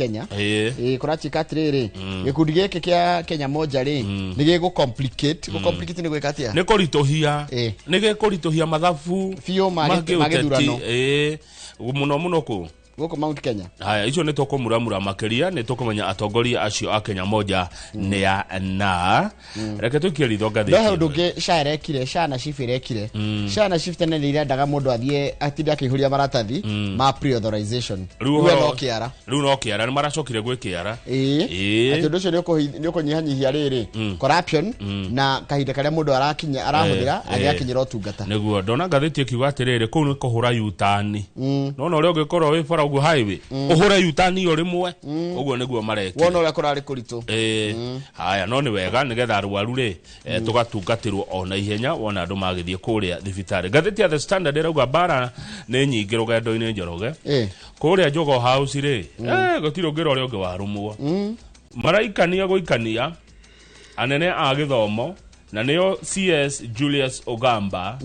Kenya kurachika atiriri gikundi giki kia Kenya moja ri nige go complicate ni gwikatia ni koritohia nige koritohia mathabu fio magithurano muno ku goko Mount Kenya. Haya icio ni tokomuramura makeria ni tokomenya atongoria acio a Kenya moja ne ya na reke tukieri thongathi no nduge sharekire shana shifirekire shana shiftene ni irendaga mundu athie atinda kihuria maratathi ma pre-authorization riu no kiara ni maracokire gwikiara ati undu cio ni ukunyihanyihia riri corruption na kahinda karia mundu arakinya arahuthira agiakinyira utungata niguo ndona ngathiti kiuga atiriri ku ni kuhura yutani no uri ugikorwo wi fara ugu highway uhura yutani yo rimwe uguo niguo mareki wona uri kurari kuritu haya no ni wega nigetha arwaru ri tugatungatirwo ona ihenya wona andu magithie kuria thibitari ngathiti ya The Standard irauga bara ni nyingi rugendo-ini njoroge kuria Jogo House ri gutiro ngira uri ungi warumwo maraikania guikania anene a githomo na niyo CS Julius Ogamba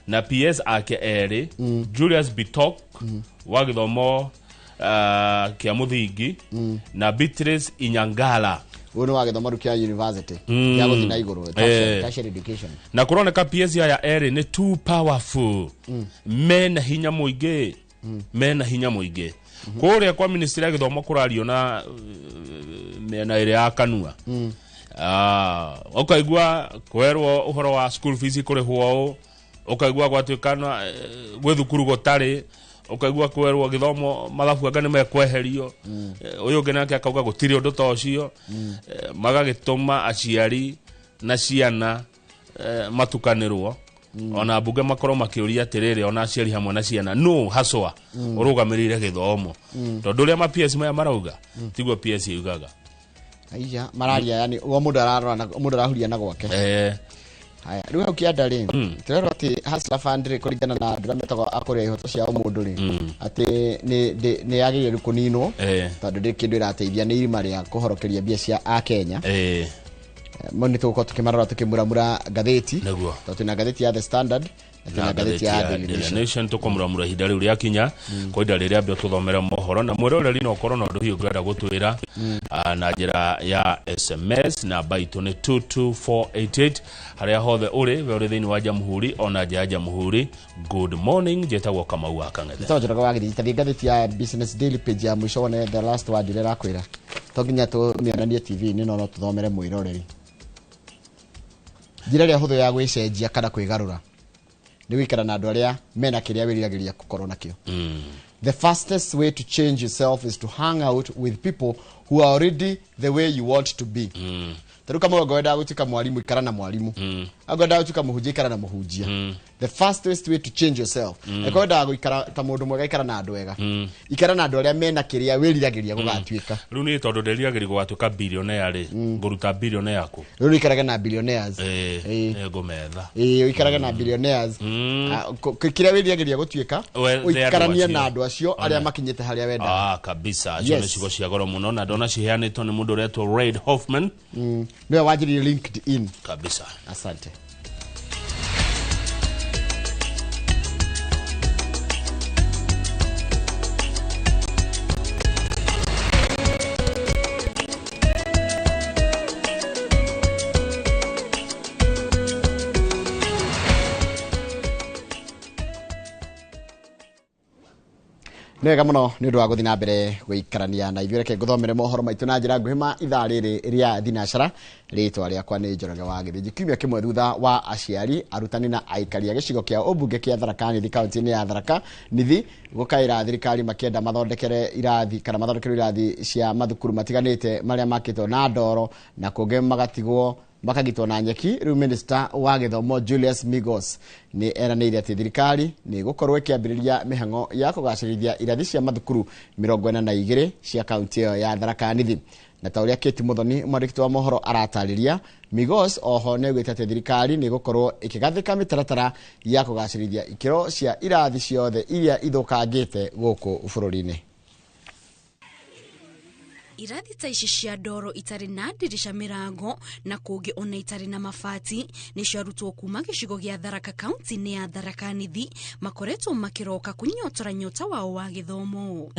na PS ake eri Julius Bitok wa githomo kia muthingi na Beatrice Inyangala uno wa githomo kia university ya guthina iguru tertiary education na kuroneka PS ya eri ni too powerful men hinya muingi kuria kwa ministry ya githomo kurario na mena ire ya kanua ukaigua kwerwo uhoro wa school fees kurihwo ukaigua gwatwikana gwithukuru gotari ukaigua kwerwo githomo mathabu anga ni mekweherio uyu ungi nake akauga gutiri undu ta ucio magagituma aciari na ciana matukanirwo ona bunge makoro makiuria atiriri ona aciari hamwe na ciana no haswa urugamirire githomo tondu ria ma PS maya marauga tiguo PS yugaga aija mararia yani uwo mundu arahuria na gwake haya riu ukianda ri turero ati Hustler Fund ri kuringana na ndirametagwo akuria ihoto cia umundu ri ati ni yagire kuninwo tondu ndi kindu irateithia ni irima ria kuhorokeria bia cia a Kenya moni tuko tukimarora tukimuramura gatheti tondu na gatheti ya The Standard na gatheti ya The Nation tukomuramura hinda riu ria kinya kwa hinda riria mbio tuthomera mohoro na mwiroreri no korona ndu hiyo ngenda gutwira na njira ya SMS na baito ni 22488 haria hothe uri we uri thini wa Jamhuri ona nja ya Jamhuri good morning jetagwo Kamau akangethe tondu wa gatheti gatheti ya Business Daily page ya mwisho one the last word ire rakwira toginya tu miananie TV ni no tuthomere mwiroreri njira ria huthu ya gwicenjia kana kwigarura ni wikara na andu aria mena kiria wiriragiria gukorwo nakio the fastest way to change yourself is to hang out with people who are already the way you want to be taruka mo goenda gutika mwalimu ikara na mwalimu agoenda gutika muhunjia ikara na muhunjia the fastest way to change yourself agoenda guikara ta mundu mwega ikara na andu wega ikara na andu aria mena kiria wiriragiria gugatwika riu ni tondu ndiriragiria gugatuka billionaire ri nguruta billionaire yaku riu ikaraga na billionaires ngumetha ikaraga na billionaires kiria wiriragiria gutwika ikarania na andu acio aria makinyite haria wenda kabisa acio ni cigo cia goro muno na ndona ciheanitwo ni mundu retwo Reid Hoffman ndio wajiri LinkedIn kabisa asante nega muno ni undu wa guthina mbere guikarania na ithuereke guthomere mohoro maitu na njira nguhima ithaa riri ria thinacara ritwa riakwa ni Njoroge wa Githiji kiumia kimwe thutha wa aciari arutani na aikaria gicigo kia ubunge kia Tharaka Nithi kaunti ni ya Tharaka Nithi gukaira thirikari makienda mathondekere irathi kana mathondekere irathi cia mathukuru matiganite maria makitwo na ndoro na kunge magatigwo makagitwo na nyeki riu minister wa githomo Julius Migos ni eranire ati thirikari ni gukorwo ikiambiriria mihango ya kugacirithia irathi cia mathukuru 42 cia kaunti ya Tharaka Nithi na tauria Keti Muthoni mwandiki wa mohoro aratariria Migos oho ne gwitete thirikari ni gukorwo ikigathika mitaratara ya kugacirithia ikiro cia irathi ciothe iria ithukangite guku bururi-ini irathi ta ici cia ndoro itari na dirisha mirango na kungi ona itari na mafati ni ciarutwo kuma gicigo gia Tharaka County ni ya Tharaka Nithi makoretwo makiroka kunyotora nyota wao wa githomo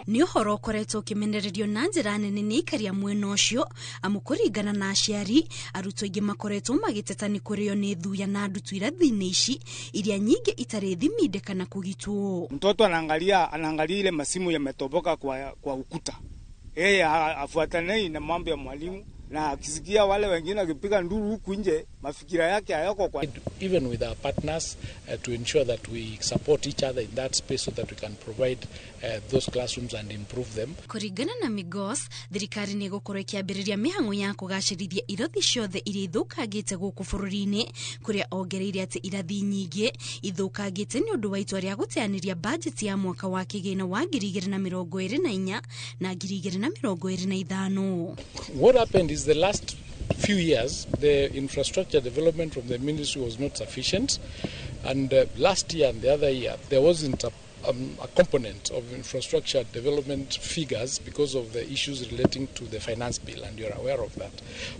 Nĩ ũhoro ũkoretwo ũkĩmenererio na njĩra nene nĩ ikaria mwena ũcio amu kũringana na aciari arutwo aingĩ makoretwo magĩteta nĩ kũrĩo nĩ thuya na ndutu irathi-inĩ ici iria nyingĩ itarĩ thiminde kana kũgitwo. Mtoto anaangalia ile masimu yametoboka kwa ukuta. Yeye afuatanei na mambo ya mwalimu na akisikia wale wengine wakipiga nduru huku nje mafikira yake hayako kwa even with our partners to ensure that we support each other in that space so that we can provide those classrooms and improve them. Kũringana na Migos, thirikari nĩ gũkorwo ĩkĩambĩrĩria mĩhang'o ya kũgacĩrithia irathi ciothe iria ithũkangĩte gũkũ bũrũri-inĩ, kũrĩa ongereire atĩ irathi nyingĩ ithũkangĩte nĩ ũndũ wa itua rĩa gũteanĩria bajeti ya mwaka wa kĩgĩna wa 2024 na 2025. What happened is the last few years the infrastructure development from the ministry was not sufficient, and last year and the other year there wasn't a component of infrastructure development figures because of the issues relating to the finance bill, and you're aware of that.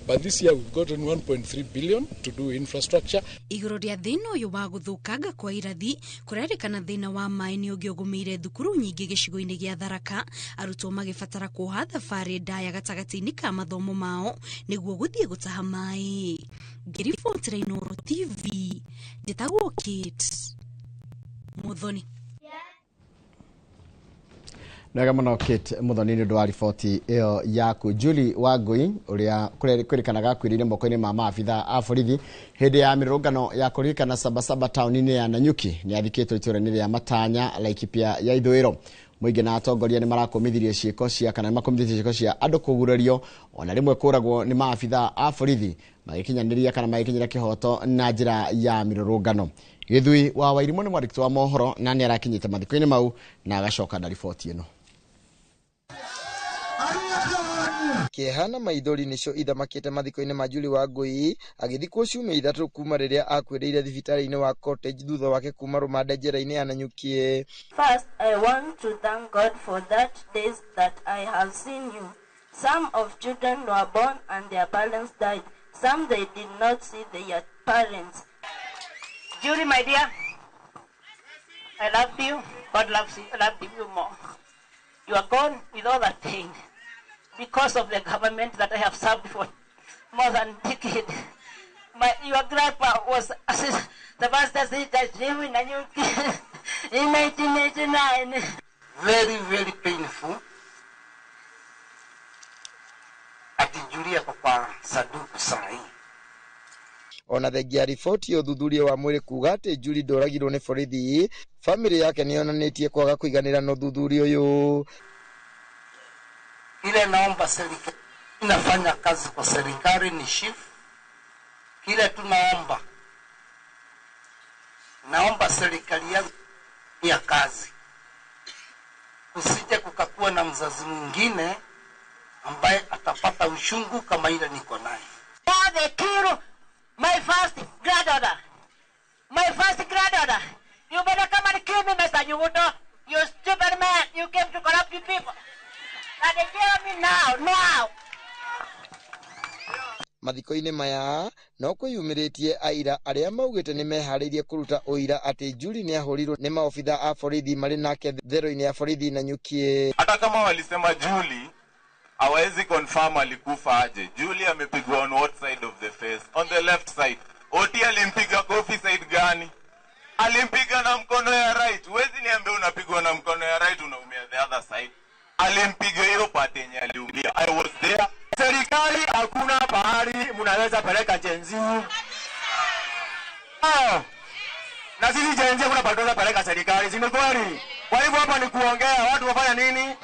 But this year we've gotten 1.3 billion to do infrastructure. Igũrũ rĩa thĩna ũyũ wa gũthũkanga kwa irathi, kũrerĩkana thĩna wa maĩ nĩ ũgĩũgũmĩire thukuru nyingĩ gĩcigo-inĩ gĩa Tharaka, arutwo magĩbatara kuoha thabarĩ ndaya gatagatĩ-inĩ ka mathomo mao nĩguo gũthiĩ gũtaha maĩ. Ngĩribotera Inooro TV, njĩtagwo Kate Muthoni. Nega mũno Kate Muthoni nĩ ũndũ wa riboti ĩyo yaku. Julie Wangui ũrĩa kũrerĩkanaga kwĩrĩire moko-inĩ ma maabitha a borithi hĩndĩ ya mĩrũrũngano ya kũririkana Sabasaba taũni-inĩ ya Nanyuki nĩ athikĩtwo itũũra-inĩ rĩa Matanya Laikipia ya ithũĩro. Mũingĩ na atongoria nĩ marakũmithirie ciĩko cia kana makomithirie ciĩko cia andũ kũgurario ona rĩmwe kũragwo nĩ maabitha a borithi magĩkinyanĩria kana magĩkinyĩra kĩhoto na njĩra ya mĩrũrũngano. Gĩthui wa Wairimũ nĩ mwandĩki wa mohoro na nĩ arakinyĩte mathiko-inĩ mau na agacoka na riboti ĩno. Kĩhana maithori nĩcio ithamakĩte mathiko-inĩ ma Julie Wangui agĩthikwo ciumia ithatũ kuma rĩrĩa akuĩrĩire thibitarĩ-inĩ wa Cottage thutha wake kuma rũmande njĩra-inĩ ya Nanyuki. First, I want to thank God for that days that I have seen you. Some of children were born and their parents died. Some they did not see their parents. Julie, my dear, I love you. God loves you. I love you more. You are gone with all that pain because of the government that I have served for more than a decade. Your grandpa was the first assistant in 1989. Very, very painful. Ati Julia kwa saduku sahi. Ona thengia riboti ya ũthuthuria wa mwĩrĩ kuga atĩ Julie ndoragirwo nĩ borithi, famĩlĩ yake nĩ yonanĩtie kwaga kũiganĩra na ũthuthuria ũyũ. Ile naomba serikali inafanya kazi kwa serikali ni SHIF. Kile tunaomba serikali ya kazi kusije kukakuwa na mzazi mwingine ambaye atapata ushungu kama ile niko naye. They killed my first granddaughter. You better come and kill me, Mr. Nyahururu. You stupid man. You came to corrupt you people. And they kill me now. Mathiko-inĩ maya no kwĩyumĩrĩtie aira arĩa maugĩte nĩ meharĩirie kũruta ũira atĩ Julie nĩ ahũrirwo nĩ maobitha a borithi marĩ nake thero-inĩ ya borithi Nanyuki. Hata kama walisema Julie hawezi confirm alikufa aje. Julie amepigwa on what side of the face? On the left side. Oti alimpiga kofi side gani? Alimpiga na mkono ya right. Huwezi niambia unapigwa na mkono ya right unaumia the other side. Alimpiga hiyo part yenye aliumia. I was there. Serikali hakuna pahali mnaweza peleka jenzi. Na sisi jenzi kuna patoza peleka serikali. Si kweli? Kwa hivyo hapa ni kuongea watu wafanya nini?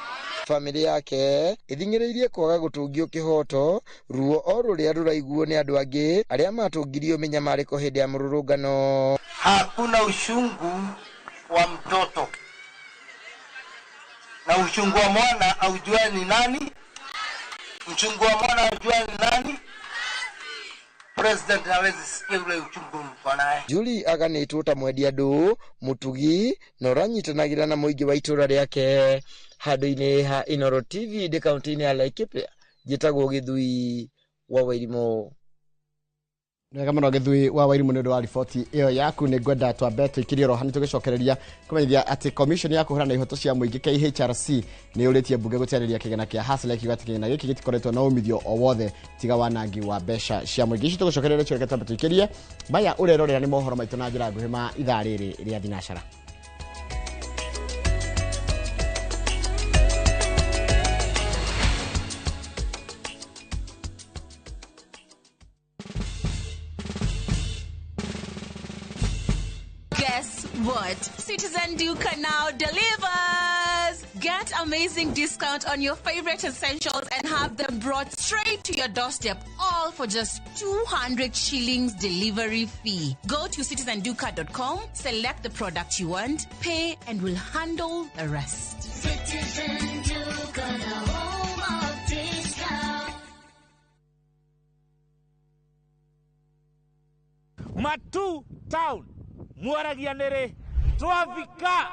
Famĩlĩ yake ĩthing'ĩrĩirie kwaga gũtũngio kĩhoto ruo o rũrĩa rũraiguo nĩ andũ angĩ arĩa matũngirio mĩnyamarĩko hĩndĩ ya mũrũrũngano. Hakuna ushungu wa mtoto na ushungu wa mwana aujua ni nani? Uchungu wa mwana aujua ni nani? President hawezi sikia ule uchungu mwanae. Julie aganĩtwo ta mwendia andũ, mũtugi na ũranyitanagĩra na mũingĩ wa itũũra rĩake. Handũ-inĩ ha Inooro TV ndĩ kaunti-inĩ ya Laikipia, njĩtagwo Gĩthui wa Wairimũ. Nega muno githui wa Wairimu nĩ wa riboti iyo yaku nĩ ngwenda twambe tũikirie rohani tũgicokereria kumenyithia ati commission ya kuhurana ihoto cia muingi KHRC nĩ ũrĩtie mbunge gũteanĩria kĩgĩna kĩa Hustler kiuga atĩ kĩgĩna gĩkĩ gĩtikoretwo na umithio o wothe tiga wanangi wa mbeca cia muingi. Ici tũgicokereria tũreke twambe tũikirie baya ũrerorera nĩ mohoro maitũ na njĩra nguhĩ ma ithaa rĩrĩ rĩa thinacara. Guess what? Citizen Duca now delivers! Get amazing discount on your favorite essentials and have them brought straight to your doorstep, all for just 200 shillings delivery fee. Go to citizenduca.com, select the product you want, pay, and we'll handle the rest. Citizen Duca, the home of discount. Matuu town. Mwaragia nere twafika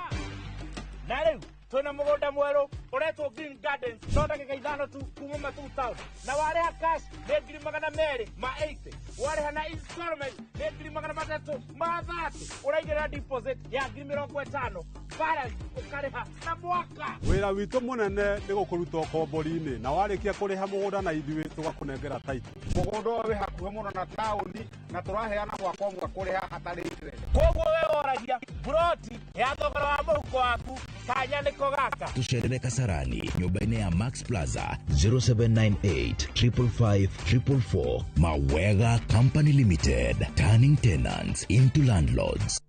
na riu twina mugunda mweru uretwo Green Gardens thonda gikaithano tu kuma Matuu town na wareha cash ni 280 wareha na installment ni 330 uraigera deposit ya 50 balance ukareha na mwaka. Wira witu munene ni gukuruta kombori-ini na warikia kuriha mugunda na ithui tugakunengera title. Mugunda we hakuhe muno na tauni na turaheana gwakwa mwa kuriha hatari interest. Koguo we oragia broti ya thogora wa muhuko waku kanya niko gaka. Tucerere Kasarani nyumba-ini ya Max Plaza 0798 555 444. Mawega Company Limited, turning tenants into landlords.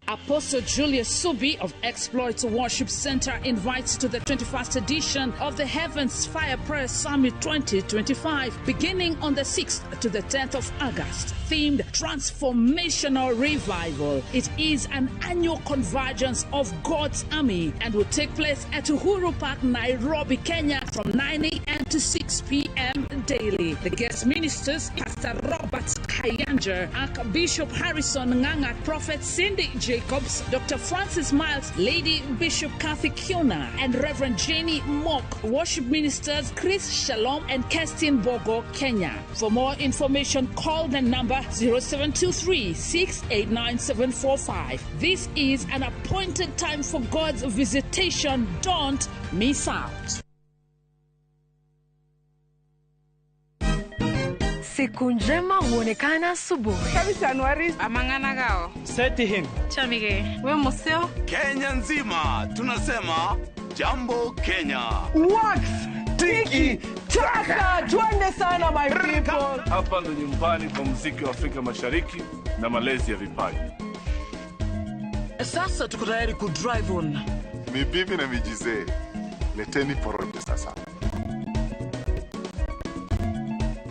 Apostle Julius Subi of Exploits Worship Center invites to the 21st edition of the Heavens Fire Prayer Summit 2025, beginning on the 6th to the 10th of August. Themed Transformational Revival. It is an annual convergence of God's army and will take place at Uhuru Park, Nairobi, Kenya from 9 a.m. to 6 p.m. daily. The guest ministers, Pastor Robert Kayanja, Archbishop Harrison Nganga, Prophet Cindy Jacobs, Dr. Francis Miles, Lady Bishop Kathy Kiona, and Reverend Jenny Mock. Worship ministers Chris Shalom and Kestin Bogo, Kenya. For more information, call the number 0723 689 745. This is an appointed time for God's visitation. Don't miss out. Siku njema huonekana asubuhi. Kabisa Januari amangana gao. Seti hin. Chamige. We museo. Kenya nzima tunasema jambo Kenya. Wax tiki taka twende sana my people. Hapa ndo nyumbani kwa muziki wa Afrika Mashariki na malezi ya vipaji. Sasa tuko tayari ku drive on. Mibibi na mijize. Leteni porojo sasa.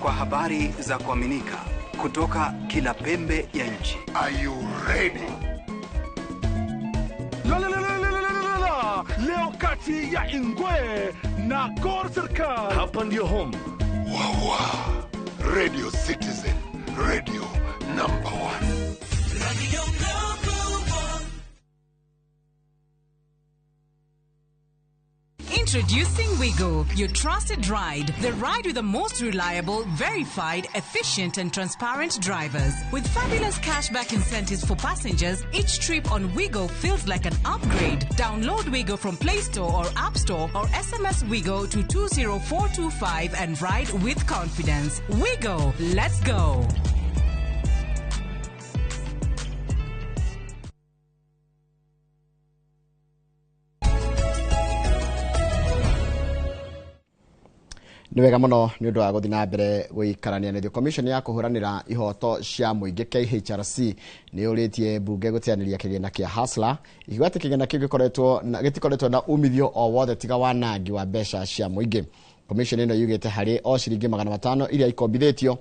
Kwa habari za kuaminika kutoka kila pembe ya nchi. Are you ready? Leo kati ya Ingwe na Gor Serikali. Hapa ndio home. Wawa. Radio Citizen. Radio number 1. Radio number 1. Introducing Weego, your trusted ride. The ride with the most reliable, verified, efficient and transparent drivers. With fabulous cashback incentives for passengers, each trip on Weego feels like an upgrade. Download Weego from Play Store or App Store or SMS Weego to 20425 and ride with confidence. Weego, let's go. Ni wega muno ni undu wa guthi na mbere guikarania na commission ya kuhuranira ihoto cia muingi KHRC ni uritie bunge guteaniria kigina kia Hustler igwate kigina kiu gitikoretwo na umithio o wothe tiga wanangi wa mbeca cia muingi. Commission ino yugite hari o ciringi 500 iria ikombithitio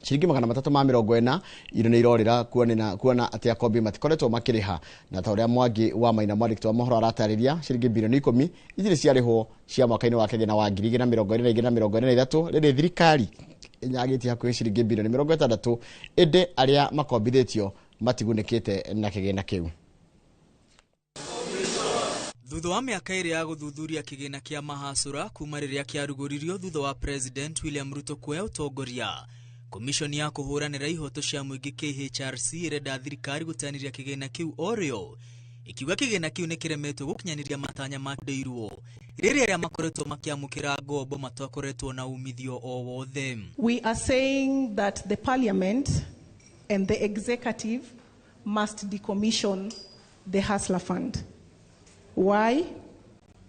shiringi 340 ire ni irorira kuona ati akombi matikoretwo makiriha na ta uria Mwangi wa Maina Mwandiki wa mohoro aratariria shiringi bilioni 10 ithire ciarihwo cia mwaka-ini wa kigina wa 2023 riri thirikari inyagiti hakuhi shiringi bilioni 60 ende aria makombithitio matigunikite na kigina kiu. Thutha wa miaka iri ya guthuthuria kigina kia mahasura kuma riria kiaruguririo thutha wa President William Ruto kuoya utongoria, komishoni ya kuhuranira ihoto cia muingi KHRC irenda thirikari gutaniria kigina kiu orio, ikiuga kigina kiu ni kiremetwo gukinyaniria matanya makirirwo riria ria makoretwo makiamukira ngombo matakoretwo na umithio o wothe. We are saying that the parliament and the executive must decommission the Hustler Fund. Why?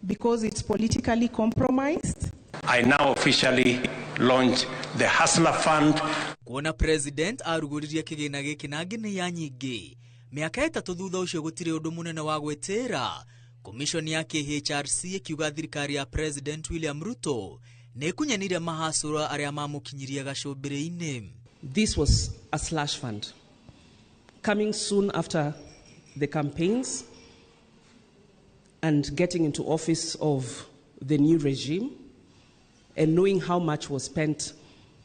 Because it's politically compromised. I now officially launch the Hustler Fund. Kuona President aruguriria kigina giki na ngine ya nyingi, miaka itatu thutha ucio gutire undu munene wa gwetera, komishoni ya KHRC ikiuga thirikari ya President William Ruto ne kunyanire mahasura aria mamukinyiria gacubire-ini. This was a slush fund coming soon after the campaigns and getting into office of the new regime and knowing how much was spent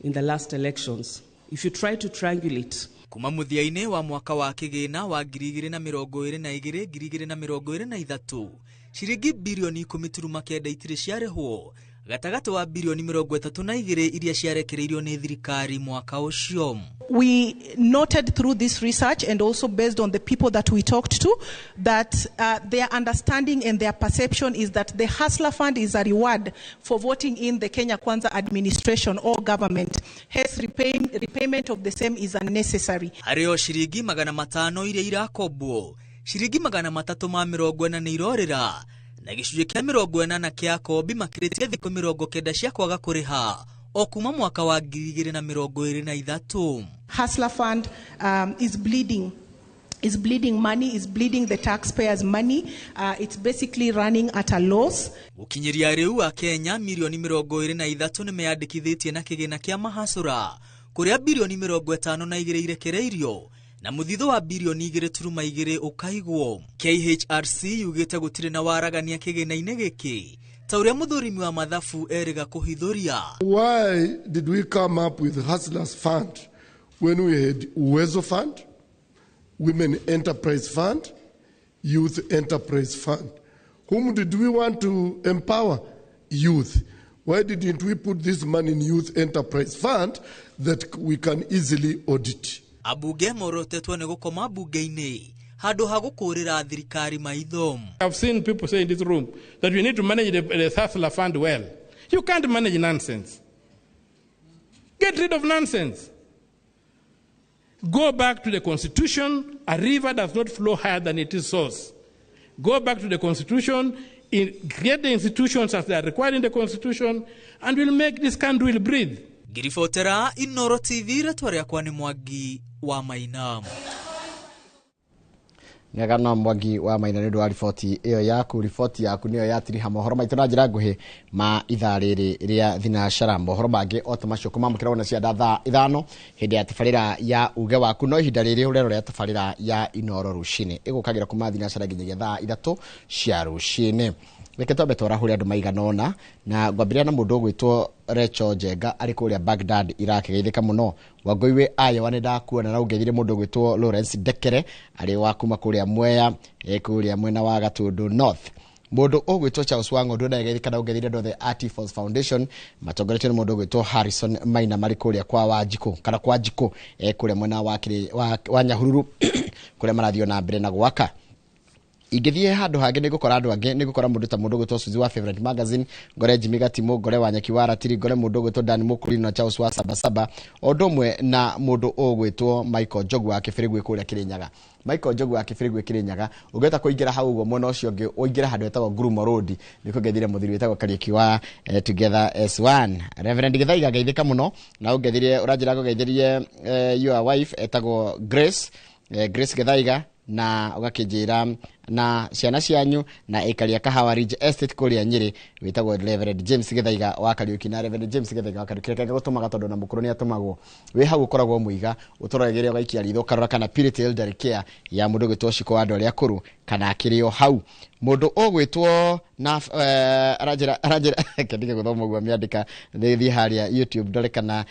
in the last elections. If you try to triangulate kuma muthiaine wa mwaka wa kigina wa 2022-2023 shiringi bilioni 10.9 itire ciarehwo gatagati wa bilioni 32 iria ciarekereirio ni thirikari mwaka ucio. We noted through this research and also based on the people that we talked to that their understanding and their perception is that the Hustler Fund is a reward for voting in the Kenya Kwanza administration or government. Hence repayment of the same is unnecessary. Hario shiringi 500 iria irakobwo, shiringi 340 ni irorera na gicunjĩ kia 80 kia kobi makiritie thikũ 90 cia kwaga kuriha o kuma mwaka wa 2023. Hustler Fund is bleeding money, is bleeding the taxpayers' money. It's basically running at a loss. Ukinyiria riu wa Kenya milioni 23 ni meyandikithitie na kigina kia mahasura kuria bilioni 52 irekereirio na muthitho wa bilioni 2.2 ukaigwo. KHRC yugite gutire na waragania kigina-ini giki ta uria muthurimi wa mathafu eriga kuhithuria. Why did we come up with Hustlers Fund when we had Weego Fund, Women Enterprise Fund, Youth Enterprise Fund? Whom did we want to empower? Youth. Why didn't we put this money in Youth Enterprise Fund that we can easily audit? Abuge morotetwo ne gukoma bunge-ini hadu hagukurira thirikari maitho. I've seen people say in this room that we need to manage the Hustler Fund well. You can't manage nonsense. Get rid of nonsense. Go back to the Constitution. A river does not flow higher than its source. Go back to the Constitution, create the institutions as they are required in the Constitution, and we'll make this country will breathe. Girifotera Inooro TV retwaria kwani Mwangi wa Maina. Nyagana Mwangi wa Maina nĩ ndwa riboti ĩyo yaku. Riboti yaku nĩyo yatiriha mohoro maitũ na njĩra nguhĩ ma ithaa rĩrĩ rĩa thinacara. Mohoro mangĩ o ta macio kumamũkĩra wona cia thaa 5 hĩndĩ ya tabarĩra ya uge waku, no ihinda rĩrĩ ũrero rĩa tabarĩra ya Inooro rũcinĩ ĩgũkagĩra kuma thinacara nginyagia thaa 3 cia rũcinĩ. Reke twambe twarahũre andũ maiganona na ngwambĩrĩria na mũndũ ũgwĩtwo Recho Njenga arĩ kũrĩa Baghdad irakĩgeithĩka mũno. Wangũiwe Iowa nĩ ndakuona na ũngethire mũndũ ũgwĩtwo Lawrence Ndekere arĩ wa kuma kũrĩa Mwea kũrĩa mwena wa Gatũndũ North. Mũndũ ũgwĩtwo Charles Wang'ondu na geithĩka na ũngethire The Artifacts Foundation matongoretio nĩ mũndũ ũgwĩtwo Harrison Maina marĩ kũrĩa kwa Wanjikũ kana kwa Njikũ kũrĩa mwena wa Nyahururu kũrĩa marathio na mbere na gwaka. Ingethie handu hangi nigukora andu angi nigukora mundu ta mundu gwitwo Suzi wa Favorite Magazine, ngore Jimmy Gatimo, ngore Wanyaki wa Ratiri, ngore mundu gwitwo Dan Mukuri na Charles wa Sabasaba, odomwe na mundu ogwitwo Michael Jogu wa Kibirigwe kuria Kirinyaga. Michael Jogu wa Kibirigwe Kirinyaga ugeta kuingira hau uguo mwena ucio ungi uingira handu etagwo Ngurumo Road nikugethire muthiri wetagwo Kariuki wa Together S1. Reverend Githaiga geithika muno na ungethire uranjira kugeithirie your wife etagwo Grace Githaiga na ugakijira na ciana cianyu na ikaria Kahawa Ridge Estate kuria Nyeri witagwo Reverend James Githaiga wa Kariuki. Na Reverend James Githaiga wa Kariuki reke gutumaga tondu na mukuru ni atumagwo we hau ukoragwo muiga utorogeria ugaikia ritho karora kana Purity Elder Care ya mundu gwitwo Shiko andu aria akuru kana akirio hau mundu ogwitwo na arajira kendige guthoma gwa miandika thi haria YouTube ndore kana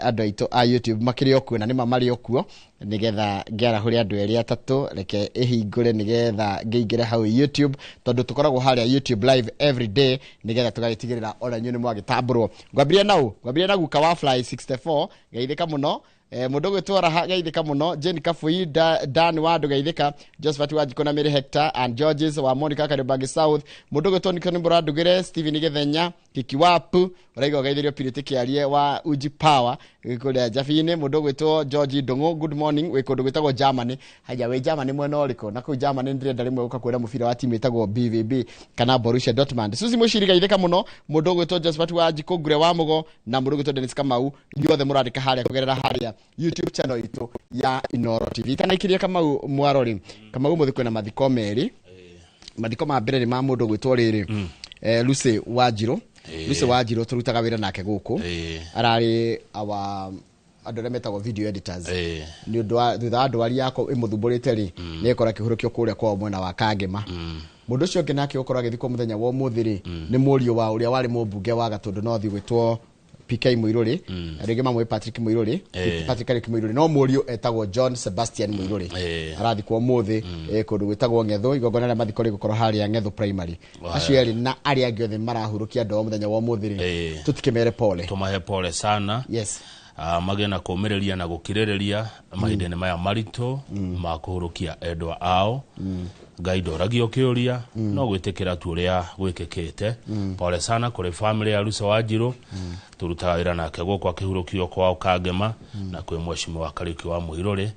andu aito a YouTube makirio kuo na nima mari okuo nigetha ngera huri andu eri atatu reke ihingure nigetha ngeingere hau YouTube tondu tukoragwo haria YouTube live every day nigetha tugagitigirira ona nyune mwagitambũrwo ngwambiria na guka wa Fly 64 geithika muno mundu gwitwara geithika muno Jane Kafui Dan Wadu geithika Josephat Wajikona Mary Hector and Georges wa Monica Karibagi South mundu gwitwara Nikoni Muradugire Steven Gethenya Kikiwapu uraigo geithirio Piriti Kiarie wa Uji Power gikuria Jafine mundu gwitwo George Dongo good morning we kundu gwitagwo Germany haja we Germany mwena uriko na ku Germany ndirenda rimwe uka kwira mubira wa timu itagwo BVB kana Borussia Dortmund Suzi Mushiri geithika muno mundu gwitwo Josephat Wajikogure wa Mugo na mundu gwitwo Dennis Kamau ndiothe murandika haria kugerera haria YouTube channel itu ya Inooro TV kana ikiria Kamau mwarori Kamau muthi kwena mathiko meri mathiko ma mbere ni ma mundu gwitwo riri Lucy Wajiro Lucy Wajiro turutaga wira nake guku arari awa andore metagwo video editors ni undu thutha ndwari yako imuthumburite ri ni ikora kihurukio kuria kwa mwena wa Kangema mundu cio nake ukora githiko muthenya wa umuthiri ni murio wa uria wari mubunge wa Gatundu North gwitwo PK Muiruri rege mamwe Patrick Muiruri Patrick Muiruri no murio etagwo John Sebastian Muiruri arathi kwa muthi kundu gwitagwo Ngetho igongona na mathiko rigukoro haria Ngetho primary aciari na aria angĩ othe marahurukia ndo muthenya wa umuthiri tutikemere pole tumahe pole sana yes magena kumireria na gukirireria mahindene maya marito ma kuhurukia endwa ao gaido ragio kiuria no gwitikira tu uria gwikikite pole sana kuri family ya Lucy Wajiro turutaga wira nake gukwa kihurukio kwa Kangema na kwi mweshimi wa Kariki wa Muiruri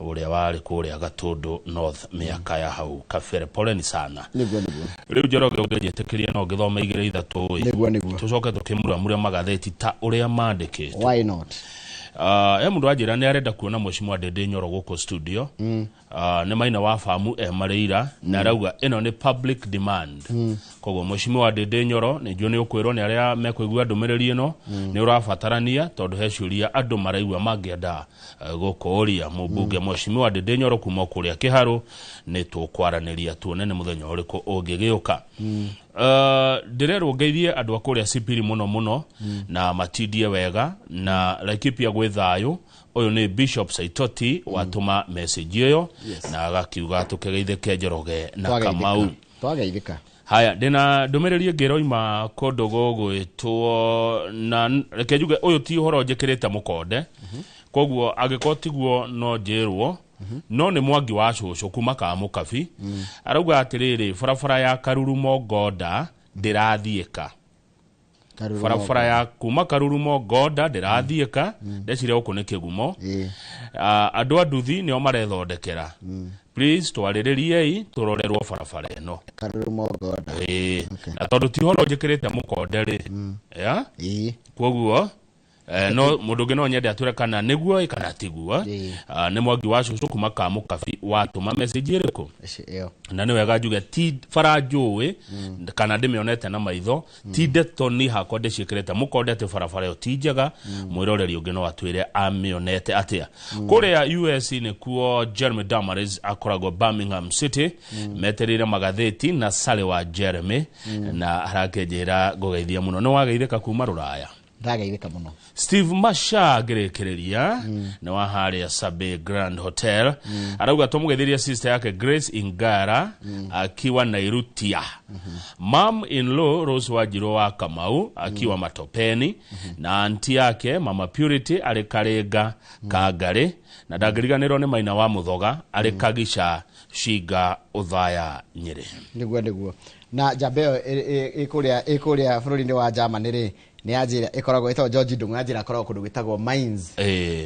uria wari kuria Gatundu North miaka ya hau kafere pole ni sana riu Njoroge ugejetikiria no githoma igire ithatu tucoke tukimura muria magatheti ta uria mandikite why not mundu ajira ni arenda kuona mweshimi wa Dede Nyoro guko studio ne maina wa famu mareira na rauga ino ni public demand kogo mweshimi wa Dede Nyoro ni jone ukwiro ni aria mekuigua ndumiriri ino ni urabatarania tondu heciuria andu maraigua mangienda gukoria mubunge mweshimi wa Dede Nyoro kuma kuria Kiharu ni tukwaraniria tuone ni muthenya uriku ungigiuka ndirero ngeithie andu akuria Sipiri muno na matidie wega na Laikipia gwithayo uyu ni Bishop Saitoti watuma message iyo na agakiuga tukegeithike Njoroge na Kamau twageithika haya ndina ndumiriri ngiroima kondo gogwitwo na rekejuge uyu ti horo njikirite mukonde koguo agikotiguo no njirwo no ni mwangi wa cucu kuma ka mukabi arauga atiriri farafara ya Karurumo Goda ndirathieka farafara ya kuma Karurumo Goda ndirathieka ndecire uko ni kigumo andu anduthi ni o marethondekera please twariririe turorerwo farafara eno Karurumo Goda na tondu ti horo njikirite mukonde ri ya koguo no mundu ngeno nyende ature kana niguo kana tiguo ne mwangi wa cucu kuma ka mukabi watuma message iriko na ni wega njuge ti farajuwe kana ndimionete na maitho ti ndeto ni hakwa ndicikirite mukonde te farafara yo ti njega mwiroreri ungeno atwire amionete atia kuria US ni kuo Jeremy Damaris akorago Birmingham City meterire magatheti na Sale wa Jeremy na harakejera gogeithia muno no wageithika kuma Ruraya ndageithika muno Steve Masha gerekereria na wa haria Sabe Grand Hotel arauga tumugeithiria sister yake Grace Ingara akiwa Nairutia mom in law Rose Wajiro wa Kamau akiwa Matopeni na auntie yake Mama Purity alikarenga Kagare na ndagiriganirwo ni maina wa Muthoga alikagisha Shiga Uthaya Nyeri niguo na jabeo ikuria bururi-ini wa Germany ri ni ajira ikoragwo itago George Dungu ajira akoragwo kundu gwitagwo Mainz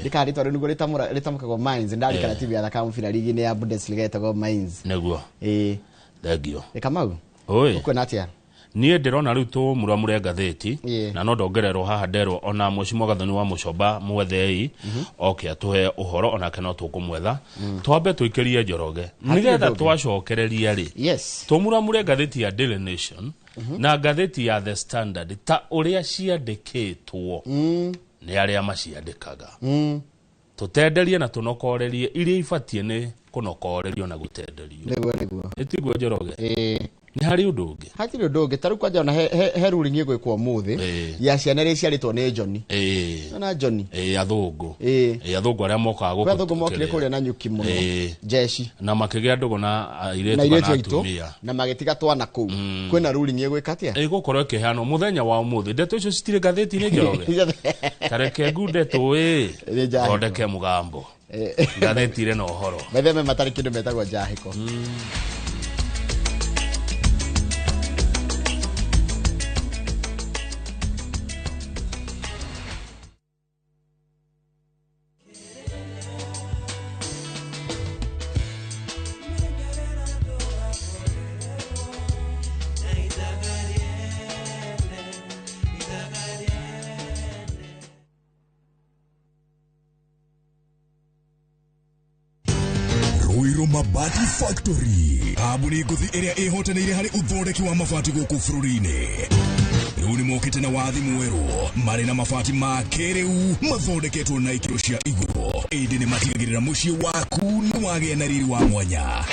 ndikari twaru nugo ritamukagwo Mainz ndari kana timu ya thaka mubira ligi ni ya Bundesliga itagwo Mainz niguo thegio Kamau oi uko natia nie ndirona riu tu muramure ngatheti na no ndongererwo haha nderwo ona mweshimo gathoni wa Mucoba mwethei okay atuhe uhoro ona kana tukumwetha twambe tuikirie Njoroge nigetha twacokereria ri yes tumuramure ngatheti ya Daily Nation na ngatheti ya The Standard ta uria ciandikitwo ni aria maciandikaga tutenderie na tunokorerie iria ifatie ni kunokorerio na gutenderio niguo itiguo Njoroge Ni hari unduge. Hatiri unduge taru kwanja ona he ruling igwikwo muthi ya ciana iria ciaritwo ni John. Na John. Athungu. Athungu aria mokaga guku. Athungu mokire kuria na nyuki muno. Jeshi. Na makigia ndugu na airetu na atumia. Na magitiga twana kuu. Kwina ruling igwika atia? Gukorwo ikihano muthenya wa umuthi. Ndeto icio citire gatheti-ini Njoroge. Kareke ngundeto Ondeke mugambo. Gatheti ire no horo. Metheme matari kindu metagwo njahiko. Mabati Factory. Abuni nguthi iria ihotanire hari uthondeki wa mabati guku bururi-ini. Riu ni mokite na wathi mweru mari na mabati ma kiriu mathondeketwo na ikiro cia iguru. Indi ni matigagirira mucii waku ni wagĩa na riri wa mwanya.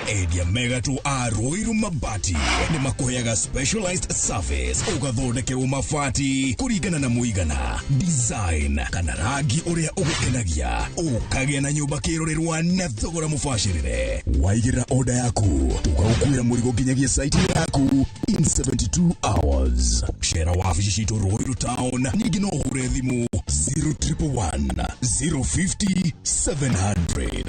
Endia megatu a Ruiru Mabati ni makuheaga specialized service ugathondekerwo mabati kuringana na muigana, design kana rangi uria ugukenagia, ukagĩa na nyumba kirorerwa na thogora mubashirire. Waigĩrĩra order yaku ugagukuĩra mũrigo nginyagia site yaku in 72 hours. Share wabici citu Ruiru Town, ningĩ no ũhure thimu 0111 050 700.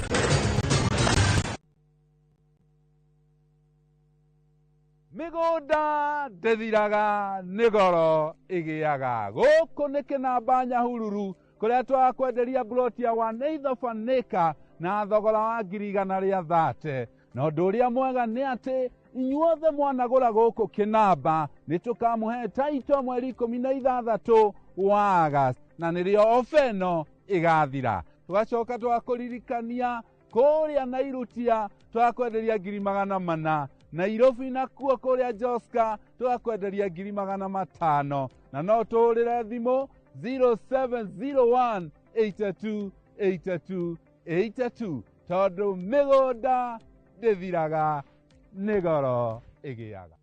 Migunda ndethiraga nigoro igiaga guku ni kinamba Nyahururu kuria twakwenderia plot ya 1/8 acre na thogora wa 130. Na undu uria mwega ni ati inyuothe mwanagura guku kinamba ni tukamuhe taito mweri 16 wa August na nirio ofeno igathira. Tugacoka twakuririkania kuria Nairutia twakwenderia 400. Nairobi nakuo kuria Joska twakwenderia 500 na no tuhurire thimu 0701 82 82 82 tondu migunda ndithiraga nigoro igiaga.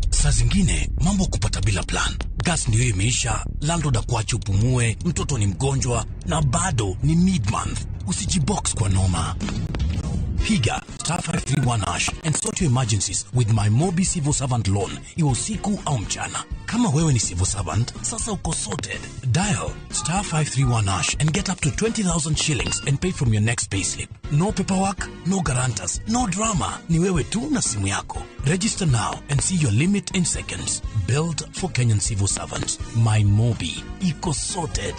Saa zingine mambo kupata bila plan. Gas ndio imeisha, landlord akuache upumue, mtoto ni mgonjwa na bado ni mid-month. Usijibox kwa noma. Piga *531# and sort your emergencies with MyMobi civil servant loan, iwe usiku au mchana. Kama wewe ni civil servant, sasa uko sorted. Dial *531# and get up to 20,000 shillings and pay from your next payslip. No paperwork, no guarantors, no drama. Ni wewe tu na simu yako. Register now and see your limit in seconds. Built for Kenyan civil servants. MyMobi, iko sorted.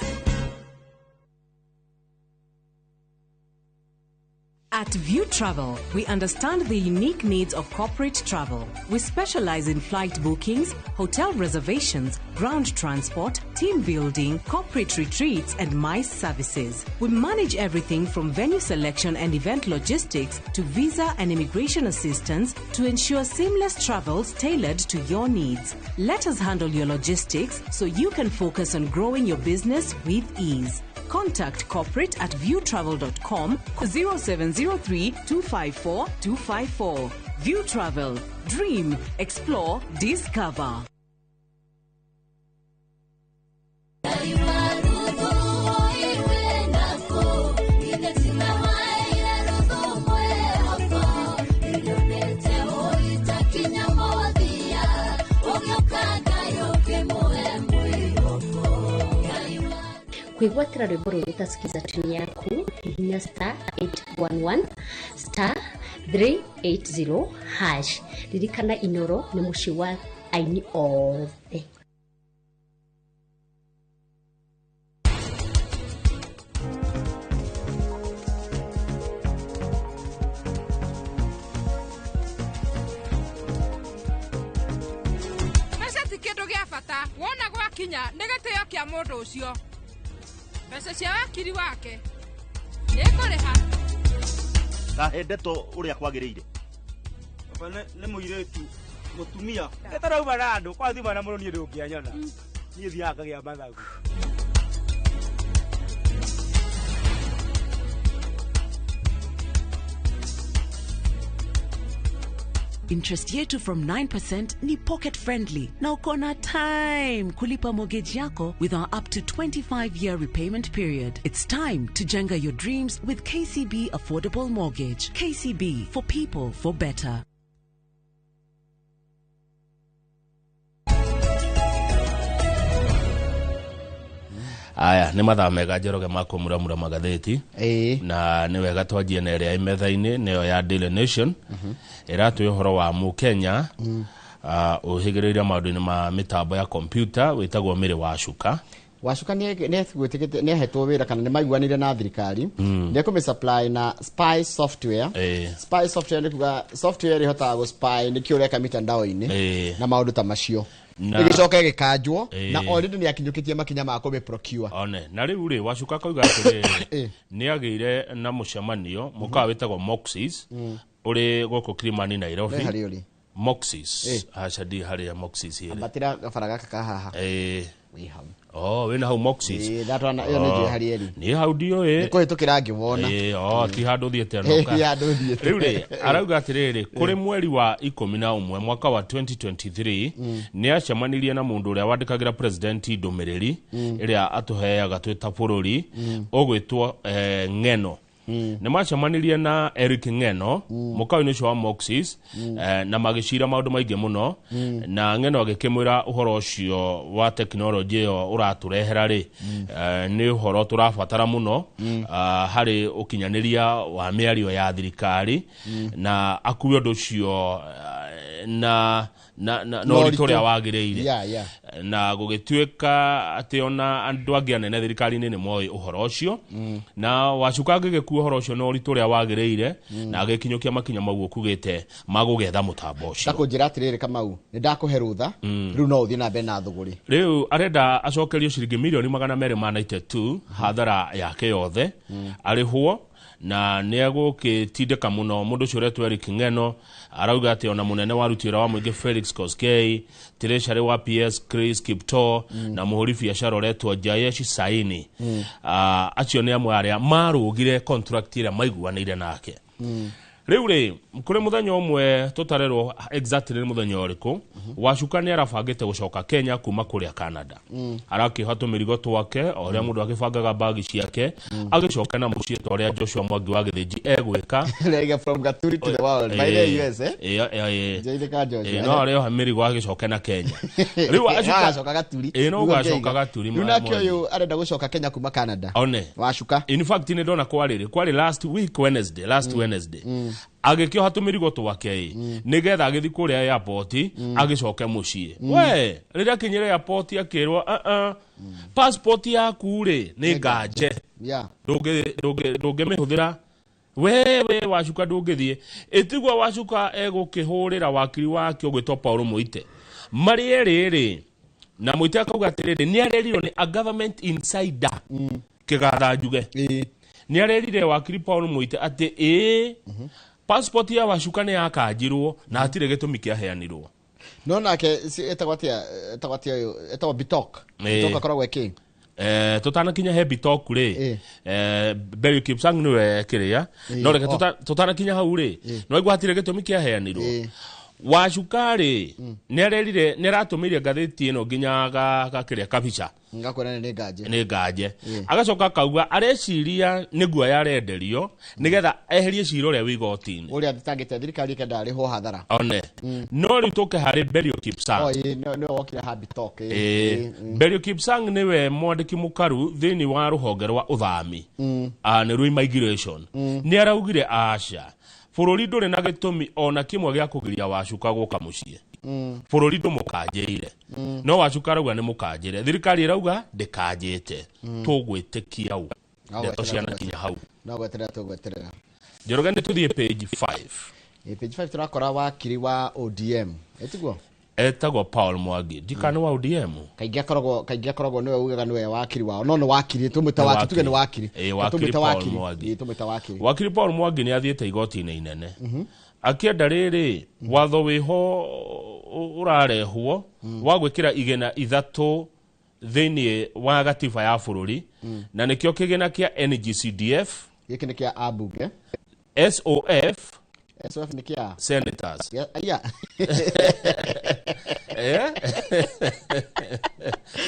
At View Travel, we understand the unique needs of corporate travel. We specialize in flight bookings, hotel reservations, ground transport, team building, corporate retreats, and MICE services. We manage everything from venue selection and event logistics to visa and immigration assistance to ensure seamless travels tailored to your needs. Let us handle your logistics so you can focus on growing your business with ease. Contact corporate at viewtravel.com 0703 254 254. View Travel. Dream, explore, discover. Kwigwatira rwimbo rwita Skiza tune yaku hihinya *811 *380#. Ririkana Inooro ni muci wa aini othe. Mbeca ti kindu gia bata, wona gwakinya nĩ gĩtĩo kĩa mũndũ ũcio. Mbeca cia wakiri wake nĩngũrĩha. Kahe ndeto ũrĩa kwagĩrĩire. Baba nĩ mũirĩtu mũtumia. Nĩtarauma na andũ kwa thima na mũrũ niĩ ndũngĩanyona. Niĩ thiaga ngagĩa mathagu. Interest yetu from 9% ni pocket friendly. Na uko na time kulipa mortgage yako with our up to 25-year repayment period. It's time to jenga your dreams with KCB Affordable Mortgage. KCB, for people, for better. Aya nĩ mathaa mega Njoroge makũmuramura magathĩti na nĩ wega twanjie na ĩrĩa metha-inĩ nĩyo ya Daily Nation ĩratũhe ũhoro wa Mũkenya ũhĩgĩrĩire maũndũ-inĩ ma mĩtambo ya kompyuta wĩtagwo Mĩrĩ Wacuka. Wacuka nĩ ahetwo wĩra kana nĩ maiguanire na thirikari nĩ kũmĩ supply na spy software. Spy software nĩ kuga software ĩhotaga gũ spy nĩkĩo ũreka mitandao-inĩ na maũndũ ta macio. Igicoka gikanjwo na already ni akinyukitie makinya ma kũmĩ procure. One na rĩu rĩ Wacuka koiga atĩrĩ nĩ agĩire na mũcemanio mũkawa wĩtagwo Moxis ũrĩ gũkũ Kilimani Nairobi. Moxis acadi harĩa Moxis here. Abatira gabara gaka kahaha. Wĩna hau Moxis. Ndatwana iyo nĩ Harieri. Nĩ hau ndio nĩ kũhĩtũkĩra ngĩwona. Ti handũ thiĩte anoka. Rĩu rĩ arauga atĩrĩrĩ kũrĩ mweri wa 11 mwaka wa 2023 nĩ acemanirie na mũndũ ũrĩa wandĩkagĩra president ndũmĩrĩri ĩrĩa atũheaga twĩ ta bũrũri ũgwĩtwo Ng'eno. Nĩ macemanirie na Eric Ng'eno mũkawa-inĩ ũcio wa Moxis na magĩcira maũndũ maingĩ mũno na Ng'eno agĩkĩmwĩra ũhoro ũcio wa tekinoronjĩ ĩyo ũratũrehera rĩ nĩ ũhoro tũrabatara mũno harĩ ũkinyanĩria wa mĩario ya thirikari na akuwe ũndũ ũcio na ũritũ ũrĩa wagĩrĩire na gũgĩtuĩka atĩ ona andũ angĩ anene thirikari-inĩ nĩ moĩ ũhoro ũcio na Wacuka agĩgĩkua ũhoro ũcio na ũritũ ũrĩa wagĩrĩire na agĩkinyũkia makinya mau ũkugĩte magũgetha mũtambo ũcio. Ndakũnjĩra atĩrĩrĩ Kamau nĩ ndakũhe rũtha rĩu no ũthiĩ na mbere na thũgũrĩ. Rĩu arenda acokerio ciringi milioni 292 hathara yake yothe arĩhwo na nĩ agũkĩtindĩka mũno mũndũ ũcio ũretwo Eric Ng'eno arauga atĩ ona mũnene wa aruti wĩra wa mũingĩ Felix Koskei, Treasury wa PS Chris Kipto na mũhũri biacara ũretwo Jayesh Saini acio nĩ amwe arĩa marũgire contract ĩrĩa maiguanĩire nake. Rĩu rĩ kũrĩ mũthenya ũmwe tũtarerwo exactly nĩ mũthenya ũrĩkũ Wacuka nĩ arabangĩte gũcoka Kenya kuma kũrĩa Canada. Arakĩha tũmĩrigo twake o ũrĩa mũndũ akĩbangaga bagi ciake agĩcoka na mũciĩ ta ũrĩa Joshua Mwangi wa Gĩthĩnji egwĩka from Gaturi to the world by the US no arĩoha mĩrigo agĩcoka na Kenya. Rĩu agacoka Gaturi no agacoka Gaturi rĩu nakĩo ũyũ arenda gũcoka Kenya kuma Canada. Wacuka in fact nĩ ndona kwarĩ last Wednesday agĩkĩoha tũmĩrigo twake nĩgetha agĩthiĩ kũrĩa airport agĩcoke mũciĩ. We rĩrĩa kinyire airport akĩrwo passport yaku rĩ nĩ nganje ndũngĩmĩhũthĩra we Wacuka ndũngĩthiĩ. Ĩtigwo Wacuka egũkĩhũrĩra wakiri wake ũgwĩtwo Paul Mũite marĩ rĩrĩ na Mũite akauga atĩrĩrĩ nĩ arerirwo nĩ a government insider kĩgatha njuge nĩ arerire wakiri Paul Mũite atĩ passport ya Wacuka nĩ yakanjirwo na hatirĩ gĩtũmi kĩaheanirwo. No nake etagwo Bitok akoragwo king tutanakinya he Bitok rĩ Barry Kipsang nĩwe kĩrĩa no reke tutanakinya hau rĩ no igua hatirĩ gĩtũmi kĩaheanirwo. Wacuka rĩ nĩ arerire nĩ aratũmĩire ngathĩti ĩno nginya gakĩrĩa kabica ngakwĩra nĩ nganje agacoka akauga areciria nĩguo yarenderio nĩgetha eherie cira ũrĩa wĩ igoti-inĩ ũrĩa thitangĩte thirikari kenda arĩho hathara no rĩu tũke harĩ Barry Kipsang nĩwe wokire ha Bitok Barry Kipsang nĩwe mwandĩki mũkaru thĩinĩ wa rũhonge rwa ũthami nĩruo immigration nĩ araugire aca bũrũri ndũrĩ na gĩtũmi ona kĩmwe gĩa kũgiria Wacuka gũka mũciĩ. Bũrũri ndũmũkanjĩire no Wacuka arauga nĩ mũkanjĩre thirikari ĩrauga ndĩkanjĩte tũgwĩtĩkia u ndeto cianakinya hau no gweterera Njoroge nĩ tũthiĩ page 5 page 5 turakora wakiri wa ODM etiguo etagwo Paul Mwangi ndikana wa ODM kaingĩ akoragwo niwe ugaga niwe wakiri wao no wakiri tũmũta wakiri tuge nĩ wakiri tũmũta wakiri Paul Mwangi nĩ athiĩte igoti-inĩ inene akĩenda rĩrĩ watho wĩho ũrarehwo wa gwĩkĩra igena ithatũ thĩinĩ wa gatiba ya bũrũri na nĩkĩo kĩgena kĩa NGCDF gĩkĩ nĩ kĩa abunge SOF SOF ni kia senators aya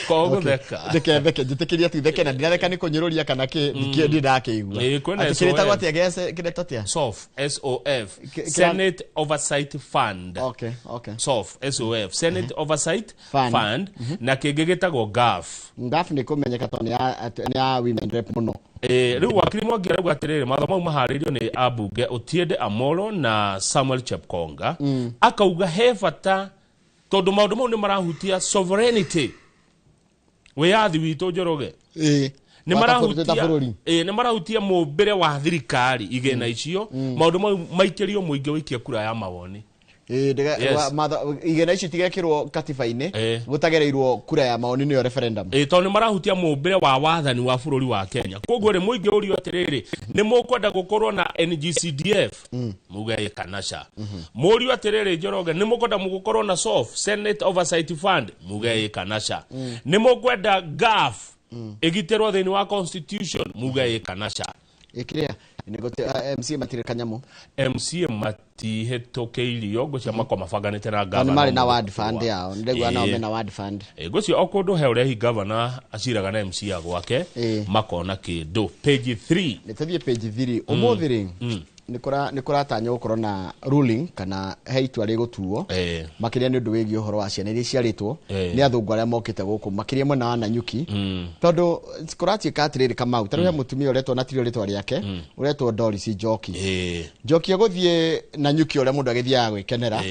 ko theka ndeke njitikiria tu theke na ndiratheka ni kunyiruria kana ki ndi ndakeigua atikirita gwati agese kideto SOF Senate Oversight Fund okay SOF SOF Senate Oversight Fund na kigigitagwo GAF ni kumenyeka to ni ya women rep muno riu wakiri mwangira rugwa atiriri mathomo maharirio ni abunge Otiende Amolo na Samuel Chepkonga akauga he bata tondu maundu mau ni marahutia sovereignty wiyathi witu Njoroge ni marahutia mumbire wa thirikari igena icio maundu mau maikirio muingi wikia kura ya mawoni igena ici tigekirwo katiba-ini gutagereirwo kura ya maoni niyo referendum tondu marahutia mumbire wa wathani wa bururi wa Kenya koguo ri muingi urio atiriri ni mukwenda gukorwo na NGCDF muge kanasha murio atiriri Njoroge ni mukwenda mugukorwo na SOF Senate Oversight Fund muge kanasha ni mukwenda GAF igiterwo thini wa constitution muge kanasha ikiria nigote MC matire kanyamu MC matihetokeilio gocia makoma faganite na governor mari na ward fund yao ndegwa na mena ward fund gocia okondo heure governor aciraga na MC ya gwake makona kindu page 3 nitathie page 3 umuthiri nikora tanya gukorwo na ruling kana heitwa rigutuo makiria ni undu wigi uhoro wa ciana iria ciaritwo ni athungu aria mokite guku makiria mwena wa Nanyuki tondu kurati katiriri Kamau taru ya mutumia uretwo na tirio ritwa riake uretwo Doris Njoki Njoki aguthie Nanyuki uria mundu agithia gwikenera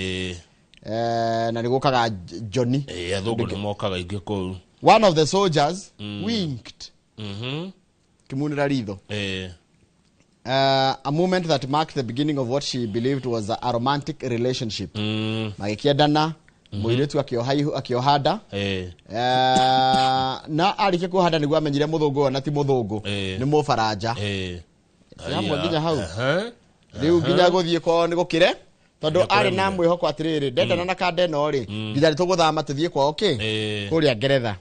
na nigukaga Johnny athungu ni mokaga ingi ku one of the soldiers winked kimunira ritho a moment that marked the beginning of what she believed was a romantic relationship magikiendana muiretu akiohada na arike kuhada niguo amenyire muthungu na ti muthungu ni mufaranja hamwe nginya hau riu nginya guthie kwao ni gukire tondu ari na mwihoko atiriri ndendana na kadeno ri nginya rituguthama tuthie kwao kuria Ngeretha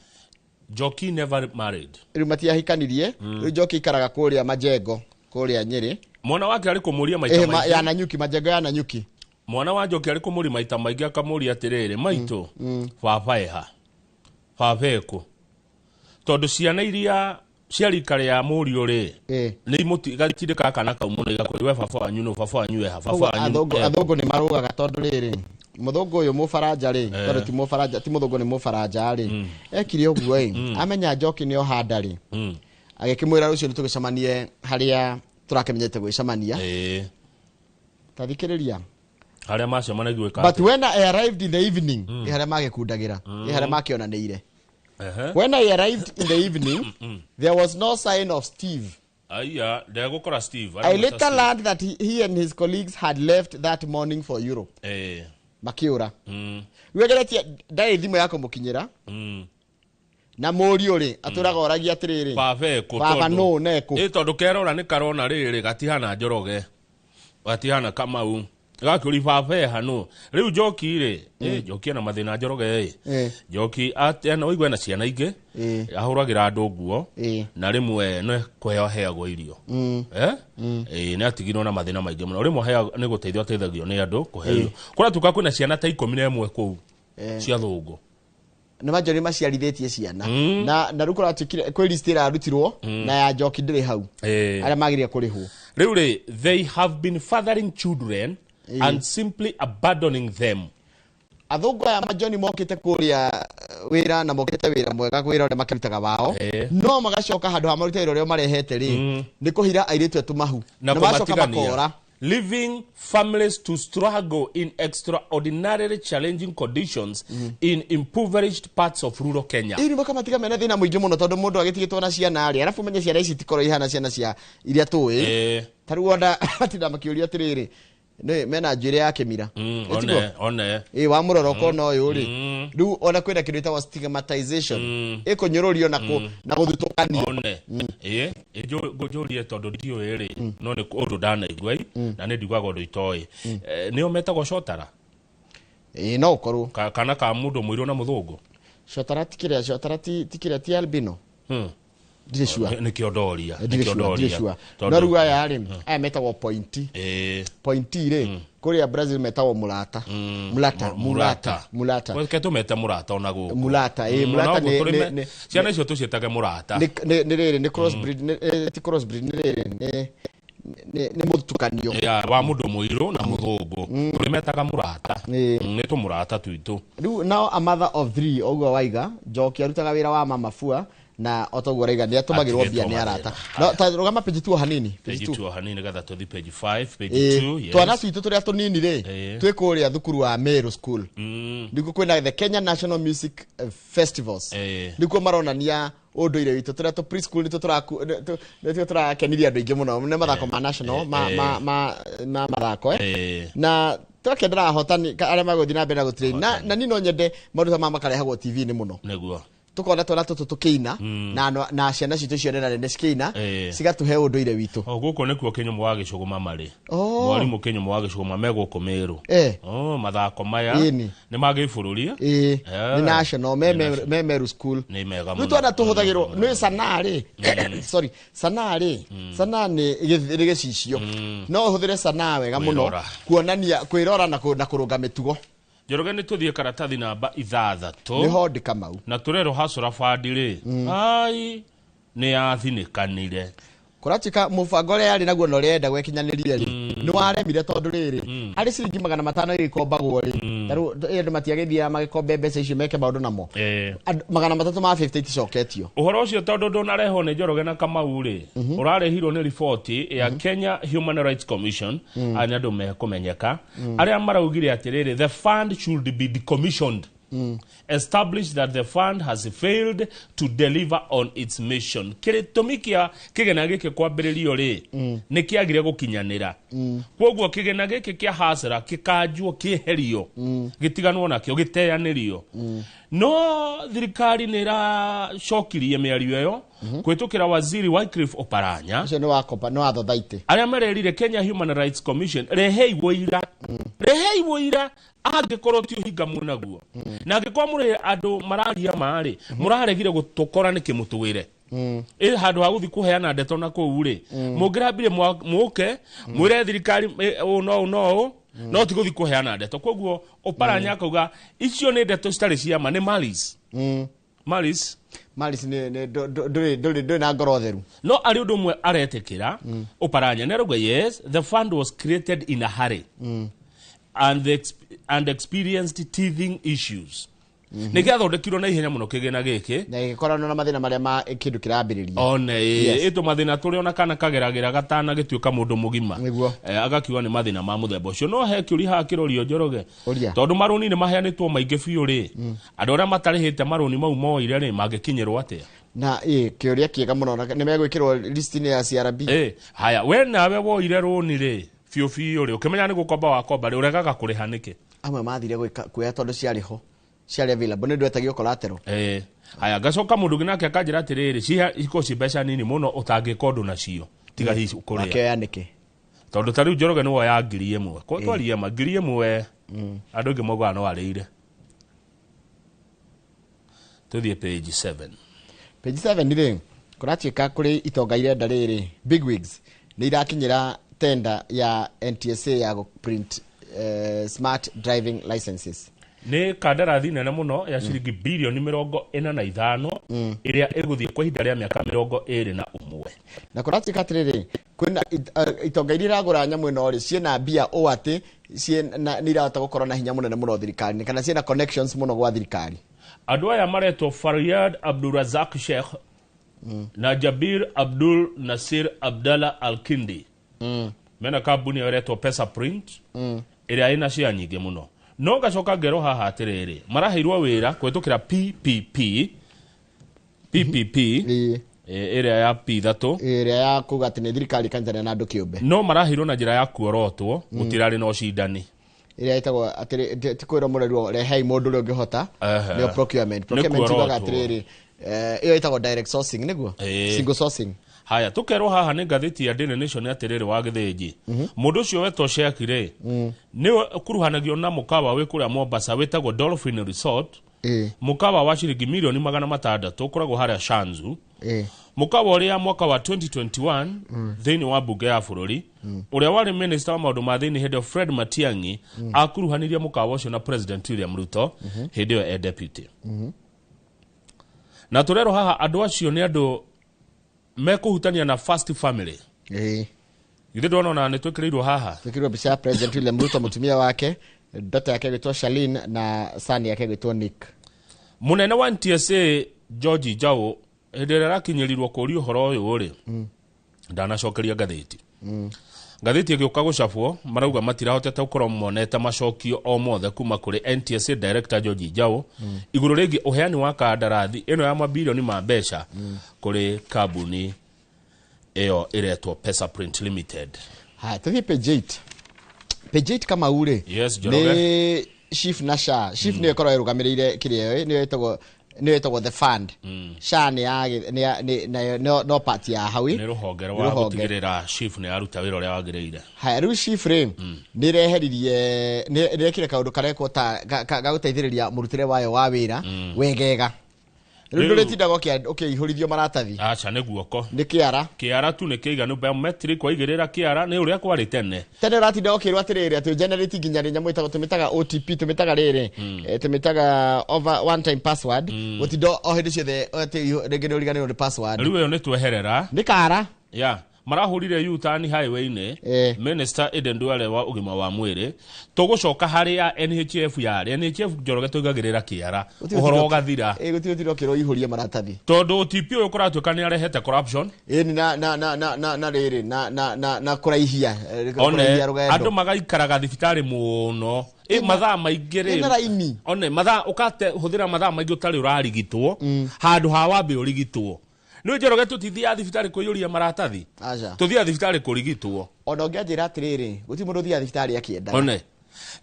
Njoki never married riu matiahikanirie riu Njoki ikaraga kuria Majengo kuria Nyeri mwana wake ari kumuria maita maingi ya Nanyuki Majengo ya Nanyuki mwana wa Njoki ari kumuria maita maingi akamuria atiriri maitu baba eku tondu ciana iria ciarikare ya murio ri ni mutigatire kaka na kaumuno igakuriwe baba wanyu no baba wanyu eha baba wanyu athungu ni marugaga tondu riri muthungu uyu mufaranja ri tondu ti mufaranja ti muthungu ni mufaranja ri ekire uguo amenya Njoki ni ohanda ri agikimwira rucio nitugicamanie haria turakemenyete gwicamania tathikiriria haria macemana gwika but when I arrived in the evening haria magikundagira haria makionaniire when I arrived in the evening there was no sign of Steve ndegukora Steve I later learned that he and his colleagues had left that morning for Europe makiura wegeretie ndai thimu yako mukinyira na murio ri aturaga oragia atiriri baba no neko tondu kerora ni karona riri gatihana Njoroge gatihana Kamau gakuri baba hano riu Njoki ri Njoki na mathina Njoroge Njoki atena oigwe na ciana ingi ahuragira andu nguo na rimwe no kweo heagwo irio ni atigirwo na mathina maingi muno rimwe hea ni guteithio ateithagio ni andu kuheio kura tuka kwina ciana ta 11 kuu cia thungu ni majori maciarithitie ciana na rukura atikire kwi list ira rutirwo na ya Njoki ndiri hau aria magiria kurihwo riu ri they have been fathering children and simply abandoning them athungu aya majoni mokite kuria wira na mokite wira mwega kwira ore makirutaga wao no magacoka handu ha maruta iro rio marehete ri ni kuhira airitu etu mahu na macoka makora leaving families to struggle in extraordinarily challenging conditions in impoverished parts of rural Kenya. Iri boka matiga mena thina muingi muno tondu mundu agitigitwo na ciana ari arafu menye ciana ici tikoro ihana ciana cia iria tui taru onda atinda makiuria atiriri ne mena njire yake mira one wa muroroko no uyu ri riu ona kwenda kindu ta stigmatization ikunyururio na guthutukania one gojorie tondu dio eri no ni undu dana igwai na ni ndigwaga undu itoi ni ometagwo shotara no koru kana ka mundu muiro na muthungu shotara tikire ti albino nä kä ondoria no rä u aya rä aya metagwo pointi rä kå rä a Brazil metagwo mulata ke tå mete må rata ona gå mulata ciana icio tå ciätage må rata nä rä rä nä nä må tukanio wa må ndå må irå na må thångå tå rä metaga må rata nä tå må rata tuitå rä u nao a mother of 3 å guo waiga Njoki arutaga wä ra wa mamabua na otoguo raiga nä atåmagä rwo mbia nä arata rogama page 2 hanini getha tå thi page 5 page 2 twana tuitå tå rä a tå nini rä twä kå rä a thukuru wa Meru school niguo kwä na the Kenya National Music Festivals niguo maronania ũndũire witũ tũrĩa tũ preschool nĩtũo tũrakenirie andũ aingĩ mũno nĩ mathako ma national ma mathako na twakendera ahotani arĩa magũthiĩ na mbere na gũtrain na niĩ no nyende maũndũ ma makarehagwo TV-inĩ mũno nĩguo tukona twana tũtũ tũkĩina na ciana citũ icio nene cikĩina cigatũhe ũndũire witũ gũkũ nĩkuo Kĩnyũmũ wa Gĩcũgũma marĩ mwarimũ Kĩnyũmũ wa Gĩcũgũma megũkũ Mĩrũ mathako maya nĩ magĩbũrũri nĩ national me Meru school rĩu twana tũhũthagĩrwo nĩ sanaa rĩ sorry sanaa rĩ sanaa nĩ gĩcicio no ũhũthĩre sanaa wega mũno kuonania kwĩrora na kũrũnga mĩtugo Njoroge nĩ tũthiĩ karatathi namba 6 nĩho ndĩ Kamau na tũrerwo hacũra bandi rĩ ai nĩ yathinĩkanire kũratika mũbango ũrĩa yarĩ naguo na ũrĩa yenda gwekinyanĩria rĩ nĩ waremire tondũ rĩrĩ arĩ ciringi 500 ĩgĩkombagwo rĩ andũ matiagĩthiaga magĩkombe mbeca icio meke maũndũ namo 350 iticoketio ũhoro ũcio tondũ ndũnarehwo nĩ Njoroge na Kamau rĩ ũrarehirwo nĩ riboti ya Kenya Human Rights Commission arĩa andũ mekũmenyeka arĩa maraugire atĩrĩrĩ the fund should be decommissioned established that the fund has failed to deliver on its mission kĩrĩtũmi kĩa kĩgena gĩkĩ kwambĩrĩrio rĩ nĩ kĩagire gũkinyanĩra kwoguo kĩgena gĩkĩ kĩa hasara kĩkanjwo kĩeherio gĩtiganwo nakĩo gĩteanĩrio no thirikari nĩ ĩracokirie mĩario ĩyo kwĩtũkĩra waziri Wycliffe Oparanya ũcio nĩ wathothaitĩ arĩa marerire Kenya Human Rights Commission reheirwo ira angĩkorwo ti ũhinga mũnaguo na angĩkorwo mũrĩ andũ mararia marĩ mũraregire gũtũkora nĩ kĩmũtũwĩre handũ ha gũthiĩ kũheana ndeto na kũu rĩ mũngĩrambire mũke mwĩre thirikari no ti gũthiĩ kũheana ndeto kwoguo Oparanya akauga icio nĩ ndeto citarĩ cia ma nĩ malice ndũrĩ na ngoro theru no arĩ ũndũ ũmwe aretĩkĩra Oparanya nĩ arauga yes the fund was created in a hurry and experienced teething issues nĩ gĩathondekirwo na ihenya mũno kĩgĩna gĩkĩ na gĩkoragwo na mathĩna marĩa ma kĩndũ kĩrambĩrĩria ĩtũ mathĩna tũrĩ ona kana kageragĩra gatana gĩtuĩka mũndũ mũgima agakiuga nĩ mathĩna ma mũthemba ũcio no he kĩũria haha kĩrorio Njoroge tondũ marũni nĩ maheanĩtwo maingĩ biũ rĩ andũ arĩa matarĩhĩte marũni mau moire rĩ mangĩkinyĩrwo atĩa na kĩũria kĩega mũno nĩ megwĩkĩrwo list-inĩ ya CRB haya we nawe woire rũni rĩ biũ rĩ ũkĩmenya nĩ gũkomba wakomba rĩ ũregaga kũrĩha nĩkĩ amwe mathire kuoya tondũ ciarĩ available nĩ ndwetagio collateral haya ngacoka mũndũ ũngĩ nake akanjĩra atĩrĩrĩ iko ci mbeca nini mũno ũtangĩka ũndũ nacio tiga hihi ũkũrĩa akĩoya nĩkĩ tondũ ta rĩu Njoroge nĩ woya 1,000 kwa twaria ma 1,000 andũ aingĩ moigaga no arĩire tũthiĩ page 7 rĩ kũratuĩka kũrĩ itonga irenda rĩrĩ bigwigs nĩ irakinyĩra tender ya NTSA ya print smart driving licenses nĩ kandarathi nene mũno ya ciringi bilioni 45 ĩrĩa ĩgũthiĩ kwa ihinda rĩa mĩaka 21 na kũratuĩka atĩrĩrĩ kwĩna itonga iria iragũra nyamũ ĩno rĩ ciĩna mbia ũũ atĩ nĩ irahota gũkorwo na hinya mũnene mũno thirikari kana ciĩna connections mũno gwa thirikari andũ aya maretwo Faryad Abdulrazak Sheikh na Jabir Abdul Nasir Abdallah Al-Kindi mena kambuni ĩretwo Pesa Print ĩrĩa ĩna cia nyingĩ mũno no gacoka ngero haha atĩrĩrĩ maraheirwo wĩra kwĩtũkĩra PPP ĩrĩa ya P3 ĩrĩa ya kuga atĩ nĩ thirikari kanjana na andũ kĩũmbe no maraheirwo na njĩra ya kuorotwo gũtirarĩ na ũcindani ĩrĩa ĩtagwo atĩrĩ ti kwĩrwo mũrerwo rehei mũndũ ũrĩa ũngĩhota nĩyo procurement yugaga atĩrĩrĩ ĩyo ĩtagwo direct sourcing nĩguo single sourcing haya tũkerwo haha nĩ ngathĩti ya Daily Nation atĩrĩrĩ wa gĩthĩnji mũndũ ũcio wetwo Sheikh rĩ nĩ kuruhanagio na mũkawa wĩ kũrĩa Mombasa wĩtagwo Dolphin Resort mukawa wa ciringi milioni 600 ukoragwo haria Shanzu mukawa uria mwaka wa 2021 thini wa bunge ya bururi uria wari minister wa maundu ma thini head of Fred Matiang'i akuruhanirie mukawa ucio na President William Ruto hindi yo deputy na turero haha andu acio ni andu mekuhutania na first family Githe ndona ni twikiriirwo haha twikiriirwo bica President William Ruto mutumia wake dota yake gwitwo Shalin na sani yake gwitwo Nick munene wa NTSA George Jao hedera rakinyirirwo kuri uhoro uyu uri ndanacokeria gatheti gatheti igioka gucabwo marauga matirahotete gukorwo monete macokio o mothe kuma kuri NTSA Director George Jao iguru rigi uheani wa kandarathi ino ya mabilioni ma mbeca kuri kambuni eyo iretwo Pesa Print Limited. Ha tuthi page 8 kama ure yes Joroge ni SHIF na SHA SHIF ni ekoro irugamirire kirio ni etagwo the fund SHA ni no part ya hawi ni ruhonge rwa gutigirira SHIF ni aruta wira uria wagireire ha ru SHIF ri ni reheririe ni rekire kaundu kareko ta gaguteithiriria murutire wayo wa wira wegega Rindo letindago ihurithio maratathi. Acha ne guoko. Ni kiara tu ne kiiganu biometric kwa igirira kiara ne uria kwari tene. Tene ratindago kirwa tiriri atu generate nginya rinya itago tumitaga OTP tumitaga riri. Tumitaga over one time password. Utindo ohindi ciothe regeno rigano ni password. Riwe ne tweherera. Ni kara. Ya. Marahurire Yutani highway-ini Minister Eden Duale wa ugima wa mwiri tugucoka haria NHF yari NHF Joroge tugagirira kiara uhoro gathira gutiro kiro ihurie maratathi tondu OTP uyu kuratuka ni arehete corruption ni na riri na kuraihia rugendo andu magaikaraga thibitari muno mathaa maingire one mathaa ukate huthira mathaa maingi utari urarigitwo handu ha wambe urigitwo no Joroge tutithia thibitari kuyuria maratathi tuthia thibitari kurigitwo ona ngianjira atiriri guti mundu thia thibitari akienda one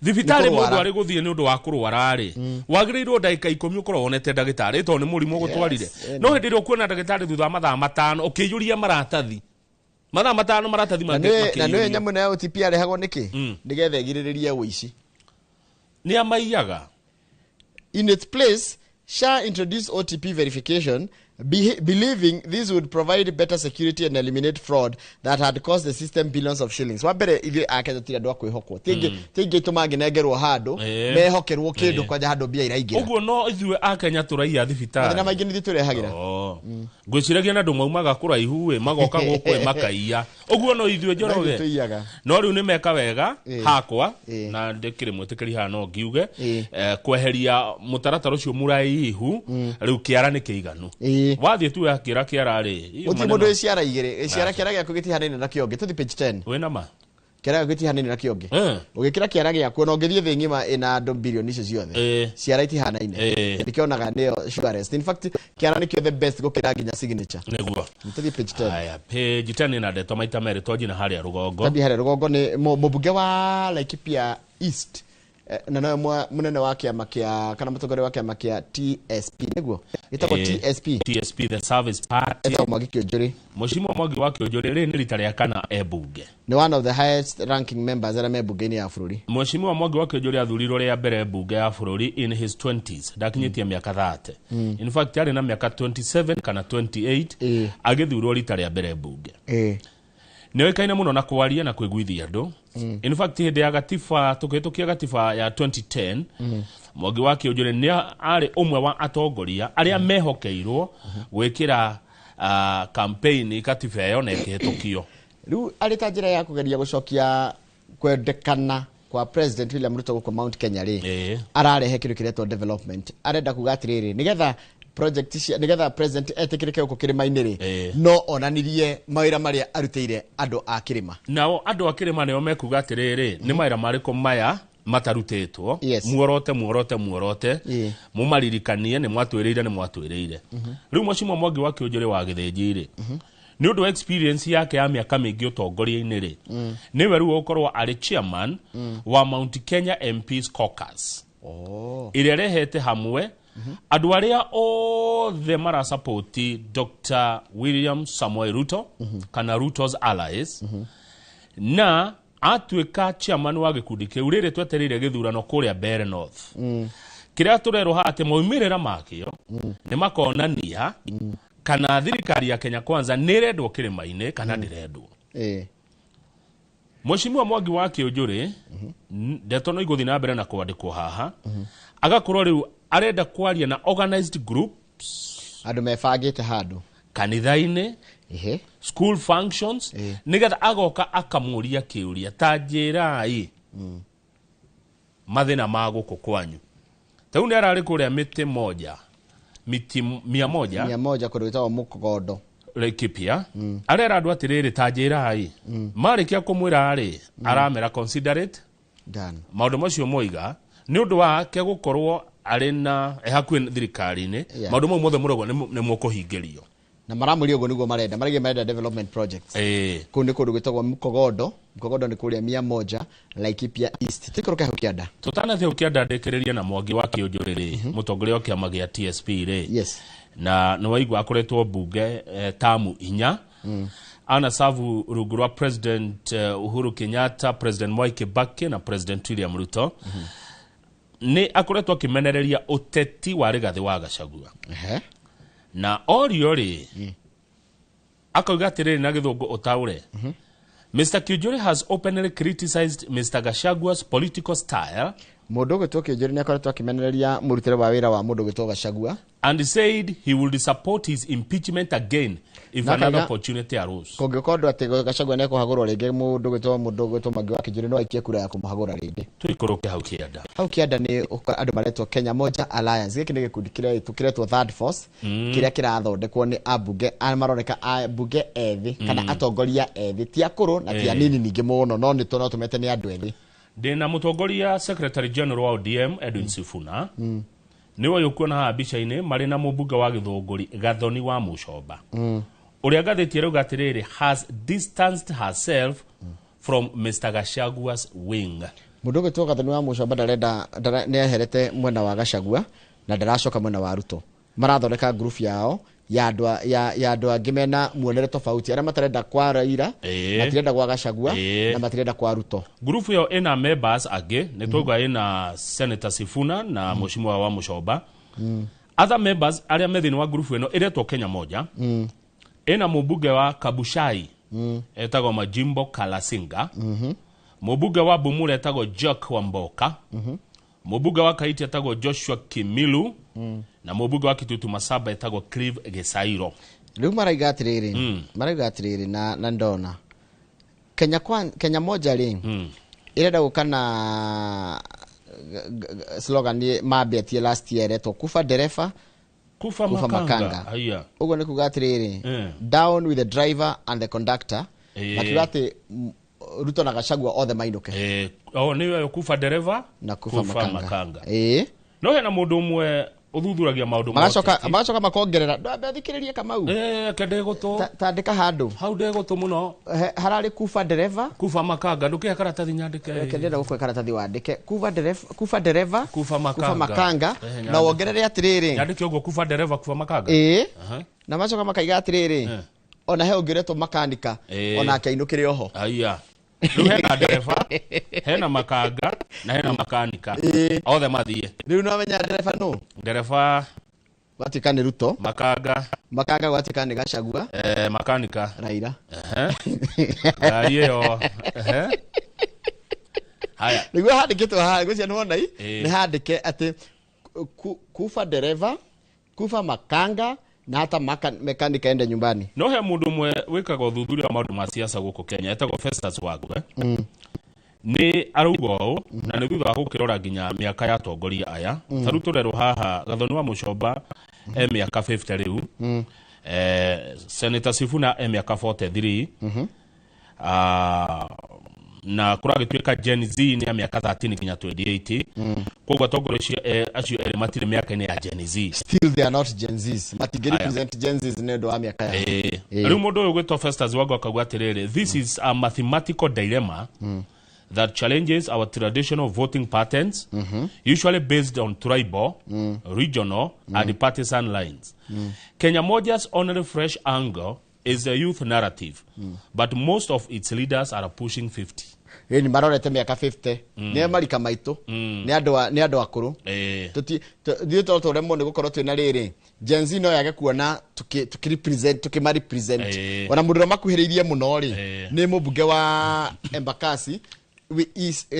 thibitari mundu ari guthie ni undu wa kurwara ri wagirirwo ndagika 10 ukorwo wonete ndagitari to ni murimu gutwarire no hindi ri kuona ndagitari thutha mathaa 5 ukiyuria maratathi mathaa 5 maratathi makiyuria na no nyamu na OTP arehagwo niki ndigethe giriririe wici ni amaiyaga in its place SHA introduced OTP verification believing this would provide better security and eliminate fraud that had cost the system billions of shillings. Wabere ithi akeza tira ndo kwihokwo. Tingi tumangi negerwo handu mehokerwo kindu kwa handu bia iraigira. Uguo no ithuwe akenya turaia thibitari. Na maingi ni turehagira. Ngwiciragia na ndu maumaga kuraihu we magoka guku makaiya. Uguo no ithuwe Joroge. No riu ni meka wega hakwa na ndikire mwitikiri hano ngiuge kweheria mutaratara ucio muraihu riu kiara ni kiiganu. Wathie tu yakira kiara ri uti mundu iciara igire ciara kiara gyaku gitihanene na kionge tuthi page 10 wena ma kiara gitihanene na kionge ugikira kiara gyaku no ngithie thi ngima ina andu bilioni icio ciothe ciara itihanaine ndikionaga nio surest in fact kiara ni kio the best gukira nginya signature neguo tuthi page 10 aya page 10 na ndeto maita meri tojina haria rugongo tabi haria rugongo ni mubunge wa Laikipia East na no munene wa kiama kia kana mutogore wa kiama kia TSP neguo gitako TSP the service party eto Mwangi Kĩonjũrĩ Mheshimiwa Mwangi wa Kĩonjũrĩ ri ni rita ria kana ebunge ni one of the highest ranking members ara mebunge ni ya bururi Mheshimiwa Mwangi wa Kĩonjũrĩ athurirwo ria mbere bunge ya bururi in his 20s ndakinyitie miaka 30 in fact ari na miaka 27 kana 28 agithurwo rita ria mbere bunge Nĩoĩkaine muno na kwaria na kwĩguithia andu in fact hindi ya gatiba tukitukia gatiba ya 2010 Mwangi wa Kĩonjũrĩ ni ari umwe wa atongoria aria mehokeirwo gwikira campaign katiba yo na ikihitukio riu ari ta njira ya kugeria gucokia kwendekana kwa President William Ruto kwa Mount Kenya ri ararehe kindu kiretwo development arenda kuga atiriri nigetha project cia nigetha president etikirike uko kirima-ini ri no onanirie mawira maria arutire andu a kirima nao andu a kirima nio mekuga atiriri ni mawira mariko maya matarutitwo muorote mumaririkanie ni mwatwiriire riu Mheshimiwa Mwangi wa Kĩonjũrĩ wa Gĩthĩnji ni undu experience yake ya miaka mingi utongoria-ini ri niwe riu ukorwo ari chairman wa Mount Kenya MPs Caucus ire rehete hamwe andu aria othe mara support Dr. William Samoei Ruto kana Ruto's allies na atuika chairman wa gikundi kiu riri twetereire githurano kuria Bere North kiria turero ate moimirira makio ni makonania kana thirikari ya Kenya Kwanza nirendwo kirima-ini kana ndirendwo. Mheshimiwa Mwangi wa Kiunjuri ndeto no iguthi na mbere na kwandikwo haha agakorwo riu arenda kwaria na organized groups andu mebangite handu kanitha-ini school functions nigetha agoka akamuria kiuria ta njirai mathina ma guku kwanyu. Tau ni arari kuria miti 100 kurutwa mukogondo Laikipia arera andu atiriri ta njirai marikia kumwira ari aramera considerate done maundu macio moiga ni undu wa ke gukorwo ari na hakuhi thirikari-ini maundu mau mothe murogo ni mukuhingirio na maramuri ugo niguo marenda development projects kunde kundu gwitagwo mukogondo ni kuria 100 Laikipia East tikoroke hau kianda tutana theu kianda ndikiriria na Mwangi wa Kiunjuri mutongoria wa kiama gia TSP yes na no waigwa akoretwo bunge tamu 4 ana savu rungu rwa President Uhuru Kenyatta, President Mwai Kibaki na President William Ruto ni akoretwo akimenereria uteti wa Rigathi wa Gachagua na oriori akauga atiriri na githungu utaure Mr. Kiunjuri has openly criticized Mr. Gachagua's political style. Mundu gwitwo Kiunjuri ni akoretwo akimenereria murutire wa wira wa mundu gwitwo Gachagua and said he would support his impeachment again if another opportunity arose. Kongikondo ati Gachagua ne kuhagurwo ringi mundu gwitwo Mwangi wa Kiunjuri no aikie kura ya kumuhagura ringi. Tuikoroke hau kianda ni andu maretwo Kenya Moja Alliance giki ni gikundi kiria tukiretwo third force kiria kirathondekwo ni abunge maroneka abunge ethi kana atongoria ethi ti akuru na ti anini ningi muno no ni tumete ni andu ethi. Dena mutongoria Secretary General wa ODM Edwin Sifuna niwe yukuona ha bica-ini mari na mubunge wa Githunguri Gathoni wa Mucomba uria gatheti rauga atiriri has distanced herself from Mr. Gachagua's wing. Mundu gwitwo Gathoni wa Mucomba ndarenda ni aherete mwena wa Gachagua na ndaracoka mwena wa Ruto marathondeka group yao ya andu angi mena muonere tofauti aria matarenda kwa Raila matirenda kwa Gachagua na matirenda kwa Ruto. Group yo ina members age netogwa ina Senator Sifuna na Mheshimiwa wa Mucomba other members aria methini wa group eno iretwo Kenya Moja ina mubunge wa Kabuchai etagwo Majimbo Kalasinga mubunge wa Bumula etagwo Jack Wamboka mubunge wa Kaiti etagwo Joshua Kimilu na mubunge wa Kitutu Masaba etagwo Clive Gesairo. Riu maraiga atiriri na ndona Kenya Moja ri irenda gukana slogan ni mabetie last year eto kufa dereva kufa makanga ugo ni kuga atiriri down with the driver and the conductor makigate Ruto na Gachagua othe mainuke niwe kufa dereva na kufa makanga no hena mundu umwe uthuthuragia maundu magacoka makongerera ndabethikiririe Kamau kende gutu tandika handu hau ndegutu muno harari kufa dereva kufa makanga nduke karatathi nyandike kendera gukwe karatathi wandike kufa dereva kufa makanga na wongerere atiriri nyandike ugo kufa dereva kufa makanga na macoka makaiga atiriri ona he ongeretwo makanika ona akainukire oho aya riu hena dereva hena makanga na hena makanika othe mathie riu no menya dereva watikane Ruto makanga watikane Gachagua makanika Raila gari yo haya riu handikitwo ha gucia no nai ni handike ati kufa dereva kufa makanga na hata mekanika ende nyumbani. No he mundu mwe wikaga uthuthuria maundu ma siasa guku Kenya etagwo Festus Wagwe ni araugo na ni thutha gukirora nginya miaka ya atongoria aya taruto rero haha Gathoni wa Mucomba miaka 50 riu Senator Sifuna miaka 43 na kuragituika Gen Z ni miaka 13 nginya 28 kogwa atongoria acio eri matire miaka ni ya Gen Z still they are not Gen Zs matigeri present Gen Zs nendo wa miaka ya riu mundu uyu gwitwo Festus Wagwe akagwa atiriri this is a mathematical dilemma that challenges our traditional voting patterns usually based on tribal regional and partisan lines. Kenya Moja's only fresh angle is the youth narrative but most of its leaders are pushing 50. ni marorete miaka 50 ni marika maitu ni andu akuru tuti to rembo ni gukorwo twina riri Gen Z no yage kuona tukimarepresent wana mundu makuhiriirie muno ri ni mubunge wa Embakasi East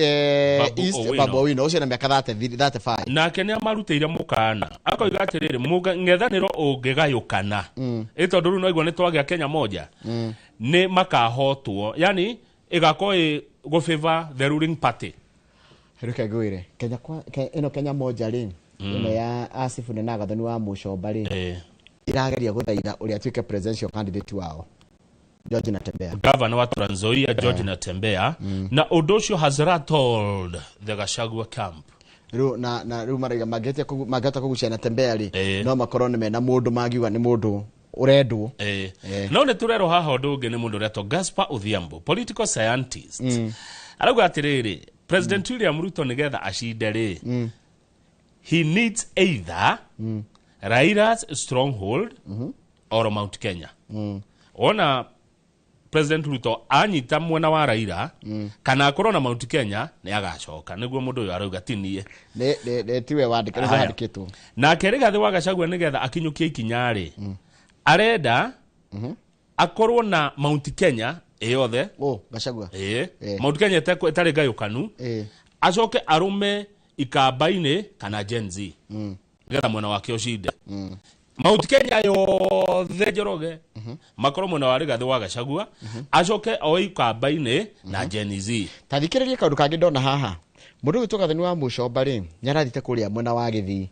Babu Owino ucio na miaka 35 nake ni amarutire mukana akoiga atiriri ngethaniro ungigayukana itondu ru no igwo ni twagia Kenya moja ni makahotwo yani igakoi go favor the ruling party heruka gwire Kenya moja ri ino ya Asifu na gathoni wa Mucomba ri irageria guthaitha uri atuike presidential candidate wao George Natembea governor wa Trans Nzoia George Natembea na Odosho has rattled the Gachagua camp na ru mariga mageta kugucia Natembea ri no makorone mena mundu magiuga ni mundu uredwo no ne turero haha ndungi ni mundu reto Gaspar Odhiambo political scientist arauga atiriri President William Ruto nigetha acinde ri he needs either Raila's stronghold or Mount Kenya ona President Ruto anyita mwena wa Raila kana akorwo na Mount Kenya ni agacoka niguo mundu uyu arauga tinie ne tiwe wandikitwo na kerigathi wa Gachagua nigetha akinyukie ikinyari arenda akorwo na Mount Kenya eyothe Gachagua Mount Kenya etari gayukanu acoke arume ikabaine kana Gen Z nigetha mwena wake ucinde Mount Kenya yothe Njoroge makorwo mwena wa Rigathi wa Gachagua acoke o ikabaine na Gen Z tathikiririe kaundu kangi ndona haha mundu gitwa gathoni wa Mucomba ri nyarathite kuria mwena wa Githii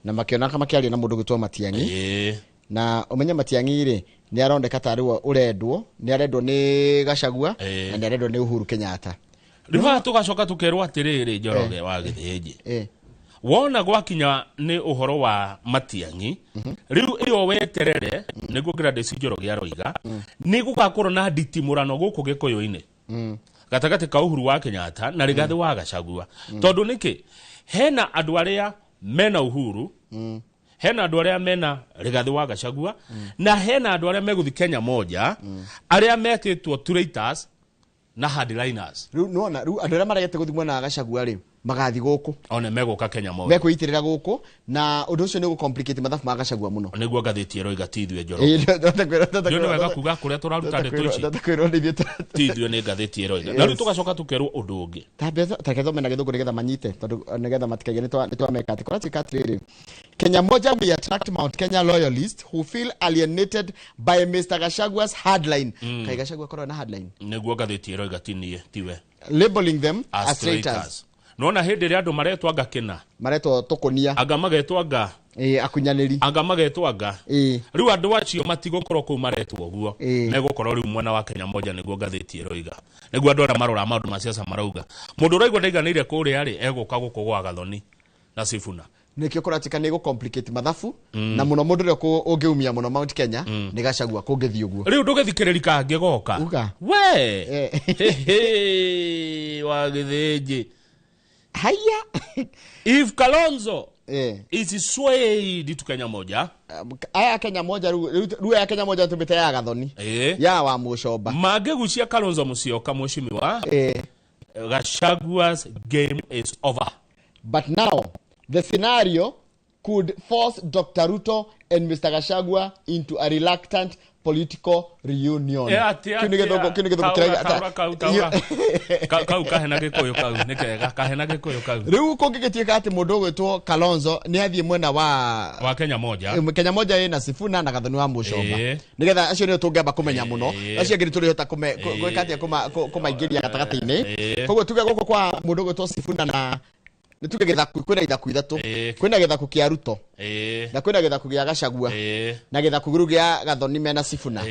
na makiona kama kiaria na mundu gitwa Matiang'i na umenye Matiang'i ri ni arondeka tari urendwo ni arendwo ni Gachagua na ni arendwo ni Uhuru Kenyatta riva tugacoka tukerwo atiriri Njoroge wa Githii wona gwakinya ni uhoro wa Matiang'i riu iyo weterere niguo Gladys Njoroge aroiga ni gugakorwo na nditimurano guku Gikuyu-ini gatagati ka Uhuru wa Kenyatta na Rigathi wa Gachagua tondu niki hena andu aria mena Uhuru hena andu aria mena Rigathi wa Gachagua na hena andu aria meguthi Kenya moja aria metitwo traitors na hardliners riu nona riu andu aria maragete guthi mwena wa Gachagua ri magathi guku one meguka Kenya moja mekuitirira guku na undu ucio ni go complicate mathafu ma Gachagua muno niguo ngathiti eroiga tithwe Njoroge ndio wega kuga kuria turaruta ndeto ici tithwe ni ngathiti eroiga na riu tugacoka tukerwo undu ungi takezo mena githungu nigetha manyite tondu nigetha matikage ni twameka ati korati katriri Kenya moja we attract Mount Kenya loyalists who feel alienated by Mr. Gachagua's hardline kai Gachagua korwo na hardline niguo ngathiti eroiga tiwe labeling them as traitors nona hindi ri andu maretwanga kina maretwo tukunia anga magetwanga akunyaniri anga magetwanga riu andu acio matigokorwo ku maretwo guo negukorwo riu mwena wa Kenya moja niguo ngathiti eroiga niguo andu ara marora maundu ma siasa marauga mundu uraigwa ndaiganire kuria ri eguka guku gwa Gathoni na Sifuna nikio kuratika ni go complicate mathafu na muno mundu ri ungiumia muno Mount Kenya ni Gachagua kungithi uguo riu ndugithikiriri kangi goka we wa Githiji haya if Kalonzo is swayed to Kenya moja aya Kenya moja ru ya Kenya moja tumite ya Gathoni ya wa Mucomba magegucia Kalonzo Musyoka mweshimiwa Gachagua's game is over but now the scenario could force Dr. Ruto and Mr. Gachagua into a reluctant political reunion. Kau kahena gikuyu kau nikega kahena gikuyu kau riu kungigitika ati mundu gwitwo Kalonzo ni athie mwena wa Kenya moja ina Sifuna na Gathoni wa Mucomba nigetha acio ni tungiamba kumenya muno acio ngiri turihota gwikatia kumaingiria gatagati-ini koguo tuge guku kwa mundu gwitwo Sifuna na nituge githaku kwina ithaku ithatu kwina githaku kia Ruto na kwina githaku gia Gachagua na githaku guru gia Gathoni mena Sifuna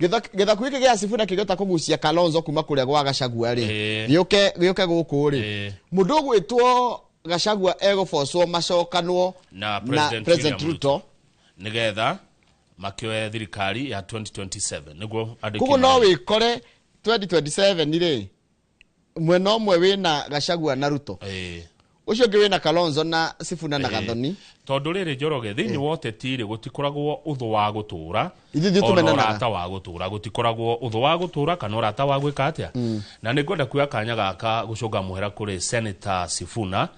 githaku giki gia Sifuna kigota kugucia Kalonzo kuma kuria gwa Gachagua ri gioke guku ri mundu gwitwo Gachagua ego force macokanwo na President Ruto nigetha makioe thirikari ya 2027 niguo andiki kugo no wikore 2027 ri mwena omwe wina Gachagua na Ruto ucio ngi wina Kalonzo na Sifuna na Gathoni tondu riri Njoroge thiini wote tiri gutikoragwo uthu wa gutura ithuĩ tumenaga orata wa gutura gutikoragwo uthu wa gutura kana orata wa gwika atia na ni ngwenda kuya kanya gaka gucunga muhera kuri Senator Sifuna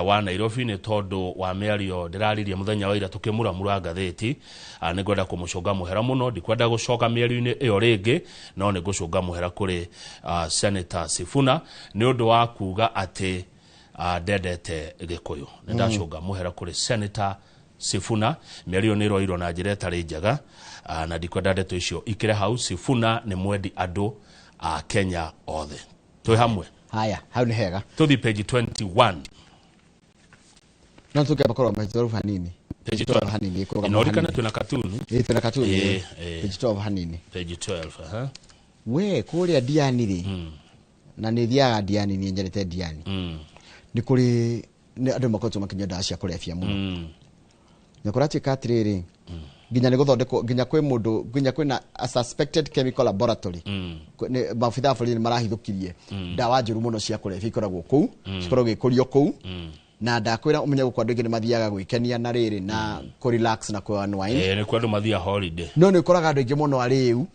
wa Nairobi ni tondu wa miario ndiraririe muthenya wa ira tukimuramura ngatheti ni ngwenda kumucunga muhera muno ndikwenda gucoka miario-ini iyo ringi no ni gucunga muhera kuri Senator Sifuna ni undu wa kuga ati ndendete Gikuyu ni ndacunga muhera kuri Senator Sifuna miario ni roiro na njira itari njega na ndikwenda ndeto icio ikire hau. Sifuna ni mwendi andu a Kenya othe twi hamwe. Haya, hau ni hega tuthi page 21 no tukeba korwa mahitoro hanini page 12 hanini inorikana tuna katuni tuna katuni page 12 hanini page 12 we kuria Diani ri na ni thiaga Diani ni njerete Diani ni kuri ni andu makotu makinya ndawa cia kurefia muno ni kurati katriri ginya ni guthondeko ginya kwi mundu ginya kwina a suspected chemical laboratory ni mafitha bũrũri marahithukirie ndawa njuru muno cia kurefia ikoragwo kuu cikoragwo gikurio kuu na ndakwira umenye gukwa ndege ni mathiaga gwikenia na riri na ku relax na ku unwind ni kwa andu mathia holiday no ni koraga andu ingi muno ariu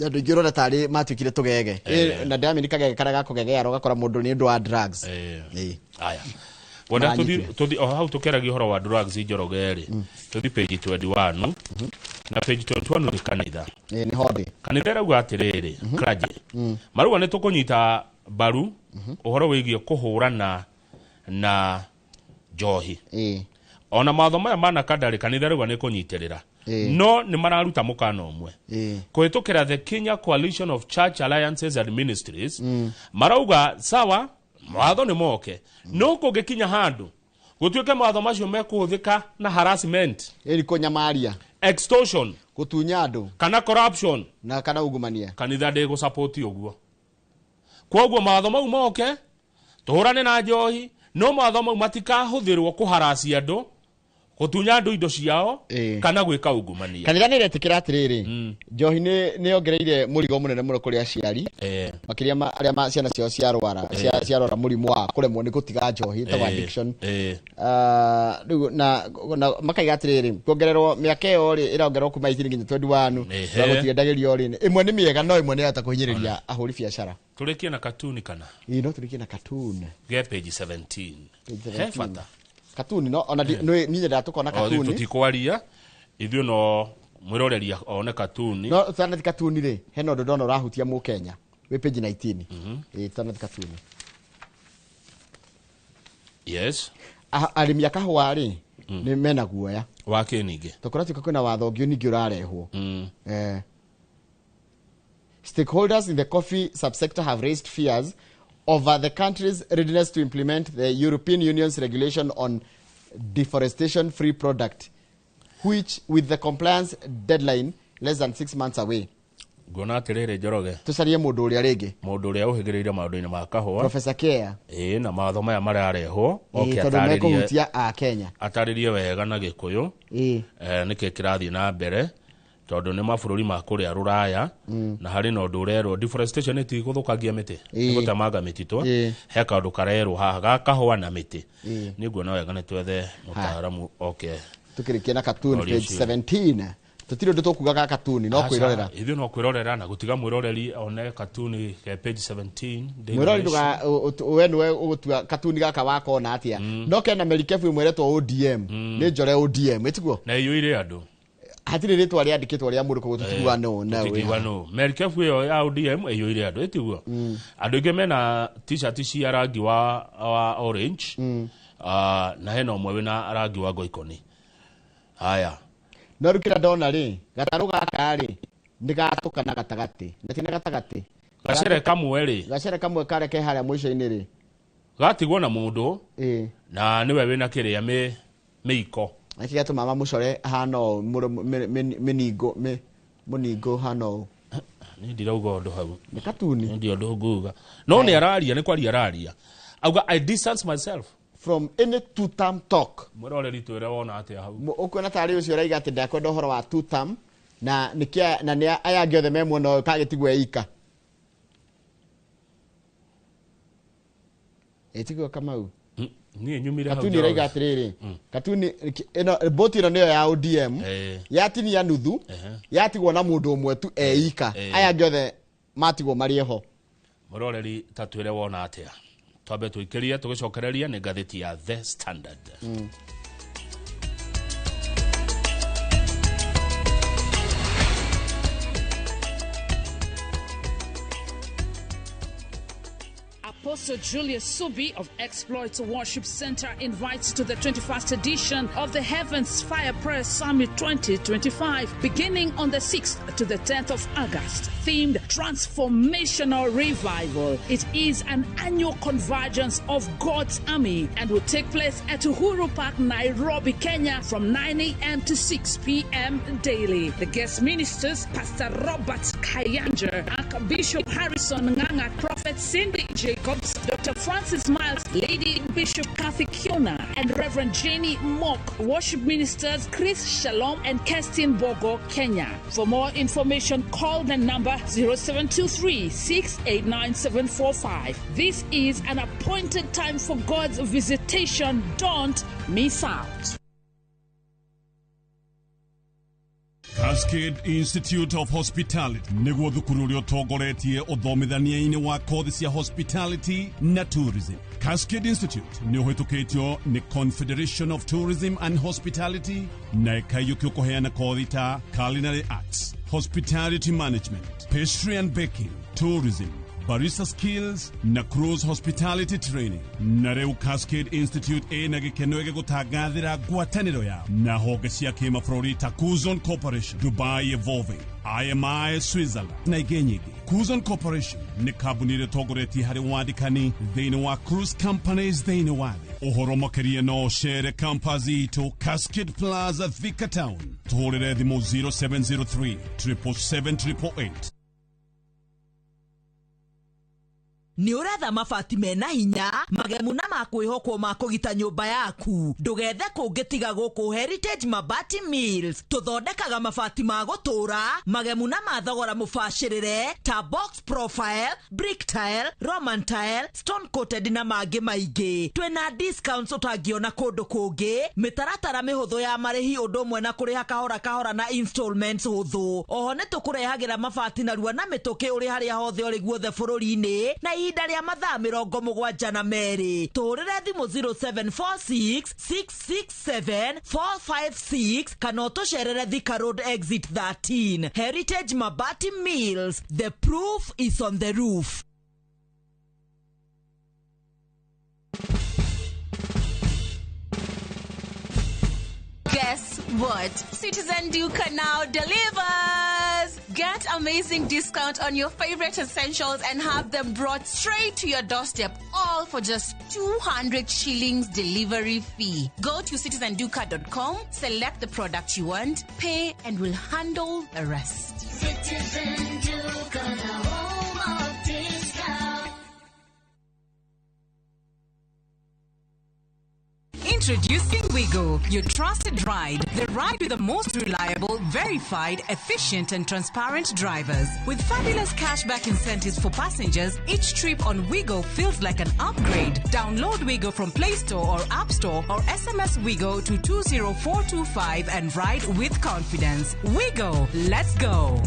andu ingi rona tari matukire tugege na ndamini kagege karaga kugegea rogakora mundu ni ndu wa drugs aya wona tuthi hau tukeragi horo wa drugs Njoroge ri tuthi page 21 na page 21 ni kanitha ni hodi kanitha rauga atiriri kraje maruga ni tukunyita baru uhoro wigie kuhurana na njohi ona matho maya mana kadari kanitha rauga ni kunyitirira no ni mararuta mukano umwe kuhitukira the Kenya Coalition of Church Alliances and Ministries marauga sawa matho ni moke no kugikinya handu gutuike matho macio mekuhuthika na harassment eri kunyamaria extortion gutunya andu kana corruption na kana ugumania kanitha ndi gu support uguo kwoguo matho mau moke tuhurane na njohi no matho mau matikahuthirwo kuharacia andu gutunya andu indo ciao kana gwika ungumania kanitha ni retikira atiriri njohi ni ongereire murigo munene muno kuri aciari makiria aria ciana cio ciarora murimu wa kuremwo ni gutiga njohi ta addiction na makaiga atiriri kuongererwo miaka iyo ri irongererwo kuma 18 nginya 21 bagutiendagirio ri imwe ni miega no imwe ni ata kuhinyiriria ahuri biashara turikie na katuni kana no turikie na katuni ge page 17 he fata katuni no ona ninye ndatukona katuni tutikwaria ithuĩ no mwiroreria one katuni no sana katuni ri heno ndo ndona rahutia mu Kenya we page 19 sana katuni yes arimi akahwa ri ni mena guoya wake ninge tukorati kwina watho ngio ningi urarehwo stakeholders in the coffee subsector have raised fears over the country's readiness to implement the European Union's regulation on deforestation-free product, which, with the compliance deadline less than 6 months away. Gona atiriri Njoroge tucarie mundu uria ringi mundu uria uhigireire maundu-ini ma kahua Professor Kea na matho maya mararehwo ataririe a Kenya ataririe wega na Gikuyu niki kirathie na mbere tondu ni mabũrũri ma kuria ruraya na hari no ndu rero deforestation iti guthukagia miti gutemanga mititwa he kaundu karero haha gakahwa na miti niguo na wega ni twethe mutaaramu tukirikia na katuni page 17 tutiro ndo tukuga ga katuni no kwirorera ithu no kwirorera na gutiga mwiroreri one katuni ke page 17 mwiroreri nduga wenwe ugutua katuni gaka wakona atia no kena merikefu mweretwo ODM ni njore ODM etiguo na iyuire andu hatire ritwa ria andikitwo ria mundu kugututigwa no na we merikefu yo ya ODM iyuire andu etiguo andu ingi mena t-shirt cia rangi wa orange na hena umwe wina rangi wa ngoikoni haya no rukira ndona ri gataru gaka ri ndigatukana gatagati natina gatagati gacere kamwe kareke haria mwisho-ini ri gatigwo na mundu na niwe wina kiria miiko akigato mama mucore hano muningo hano ni ndirauga undu hau ni katuni ndio ndu nguga no ni araria ni kwari araria auga I distance myself from any two-term talk. Muroreri twire wona atia hau. Ukona tari ucio raiga ati ndakwenda horo wa two-term na nikia na ni aya ngiothe memwe no kagitigwe ika. Etiko Kamau. Ni nyumira Katuni raiga atiriri. Katuni eno boti ino niyo ya ODM. Yatini ya nuthu. Yatigwo na mundu umwe tu eika. Aya giothe matigwo marieho. Muroreri tatwire wona atia. Twabe tuikiria tugicokereria ni gatheti ya The Standard. Apostle Julius Subi of Exploits Worship Center invites to the 21st edition of the Heavens Fire Prayer Summit 2025, beginning on the 6th to the 10th of August, themed Transformational Revival. It is an annual convergence of God's army and will take place at Uhuru Park, Nairobi, Kenya from 9 a.m. to 6 p.m. daily. The guest ministers, Pastor Robert Kayanja, Archbishop Harrison Nganga, Prophet Cindy Jacobs, Dr. Francis Miles, Lady Bishop Kathy Kiona, and Reverend Jenny Mock. Worship ministers Chris Shalom and Kestin Bogo, Kenya. For more information, call the number 0723-689-745. This is an appointed time for God's visitation. Don't miss out. Cascade Institute of Hospitality niguo thukuru uria utongoretie uthomithania-ini wa kothi cia hospitality na tourism. Cascade Institute ni uhitukitio ni Confederation of Tourism and Hospitality na ikayukio kuheana kothi ta culinary arts, hospitality management, pastry and baking, tourism, barista skills na cruise hospitality training. Na reu Cascade Institute ena gikeno ege gutagathira ngwataniro yao na honge cia kimabũrũri ta Kuzon Corporation, Dubai Evolving, IMI Switzerland na ingĩ nyingĩ. Kuzon Corporation ni kambuni ĩrĩa ĩtongoretie harĩ wandĩkani thĩinĩ wa cruise companies thĩinĩ wa thĩ. Ũhoro makĩria no cere campus itũ Cascade Plaza Thika Town, tũhũrĩre thimũ 0703 777 888. Ni uratha mabati mena hinya magemu na makwihokwo ma kugita nyumba yaku ndugethe kungitiga guku Heritage Mabati Mills tuthondekaga mabati ma gutura magemu na mathogora mubashirire ta box profile, brick tile, roman tile, stone coated na mangi maingi. Twina discounts utangiona kundu kungi, mitaratara mihuthu ya marihi undu mwe na kuriha kahora kahora na installments huthu. Oho ni tukurehagira mabati na ruwa na mituki uri haria hothe uri guothe bururi-ini na ihinda ria mathaa 72 tuhurire thimu 0746 667 456 kana utucerere Thika Road exit 13. Heritage Mabati Mills, the proof is on the roof. Guess what? Citizen Duca now delivers! Get amazing discount on your favorite essentials and have them brought straight to your doorstep, all for just 200 shillings delivery fee. Go to citizenduca.com, select the product you want, pay, and we'll handle the rest. Citizen Duca, the home of discount. Introducing Weego, your trusted ride. The ride with the most reliable, verified, efficient, and transparent drivers. With fabulous cashback incentives for passengers, each trip on Weego feels like an upgrade. Download Weego from Play Store or App Store or SMS Weego to 20425 and ride with confidence. Weego, let's go.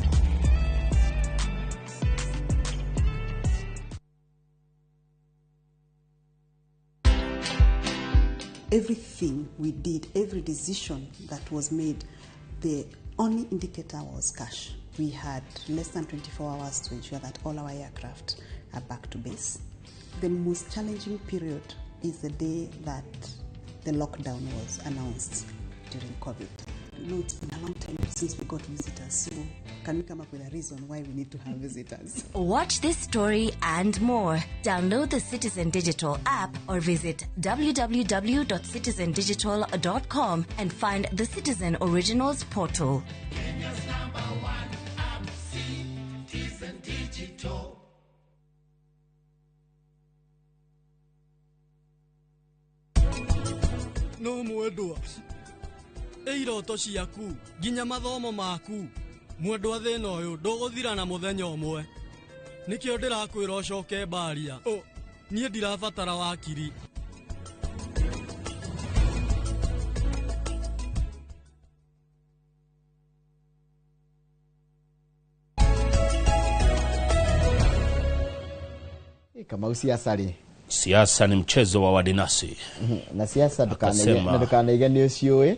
Everything we did, every decision that was made, the only indicator was cash. We had less than 24 hours to ensure that all our aircraft are back to base. The most challenging period is the day that the lockdown was announced during COVID. You know, it's been a long time since we got visitors, so can we come up with a reason why we need to have visitors? Watch this story and more. Download the Citizen Digital app or visit www.citizendigital.com and find the Citizen Originals portal. Kenya's #1 app, Citizen Digital. No mwendwa iroto ciaku nginya mathomo maku mwendwa thina uyu nduguthira na muthenya umwe nikio ndirakwira ucoke baria niĩ ndirabatara wakiri. Kama siasa ri. Siasa ni mchezo wa wadinasi. Na siasa ndukanaige ni ucio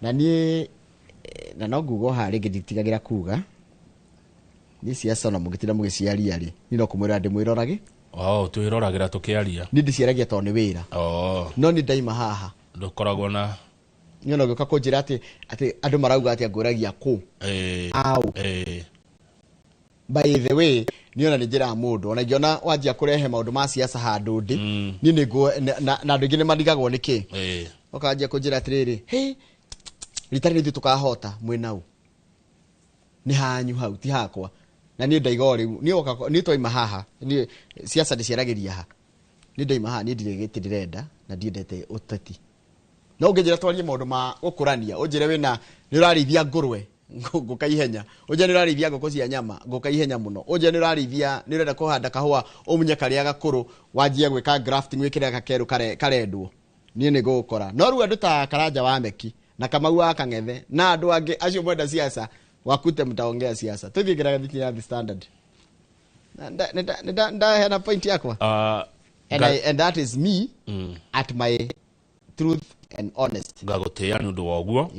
na nie na no ngugo hari ngithitigagira kuga ni siasa na mugitira mugiciaria ri ni no kumwira ndi mwirorage twiroragera tukiaria ni ndiciaragia to ni wira no ni ndaima haha ndukoragwo na nyono gyoka kunjira ati andu marauga ati nguragia ku au by the way niona ni njira mundu ona ngiona wanjia kurehe maundu ma siasa handu ndi ni nigo na andu ngine madigagwo niki okanjia kunjira atiriri hey ritari ndi tukahota mwinau ni hanyu hau ti hakwa na ni ndaigo riu ni toima haha ni siasa ndiciaragiria ha ni ndaima haha ni ndirigite ndirenda na ndiendete utati no ungenjira twarie maundu ma gukurania unjire wina ni urarithia ngurwe ngukaihenya unje ni urarithia ngoko cia nyama ngukaihenya muno unje ni urarithia ni urenda kuhanda kahua umunye karia gakuru wanjie gwika grafting wikire gakeru karendwo ni ni gukora no ru andu ta Karanja wa Meki na Kamau wa Kang'ethe na andu angi acio mwenda siasa wakute mtaongea siasa tuthigira gathiki ya The Standard nda hena point yakwa and that is me at my truth and honest gagotea ni ndu woguo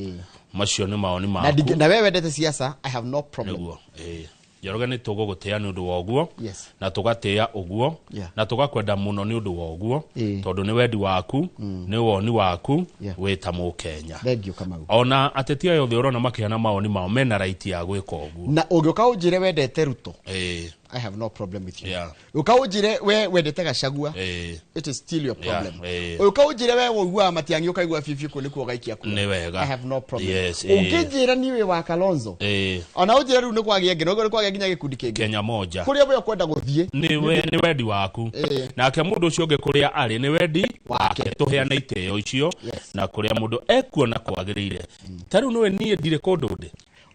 macio ni maoni maku na wewe ndete siasa I have no problem yaroga ni tugugutea ni ndu woguo na tugatea uguo na tugakwenda muno ni ndu woguo tondu ni wendi waku ni woni waku wita mu Kenya ona atetia yothe urona makiana maoni mao mena right ya gwika uguo na ugioka unjire wendete Ruto I have no problem with you ukaujire we wendete Gachagua it is still your problem ukaujire we wogua matiangi ukaigua fifi kuliko gaikia ku I have no problem ungijira niwe wa Kalonzo ona ujire ru ni kwagia nginogo ni kwagia ginya gikundi kingi Kenya moja kuria we kwenda guthie ni wendi waku nake mundu ucio unge kuria ari ni wendi wake tuheana iteo icio na kuria mundu ekuona kwagirire taru niwe nie ndire kundu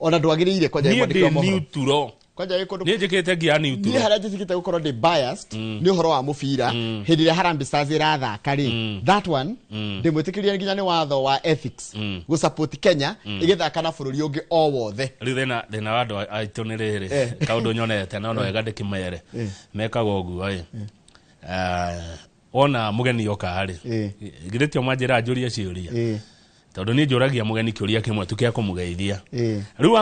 ona ndwagirire kwaja kwandika mo neutral kwaja ikondo ni njikite gia neutral ni haraje tikite gukorwo de biased ni horo wa mufira hindi ya Harambee Stars irathaka ri that one ndimwitikiria nginya ni watho wa ethics gu support Kenya igithaka na bururi ungi o wothe ri thina wandu aitoniriri kaundu nyonete no wega ndikimere mekaga uguo ona mugeni yoka hari giritio manjira njuria ciuria tondu ni njuragia mugeni kiuria kimwe tukia kumugeithia riu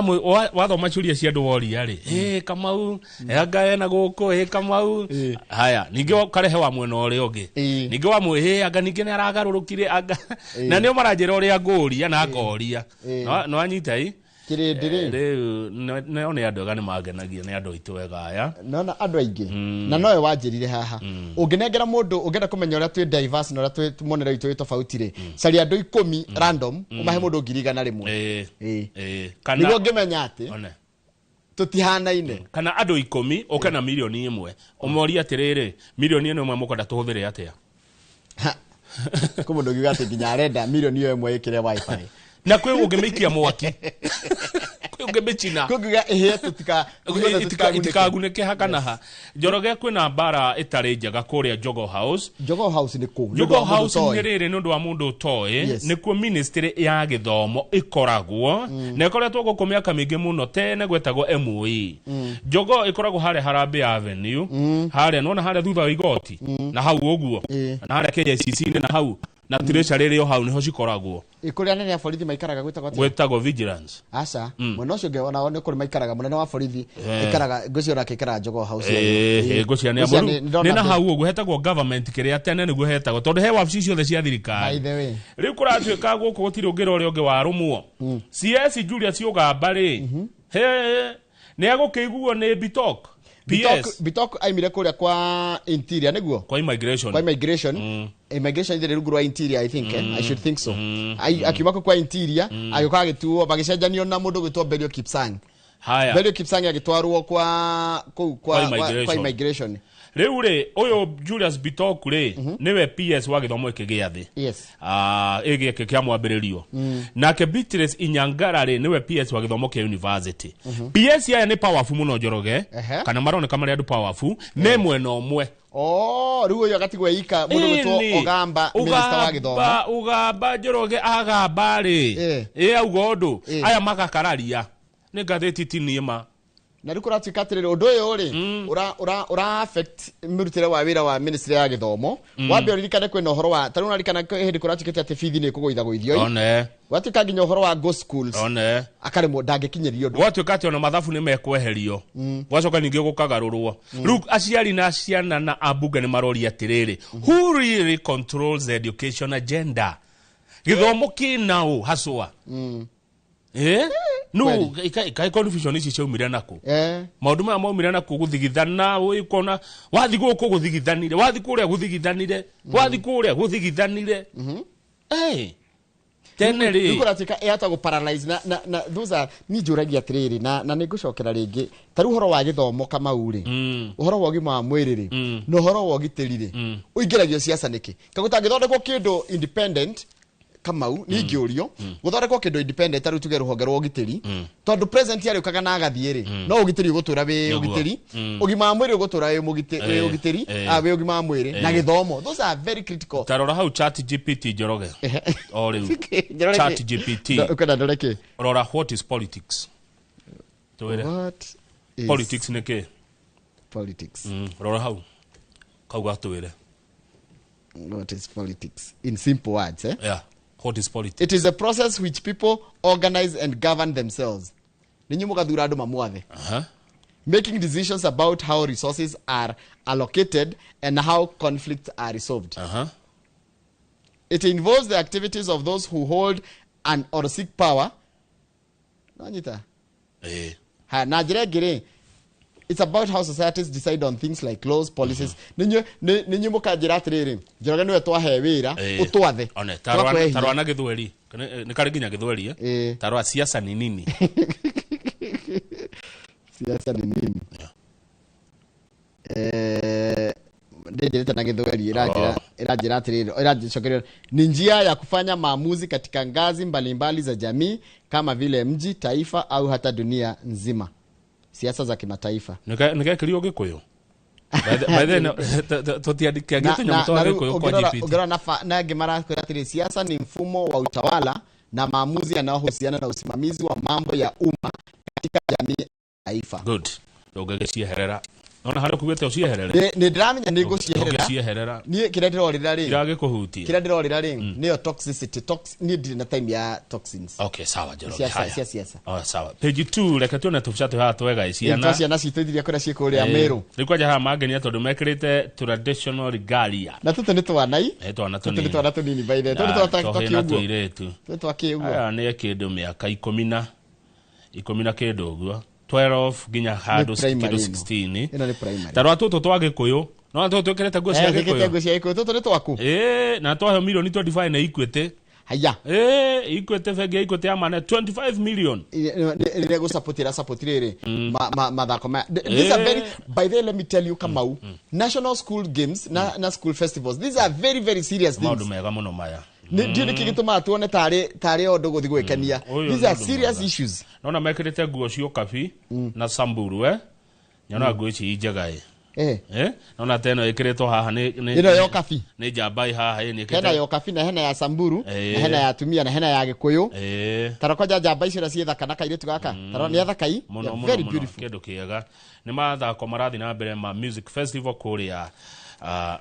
wathoma ciuria cia andu woria ri Kamau anga na guku Kamau haya ninge karehe wa mwena uri ungi ninge wa mwe anga ninge ni aragarurukire anga na nio maranjira uria nguria na ngoria no anyita kirindiri no ne andu gani magenagia ne andu itu wega aya na andu aingi na noe wanjirire haha unginengera mundu ungenda kumenya uria twi diverse na uria twi monera itu tofauti ri cari andu 10 random umahe mundu 100 rimwe kana nigo ngimenya ati tutihanaine kana andu 10 ukana milioni 1 umoria atiriri milioni 1 mukwenda tuhuthire atia kumundu gigate nginya arenda milioni 1 ikire wifi na kwe ungemikia mwaki kwe ungemechina kugiga ehe tutikagunike hakanaha Njoroge kwina bara itari njega kuria Jogo House ni ku Jogo House ni riri nundu wa mundu toy ni ku ministry ya githomo ikoragwo na ikoretwo guku miaka mingi muno tene gwetagwo MOE Jogo ikoragwo hare Harambee Avenue hare nona hare thutha wa igoti na hau uguo na hare KCC na hau na treasury rio hau niho cikoragwo ikuria nene ya borithi maikaraga gwetagwo vigilance asa mwena ucio nge ona one kuri maikaraga munene wa borithi ikaraga ngocio rake ikaraga Jogo House ngocio ni amuru ni na hau uguo hetagwo government kiria tene niguo hetagwo tondu he wabici ciothe cia thirikari riu kuratwika guku gutiri ungiro uria ungi warumwo CS Julius Ugamba ri ni agukiguo ni Bitok Bitok aimire kuria kwa interior niguo kwa immigration ile ruguru wa interior I think I should think so akimako kwa interior ayoka gituo bagicenjanio na mundu gwitwo Belio Kipsang haya Belio Kipsang agitwarwo kwa immigration Riu ri uyu Julius Bitoku ri niwe PS wa githomo ikigea thi. Yes. Igi kia mwambiririo. Nake Beatrice Inyangara ri niwe PS wa githomo kia university. PS ya ni powerful muno Njoroge. Kana marone kama ri andu powerful ne mwena omwe. Riu yo gatigwe ika mundu gitwo Ogamba minister wa githomo. Ugamba Njoroge agamba ri. Auga undu aya magakararia. Ni gatheti tiniema. Na riko ratikatirira undu uyu ri ura affect mirutire wa wira wa ministry ya githomo wambe uririkane kwena uhoro wa taru narikana hindi kuratikite ati fithi ni kugoitha goithio one watika nginya uhoro wa go schools one akare mo ndangekinyerio ndu watu kati ona mathabu ni mekweherio gwacoka ningi gukagarurwo riu aciari na ciana na abunge ni marori atiriri who really controls the education agenda githomo kinao haswa no kai confusion ici ciaumire nako maundu maya maumire nako guthigithana ukona wathi guku guthigithanire wathi kuria guthigithanire wathi kuria guthigithanire teneri nikuratika yata go paralyze na those are ni juragia atiriri na nigucokera ringi taru horo wa githomo kama uri uhoro wa gima mwiriri no horo wa gitirire uingiragio siasa niki kagutangithondekwo kindu independent Kamau ni ngiurio guthondekwo kindu independent taru tuge ruhonge rwo gitiri tondu president yari ukaga na gathiiri no ugitiri gutura we ugitiri ugima mwiri ugutura we ugitiri we ugima mwiri na githomo those are very critical tarora hau chat GPT Njoroge riu chat GPT ukenda ndoreke rora what is politics what is politics neke politics rora hau kauga tuwire what is politics in simple words yeah. What is politics? It is a process which people organize and govern themselves. Ninyumugathura andu mamwathe. Making decisions about how resources are allocated and how conflicts are resolved. It involves the activities of those who hold or seek power. Nanyita. Na njira it's about how societies decide on things like laws, policies. Ninyu mukajira atiriri. Njoroge niwe twahe wira utwathe. One tarwa na githweri. Ni kari ginya githweri tarwa siasa ni nini? Siasa ni nini? Ndireta na githweri irajira atiriri. Irajicokerera ni njia ya kufanya maamuzi katika ngazi mbalimbali za jamii kama vile mji, taifa au hata dunia nzima. Siasa za kimataifa nikakirio gikuyu by then totiandike gitu nyamutoa gikuyu kwa GPT ugera na ngimara kwatiri siasa ni mfumo wa utawala na maamuzi yanayohusiana na usimamizi wa mambo ya umma katika jamii taifa good ugegeshia herera ona haro kugete ucieherere ni ndiramenya ni gucieherera ni kirendirorira ri irage kuhutia kirendirorira ri niyo toxicity ni ndiri na time ya toxins okay sawa jero siasa sawa page 2 reka tuone tufucate haha twega isiana ciana citithiria kura ciiko ria meru rikwaja haha mangenia tondu mekirite traditional regalia na tutu ni twanai twana tunini by the tondu twataki twakiugo aya ni kindu miaka 10 na kindu uguo 12 ginya hado 16 ina ni primary tarwa tutu twage kuyo no tutu twekirete nguo cia gikuyu nguo cia gikuyu tutu ni twaku na twahe million 25 na Equity haya Equity fege Equity amane 25 million ile go supportire mathako these are very by the let me tell you Kamau national school games na school festivals these are very very serious things maundu mega muno maya ndio nikigituma tuone tare ondu guthi gwekania these are serious issues nona mekirite nguo cio kabi na samburu nyona nguo ici injega nona teno ikiritwo haha ni ino yo kabi ni jambai haha ni hena yo kabi na hena ya samburu na hena ya tumia na hena ya gikuyu tarako jambai cira cie thaka na kairitu gaka tarako ni thakai very beautiful kindu kiega ni mathako marathi na mbere ma music festival kuria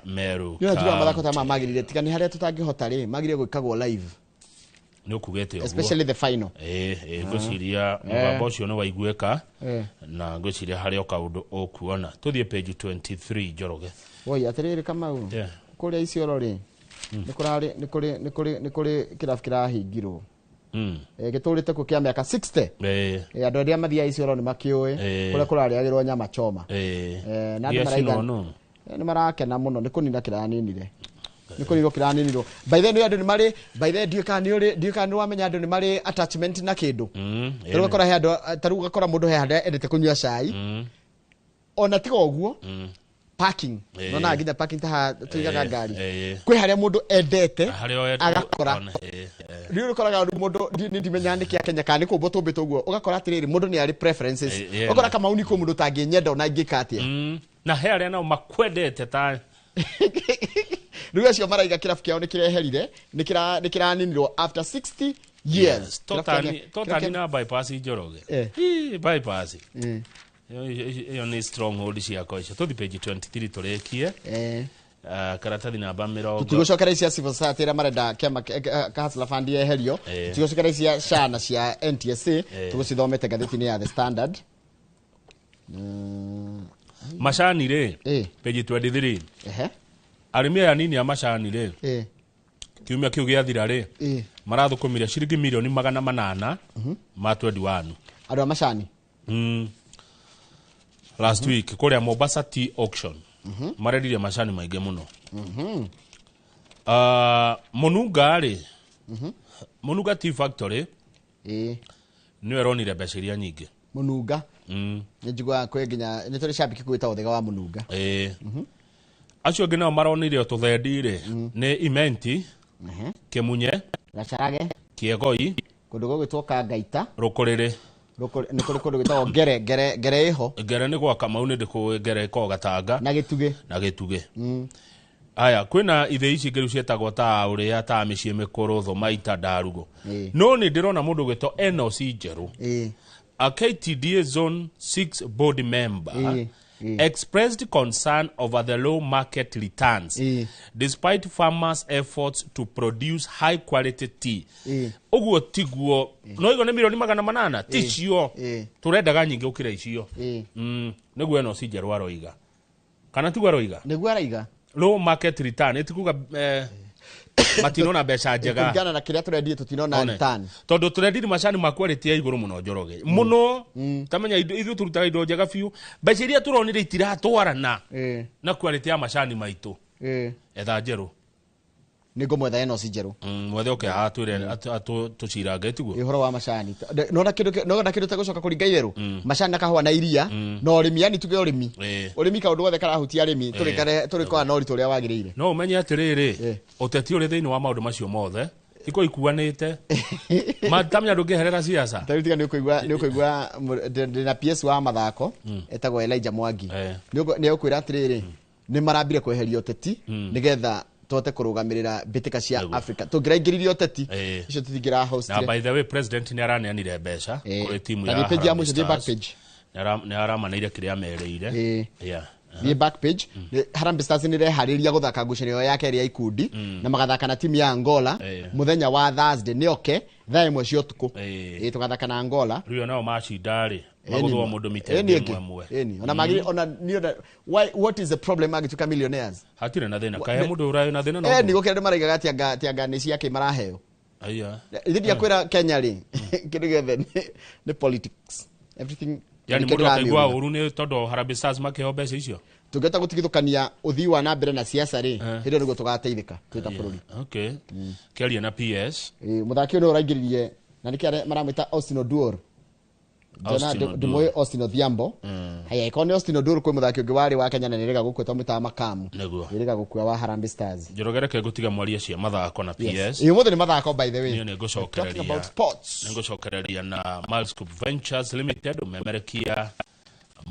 Meru yo njua mathako ta magirire tika ni haria tutangihota ri magire gwikagwo live ni ukugete uguo especially the final ngociria mugabo cio no waigueka na ngociria haria kaundu okuona tuthie page 23 Njoroge woi atiriri Kamau kuria icioro ri ni kuri kirafu kirahingirwo giturite ku kia miaka 60 andu aria mathia icioro ni makiui kuria kurariagirwo nyama choma na andu maraiga ni marakena muno ni kunina kiraninire ni kuniro kiraniniro by the way andu ni mari by the diukani wamenya andu ni mari attachment na kindu tarugakora he andu tarugakora mundu he handa endete kunyua cai ona tiga oguo parking nona nginya parking ta tuigaga ngari kwi haria mundu endete agakora riu ukoraga mundu ndimenya niki Kenya kana kumbo tumbite uguo ugakora atiriri mundu ni ari preferences ukora kama uniko mundu tanginyenda ona ingika atia na he aria nao makwendete ta riu acio maraiga kirabu kiao nikireherire nikiraninirwo after 60 years totally na bypass Njoroge bypass iyo ni stronghold ciakwa icio tuthi page 23 turekie karatathi namba 20 tutigocokera cia civil society ira marenda kiama Hustler Fund yeherio tutigocokera cia SHA na cia NTSA tugucithomete gatheti-ini ya The Standard macani ri page 23 arimi aya nini ya macani ri kiumia kiu giathira ri marathukumire ciringi milioni 800 ma 21 andu a macani last week kuria Mombasa Tea Auction maredirie macani maingi muno Mununga ri Mununga Tea Factory niwe ronire mbeca iria nyingi Mununga njigwa kwe nginya ni turi shabiki kwita uthega wa Mununga acio ngi nao maronire tuthendi ri ni Imenti Kimunye Gacharage Kiegoi kundu gwitwo Kangaita Rukuriri ni kuri kundu gwitwo Ngere iho Ngere ni gwa Kamau ni ndiku Ngere ko Gatanga na Gituge aya kwina ithe ici ngeru cietagwo ta uria ta micii mikuru Thomaita Ndarugo no ni ndirona mundu gwitwo NOC Njeru a KTDA Zone 6 board member expressed concern over the low market returns despite farmers' efforts to produce high quality tea. Uguo tiguo no igo ne milioni 800 ticio turendaga nyingi ukira icio niguo no Njeru aroiga kana tiguo aroiga niguo araiga low market return etikuga matinona mbeca njega kungana na kiria turendia tutinona return tondu turendia macani ma quality ya iguru muno Njoroge muno tamenya ithu turutaga indo njega fiu mbeca iria turonire itiratwarana na quality ya macani maitu etha Njeru nigo mwetha NOC Njeru mwethe oke atwire tuciranga tiguo ihoro wa macani nona kindu tagucoka kuringa itheru macani na kahua na iria no urimi yani tuge urimi kaundu wothe karahutia arimi turikora no ritu ria wagirire no umenye atiriri uteti uri thiini wa maundu macio mothe iko ikuanite matamya ndungiherera siasa taritiga ni ukuigua na PS wa mathako etagwo Elijah Mwangi ni ukwira atiriri ni marambire kweheria uteti nigetha tote kurugamirira bitika cia Africa tungiraingiririo teti icio tutigira host na by the way president ni araneanire mbeca kuri timu ya page ya mucio back page ni aramanire kiria mereire the back page Harambee Stars ni rehariria guthaka ngucanio yake ria ikundi na magathaka na timu ya Angola muthenya wa Thursday ni oke thaa imwe cia utuku tugathaka na Angola riyo nao macindari maguthwa mundu mitende mwemwe ona magiri ona what is the problem agituka millionaires hatire na thina kae mundu urayo na thina no ni gukira maraiga gatianga ni ciake maraheo ithiria kwira Kenya ri kindu giothe ni politics everything yani mundu akaigwa uru ni tondu Harambee Stars makeo mbeca icio tungeta gutigithukania uthii wa nambere na siasa ri hindo niguo tugateithika twita bururi keria na PS muthaki uno uraingiririe na nikiare maramwita Austin Oduor Dumoye Austin Odhiambo haya ikone Austin Oduor kwe muthaki ungi wari wa Kenya na nirega gukweta mita makamu nirega gukua wa Harambee Stars Njorogereke gutiga mwaria cia mathako na PS muthe ni mathako by the way ni ngucokereria na Malscoop Ventures Limited umemerekia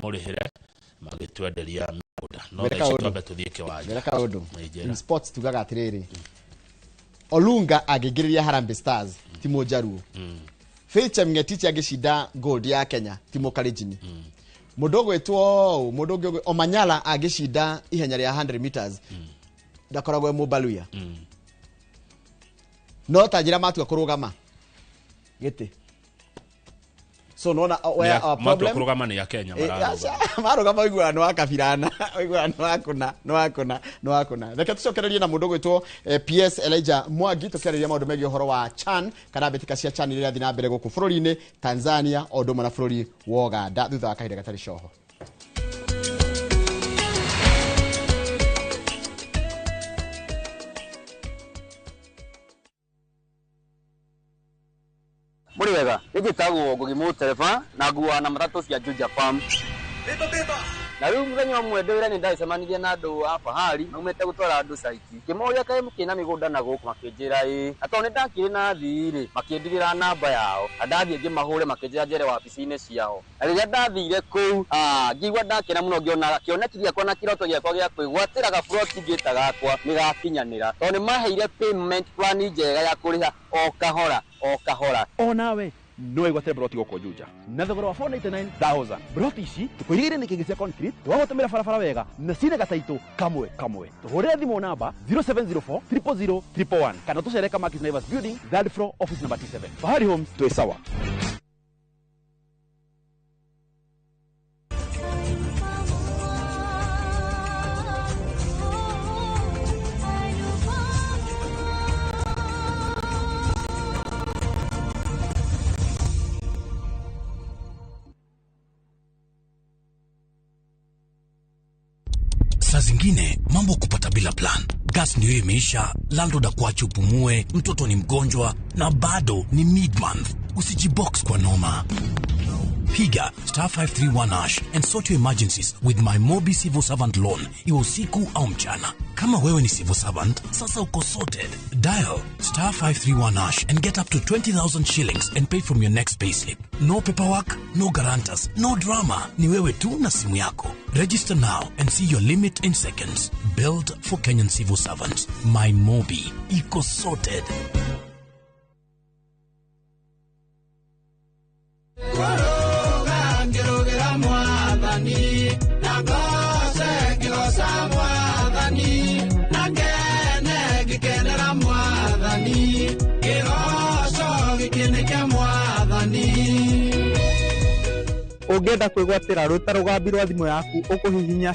murihire magitwenderia miguda no thaici twambe tuthie kiwanja mereka undu in sports tugaga atiriri Olunga agigiriria Harambee Stars timu Njaruo Faith Mngetichi agishinda gold ya Kenya timu Kalenjin mudogo etwo mudogo Omanyala agishinda ihenya ria 100 meters ndakoragwo mubaluya no tajira matu kurugama gete so nona where our problem kurugama ni ya Kenya marugama igwa no akabirana igwa no akuna reke tucokererie na mudogo etwo PS Elijah Mwangi tukereria maundu megi horo wa CHAN kana betika cia CHAN iria thina mbere guku bururi-ini Tanzania ondo mana bururi wa Uganda thutha wa kahinda gatari coho muri wega igitagwo Ngugi mu Tereba na nguwa na matatu cia Juja Farm beba na rĩu mũthenya ũmwe ndĩwĩra nĩ ndacemanirie na andũ a Fahari maumĩte gũtwara andũ saiti ngĩmoria kaĩ mũkĩna mĩgũnda na gũkũ makĩnjĩra atĩ nĩ ndakĩrĩ na thirĩ makĩndigĩra namba yao ndathiĩ ngĩmahũre makĩnjĩra njere wabici-inĩ ciao na rĩrĩa ndathire kũu ngĩigua ndakena mũno ngĩona kĩoneki gĩakwa na kĩroto gĩakwa gĩa kwĩgwatĩra gaburoti ngĩta gakwa nĩgakinyanĩra tondũ nĩ maheire payment plan njega ya kũrĩha o kahora O nawe no igwate broti goko Juja na thogora wa 499,000 broti ici tukwirigire nĩ kĩngĩ cia concrete twagũtũmĩra barabara wega na cine gataitũ kamwe tũhũrĩre thimũ namba 0704 000 111 kana tũcere Kamakis Naivas Building 3rd floor office number 27 Fahari Homes twĩ sawa. Saa zingine mambo kupata bila plan. Gas ndio imeisha, landlord akuache upumue, mtoto ni mgonjwa na bado ni mid-month. Usijibox kwa noma. Piga *531# and sort your emergencies with MyMobi civil servant loan, iwe usiku au mchana. Kama wewe ni civil servant, sasa uko sorted. Dial *531# and get up to 20,000 shillings and pay from your next payslip. No paperwork, no guarantors, no drama. Ni wewe tu na simu yako. Register now and see your limit in seconds. Built for Kenyan civil servants. MyMobi. Iko sorted. Ũngĩenda kwĩgwatĩra rũta rũgambi rwa thimũ yaku ũkũhihinya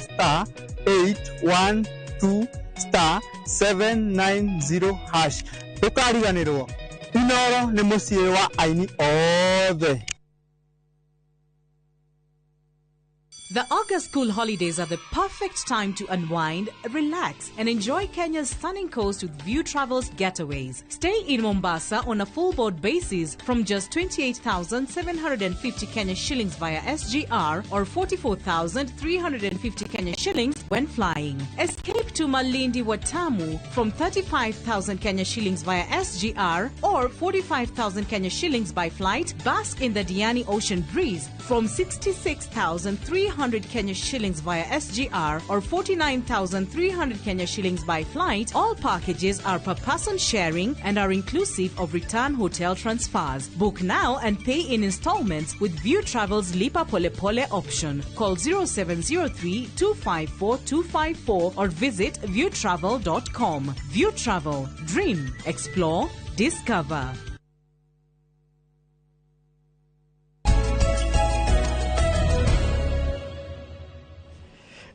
*812*790#. Ndũkariganĩrwo, Inooro nĩ mũciĩ wa aini othe. The August school holidays are the perfect time to unwind, relax, and enjoy Kenya's stunning coast with View Travel's getaways. Stay in Mombasa on a full board basis from just 28,750 Kenya shillings via SGR or 44,350 Kenya shillings when flying. Escape to Malindi Watamu from 35,000 Kenya shillings via SGR or 45,000 Kenya shillings by flight. Bask in the Diani Ocean Breeze from 66,300 Kenya shillings via SGR or 49,300 Kenya shillings by flight. All packages are per person sharing and are inclusive of return hotel transfers. Book now and pay in installments with View Travel's Lipa Pole Pole option. Call 0703-254-254 or visit viewtravel.com. View Travel. Dream. Explore. Discover.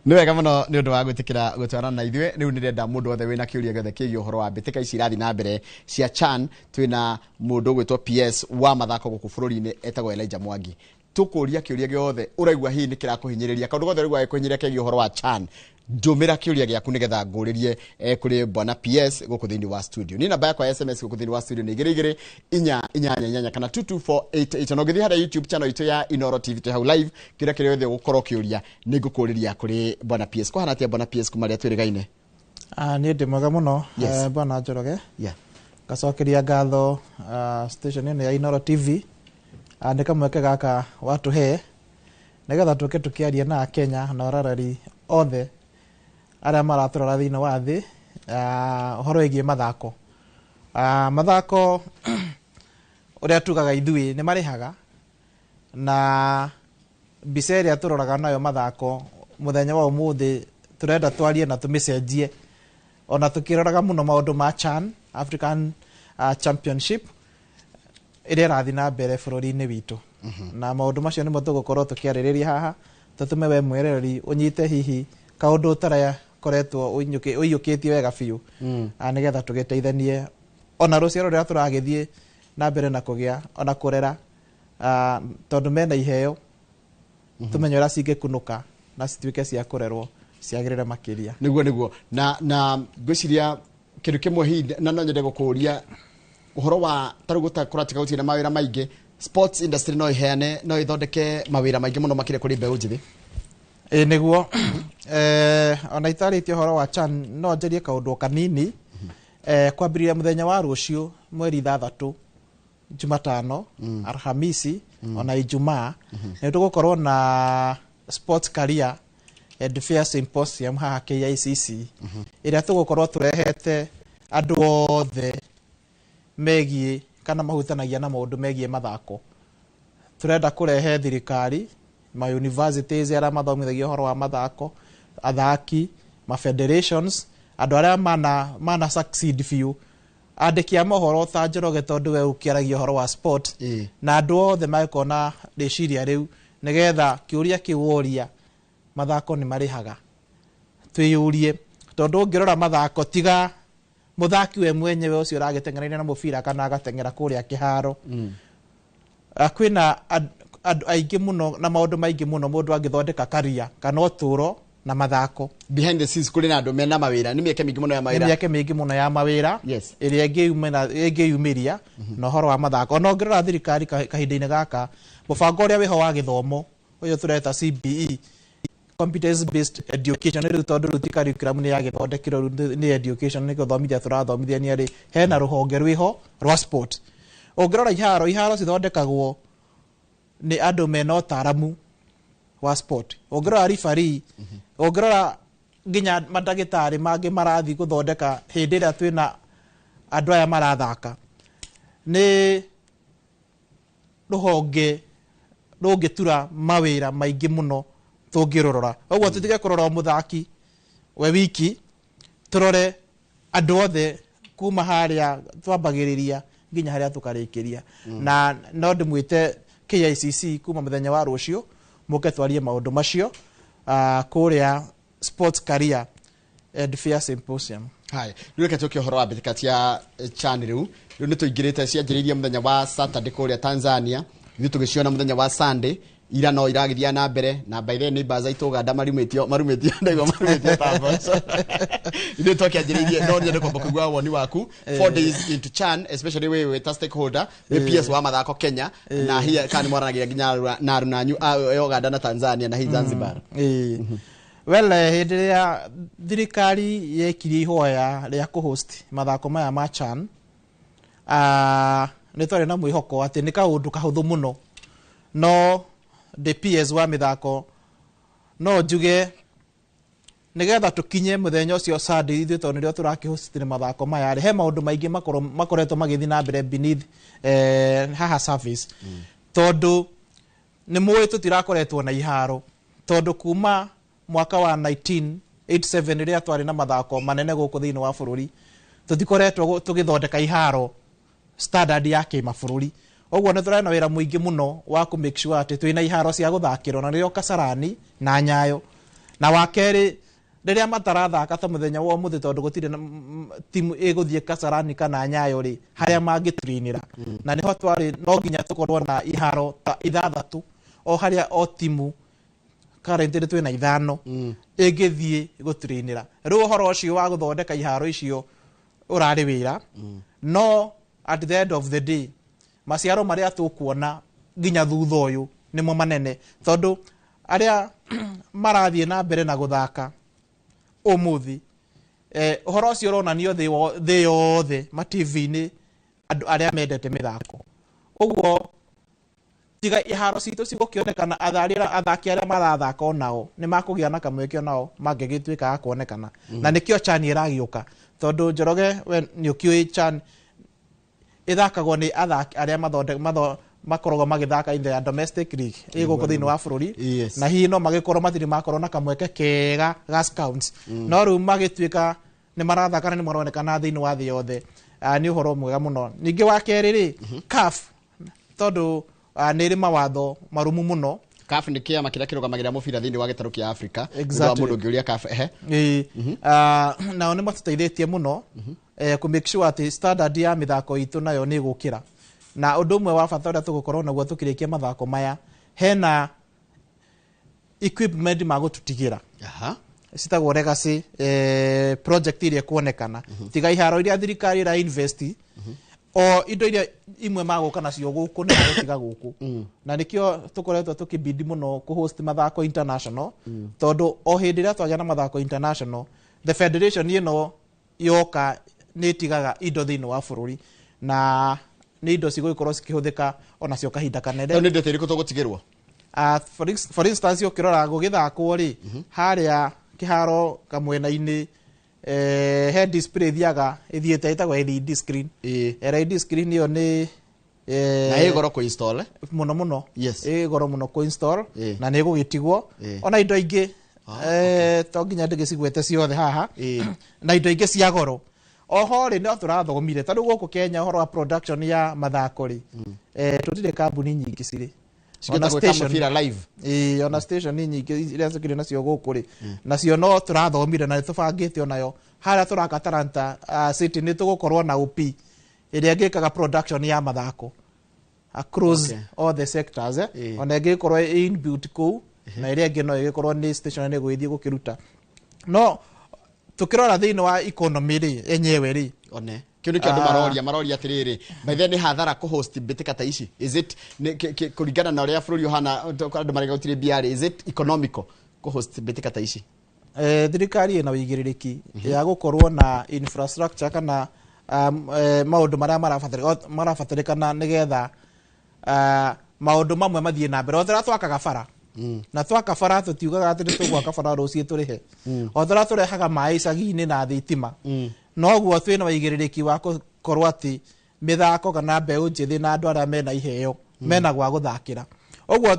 Nĩ wega mũno nĩ ũndũ wa gwĩtĩkĩra gũtwarana na ithuĩ. Rĩu nĩ ndenda mũndũ othe wĩna kĩũria gĩothe kĩgiĩ ũhoro wa mbĩtĩka ici irathiĩ na mbere cia CHAN. Twĩna mũndũ ũgwĩtwo PS wa mathako gũkũ bũrũri-inĩ etagwo Elijah Mwangi. Tũkũria kĩũria gĩothe ũraigua hihi nĩ kĩrakũhinyĩrĩria kaũndũ gothe ũraigua gĩkũhinyĩrĩria kĩgiĩ ũhoro wa CHAN. Ndũmĩra kĩũria gĩaku nĩgetha ngũrĩrie kũrĩ bwana PS gũkũ thĩinĩ wa studio. Ni namba yakwa ya SMS gũkũ thĩinĩ wa studio nĩ 2248 kana 22488. Na ũgĩthiĩ harĩa YouTube channel itũ ya Inooro TV twĩ hau live, kĩrĩa kĩrĩa gĩothe gũkorwo kĩũria nĩ ngũkũrĩria kũrĩ bwana PS. Kũhana atĩa bwana PS kuma rĩa twĩrĩgaine? Niĩ ndĩ mwega mũno bwana Njoroge. Gacokeria ngatho station ĩno ya Inooro TV nĩ kamweke gaka watũhe nĩgetha tũke tũkĩaria na Kenya na orarari othe arĩa maratũrora thĩinĩ wa thĩ ũhoro wĩgiĩ mathako. Mathako ũrĩa tugaga ithuĩ nĩ marĩhaga, na mbica ĩrĩa tũroraga nayo mathako mũthenya wa ũmũthĩ tũrenda twarie na tũmĩcenjie, ona tũkĩroraga mũno maũndũ ma CHAN, African Championship ĩrĩa ĩrathiĩ na mbere bũrũri-inĩ witũ. Na maũndũ macio nĩmo tũgũkorwo tũkĩarĩrĩria haha, tũtũme we mwereri ũnyite hihi kaũndũ ũtarĩa koretwo ũiyũkĩtie wega biũ nĩgetha tũgĩteithanie ona rũciaro rũrĩa tũragĩthiĩ na mbere na kũgĩa ona kũrera, tondũ mena iheo tũmenye ũrĩa cingĩkunũka na cituĩke cia kũrerwo ciagĩrĩre makĩria. Nĩguo na ngwĩciria kĩndũ kĩmwe hihi na no nyende gũkũria ũhoro wa tarĩ gũtakũratika gũtirĩ na mawĩra maingĩ. Sports industry no iheane no ithondeke mawĩra maingĩ mũno makĩria kũrĩ mbeũ njĩthĩ. niguo ona itarĩtie ũhoro wa CHAN no njarie kaũndũ kanini kwambĩrĩria mũthenya wa rũciũ mweri 3 Jumatano Alhamisi ona Ijumaa nĩ tũgũkorwo na sports career and fair symposium haha KICC ĩrĩa tũgũkorwo tũrehete andũ othe megie kana mahutanagia na maũndũ megie mathako. Turenda kũrehe thirikari, ma universities arĩa mathomithagia ũhoro wa mathako, athaki, ma federations, andũ arĩa mana succeed few, andĩki a mohoro ta Njoroge tondũ we ũkĩaragia ũhoro wa sport na andũ othe magĩkona rĩciria rĩu nĩgetha kĩũria kĩworia mathako nĩ marĩhaga. Twĩyũrie tondũ ũngĩrora mathako tiga muthaki we mwenyewe ũcio ũragĩteng'ereire na mũbira kana agateng'era kũrĩa kĩharo. Kwĩna aingĩ mũno na maũndũ maingĩ mũno mũndũ angĩthondeka career kana ũtũũro na mathako. Behind the scenes kũrĩ na andũ mena mawĩra, nĩ mĩeke mĩingĩ mũno ya mawĩra. Nĩ mĩeke mĩingĩ mũno ya mawĩra ĩrĩa ĩngĩyumĩria na ũhoro wa mathako. No ngĩrora thirikari kahinda-inĩ gaka mũbango ũrĩa wĩho wa gĩthomo ũyũ tũreta CBE, competence based education, nĩ tondũ rũti curriculum nĩ yagĩthondekirwo nĩ education, nĩ gũthomithia tũrathomithia nĩ arĩ hena rũhonge rwĩho rwa sport. Ũngĩrora iharo cithondekagwo nĩ andũ mena ũtaaramu wa sport. Ũngĩrora referee, ũngĩrora nginya mandagĩtarĩ mangĩ marathi gũthondeka hĩndĩ ĩrĩa twĩna andũ aya marathaka. Nĩ rũhonge rũngĩtura mawĩra maingĩ mũno tũngĩrorora. Ũguo tũtige kũrora mũthaki we wiki, tũrore andũ othe kuma harĩa twambagĩrĩria nginya harĩa tũkarĩkĩria. Na no ndĩmwĩte KICC kuma mũthenya wa rũciũ mũke twarie maũndũ macio kũrĩa sports career and fair symposium. Hai, rĩreke tũke ũhoro wa mbĩtĩka cia CHAN rĩu nĩ tũingĩrĩte cianjĩrĩirie mũthenya wa Saturday kũrĩa Tanzania, ithuĩ tũgĩciona mũthenya wa Sunday. Ira no iragithia na mbere na by the neighbors aitũ Uganda marumĩtio ndaigo marumĩtio tamboco. Ithuĩ tũkĩanjĩrĩirie no nyende kwamba kũigua woni waku 4 days into CHAN, especially wewe ta stakeholder we PS wa mathako Kenya na hiya kana mwaranagia nginya na arunanyu Uganda na Tanzania na hi Zanzibar. Well, hĩndĩ ĩrĩa thirikari yekirie ihoya rĩa kũhost mathako maya ma CHAN, nĩ twarĩ na mwĩhoko atĩ nĩ kaũndũ kahũthũ mũno. No the PS wa mithako no njuge nigetha tukinye muthenya ucio Sunday ithuĩ tondũ nĩrĩo tũrakĩhostire mathako maya he maũndũ maingĩ makoretwo magĩthiĩ na mbere beneath haha service tondũ nĩ mũĩ tũtirakoretwo na iharo tondũ kuma mwaka wa 1987 rĩrĩa twarĩ na mathako manene gũkũ thĩinĩ wa bũrũri tũtikoretwo tũgĩthondeka iharo standard ya kĩmabũrũri. Oguo nĩ tũrena wĩra mũingĩ mũno wa ku make sure atĩ twĩna iharo cia gũthakĩrwo na rĩo Kasarani na Nyayo. Na wakerĩ rĩrĩa matarathaka ta mũthenya wa ũmũthĩ tondũ gũtirĩ timu ĩgũthiĩ Kasarani kana Nyayo rĩ harĩa mangĩtrinĩra. Na nĩho twarĩ no nginya tũkorwo na iharo ta 6 o harĩa o timu currently twĩna 5 ĩngĩthiĩ gũtrinĩra. Rĩu ũhoro ũcio wa gũthondeka iharo icio ũrarĩ wĩra. No at the end of the day maciaro marĩa tũkuona nginya thutha ũyũ nĩmo manene tondũ arĩa marathiĩ na mbere na gũthaka ũmũthĩ ũhoro ũcio ũronanio thĩ yothe ma TV-inĩ andũ arĩa mendete mĩthako. Ũguo tiga iharo citũ cigũkĩonekana athaki arĩa marathaka onao nĩ makũgĩa na kamweke onao mangĩgĩtuĩka a kuonekana. Na nĩkĩo CHAN ĩragĩũka tondũ Njoroge we nĩ ũkĩũĩ CHAN ithakagwo nĩ athaki arĩa makoragwo magĩthaka in the domestic league ĩgũkũ thĩinĩ wa bũrũri na hihi no magĩkorwo matirĩ makorwo na kamweke kega ga scouts no rĩu magĩtuĩka nĩ marathaka na nĩ maronekana thĩinĩ wa thĩ yothe nĩ ũhoro mwega mũno. Ningĩ wa kerĩ rĩ CAF tondũ nĩ ĩrĩ mawatho marumu mũno. CAF nĩ kĩama kĩrĩa kĩrũgamagĩrĩra mũbira thĩinĩ wa gĩtarũ kĩa Africa. Mũndũ ũngĩũria CAF nao nĩ matũteithĩtie mũno ku make sure atĩ standard ya mĩthako itũ nayo nĩ ĩgũkĩra. Na ũndũ ũmwe wa bata ũrĩa tũgũkorwo naguo tũkĩrĩkia mathako maya hena equipment magũtũtigĩra. Citagwo legacy project iria kuonekana. Tiga iharo iria thirikari ĩra invest o indo iria imwe magoka nacio guku ni magutiga guku na nikio tukoretwo tukibidi muno ku host mathako international tondu o hindi ria twagia na mathako international the federation ino yoka nitigaga indo thiini wa bururi na ni indo cigũikorwo cikihuthika ona cio kahinda kanene ni ndete iriko tugutigirwo for instance ukirora gugithakwo ri haria kiharo kamwena-ini he display thiaga ithiete itagwa LED screen LED screen iyo ni na igoro ku install muno yes igoro muno ku install na ni gugitigwo ona indo ingi to nginya ndigicigwete ciothe haha na indo ingi cia goro oho ri no turathomire tondu guku Kenya horo wa production ya mathako ri tutire kambuni nyingi ciri ona station live ona station nyingi iria cikire nacio guku ri nacio no turathomire na tubangite onayo haria turaka Talanta city ni tugukorwo na OP iria ngikaga production ya mathako across all the sectors ona ngikorwo inbuilt ku na iria ngi no igikorwo ni station ni gwithie gukiruta no tukirora thiini wa economy ri enyewe ri one kiundu kia andu maroria atiriri maithe ni hathara ku host bitika ta ici is it kuringana na uria bururi uhana andu marega utire biari is it economical ku host bitika ta ici thirikari ina wigiririki ya gukorwo na infrastructure kana maundu maria marabatarikana nigetha maundu mamwe mathie na mbere othera twakaga bara na twaka bara tutiugaga ati nitugwaka bara rucie turihe othera turehaga mai icagi-ini na thitima noguo twina wigiririki wa gukorwo ati mithako kana mbeu njithi na andu aria mena iheo mena gwa guthakira oguo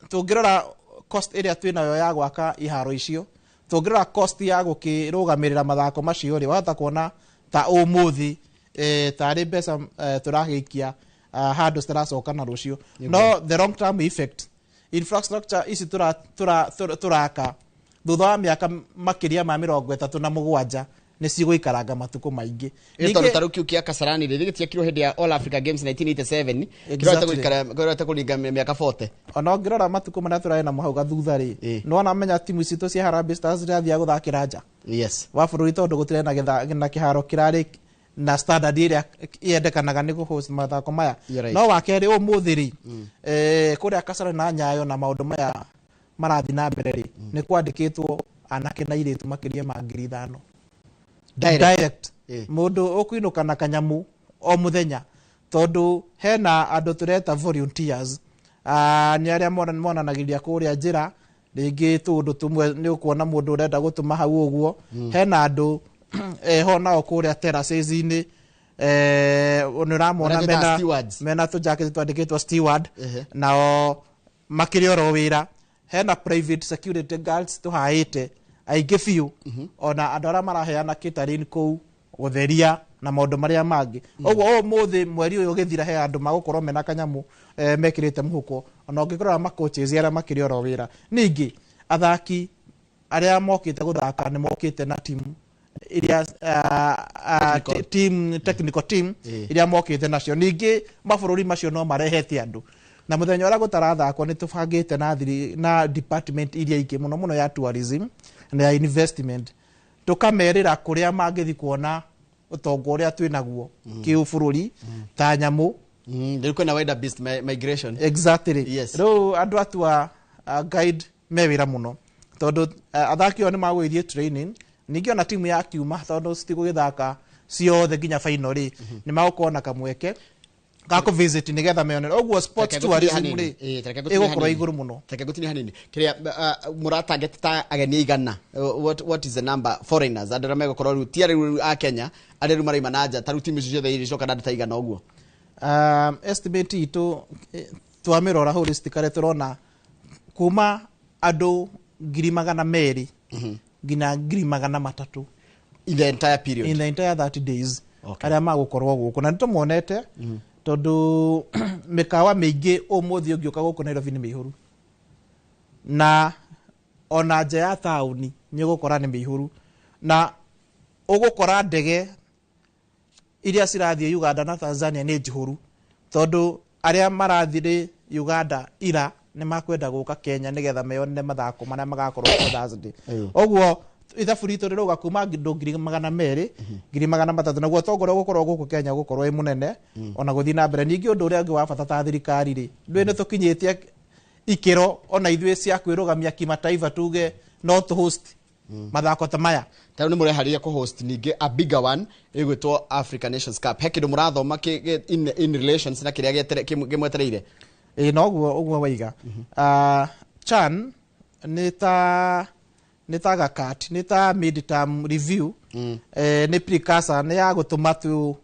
tungirora cost iria twinayo ya gwaka iharo icio tungirora cost ya gukirugamirira mathako macio ri wahota kuona ta umuthi tari mbeca turagikia handu citaracoka na rucio no the long term effect infrastructure ici turaka thutha wa miaka makiria ma 37 ni ciguikaranga matuko maingi ito taru kiu kia Kasarani ri tiakirwo hindi ya All Africa Games 1987 kirota kuringa miaka 40 ona ngirora matuko maria turai na muhau gathutha ri no na menya timu citu cia Harambee Stars irathia guthakira nja yes wa bururi tondu gutire na kiharo kirari na standard iria yendekanaga ni guhost mathako maya no wakeri umuthi ri kuria Kasarani na Nyayo na maundu maya marathi na mbere ri ni kwandikitwo anake na iritu makiria ma 5,000 direct mundu ukuinuka na kanyamu o muthenya tondu hena andu tureta volunteers ni aria monanagiria kuria njira ringi tundu tumwe ni ukuona mundu urenda gutuma hau uguo hena andu hona o kuria terraces-ini uniramona mena tu jacket twandikitwo steward nao makiria oro wira hena private security guards tuhaite aingi biu ona andu aria maraheana catering kou gutheria na maundu maria mangi oguo muthi mweri uyu githira he andu magukorwo mena kanyamu mekirite muhuko ona ungikorora macoaches aria makiri oro wira ningi athaki aria mokite guthaka ni mokite na team iria technical team iria mokite nacio ningi mabururi macio no marehete andu na muthenya uria gutarathakwo ni tubangite na department iria ingi muno ya tourism na ya investment tukamerira kuria mangithi kuona utongo uria twinaguo kiubururi ta nyamu there kuna wider beast migration exactly yes ro andu atua guide mewira muno tondu athaki oni magwithie training ningi ona timu ya kiuma tondu citigugithaka ciothe nginya final ri ni magukona kamweke gako visit nigetha meonera oguo sports tourism ri igukoro iguru muno take gutini hanini kiria muratarget ta ageni igana what is the number foreigners andira megukoro ru tiari a Kenya aderu mari manaja taru timu ciothe iri coka ndata igana oguo estimate itu twamirora holistically turona kuma andu 200,000 ngina 300,000 in the entire period in the entire 30 days aria magukorwo guku na nitumonete tondu mikawa mingi umuthi ungiuka guku Nairobi ni mihuru na ona nja ya tauni ni gukora ni mihuru na ugukora ndege iria cirathie Uganda na Tanzania ni njihuru tondu aria marathire Uganda ira ni makwenda guka Kenya nigetha meyone mathako maria magakorwo Thursday oguo ithabu ritå rä rauga kuma ndå 200,000 300,000 naguo tongora gå korwo gå kå Kenya gå korwo ä må nene ona gå thiä na mbere ningä å ndå å rä a å ngä wa bata ta thirikari rä ndwä nä tå kinyä tie ikä ro ona ithuä cia kwä rå gamia kimataifa tuge no tå host mathako ta maya tarä u nä må reharä kå host ningä a bigger one ä gwä two African Nations Cup he kä ndå må rathoma in relations na kä rä a gä mwetereire noguo waiga CHAN nä ta gakat nä ta mid-term review nä precursor nä ya gå tå ma tå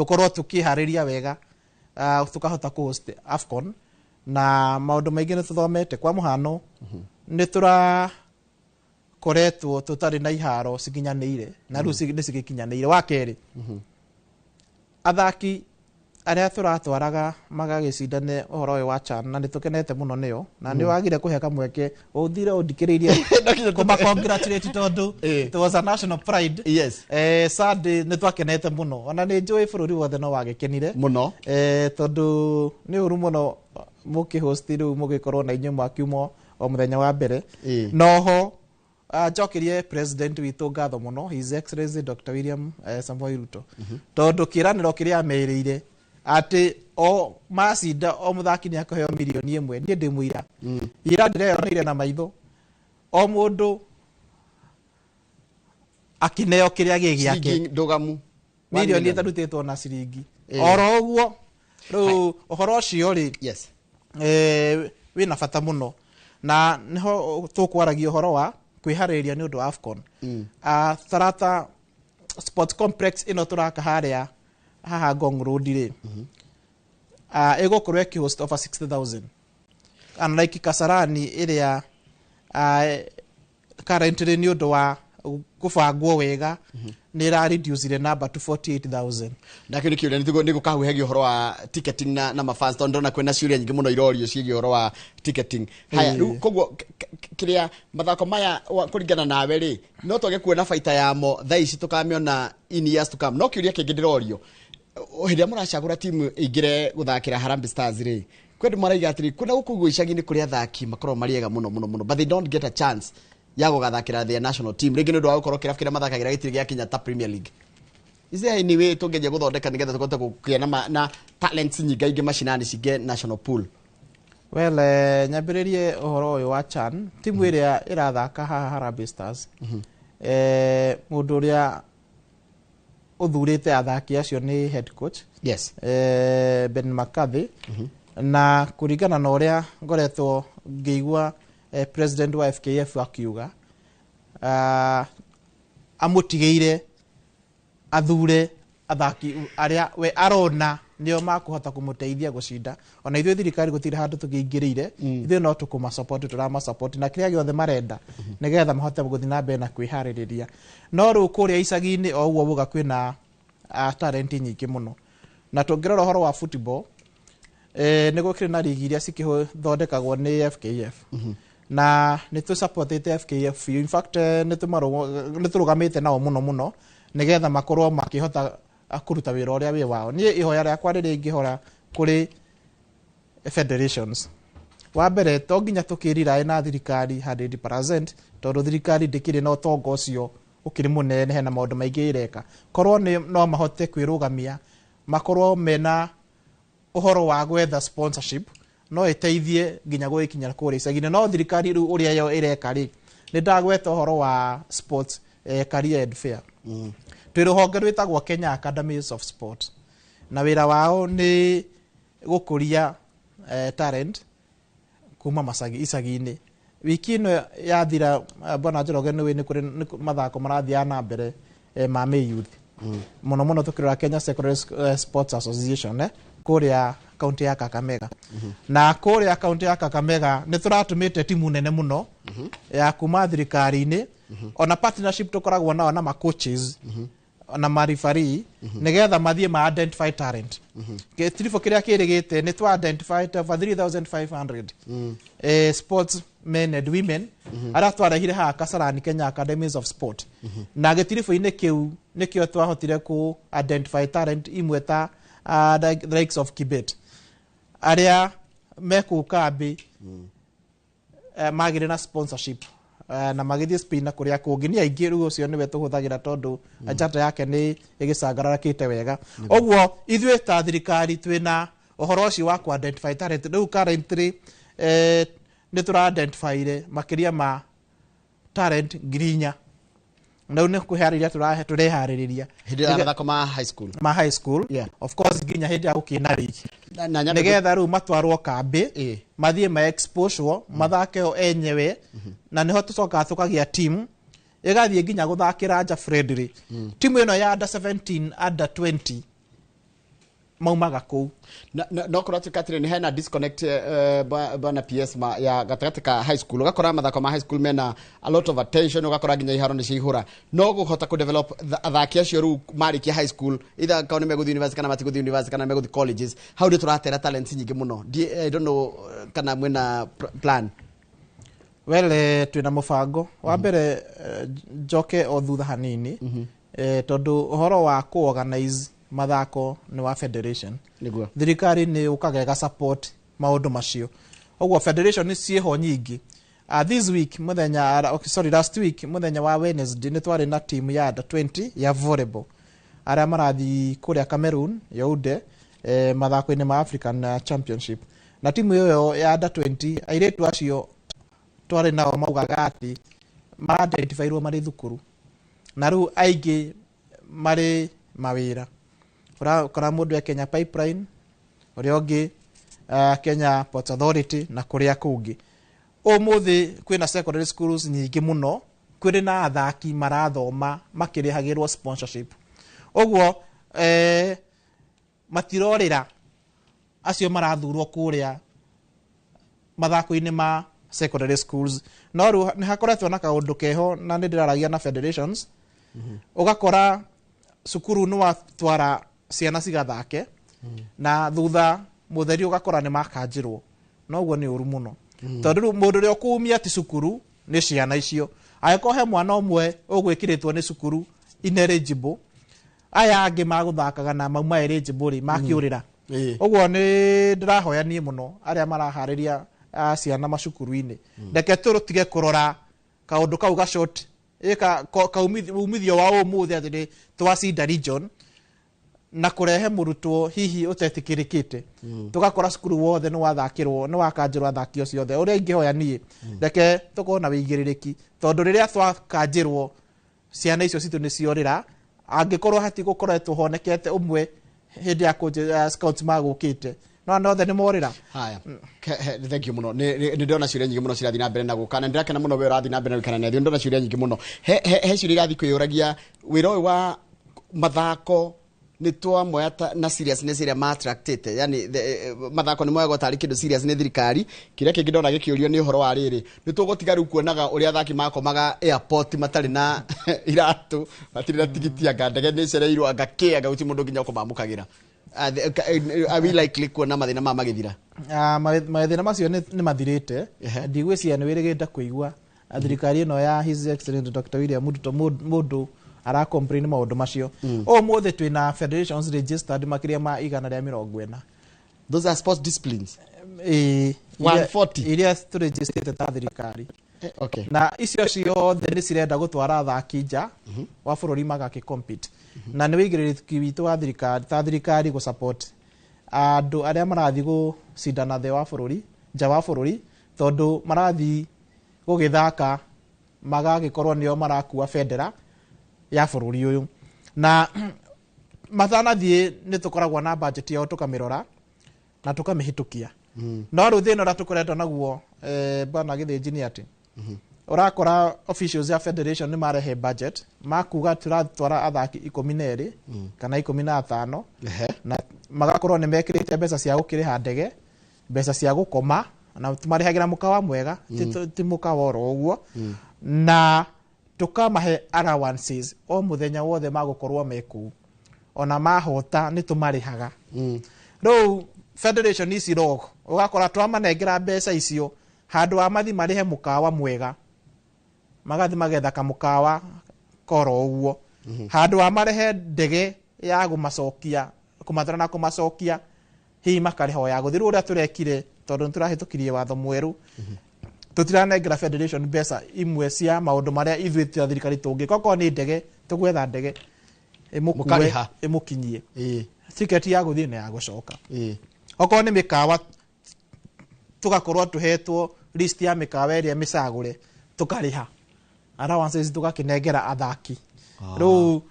korwo tå kä harä ria wega tå kahota kå host AFCON na maå ndå maingä nä tå thomete kwa må hano nä tå ra koretwo tå tarä na iharo cikinyanä ire na rä u nä cigä kinyanä ire wa kerä athaki arĩa tå ratwaraga magagä cindane å horo ũyũ wa CHAN na nä tå kenete må no nä o na nä wagire kå he kamweke å thire å ndikä rä irie kå macongratulate tondå it was a national pride Sunday nä twakenete må no ona nä njå ä bå rå ri wothe no wagä kenire må no tondå nä å ru må no må kä host rä u må gä korwo na inyuä mwakiumo o må thenya wa mbere noho njokerie president witå ngatho må no his excellency Dr. William Samoei Ruto tondå kä ranä ro kä rä a merä ire atä o macinda o må thaki nä akåheo mirioni 1 niä ndä må ira ira ndä reyoneire na maitho o må ndå akä neo kä rä a gä gä ake ndogamu mirioni ĩtarutä two na ciringi oro å guo rä u å horo å cio rä wä na bata må no na nä ho tå kwaragia å horo wa kwä harä ria nä å ndå wa AFCON Tarata Sports Complex ĩno tå raka harä a haha Ngong Road rä ä gå korwo ä host over 60,000 unlike Kasarani ĩrĩa currently nĩ ũndũ wa gũbangwo wega nĩ ra reducire number to 48,000 na kä kä nä gå kahuhegia å horo wa ticketing na mafans tondå ndona kwä na ciå nyingä må no irorio ciägiä å horo wa ticketing haya rä u koguo kä rä a mathako maya kå ringana nawe rä no twage kuona baita yamo thaa ici tå kamä ona in years to come no kä å ria kä ngä ndä rorio hä ndä ä a må racagå ra timu ä ingä re gå thakä ra Harambee Stars rä kwä ndå maraiga atä rä kwä na gå kå guo icagi-inä kå rä athaki makorwo mariega må no but they don't get a chance ya gå gathakä ra their national team rä ngä nä å ndå wa gå korwo kä rabu kä rä a mathakagä ra gä tirä gä akinya ta Premier League is there any way tå ngeria gå thondeka nä getha tå kote gå kä na talents nyingaingä macinani cinge national pool well nyambä rä rie å horo å yå wa CHAN timu ä rä a ä rathaka haha Harambee Stars må ndå å rä a å thurä te athaki acio nä head coach Ben McCarthy na kå ringana na å rä a ngoretwo ngä igua president wa FKF akiuga amå tigä ire athure athaki arĩa we arona nĩo makũhota kũmũteithia gũcinda ona ithuĩ thirikari gũtirĩ handũ tũkĩingĩrĩire ithuĩ no tũkũmasupport tũramasupport na kĩrĩa gĩothe marenda nĩgetha mahote gũthiĩ na mbere na kwĩharĩrĩria no rĩu kũrĩa icagi-inĩ o ũguo buga kwĩna talent nyingĩ mũno na tũngĩrora ũhoro wa football nĩ gũkĩrĩ na rigi iria cikĩthondekagwo nĩ FKF na nĩ tũsupportĩte FKF in fact nĩ tũrũgamĩte nao mũno nĩgetha makorwo makĩhota kũruta wĩra ũrĩa wĩ wao niĩ ihoya rĩakwa rĩrĩ ingĩhora kũrĩ federations wa mbere to nginya tũkĩriraĩ na thirikari 100% tondũ thirikari ndĩkĩrĩ na ũtonga ũcio ũkĩrĩ mũnene hena maũndũ maingĩ ĩreka korwo no mahote kwĩrũgamia makorwo mena ũhoro wa gwetha sponsorship no ĩteithie nginya gũgĩkinya kũrĩa icagi-inĩ no thirikari rĩu ũrĩa yo ĩreka rĩ nĩ ndagweta ũhoro wa sports career and fair twĩ rũhonge rwĩtagwo Kenya Academies of Sport na wĩra wao nĩ gũkũria talent kuma icagi-inĩ wiki ĩno yathira Bwana Njoroge nĩ kũrĩ mathako marathiaga na mbere ma youth mũno tũkĩrora Kenya Secondary Sports Association kũrĩa kaunti ya Kakamega na kũrĩa kaunti ya Kakamega nĩ tũratũmĩte timu nene mũno ya kuma thirikari-inĩ ona partnership tũkoragwo nao na ma coaches na ma referee nĩgetha mathiĩ ma identify talent gĩtiribũ kĩrĩa kĩrĩgĩte nĩ twa identify over 3,500 sports men and women arĩa twarehire haha Kasarani Kenya Academies of Sport na gĩtiribũ-inĩ kĩu nĩkĩo twahotire ku identify talent imwe ta the likes of Kibet arĩa mekũkambĩ magĩrĩ na sponsorship na magithie Spain na kuria kungi ni aingi ruo cio niwe tuhuthagira tondu njata yake ni igicangarakite wega oguo ithwe ta thirikari twina uhoro ucio wa ku identify talent riu currently ni tura identify makiria ma talent ngirinya na une kuhariria turehariria hindi ya mathako ma high school of course nginya hindi ya gukina rigi nigetha riu matwarwo kambi mathie ma exposure mathake o enyewe na niho tucoka tukagia team igathie nginya guthakira nja friendly timu ino ya under 17 under 20 maumaga kuu no kuratuka ni hena disconnect bana PS ya gatagatika high school ugakora mathako ma high school mena a lot of attention ugakora nginya iharo ni cihura no guhota ku develop athaki acio ru marikia high school either kaone meguthi university kana mati guthi university kana meguthi colleges how do turatera talents nyingi muno I don't know kana mwena plan well twina mubango wa mbere joke o thutha hanini tondu uhoro wa ku organize mathako ni wa federation niguo thirikari ni ukagega support maundu macio ogwo federation ni cieho nyingi this week last week muthenya wa Wednesday ni twari na team ya under 20 ya volleyball aria marathi kuria Cameroon Yaounde mathako-ini ma African Championship na timu iyo ya under 20 airetu acio twari nao maugaga ati ma identifyirwo mari thukuru na riu aingi mari mawira kora mundu ya Kenya Pipeline uria ungi Kenya Port Authority na kuria kungi umuthi kwina secondary schools nyingi muno kwiri na athaki marathoma makirihagirwo sponsorship ogwo matirorira acio marathurwo kuria mathako-ini ma secondary schools no ru ni hakoretwo na kaundu keho na ni ndiraragia na federations ugakora sukuru no watwara ciana cigathake na thutha mutheri ugakora ni makanjirwo noguo ni uru muno tondu mundu ri okumia ti sukuru ni ciana icio ayeko he mwana omwe ogwikiritwo ni sukuru ineligible aya angi maguthakaga na mauma eligible ri makiurira oguo ni ndirahoya nie muno aria marahariria ciana macukuru-ini ndeke turutige kurora kaundu kau gashort kaumithio wa umuthi ati twacinda region na kurehe murutwo hihi utetikirikite tugakora cukuru wothe ni wathakirwo ni wakanjirwo athaki ciothe uria ingihoya nie ndeke tukona wigiririki tondu riria twakanjirwo ciana icio citu ni ciorira angikorwo hati gukoretwo honekete umwe hindi ya scouts magukite no othe ni morira haya thank you muno ni ndona ciuria nyingi muno cirathi na mbere na gukana ndirakena muno we urathi na mbere na gukana na ndona ciuria nyingi muno he ciuria irathi kwiyuragia wira wa mathako ni twa moyata na seriousness iria ma attractite yani mathako ni moyago tari kindu serious ni thirikari kiria kingi ndona gikiurio ni uhoro wa riri ni tugutiga riu kuonaga uria athaki makomaga airport matari na iratu matiri na tigiti anga ndege ni cereirwo anga kia anga uti mundu nginya kumamukagira are we likely kuona mathina ma magithira mathina macio ni mathirite ndigwiciria ni wirigite kuigua thirikari ino ya His Excellency Dr. William Ruto mundu ara complain maundu macio o mothe twina federations registered makiria ma 140 those are sports disciplines 140 iria tu registered ta thirikari okay na icio ciothe ni cirenda gutwara athaki nja wa bururi magaki compete na ni wigiririki witu wa thirikari ta thirikari go support andu aria marathi gucindana the wa bururi nja wa bururi tondu marathi gugithaka magagikorwo nio marakua federa ya bururi uyu na mathanathie ni tukoragwo na budget yao tukamirora na tukamihitukia no ru thina ra tukoretwo naguo bana githinjini ati urakora officials ya federation ni marehe budget makuga turatwara athaki 12 kana 15 na magakorwo ni mekirite mbeca cia gukiriha ndege mbeca cia gukoma na tumarihagira mukawa mwega ti mukawa oro uguo na tukamahe allowances o muthenya wothe magukorwo meku ona mahota ni tumarihaga no federation isi rogo ugakora twamanengera mbeca icio handu amathi marihe mukawa mwega magathi magetha kamukawa koro uguo handu amarehe ndege ya gumacokia kumathara na kumacokia hi makariho ya guthiru uria turekire tondu turahitukirie watho mweru tutiranengera federation mbeca imwe cia maundu maria ithuĩ ta thirikari tũngĩka okorwo nĩ ndege tũgwetha ndege ĩmũkue ĩmũkinyie tiketi ya gũthiĩ na ya gũcoka okorwo nĩ mĩkawa tugakorwo tuhetwo list ya mĩkawa ĩrĩa mĩcagũre tukarĩha allowances tugakĩnengera athaki rĩu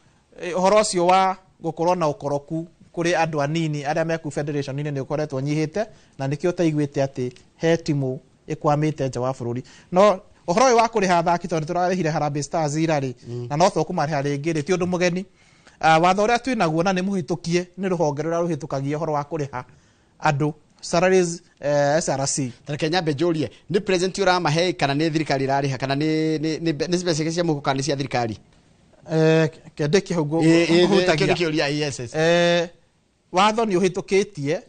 ũhoro ũcio wa gũkorwo na ũkoroku kũrĩ andũ anini arĩa meku federation-inĩ nĩ ũkoretwo nyihĩte na nĩkĩo taiguĩte atĩ he timu ĩkwamĩte nja wa bũrũri no ũhoro ũyũ wa kũrĩha athaki tondũ tũrarĩhire Harambee Stars ira-rĩ na no tũkũmarĩha rĩngĩ-rĩ ti ũndũ mũgeni watho ũrĩa twĩnaguo na nĩ mũhĩtũkie nĩ rũhonge rũrĩa rũhĩtũkagia ũhoro wa kũrĩha andũ salaries SRC. Tareke nyambe njũrie nĩ president ũramahe kana nĩ thirikari irarĩha kana nĩ specific cia mũhuko kana nĩ cia thirikari? Kende kĩhũngũ mũhutagia. Watho nĩ ũhĩtũkĩtie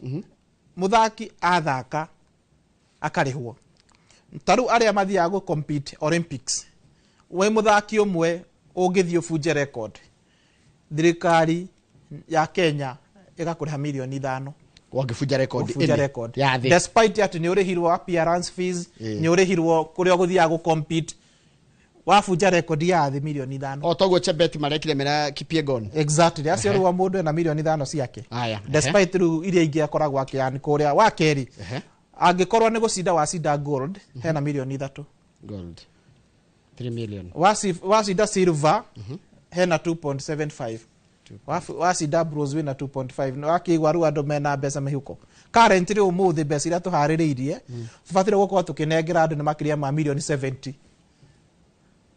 mũthaki athaka akarĩhwo. Tarĩu arĩa mathiaga compete Olympics we mũthaki ũmwe ũngĩthiĩ ũbunje record thirikari ya Kenya ĩgakũrĩha milioni 5 wangĩbunja record ya thĩ despite atĩ nĩ ũrĩhirwo appearance fees nĩ ũrĩhirwo kũrĩa ũgũthiaga compete wabunja record ya thĩ milioni 5 o toguo Chebet marekire mena Kipyegon exactly acio rĩu mũndũ ena milioni 5 ciake despite rĩu iria ingĩ akoragwo akĩani kũrĩa wa kerĩ angĩkorwo nĩ gũcinda wacinda gold hena milioni 3 gold 3 million wacinda silver hena 2.75 wacinda bronze wina 2.5 wakĩigua rĩu andũ mena mbeca mĩhuko currently ũmũthĩ mbeca iria tũharĩrĩirie tũbataire gũkorwo tũkĩnengera andũ nĩ makĩria ma milioni 70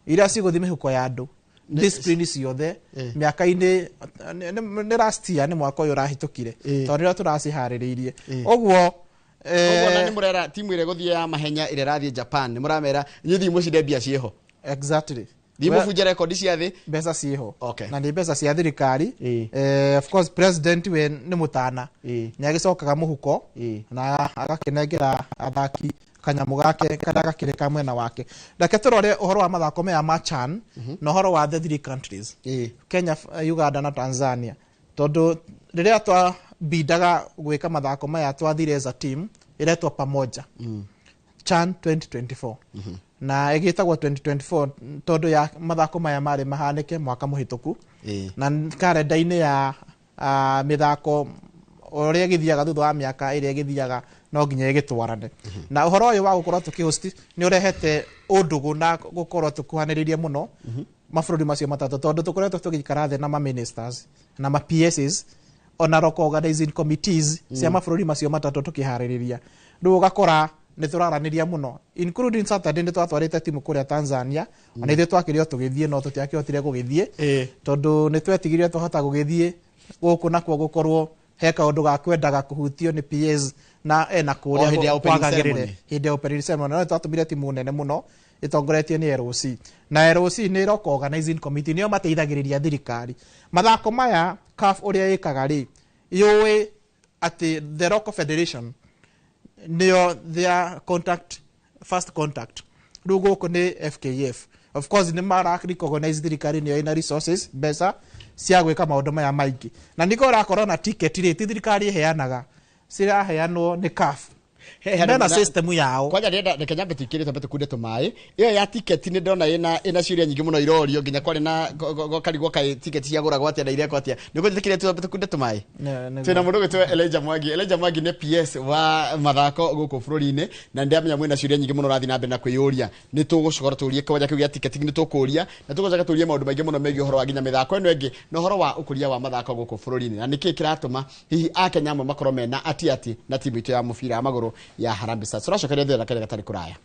iria cigũthiĩ mĩhuko ya andũ discipline ciothe mĩaka-inĩ nĩ last year nĩ mwaka ũyũ ũrahĩtũkire tondũ rĩrĩa tũraciharĩrĩirie ũguo na nĩ mũrera timu ĩrĩa gũthiĩ ya mahenya ĩrĩa ĩrathiĩ Japan nĩ mũramera inyuĩ mũcinde mbia ciĩho exactly thimo bunja record cia thĩ mbeca ciĩho na nĩ mbeca cia thirikari of course president we nĩ mũtana nĩ agĩcokaga mũhuko na agakĩnengera athaki kanyamũ gake kada gakĩrĩka mwena wake ndake tũrore ũhoro wa mathako maya ma CHAN na ũhoro wa the three countries Kenya, Uganda na Tanzania tondũ rĩrĩa twabindaga gwĩka mathako maya twathire as a team iretwo pamoja CHAN 2024 na ĩgĩtagwo 2024 tondũ ya mathako maya marĩ mahanĩke mwaka mũhĩtũku na karenda-inĩ ya mĩthako ũrĩa ĩgĩthiaga thutha wa mĩaka ĩrĩa ĩgĩthiaga no nginya ĩgĩtwarane na ũhoro ũyũ wa gũkorwo tũkĩhost nĩ ũrehete ũndũgũ na gũkorwo tũkuhanĩrĩirie mũno mabũrũri macio matatũ tondũ tũkoretwo tũgĩikara thĩ na ma-ministers na ma-PSs ona local organizing committees cia mabũrũri macio matatũ tũkĩharĩrĩria rĩu ũgakora nĩ tũraranĩria mũno including Saturday nĩ twatwarĩte timu kũrĩa Tanzania ona ithuĩ twakĩrĩo tũgĩthiĩ no tũtiakĩhotire gũgĩthiĩ tondũ nĩ twetigĩrire tũhota gũgĩthiĩ gũkũ nakuo gũkorwo he kaũndũ ga kwendaga kũhutio nĩ PS na kũrĩa kwagagĩrĩre hĩndĩ ya opening ceremony no twatũmire timu nene mũno ĩtongoretio nĩ LOC na LOC nĩ local organizing committee nĩo mateithagĩrĩria thirikari mathako maya CAF ũrĩa ĩkaga-rĩ yũĩ atĩ the local federation nĩo their first contact rĩu gũkũ nĩ FKF of course nĩ mara-recognize thirikari nĩyo ĩna resources mbeca cia gwĩka maũndũ maya maingĩ na nĩko ũrakorwo na ticket rĩ ti thirikari ĩheanaga ciraheanwo nĩ CAF mena system yao kwanja reke nyambe tikĩrĩte mbete kunde tũmaĩ ĩyo ya ticket nĩ ndona ĩna ciũria nyingĩ mũno irorio nginya kwarĩ na karigwo kaĩ ticket ciagũragwo atĩa na irekwo atĩa nĩ gũthikĩrĩte mbete kunde tũmaĩ twĩna mũndũ gwĩtwo Elijah Mwangi nĩ PS wa mathako gũkũ bũrũri-inĩ na ndĩramenya mwĩna ciũria nyingĩ mũno ũrathiĩ na mbere na kwĩyũria nĩ tũgũcokora tũrie kwanja kĩu gĩa ticket nĩ tũkũria na tũgũcoka tũrie maũndũ maingĩ mũno megiĩ ũhoro wa nginya mĩthako ĩno ĩngĩ na ũhoro wa ũkũria wa mathako gũkũ bũrũri-inĩ na nĩkĩ kĩratũma hihi Akenya amwe makorwo mena ati na timu itũ ya mũbira wa magũrũ ya Harambee Stars tũracokeria thĩna kĩrĩa gatarĩ kũraya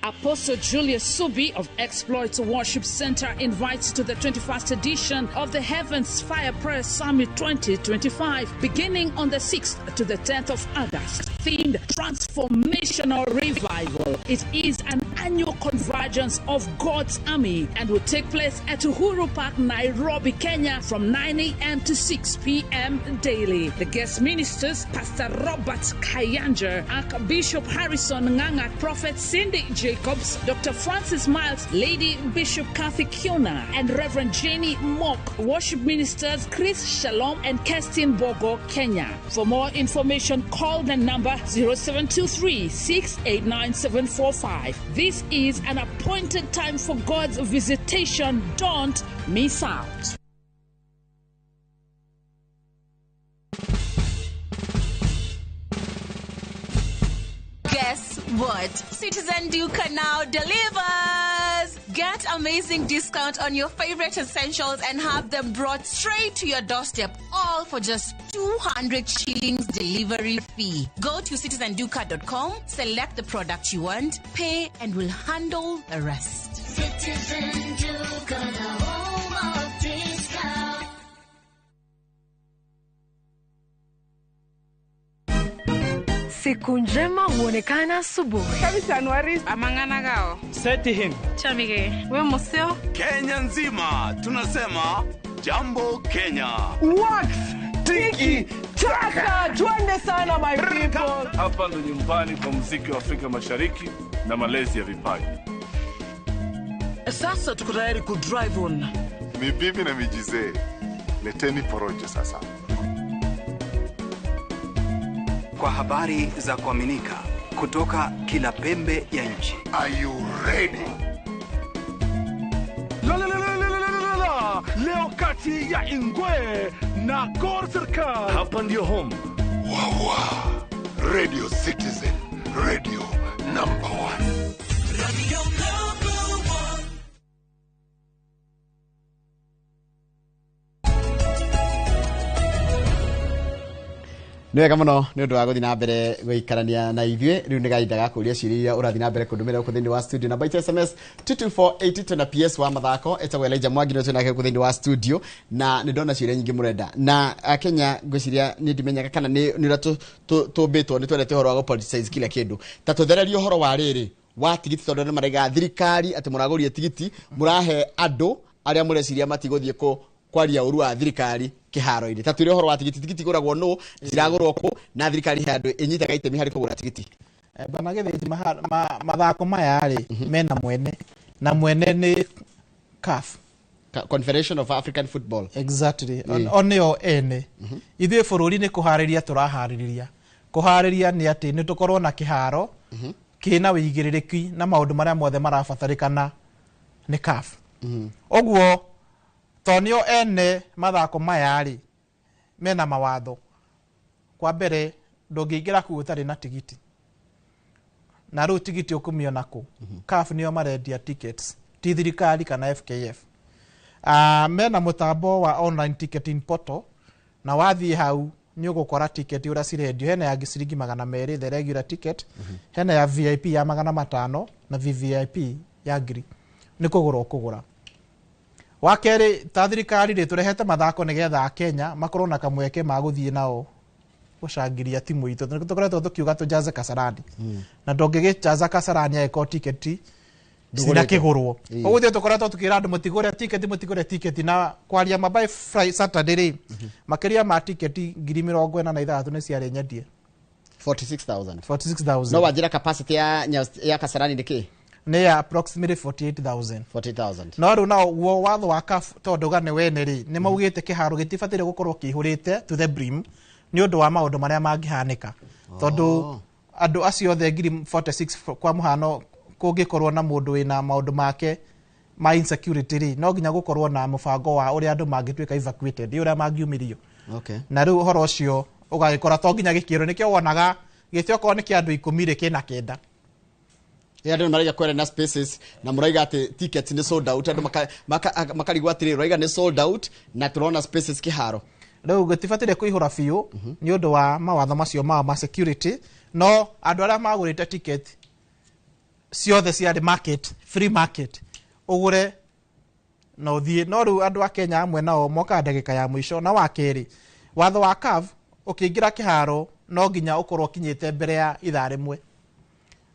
Apostle Julius Subi of Exploits Worship Center invites to the 21st edition of the Heavens Fire Prayer Summit 2025, beginning on the 6th to the 10th of August, themed Transformational Revival. It is an annual conversion Convergence of God's Army and will take place at Uhuru Park, Nairobi, Kenya from 9 a.m. to 6 p.m. daily. The guest ministers, Pastor Robert Kayanja, Archbishop Harrison Nganga, Prophet Cindy Jacobs, Dr. Francis Miles, Lady Bishop Kathy Kiona, and Reverend Jenny Mock. Worship ministers Chris Shalom and Kestin Bogo, Kenya. For more information, call the number 0723-689-745. This is an appointed time for God's visitation. Don't miss out. Guess what? Citizen Duca now delivers! Get amazing discount on your favorite essentials and have them brought straight to your doorstep, all for just 200 shillings delivery fee. Go to citizenduca.com, select the product you want, pay, and we'll handle the rest. Citizen Duca, the home of discount. Siku njema huonekana asubuhi. Kabisa Januari amangana gao. Seti him. Chamige. We museo. Kenya nzima tunasema jambo Kenya. Wax. Tiki. Taka. Twende sana my people. Hapa ndo nyumbani kwa muziki wa Afrika Mashariki na malezi ya vipaji. Sasa tuko tayari ku drive on. Mibibi na mijize. Leteni porojo sasa. Kwa habari za kuaminika kutoka kila pembe ya nchi. Are you ready? Leo kati ya Ingwe na Gor Serikali. Hapa ndio home. Wawa. Radio Citizen. Radio number 1. Radio number 1. Nĩ wega mũno nĩ ũndũ wa gũthiĩ na mbere gũikarania na ithuĩ rĩu nĩ gahinda ga kũũria ciũria iria ũrathiĩ na mbere kũndũmĩra gũkũ thĩinĩ wa studio namba itu SMS 22482 na PS wa mathako etagwo Elijah Mwangi nĩ twĩnake gũkũ thĩinĩ wa studio na nĩ ndona ciũria nyingĩ mũrenda na Kenya ngwĩciria nĩ ndimenyaga kana nĩ ũrĩa tũmbĩtwo nĩ twendete ũhoro wa gũpoliticize kila kĩndũ ta tũthererie ũhoro wa rĩrĩ wa tigiti tondũ nĩ maraiga thirikari atĩ mũragũrie tigiti mũrahe andũ arĩa mũreciria matigũthiĩ kwaria ũru wa thirikari kiharo-inĩ ta twĩre ũhoro wa tigiti gũragwo no ciragũrwo kũ na thirikari he andũ ĩnyitaga itemi harĩ kũgũra tigiti bana gĩthĩti mathako maya rĩ mena mwene na mwene nĩ CAF Confederation of African Football exactly oneo ene ithuĩ bũrũri nĩ kũharĩria kũharĩria nĩ atĩ nĩ tũkorwo na kĩharo kĩna wĩigĩrĩrĩki na maũndũ marĩa mothe marabatarĩkana nĩ CAF ũguo tonio ene mathako maya rĩ mena mawatho kwa mbere ndũngĩingĩra kuo ũtarĩ na tigiti na rĩu tigiti ũkũmiona kũ CAF nĩo marendia tickets ti thirikari kana FKF mena mũtambo wa online ticketing portal na wathiĩ hau nĩ ũgũkora ticket ũrĩa cirendio hena ya ciringi 200 the regular ticket hena ya VIP ya 500 na VVIP ya ngiri nĩ kũgũra wakere ta thirikari rĩ tũrehete mathako nĩgetha Kenya makorwo na kamweke ma gũthiĩ nao gũcangiria timu itũ tũkoretwo tũkiuga tũjaze Kasarani na ndũngĩgĩjaza Kasarani eko tiketi cina kĩgũrwo ũguo tũkoretwo tũkĩra andũ mũtigũre tiketi na kwaria mabai Friday Saturday rĩ makĩria ma tiketi 46,000 nĩ ciarĩ nyendie 46,000 no wanjĩra capacity ya Kasarani nĩ kĩ nĩ approximately 48,000 no rĩu nao guo watho wa CAF tondũ gane wene rĩ nĩ maugĩte kĩharo gĩtibatĩire gũkorwo kĩihũrĩte to the brim nĩ ũndũ wa maũndũ marĩa mangĩhanĩka tondũ andũ acio othe 46 kwa mũhano kũngĩkorwo na mũndũ wĩna maũndũ make ma insecurity rĩ no nginya gũkorwo na mũbango wa ũrĩa andũ mangĩtuĩka evacuated ũrĩa mangiumĩrio na rĩu ũhoro ũcio ũgagĩkora to nginya gĩkĩro nĩkĩo wonaga gĩtĩ okorwo nĩ kĩa andũ 10 rĩ kĩna kenda andũ maraiga kwere na spaces na mũraiga atĩ tickets nĩ sold out andũ makarigwo atĩrĩ raiga nĩ sold out na tũrona spaces kĩharo rĩu gĩtibatĩire kũihũra biũ nĩ ũndũ wa mawatho macio ma security no andũ arĩa magũrĩte ticket ciothe ciarĩ market free market ũgũre no thiĩ no rĩu andũ a Kenya amwe nao moka ndagĩka ya mũico na wakerĩ watho wa CAF ũkĩingĩra kĩharo no nginya ũkorwo kinyĩte mbere ya ithaa rĩmwe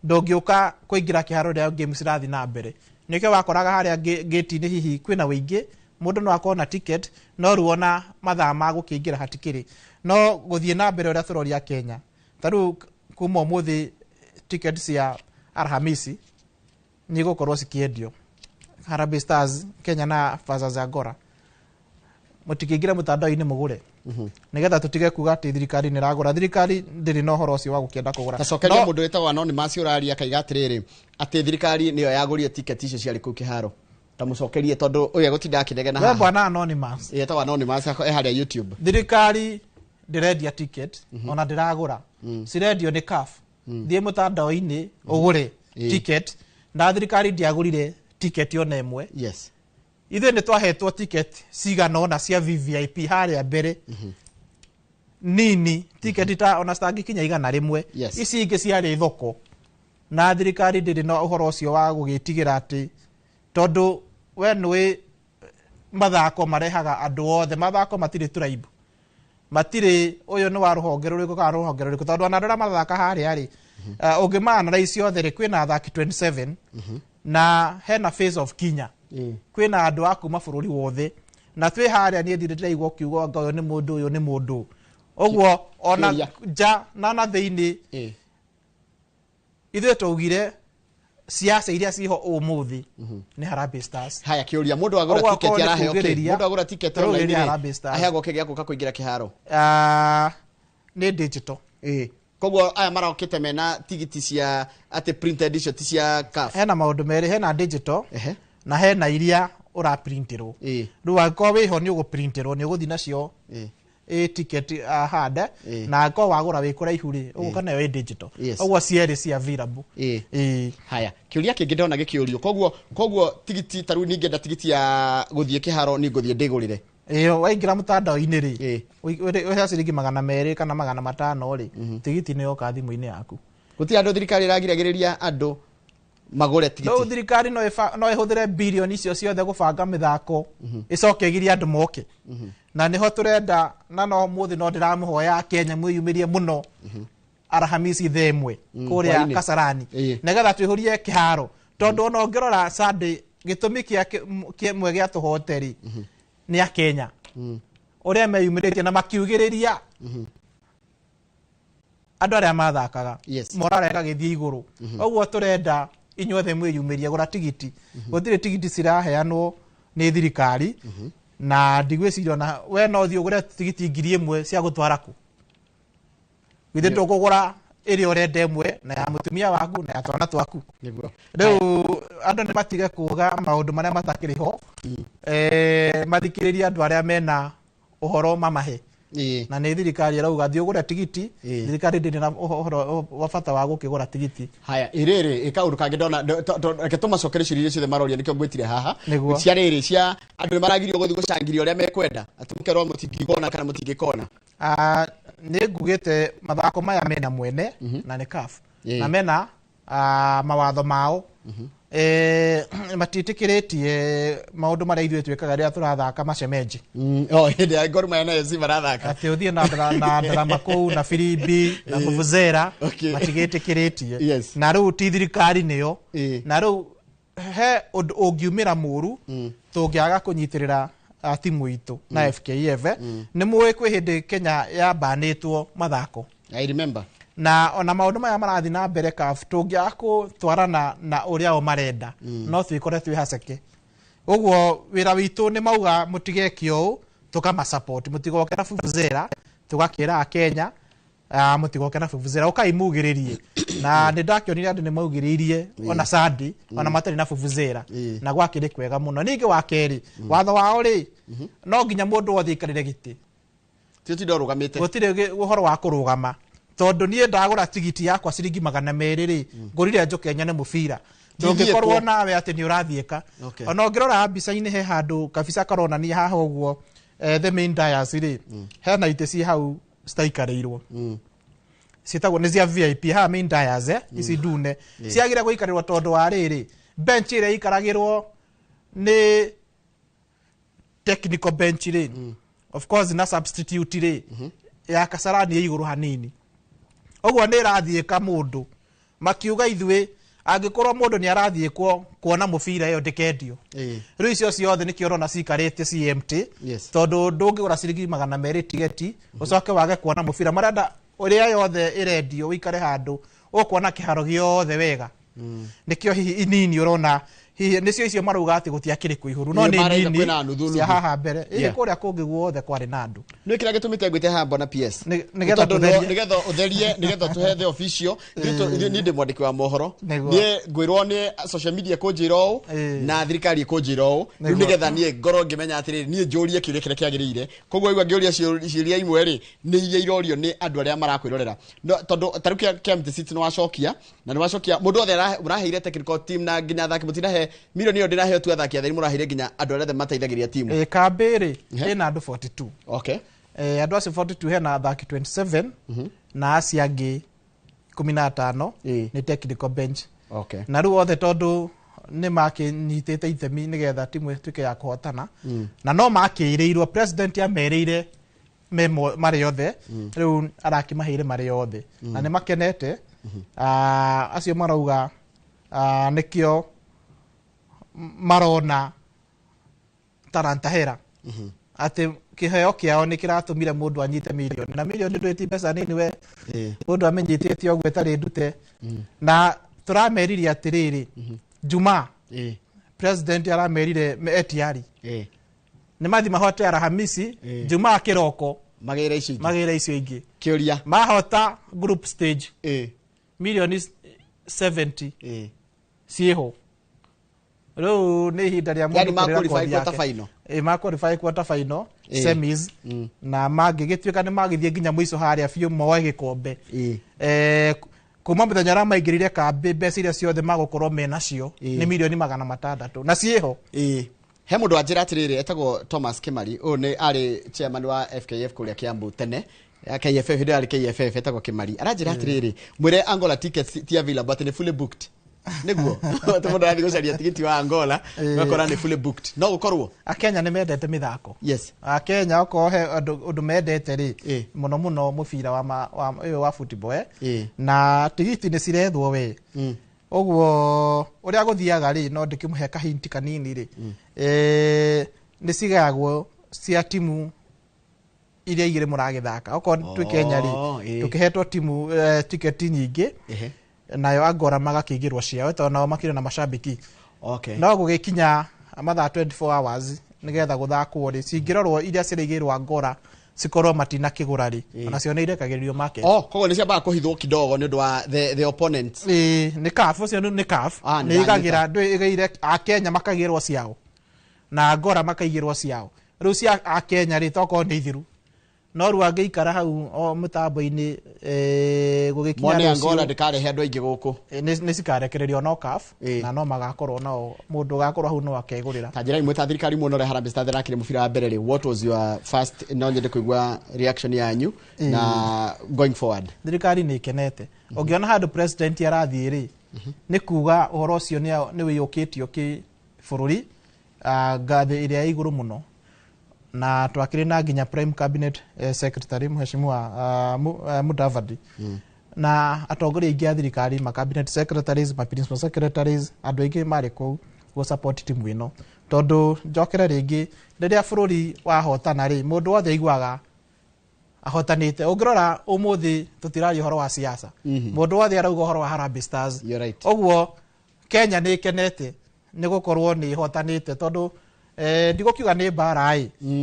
ndũngĩũka kũingĩra kĩharo rĩa game cirathi na mbere nĩkĩo wakoraga harĩa gate-inĩ hihi kwĩna wĩingĩ mũndũ no akorwo na ticket no ruona mathaa ma gũkĩingĩra hatikĩrĩ no gũthiĩ na mbere ũrĩa tũroria Kenya tarĩu kuma ũmũthĩ ticket cia Alhamisi nĩ gũkorwo cikĩendio Harambee Stars Kenya na Fazers Agora mũtikĩingĩre mũtandao-inĩ mũgũre nigetha tutige kuga atĩ thirikari nĩ ragũra thirikari ndĩrĩ na ũhoro ũcio wa gũkĩenda kũgũra tacokeria mũndũ wĩtagwo Anonymous ũraria kaiga atĩrĩrĩ atĩ thirikari nĩyo yagũrire ticket icio ciarĩ kũu kĩharo tamucokerie tondũ ũyũ gũtinda akĩnegena haha bwana Anonymous yetagwo Anonymous harĩa YouTube thirikari ndĩrendia ticket ona ndĩragũra cirendio nĩ CAF thiĩ mũtandao-inĩ ũgũre ticket na thirikari ndiagũrire ticket ona ĩmwe yes ithe nĩ twahetwo ticket cigana ona cia VVIP harĩa mbere nini ticket ta ona citangĩkinya igana rĩmwe ici ingĩ ciarĩ thoko na thirikari ndĩrĩ na ũhoro ũcio wa gũgĩtigĩra atĩ tondũ we nĩwe mathako marehaga andũ othe mathako matirĩ tũraibu matirĩ ũyũ nĩ wa rũhonge rũrĩkũ kana rũhonge rũrĩkũ tondũ ona rĩrĩa mathaka harĩa rĩ ũngĩmana na icio othe rĩ kwĩna athaki 27 na hena face of Kenya kwĩna andũ a kuma bũrũri wothe na twĩ harĩa niĩ thire ndĩraigua kiugo ũyũ nĩ mũndũ ũyũ nĩ mũndũ ũguo ona nja na thĩinĩ ithuĩ twaugire siasa iria ciho ũmũthĩ nĩ Harambee Stars haya kĩũria mũndũ agũra ticket araheo mũndũ agũra ticket online aheagwo kĩgĩa gũka kũingĩra kĩharo nĩ digital koguo aya marokĩte mena tigiti cia atĩ printed edition ti cia CAF hena maũndũ merĩ hena digital na hena iria ũraprinterwo rĩu angĩkorwo wĩho nĩ ũgũprinterwo nĩ ũgũthiĩ nacio ticket hande na angĩkorwo wagũra wĩ kũraihu rĩ ũgũka nayo digital ũguo cierĩ cia available haya kĩũria kĩngĩ ndona gĩkĩũrio koguo tigiti tarĩu ningĩenda tigiti ya gũthiĩ kĩharo nĩ ngũthiĩ ndĩgũrĩre waingĩra mũtandao-inĩ rĩ ũrĩa ciringi 200 kana 500 rĩ tigiti nĩ yoka thimũ-inĩ yaku gũtirĩ andũ thirikari ĩragiragĩrĩria andũ magũre tigiti no thirikari no ĩhũthĩre bilioni icio ciothe gũbanga mĩthako ĩcoke ĩgirie andũ moke na nĩho tũrenda na no mũthĩ no ndĩramũhoya Kenya mwĩyumĩrie mũno Alhamisi themwe kũrĩa Kasarani nĩgetha twĩhũrie kĩharo tondũ ona ũngĩrora Sunday gĩtũmi kĩmwe gĩa tũhoteri nĩ a Kenya ũrĩa meyumĩrĩtie na makiugĩrĩria andũ arĩa mathakaga morale gagĩthiĩ igũrũ ũguo tũrenda inyuothe mwĩyumĩrie gũra tigiti gũtirĩ tigiti ciraheanwo nĩ thirikari na ndigwĩciria ona we no thiĩ ũgũre tigiti 1000 cia gũtwara ku githĩ ndũkũgũra ĩrĩa ũrenda ĩmwe na ya mũtumia waku na ya twana twaku rĩu andũ nĩ matige kuga maũndũ marĩa matakĩrĩ ho mathikĩrĩria andũ arĩa mena ũhoro mamahe na nĩ thirikari ĩrauga thiĩ ũgũre tigiti thirikari ndĩrĩ na ũhoro wa bata wa gũkĩgũra tigiti haya ĩrĩrĩ ĩkaũndũ kangĩ ndona reke tũmacokerie ciũria iria ciothe maroria nĩkĩo ngwĩtire haha cia rĩrĩ cia andũ nĩ maragirio gũthiĩ gũcangiria ũrĩa mekwenda atĩ mũkerwo mũtingĩkona kana mũtingĩkona nĩ ngugĩte mathako maya mena mwene na nĩ CAF na mena mawatho mao matitĩkĩrĩtie maũndũ marĩa ithuĩ twĩkaga rĩrĩa tũrathaka macemenji hĩndĩ ya Gor Mahia na AFC marathaka atĩ ũthiĩ na ndarama kũu na firimbi na vuvuzela matigĩtĩkĩrĩtie na rĩu ti thirikari nĩyo na rĩu he ũndũ ũngiumĩra mũru tũngĩaga kũnyitĩrĩra timu itũ na FKF nĩ mũĩ kwĩ hĩndĩ Kenya yabanĩtwo mathako I remember na ona maũndũ maya marathi na mbere CAF tũngĩaga gũtwarana na ũrĩa o marenda no twĩkore twĩ haceke ũguo wĩra witũ nĩ mauga mũtigeke ũũ tũkamasupport mũtigoke na vuvuzela tũgakĩra Kenya mũtigoke na vuvuzela ũkaimugĩrĩrie na nĩ ndakĩonire andũ nĩ maugĩrĩirie ona Sunday ona matarĩ na vuvuzela na gwakĩrĩ kwega mũno ningĩ wa kerĩ watho wao rĩ no nginya mũndũ wothe aikarĩre gĩtĩ gũtirĩ ũhoro wa kũrũgama tondũ niĩ ndagũra tigiti yakwa ciringi 200 rĩ ngũrire njũkenya nĩ mũbira ndũngĩkorwo nawe atĩ nĩ ũrathiĩka ona ũngĩrora mbica-inĩ he handũ kabisa karonania haha ũguo the main dais rĩ hena itĩ ci hau citaikarĩirwo ciĩtagwo nĩ cia VIP haha main dais ici ndune ciagĩrĩire gũikarĩrwo tondũ wa rĩrĩ bench ĩrĩa ikaragĩrwo nĩ technical bench rĩ of course na substitute rĩ ya Kasarani igũrũ hanini ũguo nĩ rathiĩka mũndũ makiuga ithuĩ angĩkorwo mũndũ nĩ arathiĩ kuona mũbira ĩyo ndĩkendio rĩu icio ciothe nĩkĩo ũrona cikarĩte CMT tondũ ndũngĩgũra ciringi 200 tigeti ũcoke wage kuona mũbira marenda ũrĩa yothe ĩrendio wĩikare handũ ũkuona kĩharo gĩothe wega nĩkĩo hihi inini ũrona hihi nĩcio icio marauga atĩ gũtiakĩrĩ kũihũru no nĩ nini cia haha mbere ĩrĩ kũrĩa kũngĩ guothe kwarĩ na andũ nĩ kĩrĩa gĩtũmĩte ngwĩte haha bona PS nĩgetha ũtherie nĩgetha tũhe the official nĩ ndĩ mwandĩki wa mohoro niĩ ngwĩrwo nĩ social media kũnjĩra ũũ na thirikari kũnjĩra ũũ rĩu nĩgetha niĩ ngorwo ngĩmenya atĩrĩrĩ niĩ njũrie kĩũria kĩrĩa kĩagĩrĩire koguo igua ngĩũria ciũria imwe rĩ nĩ iria irorio nĩ andũ arĩa marakwĩrorera tondũ tarĩu Kemp City nĩ wacokia na nĩ wacokia mũndũ othe ũraheire technical team na nginya athaki mũtinahe milioni yo ndĩrahe tu athaki atheri mũraheire nginya andũ arĩa mateithagĩria timu kambĩ-rĩ ĩna andũ 42 okay andũ acio 42 hena athaki 27 na acio angĩ 15 nĩ technical bench okay na rĩu othe tondũ nĩ makĩnyitĩte itemi nĩgetha timu ĩtuĩke ya kũhotana na no makĩirĩirwo president amerĩire marĩ othe rĩu arakĩmaheire marĩ othe na nĩ makenete acio marauga nĩkĩo marona taranta hera atĩ kĩheo kĩao nĩ kĩratũmire mũndũ anyite milioni na milioni ndwĩti mbeca nini we mũndũ amenyitĩte ũguo ĩtarĩ ndute na tũrameririe atĩrĩrĩ Juma president aramerire etiari nĩ mathi mahote Alhamisi Juma kĩroko magĩra icio ingĩ kĩũria mahota group stage milioni 70 ciĩho rĩu nĩ ihinda rĩa mũndũ ma-qualify quarter final semis na mangĩgĩtuĩka nĩ magĩthiĩ nginya mũico harĩa biũ moe gĩkombe kuma mũthenya ũrĩa maingĩrire kambĩ mbeca iria ciothe magũkorwo menacio nĩ milioni 600 na ciĩho he mũndũ anjĩra atĩrĩrĩ etagwo Thomas Kimari ũyũ nĩ arĩ chairman wa FKF kũrĩa Kiambu tene KFF hĩndĩ arĩ KFF etagwo Kimari aranjĩra atĩrĩrĩ mwĩre Angola tickets ti available atĩ nĩ fully booked nĩguo mũndũ arathiĩ gũcaria tigiti wa Angola gakora nĩ fully booked no gũkorwo Akenya nĩ mendete mĩthako yes Akenya okorwo he ũndũ mendete rĩ mũno mũno mũbira wa football na tigiti nĩ cirethwo we ũguo ũrĩa gũthiaga rĩ no ndĩkĩmũhe kahinti kanini rĩ nĩ cigayagwo cia timu iria igĩrĩ mũragĩthaka okorwo twĩ Kenya rĩ tũkĩhetwo timu tiketi nyingĩ nayo Angola magakĩigĩrwo ciao tondũ nao makĩrĩ na macambiki no gũgĩkinya mathaa 24 hours nĩgetha gũthakwo rĩ cingĩrorwo iria cirĩigĩrwo Angola cikorwo matina kĩgũra rĩ onacio nĩ irekagĩrĩrio market koguo nĩ ciambaga kũhithwo kidogo nĩ ũndũ wa the opponents nĩ CAF ũcio nĩ CAF nĩ igagĩra ndũigĩire Akenya makagĩrwo ciao na Angola makaigĩrwo ciao rĩu cia Akenya rĩ tokorwo nĩ ithiru no rĩu angĩikara hau mũtambo-inĩ gũgĩkinya mone Angola ndĩkarehe andũ aingĩ gũkũ nĩ cikarekererio no CAF na no magakorwo nao mũndũ ũgakorwo hau no akegũrĩra ta njĩra imwe ta thirikari muonore Harambee Stars thakire mũbira wa mbere rĩ what was your first no nyende kũigua reaction yanyu na going forward thirikari nĩ ikenete ũngĩona handũ president arathiĩ rĩ nĩ kuga ũhoro ũcio nĩ wĩyũkĩtio kĩbũrũri ngathĩ ĩrĩa igũrũ mũno na twakĩrĩ na nginya prime cabinet secretary mheshimiwa Mudavadi na atongoria aingĩ a thirikari ma cabinet secretaries ma principal secretaries andũ aingĩ marĩ kũu gũ support timu ĩno tondũ njokere rĩngĩ rĩrĩa bũrũri wahotana rĩ mũndũ wothe aiguaga ahotanĩte ũngĩrora ũmũthĩ tũtiraria ũhoro wa siasa mũndũ wothe arauga ũhoro wa Harambee Stars ũguo Kenya nĩ ikenete nĩ gũkorwo nĩ ihotanĩte tondũ ndigũkiuga nĩ mbara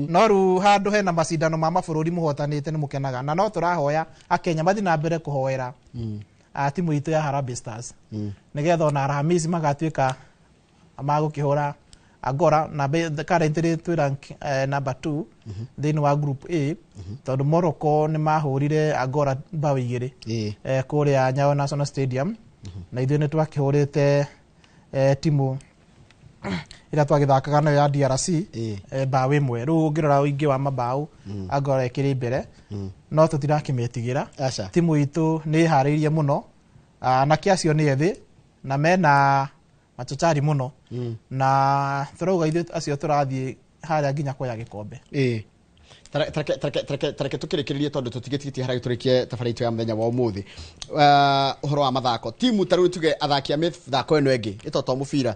no rĩu handũ hena macindano ma mabũrũri mũhotanĩte nĩ mũkenaga na no tũrahoya Akenya mathi na mbere kũhoera timu itũ ya Harambee Stars nĩgetha ona Alhamisi magatuĩka magũkĩhũra Angola na currently twĩ rank number 2 thĩinĩ wa group A tondũ Morocco nĩ mahũrire Angola bao 2 kũrĩa Nyayo National Stadium na ithuĩ nĩ twakĩhũrĩte timu ĩrĩa twagĩthakaga nayo ya DRC bao 1 rĩu ũngĩrora ũingĩ wa mabao Angola ĩkĩrĩ mbere no tũtirakĩmetigĩra timu itũ nĩ harĩirie mũno na kĩacio nĩ ethĩ na mena machachari mũno na tũrauga ithuĩ acio tũrathiĩ harĩa nginya kuoya gĩkombe tareke tukirikirie tondu tutigititie harä turikie tabarä ya muthenya wa umuthi uhoro wa mathako timu taru tuge athakia mithako eno engi itoto mubira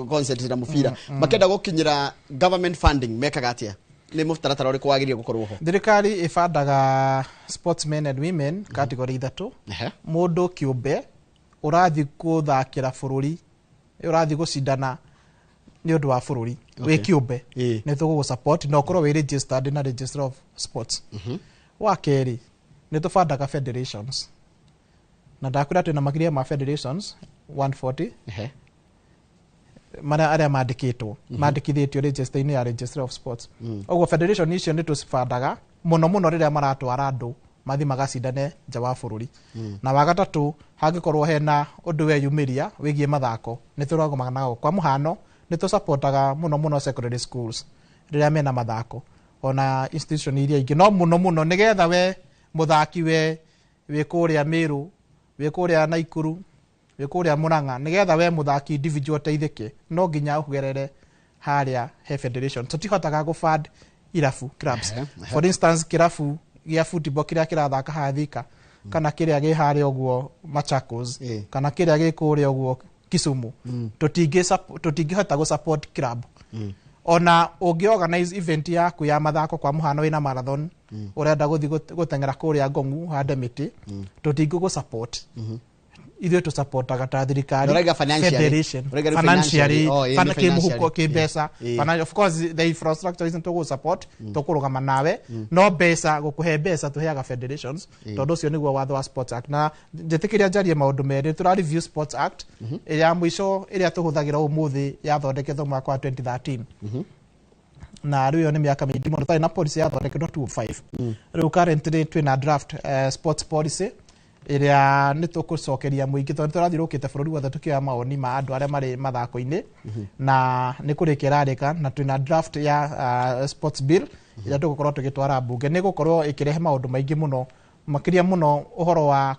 concentrate na mubira makenda gukinyira government funding mekaga atia ni muftaratara uri kwagiria gukorwo ho thirikari ibandaga sportsmen and women category 3 mundu kiumbe urathi kuthakira bururi urathi gucindana ni undu wa bururi we kiumbe ni tugu support no korwo we registered na register of sports wa keri ni tubandaga federations na ndakwira twina makiria ma federations 140 mara aria mandikitwo mandikithitio register-ini ya register of sports ogwo federation icio ni tucibandaga muno riria maratwara andu mathi magacindane nja wa bururi na wagatatu hangikorwo hena undu we yumiria wigie mathako ni turagomanaga kwa muhano ni tu supportaga muno secondary schools riria mena mathako ona institution iria ingi no muno nigetha we muthaki we kuria Miru we kuria Naikuru we kuria Murang'a nigetha we muthaki individual teithike no nginya ugerere haria he federation tutihotaga gufund irafu clubs for instance kirafu gia football kiria kirathaka hathika kana kiria gi haria ogwo Machakos kana kiria gi kuria ogwo Kisumu tutingihota go support club ona ungi organize event yaku ya mathako kwa muhano ina marathon urenda guthi gutengera kuria Ngong'u hande miti tutingi go support ithuĩ tũsupportaga ta thirikari federation financially kana kimuhuko kibesa of course the infrastructure isn't to support tukurugama nawe no besa gukuhe besa tuheaga federations tondu cio niguo watho wa Sports Act na njetikiria njarie maundu meri tura review Sports Act ya mwisho iria tuhuthagira umuthi yathondeketwo mwaka wa 2013 na riyo ni miaka mingi muno tari na policy yathondeketwo 2005 riu currently twina draft sports policy iria ni tukucokeria muingi tondu turathirukite bururi wothe tukioya maoni ma andu aria mari mathako-ini na ni kurikirarika na twina draft ya sports bill iria tugukorwo tugitwara bunge ni gukorwo ikirehe maundu maingi muno makiria muno uhoro wa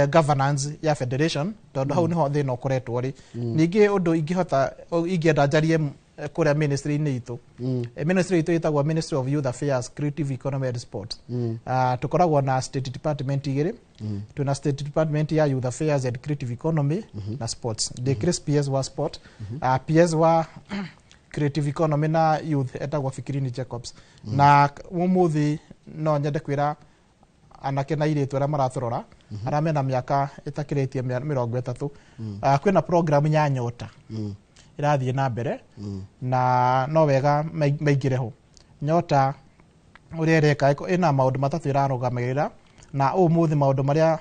governance ya federation tondu hau niho thina ukoretwo ri ningi undu ingihota ingienda njarie kuria ministry-ini itu ministry itu itagwo Ministry of Youth Affairs, Creative Economy and Sports tukoragwo na state department igiri tuna state department ya Youth Affairs and Creative Economy na Sports the PS wa sport PS wa Creative Economy na Youth etagwo Fikirini Jacobs na umuthi no nyende kwira anake na iritu aria maraturora aria mena miaka itakiritie 30 kwina program ya nyota irathie na mbere na no wega maigireho nyota urereka ina maundu matatu irarugamirira na umuthi maundu maria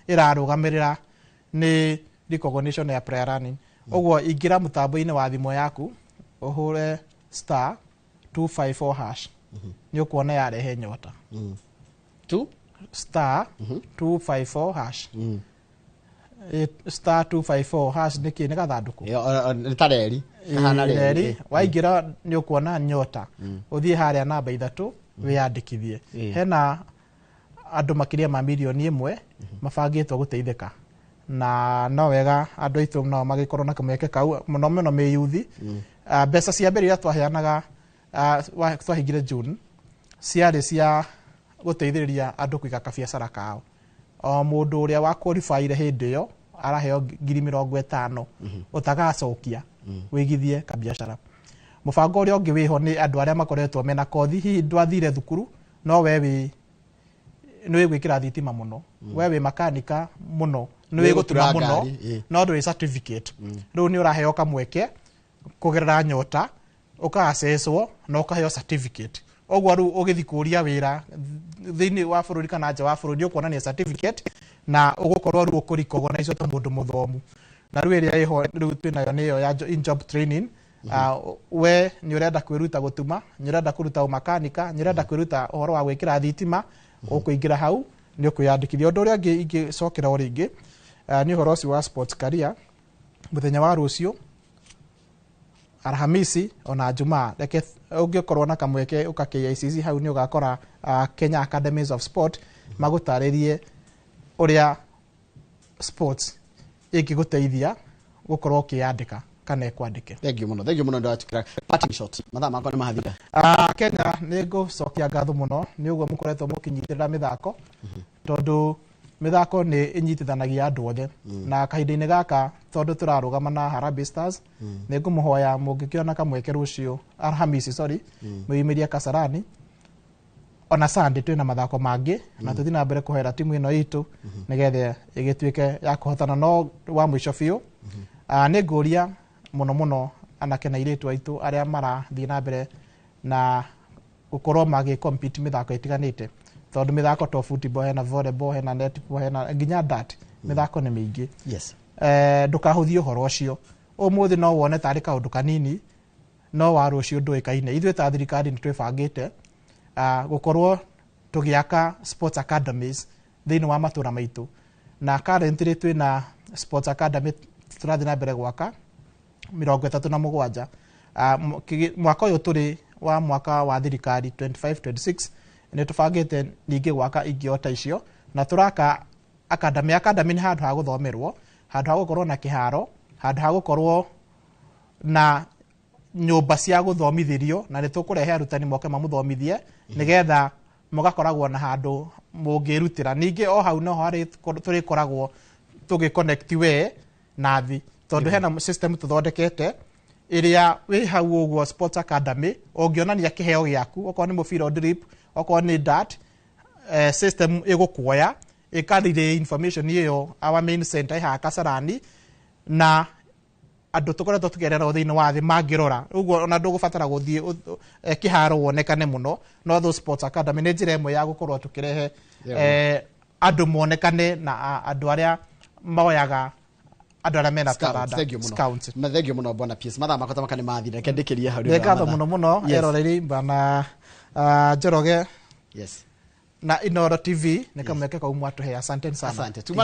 irarugamirira ni recognition ya prayer running ogwo ingira mutambo-ini wa thimo yaku uhure *254 hash ni ukuona yarehe nyota *254 hash *254 hash niki ni gathanduku ni tareri hana reri waingira ni ukuona nyota uthie haria namba 3 wiyandikithie hena andu makiria ma milioni 1 mabangitwo guteithika na no wega andu aitu no magikorwo na kamweke kau muno me yuthi mbeca cia mbere iria twaheanaga twahingire June ciarĩ cia guteithĩrĩria andu kwiga kabiacara kao o mundu uria wa qualify hindi yo araheo 50,000 utagacokia wigithie kabiacara mubango uria ungi wiho ni andu aria makoretwo mena kothi hihi ndwathire thukuru no wewe ni wigwikira thitima muno wewe makanika muno ni wigutura muno no nduri certificate riu ni uraheo kamweke kugerera nyota ukaaseswo na ukaheo certificate ogwo riu ugithikuria wira thiini wa bururi kana nja wa bururi ukuonania certificate na ugukorwo riu ukuricognize ta mundu muthomu na riu iria iho riu twinayo niyo ya in job training we ni urenda kwiruta gutuma ni urenda kuruta umakanika ni urenda kwiruta uhoro wa gwikira thitima ukuingira hau ni ukuyandikithia undu uria ingicokera o ringi ni uhoro ucio wa sports career muthenya wa rucio Alhamisi ona Jumaa reke ungikorwo na kamweke uka KCB hau ni ugakora Kenya Academies of Sport magutaririe uria sports ikiguteithia gukorwo kiandika kana ekwandike. Thank you muno ndatukira parting shot mathaa makwa ni mahathira. Kenya nĩ ngũcokia ngatho mũno nĩ ũguo mũkoretwo mũkĩnyitĩrĩra mĩthako tondũ mĩthako nĩ ĩnyitithanagia andũ othe na kahinda-inĩ gaka tondũ tũrarũgama na Harambee Stars nĩ ngũmũhoya mũngĩkĩona kamweke rũciũ Alhamisi mwĩyumĩrie Kasarani ona Sunday twĩna mathako mangĩ na tũthiĩ na mbere kũhera timu ĩno itũ nĩgetha ĩgĩtuĩke ya kũhotana no wa mũico biũ. Nĩ ngũria mũno anake na airĩtu aitũ arĩa marathiĩ na mbere na gũkorwo magĩ-compete mĩthako ĩtiganĩte tondũ mĩthako to football hena volleyball hena netball hena nginya dart mĩthako nĩ mĩingĩ. Ndũkahũthie ũhoro ũcio ũmũthĩ no wone tarĩ kaũndũ kanini no wa rũciũ ndũĩkaine. Ithuĩ ta thirikari nĩ twĩbangĩte gũkorwo tũgĩaka sports academies thĩinĩ wa matũra maitũ na currently twĩna sports academy tũrathiĩ na mbere gwaka 37 mwaka ũyũ tũrĩ wa mwaka wa thirikari 25-26 nĩ tũbangĩte ningĩ gwaka ingĩ icio na tũraka academy nĩ handũ ha gũthomerwo, handũ ha gũkorwo na kĩharo, handũ ha gũkorwo na nyũmba cia gũthomithĩrio na nĩ tũkũrehe arutani moke mamũthomithie nĩgetha mũgakoragwo na handũ mũngĩrutĩra. Ningĩ o hau no harĩ tũrĩkoragwo tũgĩ-connect we na thĩ tondũ hena system tũthondekete ĩrĩa wĩ hau ũguo sports academy ũngĩonania kĩheo gĩaku okorwo nĩ mũbira drip okorwo nĩ dart system ĩgũkuoya ĩkarire information ĩyo our main center haha Kasarani na andũ tũkoretwo tũkĩgerera thĩinĩ wa thĩ mangĩrora ũguo ona ndũgũbatara gũthiĩ kĩharo wonekane mũno no those sports academy nĩ njĩra ĩmwe ya gũkorwo tũkĩrehe andũ monekane na andũ arĩa moyaga andũ arĩa mena taranda scouts. Thank you muno bwana PS mathaa makwa makani mathira kendĩkĩria hau ngatho mũno eroreri bana Njoroge na Inooro TV nĩ kamweke kau mwatũhe asante sana. Asante tuma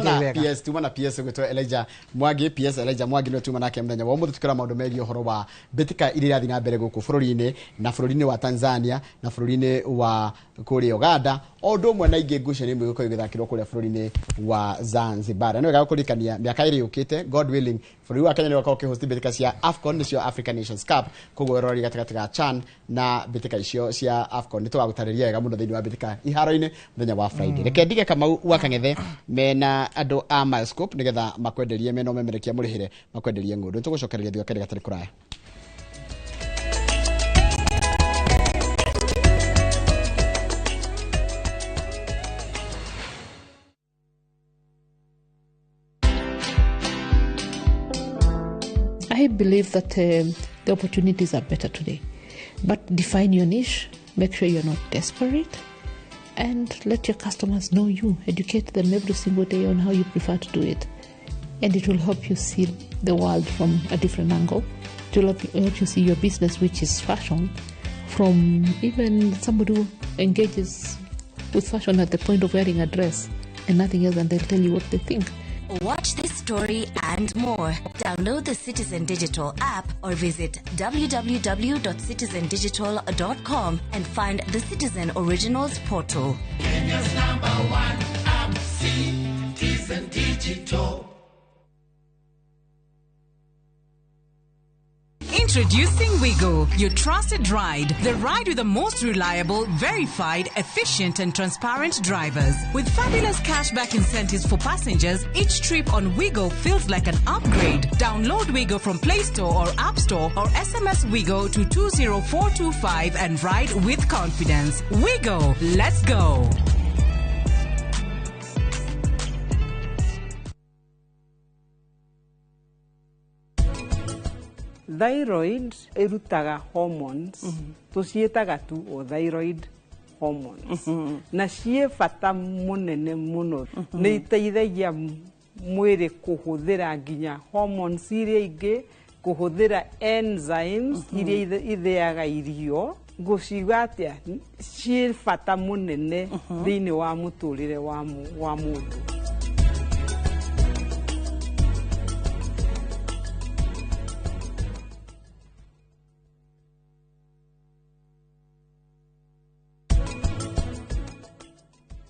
na PS gwĩtwo Elijah Mwangi. PS Elijah Mwangi nĩ tuma nake mũthenya wa ũmũthĩ tukĩra maũndũ megiĩ ũhoro wa mbĩtĩka iria irathiĩ na mbere gũkũ bũrũri-inĩ na bũrũri-inĩ wa Tanzania na bũrũri-inĩ wa kũrĩa Uganda o ũndũ ũmwe na ingĩ ngucanio imwe igũkorwo igĩthakĩrwo kũrĩa bũrũri-inĩ wa Zanzibar. Nĩ wega gũkũririkania mĩaka ĩrĩ yũkĩte God willing bũrũri wa Kenya nĩ ũgakorwo ũkĩhost mbĩtĩka cia AFCON nĩcio African Nations Cup koguo eroreri gatagatĩ ga CHAN na mbĩtĩka icio cia AFCON nĩ tũgagũtarĩria wega mũno thĩinĩ wa mbĩtĩka iharo-inĩ mũthenya wa Friday. Reke ndige Kamau wa Kang'ethe mena andũ a Milescope nĩgetha makwenderie mena ũmemerekia mũrĩhĩre makwenderie ng'ũndũ. Tũgũcokereria thigũkũ gatarĩ kũraya. I believe that the opportunities are better today. But define your niche, make sure you're not desperate, and let your customers know you. Educate them every single day on how you prefer to do it. And it will help you see the world from a different angle. It will help you see your business, which is fashion, from even somebody who engages with fashion at the point of wearing a dress and nothing else, and they'll tell you what they think. Watch this story and more. Download the Citizen Digital app or visit www.citizendigital.com and find the Citizen Originals portal. Kenya's #1 app, Citizen Digital. Introducing Weego, your trusted ride. The ride with the most reliable, verified, efficient and transparent drivers. With fabulous cashback incentives for passengers, each trip on Weego feels like an upgrade. Download Weego from Play Store or App Store or SMS Weego to 20425 and ride with confidence. Weego, let's go. Thyroid erutaga hormones tucietaga tu o thyroid hormones na cie bata munene muno nĩ iteithagia mwĩrĩ kũhũthĩra nginya hormones iria ingĩ kũhũthĩra enzymes iria ithĩaga irio ngũciuga atĩa cie bata munene thĩinĩ wa mũtũrĩre wa mũndũ.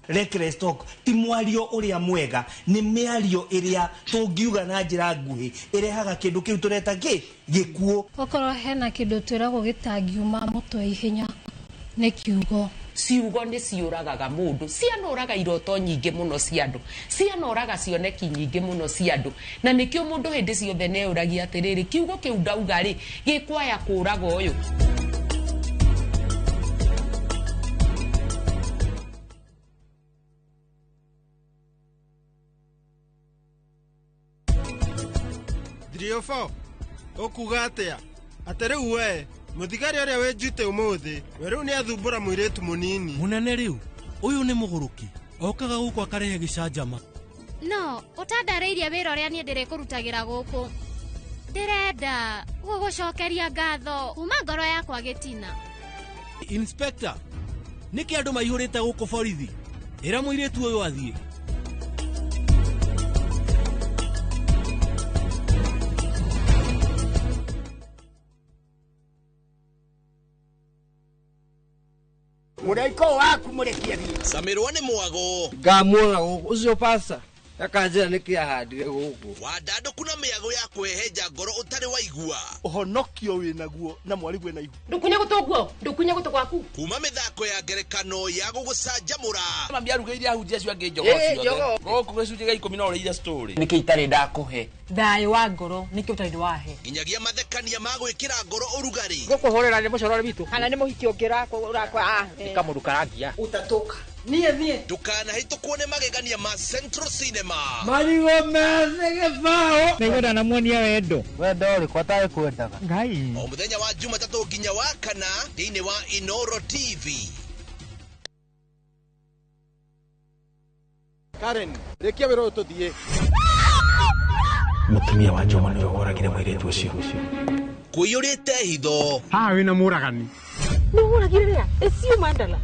reckless talk ti mwario uria mwega ni miario iria tungiuga na njira nguhi irehaga kindu kiu tureta gikuo okorwo hena kindu twiragwo gitangiuma mutwe ihenya ni kiugo ciugo ni ciuragaga mundu cianoraga iroto nyingi muno cia andu cianoraga cioneki nyingi muno cia andu na nikio mundu hindi ciothe neuragia atiriri kiugo kiu ndauga ri gikwaya kuraga uyu Driofo okuga atia atariu we muthigari uria wenjute umuthi weru ni athumbura muiretu munini munene riu uyu ni muguruki okaga guku akarehe gicanjama no utandareirie wira uria ni ndire kurutagira guku ndirenda gugucokeria ngatho kuma ngoro yakwa gitina Inspector niki andu maihurite guku borithi ira muiretu uyu athie Mureiko waku murekia ni Samirwa ni mwago ngamuona ucio pasa akanjira nikia handire guku wadado kuna miago ya kweheja ngoro utari waigua uhonokio winaguo na mwarigwe na igu ndukunye gutogwaku kuma mithako ya ngerekano ya gugucanjamura mambia rugeire ahunjia cio ange njogo cio goko gicunje ga 10 na ureira story niki itari ndakuhe thayo wa ngoro niki utari wahe nginyagia mathekania ma gwikira ngoro urugari gukuhorera ni mucorore bitu kana ni muhiki ungirako urakwa ikamurukarangia utatoka nie tukana hitukuone magegania ma Central Cinema marigo meze gefao nigwenda na muonia wendo uri kwataye kwendaga ngai o muthenya wa Jumatatu nginya wa kana thiini wa Inooro TV Karen rekia wero tuthie mutumia wa Joma niwe woragire mwiretu ucio kuyurite hitho wina muragani no woragire ria esiu mandala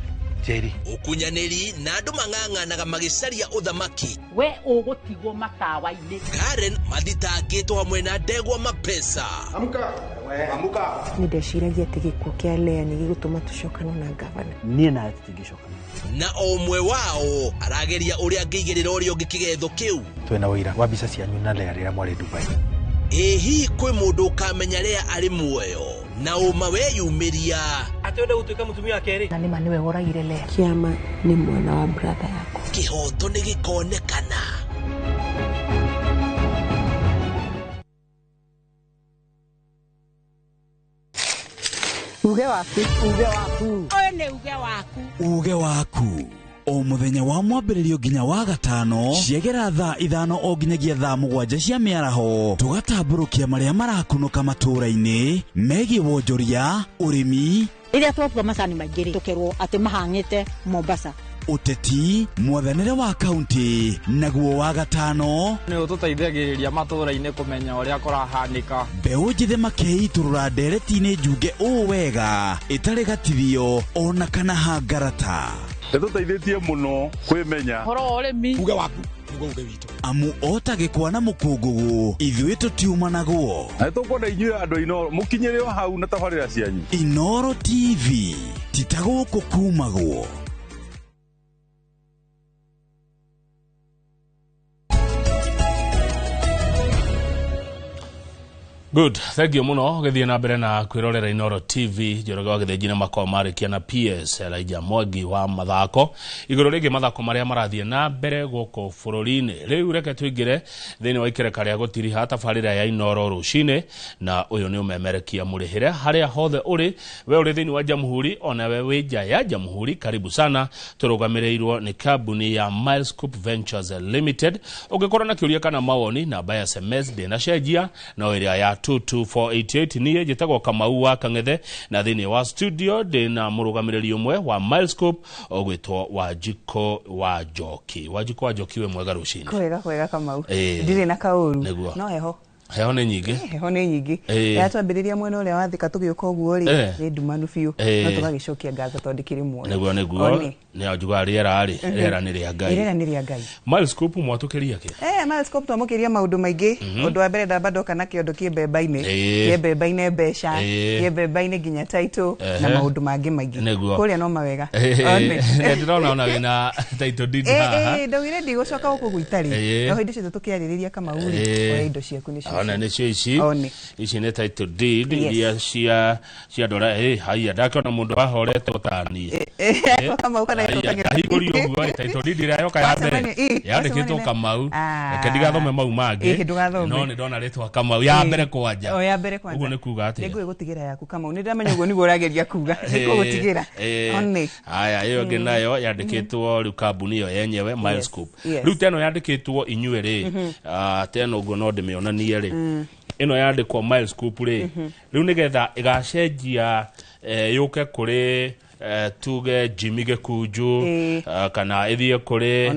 Jerry ukunyaniri na andu mang'ang'anaga magicaria uthamaki we ugutigwo matawa-ini Karen mathitangitwo hamwe na ndegwa mapesa amuka nindeciragia ati gikuo kia Lea ni gigutuma tucokana na gavana nie na tutingicokana na omwe wao arageria uria ngigirira urio ngikigetho kiu twena wira wa bica cianyu na Lea rira mwari Dubai ehi kwi mundu ukamenya Lea ari muoyo na uma weyumiria atwenda gutuika mutumia wa keri na nima niwe woragire Lea kiama ni mwana wa brother yako kihoto ni gikonekana uge waku uge waku o muthenya wa mwambĩrĩrio nginya wa gatano ciegera thaa 5 o nginyagia thaa 7 cia mĩaraho tugatambũrũkia marĩa marakunũka matũũra-inĩ megiĩ wonjoria ũrĩmi iria twatua macani maingĩ tukerwo atĩ mahang'ĩte Mombasa uteti mwathanĩre wa kaunti naguo wa gatano ni ututeithagĩrĩria matũũra-inĩ kũmenya ũrĩa kũrahanĩka mbeũ njĩthĩ makeiturũra ndereti-inĩ njunge ũũ wega ĩtarĩ gatithio ona kana hangarata tuteithĩtie muno kwĩmenya horo ũrĩmi uge waku niguo uge witũ amu otagĩkwa na mũkũngũgũ ithuĩ tũtiuma naguo na tũkwenda inyuĩ andũ Inooro mũkinyĩre o hau na tabarĩra cianyu Inooro TV titagũkũ kumagwo Good, thank you muno. Githie na mbere na kwirorera Inooro TV, Njoroge wa Githĩnji na makao marikia na PS Elijah Mwangi wa mathako. Igũrũ rĩngĩ mathako marĩa marathie na mbere gũkũ bũrũri-inĩ. Rĩu reke tũingĩre thĩinĩ wa ikereka rĩa gũtiriha tabarĩra ya Inooro rũcinĩ na ũyũ nĩ ũmemerekia mũrĩhĩre harĩa hothe ũrĩ we ũrĩ thĩinĩ wa Jamhuri ona we wĩ nja ya Jamhuri, karibu sana. Tũrũgamĩrĩirwo nĩ kambuni ya Milescoop Ventures Limited. Ũngĩkorwo na kĩũria kana mawoni namba ya SMS ndĩna cenjia na ĩrĩa ya 22488 niye jitagwo Kamau wa Kang'ethe na thini wa studio ndina murugamiriri umwe wa Milescoop ogwitwo Wajiko wa Njoki. Wajiko wa Njoki we mwega rucini. Kwega Kamau. Ndire na kauru. No heho. heho nĩ nyingĩ heho nĩ nyingĩ yatwambĩrĩria mwena ũrĩa wa Thika tũgĩũka ũguo rĩ nĩ ndumanu biũ no tũgagĩcokia ngatho tondũ kĩrĩ muoyo nĩguo nĩ anjuga rĩera nĩ rĩa Ngai MyScope mwatũkĩria kĩ MyScope twamũkĩria maũndũ maingĩ ũndũ wa mbere ndamba ndoka na kĩondo kĩembemba-inĩ mbeca kĩembemba-inĩ nginya title na maũndũ mangĩ maingĩ kũrĩa no mawega ndĩrona ona wĩna title deed haha ndagire ndigũcoka gũkũ gwitarĩ no hĩndĩ ciothe tũkĩarĩrĩria Kamauri oya indo ciaku ona nĩcio ici nĩ title deed iria cia ndora haiya ndakĩona mũndũ wahoretwo tani Kamau kana ahingũrio ũguo title deed ĩrĩa yoka ya mbere yandĩkĩtwo Kamau reke ndigathome mau mangĩ no nĩ ndona rĩtwa Kamau ya mbere kwanja ũguo nĩ kuga atĩ nĩguo gũtigĩra yaku Kamau nĩ ndamenya ũguo nĩguo ũrageria kuga nĩguo gũtigĩra haya ĩyo ĩngĩ nayo yandĩkĩtwo rĩu kambuni ĩyo yenyewe MyScope rĩu teno yandĩkĩtwo inyuĩ rĩ teno ũguo no ndĩmĩonanie rĩ ĩno yandĩkwo MyScope rĩ rĩu nĩgetha ĩgacenjia yũke kũrĩ tuge Jimmy Gekunju kana ithie kũrĩ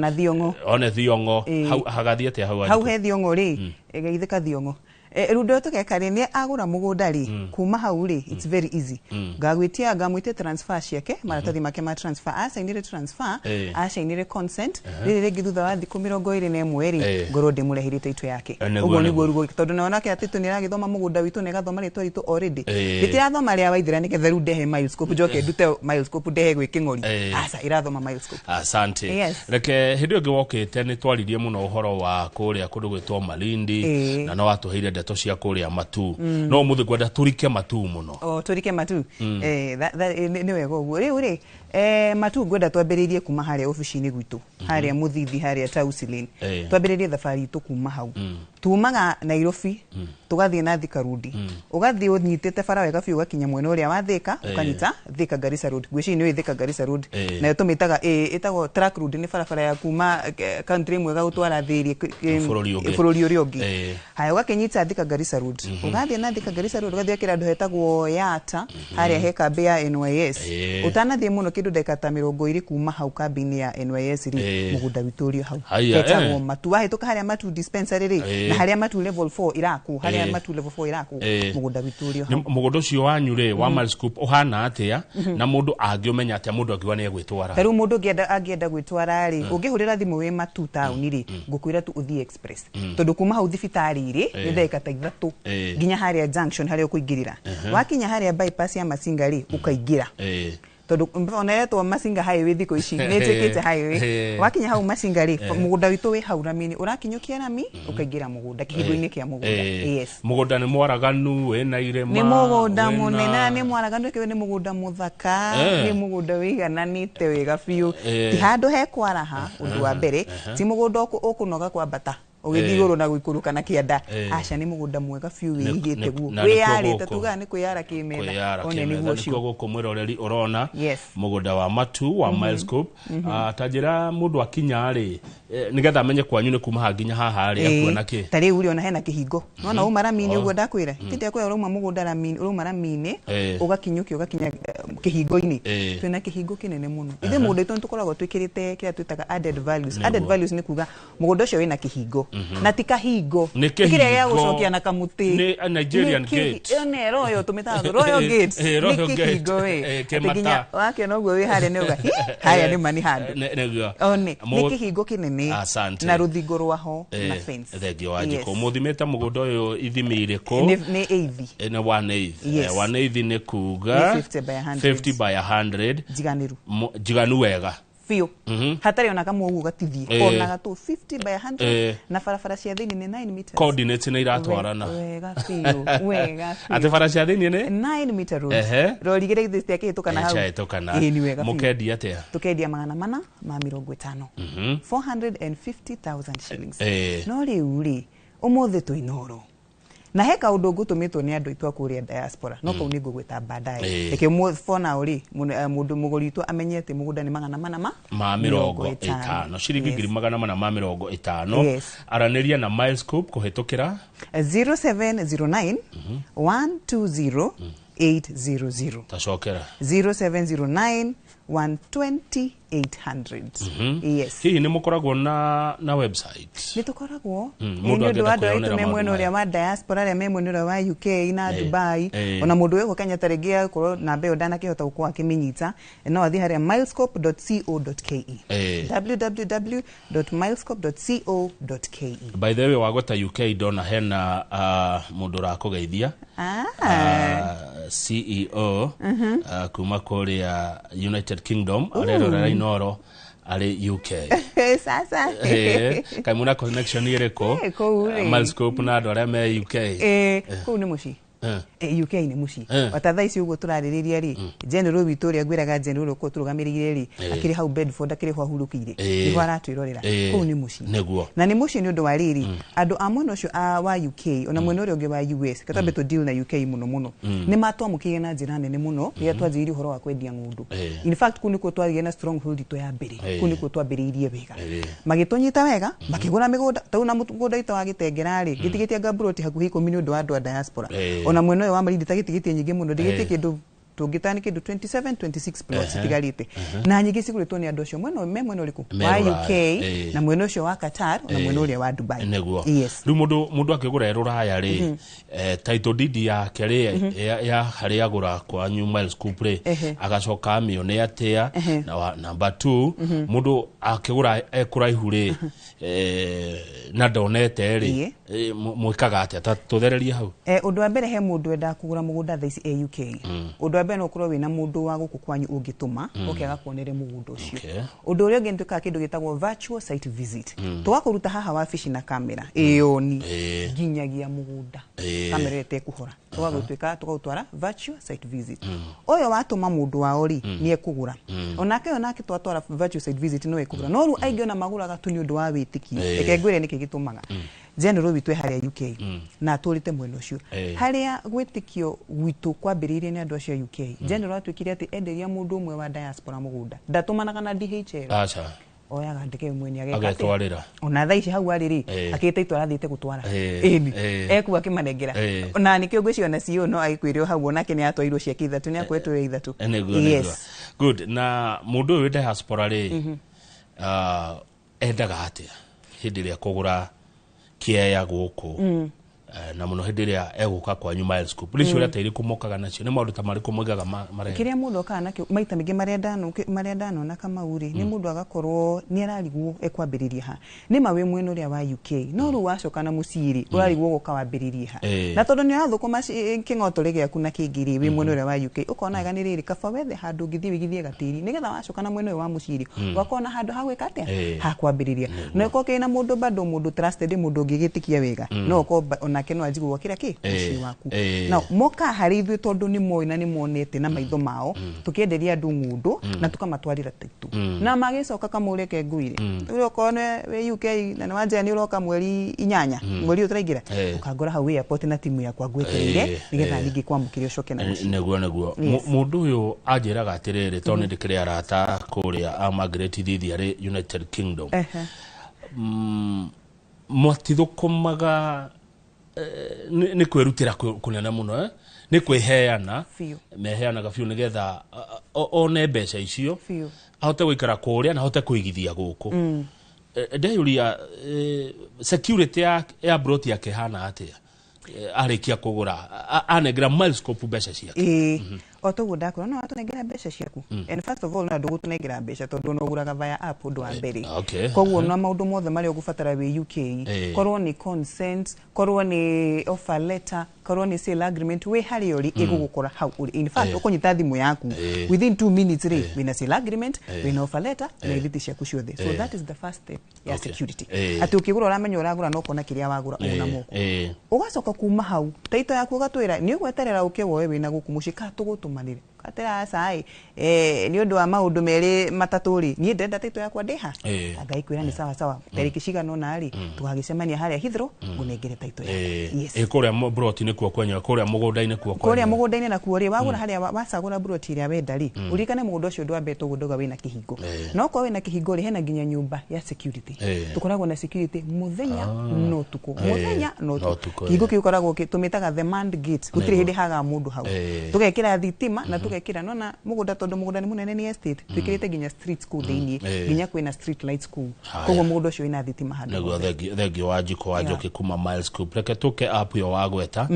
ona Thiongo hagathiĩ atĩa hau he Thiongo rĩ ĩgeithĩka Thiongo rĩu ndo tũgeka rĩ nĩ agũra mũgũnda rĩ kuma hau rĩ it's very easy ngamwĩtia transfer ciake maratathi make ma transfer acainire transfer acainire consent rĩrĩ rĩngĩ thutha wa thikũ 21 rĩ ngorwo ndĩmũrehirĩte itu yake ũguo nĩguo rugo tondũ naona kĩ atĩ nĩragĩthoma mũgũnda witũ na ĩgathoma rĩtwa ritũ already rĩtirathoma rĩa Waithĩra nĩgetha rĩu ndehe MyScope njoke ndute MyScope ndehe gwĩ kĩng'ori aca ĩrathoma MyScope asante reke hĩndĩ ĩngĩ wokĩte nĩ twaririe mũno ũhoro wa kũrĩa kũndũ gwĩtwo Malindi na no watũheire ndeto cia kũrĩa Matuu no mũthĩ kwenda tũrike Matuu mũno tũrike Matuu nĩ wega ũguo rĩu rĩ Matuu ngwenda twambĩrĩrie kuma harĩa ofici-inĩ gwitũ harĩa Mũthithi harĩa Tausi Lane twambĩrĩrie thabarĩ itũ kuma hau tumaga Nairobi tugathiĩ na Thika Road ugathiĩ ũnyitĩte bara wega biũ ugakinya mwena ũrĩa wa Thika ukanyita Thika Garissa Road gwĩciria nĩ Thika Garissa Road nayo tũmĩtaga ĩtagwo track road nĩ barabara ya kuma country mwega gũtwara thĩri bũrũri ũrĩa ũngĩ haya ũgakĩnyita Thika Garissa Road ugathiĩ na Thika Garissa Road ugathiĩ kĩrĩa hetagwo Yata harĩa he kambĩ ya NYS utanathiĩ mũno kĩndũ ndagĩka ta 20 kuma hau kambĩ-inĩ ya NYS rĩ mũgũnda witũ ũrĩ hau hetagwo Matuu wahĩtũka harĩa Matuu dispensary rĩ na harĩa Matuu level 4 iraku harĩa Matuu level 4 iraku mũgũnda witũ ũrĩ hau mũgũnda ũcio wanyu rĩ wa MyScope ũhana atĩa na mũndũ angĩũmenya atĩa mũndũ angĩwa nĩ egwĩtwara rĩu mũndũ angĩenda gwĩtwara rĩ ũngĩhũrĩra thimũ wĩ Matuu town rĩ ngũkwĩra tu ũthiĩ express tondũ kuma hau thibitarĩ rĩ nĩ ndagĩka ta 3 nginya harĩa junction harĩa ũkũingĩrĩra wakinya harĩa bypass ya Masinga rĩ ũkaingĩra tondũ oneretwo Masinga highway thikũ ici nĩ ĩtĩkĩte highway wakinya hau Masinga rĩ mũgũnda witũ wĩ hau rami-inĩ ũrakinyũkia rami ũkaingĩra mũgũnda kĩhingo-inĩ kĩa mũgũnda mũgũnda nĩ mwaraganu wĩna irĩma nĩ mũgũnda mũnene nĩ mwaraganu nĩ mũgũnda mũthaka nĩ mũgũnda wĩigananĩte wega biũ ti handũ he kwaraha ũndũ wa mbere ti mũgũnda ũkũnoga kwambata ũgĩthiĩ igũrũ na gũikũrũka na kĩanda aca nĩ mũgũnda mwega biũ wĩigĩte guo wĩyarĩte tugaga nĩ kwĩyara kĩmera one nĩguo cio nĩkuo gũkũ mwĩroreri ũrona mũgũnda wa Matuu wa MyScope ta njĩra mũndũ akinya rĩ nĩgetha amenye kwanyu nĩ kuma ha nginya haha rĩ akuona kĩ ta rĩu rĩ ona hena kĩhingo nona uma rami-inĩ ũguo ndakwĩra tĩndĩ akwĩra ũrauma mũgũnda rami-inĩ ũrauma rami-inĩ ũgakinyũkia ũgakinya kĩhingo-inĩ twĩna kĩhingo kĩnene mũno ithe mũgũnda witũ nĩtũkoragwo twĩkĩrĩte kĩrĩa twĩtaga added values nĩ kuga mũgũnda ũcio wĩna kĩhingo na ti kahingo kĩrĩa gĩa gũcokia na kamũtĩ nĩ Nigerian gate nĩ royal tũmĩtaga royal gate nĩ kĩhingo nginya wakĩona ũguo wĩ harĩa nĩ uga harĩa nĩ mani handũ nĩ kĩhingo kĩnene na rũthingo rwaho na fence thengio wa njiko mũthimĩte mũgũnda ũyũ ithimi irĩkũ nĩ eithi nĩ 1/8 nĩ kuga 50 by 100 njiganu wega biũ hatarĩ ona kamwe ũguo gatithie ona gatũ 50 by 100 na barabara cia thĩinĩ nĩ 9 meters coordinates nĩ iratwarana wega biũ wega atĩ bara cia thĩinĩ nĩ 9 meter road rori gĩrĩ gĩthĩ ciakĩhĩtũka na hau ni wega mũkendia atĩa tũkendia 450 450,000 shillings no rĩu rĩ ũmũthĩ twĩ Inooro na he kaũndũ ngũtũmĩtwo nĩ andũ aitũ a kũrĩa diaspora no kau nĩ ngũgwĩta baadaye reke fona ũrĩ mũndũ mũgũri witũ amenye atĩ mũgũnda nĩ 450 ciringi 450 aranĩria na MyScope kũhĩtũkĩra 0709 120 800 tacokera 0709 120-800. Yes. Hihi nĩ mũkoragwo na website? Nĩ tũkoragwo. Mũndũ angĩenda kwĩyonera maũndũ ũrĩa wa diaspora arĩa me mwena ũrĩa wa UK na Dubai, ona mũndũ wĩho Kenya tarĩngĩ akorwo na mbeo ndanakĩhota gũkorwo akĩmĩnyita, no athiĩ harĩa milescope.co.ke. www.milescope.co.ke. By the way, wagota UK ndona hena mũndũ ũrakũgeithia, CEO kuma kũrĩa United Kingdom, arerorera Inooro arĩ UK. Sasa kai muna connection ĩrĩkũ Milescope na andũ arĩa me UK? Kũu nĩ mũciĩ. UK nĩ mũciĩ. Watatha ici ũguo tũrarĩrĩria rĩ, general witũ ũrĩa ngwĩraga general ko tũrũgamĩrĩire rĩ, akĩrĩ hau Bedford akĩrĩ ho ahurũkĩire. Nĩho aratwĩrorera. Kũu nĩ mũciĩ. Na nĩ mũciĩ nĩ ũndũ wa rĩrĩ, andũ a mwena ũcio wa UK ona mwena ũrĩa ũngĩ wa US, katambe to deal na UK mũno. Nĩ matwamũkĩire na njĩra nene mũno rĩrĩa twanjĩrĩirie ũhoro wa kwendia ng'ũndũ. In fact, kũu nĩkuo twagĩire na stronghold itũ ya mbere. Kũu nĩkuo twambĩrĩirie wega. Magĩtũnyita wega, makĩgũra mĩgũnda, tau na mũgũnda itũ wa Gĩtengera rĩ, gĩtigĩtie Gabroti hakuhĩ 10 nĩ ũndũ wa andũ a diaspora. Ona mwena ũyũ wa Marindi tagĩtigĩtie nyingĩ mũno, ndĩgĩtie kĩndũ tũngĩtani kĩndũ 27-26 plots itigarĩte. Na nyingĩ cigũrĩtwo nĩ andũ acio mwena ũrĩkũ wa UK na mwena ũcio wa Qatar na mwena ũrĩa wa Dubai. Yes. Rĩu mũndũ akĩgũra rũraya rĩ, title deed yake rĩ ya harĩa agũra kwa New Milescope rĩ, agacoka amĩone atĩa. Na number 2, mũndũ akĩgũra ekũraihu rĩ, na ndonete rĩ, mwĩkaga atĩa tũthererie hau? Ũndũ wa mbere he mũndũ endaga kũgũra mũgũnda thaa ici UK. Ũndũ wa mbere no ũkorwo wĩna mũndũ wa gũkũ kwanyu ũngĩtũma oke agakuonere mũgũnda ũcio. Ũndũ ũrĩa ũngĩ nĩ twĩkaga kĩndũ gĩtagwo virtual site visit. Tũgakũruta haha wabici na kamera ĩoni nginyagia mũgũnda, kamera ĩtekũhora, tũgagũtwara virtual site visit. Ũyũ watũma mũndũ wao rĩ nĩ ekũgũra, onake twatwara virtual site visit no ekũgũra. No rĩu aingĩ ona magũraga tu nĩ ũndũ wa wĩtĩkio. Reke ngwĩre nĩkĩ gĩtũmaga general witũ harĩa UK na tũrĩte mwena ũcio harĩa gwĩtĩkio gwitũ kwambĩrĩirie nĩ andũ acio UK. General atwĩkire atĩ enderia mũndũ ũmwe wa diaspora mũgũnda, ndatũmanaga na DHL. Oyaga ndeke mwene agetwarĩra, ona thaa ici hau arĩ akĩte itwara thiĩte gũtwara eku akĩmanengera. Na nĩkĩo ngwĩciona CEO no agĩkwĩre hau onake nĩ atwairwo ciake ithatũ, nĩ akwetwo ithatũ. Yes. Good. Na mũndũ ũyũ diaspora rĩ endaga atĩa hĩndĩ ĩrĩa kũgũra kĩaya gũkũ na mũno hĩndĩ ĩrĩa egũka kwa New Milescope? Rĩcio ũrĩa tairi kũmokaga nacio nĩ maũndũ ta marĩkũ moigaga marĩa kĩrĩa mũndũ okaga nakĩo maita mĩingĩ marĩa ndanona Kamaurĩ nĩ mũndũ agakorwo nĩ ararigwo ekwambĩrĩria ha. Nĩ ma wĩ mwena ũrĩa wa UK no rĩu wacoka na mũciĩ ũrarigwo gũka wambĩrĩrie ha. Na tondũ nĩ ũrathũkũma kĩng'otore gĩaku na kĩngĩ wĩ mwena ũrĩa wa UK ũkona wega nĩ rĩrĩ kaba wethe handũ ũngĩthiĩ wĩgithie gatĩri nĩgetha wacoka na mwena ũyũ wa mũciĩ ũgakona handũ ha gwĩka atĩa ha kwambĩrĩria. No ĩkorwo kĩna mũndũ bado mũndũ trusted mũndũ ũngĩgĩtĩkia wega no ũkorwo onake no anjigwo kĩrĩa mũciĩ waku. Na moka harĩ ithuĩ tondũ nĩ moĩ na nĩ monete na maitho mao tũkĩenderia andũ ng'ũndũ na tũkamatwarĩra taitũ na magĩcoka kamũreke ngũire rĩu okorwo wĩ UK na nĩ wanjĩra nĩ ũroka mweri 8 mweri ũtaraingĩra ũkangora hau airport na timu yakwa ngwetereire nĩgetha ningĩ kwamũkĩre ũcoke na mũciĩ. Nĩguo mũndũ ũyũ anjĩraga atĩrĩrĩ tondũ nĩ ndĩkĩrĩ arata kũrĩa Margaret Thithi arĩ United Kingdom mwatithũkũmaga nĩ kwĩrutĩra kũnene mũno nĩ kwĩheana meheanaga biũ nĩgetha one mbeca icio ahote gũikara kũrĩa na ahote kũigithia gũkũ. Ndeyũria security ya broti yake hana atĩa arĩkia kũgũra anengera Milescope mbeca ciake? O toguo ndakora no atũnengera mbeca ciaku. And first of all no ndũgũtũnengera mbeca tondũ no ũgũraga via app ũndũ wa mbere. Koguo na maũndũ mothe marĩa ũgũbatara wĩ UK, korwo nĩ consent, korwo nĩ offer letter, korwo nĩ sale agreement, wĩ harĩa ũrĩ ĩgũgũkora hau ũrĩ. In fact ũkũnyita thimũ yaku within 2 minutes rĩ wĩna sale agreement, wĩna offer letter na ithiti ciaku ciothe. So that is the first step ya security. Atĩ ũkĩgũra ũramenya ũragũra no kona kĩrĩa wagũra ũna moko. Ũgacoka kuma hau taito yaku ũgatwĩra nĩ ũgweterera ũke woe wĩna gũkũ mũciĩ ka tũgũtũmanĩre katera sai nĩ ũndũ wa maũndũ merĩ matatũ rĩ niĩ ndenda taito yakwa ndĩha ngaikwĩra nĩ sawa sawa tarĩki cigana ũna rĩ tũgagĩcemania harĩa Hithro ngũnengere taito yakwa. Kũrĩa broti nĩ kuo kwenyewe kũrĩa mũgũnda-inĩ kuo kũrĩa mũgũnda-inĩ na kuo rĩ wagũra harĩa wacagũra broti ĩrĩa wenda rĩ ũrikane mũgũnda ũcio ndwambere tũgũndaga wĩna kĩhingo no korwo wĩna kĩhingo rĩ hena nginya nyũmba ya security tũkoragwo na security mũthenya no ũtukũ mũthenya no ũtukũ. Kĩhingo kĩu koragwo tũmĩtaga the manned gate gũtirĩ hĩndĩ haga mũndũ hau tũgekĩra thitima na tugekira nona mugunda tondu mugunda ni munene ni estate twikirite ginya streets ku thiini ginya kwina street lights ku koguo mugunda ucio ina thitima handu nego thegi wajiko wajoke kuma miles coup reke tuke app yo wagweta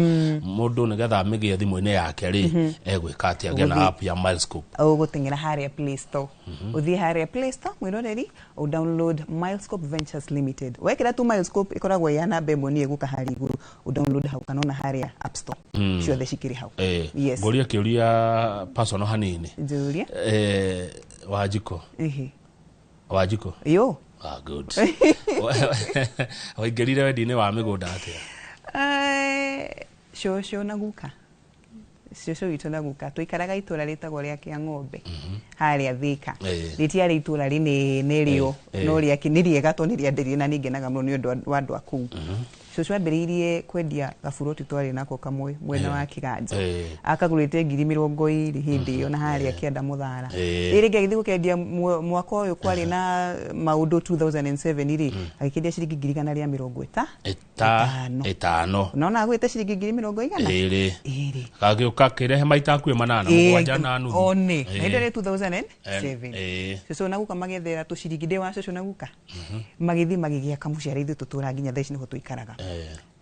mundu nigetha amigie thimu-ini yake ri egwika atia gena app ya miles coup ugutengera haria Play Store uthie haria Play Store mwiroreri o download Milescope Ventures Limited wekira tu Milescope ikoragwo ya namba imwe ni eguka hari iguru o download hau kanona haria App Store ciothe cikiri hau yes ngoria kiuria personal hanini juria wajiko yo good waingerire wendi-ini wa migunda atia shosho na guka shosho witũ na guka tuikaraga itura ritagwo ria kia ng'ombe haria Thika ritiari itura rinene rio no ria kinirie gato ni ria nderi na ningenaga muno ni undu wa andu aku shosho ambiriirie kwendia gaburoti twari nako kamwe mwena wa Kiganja akagurite 20,000 hindi iyo na haria kienda muthara iri ngithi gukendia mwaka uyu kwari na maundu 2007 iri agikendia ciringi 150 nona agwite ciringi 150 iri kagiuka kirehe maita kwi manana mugwanja na nuthu one na ndo 2007 shosho na guka magethera tu ciringi ndi wa shosho na guka magithi magigia kamuciara ithu tutura nginya thaici niho tuikaraga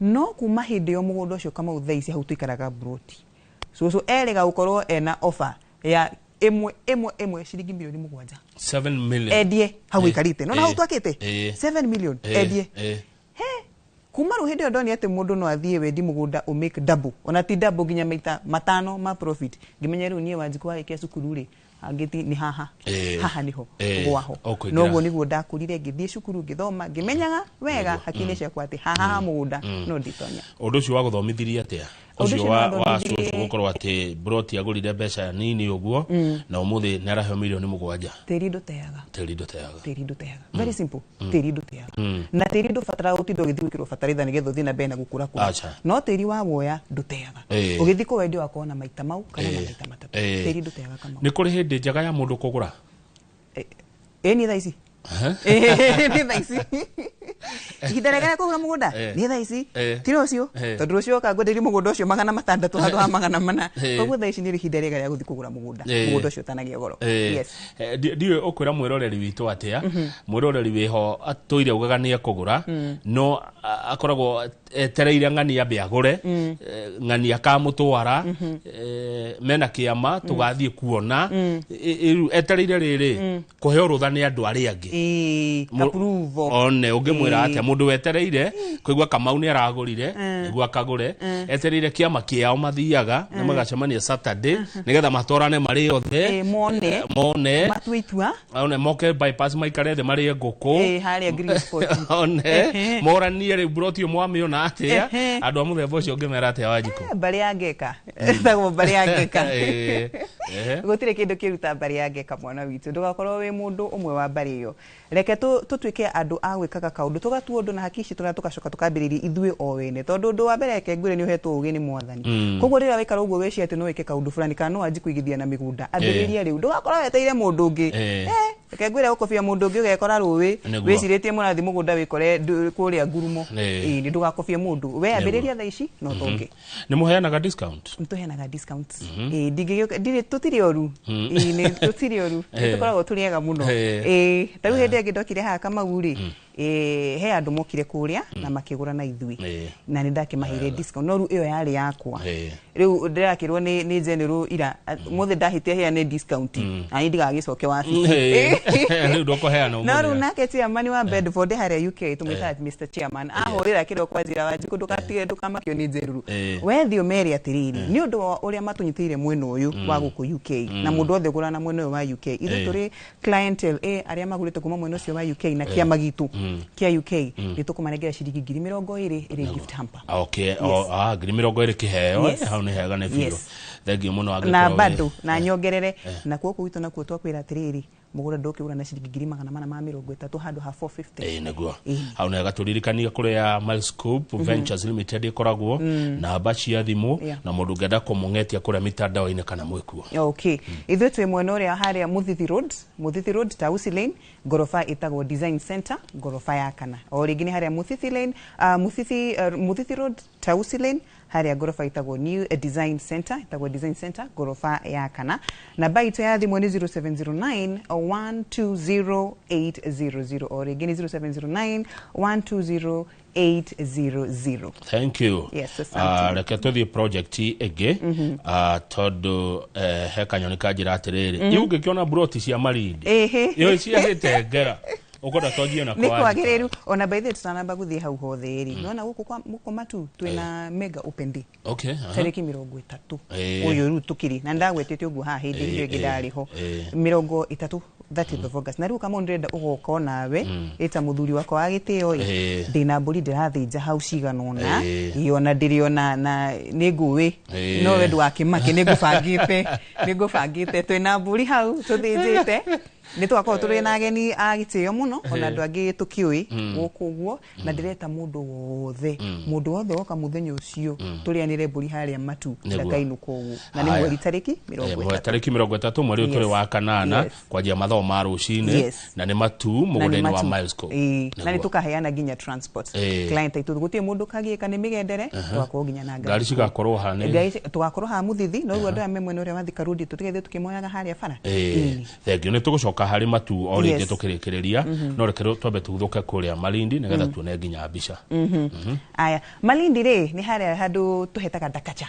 no kuma hindi yo mugunda ucio kama uthaici hau tuikaraga broti so erega ukorwo ena offer ya emwe ciringi milioni 7 million edie hau ikarite no na hau twakite 7 million edie kuma ru hindi ndoni ate mundu no athie wendi mugunda o make double ona ti double ginya maita matano ma profit ngimenya ru nie wanji kwa ikia cukuru ri angiti ni haha niho gwaho no guo niguo ndakurire ngithie cukuru ngithoma ngimenyaga wega hakini ciakwa ati haha mugunda no nditonya undu ucio wa guthomithirie atia ucio wa cucu gukorwo ati broti agurire mbeca nini uguo na umuthi ni araheo milioni 7 tiri nduteaga very simple tiri nduteaga na tiri ndubatara utindo githii gwikirwo bataraitha nigetha uthii na mbere na gukura no tiri wa woya nduteaga ugithii kwendia wakona maita mau kana maita matatu tiri nduteaga kama ni kuri hindi njaga ya mundu kugura ni thaici ni thaici ihinda kugura mugunda ni thaici tiri ucio tondu ucio kangwenderie mugunda ucio 600 handu ha 400 koguo thaici ni ihinda rĩega rĩa guthi kugura mugunda ucio tanagia goro yes ndiwe ukwira mwiroreri witu atia mwiroreri wiho atuire ugaga ni akugura no akoragwo etereire ng'ani ambe agure ng'ani akamutwara mena kiama tugathie kuona etereire riri kuheo rutha ni andu ari angi approval one ungimwira atia mundu wetereire kuigwa Kamau ni aragurire niguo akagure etereire kiama kiao mathiaga na magacemania Saturday nigetha matwarane mari othe mone matwitua one moke bypass maikare the mari nguku haria green spot one moranie ri broti mwami ona atia andu a muthemba ucio ngimera atia wajiko bari angeka tagwo bari angeka gutire kindu kiruta bari angeka mwana witu ndugakorwo wi mundu umwe wa bari iyo reke tutwike andu a gwikaga kaundu tugatuo undu na hakici tugacoka tukambiririe ithue o wene tondu undu wa mbere reke ngwire ni uhetwo ugi ni mwathani koguo rira wikara uguo weci ati no wike kaundu fulani kana no anji kuigithia na migunda ambiriria riu ndugakorwo weteire mundu ungi reke ngwire ukobia mundu ungi ugekora ruwi wiciritie murathi mugunda wikore kuria ngurumo ni ndugakobia mundu we ambiriria tha ici no tongi ni muheanaga discount mtuheanaga discount ndire tutiri oru ni tutiri oru tukoragwo turiega muno tau hindi ngindokire haha Kamau ri he andu mokire kuria na makigura na ithui na ni ndakimahire discount no ru iyo yari yakwa riu ndirakirwo ni general ira muthe ndahitie he ne discount ani ndigagicoke wabici riu ndoko heana umuthi no ru nake chairman wa Bedford haria UK tumita Mr Chairman ahorira kiro kwa njira wa jiku ndukatire ndukamakio ni njeruru we thio meri atiriri ni undu uria matunyitire mwena uyu wa guku UK na mundu othe gura na mwena wa UK ithu turi clientele aria magurite kuma mwena ucio wa UK na kia magitu kia UK ni tukumanegera ciringi 20,000 iri gift hamper okay 20,000 kiheo hau ni hega ne biyo thengio muno na bado na nyongerere na kuoko witu na kuo twakwira atiriri mugura ndokigura na ciringi 430 handu ha 450 naguo hau ni hega turirikania kuria Milescope Ventures Limited ikoragwo na bachi ya thimu na mundu ngenda kumungetia kuria mitandao-ini kana mwikuo okay ithu twi mwena uria haria Muthithi Road Tausi Lane gorofa itagwo Design Center gorofa ya kana o ringi ni haria Muthithi Lane Muthithi Road Tausi Lane haria gorofa itagwo New Design Center, itagwo Design Center gorofa ya kana. Na baito ya thimũ ni 0709 120 or again 0709 120 Thank you. Yes, reke tuthie project ege tondu he kanyoni kanjira atiriri iu ngikiona broti cia marindi iyo cia ngera ukoda tojio na kwa ni kwagiriru ona by the way tutanamba guthie hau hothe ri nona guku kwa Matuu twina mega open day tariki 30 uyu ru tukiri na ndagwetete ugu ha hindi hiyo gidari ho 30 30th of August na riu kama ndrenda ugoka nawe eta muthuri wako wa gitio ndina mburi ndirathinja hau ciganona iona ndiriona na niguwi no wendu wakimake nigubangite twina mburi hau tuthinjite ni twakao turi na ageni agitio muno ona andu angi tukiui gukuguo na ndireta mundu wothe woka muthenya ucio turianire mburi haria Matuu ndakainu koguo na ni mweri tariki 30 mweri turi wa kanana kwajia mathomo ma rucini na ni Matuu mugundeni wa Milescope na ni tukaheana ginya transport client itu gutie mundu kagieka ni migendere twakao ginya na ngari cigakorwo hane twakorwo ha muthithi no ru andu amwe no ria wathika rudi tutigethie tukimoyaga haria bara thengio ni tugucoka hari Matuu o ringi tukirikireria no rekero twambe tuthuke kuria Malindi nigetha tuone ginya mbica aya Malindi ri ni haria handu tuhetaga Dakacha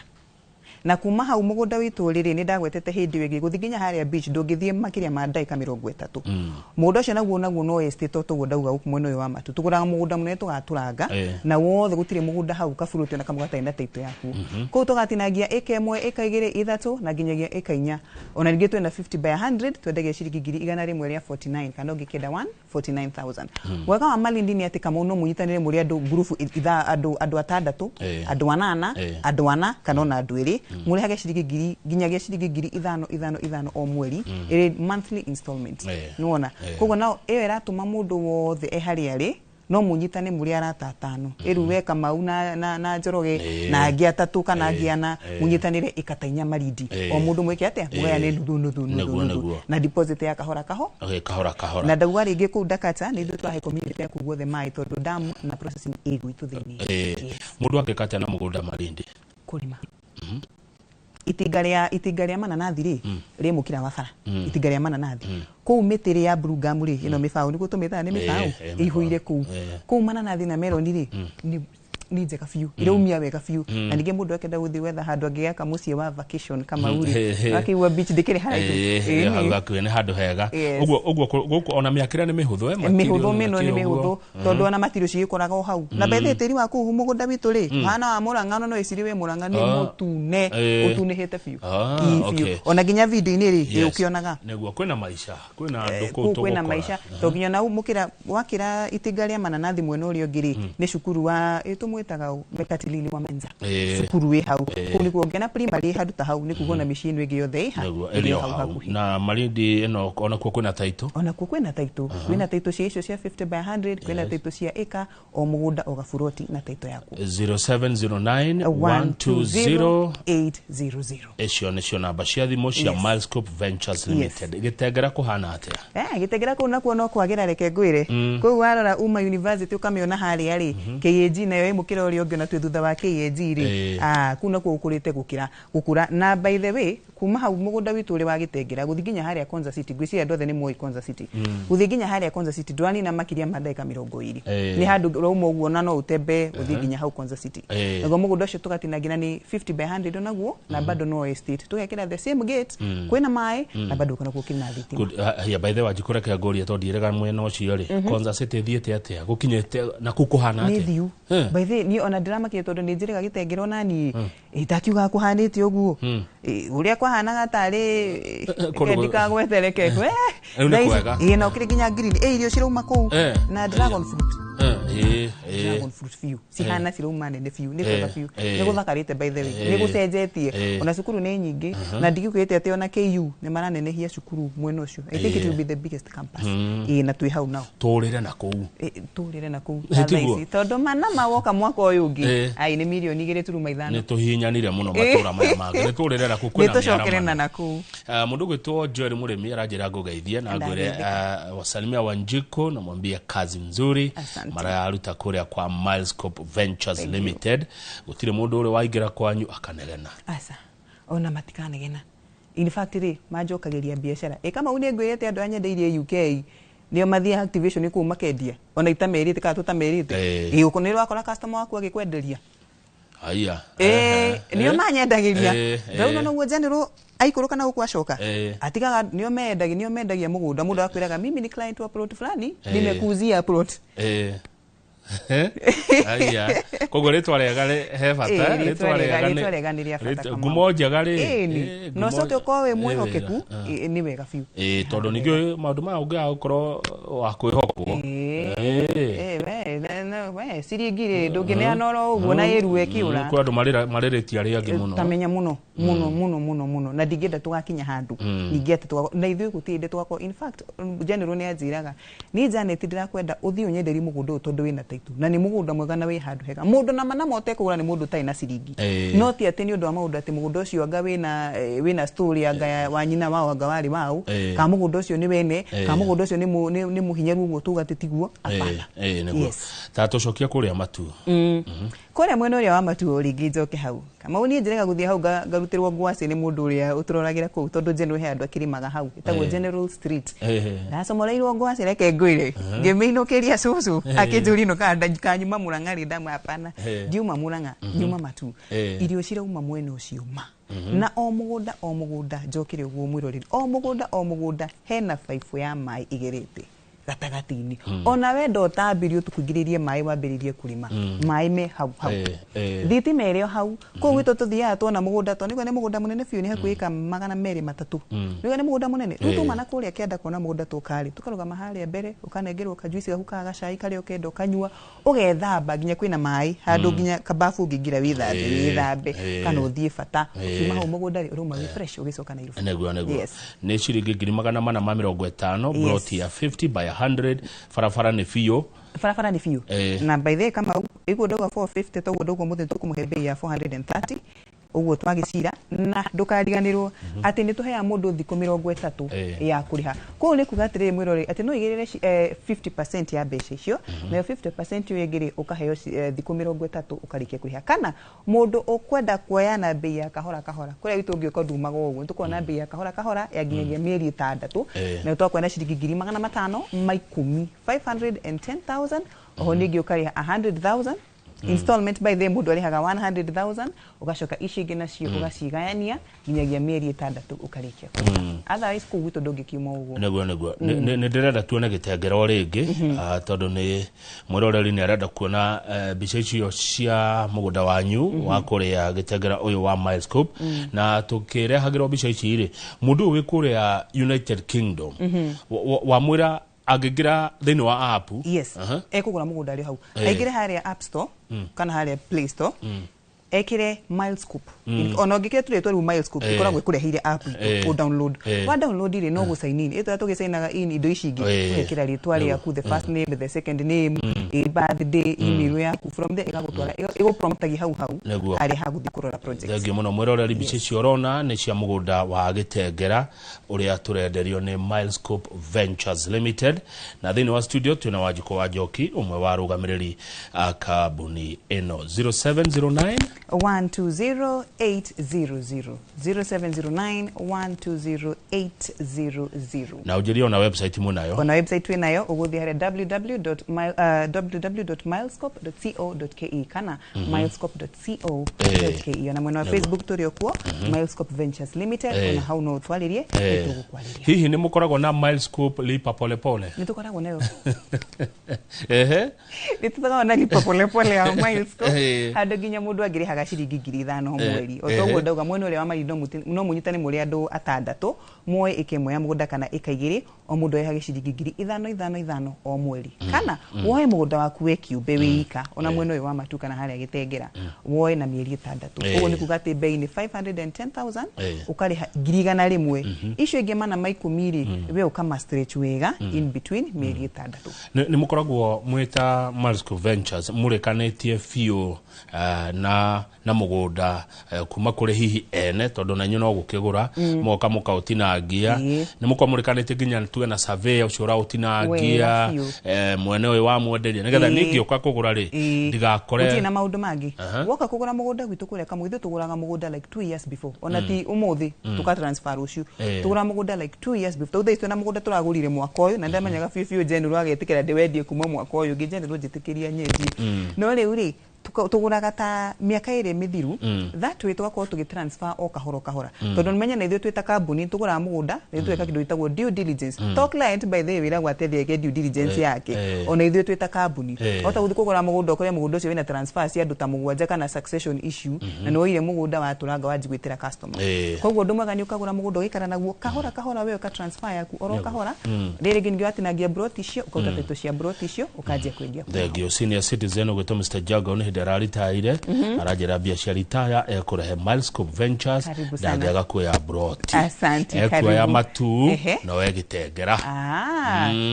na kuma hau mugunda witu riri ni ndagwetete hindi wegi guthiginya haria beach ndungithie makiria ma ndaika 30 mundu ucio naguo no estate to ndauga guku mwena uyu wa Matuu tuguraga mugunda munene tugaturanga na wothe gutire mugunda hau kaburuti na kamugata ina taito yaku ko tugatinagia eka 1 eka 2 3 na ginyagia eka 4 ona ringi twena 50 by 100 twendagia ciringi 100 ria 49 kana ngikenda 149,000 wega wa Malindi ni ati kama uno munyitanire muri andu group itha andu atandatu andu anana andu ana kana ona andu iri muri hage ciringi ginyagia ciringi 5 o mweri iri monthly installment nuona koguo nao iyo iratuma mundu wothe ehari ari no munyitane muri arata 5 iru weka mau na njoroge na angi 3 kana angi 4 munyitanire ikatainya Malindi o mundu mweke atia mweya ni nuthu na deposit ya kahora na ndauga ringi ku Dakacha ni ndu twahe community ya kuguothe mai tondu damu na processing ego itu thini mundu angikata na mugunda Malindi kurima itigaria mananathi ri mukira wa bara itigaria mananathi ku mitiri ya Brugam ri ino mifao ni gutumita ni mifao ihuire ku mananathi na meloni ri ni njega fiu iraumia wega fiu na ninge mundu akenda guthi wetha handu angiaka mucie wa vacation kama uri akiwa beach dikire haraitu hau ni handu hega uguo guku ona miakira ni mihuthu mihuthu mino ni mihuthu tondu ona matirio ciikoraga hau na bethe tiri wa kuhu mugunda witu ri hana wa murangano no isiri we murangano ni mutune utunihite fiu ona ginya video ini ri ukionaga neguo kwina maisha kwina nduku kwina maisha to ginya na mukira wakira itigaria mananathi mwena uri ngiri ni cukuru wa mwetaga mekatilili wa menza cukuru we hau kuni kuongena primary hadu ta hau ni kugona machine wegi yothe hau na Malindi eno ona kuo kwina taito kwina taito cia 50 by 100 kwina taito cia eka o mugunda o gafuroti na taito yaku 0709 120 800 ecio nicio namba cia thimu cia Milescope Ventures Limited gitegera kuhana atia gitegera kuna kuona kwagira reke ngwire kuu warora Uma University ukamiona hari ari KAG nayo mukira uri onge na twithutha wa KAG ri kuna kuukurite gukura na by the way kuma hau mugunda witu uri wa gitengera guthiginya haria Konza City gwisi andu othe ni moi Konza City guthiginya haria Konza City ndwani na makiria mandaika 20 ni handu romo uguo na no utembe guthiginya hau Konza City nago mugunda ucio tugatinagina ni 50 by 100 onaguo na bado no estate tugekira the same gate kwina mai na bado kana gukina thitima ya by the way jikureke ngoria to ndirega mwena ucio ri Konza City thiete atia gukinyete na kukuhana atia by the ni ona drama ke tondu ni njiriga gitengero nani itakiuga kuhanite uguo uria kwahanaga tari kendika gwetereke kwe ino kiriginya green irio cirauma ku na dragon fruit dragon fruit fiu sihana cirauma nene fiu ni kwega fiu ni guthakarite by the way ni gucenjetie ona cukuru ni nyingi na ndikugite ati ona KU ni maranenehia cukuru mwena ucio I think it will be the biggest campus na twi hau nao turire na ku thaisi tondu mana mawoka mwaka uyu ungi ai ni milioni 2.5 ni tuhinyanire muno matura maya mangĩ ni turire na ku kwina tucokerena na ku mundu gwitwo Joel Murimi aranjira ngugeithie na ngwire wasalimia Wanjiko na mwambie kazi nzuri mara araruta kuria kwa Milescope Ventures Limited gutire mundu uri waingira kwanyu akanegena asa ona matikanegena in fact ri majokageria biashara kama unegwirete andu anyendeirie UK nio mathia activation ku makendia ona itamerite ka tutamerite ukonero akora customer waku agikwenderia aya nio manyendagiria ndauno no general aikoroka na ukwacoka atigaga nio mendagia mugunda mundu akwiraga mimi ni client wa plot fulani nimekuuzia plot aya kogo ritwa rega he bata ritwa rega ni ria bata ngumo njega ri no coke kowe mwihokeku ni wega fiu tondu ningi maundu ma ungia ukorwo wa kwihokwo we siringire ndungine noro uguo na yeruwe kiura kwa andu mariritia ari angi muno tamenya muno na ndingenda tugakinya handu ningete na ithuĩ gutinde twako in fact general ni anjiraga ni Janet ndirakwenda uthii unyenderi mugunda tondu wina taitu na ni mugunda mwega na wi handu hega mundu na mana mote kugura ni mundu tai na siringi no ti ati ni undu wa maundu ati mugunda ucio anga wina story anga wa nyina wao anga wari wao ka mugunda ucio ni wene ka mugunda ucio ni muhinyaru uguo tugatitiguo apana tatu cokia kuria Matuu kuria mwena uria wa Matuu ringi njoke hau kama uni njirega guthie hau garutirwo ngwasi ni mundu uria uturoragira ku tondu general he andu akirimaga hau itagwo General Street ndacomoreirwo ngwasi reke ngwire ngimiinukiria cucu akinjuri no kanyuma Murang'a ndamu hapana ndiuma Murang'a ndiuma Matuu irio cirauma mwena ucio ma na o mugunda njokire uguo mwirorire o mugunda hena pipe ya mai igerete gatagati-ini ona wenda utambirie utukugiririe mai wambiririe kurima mai me hau thitima irio hau ko gwitu tuthiaga tuona mugunda to niguo ni mugunda munene biu ni hakuika 200-300 niguo ni mugunda munene rutuma na kuria kienda kuona mugunda tukari tukarugama haria mbere ukanengerwo kajuici gahuka gacai kari ukenda ukanyua ugethamba nginya kwina mai handu nginya kabafu ngingira withambe kana uthie bata kuma hau mugunda ri uruma wi fresh ugicoka Nairobi neguo ni ciringi 450 brought ya 50 by 100 farafara ni fiyo na by the kama iko dogo 450 to dogo muthe tukumuhe bei ya 430 uguo twagicira na ndukariganirwo ati ni tuhea mundu thiku 30 ya kuriha ko ni kugatire mwirore ati no igirire 50% ya mbeca icio na 50% yegire ukaheo thiku 30 ukarikia kuriha kana mundu ukwenda kuoyana bei ya kahora kuria witu ngioka ndumaga uguo tukona bei ya kahora ya nginyagia mieri 6 na twakwenda ciringi 500 maikumi 510,000 oho ni ngiokaria 100,000 installment by the mundu arihaga 100,000 ugacoka icingi nacio ugacigayania nginyagia mieri 6 ukarikia otherwise ku gwitu ndungikiuma uguo neguo ni ndirenda tuone gitengero ringi tondu ni mwiroreri ni arenda kuona mbica icio cia mugunda wanyu wa kuria gitengera uyu wa Milescope na tukirehagirwo mbica ici ri mundu wi kuria United Kingdom wa mwira agigira thini wa app ekugura mugunda ari hau aigire haria App Store kana haria Play Store ekire Milescope ona ngike tuli twa Milescope ikoragwe kurehire app o download wa download ile no go sign in ito tugisainaga in indo ici ingi ekira ritwa ria ku the first name the second name birthday email yaku from there igagutwara igo promptagi hau ari haguthi kurora project thengio muno mwiroreri bici ciorona ni cia mugunda wa gitengera uria turenderio ni Milescope Ventures Limited na thini wa studio tuna wajiko wa Njoki umwe wa rugamiriri kambuni eno 0709 120-800 0709-120-800 na ujirio na website munayo ona website wenayo uguthi hare www.milescope.co.ke kana milescope.co.ke ona mwena wa Facebook turi okuo Milescope Ventures Limited ona hau no twalirie tugukwaliria hihi ni mukoragwo na Milescope lipa pole pole ni tukoragwo nayo ni tukoragwo na lipa pole pole ya Milescope hado ginya mundu agirihaga ciringi 5,000 mweri otoguo ndauga mwene uria wa mari no munyitane muri andu 6 moe ikemwe ya mugunda kana ikaigiri o mundu ehage ciringi 5,000 o mweri kana woe mugunda waku we kiumbe wika ona mwene uyu wa Matuu kana haria gitengera woe na mieri 6 uguo ni kugate bei ni 510,000 ukariha 100 rimwe icio ingi mana maikumiri we ukama stretch wega in between mieri 6 ni mukoragwo mwita Milescope Ventures murekanĩtie fiu na na mugunda kuma kuri hihi ene tondu na nyuno gukigura moka muka utinangia ni mukomurikanite ginya tuwe na survey ucio utinangia mwene uyu wa mwenderia nigetha ningioka kugura ri ndigakore uti na maundu mangi woka kugura mugunda gwitu kure kamwithu tuguraga mugunda like 2 years before ona ti umuthi tuka transfer ucio tugura mugunda like 2 years before tuthe na mugunda turagurire mwaka uyu na ndamenyaga fiu general agetikira ndiwendie kuma mwaka uyu general njitikiria nyeji no riu ri tuguraga ta miaka ire mithiru that way tugakorwo tugitransfer o kahora tondu nimenya na ithuĩ twita kambuni tugura mugunda ithuĩ tweka kindu itagwo due diligence to client by the way wira gwatethia due diligence yake ona ithuĩ twita kambuni ota guthi kugura mugunda ukore mugunda ucio wina transfer cia andu ta mugwanja kana succession issue na no ire mugunda waturanga wanjigwitira customer koguo ndu mwega ni ukagura mugunda ukara naguo kahora we uka transfer yaku oro kahora riri ngingi watinagia broti icio ukauta title cia broti icio ukanjia kwendia thegio senior citizen ugwitwo Mr. Jago ni raritaire arajera biashara itaya ekurehe Milescope Ventures ndagega kuya broti ekuya Matuu no wegitengera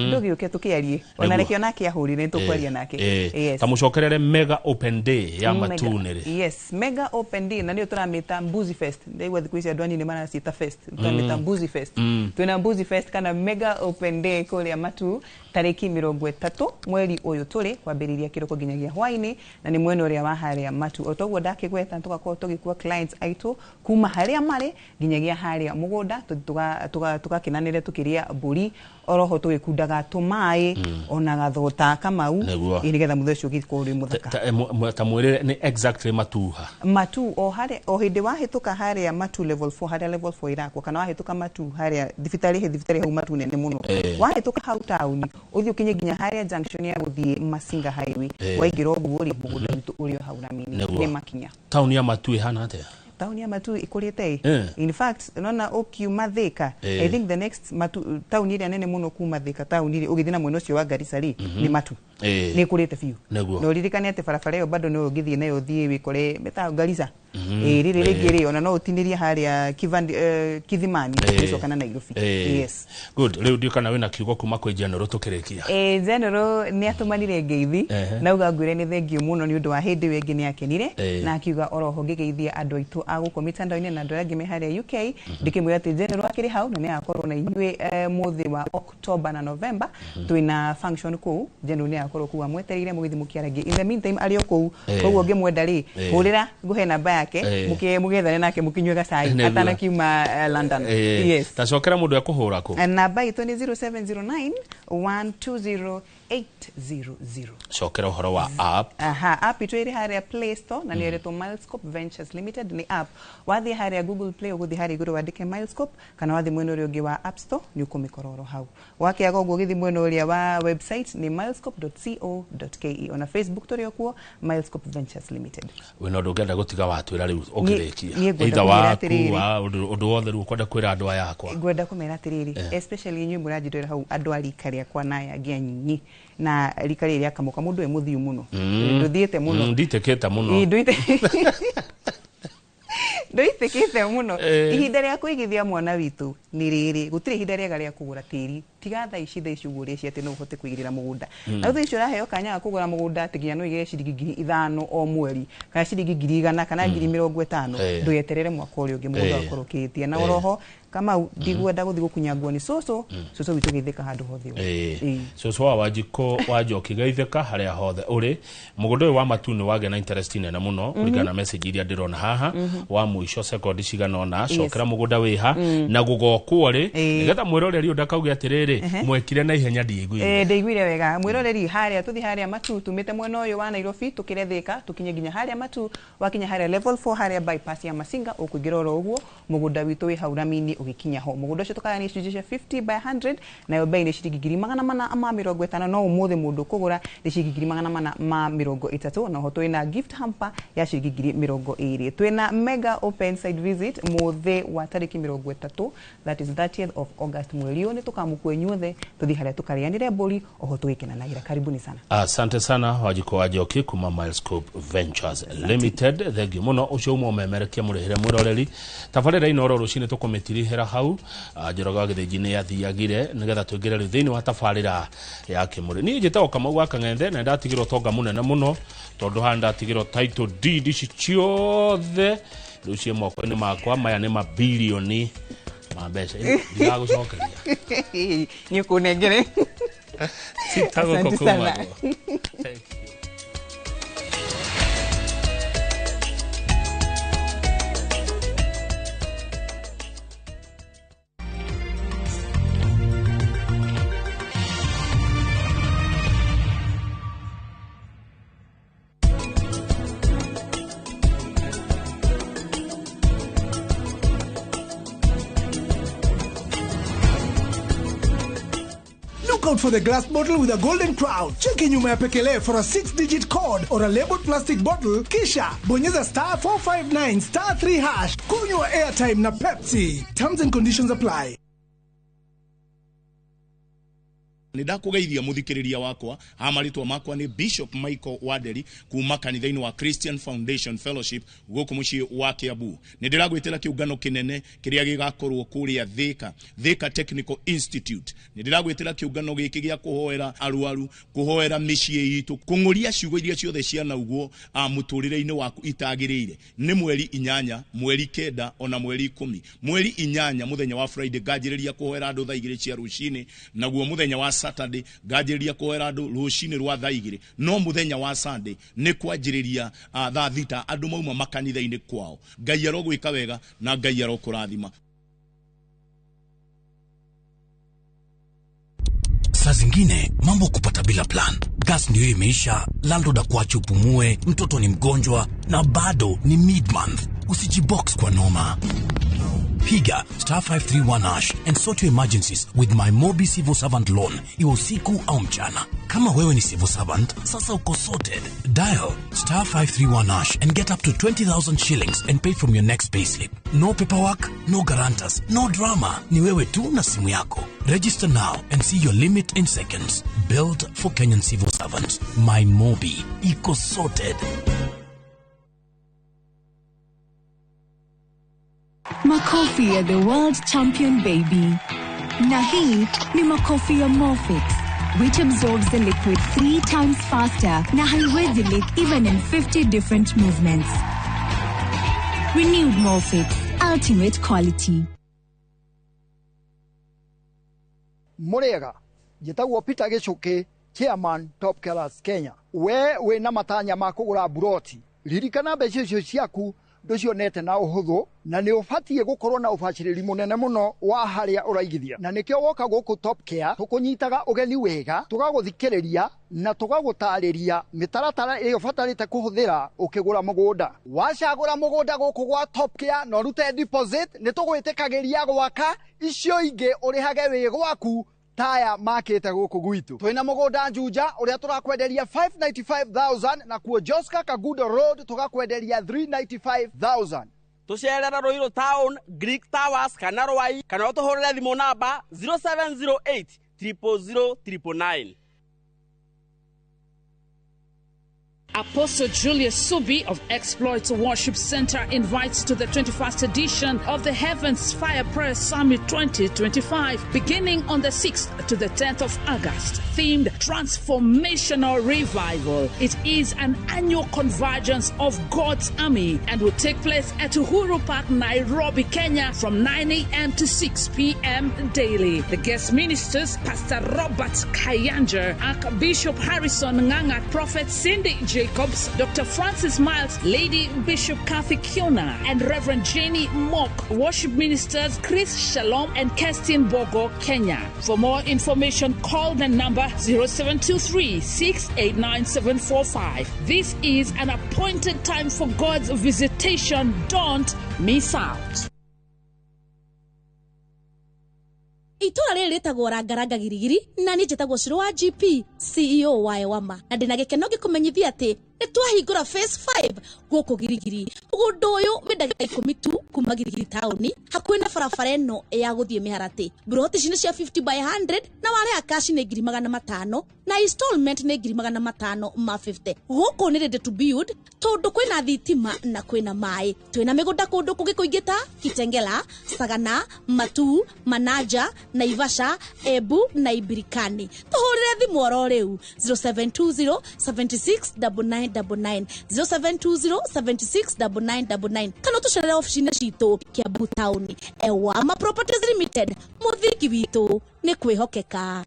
ndogi uke tukiarie ona rekio nake ahurire tukwaria nake tamucokerere mega open day ya Matuu nere yes mega open day na ndio turamita Mbuzi Fest ndigwa thiku ici andwani ni mana sita fest turamita Mbuzi Fest tuna Mbuzi Fest kana mega open day kule ya Matuu tariki 30 mweri uyu turi kwambiriria kiroko ginyagia hwaini na ni mwene uria wa haria Matuu otogwo ndakigweta tugakorwo tugikua clients aitu kuma haria mari ginyagia haria mugunda tugakinanire tukiria mburi oroho tugikundaga tumai ona gathota kamau inigetha muthe ucio gikuri muthaka ta mwire ni exactly Matuu o hindi wahituka haria Matuu level 4 haria level 4 irakwo kana wahituka Matuu haria thibitari hau Matuu nene muno wahituka hau town uthio kinye ginya haria junction ya guthie Masinga highway waigiro buguri mugunda witu urio hau na mini ni makinya town ya Matuu hana atia town ya Matuu ikurite in fact nona ukiuma Thika I think the next Matuu town ile nene muno kuma Thika town ile ugithina mweno ucio wa Garissa ni Matuu ni kurite fiu no ririkane ate barabara yo bado no ugithie nayo thie wikore meta Garissa riri rigiri ona no utiniria haria Kithimani nicokana na Nairobi yes good riu ndio kana wina kiugo kuma kwe general tukirikia general ni atumanire ngeithi na ugangwire ni thengio muno ni undu wa hindi wengi ni akenire na akiuga oroho ngigeithia andu aitu aguko mitandaini na andu angi me haria UK ndikimwe ati general akiri hau na ni akorwo na inywe muthi wa October na November twina function ku general ni akorwo kuwa mweterire mugithi mukiaragi in the meantime ario ku koguo ngimwenda ri hurira nguhe namba yake mugethane nake mukinywe gacai atana kiuma London yes tacokera mundu akuhura ku namba itu ni 0709 120 800 cokera uhoro wa app app itu iri haria Play Store na ni eretwo Milescope Ventures Limited ni app wathi haria Google Play uguthi haria iguru wandike Milescope kana wathi mweno uri ungi wa App Store ni ukumikororo hau wakiaga uguo githi mweno uri wa website ni milescope.co.ke ona Facebook turi okuo Milescope Ventures Limited we no ndungenda gutiga watwira riu ukirikia either wa undu wothe riu kwenda kwira andu aya akwa ngwenda kumera atiriri especially nyumba urajidwira hau andu ari karia kwa naya gianyinyi na rikari ria kamuka mundu e muthiu muno nduthiete muno nditekete muno ndoitekete muno ihinda ria kuigithia mwana witu ni riri gutire ihinda riega ria kugura tiri tiga tha ici tha icugure cia ati no uhote kuigirira mugunda na thutha icio raheo kanya ga kugura mugunda tiginya no igire ciringi 5,000 o mweri kana ciringi 100 kana 50,000 nduyeterere mwaka urio ungi mugunda wakorokitie na oroho kama ndigwenda guthi gukunyangwo ni soso witu githika handu hothe soso wa wajiko wajoki geithika haria hothe uri mugunda uyu wa Matuu ni wage na interest nene muno kuringana message iria ndirona haha wa muico second ciganona cokera mugunda wiha na gugokwo ri nigetha mwiroreri ndakauge atiriri mwekire na ihenya ndigwire ndigwire wega mwiroreri haria tuthi haria Matuu tumite mwena uyu wa Nairobi tukire Thika tukinye ginya haria Matuu wakinya haria level 4 haria bypass ya Masinga ukugira oro uguo mugunda witu wi haura mini ugikinya ho mugunda ucio tukaya ni cijisha 50 by 100 na yo bei ni ciringi 450 no umuthi mundu kugura ni ciringi 430 na ho twina gift hamper ya ciringi 20 twina mega open site visit muthi wa tariki 30 that is 30th of August mweri ni tukamukwe nyothe tuthi haria tukarianire mburi oho twikena na ira karibuni sana asante sana wajiko wajoki kuma Milescope Ventures Limited thank you muno ucio umo memerekia murihire mwiroreri tafarira Inooro rucini tukumitiri tũkĩnyihĩra hau Njoroge wa Gĩthĩnji nĩ athiagire nĩgetha tũingĩre rĩu thĩinĩ wa tabarĩra ya kĩmũrĩ. Niĩ njĩtagwo Kamau wa Kang'ethe na ndatigĩrwo tonga mũnene mũno tondũ haha ndatigĩrwo title deed ici ciothe rĩu ciĩ moko-inĩ makwa. Maya nĩ mabilioni ma mbeca ndigagũcokeria nĩ kũnengere. Asante sana. Look out for the glass bottle with a golden crown. Check in nyuma ya pekele for a 6-digit code or a labeled plastic bottle. Kisha bonyeza *459 *3#. Kunywa airtime na Pepsi. Terms and conditions apply. Nidakugeithia muthikiriria wakwa amaritwa makwa ni Bishop Michael Waderi kuma kanitha-ini wa Christian Foundation Fellowship guku mucii wa Kiambu. Nidiragwitira kiungano kinene kiria gigakorwo kuria Thika Technical Institute. Nidiragwitira kiungano giki gia kuhoera arwaru, kuhoera micii itu, kunguria ciugo iria ciothe ciana uguo muturire-ini waku itagirire. Ni mweri 8, mweri 9 ona mweri 10. Mweri 8 muthenya wa Friday ngajiriria kuhoera andu thaa 2 cia rucini, naguo muthenya wa Saturday ngajiriria kuhoera andu rucini rwa thaa 2. No muthenya wa Sunday ni kwanjiriria thaa 6 andu mauma makanitha-ini kwao. Ngai arogwika wega na Ngai arokurathima. Saa zingine mambo kupata bila plan. Gas ndio imeisha, landlord akuache upumue, mtoto ni mgonjwa na bado ni mid-month. Usijibox kwa noma. Piga *531# and sort your emergencies with MyMobi civil servant loan, iwe usiku au mchana. Kama wewe ni civil servant, sasa uko sorted. Dial *531# and get up to 20,000 shillings and pay from your next payslip. No paperwork, no guarantors, no drama. Ni wewe tu na simu yako. Register now and see your limit in seconds. Built for Kenyan civil servants. MyMobi, iko sorted. Makofi ya the world champion baby. Na hii ni makofi ya Morphix, which absorbs the liquid 3 times faster na haiwezi leak even in 50 different movements. Renewed Morphix, ultimate quality. Murega, jitagwo Peter Gichuki, Chairman Top Killers Kenya. We na matanya ma kugura buroti. Ririkana mbeca icio ciaku nducionete na uhuthu na ni ubatie gukorwo na ubaciriri munene muno wa haria uraigithia. Na nikio woka guku Top Care tukunyitaga ugeni wega, tugaguthikiriria na tugagutariria mitaratara iyo batarite kuhuthira ukigura mugunda. Wacagura mugunda guku gwa Top Care no rute deposit ni tugwitikagiria gwaka icio ingi urihage wi gwaku taya makete guku gwitu. Twina mugunda Juja uria turakwenderia 595,000 na kuo Joska Kagudo Road tugakwenderia 395,000. Tucerera Ruiru Town, Greek Towers kana Rwai kana utuhurire thimu namba 0708 000 999. Apostle Julius Subi of Exploits Worship Center invites to the 21st edition of the Heavens Fire Prayer Summit 2025, beginning on the 6th to the 10th of August, themed Transformational Revival. It is an annual convergence of God's army and will take place at Uhuru Park, Nairobi, Kenya from 9 a.m. to 6 p.m. daily. The guest ministers, Pastor Robert Kayanja, Archbishop Harrison Nganga, Prophet Cindy Jacobs, Dr. Francis Miles, Lady Bishop Kathy Kiona, and Reverend Jenny Mock. Worship ministers Chris Shalom and Kestin Bogo, Kenya. For more information, call the number 0723-689-745. This is an appointed time for God's visitation. Don't miss out. Itura rĩrĩ rĩtagwo Rangaranga Girigiri na nĩ njĩtagwo Shiro wa GP CEO wa Ewama na ndĩna gĩkeno gĩkũmenyithia atĩ nitwahingura phase 5 goko girigiri mugundo uyu mindagika 10 tu kuma girigiri tauni hakuhi na barabara eno ya guthie miharati broti cine cia 50 by 100 na wale akashi ni 500 na installment ni 500 ma 50 goko ni ready to build tondu kwina thitima na kwina mai twina migunda kundu kungi kuingita Kitengela, Sagana, Matuu, Manaja, Naivasha, Ebu na Ibirikani. Tuhurire thimu oro riu 0720 769999 0720 769999 kana tucerere ofisine citu Kiambu Town. Ewama Properties Limited, muthiki witu ni kwihokeka.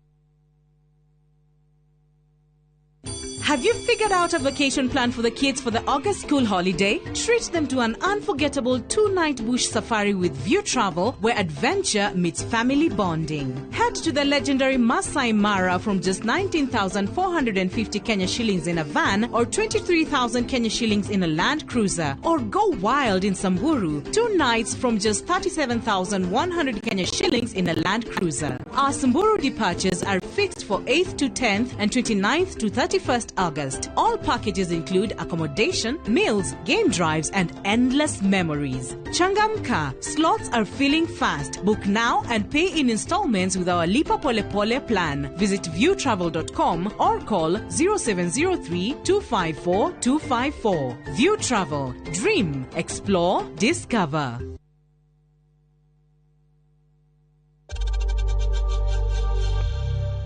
Have you figured out a vacation plan for the kids for the August school holiday? Treat them to an unforgettable 2-night bush safari with View Travel, where adventure meets family bonding. Head to the legendary Masai Mara from just 19,450 Kenya shillings in a van or 23,000 Kenya shillings in a Land Cruiser. Or go wild in Samburu, 2 nights from just 37,100 Kenya shillings in a Land Cruiser. Our Samburu departures are fixed for 8th to 10th and 29th to 31st August. All packages include accommodation, meals, game drives, and endless memories. Changamka, slots are filling fast. Book now and pay in installments with our Lipa Pole Pole plan. Visit viewtravel.com or call 0703 254 254. View Travel. Dream, explore, discover.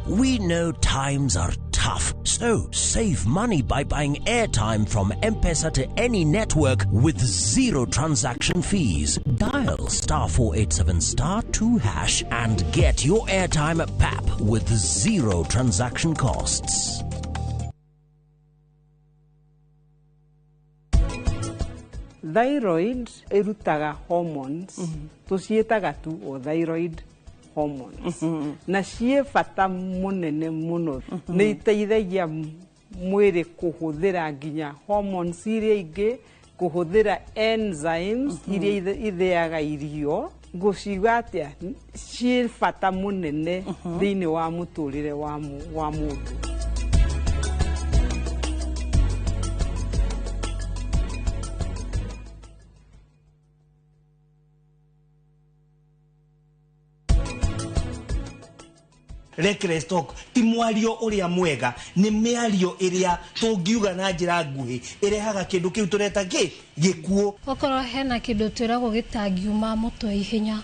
We know times are tough, so save money by buying airtime from M-Pesa to any network with 0 transaction fees. Dial *487*2# and get your airtime PAP with 0 transaction costs. Thyroid erutaga hormones tucietaga tu o thyroid hormones na cie bata munene muno ni iteithagia mwiri kuhuthira nginya hormones iria ingi kuhuthira enzymes iria itheaga irio guciga atia cie bata munene thiini wa muturire wa mundu. Reckless talk ti mwario uria mwega ni miario iria tungiuga na njira nguhi irehaga kindu kiu tureta gikuo okorwo hena kindu twiragwo gitangiuma mutwe ihenya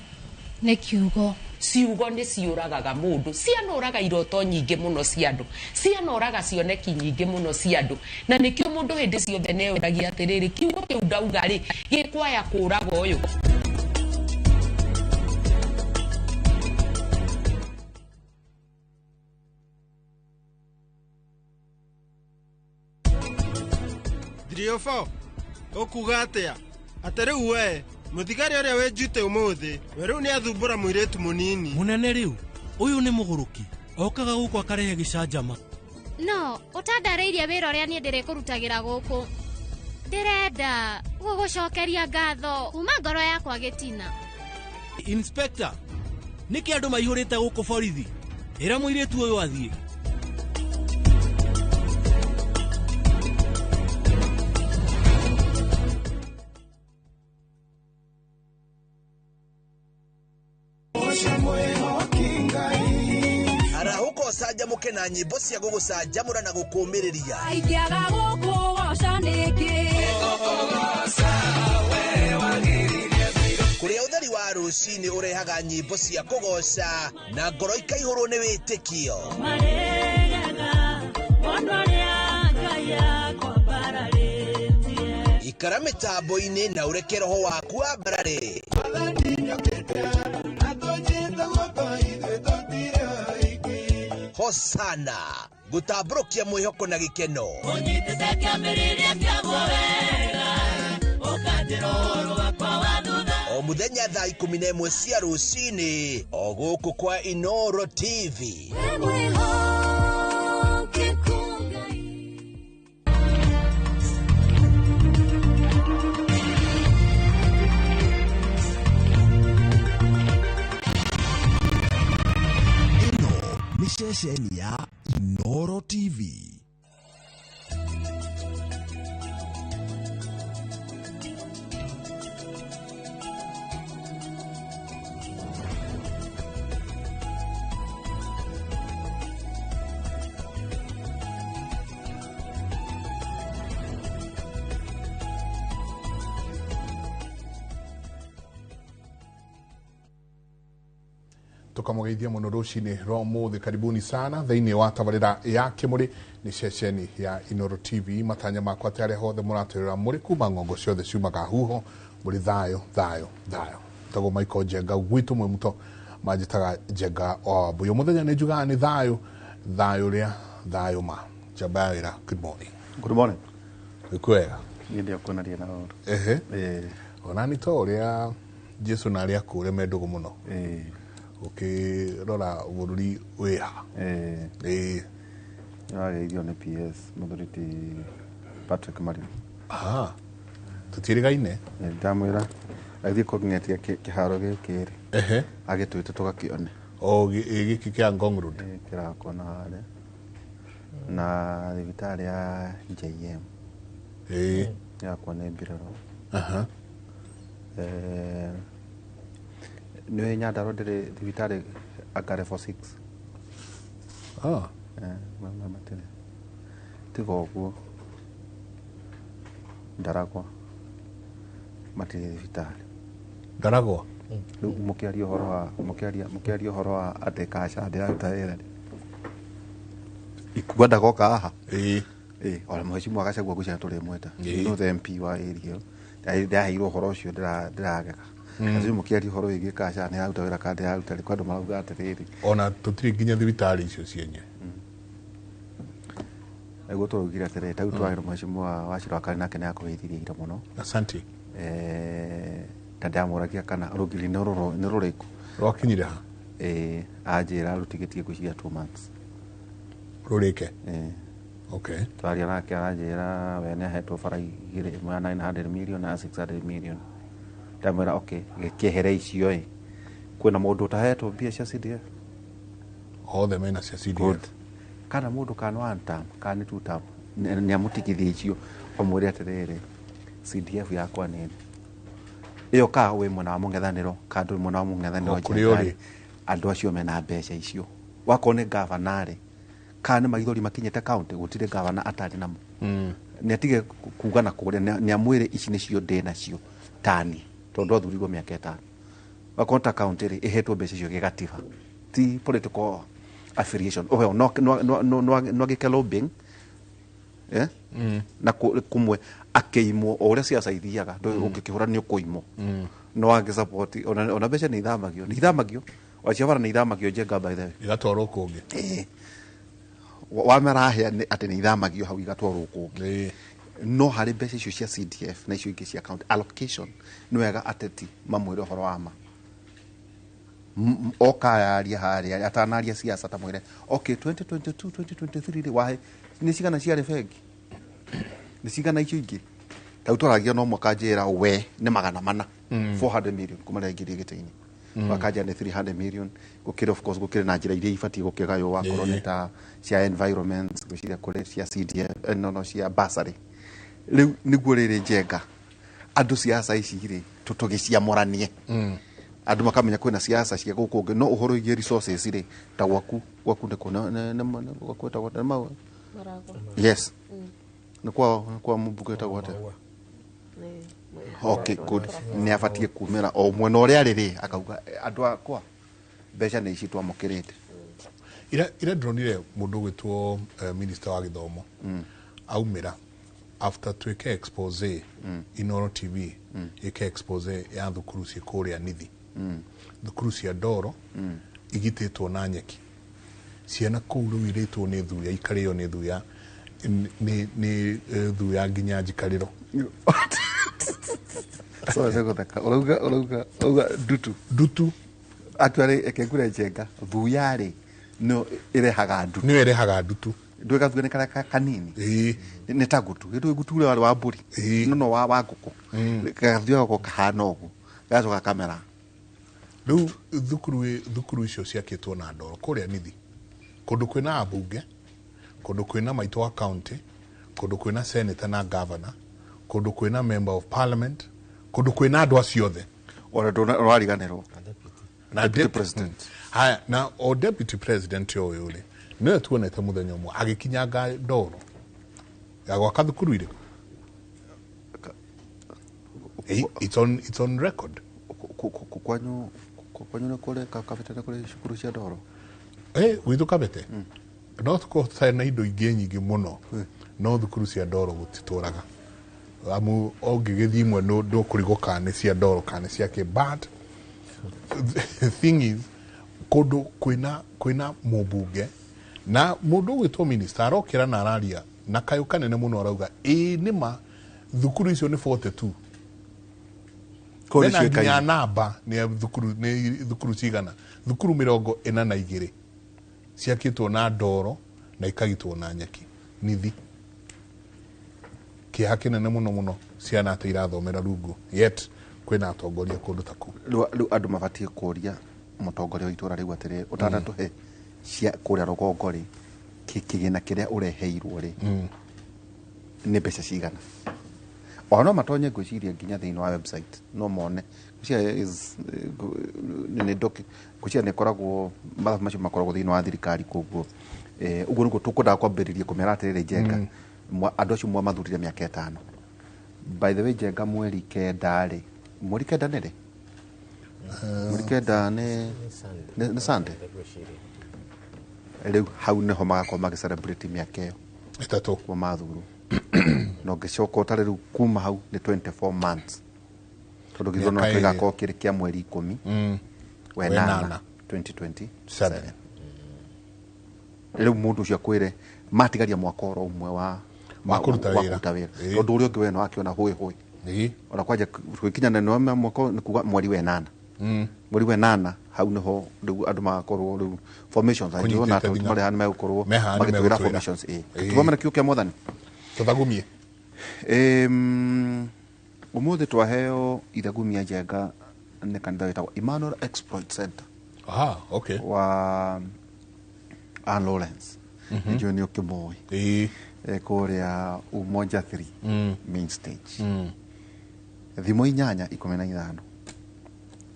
ni kiugo ciugo ni ciuragaga mundu cianoraga iroto nyingi muno cia andu cianoraga cioneki nyingi muno cia andu na nikio mundu hindi ciothe neuragia atiriri kiugo kiu ndauga ri gikwaya kuraga uyu Driofo, okuga atia atari we muthigari uria wenjute umuthi we riu ni athumbura muiretu munini munene riu uyu ni muguruki okaga guku akarehe gicanjama no utandareirie wira uria ni ndire kurutagira guku ndirenda gugucokeria ngatho kuma ngoro yakwa gitina. Inspector, niki andu maihurite guku borithi ira muiretu uyu athie arahuko sajamuke na nyimbo cia gugucanjamura na gukumiriria aikiaga gukugoca niki kuria utheri wa rucini urehaga nyimbo cia kugoca na ngoro ikaihurwo ni witikio ikara mitambo-ini na ureke roho waku ambarare Hosana gutabrokia mwihoko na gikeno o muthenya thaa 11 cia rucini o guku kwa Inooro TV. Ni ceceni ya Inooro TV. tukamugeithia muno rucini rwa muthi. Karibuni sana thiini wa tabarira ya Kimuri ni ceceni ya Inooro TV. Matanya makwa tare hothe muratwirira muri kuma ngongo ciothe ciumaga huho muri thayo tago Michael Jenga gwitu mwe muto majitaga Jenga o buyo muthenya ni juga ni thayo ria thayo ma jabaira. Good morning. Good morning. Kwega ndio kuna ria na oro ona ni to ria Jesu na ria kure mendugo muno ukirora bururi wiha yageithio ni PS muthuriti Patrick Mario. tutirigaine ndamwira athi kogneti kiharo gikiri agitwite tugakione giki kia Ngong Road kirakona hale na thibitari ya JM yakwa nä mbiraro nä nyandaro ndä rä thibitarä akare for 6 tiga å guo ndaragwa matirä thibitarä ndaragwa rä u må kä aria å horo wa atä kaca ndä raruta wä ra ikua ndagoka haha ona mhecimu agacagua gucana tå rä mweta no the MP wa area ndaheirwo horo å cio ndärageka acio må kä aria å horo wä gä kaca nä raruta wä ra ka ndä raruta rä kwa andå marauga atä rä rä ona tå tirä nginya thibitarä icio cienye eguo tå raugire atä rä tau twagä mhecimu wa Ciro akari nake nä akå geithirie ira må no na ndamå ragia kana rå ngiri nä rå rä kå rwakinyire ha anjä ra rå tigä tie gå cia 2 months rå rä ke twaria nake aranjä ra we nä ahetwo bara igä rä 900 million na 600 million ndamwä ra kä here icio kwä na må ndå tahetwo mbia cia CDF othe mena cia CDF kana må ndå kana 1 term kana 2 term nä amå tigithia icio omwä re atä rä rä CDF yakwa nä ä yo ka wä mwena wa må ngethanä ro kandå mwena wa må ngethanä ro andå acio mena mbeca icio wakorwo nä gavanarä kana nä maithori makinyä te kauntä gå tirä gavana atarä namo nä atige kuga na kå rä nä amwä rä ici nä cio ndä nacio tani tondå athurirwo mä aka 5 wakorwo ta kauntä rä ä hetwo mbeca icio gä gatiba ti political affiliation no agä ke lobbying na kumwe akeimwo o uria ciaca ithiaga ndå å ngä kä hå ra nä å kå imwo no angä support ona mbeca nä ithamagio wacia bara nä ithamagio Jenga by the way igatwarwo kå ngä wamerahea atä nä ithamagio hau igatwarwo kå ngä no harä mbeca icio cia CDF na icio ingä cia account allocation nä wega ateti mamwä re å horo wa ma okayaria harä atanaria ciaca ta mwä re 2022 2023 rä wahe nä cigana ciarä bengi nä cigana icio ingä tau twaragia no mwaka njä ra we nä 400 million kuma rä ngä rä gä tä-inä wakanja nä 300 million gukire of course gukire na njira iria ibatie gukigayo wa korone ta cia environment guciria kure cia CDF no cia basari riu niguo riri Jenga andu ciaca ici ri tutugicia moranie andu makamenya kwina ciaca cia gukunge no uhoro igie resources ri ta gwaku ne kona gwakweta gwata mawe yes ni kwa mubugeta gwata good nä abatie kumä o mwena å rä a rä rä akauga andå akwa mbeca nä ici twamå kä rä te ira ndronire må ndå gwä two minista wa gä thomo aumä ra after twä ke expose Inooro TV ä ke expose ya thukuru ciä kå rä a nithi thukuru cia ndoro igitä two na nyeki ciana kå u rä u irä two nä thuya ikarä o nä thuya nä thuya nginya njikarä ro so sego thaka urauga dutu atware ekengure Jenga thuyari no irehaga ndutu ndwega thugane kara kanini ni ta gutu ndu gutu ule wa mburi no wa nguku gathio ko kahana ugu gacoka kamera riu thukuru icio ciakitwo na ndoro kuria nithi kundu kwina abunge kundu kwina maitå wa county kundu kwina senator na governor kundu kwina member of parliament kundu kwina andu acio othe ora ndwariganirwo na deputy president haya na o deputy president yo yule no tuonete muthenya umwe agikinyanga ndoro ya gwaka thukuru ire it's on record kwanyu kwanyu kule kabete kule shukuru cia ndoro gwitũ kabete no tũkorwo na indo ingĩ nyingĩ mũno no thukuru cia ndoro gũtitũraga amu ũngĩgĩthiĩ imwe ndũkũrigwo kana nĩ cia ndoro kana cia kĩ but the thing is kũndũ kwĩna mũmbunge na mũndũ ũgwĩtwo minister arokĩra na araria na kayũ kanene mũno arauga nĩma thukuru icio nĩ 42 na nginya namba nĩ thukuru cigana thukuru 42 ciakĩtwo na ndoro na ikagitwo na nyeki nithi kĩeha kĩnene mũno ciana atĩ irathomera rungu yet kwĩna atongoria kũndũ ta kũu rĩu andũ mabatiĩ kũria mũtongoria wa itũra rĩu atĩrĩ ũtanatũhe cia kũrĩa rũgongo rĩ kĩgĩna kĩrĩa ũreheirwo rĩ nĩ mbeca cigana no matonye ngwĩciria nginya thĩinĩ wa website no mone ngwĩciria nĩ koragwo mathabu macio makoragwo thĩinĩ wa thirikari koguo ũguo nĩguo tũkwendaga kwambĩrĩria kũmera atĩrĩrĩ Njenga andũ acio mwamathurire mĩaka 5 by the way Njenga mweri kenda nĩ rĩ mweri kenda nĩ Sunday rĩu hau nĩho magakorwo magĩcelebrate mĩaka ĩyo 3 kwa mathuru no ngĩcoka ũtarĩ rĩu kuma hau nĩ 24 months tondũ gĩthono gĩgakorwo kĩrĩ kĩa mweri 10 wenana 2027 rĩu mũndũ ũcio akwĩre matigaria mwaka oro ũmwe wa kũruta wĩra tondũ ũrĩa ũngĩ we no akĩona hũĩ ona kwanja gwĩkinya neno mwaka nĩ kuga mweri wenana mweri wenana hau nĩho rĩu andũ magakorwo rĩu formations aingĩ na atũti marĩa nĩ megũkorwo magĩtwĩra formations tũthomere kiugo kĩa Mwathani tũthagumie ũmũthĩ twaheo ithagumia Njenga nĩ kanitha wĩtagwo Emmanuel Exploit Center okay wa Ann Lawrence nĩnjũĩ nĩ ũkĩmũĩ kũrĩa Umoja 3 main stage thimo 8:15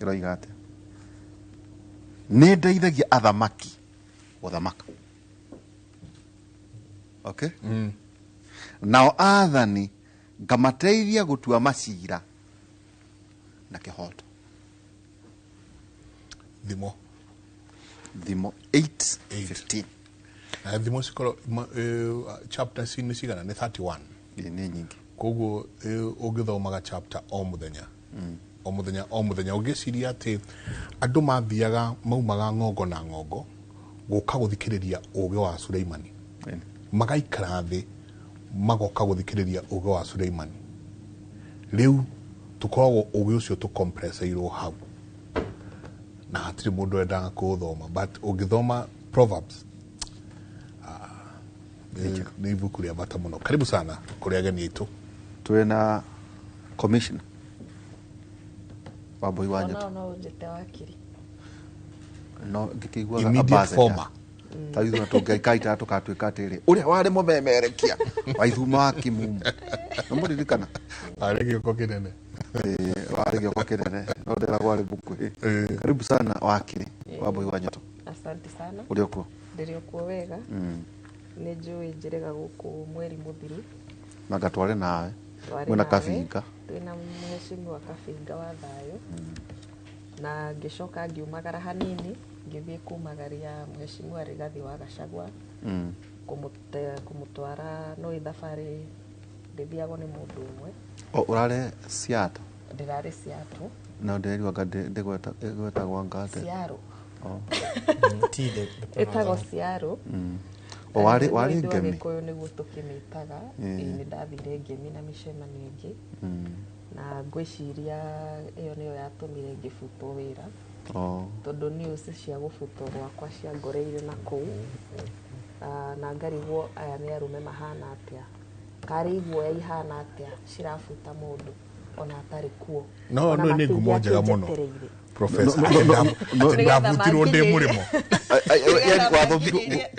ĩroiga atĩa nĩ ndeithagia athamaki gũthamaka okay nao athani ngamateithia gũtua macira na kĩhoto thimo 8:15 thimo cikorwo chapter nĩ cigana nĩ 31 nĩ nyingĩ koguo ũngĩthomaga chapter o mũthenya o mũthenya ũgĩciria atĩ andũ mathiaga maumaga ng'ongo na ng'ongo gũka gũthikĩrĩria ũũgĩ wa Suleimani magaikara thĩ magoka gũthikĩrĩria ũũgĩ wa Suleimani rĩu tũkoragwo ũũgĩ ũcio tũkompreseirwo hau na hatirĩ mũndũ endaga kũũthoma but ũngĩthoma Proverbs nĩ ibuku rĩa bata mũno karibu sana kũrĩ ageni aitũ twĩna commissioner Wambui wa Nyota no njete wakiri no ngĩkĩiguaga immediate former tayuzo tũngĩkaita tũkatuĩka atĩrĩ ũrĩa warĩ mũmemerekia wa ithuma wa Kimumu no mũririkana arĩ gĩoko kĩnene warĩ gĩoko kĩnene no nderagwo arĩ bukuhĩ karibu sana wakiri Wambui wa Nyota asante sana ũrĩ okuo ndĩrĩ okuo wega nĩ njũĩ njĩrĩga gũkũ mweri mũthiru na ngatware nawe mwena Kabinga twĩna mheshimiwa Kabinga wa thayũ na ngĩcoka ngiumagara hanini ngĩthiĩ kumagaria mheshimiwa Rigathi wa Gachagua kũmũtwara no thabarĩ ndĩthiagwo nĩ mũndũ ũmwe ũrarĩ Siato ndĩrarĩ Siato na ndĩrĩwaga ndĩgwetagwo ngate Siaro ĩtagwo Siaro warĩ ngemi Gĩkũyũ nĩguo tũkĩmĩtaga nĩ ndathire ngemi na mĩcemanio ĩngĩ na ngwĩciria ĩyo nĩyo yatũmire ngĩbutwo wĩra tondũ news cia gũbutwo gwakwa ciangoreire na kũu na ngarigwo aya nĩ arũme mahana atĩa karĩ iguoya ihana atĩa cirabuta mũndũ ona atarĩ kuo no nĩ ngumo njega mũno Professor ndabutirwo ndĩ mũrĩmo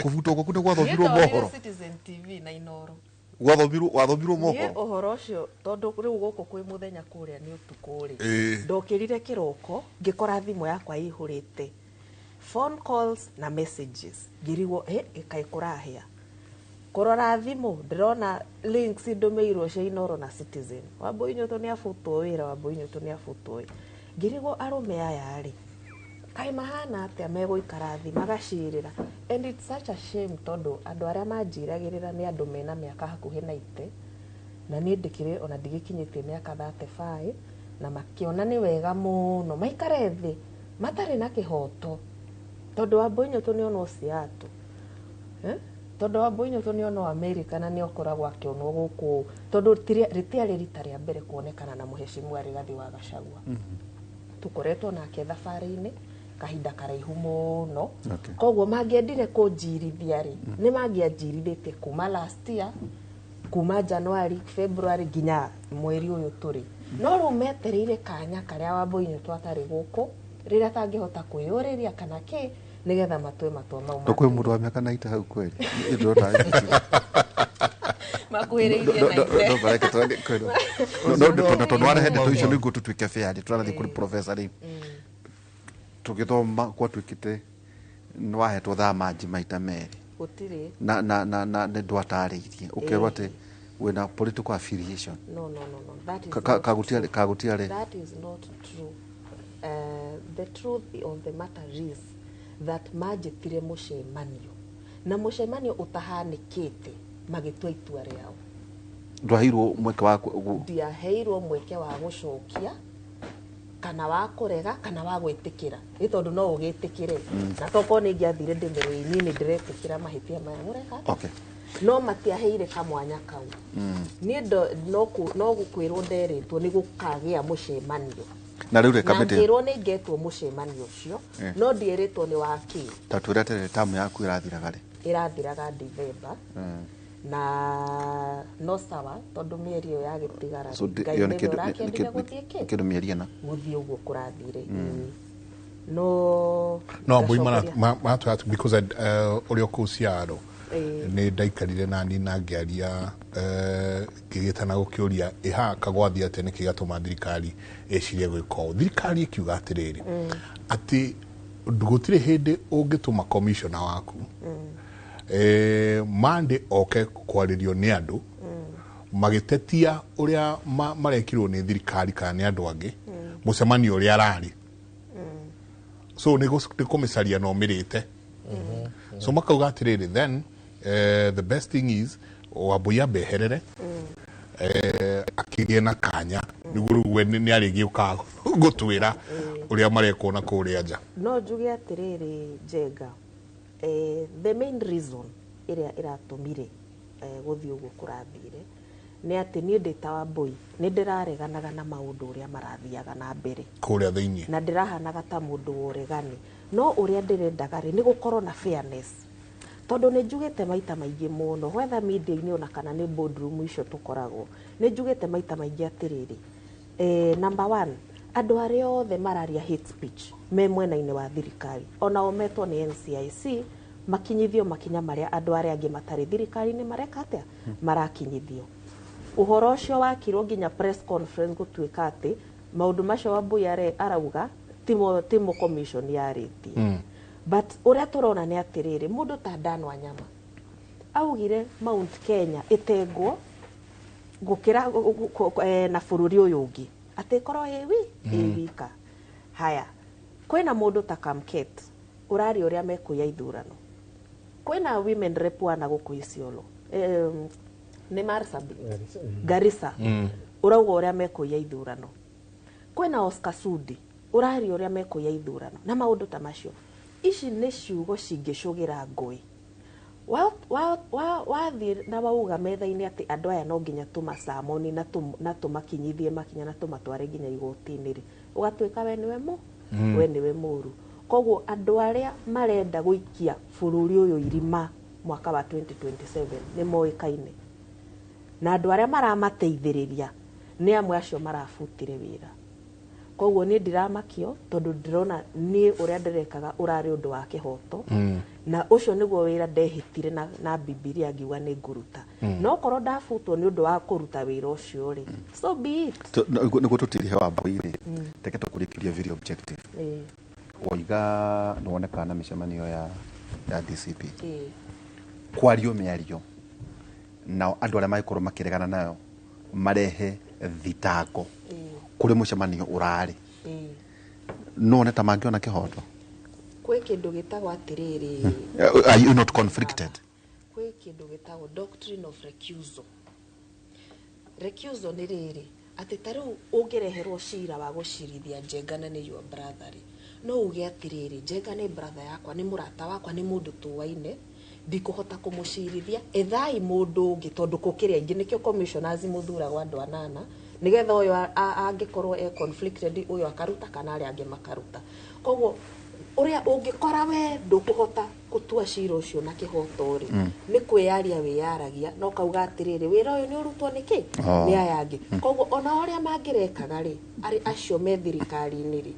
kũbutwo gũkũ nĩ gwathomirwo mohoro Citizen TV na Inooro wathomirwo mohoro nĩ ũhoro ũcio tondũ rĩu gũkũ kwĩ mũthenya kũrĩa nĩ ũtukũ rĩ ndokĩrire kĩroko ngĩkora thimũ yakwa ĩihũrĩte phone calls na messages ngĩrigwo ĩkaĩ kũrahĩa kũrora thimũ ndĩrona links ndũmĩirwo cia Inooro na Citizen Wambui Nyũtũ nĩ abutwo wĩra Wambui Nyũtũ nĩ abutwo ngĩrigwo arũme aya rĩ kai mahana atia meguikara thi magacirira, and it's such a shame tondu andu aria manjiragirira ni andu mena miaka hakuhi na ite na ni ndikire ona ndigikinyitie miaka 35 na makiona ni wega muno maikare thi matari na kihoto tondu wambunyo tu ni ono ciatu tondu wambunyo tu ni ono America na ni okoragwo akionwo guku tondu ritiari rita ria mbere kuonekana na muheshimiwa Rigathi wa Gachagua tukoretwo nake thabarĩ-inĩ kahinda karaihu muno koguo mangiendire kunjirithia ri ni mangianjirithitie kuma last year kuma January February ginya mweri uyu turi no ru metereire kanya karia Wambũi twatari guku rira tangihota kwiyuriria kana ki nigetha matwe matwa mau tukwe mundu wa miaka 90 hau kweli ndona makuhiririe no tonwara hende tu icio ningu tutwike fair twarathi kuri professor ri tugithoma kwa twikite nwahetwo thamaji maita meri gutiri na ndwatariirie ukerwa ati wena political affiliation no that is kagutiare that is not true. The truth of the matter is that majitire mucemanio na mucemanio utahanikite magitwa itua riao ndwaheirwo mweke wa ndiaheirwo mweke wa gucokia kana wa kurega kana wa gwitikira itondu no ugitikire na toko ni ngiathire ndimero-ini ni ndiretikira mahitia maya mureka okay no matiaheire kamwanya kau ni no gukwirwo nderetwo ni gukagia mucemanio na riu rekamete ngirwo ni ngetwo mucemanio ucio no ndieretwo ni waki tatwirete tamu yaku irathiraga ri irathiraga December na no sawa tondu mieri yo yagitigara ngai ni kindu mieri na muthii uguo kurathire no Wambũi matwa because uri okuciaro ni ndaikarire nani na ngiaria ngigitana gukiuria iha kagwathi ate ni kigatuma thirikari ecirie gwiko thirikari ikiuga atiriri ati ndugutire hindi ungituma commissioner waku mande oke kwaririo ni andu magitetia uria marekirwo ni thirikari kana ni andu angi mucemanio uria arari so ni kumicaria no mirite so makauga atiriri then the best thing is Wambũi beherere akigie na kanya niguo ni arigi ukago gutwira uria mareko na kuria nja no njuge atiriri Jenga the main reason iria iratumire guthii uguo kurathire ni ati ni ndita Wambũi ni ndirareganaga na maundu uria marathiaga na mbere kuria thiini na ndirahanaga ta mundu uregani no uria ndirendaga ri ni gukorwo na fairness tondu ni njugite maita maingi muno whether media-ini ona kana ni boardroom icio tukoragwo ni njugite maita maingi atiriri number 1 andu aria othe mararia hate speech me mwena-ini wa thirikari ona ometwo ni NCIC makinyithio makinya maria andu aria angi matari thirikari-ini mareka atia marakinyithio uhoro ucio wakirwo nginya press conference gutwika ati maundu macio Wambũi arauga timo commission yarĩtie but uria turona ni atiriri mundu ta Dan Wanyama augire Mount Kenya itengwo gukira na bururi uyu ungi atikorwo wika haya kwina mundu ta Kamket urari uria mekuya ithurano kwina women rep wana guku Isiolo ni Marsabit Garissa urauga uria mekuya ithurano kwina Oscar Sudi urari uria mekuya ithurano na maundu ta macio ici ni ciugo cingĩcũgĩra ngũĩ wathi na wauga metha-inĩ ati andu aya no nginya tũmacamoni na tũmakinyithie makinya na tũmatware nginya igoti-inĩ ri ũgatuĩka we niwe mũru koguo andu aria marenda gũikia bũrũri ũyũ irima mwaka wa 2027 ni moĩkaine na andu aria maramateithĩrĩria ni amwe acio marabutire wĩra koguo ni ndiramakio tondu ndirona ni uria ndirekaga urari undu wa kihoto na ucio niguo wira ndehitire na Bibilia ngiuga ni nguruta no korwo ndafutwo ni undu wa kuruta wira ucio ri so be it niguo tutirihe Wambũi ri teke tukurikiria very objective oiga noneka na micemanio ya DCP kwario miario na andu aria maikorwo makiregana nayo marehe thitango kuri mucemanio urari none ta mangiona kihoto Kwe kindu gitagwo atiriri. Are you not conflicted? Kwe kindu gitagwo doctrine of recusal. Recusal ni riri ati taru ungireherwo cira wa gucirithia Njengana ni your brother no uge atiriri Njengana ni brother yakwa ni murata wakwa ni mundu tuwaine ndikuhota kumucirithia ethai mundu ungi tondu kukiria ingi nikio commissioners muthuragwo andu anana nigetha uyu angikorwo conflicted uyu akaruta kana ari angi makaruta koguo uria ungikora we ndukuhota kutua cira ucio na kihoto ri ni kwiyaria wiyaragia no kauga atiriri wira uyu ni urutwo niki ni ayangi koguo ona uria mangirekaga ri ari acio me thirikari-ini ri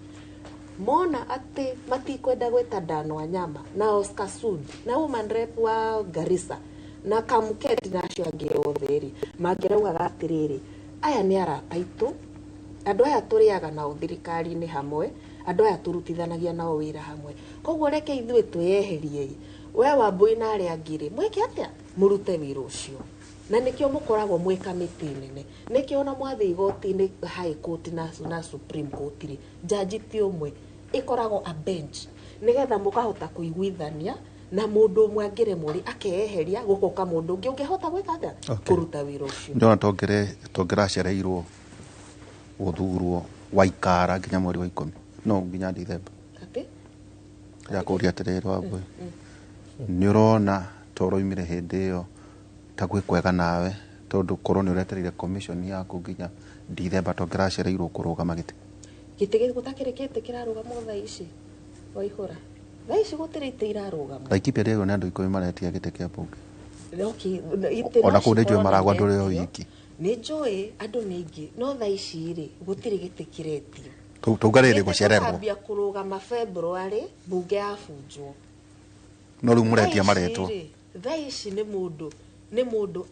mona ati matikwenda gweta Danwa Nyama na Oscar Sudi na woman rep wa Garissa na Kamuketi na acio angi othe ri mangirauga atiriri aya ni arata itu andu aya turiaga na thirikari-ini hamwe andu aya turutithanagia nao wira hamwe koguo reke ithuĩ tweyeherie we Wambui na aria angĩ mweke atia murute wira ucio na nikio mukoragwo mwe kamiti nene nikio na mwathi igoti-ini high court na supreme court ri jaji ti umwe ikoragwo a bench nigetha mukahota kuiguithania na mundu umwe angiremuri akeyeheria gukoka mundu ungi ungihota gwika atia kuruta wira ucio ndona tongeracereirwo guthurwo Waikara nginya mweri wa 10 no nginya December ati ya kuria atiriri Wambui ni urona toroimire hindi iyo ta gwikwega nawe tondu korwo ni uretereire commission yaku nginya December tongeracereirwo kurugama giti gutakirikite kirarugama thaa ici Waihura thaa ici gutirite irarugama Laikipia ndio ni andu 10 maretia giti kia bunge ona kunde jwe maragwa nduri o wiki ni njui andu ningi no thaa ici ri gutiri giti kiretio tugarire gucererwo ambia kurugama February bunge afunjwo no ru muretia maretwo thaa ici ni mundu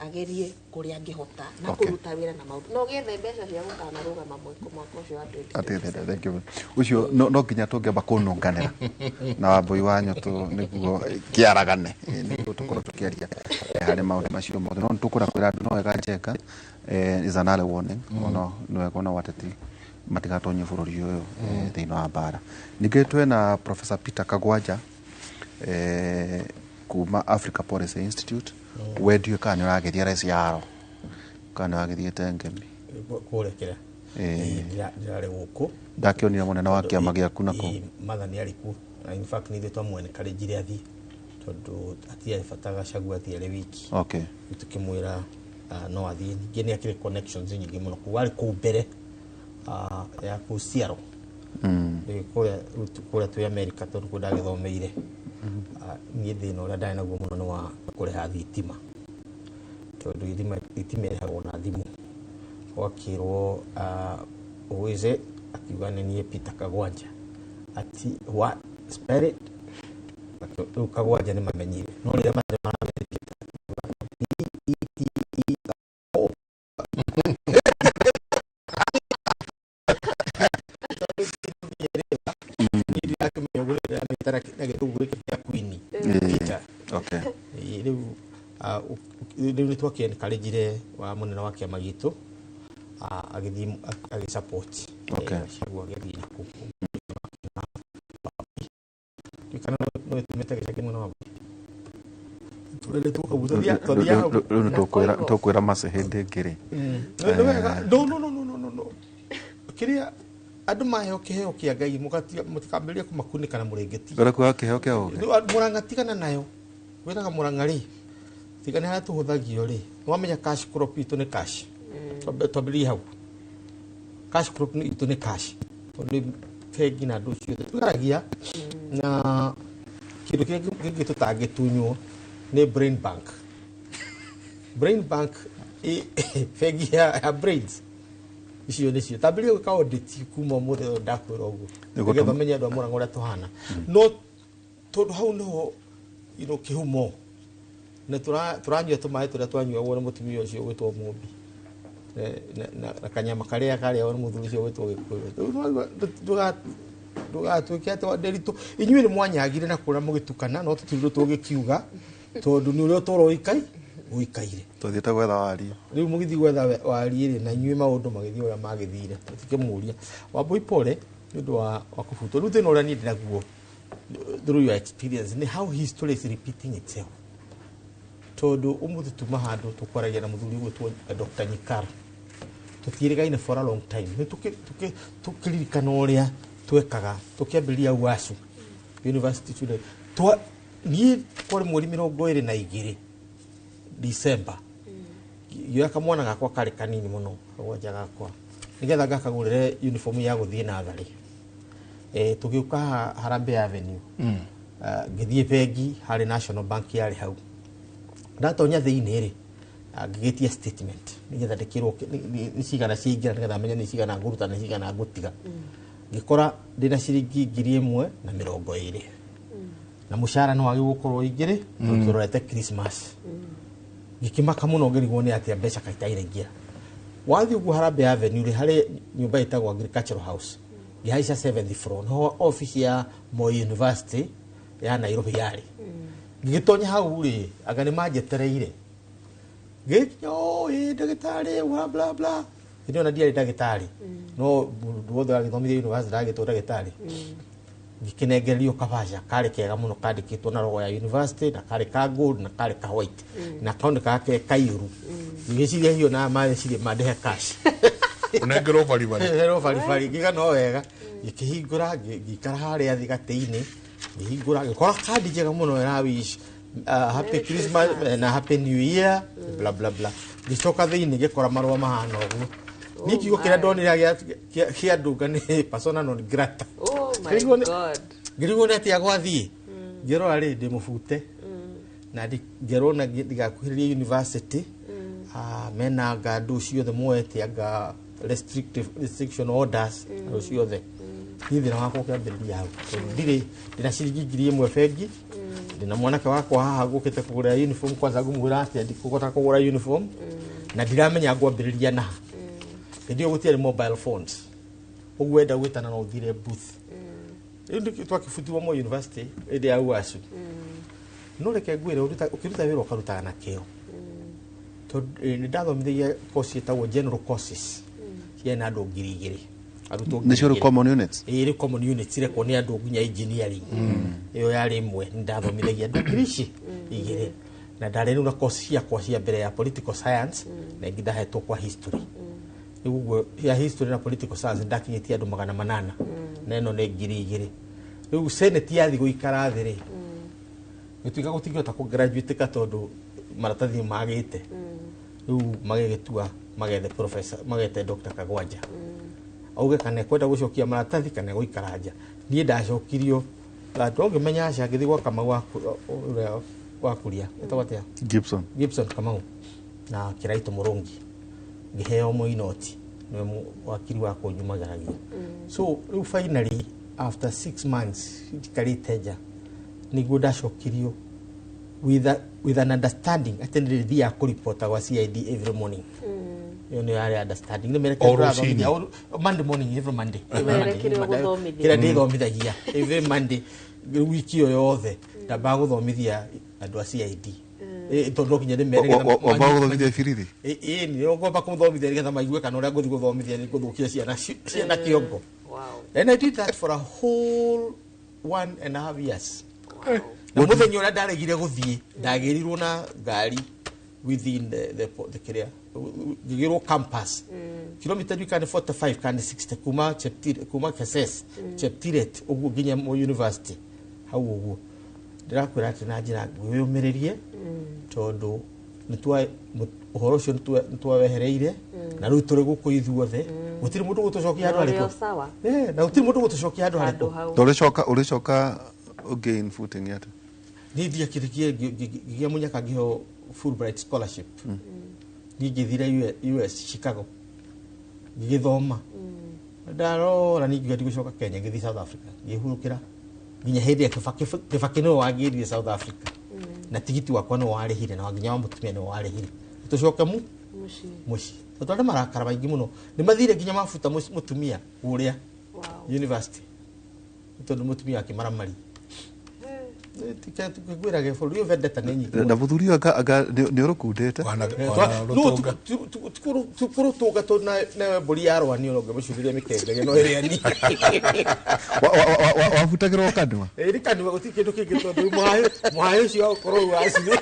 agerie kuria angihota na kuruta wira na maundu no gethe mbeca cia gukana rugama mwaka ucio wa 2020 thank you ucio no nginya tungeba kununganira na Wambui wanyu tu niguo kiaragane niguo tukorwo tukiaria hari maundu macio mothe no tukura kwira andu no wega Njenga is an early warning no wega na wateti matigatonye bururi uyu thiini wa bara ningi twena Professor Peter Kagwanja kuma Africa Policy Institute wedio kana urageria resi yaro kana agithiete ngemi kurekera ndirare guku ndakionira munene wa kiama giaku nako mathani ariku in fact ni thitwa mwene karejire athi tondu atia fataga cagua thiere wiki okay tukimwira no athi ngi ni akire connections nyingi muno kuwari ku mbere ya kuciaro kuria tu America tondu kudagithomeire ni thina uria ndari naguo muno ni wa kuriha thitima tondu thitima irihagwo na thimu wakirwo uwize akiuga ni Peter Kagwanja ati what spirit Kagwanja ni mamenyire no rira okay ni twakie karejire wa munene wa kiama gitu agithi support okay cagua agithi ku kana no tumete gicake muno wa turele tukabuthia tukwira mase hindi ngiri no kiria andu maheo kiheo kia Ngai mutikambiria kumakunika na murengeti gara kwa kiheo kia uge murangatigana nayo wiraga murangari tigana hatu huthagio ri wamenya cash crop itu ni cash twambiri hau cash crop itu ni cash tondu fegi na ndu cio tugaragia na kindu kingi tutangitunywo ni brain bank fegi ya brains icio nicio tambiri gwika audit kuma muthe ndakwira uguo nigetha menye andu amuranga uria tuhana no tondu hau no kihumo na turanyua tumae turia twanyua wona mutumia ucio gwitwo Mobi na kanyama karia wona muthuri ucio gwitwo Gikuyu ndugatuike ati nderitu inyuĩ ni mwanyagire na kura mugitukana no tutirirwo tugikiuga tondu ni uria toroikai uikaire tuthiete gwetha wari riu mugithi gwetha wari ri na inyuĩ maundu magithi uria magithire tutikemuria Wambui pole ni ndu wa kufuto riu thina uria ni ndinaguo through your experience how history is repeating itself todo umuthi tumahando tukwaragia na muthuri gwitwo Dr. Nyikara tutirigaine for a long time ni tukiririkana uria twekaga tukiambiria UASU University student ni kwa mweri 22 December yoka mwana gakwa kari kanini muno gwanja gakwa nigetha ngakagurire uniform ya guthie na thari tugiuka Harambee Avenue ngithie bengi hari National Bank yari hau ndatonya thiini ri ngigitia statement nigetha ndikirwo ni cigana ciingira nigetha menye ni cigana nguruta ni cigana ngutiga ngikora ndina ciringi 1,020 na mushara no wagi gukorwo igire turorete Christmas ngikimaka muno ngirigwo ni atia mbeca kaitaire ngira wathi ugu Harambee Avenue ri hari nyumba itagwo Agricultural House ngihaica 7th floor no office ya Moi University ya Nairobi yari ngitonya hau ri aga ni majetereire gikyo ndagitari bla bla ndio na dia ndagitari no duothe agithomithia university ndagitwo ndagitari gikinegerio kabaja kare kega muno kandikitwo na rogo ya university na kare ka gold na kare ka white na kaunde kake kairu ngiciria hiyo na maciria madehe cash unengero bari giga no wega gikihingura gikara hari athigateini gihingura gikora kandi jega muno na wish happy Christmas na happy new year bla bla bla gicoka thiini gikora marwa mahana uguo nikigo kira ndonira kia nduga ni persona non grata oh my god ngirigo neti agwathie ngero ari ndi mufute na ngero na ndigakuhiriria university mena gandu ciothe moete aga restriction orders ro ciothe hithi na wako kiambiriria hau ndina ciringi 1,000 bengi ndina mwanake wakwa haha gukite kugura uniform kwanza ngumwira ati ndikugota kugura uniform na ndiramenya ngwambiriria na ndio gutiari mobile phones ugwenda gwitana na uthire booth ndio twakifutiwa mo university ende ya UASU no reke gwire ukiruta wira ukaruta na kio to ni ndathomithia course etagwo general courses ciana andu 2,000 aruto national common units iri common units ire koni andu gunya engineering iyo yari imwe ndathomithagia andu 2,000 na ndarenu na course ya kwa cia mbere ya political science na ngidahetwo kwa history uguo ya history na political science ndakinyitie andu 800 na eno ne 2,000 riu senate yathi guikara thiri gituika gutigota ku graduate ka tondu maratathi magite riu magegetua magete professor magete Dr. Kagwanja auge kana kwenda gucokia maratathi kana guikara nja nie ndacokirio ndonge menya aca ngithi gwa Kamau wa kuria etawatia Gibson Kamau na Kiraito Murungi ngiheo moinoti no wakiri wa kunyumagaragia so finally after 6 months ndikariteja niguo ndacokirio with an understanding attended the report wa CID every morning you know area understanding no mere Monday morning every Monday kila day thomithia every Monday wiki yothe ndaba guthomithia andu a CID tondu kinya mere obago thomithia firithi ni ngomba kuthomithia getha maigue kana uria nguthi guthomithia ni kuthukia ciana kiongo and I did that for a whole 1.5 years na muthenya uria ndaregire guthie ndagirirwo na ngari within the career gigiro campus kilometer you can 45 can 60 kuma KSS Cheptiret ugu ginya mo university hau ugu ndirakwira ati na njira gwiyumiririe tondu nitwa uhoro cio nitwawehereire na riu turi guku ithuothe gutiri mundu gutucokia andu ariko na gutiri mundu gutucokia andu ariko uricoka again footing yet nithia kirikie gigia munyaka giho Fulbright scholarship ngithire US Chicago ngithoma ndarora ningi gucoka Kenya ngithi South Africa ngihurukira nginya hindi ya kibaki no wagirie South Africa na tigiti wakwa no warihire na nginya wa mutumia no warihire tucoke mushi totore marakara baingi muno ni mathire nginya mafuta mutumia uria university tondu mutumia akimaramari tika tukigwira ge bũrũri vendeta nĩ nyingĩ na mũthuri anga nĩ ũrũkundĩte tukuru tuga to na mbũri yarwa nĩ ũronge mũcugĩria mĩkenge no ĩrĩa ni wabutagĩrwo kanua kanua gũtirĩ kĩndũ kĩngĩ tondũ mũhaĩ ũcio ũkorwo wacine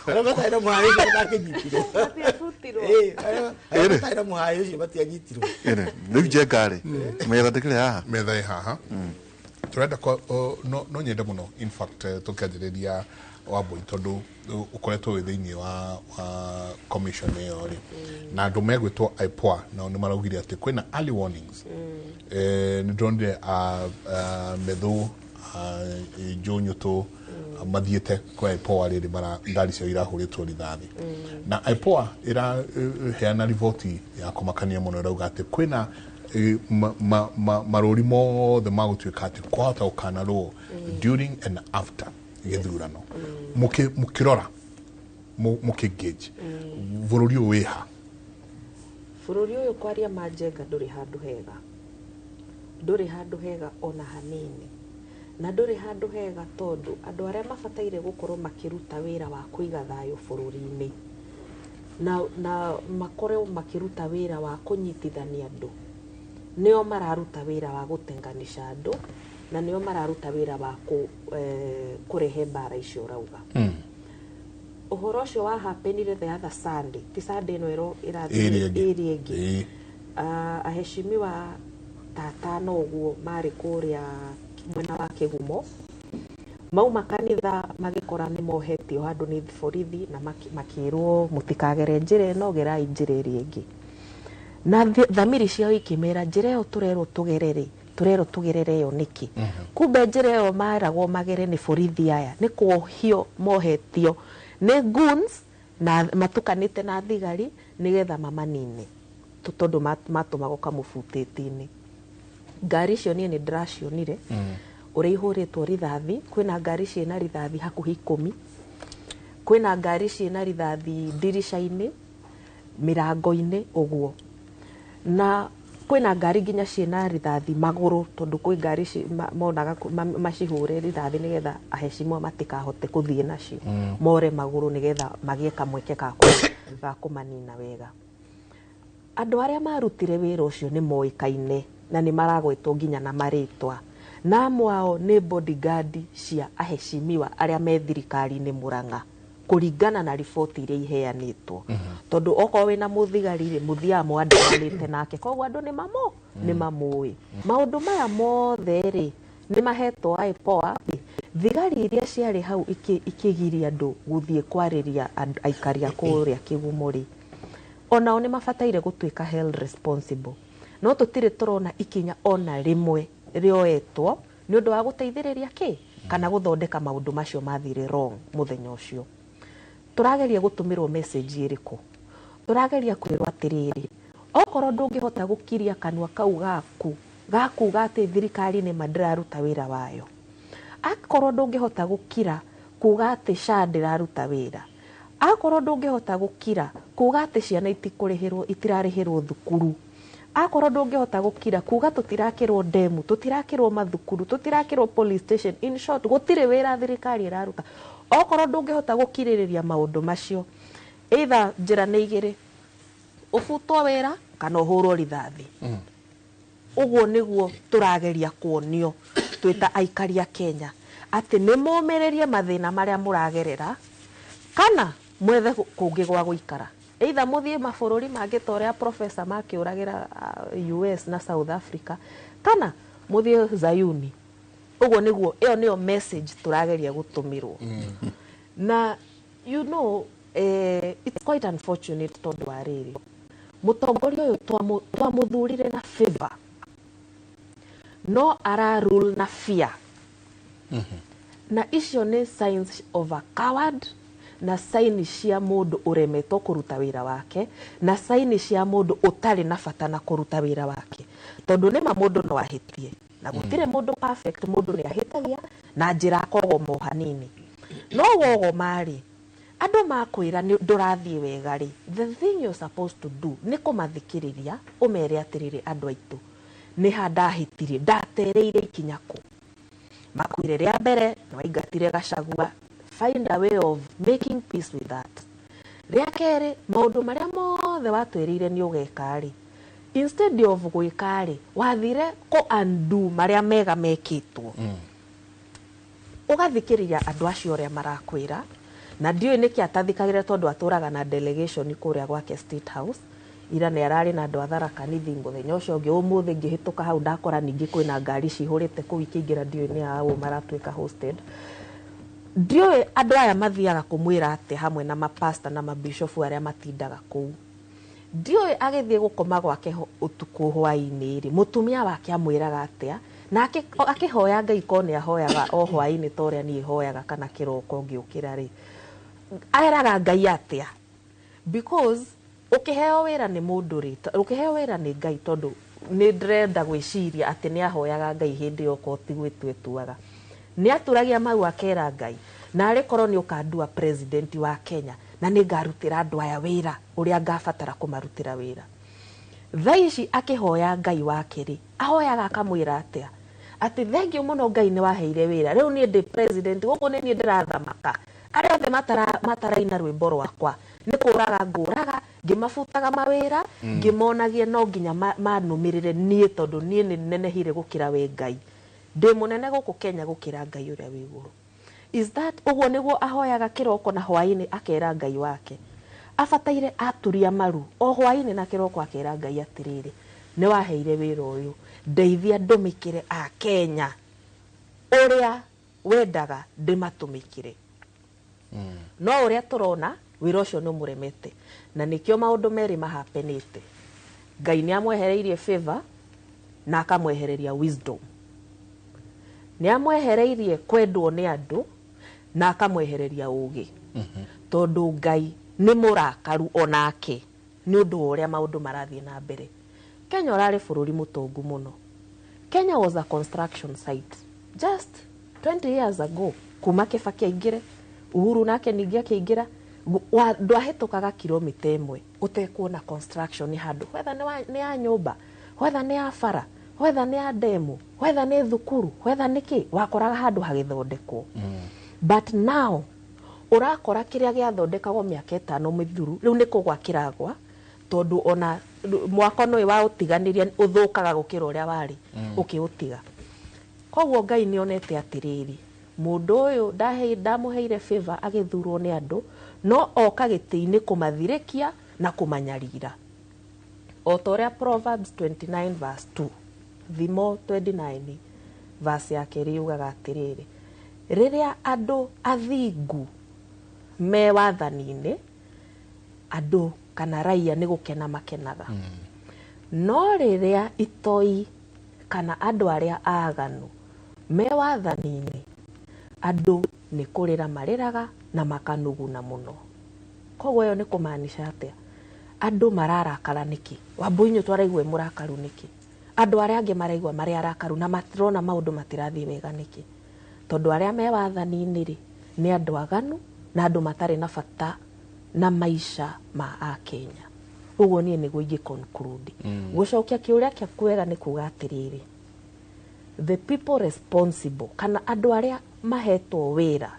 arĩa mataĩra mũhaĩ ũcio matakĩnyitirwo arĩa mataĩra mũhaĩ ũcio matianyitirwo rĩu njengarĩ metha ndĩkĩrĩ haha metha ĩ haha turenda no nyende muno in fact tukianjĩrĩria Wambui tondu ukoretwo wi thiini wa commission iyo ri na andu megwitwo IPOA na nĩ maraugire ati kwina early warnings ni ndronire methu Jonyuto mathiĩte kwa IPOA rĩrĩ bara ndari cio irahuritwo rithathi na IPOA ira heana riboti ya kumakania muno rauga ati kwina marũri mothe magũtuĩka atĩ kwahota gũkanarwo during and after gĩthurano mũkĩrora mũkĩngage bũrũri ũyũ wĩha bũrũri ũyũ kwaria manjenga ndũrĩ handũ hega ona hanini na ndũrĩ handũ hega tondũ andũ arĩa mabataire gũkorwo makĩruta wĩra wa kũiga thayũ bũrũri-inĩ na makorwo makĩruta wĩra wa kũnyitithania andũ nĩo mararuta wĩra wa gũtenganisha andũ na nĩo mararuta wĩra wa kũrehe mbara icio ũrauga ũhoro ũcio wa happenire the other Sunday ti Sunday ĩno ĩrathiĩ ĩrĩa ĩngĩ aheshimiwa tatano ũguo marĩ kũrĩa mwena wa Kĩgumo mauma kanitha magĩkora nĩ mohetio handũ nĩ borithi na makĩrwo mũtikagere njĩra ĩno gerai njĩra ĩrĩa ĩngĩ na thamiri ciao ikimera njĩra ĩyo turero tugerere yo niki kumbe njĩra ĩyo maragwo magere nĩ borithi aya nĩ kuohio mohetio nĩ goons na matukanĩte na thigari nigetha mamanine tondu matũmagwo kamũbutĩti-inĩ ngari icio niĩ nĩ ndĩracionire ũrĩa ihũrĩtwo rithathi kwĩna ngari ciĩna rithathi hakuhĩ 10 kwĩna ngari ciĩna rithathi ndirisha-inĩ mirango-inĩ ũguo na kwĩna ngari nginya ciĩna rithathi magũrũ tondu kwĩ ngari monaga macihure rithathi nigetha aheshimwa matikahote kuthie nacio more magũrũ nigetha magĩe kamweke ga kũmanina wega andũ arĩa marutire wĩra ũcio nĩ moĩkaine na nĩ maragwetwo nginya na marĩtwa na mwao nĩ bodyguard cia aheshimiwa arĩa me thirikari-inĩ Murang'a kuringana na riboti iria iheanĩtwo tondu okorwo wĩna mũthigari mũthia mwandanĩte nake koguo andũ nĩ mamũĩ maũndũ maya mothe rĩ nĩ mahetwo IPOA thigari iria ciarĩ hau ikĩgiria andũ gũthiĩ kwarĩria aikari a kũrĩa Kĩgumo rĩ onao nĩ mabataire gũtuĩka held responsible no tũtirĩ tũrona ikinya ona rĩmwe rĩoetwo nĩ ũndũ wa gũteithĩrĩria kana gũthondeka maũndũ macio mathire wrong mũthenya ũcio turageria gũtũmĩrwo message ĩrĩkũ turageria kwĩrwo atĩrĩrĩ okorwo ndũngĩhota gũkiria kanua kau gakuga atĩ thirikari nĩ mandĩraruta wĩra wayo akorwo ndũngĩhota gũkira kuga atĩ SHA ndĩraruta wĩra akorwo ndũngĩhota gũkira kuga atĩ ciana itirarĩhĩrwo thukuru akorwo ndũngĩhota gũkira kuga tũtirakĩrwo ndemu tũtirakĩrwo mathukuru tũtirakĩrwo police station in short gũtirĩ wĩra thirikari ĩraruta okorwo ndũngĩhota gũkirĩrĩria maũndũ macio either njĩra nĩ igĩrĩ ũbutwo wĩra kana ũhũrwo rithathi ũguo nĩguo tũrageria kuonio twĩta aikari a Kenya atĩ nĩ mũmĩrĩrie mathĩna marĩa mũragerera kana mwethe kũngĩ gwa gũikara either muthie mabũrũri mangĩ ta ũrĩa professor makĩũragĩra US na South Africa kana muthie Zayuni ũguo nĩguo ĩyo nĩyo message tũrageria gũtũmĩrwo na you know it's quite unfortunate tondu wa rĩrĩ mũtongoria ũyũ twamũthurire na favor no ara rule na fear na icio nĩ signs of a coward na sign cia mũndũ ũremetwo kũruta wĩra wake na sign cia mũndũ ũtarĩ na bata na kũruta wĩra wake tondu nĩma mũndũ no ahĩtie na gũtirĩ mũndũ perfect mũndũ nĩ ahĩtagia na njĩra akoragwo hanini no wogo marĩ andũ makwĩra ndũrathiĩ wega rĩ the thing you're supposed to do nĩ kũmathikĩrĩria ũmere atĩrĩrĩ andũ aitũ nĩ handahĩtirie ndatereire ikinya kũ makuire ria mbere na waigatire Gachagua. Find a way of making peace with that. Ria kere maundu maria mothe watwirire ni ugeka ri, instead of gwika ri wathire ko undo maria mega mekitwo. Ugathikiriria andu acio uria marakwira na ndiyo niki atathikagire tondu aturaga na delegation kuria gwake State House. Ira ne arari na andu athara kanithi muthenya ucio ungi umuthi ngihituka hau ndakora ningi kwina ngari cihurite ku ikingira ndiyo ni hao maratwika hosted. Ndiyo andu aya mathiaga kumwira ati hamwe na mapasta na mabishofu aria matindaga kuu. Ndiyo agithie gukoma gwake utuku hwaini ri mutumia wake amwiraga atia na akihoya Ngai kone ahoyaga o hwaini toria ni hoyaga kana kiroko ngiukira ri aeraga Ngai atia because ukiheo wira ni mundu ri ukiheo wira ni Ngai tondu ni ndrenda gwiciria ati ni ahoyaga Ngai hindi yoko tigwitwetuaga ni aturagia mau akera Ngai na ari korwo ni ukandua president wa Kenya na ni ngarutira andu aya wira uria ngabatara kumarutira wira. Thaici akihoya Ngai wake ri ahoyaga akamwira atia ati thengiu muno Ngai ni waheire wira riu ni ndi president guku ni ndirathamaka aria othe mataraina rwimbo rwakwa ni kuraga nguraga ngimafutaga mawira ngimonagie no nginya manumirire nie tondu nie ni nenehire gukira we Ngai ndi munene guku Kenya gukira Ngai uria wi iguru. Is that uguo niguo ahoyaga kiroko na hwaini akera Ngai wake abataire aturia maru o hwaini na kiroko akera Ngai atiriri ni waheire wira uyu ndeithia ndumikire a Kenya uria wendaga ndimatumikire. No uria turona wira ucio ni muremete na nikio maundu meri mahapenite. Ngai ni amwehereirie favor na akamwehereria wisdom. Ni amwehereirie kwendwo ni andu na akamwehereria ugi. Tondu Ngai ni murakaru onake ni undu uria maundu marathie na mbere. Kenya urari bururi mutongu muno. Kenya was a construction site just 20 years ago. Kuma Kibaki aingire Uhuru nake ningi akiingira ndwahitukaga kilomita imwe utekuona construction handu whether ni ya nyumba, whether ni ya bara, whether ni ya demu, whether ni thukuru, whether niki wakoraga handu hagithondekwo. But now urakora kiria giathondekagwo miaka 5 mithuru riu ni kugwakiragwa tondu ona mwako no wa utiganiria uthukaga gukira uria wari ukiutiga. Koguo Ngai ni onete atiriri mundu uyu ndamuheire favor agithurwo ni andu no oka gitiini kumathirikia na kumanyarira. Otoria Proverbs 29 verse 2 Thimo 29 verse yake riugaga atiriri riria andu athingu me wathanine andu kana raia ni gukena makenaga. No riria itoi kana andu aria aganu me wathanine andu ni kurira mariraga na makanuguna muno. Koguo yo ni kumaanisha atia andu mararakara niki Wambũinyo twaraigwe murakaru niki andu aria ange maraigwa mari arakaru na matirona maundu matirathie wega niki tondu aria me wathanine ri ni andu aganu na andu matari na bata na maisha ma a Kenya. Uguo nie niguo ingi conclude gucokia kiuria kia kwega ni kuga atiriri the people responsible kana andu aria mahetwo wira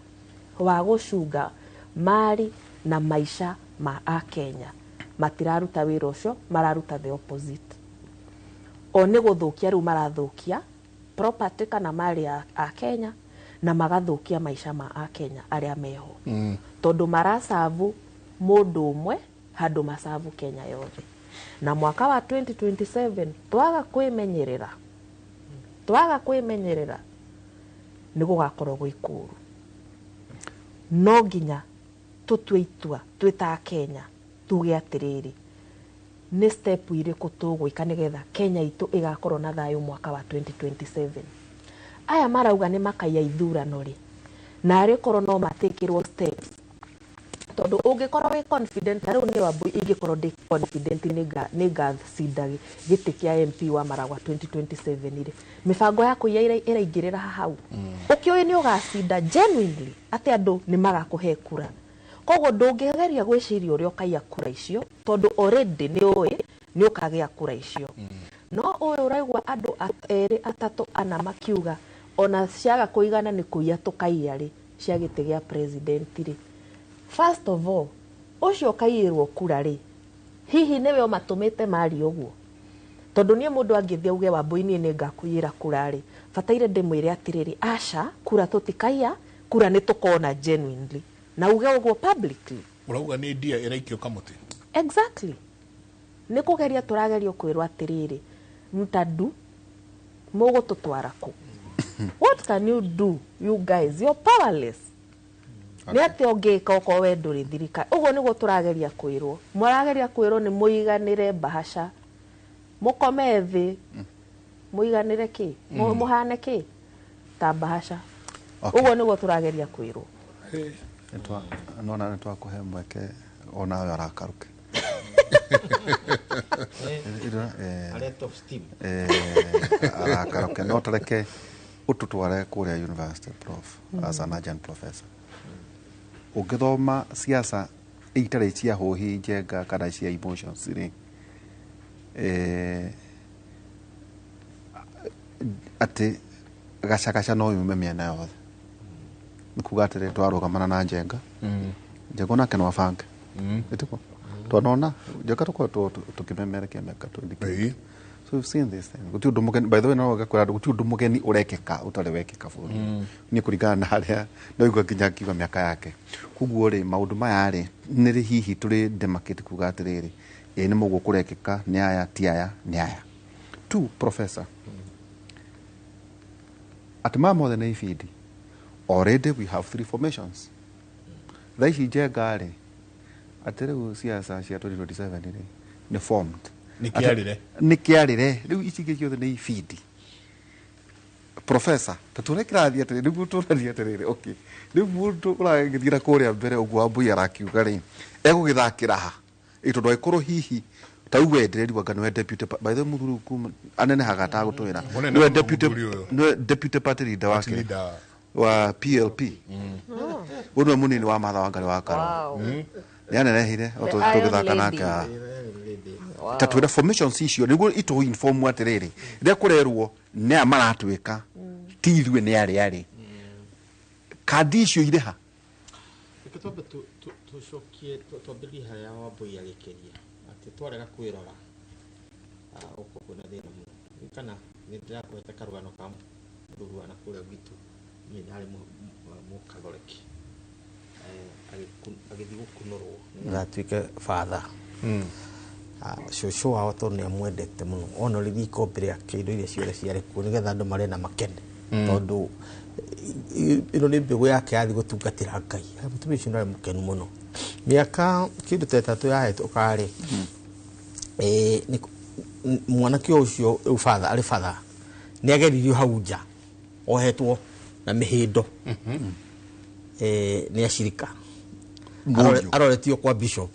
wa gucunga mari na maisha ma a Kenya matiraruta wira ucio mararuta the opposite. O ni guthukia ru marathukia property kana mari a Kenya na magathukia maisha ma a Kenya aria meho tondu marasavu mundu umwe handu masavu Kenya yothe. Na mwaka wa 2027 twaga kwimenyerera ni gugakorwo gwikuru. No nginya tutue itua twita Kenya tuge atiriri ni step iriku tugwika nigetha Kenya itu igakorwo na thayu mwaka wa 2027. Aya marauga ni makaiya ithurano ri na ari korwo no matikirwo steps tondu ungikorwo wi confident riu ni Wambui ingikorwo ndi confident ni gathinda giti kia MP wa Maragwa 2027 ri mibango yaku iraingirira hau ukioi ni ugacinda genuinely ati andu ni magakuhe kura. Koguo ndungigeria gwiciria uria ukaiya kura icio tondu already ni oi ni ukagia kura icio. No uyu uraigwa andu eri atatu ana makiuga ona ciaga kuigana ni kuia tukaiya ri cia gite gia president ri. First of all, ucio kaiyirwo kura ri hihi niwe o matumite mari uguo tondu nie mundu angithia uge Wambui ni ngakuyira kura ri fataire ndimwire atiriri aca kura tutikaiya kura ni tukona genuinely na uge uguo publicly urauga ni ndia iraikio kamuti. Exactly. Ni kugeria turagerio kwirwo atiriri mtadu mugo tutwara ku. What can you do, you guys? You're powerless. Ni ati ongeka uko we nduri thirika uguo niguo turageria kwirwo murageria kwirwo ni muiganire bahasha mukome thi muiganire ki muhane ki ta bahasha uguo niguo turageria kwirwo etwa nona netwa kuhe mweke ona we arakaruke Let of steam. Arakaruke no tareke ututware kuria university prof as an adjunct professor ugithoma siasa itare cia hohi njenga kana cia emotions ri ati gacagaca no yume miena yothe nikuga atire twarugamana na njenga njenga nake no abange etiko twanona njenga tukimemerekia meka twindiki. So you've seen this thing. Guti undu mugeni, by the way, no gakora guti undu mugeni urekeka utare wekeka buri. Ni kurigana na haria no igwa kinya kiwa miaka yake. Kuguo ri maundu maya ri ni ri hihi turi demarcate kuga atiriri. Ni mugu kurekeka ni aya ti aya ni aya. Tu professor. At more than feed. Already we have 3 formations. Thaici njenga ri atire siasa cia 2027 ri ni formed. Nikiarire riu icige ciothe ni ifidi professor taturekirathia atiri riu turathia atiri okay riu mundu uragithira kuria mbere uguo Wambui arakiuga ri egugithakira ha itondo ikuru hihi tau wendereri wangano we deputy by the muthuru kuma anene hagata gutwira no deputy party leader wake wa PLP unwe munini wa matha wangari wa karo yanenehire tugithaka nake tatwira formations icio niguo ito inform atiriri ria kurerwo ne amaratwika tithwe ne ari kadi icio ire ha ikitobe tucokie twambiri haya Wambui agikeria ati twarega kwirora uko kuna thina mu kana ni ndirakwete karugano kam rugwana kuria gwitu ni ndari mu Catholic agithii gukunorwo ngatwike father shosho wao to ne mwendete muno ono ririko mbere yake indo iria ciothe ciare ku nigetha andu mare na makene tondu ino ni mbegu yake yathi gutungatira Ngai mutumia ucio ndari mukenu muno miaka kindu tetatu yahetwo kare ni mwanake ucio ufatha ari fatha ni ageririo hau nja ohetwo na mihindo ni ashirika aroretio kwa bishop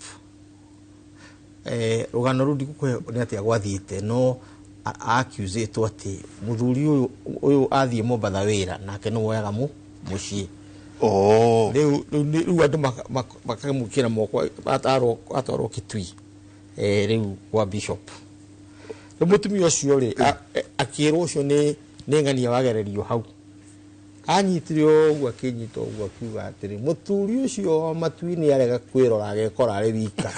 rugano rundi kukwe ni ati agwathiite no accuse to ati muthuri uyu athie Mombatha wira nake no woyaga mucii riu andu makamukira moko ataro kitui riu kwa bishop no mutumia ucio ri akirwo ucio ni ngania wagererio hau anyitire uguo akinyita uguo akiuga atiri muthuri ucio Matuu ni arega kwirora agekora ari wika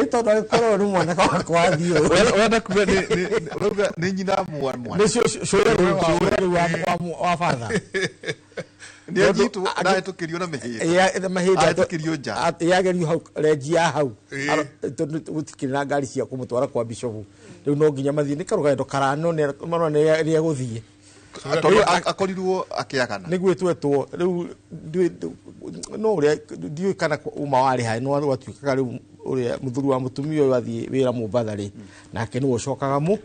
ito ndo ikoro ni mwana kwa thio wenda kuga ni nyina mwana ni shore wa father ni ajitu na tukirio na mahida tukirio nja yagerio hau rejia hau gutikira ngari cia kumutwara kwa bishop riu no nginya mathie ni karugendo karano ni aguthie akorirwo akiagana niguo twetwo riu no ria ndiu kana uma wari hai no watwikaga riu uria muthuru wa mutumia uyu athie wira Mombatha ri nake ni ucokaga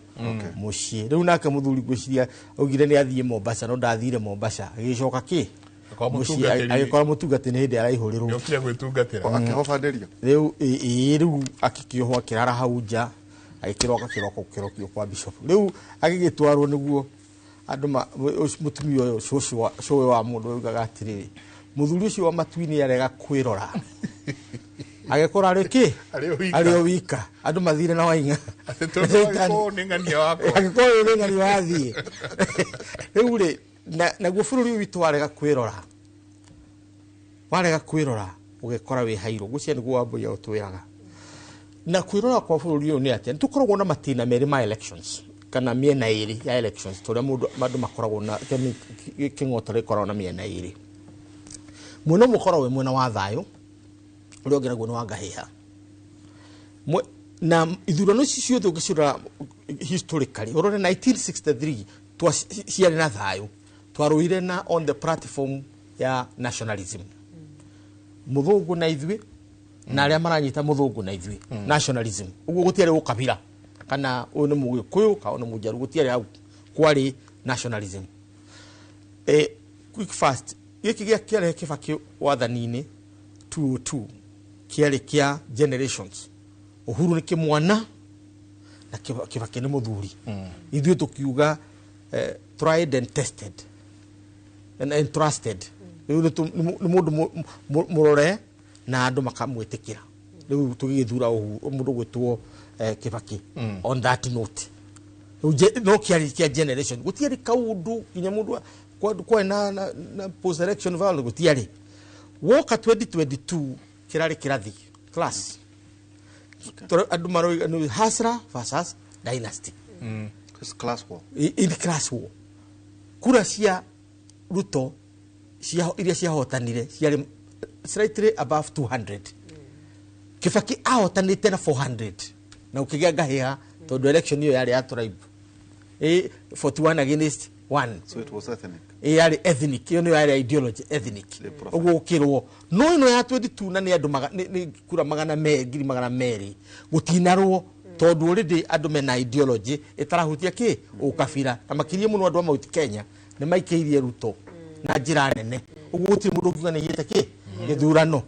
mucii riu nake muthuri gwiciria augire ni athie Mombasa no ndathire Mombasa agicoka ki agikora mutungati ni hindi araihurirwo yokire gwitungatira akihobanderio riu akikioho akirara hau nja agikiroka kirokio kwa bishop riu agigitwarwo niguo andu mutumia uyu cowe wa mundu ugaga atiriri muthuri ucio wa Matuu ni arega kwirora agekora riki ari wika andu mathire na wainga atetoro ni ngania wako agekora ni ngania wathi riu ri na guo bururi witu warega kwirora ugekora wi hairo gucia ni guo ambuya utwiraga na kwirora kwa bururi uyu ni atia tukoragwo na matina meri ma elections kana miena iri ya elections turia mundu makoragwo na kingotore korwo na miena iri muno mukoro we mwena wa thayo uria ngeragwo ni wangahiha na ithurano ciothe ugicura historically orore 1963 ciari na thayo twaruire na on the platform ya nationalism muthungu na ithwi na aria maranyita muthungu na ithwi nationalism uguo gutiari ukabira kana uyu ni mugikuyu ka uyu ni mujaru gutiari au kwari nationalism quick fast giki gia kiare kibaki wathanini 202 kiare kia generations Uhuru ni kimwana na kibaki ni muthuri ithuĩ tukiuga tried and tested and trusted ni mundu murore na andu makamwitikira riu tugithura mundu gwitwo kibaki on that note no kiari kia generation gutiari kaundu kinya mundu kwa na post election value gutiari woka 2022 kirari kirathi class andu maroi hasra versus dynasty class war in class war kura cia Ruto iria ciahotanire ciari slightly above 200 Kibaki ahotanite na 400 na ukigia ngahiha tondu election iyo yari ya tribe 41 against 1 so it was ethnic yari ethnic iyo yari ideology ethnic uguo ukirwo no ino ya 22 na ni andu ni kura magana ngiri magana meri gutinarwo tondu already andu mena ideology itarahutia ki ukabira na makirie muno andu a Mount Kenya ni maikeirie Ruto na njira nene uguo guti mundu kuga ni yete ki githurano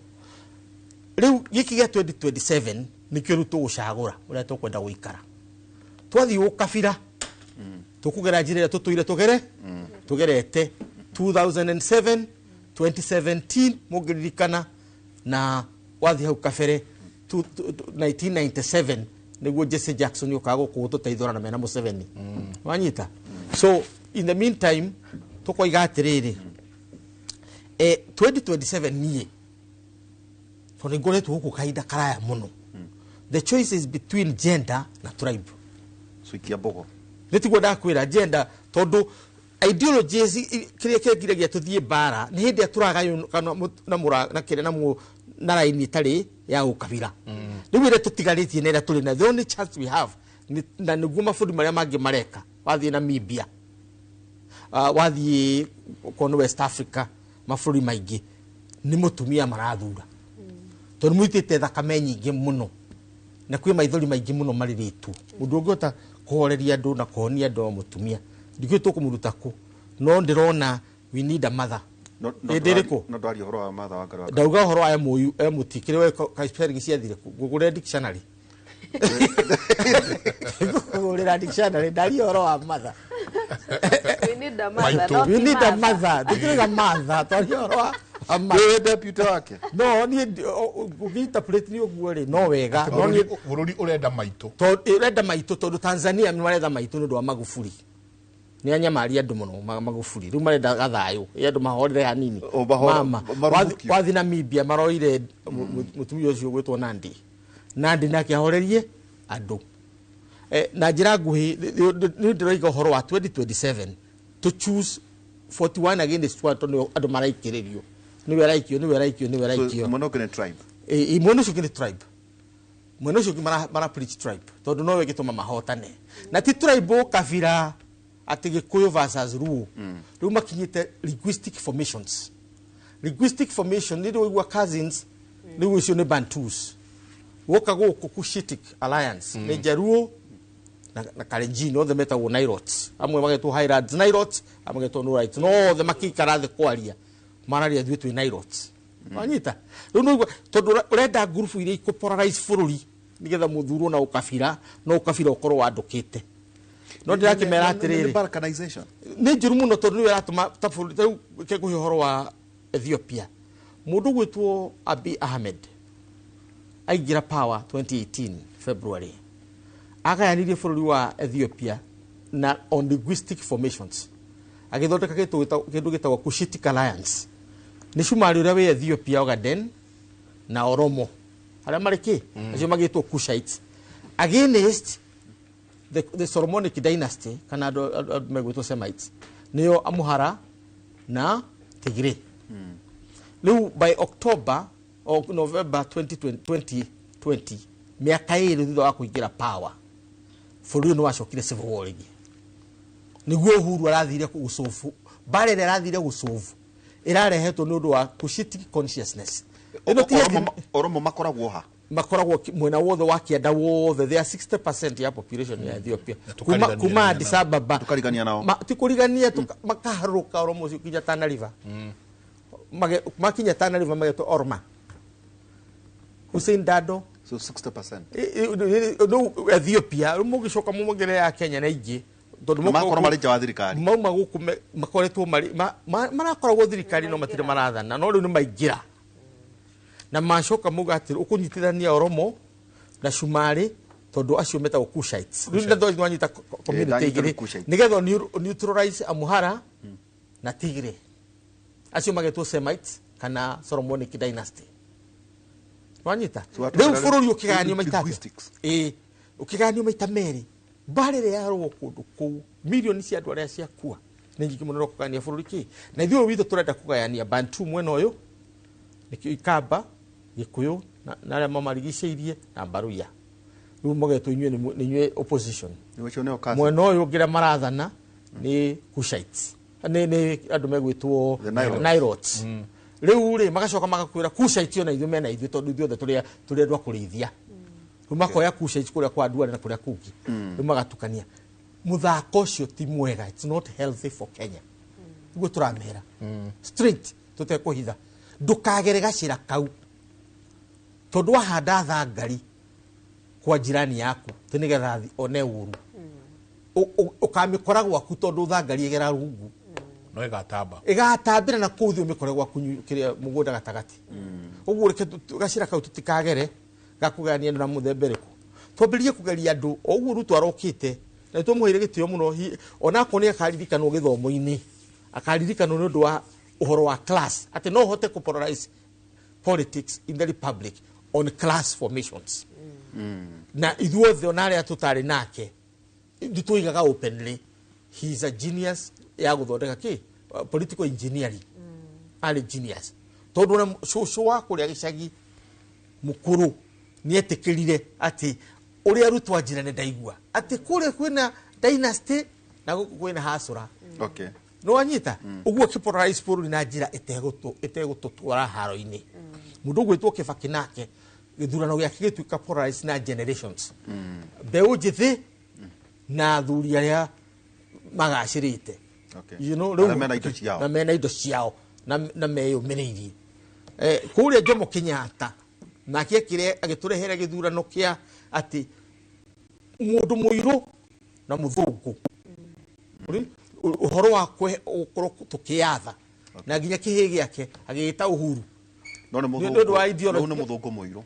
riu giki gia 2027 nikio Ruto gucagura uria tukwenda guikara twathi ukabira tukugera njira tutuire tugerete 2007 2017 mugiririkana na wathi hau kabere 1997 niguo Jesse Jackson yukago kututeithorana mena Museveni wanyita so in the meantime tukoiga atiriri 2027 nie for ngore tu huku kaida karaya muno the choice is between gender na tribe so ikiambogo nitiguo ndakwira gender tondu ideologies kiria kingiragia tuthie bara ni hindi aturaga kana na mura na kire na raini tari ya ukabira riu ire tutigaritie nera turi na the only chance we have na niguo mabudi maria mangi mareka wathie na Namibia wathie kono West Africa mabudi maingi ni mutumia marathura tondu mwitite thakame nyingi muno na kwi maithori maingi muno mariritu mundu ungota kuhoreria andu na kuhonia andu mutumia ndikwe tukumuruta ku no ndirona we need a mother ndiriko no ndari horo wa mother wangara ndauga horo wa muyu mutikire we ka spelling ciathire gugure dictionary gugure dictionary ndari horo wa mother we need a mother we need a mother ndikire mother ndari horo wa wewe deputy wake no ni ugiinterpret ni uguo ri no wega no ni bururi urenda maito to urenda maito tondu Tanzania ni marenda maito ndu wa Magufuli ni anyamari andu muno Magufuli riu marenda gathayo andu mahorire hanini mama wathi na Namibia maroire mutumia ucio gwitwo Nandi nake ahorerie andu na njira nguhi ni ndiroiga horo wa 2027 to choose 41 against 1 andu maraikiririo ni weraikio monogamy tribe monogamy tribe monogamy mara preach tribe tondu no wegituma mahotane na ti tribe kafira ati Gikuyu versus Luo riu makinyite linguistic formations ni ro cousins ni wicio ni Bantus woka guku Cushitic alliance ni Jaruo na Kalenjin othe metagwo Nilotes amwe magetwo Highlands Nilotes amwe magetwo Nurites no othe makikara the kwaria mararia thwe twi Nilotes wanyita riu no tondu urenda group iria ikupolarize bururi nigetha muthuro na ukabira no ukabira ukorwo wandukite no ndirakimera atiriri balkanization ni njuru muno tondu ni weratuma taburu riu kekuhi horo wa Ethiopia mundu gwitwo Abiy Ahmed aigira power 2018 February agayanirie bũrũri wa Ethiopia na on linguistic formations agithondeka kindu gitagwo Cushitic Alliance ni Shumari uria we Ethiopia Ogaden na Oromo aria mariki acio magitwo Cushites against the Solomonic dynasty kana andu megwitwo Semites niyo Amhara na Tigray. Riu by October or November 2020 miaka iri thutha wa kuingira power bũrũri no wacokire civil war igi niguo Uhuru arathire gucofu barere arathire gucofu irarehetwo ni undu wa Cushitic consciousness Oromo makoragwo ha makoragwo mwena wothe wa kianda wothe they are 60% ya population ya Ethiopia kuma Addis Ababa tukarigania nao tikurigania makaharuka Oromo kinya Tana River makinya Tana River mageto Orma Hussein Dado so 60% no Ethiopia mugicoka mumugere ya Kenya na ingi tondu makoro mari jawa thirikari mauma guku makoretwo mari marakoragwo thirikari no matire marathana no riu ni maingira na macoka muga ati ukunyitithania Oromo na Shumari tondu acio metagwo Cushites riu ndo nyita community igiri nigetho neutralize Amhara na Tigray acio magetwo Semites kana Solomonic dynasty wanyita riu bũrũri ukiganio maita ukiganio maita meri barere yarwo kundu kuu milioni cia andu aria ciakua ni nyingi muno kugania bũrũri ki na ithuĩ witũ turenda kugayania Bantu mwena uyu nikio Ikamba Gikuyu na aria mamarigicĩirie na Baruya riu mogetwo inyue ni inyue opposition mwena uyu ngira marathana ni Cushites ni andu megwitwo Nilotes riu ri magacoka magakwira Cushites na ithuĩ mena ithuĩ tondu ithuĩ othe turendwa kurithia makoya Cushites kuria kwa Duale na kuria kungi riu magatukania muthako ucio ti mwega it's not healthy for Kenya iguo turamera straight tutekuhitha ndukagere gacira kau tondu wahanda thangari kwa jirani yaku tinigetha one uru ukamikora gwaku tondu thangari igera rungu no igatambira na kuthi umikore gwaku kiria mugunda gatagati uguo reke gacira kau tutikagere gakugania na muthembereko twambirie kugeria andu oguo rutu arokite na tumuhire gitio muno ona ko ni akaririkano githomo-ini akaririkano ni undu wa uhoro wa class ati no hote ku polarize politics in the republic on class formations na ithuothe onaria tutari nake ndituigaga openly he is a genius ya guthondeka ki political engineering ali genius tondu na shosho wa kuria gicagi mukuru ni etikirire ati uria rutwa njira ne ndaigua ati kure kwina dynasty na kwina hasura okay no anyita uguo kipolarize bũrũri na njira etegututwara haro-ini mundu gwitwo Kibaki nake githurano giake gituika polarized na generations mbeu njithi na athuri aria magacirite you know na mena indo ciao na meyumĩrĩirie kuria Jomo Kenyatta na kire agiturehera githurano kia ati mundu muiru na muthungu uhoro wa gukorwo tukiatha na nginya kihi giake agita Uhuru no ni muthungu muiru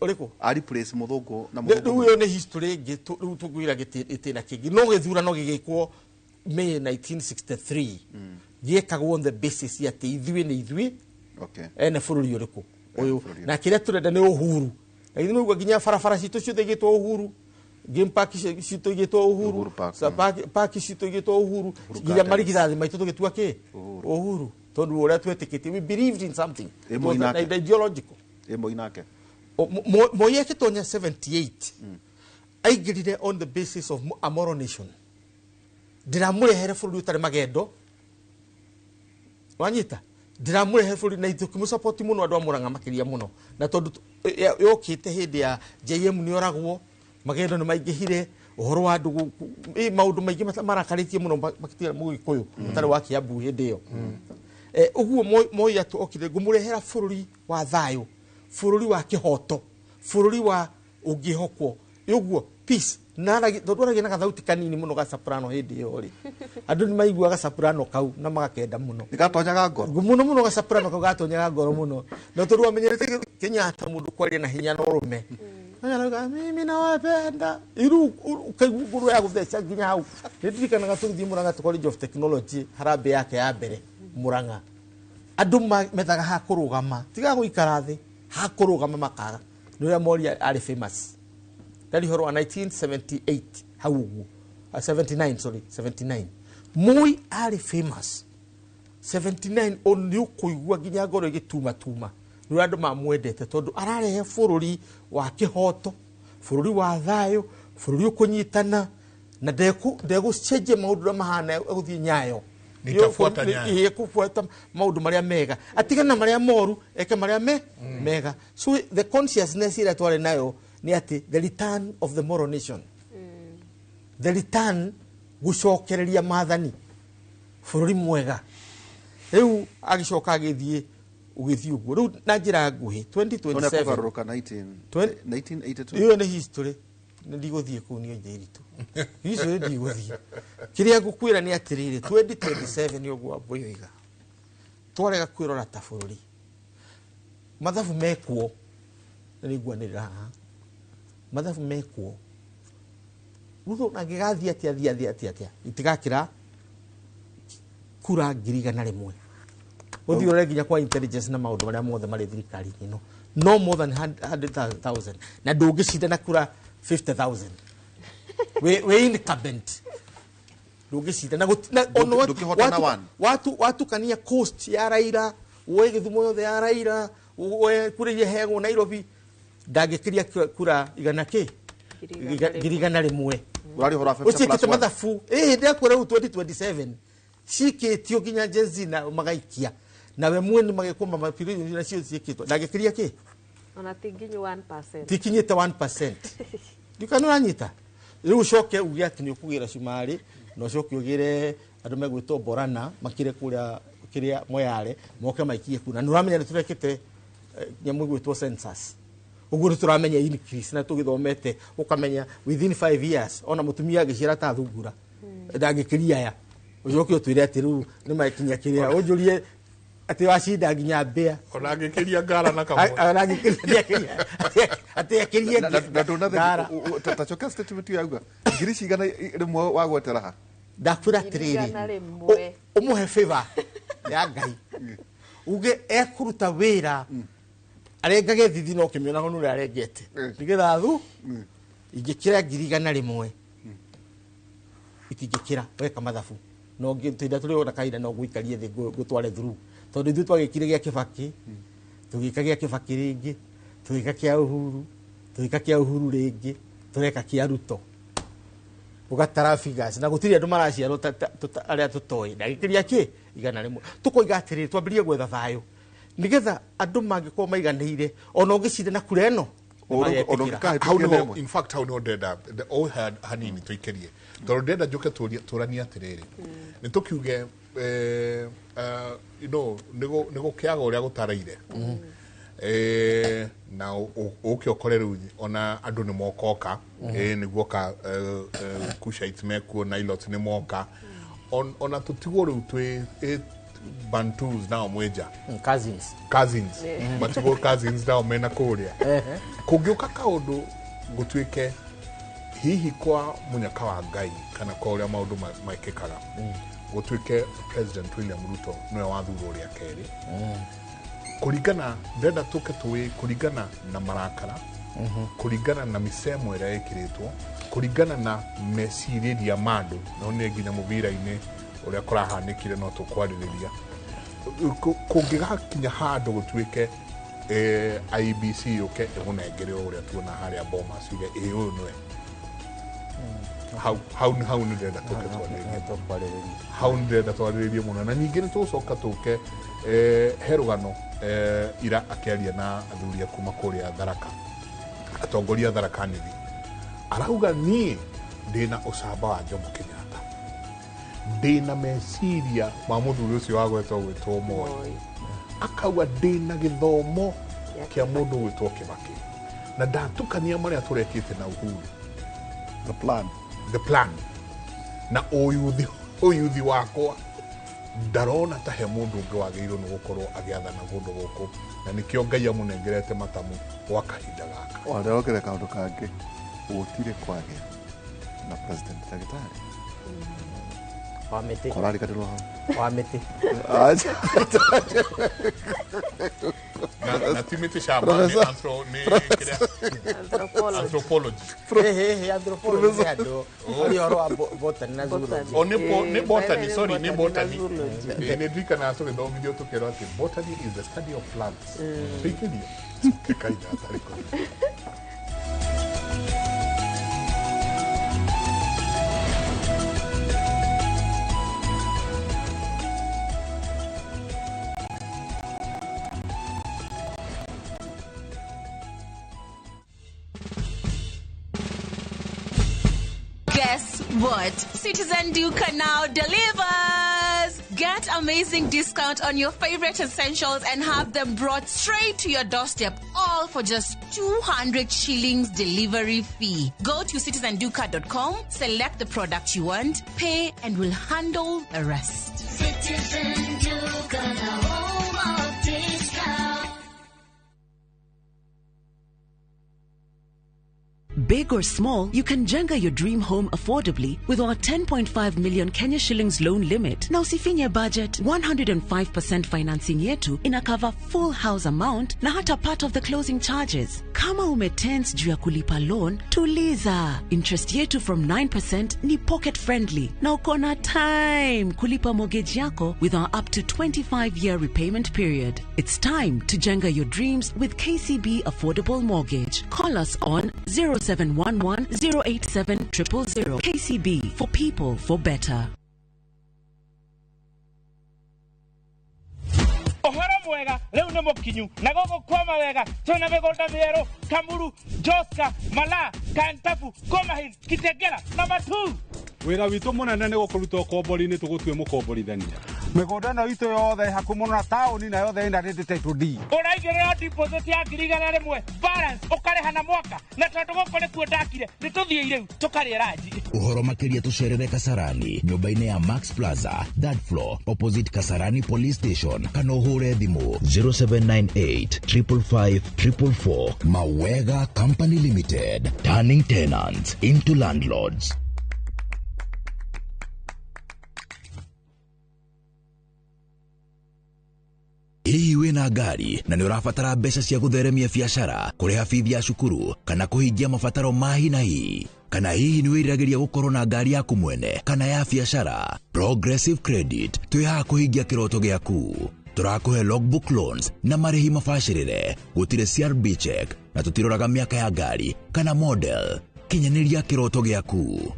uriko ari place muthungu na muthungu uyo ni history tugwira gitina kingi no githurano gigikwo May 1963 giekagwo on the basis ya ithuĩ ni ithuĩ ene bũrũri ũrĩkũ uyu na kiria turenda ni Uhuru na ithuĩ nĩguo nginya barabara citu ciothe igĩtwo Uhuru game park citu igĩtwo Uhuru park citu igĩtwo Uhuru nginya marigithathi maitũ tũgĩtua ki Uhuru tondu ũrĩa twetĩkĩtie we believed in something ideological inake Moi ekĩtonya 78 aingĩrire on the basis of a moral nation ndiramũrehere bũrũri ũtarĩ magendo wanyita ndiramũrehere bũrũri na ithuĩ kĩmũsupport mũno andũ a Mũrang'a makĩria mũno na tondu yokĩte hĩndĩ ya JM nĩ oragwo magendo nĩ maingĩhire uhoro wa andu maundu maingi marakarĩtie mũno makĩtia Mũgĩkũyũ ũtarĩ wa Kiambu hĩndĩ ĩyo uguo Moi okire ngũmũrehera bũrũri wa thayũ bũrũri wa kĩhoto bũrũri wa ũngĩhokwo uguo peace na ndwaragia na gathauti kanini muno ga soprano hindi iyo ri andu ni maigua ga soprano kau na magakenda muno igatonyaga ngoro muno ga soprano kau gatonyaga ngoro muno no turwa menyerete Kenyatta mundu kwaria na hinya na urume angaga mimi nawapenda iru ukaguru ya gutheca nginya hau ndirikanaga tuthi Murang'a College of Technology harambe yake ya mbere Murang'a andu methaga ha kurugama tiga guikara thi ha kurugama makaga niria mori ari famous ndari horo 1978 hau uguo 79 Moi ari famous 79 oni ukuigua nginya ngoro igituma tuma ni andu mamwendete tondu ararehe bururi wa kihoto bururi wa thayo bururi ukunyitana na ndegu cenje maundu mahana guthie nyayo nitafuata nyayo yekufuata maundu maria mega atigana maria moru eke maria mega so the consciousness ira twale nayo ni ati the return of the moral nation the return gucokereria mathani bururi mwega riu agicoka agithie ugithie uguo riu na njira nguhi 2027 1982 iyo ni history ndigũthie kuu ni njiritu history ndigũthie kiria ngukwira ni atiriri 2027 ni uguo boyoiga twarega kwirora ta bururi mathabu mekuo niguanirira haha mathabu mekuo ruto nagigathia atia itigakira kura 1,100 uthiore nginya kwa intelligence na maundu maria mothe mari thirikari ino no more than 100,000 na ndungicinda na kura 50,000 we incumbent ndungicinda na watu kania coast ya Raila we Githumo yothe ya Raila we kuriye hego Nairobi ndagikiria kura igana ki 1,100 urari hora 50 ucikite mathafu ndakwira 2027 cikitio nginya jezina magaikia nawe mwene magekoma mapiri na cio cikitwa ndagikiria ki ona tinginyi 1% tikinyite 1% dikano anyita riu coke ugia ati ni ukugira cumari no coke ugire andu megwitwo Borana makire kuria kiria Moyale moke maikie kuna nuramenya turekete nyamu gwitwo census uguo turamenya increase na tugithomete ukamenya within 5 years ona mutumia agicira ta thungura ndagikiria ya ucoke utwire ati riu ni maikinya kiria unjurie ati wacinda nginya mbea ona agikiria ngara na kamwe ona agikiria ati akirie na ndona tachoka statement yauga ngirici igana rimwe wagwetera ha ndakwira atiriri umuhe favor ya Ngai uge ekuruta wira arengage thithi no kimiona ngo nuri arengete nigetha thu ingikira 1,100 itingikira weka mathabu no ngitida tuli ona kaida no guikarie thi gutware through tondu ithu twagikire gia Kibaki tugikagia Kibaki ringi tugikakia Uhuru ringi tureka kia Ruto ugatara figures na gutiri andu maraciarwo aria tutoi ndagikiria ki igana rimwe tukoiga atiri twambirie gwetha thayo nigetha andu mangiko maiganire ona ungicinda na kura eno in fact how no deda the all had hanini tuikerie tondu deda njuke turania atiriri ni tukiuge nigo kiaga uria gutaraire na uke okore ru ona andu ni mokoka niguo ka kushite mekuo na ilot ni moka ona tutigo ru twi Bantus now mweja cousins matigo cousins now mena kuria kugiuka kaundu gutwike hihi kwa munyaka wa Ngai kana kwa uria maundu maikikaga gutwike President William Ruto no wathuro uria keri kurigana ndenda tuke tuwi kurigana na marakara kurigana na misemo ira ikiritwo kurigana na mesiriria mandu no ne nginya mubira-ini uria kurahanikire no tukwariria kungigakinya handu gutwike IBC yuke egunengere uria tuona haria Bomas uge uyu nwe how ni ndenda tuke twariria how ndenda twariria muno na nyingi ni tucoka tuke herugano ira akiaria na athuria kuma kuria Tharaka atongoria Tharaka nithi arauga ni ndina ucamba wa Jomo Kenyatta ndina meciria ma muthuri ucio wagwetwo gwitwo Moi akauga ndina githomo kia mundu gwitwo Kibaki na ndatukania maria turekite na Uhuru the plan na oyuthi wakwa ndarona ta he mundu ungi wagirwo ni gukorwo agiathana gundu guku na nikio Ngai amunengerete matamu gwa kahinda gaka warokere kaundu kangi gutire kwage na president Ndagitari wamete korari kadiro wamete na timiti shamba ni anthropology anthropology ado ali oro botany na zoology ne botany sorry ne botany ne dika na so do video to kero ati botany is the study of plants so ikidi kaida atariko Guess what? Citizen Duca now delivers! Get amazing discount on your favorite essentials and have them brought straight to your doorstep, all for just 200 shillings delivery fee. Go to citizenduca.com, select the product you want, pay, and we'll handle the rest. Citizen Duca, the home of discount. Big or small, you can jenga your dream home affordably with our 10.5 million Kenya shillings loan limit. Now usifinye budget, 105% financing yetu inakava full house amount na hata part of the closing charges. Kama umetense juu ya kulipa loan, tuliza. Interest yetu from 9% ni pocket friendly. Na ukona time kulipa mortgage yako with our up to 25-year repayment period. It's time to jenga your dreams with KCB Affordable Mortgage. Call us on 0711-087-000. KCB, for people, for better. Ohoro mwega leo nä må kinyu na gå kwama wega twina mä gå mĩerũ Kamuru, Joska, Mala, Kantafu, Komahin, Kitengela na Matuu. Wĩra witũ mũnene nĩ gũkũruta ũkombori-inĩ tũgũtue mũkomborithania. Mĩgũnda ĩno itũ yothe hakuhĩ mũno na taũni na yothe ĩna title deed. Ũraigĩrĩra deposit ya 1,000 balance ũkarĩha na mwaka na tondũ gũkũ nĩkuo ndakire nĩ tũthiĩ irĩu tũkarĩe ranji. Ũhoro makĩria tũcerere Kasarani nyũmba-inĩ ya Max Plaza, third floor, opposite Kasarani Police Station. Kana ũhũre thimũ 0798 555 444. Mawega Company Limited, turning tenants into landlords. Hihi wĩna ngari na nĩ ũrabatara mbeca cia gũtheremia biacara, kũrĩha bithi ya cukuru kana kũhingia mabataro ma hi na hi? Kana hihi nĩ wĩriragĩria gũkorwo na ngari yaku mwene kana ya biacara? Progressive Credit twĩhaha kũhingia kĩroto gĩaku. Tũrakũhe logbook loans na marĩhi mabacĩrĩre, gũtirĩ CRB check na tũtiroraga mĩaka ya ngari kana model. Kinyanĩria kĩroto gĩaku.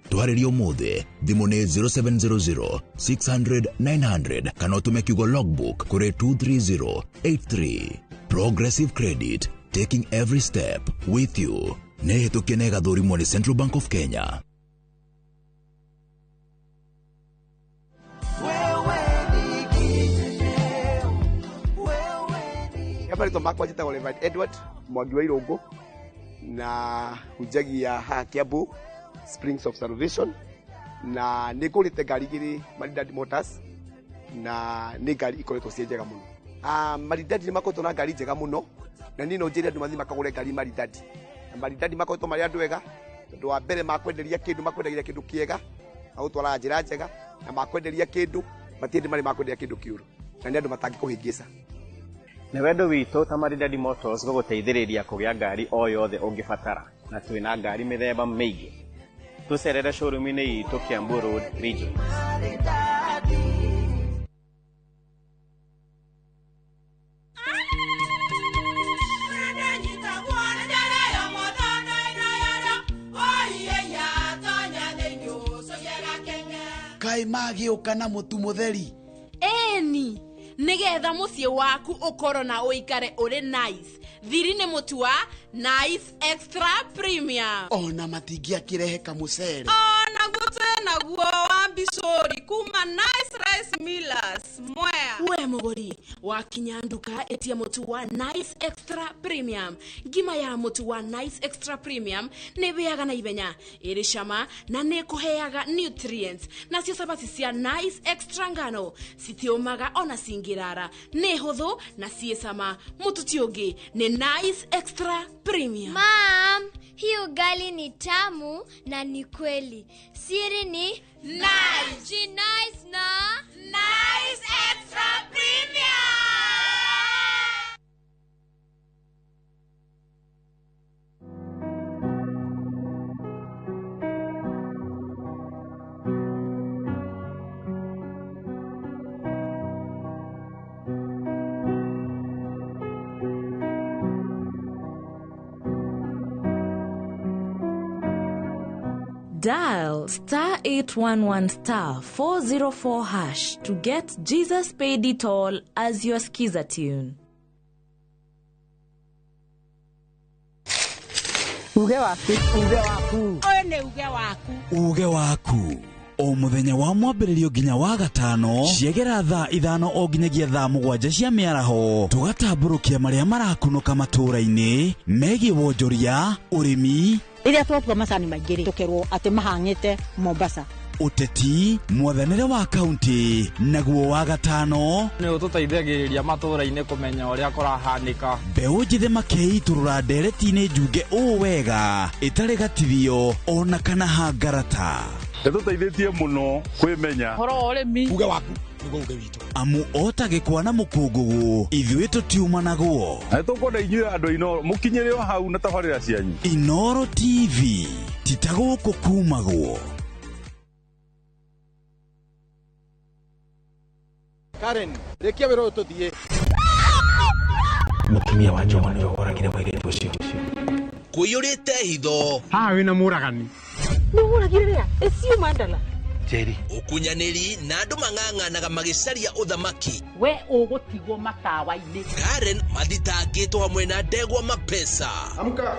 Tuharĩrie ũmũthĩ, thimũ nĩ 0700 600 900 kana ũtũme kiugo logbook kũrĩ 23083. Progressive Credit, taking every step with you. Nĩ hĩtũkie na ĩgathũrimwo nĩ Central Bank of Kenya. Marĩtwa makwa njĩtagwo Reverend Edward Mwangi wa Irũngũ na hunjagia haha Kiambu Springs of Salvation na nĩ ngũrĩte ngari igĩrĩ Marindadi Motors na nĩ ngari ikoretwo ciĩ njega mũno. Marindadi nĩ makoretwo na ngari njega mũno na niĩ no njĩre andũ mathiĩ makagũre ngari Marindadi. Na Marindadi makoretwo marĩ andũ ega tondũ wa mbere makwenderia kĩndũ kĩega na gũtwara njĩra njega na makwenderia kĩndũ matiĩ marĩ makwenderia kĩndũ kĩũru na nĩ andũ matangĩkũhĩngĩca. Nĩ wendo witũ ta Marindadi Motors gũgũteithĩrĩria kũgĩa ngari o yothe ũngĩbatara na twĩna ngari mĩthemba mĩingĩ. Tũcerere showroom-inĩ itũ Kiambu Road Region. Kai magĩũka na mũtu mũtheri. Eni nigetha muciĩ waku ũkorwo na ũikare ũrĩ nice. Thiri nĩ mũtu wa Nice Extra Premium. Ona matingĩakĩrehe kamũcere. Ona gũte naguo wa Bisori kuma Nice Rice Millers Mwea. We muguri wakinyanduka etia mutu wa Nice Extra Premium. Gima ya mutu wa Nice Extra Premium nebeaga na ibenya irishama na nekuheaga nutrients na cio sabati cia Nice Extra ngano sitiomaga ona singirara nehotho na ciesama mutu tiongi ni Nice Extra Premium. Mom, hii ugali ni tamu na ni kweli. Siri ni Nice. Ji nice na Nice Extra Premium. Dial *811*404# to get Jesus Paid It All as your Skiza tune. Uge waku. One uge waku. Uge waku. O muthenya wa mwambĩrĩrio nginya wa gatano ciegera thaa 5 o nginyagia thaa 7 cia mĩaraho tugatambũrũkia marĩa marakunũka matũũra-inĩ megiĩ wonjoria ũrĩmi Iria twatua macani maingĩ tukerwo atĩ mahang'ĩte Mombasa. Uteti mwathanĩre wa kaunti naguo wa gatano nĩ ũtũteithagĩrĩria matũũra-inĩ kũmenya ũrĩa kũrahanĩka. Mbeũ njĩthĩ makeiturũra ndereti-inĩ njunge ũũ wega ĩtarĩ gatithio ona kana hangarata. Nĩtũteithĩtie mũno kwĩmenya Horo ũrĩmi. Uge waku nĩguo uge witũ. Amu otagĩkwa na mũkũngũgũ ithuĩ tũtiumanagwo. Nĩtũkwenda inyuĩ andũ Inooro mũkinyĩre o hau na tabarĩra cianyu. Inooro TV titagũkũ kumagwo. Karen, rekia wĩra ũyũ tũthiĩ. Mũtumia wa Joma nĩwe woragire mũirĩtu ũcio. Kũiyũrĩte hitho. Haha wĩna mũragani. Nĩ mũragire rĩa? Ĩcio Mandala. Jerry. Ũkunyanĩri na andũ mang'ang'anaga magĩcaria ũthamaki. We ũgũtigwo matawa-inĩ. Karen mathitangĩtwo hamwe na Ndegwa Mapesa. Amuka.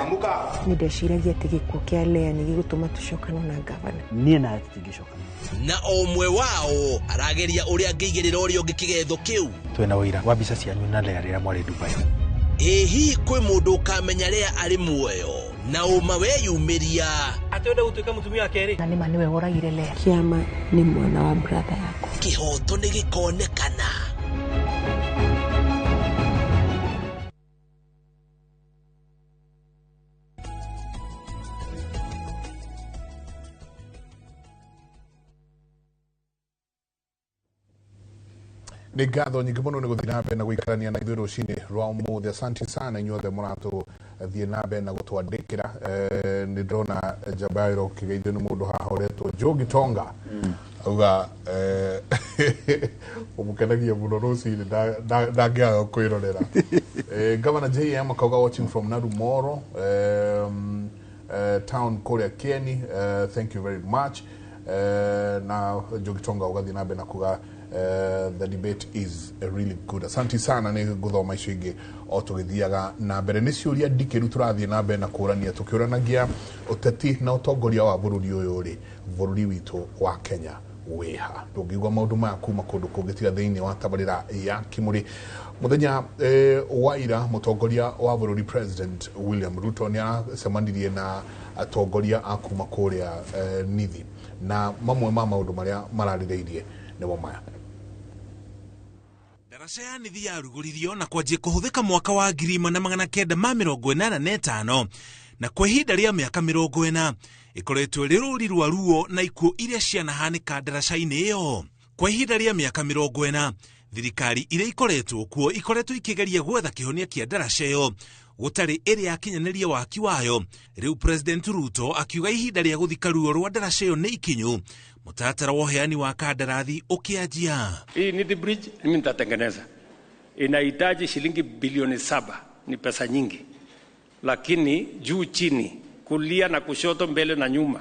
Amuka. Nĩndeciragia atĩ gĩkuũ kĩa Lea nĩ gĩgũtũma tũcokane na gavana. Niĩ na tũtingĩcokana. Na o ũmwe wao arageria ũrĩa angĩigĩrĩra ũrĩa ũngĩ kĩgetho kĩu. Twĩna ũira wa mbica cianyu na Lea rĩrĩa mwarĩ Dubai. Hihi kwĩ mũndũ ũkamenya Lea arĩ muoyo na ũma weyumĩria. Atwenda gũtuĩka mũtumia wa kerĩ. Na nĩma nĩwe woragire Lea. Kĩama nĩ mwana wa brother yako. Kĩhoto nĩ gĩkonekana. Nĩ ngatho nyingĩ mũno nĩ gũthiĩ na mbere na gũikarania na ithuĩ rũcinĩ rwa ũmũthĩ. Asante sana inyuothe mũratũthiĩ na mbere na gũtwandĩkĩra. Nĩ ndĩrona Jabairo kĩgeithio nĩ mũndũ haha ũretwo Jogi Tonga auga ũmũkenagia mũno rũcinĩ ndangĩaga kwĩrorera. Governor JM akauga watching from Narumoro town kũrĩa Kieni. Thank you very much. Na Jogi Tonga ugathiĩ na mbere na kuga the debate is really good. Asante sana nĩ gũthoma icio ingĩ o tũgĩthiaga na mbere. Nĩ ciũria ndikĩru tũrathiĩ na mbere na kũrania tũkĩũranagia ũteti na ũtongoria wa bũrũri ũyũ rĩ bũrũri witũ wa Kenya wĩha. Ndũngĩigua maũndũ maya kuma kũndũ kũngĩ tiga thĩinĩ wa tabarĩra ya Kimũrĩ. Mũthenya wa ira mũtongoria wa bũrũri President William Ruto nĩ aracemanirie na atongoria a kuma kũrĩa Nithi na mamwe ma maũndũ marĩa mararĩrĩirie nĩmo maya. Daraca ya Nithi yarugũririo na kwanjia kũhũthĩka mwaka wa 1985 na kwa ihinda rĩa mĩaka 40 ĩkoretwo ĩrĩ rũri rwa ruo na ikuũ iria cianahanĩka daraca-inĩ ĩyo. Kwa ihinda rĩa mĩaka 40 thirikari iria ikoretwo kuo ikoretwo ikĩgeria gwetha kĩhonia kĩa daraca ĩyo gũtarĩ ĩrĩa yakinyanĩria waki wayo. Rĩu President Ruto akiuga ihinda rĩa gũthika ruo rwa daraca ĩyo nĩ ikinyu, mũtaratara wa uheani wa kandarathi ukianjia. Hii Nithi Bridge mimi nitatengeneza, inahitaji shilingi bilioni 7, ni pesa nyingi, lakini juu chini, kulia na kushoto, mbele na nyuma,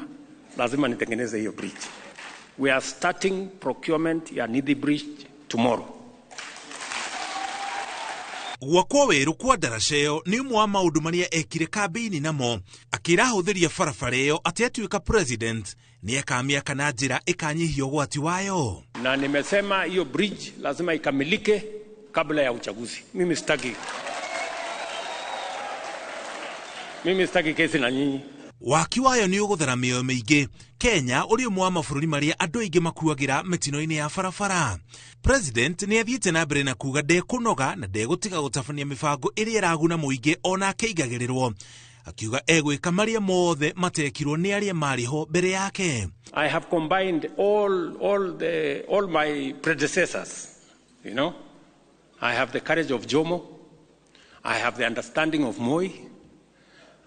lazima nitengeneze hiyo bridge. We are starting procurement ya Nithi Bridge tomorrow. Gwakwo werũ kwa daraca ĩyo nĩ ũmwe wa maũndũ marĩa ekire kambĩini namo, akĩra ahũthĩria barabara ĩyo atĩ atuĩka president ni akamia kana njira ikanyihia ugwati wayo. Na nimesema hiyo bridge lazima ikamilike kabla ya uchaguzi. Mimi sitaki kesi na nyinyi. Waki wayo ni uguthera mioyo miingi. Kenya uri umwe wa mabũrũri maria andu aingi makuagira mitino-ini ya barabara. President ni athiite na mbere na kuga ndekunoga na ndegutiga gutabania mibango iria iraguna muingi ona akeigagirirwo, akiuga egwika maria mothe matekirwo ni aria mariho mbere yake. I have combined all my predecessors, you know. I have the courage of Jomo, I have the understanding of Moi,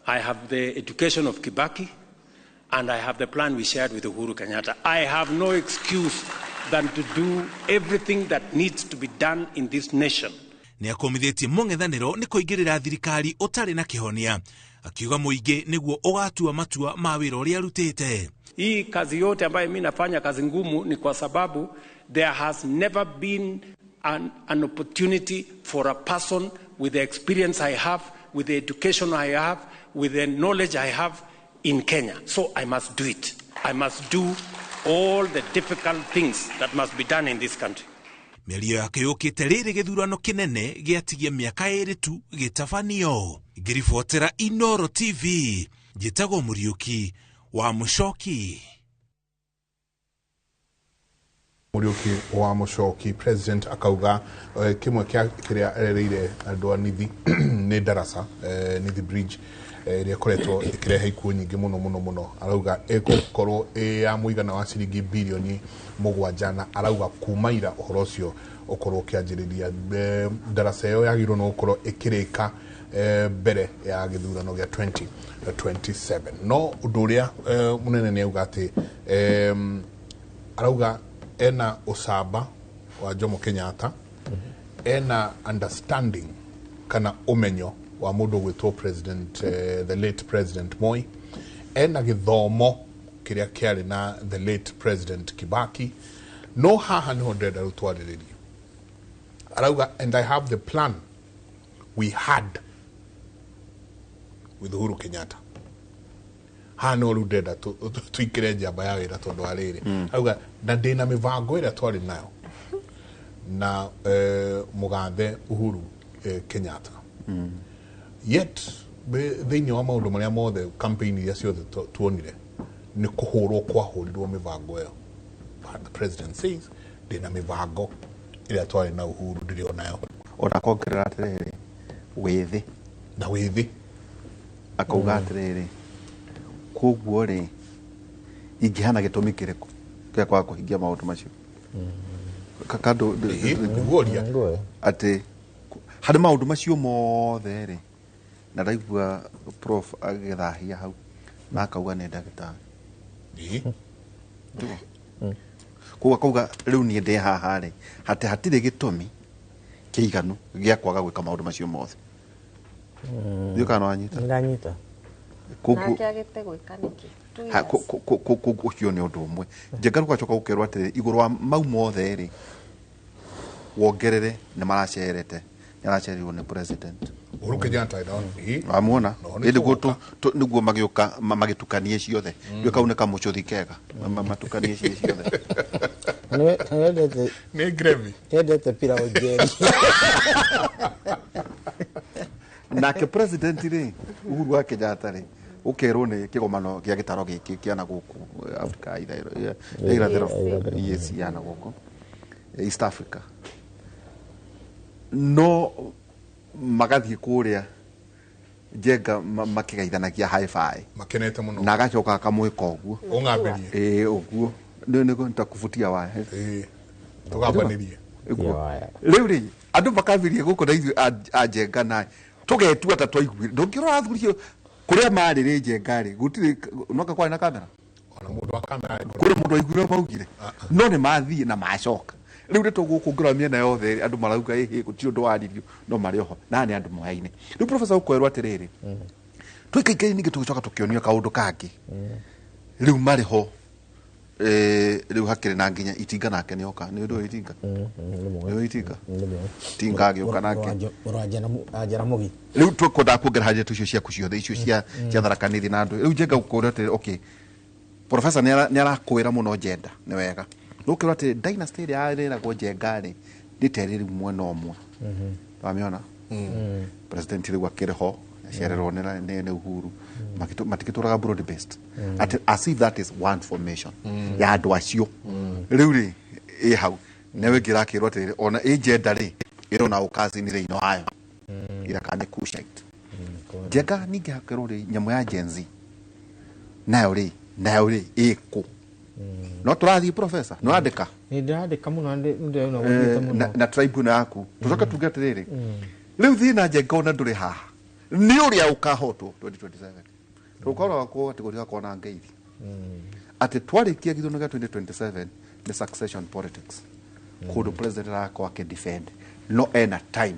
I have the education of Kibaki, and I have the plan we shared with Uhuru Kenyatta. I have no excuse than to do everything that needs to be done in this nation. Ni akomithitie mung'ethaniro ni kuingirira thirikari utari na kihonia, akiuga muingi niguo ugatua matua ma wira uria arutite. Hii kazi yote ambayo mimi nafanya kazi ngumu ni kwa sababu there has never been an opportunity for a person with the experience I have, with the education I have, with the knowledge I have in Kenya. So I must do it. I must do all the difficult things that must be done in this country. Mĩario yake yũkĩte rĩrĩ gĩthurano kĩnene gĩatigia mĩaka ĩrĩ tu gĩtabanio. Ngĩribotera Inooro TV, njĩtagwo Mũriũki wa Mũcoki. Mũriũki wa Mũcoki, President akauga kimwe kĩrĩa erereire andũ a Nithi nĩ Darasa, Nithi Bridge iria koretwo ikirehe ikuũ nyingĩ mũno. Arauga ĩgũkorwo ya mũigana wa ciringi bilioni 7 na arauga kuma ira ũhoro ũcio ũkorwo ũkĩanjĩrĩria. Darasa ĩyo yagĩrĩirwo no gũkorwo ĩkĩrĩka mbere ya gĩthurano gĩa 2027. No ũndũ ũrĩa mũnene nĩ auga atĩ arauga ena ũcamba wa Jomo Kenyatta, ena understanding kana ũmenyo wa mundu gwitwo president, the late President Moi, ena githomo kiria kiari na the late President Kibaki. No haha niho ndenda rutwaririria. Arauga, and I have the plan we had with Uhuru Kenyatta. Haha niho ndenda tuikire njamba ya wira tondu wa riri. Arauga, na ndina mivango ira twari nayo na mugathe Uhuru Kenyatta. Yet thĩinĩ wa maũndũ marĩa mothe campaign iria ciothe tuonire nĩ kũhũrwo kwahũrirwo mĩbango ĩyo. But the president says ndĩna mĩbango ĩrĩa twarĩ na Uhuru ndĩrĩ onayo. Ona kongerera atĩrĩrĩ wĩthĩ na wĩthĩ akauga atĩrĩrĩ koguo rĩ ingĩhana gĩtũmi kĩrĩkũ gĩa kwaga kũhingia maũndũ macio. Kakando atĩ harĩ maũndũ macio mothe rĩ na ndaigua prof agĩthahia hau na akauga nĩ ndagĩtarĩ. Koguo akauga rĩu niĩ ndĩ haha rĩ atĩ hatirĩ gĩtũmi kĩiganu gĩa kwaga gwĩka maũndũ macio mothe. Ndiũ kana wanyita? Ndanyita. Koguo nake gwĩka nĩkĩ? Koguo ũcio nĩ ũndũ ũmwe. Njenga gũgacoka gũkerwo atĩrĩrĩ igũrũ wa mau mothe rĩ wongerere nĩ maracerete yaracerirwo nĩ president Uhuru Kenyatta amwona nĩguo magĩũka magĩtukanie ciothe ndio kau nĩ kamũcũthi kega matukanie ciothe nĩ gravy endete pilau jerry nake president rĩ Uhuru wa Kenyatta rĩ ukerwo nĩ kĩgomano gĩa gĩtaro gĩkĩ kĩana gũkũ Afrika irathĩro yes yana gũkũ East Africa no magathiĩ kũrĩa Njenga makĩgeithanagia high five makenete mũno na agacoka akamwĩka ũguo ũng'ambĩrie ũguo nĩguo nitakubutia waya tũgambanĩrie rĩu rĩ andũ makabirie gũkũ na ithuĩ a Njenga naĩ tũgetua ta twaiguire ndũngĩrora athuri kũrĩa marĩ rĩ Njenga rĩ gũtirĩ noka kwarĩ na kamera ona mũndũ wa kamera kũrĩ mũndũ aiguire maugire no nĩ mathiĩ na macoka rĩu nĩ tũgũkũngũra mĩena yothe andũ marauga gũtirĩ ũndũ waririo no marĩ oho na nĩ andũ moyaine rĩu professor ũkwerwo atĩrĩrĩ twĩkaikaire ningĩ tũgĩcoka tũkĩonio kaũndũ kangĩ rĩu marĩ ho rĩu hakĩrĩ na nginya Itinga nake nĩoka nĩ ũndũ Itinga Itinga agĩũka nake Jaramogi rĩu tũkwendaga kuongerera ndeto icio ciaku ciothe icio cia Tharaka Nithi na andũ rĩu Njenga ũkwerwo atĩrĩrĩ okay professor ni arakwira muno gender ni wega nukirwa ati dynasty iri arira go jengari ni teriri mwena omwe wamiona president ri wakiriho sherero ne Uhuru matikituraga broad based as if that is one formation ya andu acio riu ri hau newe girakirwa ati ona gender ri iro na ukazi ni ino ayo ira kane kushite jega ningi hakero ri nyamu ya Gen Z nayo ri iko no turathi professor no andika ni ndandika muno na tribune yaku tucoka tugete riri riu thina jenga ona nduri haha ni uria ukahotwo 2027 tukora wako kategoria kona ngeithi ati twarikia githurano gya 2027 the succession politics kudu president yako ake defend no ena time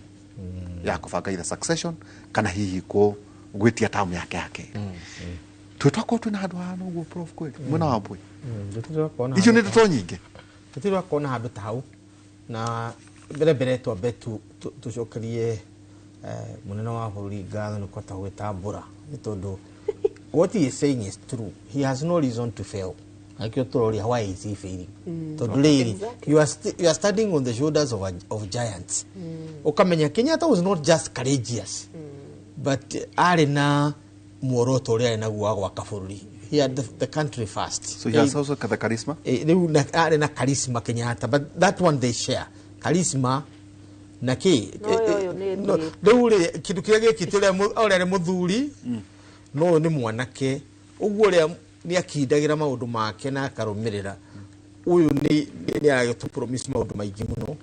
ya kufanga either succession kana hihi ko gwitia tamu yake tutako tuna handu hano guo prof kweli mwena wabwe icio ni ndeto nyingi tutira kona handu ta hau na mbere twambe tucokerie munene wa bururi ngatho ni kota gwitambura ni tondu what he is saying is true. He has no reason to fail. Why is he failing? Exactly. You are standing on the shoulders of giants. Okamenya Kenyatta was not just courageous, but arena muoroto ria na guagwa kaburi. He had the country first. So he has also the charisma? Arena charisma Kenyatta, but that one they share. Charisma na ki no kitu kiage kitule ore muthuri no ni mwanake uguo ria ni akindagira maundu make na akarumirira uyu ni agetu promise maundu maingi muno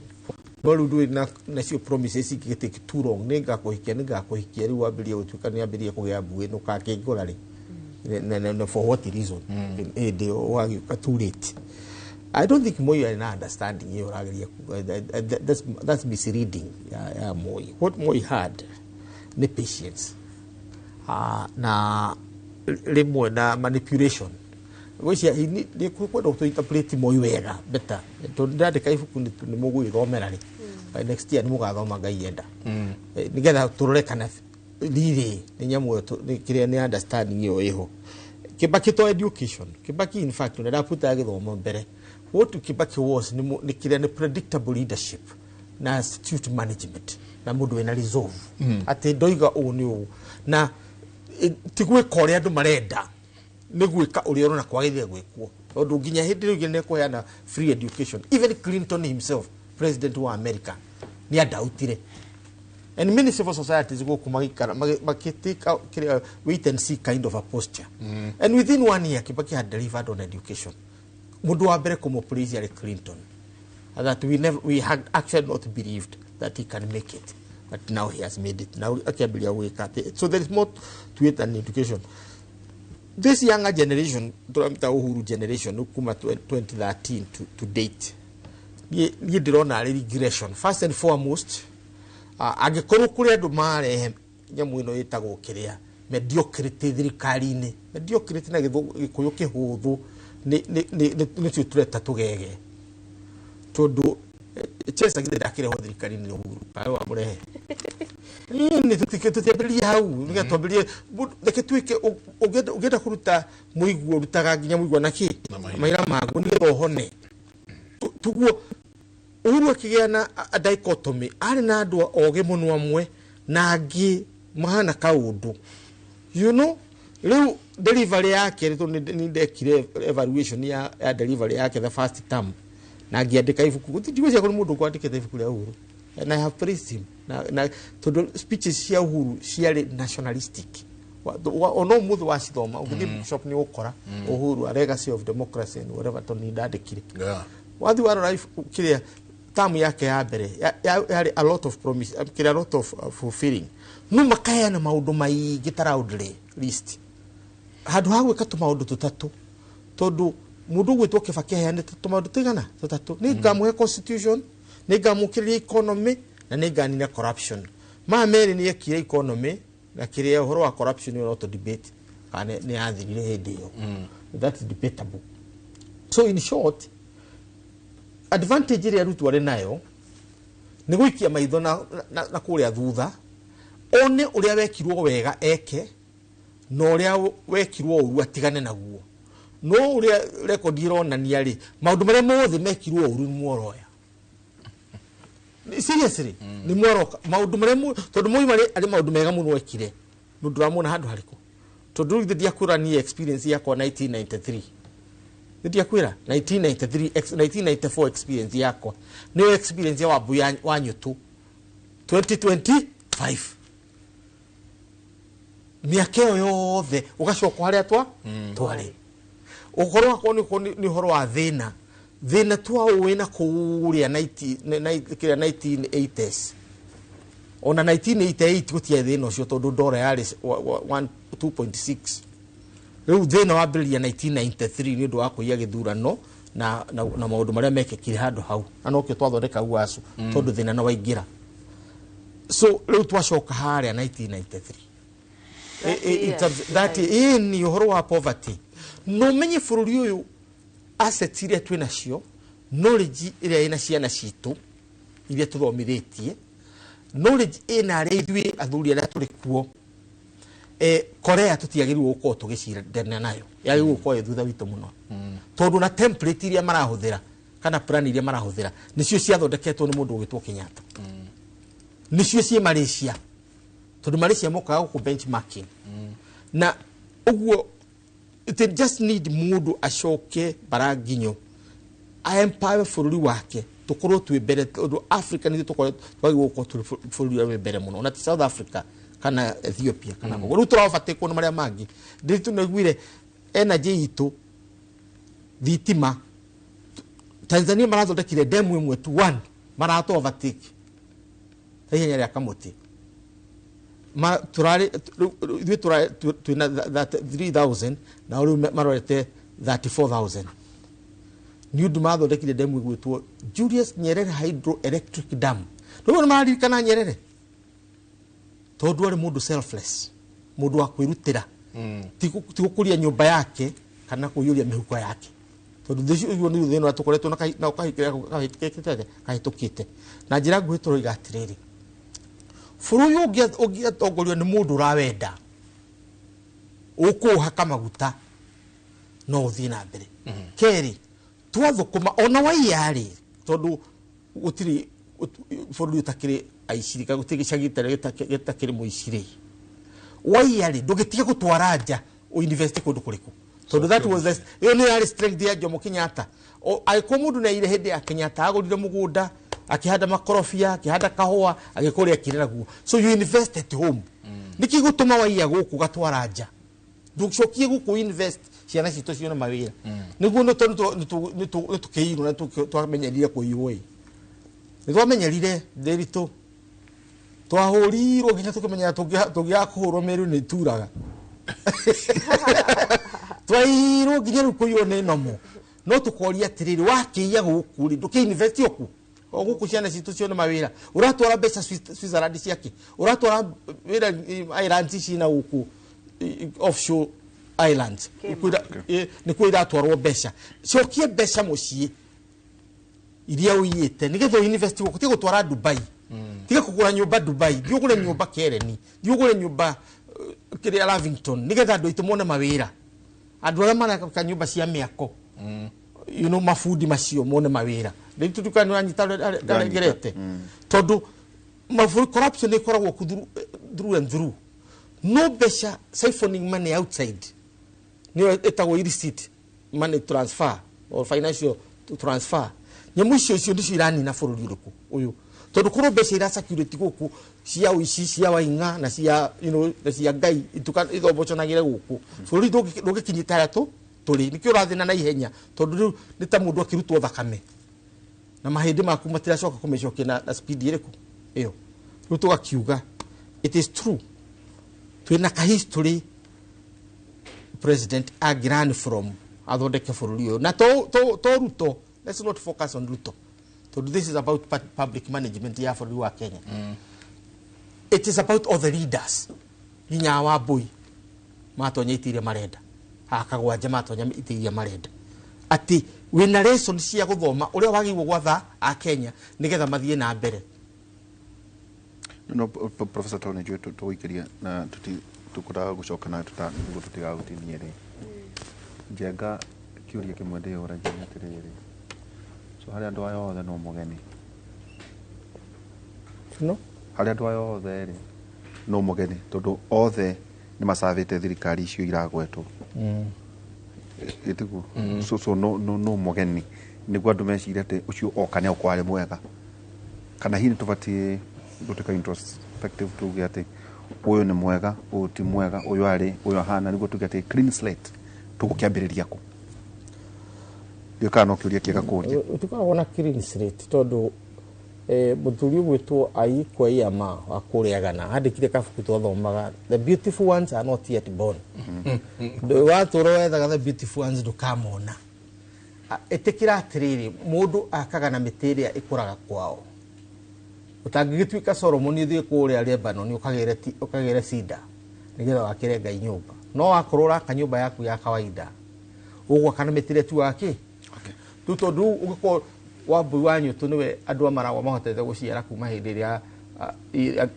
no riu na cio promises igite too long ninga kuhikia riu ambirie gutuika ni ambirie kugia mbuĩ no kakingura ri na for what reason ende wagi too late. I don't think Moi are not understanding you. That's misreading. Moi. What Moi had, the patience, na lemon na manipulation. Which he need they could interpret Moi wera better. To that the kaifu ni mogu iromerali. By next year muga roma gayenda. Nigeda to reckon lili ni nyamu to ni understanding you eho. Kibaki to education. Kibaki in fact na put agithomo mbere. What Kibaki was ni predictable leadership na astute management na mundu ena resolve ati ndoiga uni na tigwe kore andu marenda ni gwika uri orona kwagithia gwikwo tondu nginya hindi riu ne kuheana free education. Even Clinton himself, president wa America, ni adautire. And many civil societies go make wait and see kind of a posture. And within 1 year Kibaki had delivered on education. Mundu wa mbere kumopulizia le Clinton, that we had actually not believed that he can make it, but now he has made it. Now akiabilia weka. So there is more to it than education. This younger generation, turamita Uhuru generation, ukuma 2013 to date, ye dirona regression. First and foremost, agekoru kuri andu mare nyamu ino yetagwo kiria mediocrity thirikari-ini. Mediocrity na gikuyu kihuthu ni tureta tugege tondu chesa gide dakire ho thirikari ni Uhuru ayo amurehe ni tutiketuteberia hau nigatoberia deke twike ugenda kuruta muiguo rutaga nginya muiguo naki maira magu ni rohone tuguo Uhuru akigea na dichotomy ari na andu oge muno amwe na angi mahana kaundu riu delivery yake ni ndekire evaluation ya delivery yake the first term na ngiandika ibuku ndiweza ko mundu kwandikite ibuku ria Uhuru and I have praised him na to speeches cia Uhuru ciari nationalistic ono muthu wa cithoma ugithi bookshop ni ukora Uhuru a legacy of democracy and whatever to ni ndandikire wathi wa life kiria term yake ya mbere yari a lot of promise a lot of fulfilling no makaya na maundu mai gitaraudly list hadu hawe katu maundu tutatu tondu mundu gwitwo Kibaki heanite tumaundu tigana tutatu ni ngamuhe constitution ni ngamukiria economy na ni nganina corruption meri ni ekire economy na kiria uhoro wa corruption no to debate kana ni athirire hindi yo that's debatable. So in short, advantage ria rutu ari nayo ni gwikia maitho na kuria thutha one uria wekirwo wega eke no uria wekirwo uru atigane naguo no ule record irona ni ali maundu mare mothe mekirwo uru muoroya seriously ni muoroka maundu mare tondu moi mare ali maundu mega muno ekire no ndramona handu hariko tondu thithi akura ni experience yako 1993 thithi akwira 1993 1994 experience yako ni experience ya wabu wa Nyutu 2025 miakeo yothe ugacoka haria twari ukorwa ko ni horo wa thina twa wina kuria 1980s ona 1988 gutia thina ucio tondu ndora yari 2.6 riu thina wa bill ya 1993 ni ndu wa kuiya githurano na maundu maria mekekire handu hau anokio twathondeka uasu tondu thina na waingira so riu twacoka haria 1993 that in horo wa poverty no menye bururi uyu assets iria twina cio knowledge iria ina ciana citu iria tuthomithitie knowledge ina aria ithui athuri aria turi kuo Korea tutiagirwo uko tugicirana nayo yagirwo uko thutha witu muno tondu na template iria marahuthira kana plan iria marahuthira nicio ciathondeketwo ni mundu ugitwo Kenyatta nicio cie Malaysia tondu Malaysia mokaga ku benchmarking na uguo it just need mundu acoke baraginyo I empower bururi wake tukorwo twi mbere tondu Africa ni tukorwo twagirwo uko turi bururi wa mbere muno na South Africa kana Ethiopia kana ngo ru turabate ko maria mangi nditu negwire energy itu thitima Tanzania marathondekire demu imwe tu 1 marato overtake ihenya ria kamuti ma turari twina 3000 na uru marorete 34000 ni undu mathondekire demu igwitwo Julius Nyerere hydroelectric dam no mari kana Nyerere tondu ari mundu selfless mundu wa kwirutira tigukuria nyumba yake kana kuyuria mihuko yake tondu thici uguo ni thina tukoretwo na kahitukite na njira gwitwo igatiriri furu ugia tongorio ni mundu rawenda ukuhaka maguta no uthii na mbere keri twathukuma ona waiyari tondu gutiri furu utakiri aicirika gutigicagitare gitakiri muiciri waiyari ndugitige gutwara university kundu kuriku tondu that was the only strength ya Jomo Kenyatta aiko mundu na ile hindi ya Kenyatta agurire mugunda akihanda makorofia akihanda kahua agikuria kirira guo so you invest at home niki gutuma waiya guku gatwara nducokie guku invest ciana citu ciona mawira niguo no tondu tukiiru na twamenyerire kuiwoi nitwamenyerire nderitu twahurirwo nginya tukimenya tugia kuhurwo meru ni turaga twairwo nginya rukuyo ni nomo no tukoria tiriri wakiya guku ri nduki invest yoku oguku ciana citu ciona mawira uratwara mbeca Switzerland ciake uratwara wira islands cina guku offshore islands ni kuira twarwo mbeca cokie mbeca mucii iria uyite nigetho invest guku tigo twara Dubai tiga kugura nyumba Dubai diugure nyumba Kereni diugure nyumba kire Lavington nigetha ndo itumone mawira andu ara mara ka nyumba cia miako you know mafudi macio mone mawira nditu tukani anyita kana gerete tondu mafuri corruption ni koragwo through and through no besha siphoning money outside ni etagwo illicit money transfer or financial transfer nyamucio cio ndicio irani na bururi ruku uyu tondu kuro besha ira security guku cia uici cia wainga na cia na cia ngai ituka ithoboconagire guku bururi ndugikinyita tu turi nikio rathina na ihenya tondu ni ta mundu akirutwo thakame na mahindi maku matiracoka kumecokia na speed iriku iyo ruto gakiuga it is true twina ka history president agran from athondeke bururi uyu na to ruto let's not focus on ruto so this is about public management ya bururi wa Kenya it is about all the leaders nginya wa boy matonyitire marenda akagwa jama tonya itiria marenda ati wina lesson cia guthoma uria wagirwo gwatha a Kenya nigetha mathie na mbere no Professor Tony Joe tuikiria na tukura gucoka na tutatiga gutinia ri Njenga kiuria kimwe ndiyuragia atiriri. So hari andu aya othe no mugeni. No? Hari andu aya othe ri no mugeni tondu othe ni masavite thirikari icio iragwetwo. Itigu. So no mugeni. Niguo andu meciria ati ucio okane okware mwega. Kana hini tubati guteka introspective tuge ati uyu ni mwega, uyu ti mwega, uyu ari, uyu hana niguo tuge ati clean slate tugukiambiriria ku. Dio kana kiuria kiega kuria. Tukoragwo na clean slate tondu muthuri gwitwo aikwa iama akuriagana andikire kabuku twathomaga the beautiful ones are not yet born. Watoro wethaga the beautiful ones ndukamona. Etekira atiriri mundu akaga na mitiria ikuraga kwao. Utangigituika Solomon ithie kuria Lebanon ukagere cida nigetha wakire Ngai nyumba no wakorora kanyumba yaku ya kawaida ugwa kana mitire tu wake tuto du ugiko wabu wanyu tuniwe andu amarawa mahotete guciara kuma hindi ria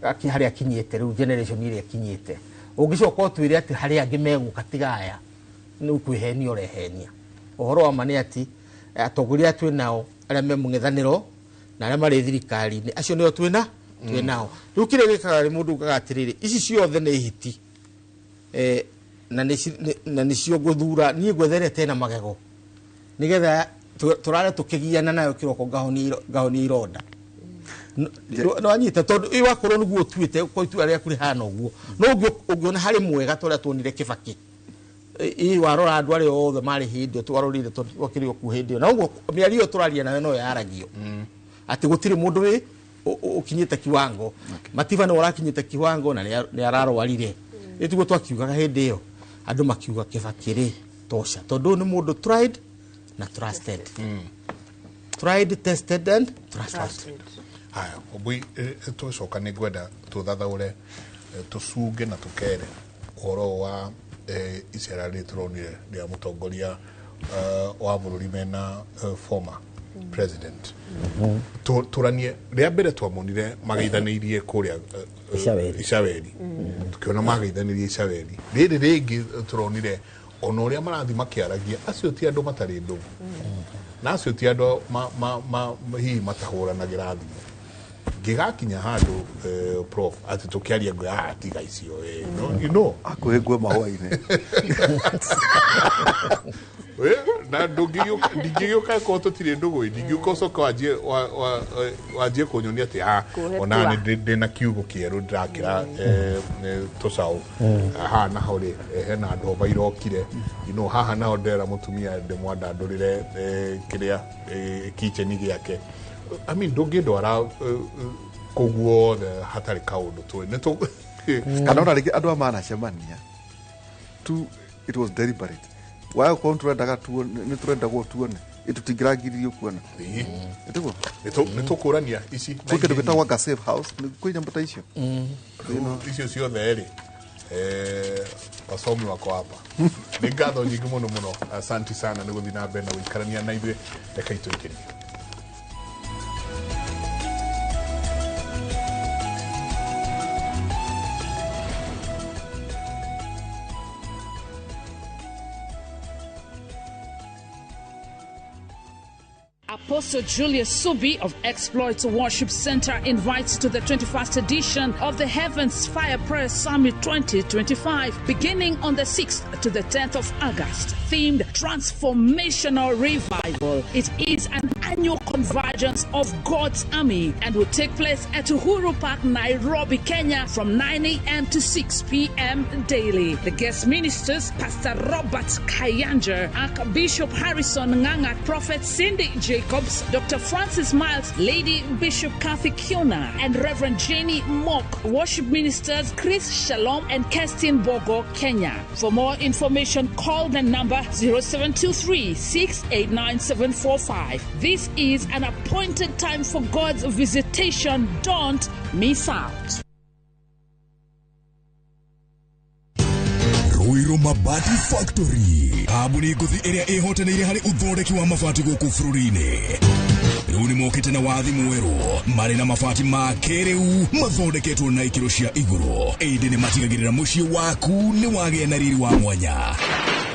akihari akinyete ru generation iri akinyete ugicoka utwire ati hari angi meguka tigaya ni ukwihenia urehenia uhoro wa mani ati atoguria twi nao aria me mung'ethaniro na aria mari thirikari ni acio nio twina nao rukire gikaga ri mundu gagatiriri ici ciothe ni hiti na ni cio guthura ni gwetherete na magego nigetha turare tukigiana nayo kiroko ngahoni ironda no anyita tondu iwakorwo niguo tuite ko itu aria kuri hana uguo no ungiona hari mwega toria tuonire Kibaki warora andu ari othe mari hindi twarorire twakirio ku hindi na uguo miario turaria nayo no yaragio ati gutiri mundu wi ukinyite kiwango mativa no warakinyite kiwango na ni ararwarire itugo twakiugaga hindi iyo andu makiuga Kibaki ri tosha tondu ni mundu tried na trusted. Tried, tested and trusted. Haya, obui tucoka ni gwenda tuthathaure tucuge na tukere oro wa icera rituronire ria mutongoria wa bururi mena former president. Turanie ria mbere twamonire magaithanirie kuria Icaweri. Tukiona magaithanirie Icaweri. Riri ringi turonire ono uria marathi makiaragia acio ti andu matari ndu na acio ti andu hi matahuranagira thimu gigakinya handu prof ati tukiaria ngwa tiga icio no you know akuhengwe mahwa-ine na ndingiyuka ko tutire ndugu ndingiyuka soka wajie kunyonia ati ona ni ndina kiugo kieru ndakira tusau na hore hena andu bairokire haha na ndera mutumia ndemwanda ndurire kiria kitchen giake I mean ndungindwara kuguo hatari kaundu tu neto kana ora rigi andu amana cemania tu it was deliberate why kontrenda tu ni turenda go tuone itutigragirio kuona etego nitukurania ici kuke ndugitagwa ga safe house kwinya mbata icio icio ciothe ri wasomi wako hapa ni ngatho nyingi muno asante sana ni guthina na mbere na guikarania na ithuĩ reke ituikirie. Apostle Julius Subi of Exploits Worship Center invites to the 21st edition of the Heavens Fire Prayer Summit 2025, beginning on the 6th to the 10th of August, themed Transformational Revival. It is an annual convergence of God's army and will take place at Uhuru Park, Nairobi, Kenya from 9 a.m. to 6 p.m. daily. The guest ministers, Pastor Robert Kayanja, Archbishop Harrison Nganga, Prophet Cindy Jacobs, Dr. Francis Miles, Lady Bishop Kathy Kiona, and Reverend Jenny Mock. Worship ministers Chris Shalom and Kestin Bogo, Kenya. For more information, call the number 0723 689 745. This is an appointed time for God's visitation. Don't miss out. Ruiro Mabati Factory. Abuni nguthi iria ihotanire hari uthondeki wa mabati guku bururi-ini. Riu ni mokite na wathi mweru mari na mabati ma kiriu mathondeketwo na ikiro cia iguru. Indi ni matigagirira mucii waku ni wagia na riri wa mwanya.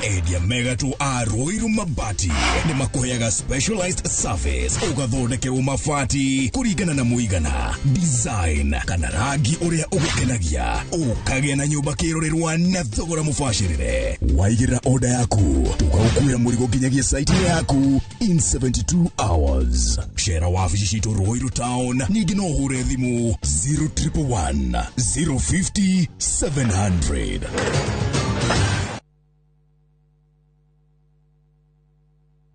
Edia Megato Aroiru Mabati ni makuheaga specialized service ugathondekerwo mabati kurigana na muigana design kana rangi uria ugukenagia ukagĩa na nyumba kirorerwa na thogora mubashirire. Waigĩra order yaku tugagukuĩra mũrigo nginyagia site yaku in 72 hours. Share wabici citũ Ruiru Town, ningĩ no ũhure thimũ 0111 050 700.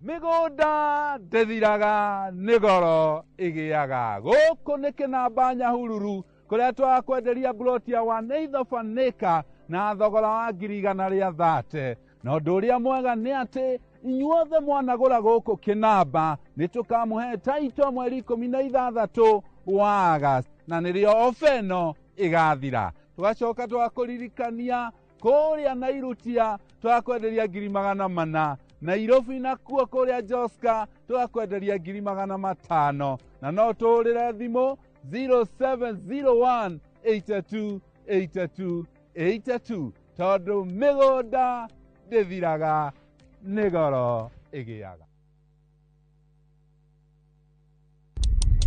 Migunda ndethiraga nigoro igiaga guku ni kinamba Nyahururu kuria twakwenderia ploti ya 1/8 acre na thogora wa 130. Na undu uria mwega ni ati inyuothe mwanagura guku kinamba ni tukamuhe taito mweri 16 wa August na nirio ofeno igathira. Tugacoka twakuririkania kuria Nairutia twakwenderia 400,000. Nairobi nakuo kuria Joska twakwenderia 500,000 na no turire thimu 0701 82 82 82 tondu migunda ndithiraga nigoro igiaga.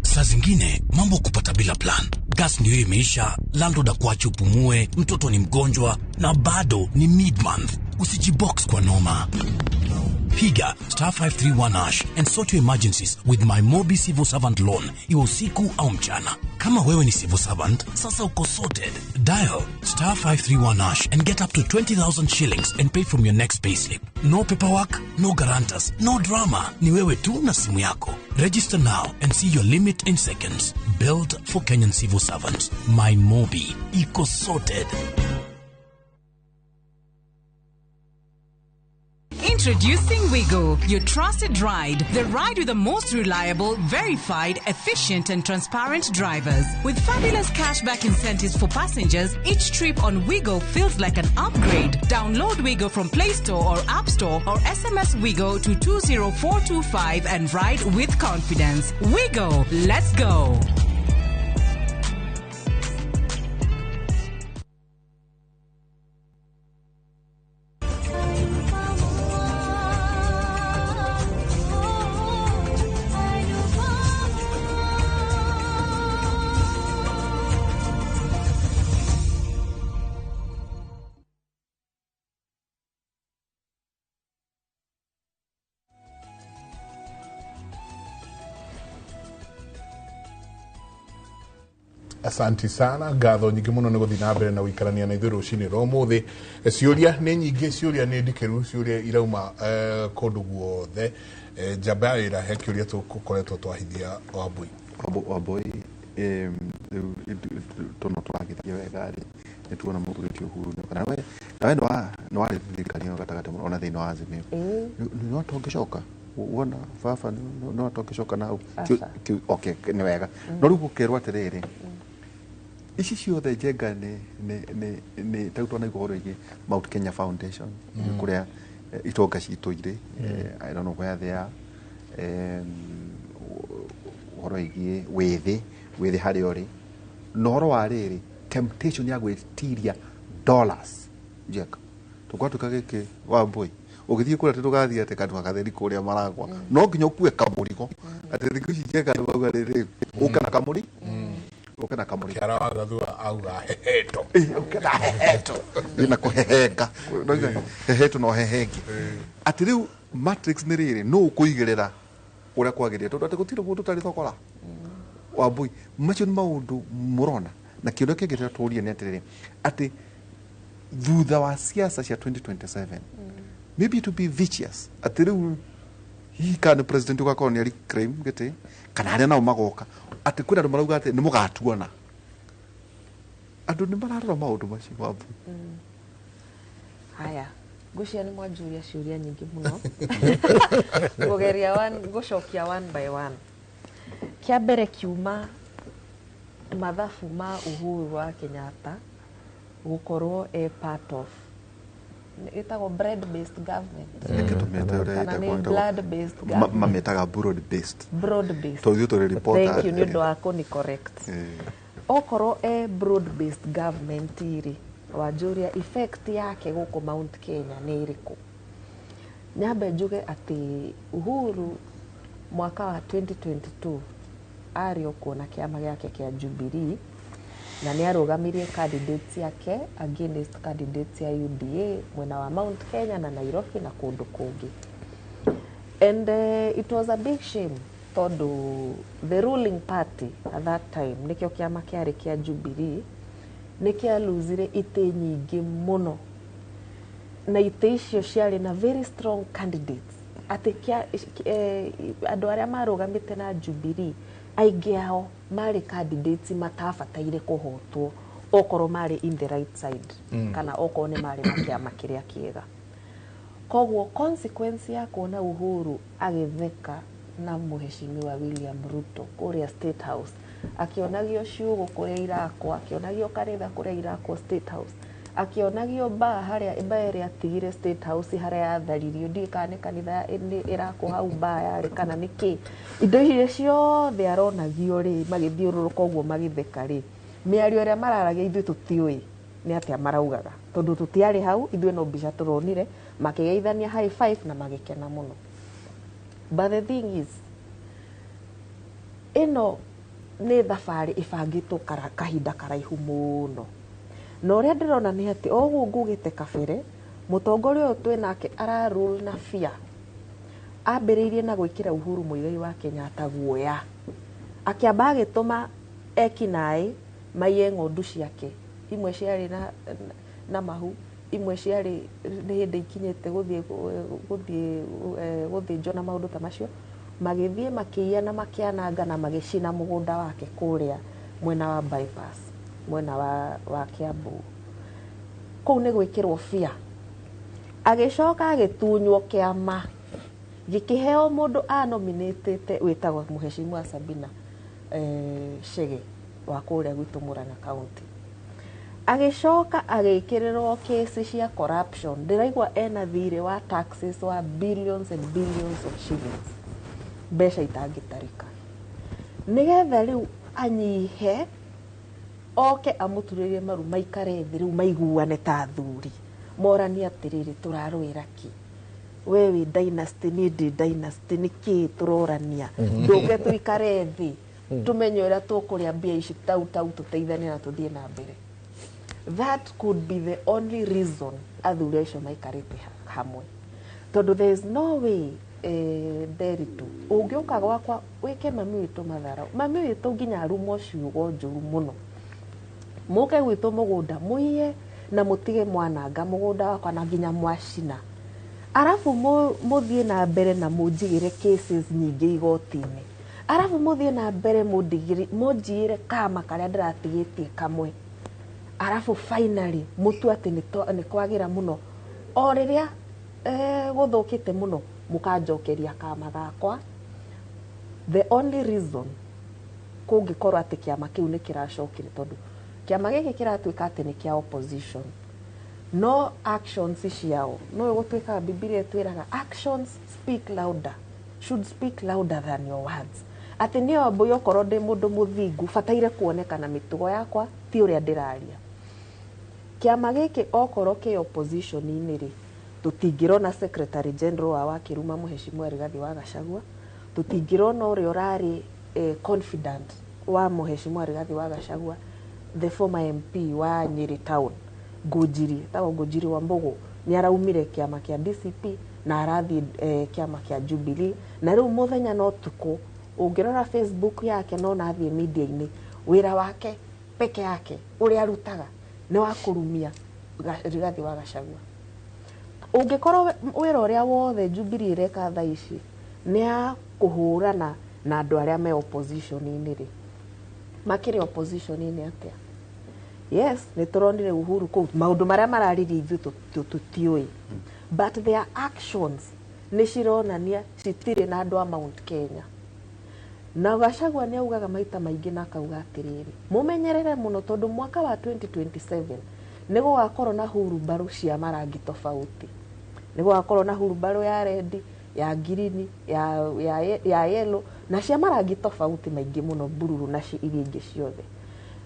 Saa zingine mambo kupata bila plan. Gas ndio imeisha, landlord akuache upumue, mtoto ni mgonjwa na bado ni mid-month. Usijibox kwa noma. Piga *531# and sort your emergencies with MyMobi civil servant loan, iwe usiku au mchana. Kama wewe ni civil servant, sasa uko sorted. Dial *531# and get up to 20,000 shillings and pay from your next payslip. No paperwork, no guarantors, no drama. Ni wewe tu na simu yako. Register now and see your limit in seconds. Built for Kenyan civil servants. MyMobi, iko sorted. Introducing Weego, your trusted ride. The ride with the most reliable, verified, efficient and transparent drivers. With fabulous cashback incentives for passengers, each trip on Weego feels like an upgrade. Download Weego from Play Store or App Store or SMS Weego to 20425 and ride with confidence. Weego, let's go. Asanti sana, ngatho nyingĩ mũno nĩ gũthiĩ na mbere na gũikarania na ithuĩ rũcinĩ rwa ũmũthĩ. Ciũria nĩ nyingĩ, ciũria nĩ ndikĩru, ciũria irauma kũndũ guothe. Njamba ya wĩra he kĩũria tũkoretwo twahithia Wambui. Tono twagithia wega rĩ nĩ tuona mũthuri ti Uhuru kana we nĩ warĩ thirikari ĩno gatagatĩ mũno ona thĩinĩ wa Azimio. Nĩ watongĩcoka wona baba nĩ watongĩcoka nau. Okay, nĩ wega. No rĩu gũkerwo atĩrĩrĩ, ici ciothe njenga nĩ tautwo na igũrũ rĩngĩ Mount Kenya Foundation kũrĩa itonga citũ irĩ. I don't know where they are. Ũhoro wĩgiĩ wĩthĩ harĩa ũrĩ. Na ũhoro wa rĩrĩ, temptation ya gwĩtiria dollars njeka tukwatuka gĩkĩ Wambui ũgĩthiĩ kũrĩa tũgathiĩ atĩ kandu gakatheri kũrĩa Maragwa no nginya ũkue kamũrigo atĩ thikũ ici njeka ndũgauga rĩrĩ ũka na kamũri ũka na kamũri kĩara wagathua auga heheto ũka na heheto na kũhehenga heheto no hehengi atĩ rĩu matrix nĩ rĩrĩ no ũkũigĩrĩra ũrĩa kwagĩrĩire tondũ atĩ gũtirĩ mũndũ ũtarĩ thogora. Wambui macio nĩ maũndũ mũrona na kĩũria kĩngĩ tũrĩa nĩ atĩrĩrĩ atĩ thutha wa siasa cia 2027 maybe to be vicious atĩ rĩu hihi kana president ũgakorwo nĩ ari claim gĩtĩ kana arĩa nao magoka atĩ kwĩna andũ marauga atĩ nĩ mũgatuona. Andũ nĩ mararora maũndũ macio Wambui. Haya, ngũcia nĩ mwanjuria ciũria nyingĩ mũno ngũgeria gũcokia one by one. Kia mbere kiuma mathabu ma Uhuru wa Kenyatta gukorwo part of itagwo bread based government kana nĩ blood based government mametaga broad based tondũ tũ report. Thank you, nĩ ũndũ wa kũni correct. Okorwo broad based government iri wanjuria effect yake gũkũ Mount Kenya nĩ ĩrĩkũ? nyambe njuge ati Uhuru mwaka wa 2022 ari okuona kiama giake kia Jubilee na ni arugamirie candidates yake against candidates ya UDA mwena wa Mount Kenya na Nairobi na kundu kungi. And it was a big shame tondu the ruling party at that time nikio kiama kiari kia Jubilee nikia luzire ite nyingi muno na ite icio ciari na very strong candidates ati kia andu aria marugamite na Jubilee aingi ao mari candidates matafataire kuhotwo okoro mari in the right side kana okoro ni mari makiama kiria kiega. Kogwo consequence ya kuona Uhuru agitheka na muheshimiwa William Ruto kuria State House akionagio ciugo kuria irakwa akionagio karitha kuria irakwa State House akionagio ba haria ibaere atigire State House haria atharirio ndikane kanitha irakwa hau ba yari kana niki indo icio ciothe aronagio ri magithiururuka uguo magitheka ri miario ria mararagia ithu tutiui ni atia maraugaga tondu tutiari hau ithu no mbica turonire makigeithania high five na magikena muno. But the thing is ino ni thabari ibangitwo kahinda karaihu muno na uria ndirona ni ati oguo ngugite kabere mutongoria uyu twinake ara rule na fear ambiriirie na gwikira Uhuru Muigai wa Kenyatta guoya akiamba agituma ekinai maiye ng'ondu ciake imwe ciari na mahu imwe ciari ni hindi ikinyete guthie na maundu ta macio magithie makiia na makiananga na magicina mugunda wake kuria mwena wa bypass mwena wa Kiambu kou ni gwikirwo fear agicoka agitunywo kiama gikiheo mundu anominatete witagwo muheshimiwa Sabina Chege wa kuria gwitu Murang'a County agicoka agikirirwo kesi cia corruption ndiraigwa ena thire wa taxes wa billions and billions of shillings besha itangitarika nigetha riu anyihe oke amuturirie maru maikare thi riu maiguane ta thuri morani atiriri turarwira ki wewe dynasty ni dynasty niki turorania nduke tuikare thi tumenye ura tukuria mbia ici tau tuteithanie na tuthie na mbere. That could be the only reason athuri acio maikarite hamwe tondu there is no way Nderitu ungiuka gwakwa wike mami witu mathara mami witu nginya arumo ciugo njuru muno muke gwitu mugunda muiye na mutige mwananga mugunda wakwa na nginya mwacina arafu muthie na mbere na munjigire cases nyingi igotini arafu muthie na mbere munjigire kama karia ndiratigitie kamwe arafu finally mutu ati ni kwagira muno o riria guthukite muno mukanjokeria kama gakwa. The only reason kungikorwo ati kiama kiu ni kiracokire tondu kiama giki kiratwika ati ni kia opposition no actions ciao no gutwika Biblia twiraga actions speak louder should speak louder than your words ati ni oboyo korwo ndi mundu muthingu fataire kuonekana mitugo yakwa ti uria ndiraria kiama giki okorwo ki opposition ini ri tutingirona secretary general wa Kiruma muheshimiwa Rigathi wa Gachagua tutingirona uri urari confident wa muheshimiwa Rigathi wa Gachagua the former MP wa Nyeri town Ngujiri wa Mbogo ni araumire kiama kia DCP na arathi kiama kia Jubilee na riu muthenya no tuko ungirora Facebook yake no nathie media ini wira wake peke yake uri arutaga ni wa kurumia Rigathi wa Gachagua. Ungikorwo wira uria wothe Jubilee reka tha ici ni a kuhurana na andu aria me opposition ini ri makiri opposition ini atia. Yes, ni turonire Uhuru kou maundu maria marariri ithu tutioi but their actions ni cironania citire na andu a Mount Kenya na Gachagua ni augaga maita maingi na kauga atiriri mumenyerere muno tondu mwaka wa 2027 ni gugakorwo na hurubaru cia marangi tofauti ni gugakorwo na hurubaru ya red ya green ya yellow na cia marangi tofauti maingi muno bururu na cia iria ingi ciothe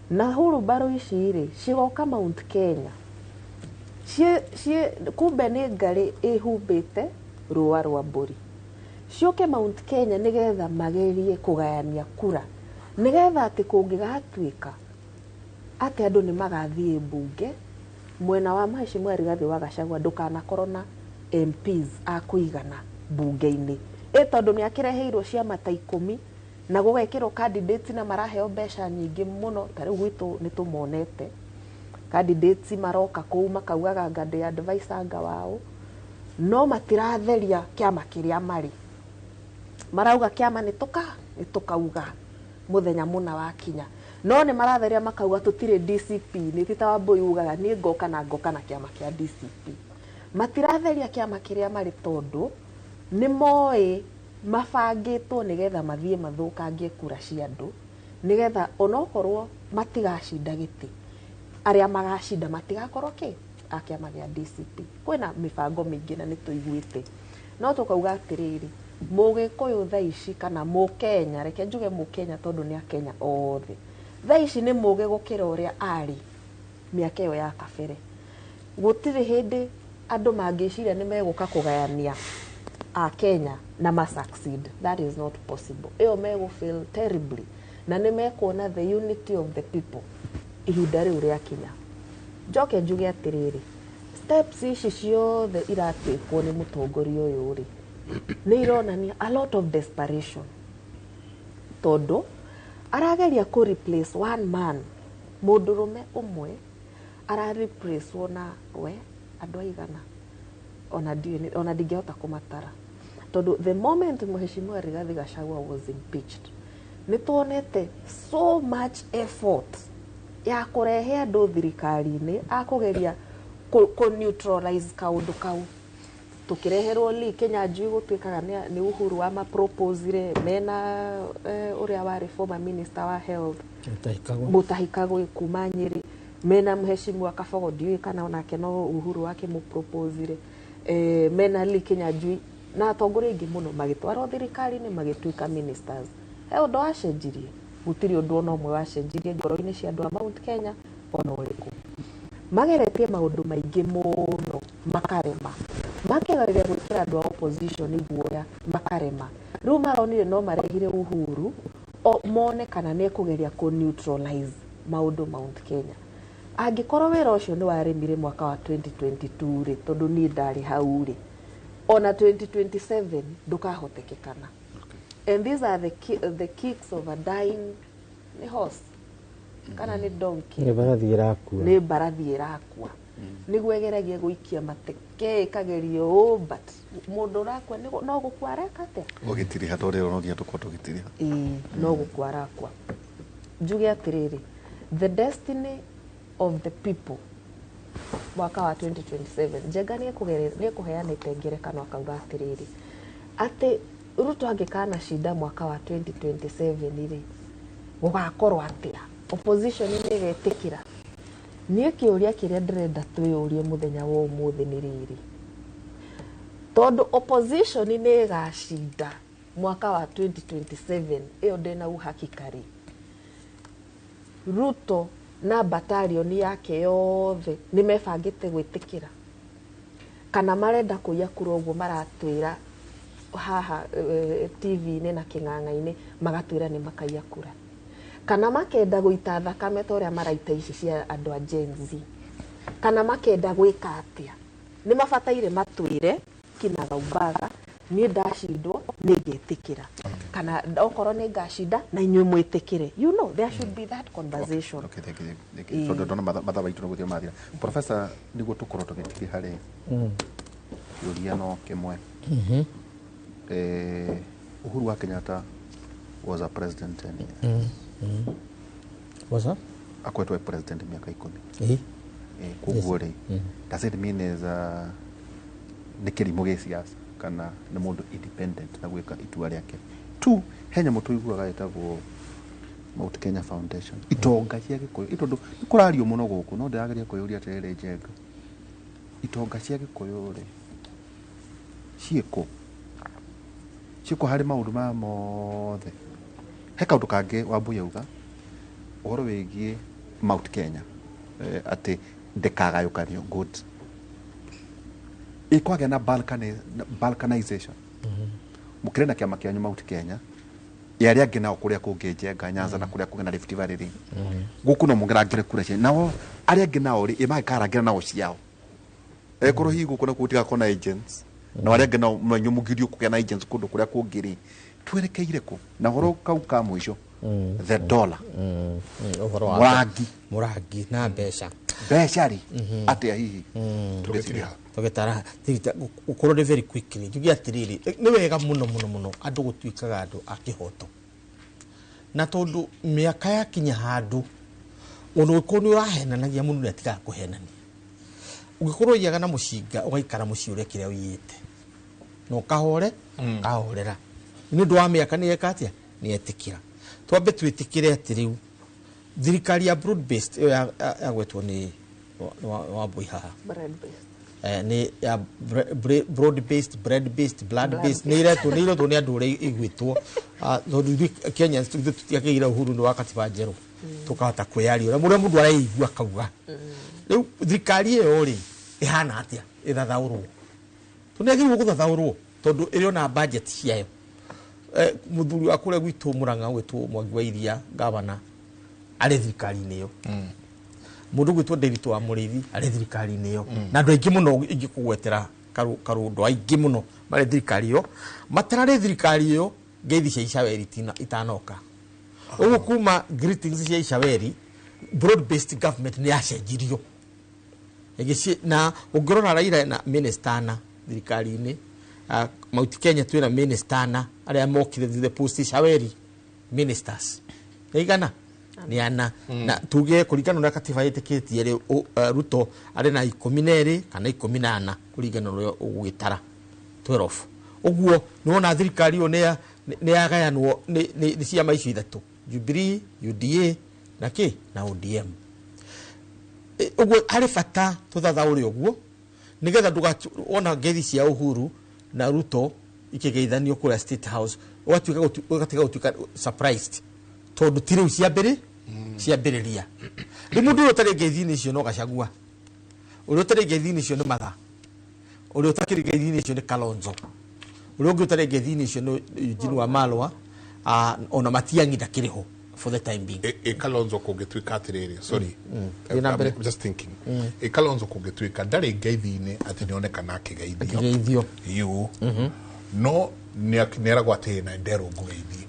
na hurubaru ici ri cigoka Mount Kenya cie kumbe ni ngari ihumbite rũa rwa mbũri cioke Mount Kenya nigetha magerie kũgayania kura nigetha atĩ kũngĩgatuĩka atĩ andũ nĩ magathiĩ mbunge mwena wa Mheshimiwa Rigathi wa Gachagua ndũkanakorwo na MPs a kũigana mbunge-inĩ tondũ nĩ akĩreheirwo ciama ta 10 na gũgekĩrwo candidates na maraheo mbeca nyingĩ mũno ta rĩu gwitũ nĩ tũmonete candidates maroka kũu makaugaga ngandĩ advice anga wao no matiratheria kĩama kĩrĩa marĩ marauga kĩama nĩ tũkauga mũthenya mũna wa kinya no nĩ maratheria makauga tũtirĩ DCP nĩ tita wa boy ugaga nĩ ngoka na kĩama kĩa DCP matiratheria kĩama kĩrĩa marĩ tondũ nĩ moĩ mabangĩtwo nigetha mathiĩ mathũkangie kura cia andũ nigetha onokorwo matigacinda gĩtĩ arĩa magacinda matigakorwo a kĩama gĩa DCP kwĩna mĩbango mĩingĩ na nĩ tũiguĩte no tũkauga atĩrĩrĩ mũgĩkũyũ thaa ici kana mũkenya reke njuge mũkenya tondũ nĩ akenya othe thaa ici nĩ mũgĩ gũkĩra ũrĩa arĩ mĩaka ĩyo ya kabere gũtirĩ hĩndĩ andũ mangĩciria nĩ megũka kũgayania a Kenya na succeed. That is not possible. Eo mego fail terribly. Na nĩ mekuona the unity of the people. Ihinda rĩu rĩa kinya. Njoke njuge atĩrĩrĩ. Steps ici ciothe iratwĩkwo nĩ mũtongoria ũyũ rĩ. Nĩ ironania a lot of desperation. Tondũ arageria kũ replace one man. Mũndũrũme ũmwe ara replace na we andũ aigana. Ona ndingĩhota kũmatara. Tondũ the moment Mheshimiwa Rigathi Gachagua was impeached nĩ tuonete so much effort ya kũrehe andũ thirikari-inĩ akũgeria neutralize kaũndũ kau tukireherwo li Kenya njui gũtuĩkaga nĩ Uhuru wa maproposire mena ũrĩa warĩ former minister wa health Mutahikagwe kuma Nyeri mena Mheshimiwa Kabogo ndiũĩ kana onake no Uhuru wake mũproposire mena li Kenya njui na atongoria aingĩ mũno magĩtwarwo thirikari-inĩ magĩtuĩka ministers he ũndũ wacenjirie gũtirĩ ũndũ ona ũmwe wacenjirie ngoro-inĩ cia andũ a Mount Kenya ona ũrĩkũ mageretie maũndũ maingĩ mũno makarema makĩgeria gwĩkĩra andũ a opposition iguoya makarema rĩu maronire no marehire Uhuru mone kana nĩ kũgeria kũ neutralize maũndũ Mount Kenya angĩkorwo wĩra ũcio nĩ waremire mwaka wa 2022 rĩ tondũ niĩ ndarĩ hau rĩ ona 2027 ndukahotekekana and these are the kicks of a dying horse kana nĩ donkey nĩ mbarathi ĩrakua nĩguo ĩgeragia gũikia mateke ĩkagerio but mũndũ ũrakua no gũkua areka atĩa ũgĩtiriha tondũ ũronia tũkorwo tũgĩtiriha no gũkua arakua njuge atĩrĩrĩ the destiny of the people mwaka wa 2027 Njenga nĩ kũheanĩte ngerekano akauga atĩrĩrĩ atĩ Ruto angĩkana shinda mwaka wa 2027 rĩ gũgakorwo atĩa opposition nĩ ĩgetĩkĩra niĩ kĩũria kĩrĩa ndĩrenda twĩyũrie mũthenya wa ũmũthĩ nĩ rĩrĩ tondũ opposition nĩ ĩgashinda mwaka wa 2027 ĩyo ndĩna uhakika rĩ Ruto na battalion yake yothe nĩ mebangĩte gwĩtĩkĩra kana marenda kũiya kura ũguo maratwĩra haha TV-inĩ na kĩng'ang'a-inĩ magatwĩra nĩ makaiya kura kana makenda gũita thakame ta ũrĩa maraita ici cia andũ a Gen Z kana makenda gwĩka atĩa nĩ mabataire matwĩre kinagaubaga niĩ ndacindwo nĩ ngetĩkĩra kana okorwo nĩ ngacinda na inyuĩ mwĩtĩkĩre there should be that conversation tondũ ndona mathaa maitũ no gũthiĩ mathira Professor nĩguo tũkorwo tũgĩtiri harĩ kĩũria no kĩmwe Uhuru wa Kenyatta was a president was a akwetwo president miaka 10 koguo rĩ does it mean is nĩ kĩrimũ gĩ siasa kana nĩ mũndũ independent na gwĩka itua rĩake tu henya mũtũ iguaga etagwo Mount Kenya Foundation itonga cia Gĩkũyũ itondũ nĩ kũrario mũno gũkũ no ndĩrageria kwĩyũria atĩrĩrĩ Njenga itonga cia Gĩkũyũ rĩ ciĩkũ harĩ maũndũ maya mothe he kaũndũ kangĩ Wambui auga ũhoro wĩgiĩ Mount Kenya atĩ ndĩkagayũkanio good ikwage na balkanization mukirena kiama kia nyuma uti Kenya yari angi nao kuria kungejenga Nyanza na kuria kugena Rift Valley ri guku no mungirangire kura cia nao ari angi nao ri imaikarangira nao ciao ekoro hi guku na kutika kona agents na ari angi nao manyumugirio kugena agents kundu kuria kungiri twerekeire ku na horo kau ka mwisho the dollar murangi na mbeca ri atia hihi tugitara ukorore very quickly jugi atiriri ni wega muno andu gutuikaga andu akihoto na tondu miaka ya kinya handu undu koni urahenanagia muno ni atiga kuhenania ugikorwo yaga na mushinga ugaikara muciure kiria uyite no kahorera ni ndo wa miaka ni yekatia ni etikira twambe twitikire atiriu thirikari ya broad based ya gwetwo ni wa boihaha ni ya broad based bread based blood based ni ireto ni andu ri igwitwo tondu Kenya tutiakigira uhuru ni wakati wa njeru tukahota kwiyari ura muria mundu araigua kauga riu thirikari iyo ri ihana atia ithathaurwo tunegirwo guthathaurwo tondu iri ona budget ciayo muthuri akure gwitu Murang'a gwitwo Mwangi wa Iria gavana ari thirikari-ini yo mundu gwitwo David wa Murithi ari thirikari-ini yo na andu aingi muno ingikugwetera karundo aingi muno mari thirikari yo matarari thirikari yo ngeithi cia icaweri itanoka ugu kuma greetings cia icaweri broad based government ni acenjirio egisi na ungirona Raila na minister na thirikari-ini Mount Kenya twina minister na aria mokire the post icaweri ministers igana ni ana na tuge kurigana na katiba yetikitie ri Ruto ari na 12 kana 14 kurigana no ugitara 12 uguo nona thirikari yo ni agayanwo ni ciama icio ithatu Jubilee UDA na ODM uguo ari fata tuthathauri uguo nigetha ndugona ngeithi cia Uhuru na Ruto ikigeithanio kura State House ugatiga gutuika surprised tondu tiri ciambiriria ri mundu utari ngeithi-ini icio no Gachagua uri utari ngeithi-ini icio ni Matha uri utakiri ngeithi-ini icio ni Kalonzo uri ungi utari ngeithi-ini icio ni Eugene Wamalwa ona Matiang'i ndakiriho for the time being Kalonzo kugituika atiriri sorry I'm just thinking Kalonzo kugituika ndari ngeithi-ini ati nionekana akigeithio you no nieragwa ati na ndero ngeithi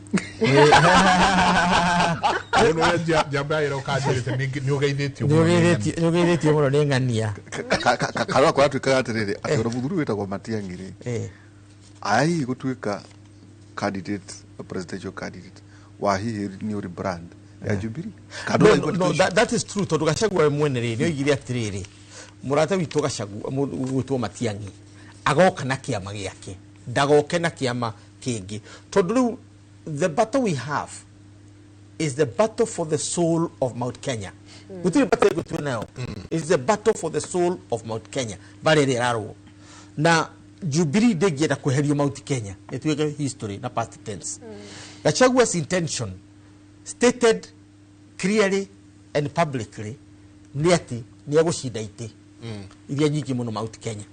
ono jamba ira ukajirite ni ugeithitio muno ni ngania kalwa kwa tuika atiriri ati ora muthuru witagwo Matiang'i ri ai gutuika candidate presidential candidate wa hihi ni uri brand ya Jubilee no that is true tondu Gachagua mwene ri ni oigire atiriri murata witu Gachagua gwitwo Matiang'i agoka na kiama giake ndagoke na kiama kingi tondu the battle we have is the battle for the soul of Mount Kenya gutiri battle gutwe nayo is the battle for the soul of Mount Kenya barere raro na Jubilee degienda kweheria Mount Kenya etuweke history na past tense Gachagua's intention stated clearly and publicly ni ati ni agushinda ite iria nyingi muno Mount Kenya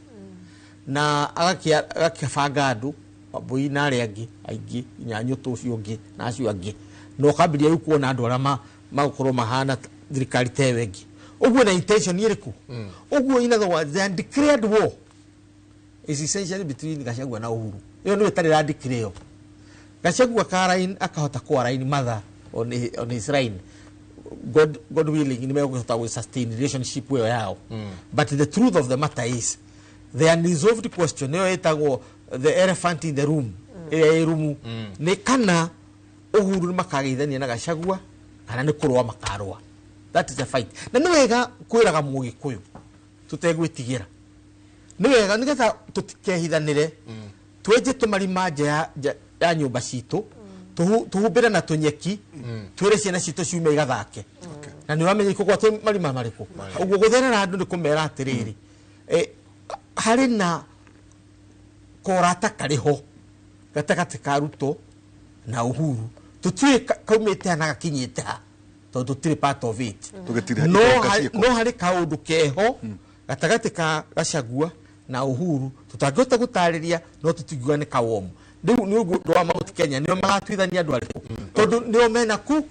na agakibanga andu Wambui na aria angi aingi Nyanyuto ucio ungi na acio angi no kambiria yu kuona andu arama magukorwo mahana thirikari tewengi uguo na intention iriku uguo in other words the declared war is essentially between Gachagua na Uhuru iyo ni tari ra declare Gachagua karain akahota kwarain Matha on his reign God willing ni megukota we sustain relationship weo yao but the truth of the matter is the unresolved question yo etagwo the elephant in the room room ni kana Uhuru ni makageithania na Gachagua kana ni kurwa makarwa that is the fight na ni wega kwiraga Mugikuyu tutegwitigira ni wega nigetha tutikehithanire tweje tumarima ya nyumba citu tuhumbira na tunyeki twire ciana citu ciume igathake na ni wamenye iko gwate marima mariku uguo gutherera andu ni kumera atiriri hari na korata kariho gatagati ka Ruto na Uhuru tutire kaumite na gakinyite ha to tutire part of it no hari kaundu keho gatagati ka Gachagua na Uhuru tutangĩhota gũtarĩria no tũtigua nĩ kawomu rĩu nĩ ũguo ndwa Mount Kenya nĩo magatuithania andũ arĩkũ tondũ nĩo mena kura.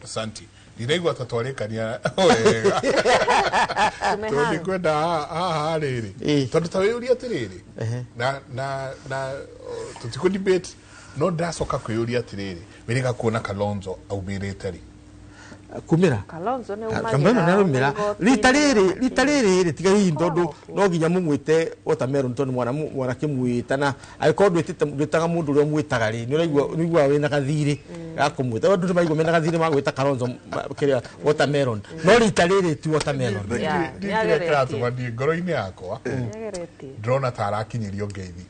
Asante. Niraigua tatwarĩkania wega tondũ kwenda haha rĩrĩ tondũ ta wĩyũria atĩrĩrĩ na tũtikũ debate no ndacoka kwĩyũria atĩrĩrĩ wĩrĩga kuona Kalonzo aumĩrĩte rĩ kumira Kalonzo nĩ umira rita rĩrĩ tiga hihi tondũ no nginya mũmwĩte watermelon tondũ mwana kĩmwĩta na agĩkorwo ndwĩtaga mũndũ ũrĩa mwĩtaga rĩ nĩ ũraigua wĩna gathirĩ gakũmwĩta andũ nĩ maigua mena gathirĩ magwĩta Kalonzo kĩrĩa watermelon no rita rĩrĩ ti watermelon kĩratũmanie ngoro-inĩ yakwa ndĩrona ta arakinyĩrio ngeithi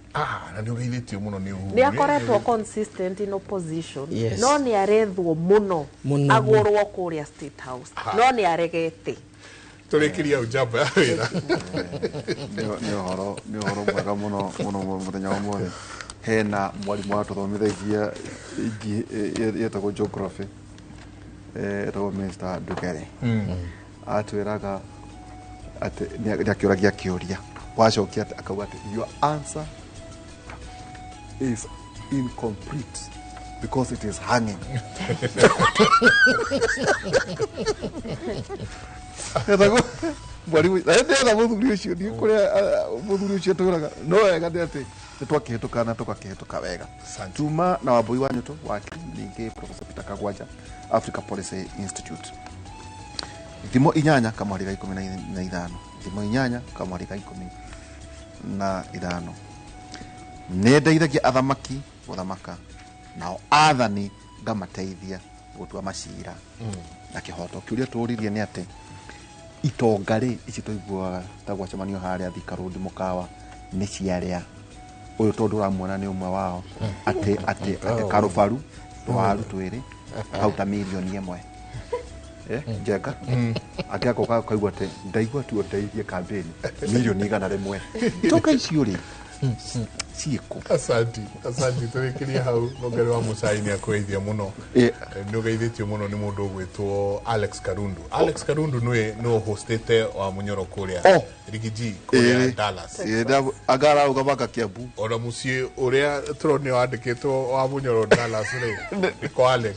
na nĩ ũgeithĩtio mũno nĩ Uhuru nĩ akoretwo consistent in opposition no nĩ arethwo mũno agũrwo kũrĩa State House no nĩ aregete tũrĩkĩria ujamba ya wĩra nĩ ũhoro mwega mũno mũthenya wa ũmũthĩ hena mwarimũ watũthomithagia yetagwo geography etagwo Mr. Ndugere atwĩraga atĩ nĩ akĩũragia kĩũria wacokia akauga atĩ your answer is incomplete because it is hanging. Mwarimu ndenda muthuri ucio ni kuria muthuri ucio turaga no wega ndi ati twakihituka na tukakihituka wega tuma na wabui wa nyuto wa ningi Professor Peter Kagwanja Africa Policy Institute thimo inyanya kamwari ga 15 thimo inyanya kamwari ga 15 nä ndeithagia athamaki guthamaka nao athani ngamateithia gutua macira na kihoto kiuria turirie ni ati itonga ri ici tuiguaga ta gwacemanio haria Thika Road mukawa ni ciaria uyu tondu ramuona ni umwe wao ati karubaru twaru twiri kauta milioni imwe njega akiako kaigua ati ndaigua tu ndeithie campaign milioni 100 toka icio ri ciiko asante tũrĩkĩria hau nongere wa mũcaini akweithia mũno nĩ ũgeithĩtio mũno nĩ mũndũ ũgwĩtwo Alex Karundu nĩwe hostete wa mũnyoro kũrĩa Rigiji kũrĩa Dallas agara ugabaka Kiambu ona mũciĩ ũrĩa tũronio wandĩkĩtwo wa mũnyoro Dallas rĩ nĩko Alex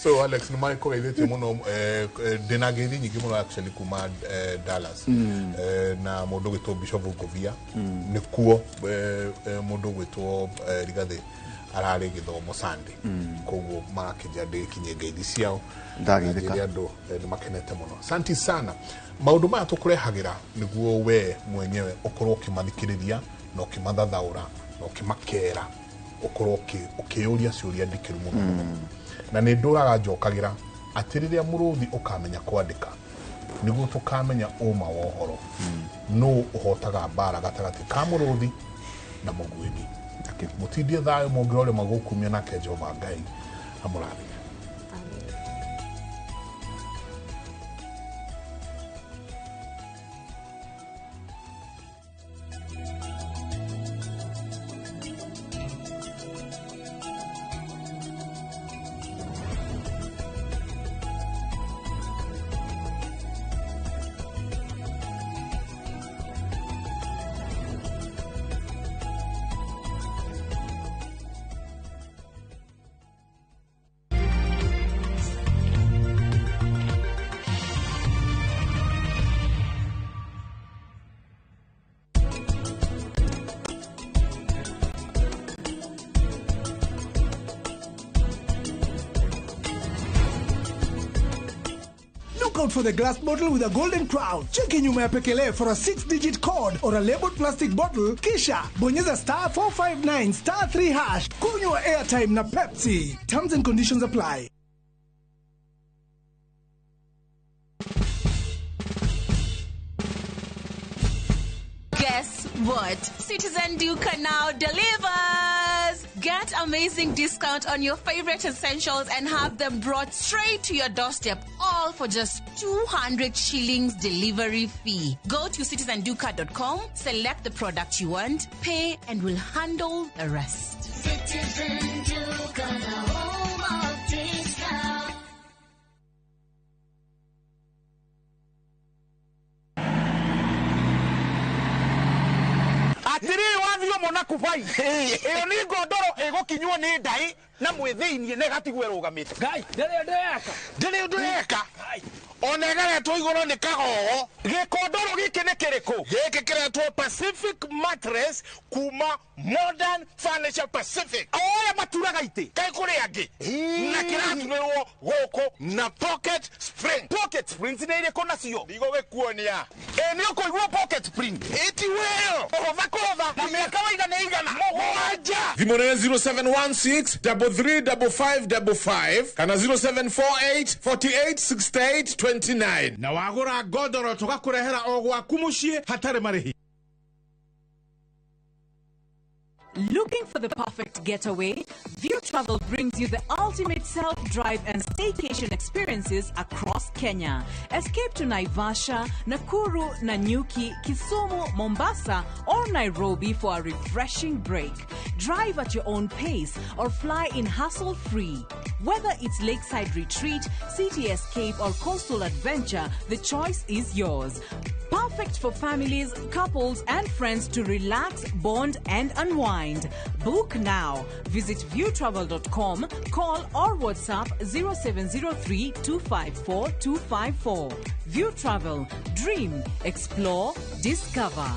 so Alex no mai kogeithĩtio mũno ndĩna ngeithi nyingĩ mũno actually kuma Dallas na mũndũ gwĩtwo Bishop Govia nĩkuo mũndũ gwĩtwo Rigathi ararĩ gĩthomo Sunday koguo makĩnja ndĩkinye ngeithi ciao ndagĩthĩka andũ nĩ makenete mũno asante sana maũndũ maya tũkũrehagĩra nĩguo we mwenyewe ũkorwo ũkĩmathikĩrĩria na ũkĩmathathaũra na ũkĩmakera ũkorwo ũkĩũria ciũria ndikĩru mũno na nĩ ndũraga njokagĩra atĩ rĩrĩa mũrũthi ũkamenya kwandĩka nĩguo tũkamenya ũma wa ũhoro no ũhotaga mbara gatagatĩ ka mũrũthi na mũgwĩni mũtindie thayũ mũngĩrore magũkumia nake Jehova Ngai amũrathime. Out for the glass bottle with a golden crown. Cheki nyuma ya pekele for a 6-digit code or a labeled plastic bottle. Kisha bonyeza *459 *3#. Kunywa airtime na Pepsi. Terms and conditions apply. Guess what? Citizen Duca now delivers! Get amazing discount on your favorite essentials and have them brought straight to your doorstep, all for just 200 shillings delivery fee. Go to citizenduca.com, select the product you want, pay, and we'll handle the rest. Citizen Duca, the home of discount. ndio mona kubai iyo ni ngondoro igukinywo ni ndai na mwithiinie ne gatigwe rugamite ngai ndere ndeka onegaretwo igoro ni kagogo gikondoro giki ni kiriku giki kiretwo Pacific Mattress kuma Modern Furniture Pacific oya maturaga ite kai kuri angi na kiratunirwo goko na pocket springs ni ile kona cio digo gekuonia ni ukoigwo pocket spring eti well ovakova na miaka waiga ni igana moja Thimone 0716 335555 kana 0748 4868 29 na wagura godoro tugakurehera ogwaku mucii hatari marihi. Looking for the perfect getaway? View Travel brings you the ultimate self-drive and staycation experiences across Kenya. Escape to Naivasha, Nakuru, Nanyuki, Kisumu, Mombasa, or Nairobi for a refreshing break. Drive at your own pace or fly in hassle-free. Whether it's lakeside retreat, city escape, or coastal adventure, the choice is yours. Perfect for families, couples, and friends to relax, bond, and unwind. Book now. Visit viewtravel.com, call or WhatsApp 0703 254 254. View Travel. Dream, explore, discover.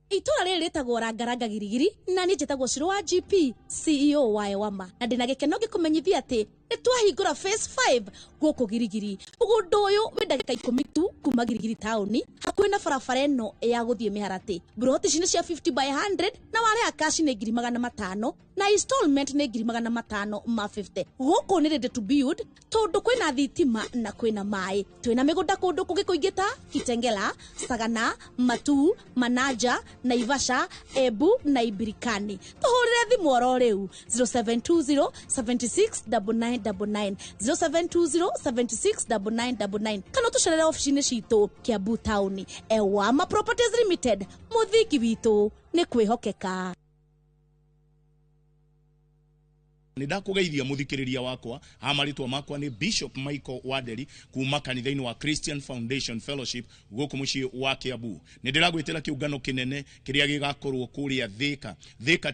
Itura riri ritagwo Rangaranga Girigiri na ni njitagwo Shiro wa GP CEO wa Ewama na ndina gikeno gikumenyithia ati nitwahingura phase 5 guku Girigiri ugundu uyu wi ndagika 10 tu kuma Girigiri town hakuhi na barabara eno ya guthie Miharati broti cine cia 50 by 100 na wale akashi ni 500 na installment ni 500 ma 50 guku ni ready to build tondu kwina thitima na kwina mai twina migunda kundu kungi kuingita Kitengela Sagana Matuu Manaja Naivasha Ebu na Ibirikani tuhurire thimu oro riu 0720 769999 0720 769999 kana tucerere office-ini citu Kiambu town Ewama Properties Limited muthiki witu ni kwihokeka. Nidakugeithia muthikiriria wakwa amaritwa makwa ni Bishop Michael Waderi kuma kanitha-ini wa Christian Foundation Fellowship guku mucii wa Kiambu. Nidiragwitira kiungano kinene kiria gigakorwo kuria Thika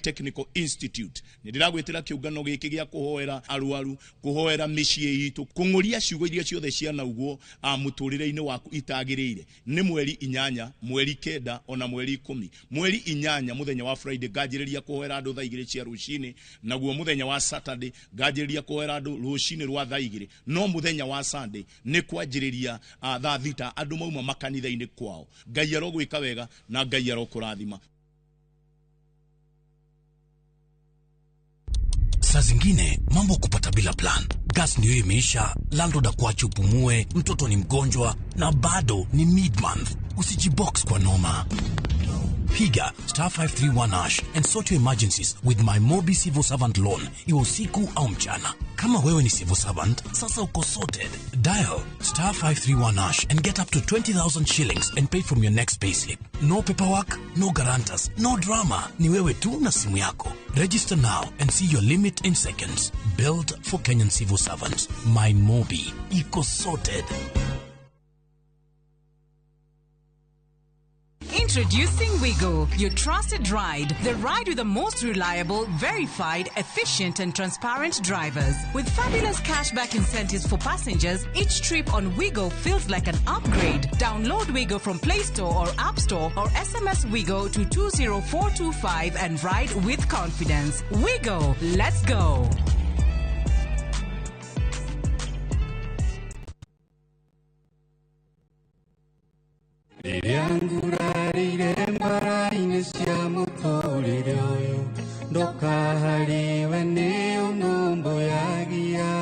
Technical Institute. Nidiragwitira kiungano giki gia kuhoera arwaru, kuhoera micii itu, kunguria ciugo iria ciothe ciana uguo muturire-ini waku itagirire. Ni mweri 8, mweri 9 ona mweri 10. Mweri 8 muthenya wa Friday gajiriria kuhoera andu thaa 2 cia rucini, naguo muthenya wa Saturday gajiriria kuhoera andu rucini rwa thaa 2. No muthenya wa Sunday ni kwanjiriria thaa 6 andu mauma makanitha-ini kwao. Ngai arogwika wega na Ngai arokurathima. Saa zingine mambo kupata bila plan. Gas ndio imeisha, landlord akuache upumue, mtoto ni mgonjwa na bado ni mid-month. Usijibox kwa noma. Piga *531# and sort your emergencies with MyMobi civil servant loan, iwe usiku au mchana. Kama wewe ni civil servant, sasa uko sorted. Dial *531# and get up to 20,000 shillings and pay from your next payslip. No paperwork, no guarantors, no drama. Ni wewe tu na simu yako. Register now and see your limit in seconds. Built for Kenyan civil servants. MyMobi, iko sorted. Introducing Weego, your trusted ride. The ride with the most reliable, verified, efficient, and transparent drivers. With fabulous cashback incentives for passengers, each trip on Weego feels like an upgrade. Download Weego from Play Store or App Store or SMS Weego to 20425 and ride with confidence. Weego, let's go. Ririangurarire mbaraine cia muturire uyu ndokahariwe ni unumbo yagia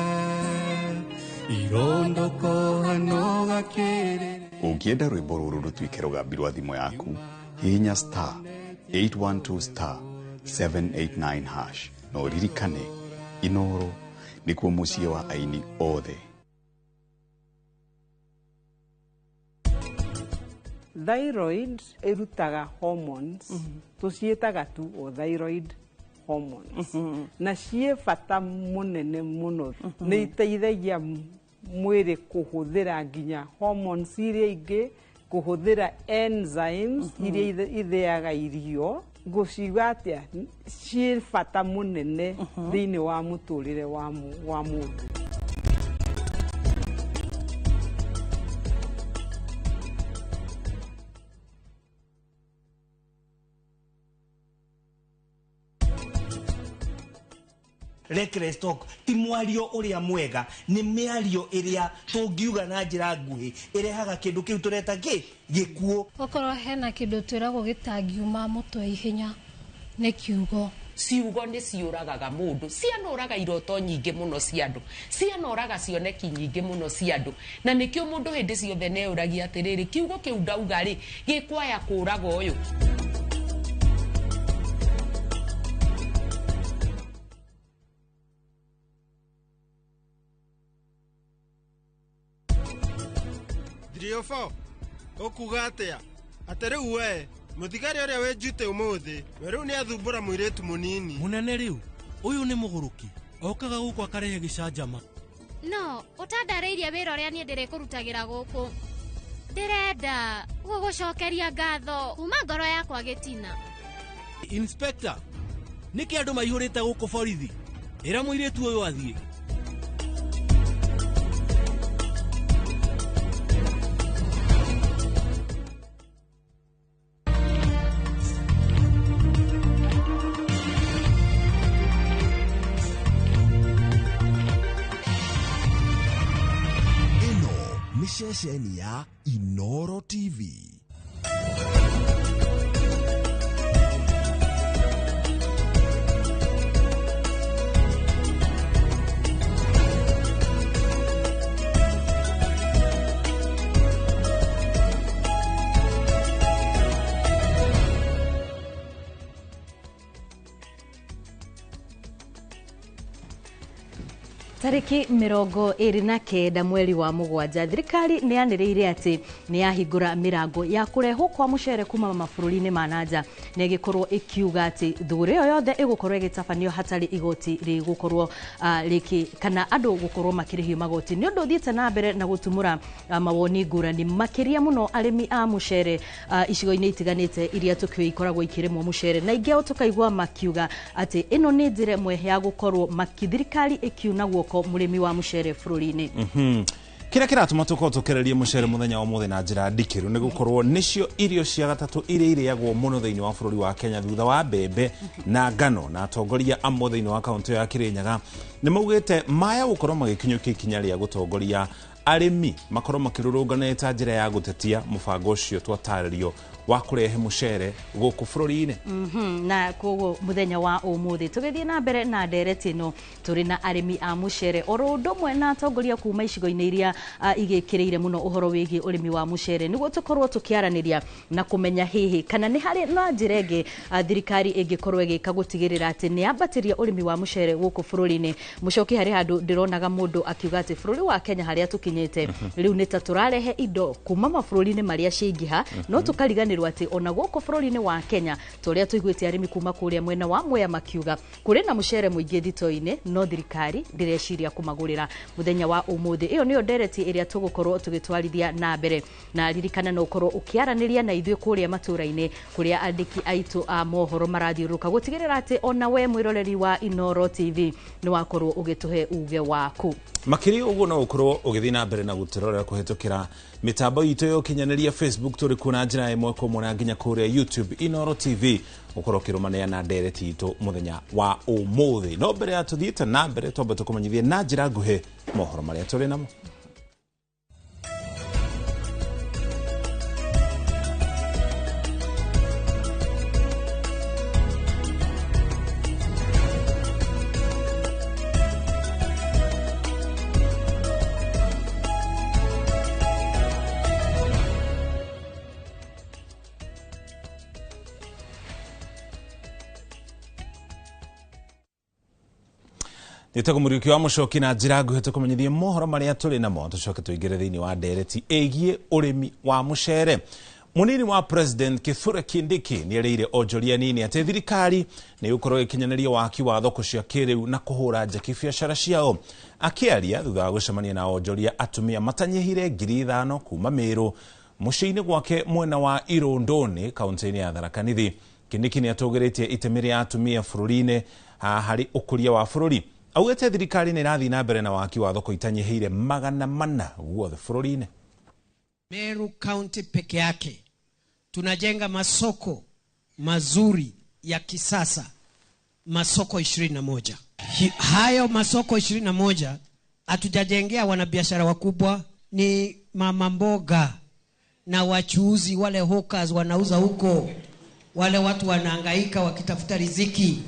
irondoko hano gakirire. Ungienda rwimbo ruru rutuike rugambi rwa thimu yaku hihinya *812*789# na uririkane Inooro nikuo mucie wa aini othe. Thyroid erutaga hormones tucietaga tu o thyroid hormones na cie bata munene muno ni iteithagia mwiri kuhuthira nginya hormones iria ingi kuhuthira enzymes iria itheaga irio nguciga atia ci bata munene thiini wa muturire wa mundu. Reckless talk ti mwario uria mwega ni miario iria tungiuga na njira nguhi irehaga kindu kiu tureta gikuo. Okorwo hena kindu twiragwo gitangiuma mutwe ihenya ni kiugo. Ciugo ni ciuragaga mundu, cianoraga iroto nyingi muno cia andu, cianoraga cioneki nyingi muno cia andu, na nikio mundu hindi ciothe neuragia atiriri kiugo kiu ndauga ri gikwaya kuraga uyu. Driofo okuga atia ati riu we muthigari uria wenjute umuthi we riu ni athumbura muiretu munini munene riu uyu ni muguruki okaga guku akarehe gicanjama no utandareirie wira uria ni ndire kurutagira guku ndirenda gugucokeria ngatho kuma ngoro yakwa gitina. Inspector niki andu maihurite guku borithi ira muiretu uyu athie. Ceceni ya Inooro TV. Tariki 29 mweri wa mugwanja thirikari ni yaniriire ati ni yahingura mirango ya kurehwo kwa mucere kuma mabũrũri-inĩ ma nanja na igikorwo ikiuga ati thuguri yo yothe igukorwo igitabanio hatari igoti rigukorwo riki kana andu gukorwo makirihio magoti ni undu uthiite na mbere na gutumura mawoni ngurani makiria muno arimi a mucere icigo-inĩ itiganite iria tukio ikoragwo ikiremwo mucere na ingĩ tukaigua makiuga ati ino ni njĩra ĩmwe ya gukorwo makithirikari ikiuna guoko murimi wa mucere bũrũri-inĩ. Kira kiratuma tuko tukererie mucere muthenya wa muthe na njira ndikiru ni gukorwo nicio irio cia gatatu iria iriagwo muno thiini wa bũrũri wa Kenya thutha wa mbembe na ngano, na atongoria amwe thiini wa kaunti ya Kirinyaga ni maugite maya gukorwo magikinyukia ikinya ria gutongoria arimi makorwo makirurunganite njira ya gutetia mubango ucio twataririo wa kurehe mucere guku bũrũri-inĩ. Na koguo muthenya wa umuthi tugithie na mbere na ndereti ino turi na arimi a mucere oro ndomwe na atongoria kuma icigo-inĩ iria igikiriire muno uhoro wigi urimi wa mucere niguo tukorwo tukiaraniria na kumenya hihi kana ni hari na njira ingi thirikari ingikorwo igika gutigirira ati ni ambatiria urimi wa mucere guku bũrũri-inĩ. Mucoki hari handu ndironaga mundu akiuga ati bũrũri wa Kenya haria tukinyite riu ni ta turarehe indo kuma mabũrũri-inĩ maria ciingiha no tukariganirwo ati ona guku bũrũri-inĩ wa Kenya toria tuiguite arimi kuma kuria mwena wa Mwea makiuga kuri na mucere muingi thito-ini no thirikari ndireciria kumagurira. Muthenya wa umuthi iyo niyo ndereti iria tugukorwo tugitwarithia na mbere na ririkana no ukorwo ukiaraniria na ithuĩ kuria matura-ini kuria andiki aitu a mohoro marathiuruka gutigirira ati ona we mwiroreri wa Inooro TV ni wakorwo ugituhe uge waku makiri uguo no ukorwo ugithii na mbere na gutirorera kuhitukira mitambo itu yo kinyaniria Facebook turi kuna njira imwe kumona nginya kuria YouTube Inooro TV ukorwo kirumania na ndereti itu muthenya wa umuthi. No mbere ya tuthiite na mbere twambe tukumanyithie na njira nguhi mohoro maria turi namo. Nitego muriki wa mucoki na njira nguhite kumenyithia mohoro maria turi namo tucoke tuigire thiini wa ndereti egie urimi wa mucere. Munini wa President Kithure Kindiki ni ereire onjoria nini ati thirikari ni ukorwo ikinyaniria waki wa thoko cia kiriu na kuhura njeki biacara ciao. Akiaria thutha wa gucemania na onjoria atumia matanyihire 5,000 kuma Meru muciini gwake mwena wa Irondoni kaunti-ini ya Tharaka Nithi. Kindiki ni atogeretie itemi ria atumia bururi-ini hari ukuria wa bururi. Augete thirikari ni irathi na mbere na waki wa thoko itanyihiire 400 guothe bururi-ini. Meru County peke yake tunajenga masoko mazuri ya kisasa, masoko 21. Hayo masoko 21 hatujajengea wanabiashara wakubwa, ni mama mboga na wachuuzi wale hawkers wanauza huko, wale watu wanahangaika wakitafuta riziki.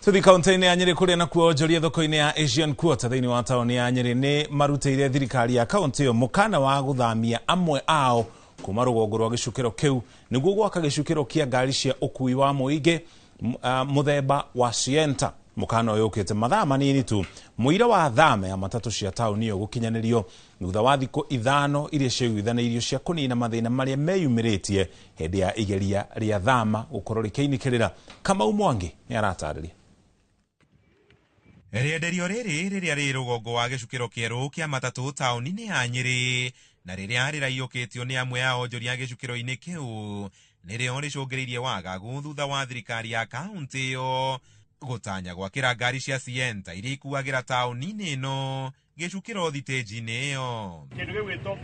Tuthi kaunti-ini ya Nyeri kuria na kuonjoria thoko-ini ya Asian Quarter thiini wa taoni ya Nyeri ni marutĩire thirikari ya kaunti iyo mukana wa guthamia amwe ao kuma rũgongo rwa gĩcukĩro kĩu nĩguo gwaka gĩcukĩro kĩa ngari cia ũkui wa mũingĩ muthemba wa Sienta. Mukana ũyũ ũkĩte mathaa manini tu mũira wa thama ya matatũ cia taoni iyo gũkinyanĩrio thutha wa thikũ 5 iria ciaiguithanĩirio cia kũnina mathĩna marĩa meyumĩrĩtie hĩndĩ ya igeria rĩa thama gũkorwo rĩkĩinĩkĩrĩra. Kamau Mwangi nĩ aratarĩria. Rĩenderio rĩrĩ rĩrĩa rĩ rũgongo wa gĩcukĩro kĩerũ kĩa matatũ taũni-inĩ ya Nyeri na rĩrĩa rĩraiyũkĩtio nĩ amwe a onjoria gĩcukĩro-inĩ kĩu nĩrĩo rĩcũngĩrĩirie wagagu thutha wa thirikari ya kaunti ĩyo gũtanya gwakĩra ngari cia Sienta iria ikuagĩra taũni-inĩ ĩno gĩcukĩro thitĩnji-inĩ ĩyo. Kĩndũ gĩgwĩtwo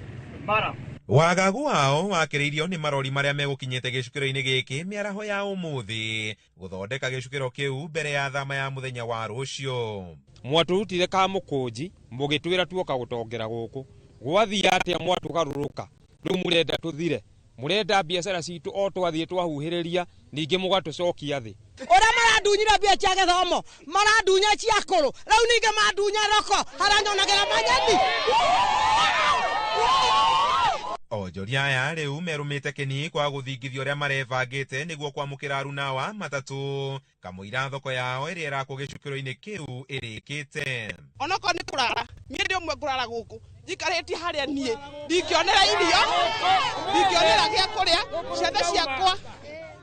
mara. Wagagu wao wakĩrĩirio nĩ marori marĩa megũkinyĩte gĩcukĩro-inĩ gĩkĩ mĩaraho ya ũmũthĩ gũthondeka gĩcukĩro kĩu mbere ya thama ya mũthenya wa rũciũ. Mwatũrutire ka mũkũnji mũgĩtwĩra tuoka gũtongera gũkũ gwathia atĩa mwatũgarũrũka rĩu mũrenda tũthire, mũrenda biacara citũ o twathiĩ twahuhĩrĩria ningĩ mũgatũcokia thĩ. Ora marandunyira mbia cia gĩthomo marandunya cia kũrũ rĩu ningĩ mandunya roko haranyonagĩra manyeni. Onjoria aya rĩu merũmĩte kĩni kwa gũthingithia ũrĩa marebangĩte nĩguo kwamũkĩra aruna wa matatũ kamũira thoko yao ĩrĩa ĩrakwo gĩcukĩro-inĩ kĩu ĩrĩkĩte. Onako nĩ kũrara niĩ ndĩ ũmwe ngũrara gũkũ njikarĩtie harĩa niĩ ndingĩonera irio ndingĩonera gĩa kũrĩa ciana ciakwa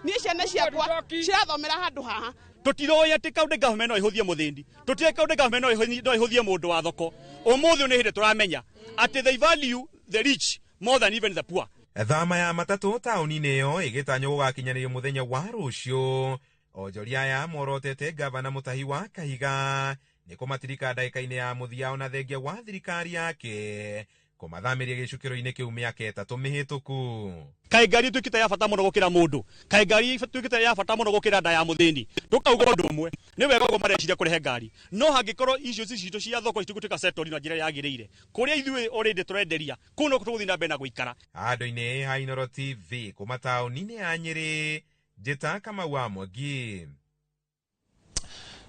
niĩ ciana ciakwa cirathomera handũ haha. Tũtiroya atĩ kaunti government no ĩhũthie mũthĩndi, tũtiroya kaunti government no ĩhũthie mũndũ wa thoko. Ũmũthĩ nĩ hĩndĩ tũramenya atĩ they value the rich more than even the poor. Thama ya matatũ taũni-inĩ ĩyo ĩgĩtanywo gũgakinyanĩrio mũthenya wa rũciũ. Onjoria aya morotete gavana Mũtahi wa Kahiga nĩ kũmatirika ndagĩka-inĩ ya mũthia ona thengia wa thirikari yake kũmathamĩria gĩcukĩro-inĩ kĩu mĩaka 3 mĩhĩtũku. Kaĩ ngari ĩtuĩkĩte ya bata mũno gũkĩra mũndũ, kaĩ ngari ĩtuĩkĩte ya bata mũno gũkĩra nda ya mũthĩni. Tũkauga ũndũ ũmwe nĩ wega ũguo mareciria kũrehe ngari, no hangĩkorwo icio citũ cia thoko itigũtuĩka settled na njĩra yagĩrĩire kũrĩa ithuĩ already tũrenderia kũu no tũgũthiĩ na mbere na gũikara. Handũ-inĩ ha Inooro TV kuma taũni-inĩ ya Nyeri, njĩta Kamau wa Mwangi.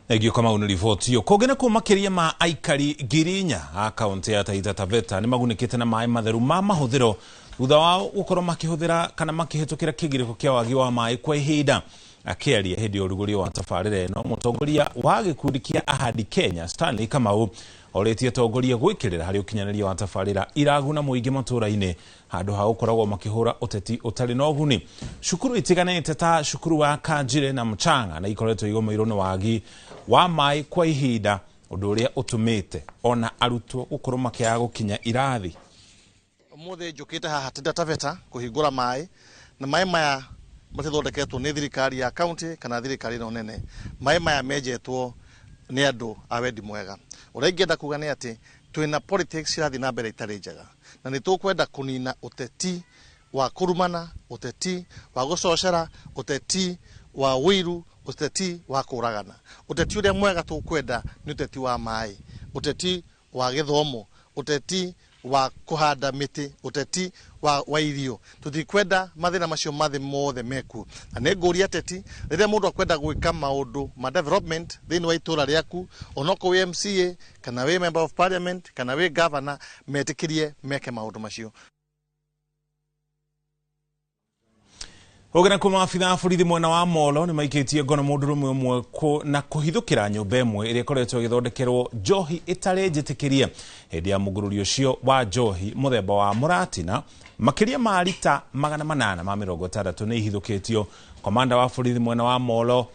Egio Kamau nĩ riboti yo kũngĩ kuo makĩria ma aikari 4,000 a kaunti ya Taita Taveta nĩ magunĩkĩte na maĩ matheru ma mahũthĩro thutha wao gũkorwo makĩhũthĩra kana makĩhĩtũkĩra kĩgirĩko kĩa wagi wa maĩ kwa ihinda. Akĩaria hĩndĩ ya ũrugũrio wa tabarĩra ĩno mũtongoria wa gĩkundi kĩa Ahadi Kenya Stanley Kamau orĩtie atongoria gwĩkĩrĩra harĩ ũkinyanĩria wa tabarĩra iraguna mũingĩ matũũra-inĩ handũ ha gũkoragwo makĩhũra ũteti ũtarĩ na ũguni. Cukuru itiganĩte ta cukuru wa Kanjire na Mchanga na ikoretwo igũmĩirwo nĩ wagi wa maĩ kwa ihinda, ũndũ ũrĩa ũtũmĩte ona arutwo gũkorwo makĩaga gũkinya irathi. Ũmũthĩ njũkĩte haha Taita Taveta kũhingũra maĩ na maĩ maya matithondeketwo nĩ thirikari ya kaunti kana thirikari ĩno nene. Maĩ maya menjetwo nĩ andũ a wendi mwega. Ũrĩa ingĩenda kuga nĩ atĩ twĩna politics cirathiĩ na mbere itarĩ njega na nĩ tũkwenda kũnina ũteti wa kũrumana, ũteti wa gũcocera, ũteti wa wĩiru, ũteti wa kũragana. Ũteti ũrĩa mwega tũkwenda nĩ ũteti wa maĩ, ũteti wa gĩthomo, ũteti wa kuhanda mĩtĩ, ũteti wa irio. Tutikwenda mathĩna macio mathe mothe meku. Na nĩ ngũria ateti rĩrĩa mũndũ akwenda gwĩka maũndũ ma development thĩinĩ wa itũra rĩaku, onoko wĩ MCA kana wĩ member of parliament kana wĩ governor, metĩkĩrie meke maũndũ macio. Ogena kuma afitha borithi mwena wa Molo nĩ maikĩtie ngono mũndũ rũmwe ũmwe na kũhithũkĩra nyũmba ĩmwe ĩrĩa ĩkoretwo ĩgĩthondekerwo njohi ĩtarĩ njĩtĩkĩrie hĩndĩ ya mũgũrũrio ũcio wa njohi mũthemba wa mũratina. Makĩria ma lita 860 nĩ ihithũkĩtio. Komanda wa borithi mwena wa Molo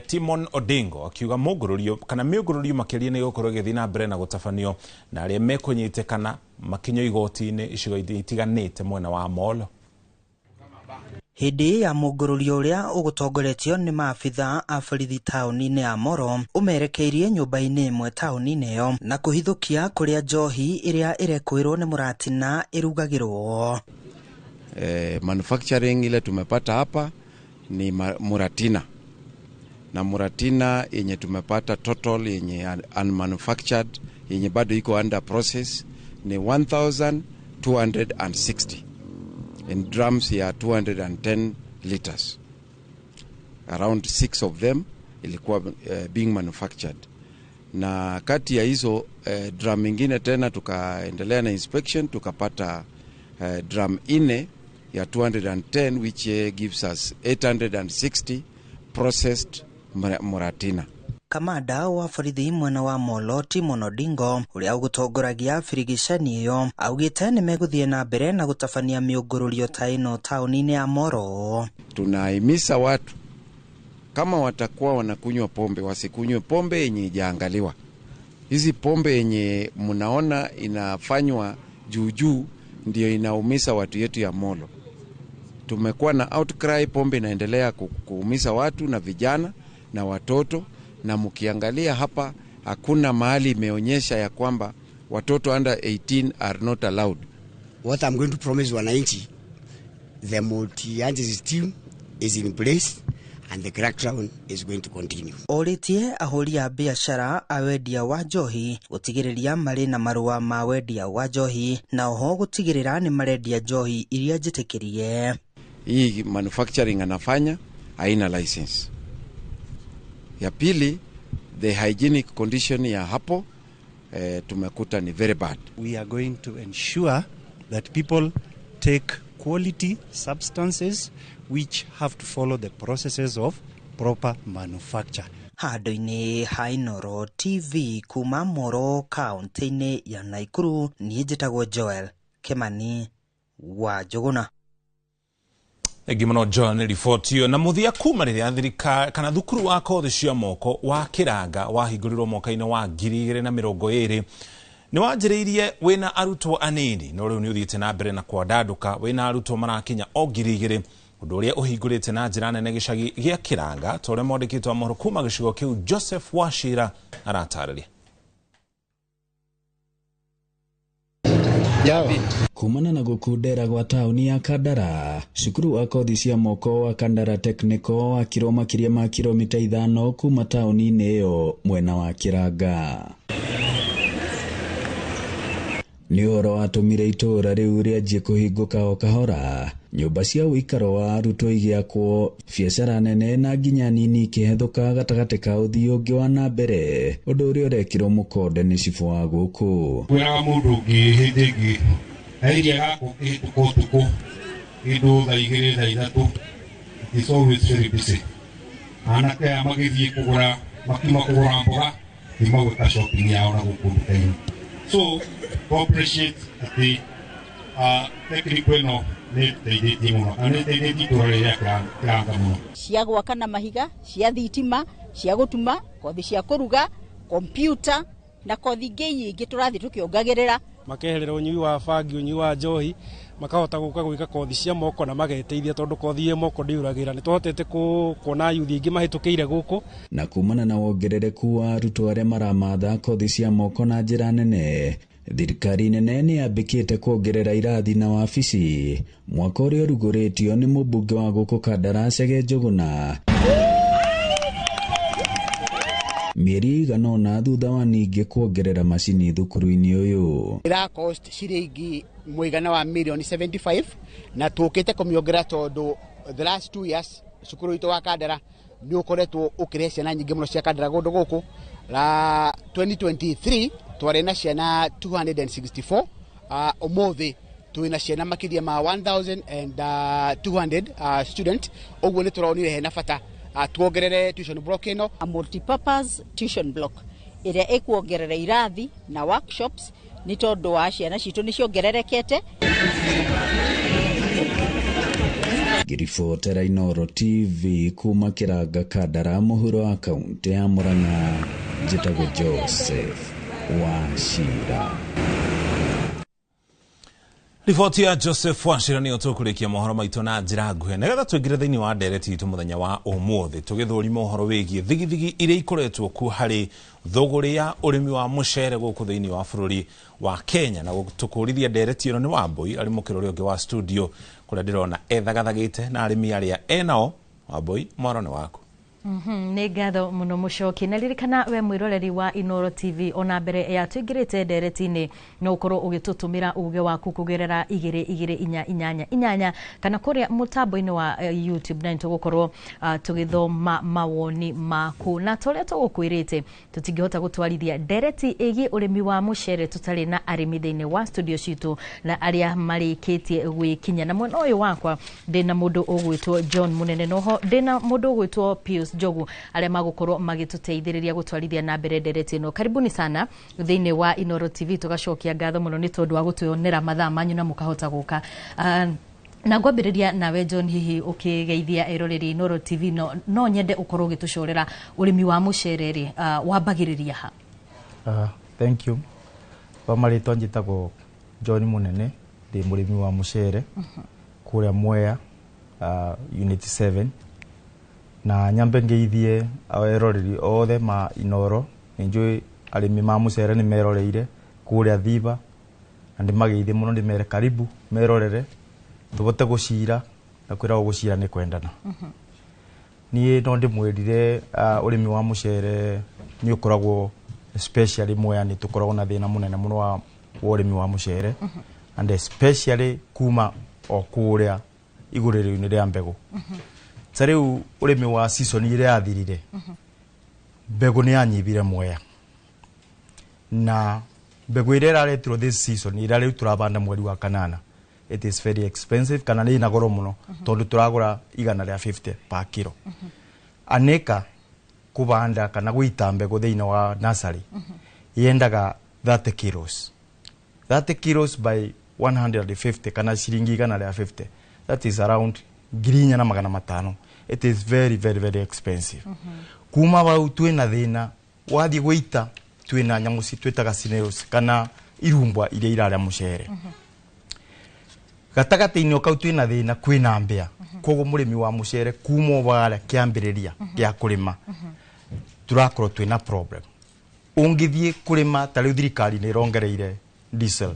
Timon Odingo akiuga mugururio kana miugururio makiria ni gukorwo githi na mbere na gutafanio na aria mekunyitikana makinyo igoti-ini icigo itiganite mwena wa Molo. Hindi ya mugururio uria ugutongoretio ni maabitha a borithi tauni-ini ya Moro umerekeirie nyumba-ini imwe tauni-ini yo na kuhithukia kuria njohi iria irekwirwo ni muratina irugagirwo. Manufacturing ile tumepata hapa ni muratina, na muratina yenye tumepata total yenye unmanufactured yenye bado iko under process ni 1260 in drums ya 210 liters. Around 6 of them ilikuwa being manufactured, na kati ya hizo drum ingine tena tukaendelea na inspection tukapata drum ine ya 210 which gives us 860 processed muratina. Kamanda wa borithi mwena wa Molo Timon Odingo uria ugutongoragia birigicani iyo augite ni meguthie na mbere na gutafania miungururio ta ino tauni-ini ya Moro. Tunahimiza watu kama watakuwa wanakunywa pombe wasikunywe pombe yenye ijaangaliwa. Hizi pombe yenye mnaona inafanywa juu ndio inaumiza watu yetu ya Molo. Tumekuwa na outcry, pombe inaendelea kuumiza watu na vijana na watoto, na mkiangalia hapa hakuna mahali imeonyesha ya kwamba watoto under 18 are not allowed. What I'm going to promise wananchi, the multi-agency team is in place and the crackdown is going to continue. Oritie ahuri a biashara a wendia wa njohi gutigiriria mari na marua ma wendia wa njohi na oho gutigirira ni marendia njohi iria njitikirie. Hii manufacturing anafanya haina license. Ya pili, the hygienic condition ya hapo tumekuta ni very bad. We are going to ensure that people take quality substances which have to follow the processes of proper manufacture. Handu-ini ha Inooro TV kuma Moro kaunti-ini ya Nakuru, ni njitagwo Joel Kimani wa Njuguna. Egimono John report yo na muthia kuma riria thirika kana thukuru wa kothi cia moko wa Kiranga wahingũrirwo mwaka-inĩ wa 2020 ni wanjĩrĩirie wina arutwo anini no rĩu ni uthiĩte na mbere na kwandanduka wina arutwo marakinya o 2000 ũndũ ũrĩa ũhingũrĩte na njĩra nene gĩcagi gĩa Kiranga tore mwandĩkĩtwo mohoro kuma gĩcigo kĩu Joseph Wachira aratarĩria. Kumana na gukundera gwa tauni ya Kandara, cukuru wa kothi cia moko wa Kandara Technical wa makiria ma kilomita 5 kuma tauni-inĩ ĩyo mwena wa Kiranga. Nĩ ũhoro watũmire itũũra rĩu rĩanjie kũhingũka o kahora, nyũmba cia ũikaro wa arutwo igĩakwo, biacara nene na nginya nini ikĩhethũka gatagatĩ ka ũthii ũngĩ wa na mbere, ũndũ ũrĩa ũrekĩrwo mũkonde nĩ cibũ wa gũkũ. Kwĩraga mũndũ ũngĩ hĩndĩ ĩngĩ airia gakũ kĩhĩtũka ũtukũ kĩndũ thaa 2 thaa 3 is always very busy. Anake aya magĩthiĩ kũgũra makiuma kũgũra mboga nĩ magwĩka shopping yao na gũkũ nduka-inĩ. So to appreciate the technical ĩno nĩ teithĩtie mũno na nĩ teithĩtie itũũra rĩrĩa Kiranga mũno. Cia gwaka na mahiga, cia thitima, cia gũtuma, kothi cia kũruga, kompyuta na kothi ingĩ nyingĩ tũrathiĩ tũkĩongagĩrĩra. Makeherera ũnyui wa bangi, ũnyui wa njohi, makahota gũka gwĩka kothi cia moko na mageteithia tondũ kothi ya moko ndĩuragĩra. Nĩ twahotete kuona yuthi ingĩ mahĩtũkĩire gũkũ. Na kumana na wongerereku wa arutwo arĩa maramatha kothi cia moko na njĩra nene, thirikari nene nĩ yambĩkĩte kuongerera irathi na wabici, mwaka ũrĩa ũrugũrĩtio nĩ mũmbunge wa gũkũ Kandara Chege Njuguna. Mieri igana ũna thutha wa ningĩ kuongerera macini thukuru-inĩ ũyũ. Ira cost ciringi mũigana wa milioni 75 na tũkĩte kũmĩongerera tondũ the last 2 years cukuru witũ wa Kandara nĩ ũkoretwo ũkĩrehe ciana nyingĩ mũno cia Kandara gũndũ gũkũ. La 2023 twarĩ na ciana 264, ũmũthĩ twĩna ciana makĩria ma 1200 student. Ũguo nĩ tũronire hena bata tuongerere tuition block ĩno, a multipurpose tuition block ĩrĩa ĩkuongerera irathi na workshops nĩ tondũ wa ciana citũ nĩ ciongererekete. ngiribotera Inooro TV kuma Kiranga Kandara muhuro wa kaunti ya Murang'a njĩtagwo Joseph Wachira. Riboti ya Joseph Wachira nĩ ũtũkũrĩkia mohoro maitũ na njĩra nguhĩ nĩgetha twĩngĩre thĩinĩ wa ndereti itũ mũthenya wa ũmũthĩ tũgĩthũrima mohoro wĩgiĩ thigithigi iria ikoretwo kuo harĩ thũgũrĩ ya ũrĩmi wa mũcere gũkũ thĩinĩ wa bũrũri wa Kenya na gũtũkũrithia ndereti ĩno nĩ Wambui arĩ mũkĩrori ũngĩ wa studio kũrĩa ndĩrona ethagathagĩte na arĩmi arĩa enao. Wambui, mwaro nĩ waku. Nĩ ngatho mũno mũcoki na ririkana we mwĩroreri wa Inooro TV ona mbere ya twĩngĩrĩte ndereti-inĩ no ũkorwo ũgĩtũtũmĩra uge waku kũgerera 2288 kana kũrĩa mũtambo-inĩ wa YouTube na nĩtũgũkorwo tũgĩthoma mawoni maku na tũrĩa tũgũkwĩrĩte tũtingĩhota gũtwarithia ndereti ĩgiĩ ũrĩmi wa mũcere tũtarĩ na arĩmi thĩinĩ wa studio citũ na arĩa marĩkĩtie gwĩkinya na mwena ũyũ wakwa ndĩna mũndũ ũgwĩtwo John Munene noho ndĩna mũndũ ũgwĩtwo Pius Jogu arĩa magũkorwo magĩtũteithĩrĩria gũtwarithia na mbere ndereti ĩno. Karibuni sana thĩinĩ wa Inooro TV tũgacokia ngatho mũno nĩ tondũ wa gũtwĩonera mathaa manyu na mũkahota gũka. Na ngwambĩrĩria nawe John hihi ũkĩgeithia eroreri Inooro TV no nyende ũkorwo ũgĩtũcorera ũrĩmi wa mũcere rĩ wambagĩrĩria ha? Thank you. Marĩtwa njĩtagwo John Munene ndĩ mũrĩmi wa mũcere kũrĩa Mwea Unit 7 na nyambe ngeithie eroreri othe ma Inooro nĩnjũĩ arĩmi ma mũcere nĩ meroreire kũrĩa Thiba na ndĩmageithie mũno ndĩmere karibu merorere tũbote gũcira na kwĩragwo gũcira nĩ kwendana. Niĩ no ndĩmwĩrire ũrĩmi wa mũcere nĩ ũkoragwo especially Mwea nĩ tũkoragwo na thĩna mũnene mũno wa ũrĩmi wa mũcere and especially kuma o kũrĩa igũrĩrĩu-inĩ rĩa mbegũ. Tarĩu ũrĩmi wa season ĩrĩa yathirire mbegũ nĩ yanyibire Mwea na mbegũ ĩrĩa ĩraretirwo this season ĩrĩa rĩu tũrabanda mweri wa kanana it is very expensive kana nĩ ĩna goro mũno tondũ tũragũra 150 per kilo. Aneka kubanda kana gũita mbegũ thĩinĩ wa nursery yendaga 30 kilos 30 kilos by 150 kana shilingi 150 that is around 4,500. It is very very very expensive. Kuma bau twina thina wathi gũita twina nyamu ci twitaga snails kana irumbwa iria irarĩa mũcere. Gatagati-inĩ okau twina thina kwina mbĩa koguo mũrĩmi wa mũcere kuma bara kĩambĩrĩria gĩa kũrĩma turakorwo twina problem. Ũngĩthiĩ kũrĩma ta rĩu thirikari nĩ ĩrongereire diesel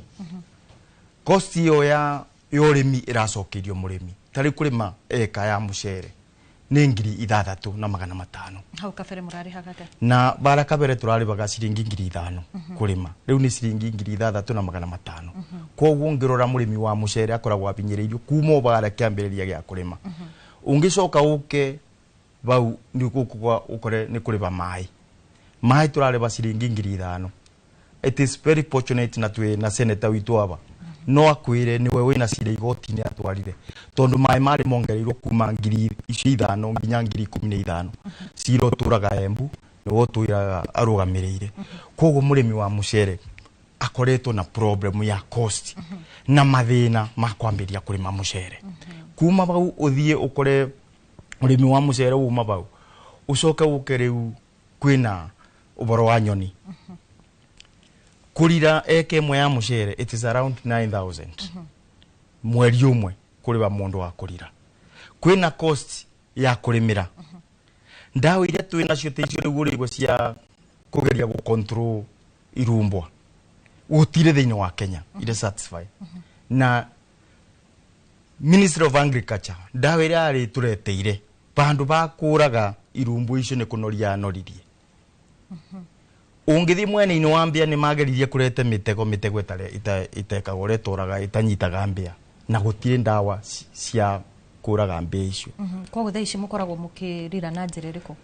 cost yo ya ũrĩmi ĩracokeirio mũrĩmi tari kurima eka ya mũcere nĩ 6,500 hau kabere mũrarĩ hagate na bara kabere turarĩbaga ciringi 5,000 kurima rĩu nĩ ciringi 6,500 koguo ngĩrora mũrĩmi wa mũcere akoragwo abinyĩrĩirio kuma bara kĩambĩrĩria gĩa kũrĩma ũngĩcoka ũke bau nĩ gũkũgwa ũkore nĩ kũrĩba maĩ turarĩba ciringi 5,000. It is very fortunate na twĩ na senator witũ aba no akwire niwe wina cira igoti-inĩ atwarire tondu maĩ marĩ mongereirwo kuma 5,000 nginya 15,000 cira ũtũraga Embu nĩguo twĩraga arũgamĩrĩire. Koguo mũrĩmi wa mũcere akoretwo na problem ya cost na mathĩna ma kwambĩrĩria kũrĩma mũcere. Kuma bau ũthiĩ ũkore ũrĩmi wa mũcere uma bau ũcoke ũke rĩu kwĩna ũboro wa nyoni kurira eke mwe ya mũcere it is around 9,000 mweri ũmwe kũrĩba mũndũ wa kurira kwĩna cost ya kũrĩmĩra ndawa iria twĩna cio tĩcio rĩu ũrĩgwo cia kũgeria gũ control irumbwa gũtirĩ thĩinĩ wa Kenya ire satisfy na Ministry of Agriculture ndawa iria arĩ tũreteire bandu ba kũraga irumbu icio nĩ kũnoria noririe. Ungithi mwene-inĩ wa mbĩa nĩ mageririe kũrete mitego itekagwo retũraga itanyitaga mbĩa na gũtirĩ ndawa cia kũraga mbĩa icio. Koguo thaa ici mũkoragwo mũkĩrira na njĩra ĩrĩkũ?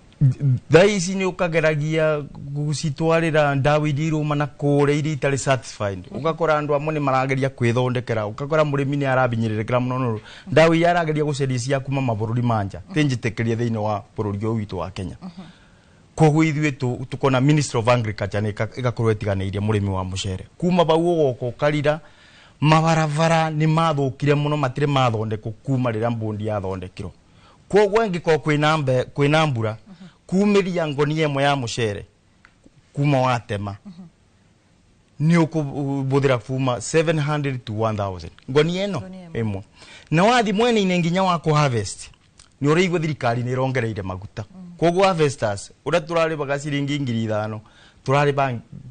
Thaa ici nĩ ũkageragia gũcitwarĩra ndawa iria irũma na kũrĩa iria itarĩ satisfied. Ũgakora andũ amwe nĩ marageria kwĩthondekera ũgakora mũrĩmi nĩ arabinyĩrĩrĩkĩra mũno ndawa iria arageria gũcaria cia kuma mabũrũri manja tĩnjĩtĩkĩrie thĩinĩ wa bũrũri ũyũ witũ wa Kenya. Koguo ithuĩ tukona Ministry of Agriculture nĩ ĩgakorwo ĩtiganĩirie mũrĩmi wa mũcere kuma bau ũgoka ũkarira mabaravara ni mathukire muno matire mathondeko kuma rira mbundi yathondekirwo kogwo ngiko kwina mbura kumiria ngoni emwe ya mucere kuma watema ni ukubuthira kuma 700 to 1000 ngoni eno emwe na wathi mwene ine nginya wa ku harvest ni uraigwe thirikari ni rongereire maguta kogwo harvesters ura turari bagasiringi 5,000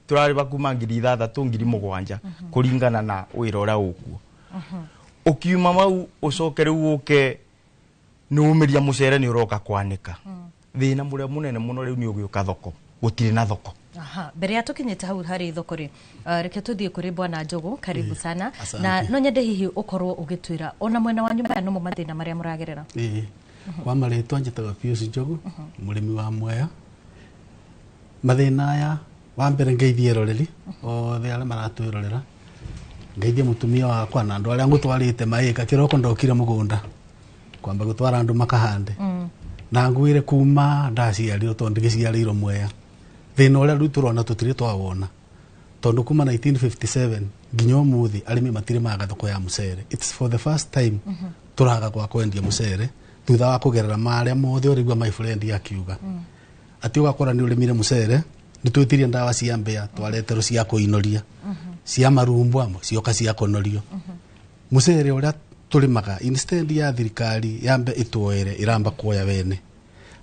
turari bakuma 6,000 7,000 kuringana na wira ura ukuo ukiuma mau ucokere uke ni umiria mucere ni uroka kwanika thina muria munene muno riu ni ugiuka thoko gutire na thoko. Aha, mbere ya tukinyite hau hari thoko ri reke tuthie kuri bwana Njogu, karibu sana. Na no nyende hihi ukorwo ugitwira ona mwena wa nyumba no mathina maria muragerera. Kwa maritwa njitaga Pius Njogu, murimi wa Mwea. Mathina aya wa mbere ngeithie roreri othe aria maratwirorera, ngeithie mutumia wakwa na andu aria ngutwarite maika kiroko ndokire mugunda kwamba gutwara andu makahande na ngwire kuma ndaciarirwo tondu ngiciarirwo Mwea. Thina uria riu turona tutire twawona tondu kuma 1957 nginya umuthi arimi matire maga thoko ya mucere. It's for the first time turaga kwa kwendia mucere thutha wa kugerera maria mothe urigwa my friend yakiuga ati ugakora ni urimire mucere ni twitirie ndawa cia mbea twaretero cia kuinoria cia marumbu amwe cioka cia kunorio mucere uria turimaga instead ya thirikari yambe itwoere iramba kuoya wene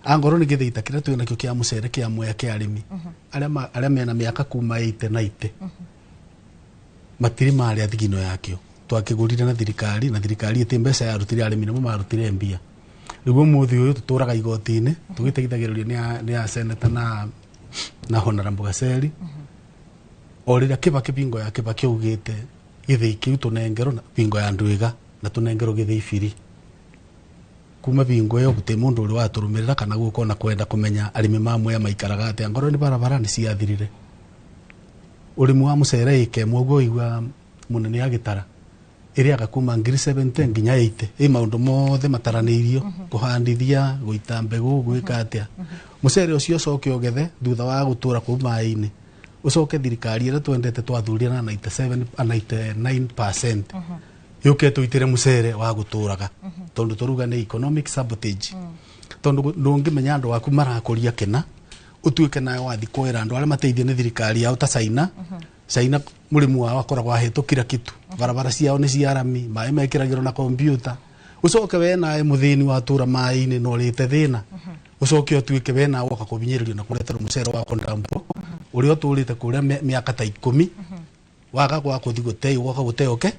angoro ni githiita kira twina kio kia mucere kia Mwea kia arimi aria mena miaka kuma 80 na 80 matiri mari athigino yakio twakigurire na thirikari ite mbeca ya rutire arimi nimo marutire mbia riu muthi uyu tuturaga igotini tugiteithagiririo ni a senator na honorable Gaseri orira Kibaki bingo ya Kibaki ugite githii kiu tunengero na bingo ya Ndwiga na tunengero githii firi kuma bingo yo gute mundu uri waturumirira kana guko na kwenda kumenya arimi ma Mwea maikaraga ate angoro ni barabara ni ciathirire urimi wa mucere ike mwogo igwa munene ya gitara iria agakuma ngiri 70 nginya 80 maundu mothe mataranirio kuhandithia guita mbegu gwika atia mucere ucio coke ogethe thutha wa gutura ku mai-ini ucoke thirikari ira twendete twathuria na 99% yuke tuitire mucere wa guturaga tondu turuga ni economic sabotage tondu ndungimenya andu aku marakuria kena utuike nayo wathi kwira andu aria mateithio ni thirikari yao ta China murimu wao akoragwo ahetukira kitu barabara ciao ni ciarami mai mekiragirwo na computer ucoke we nae muthini watura mai-ini no rite thina ucoke utuike we nae woka kubinyiririo na kuretera mucere wa kondampo uri oturite kuria miaka ta 10 waga kwa kuthi gutei woka guteoke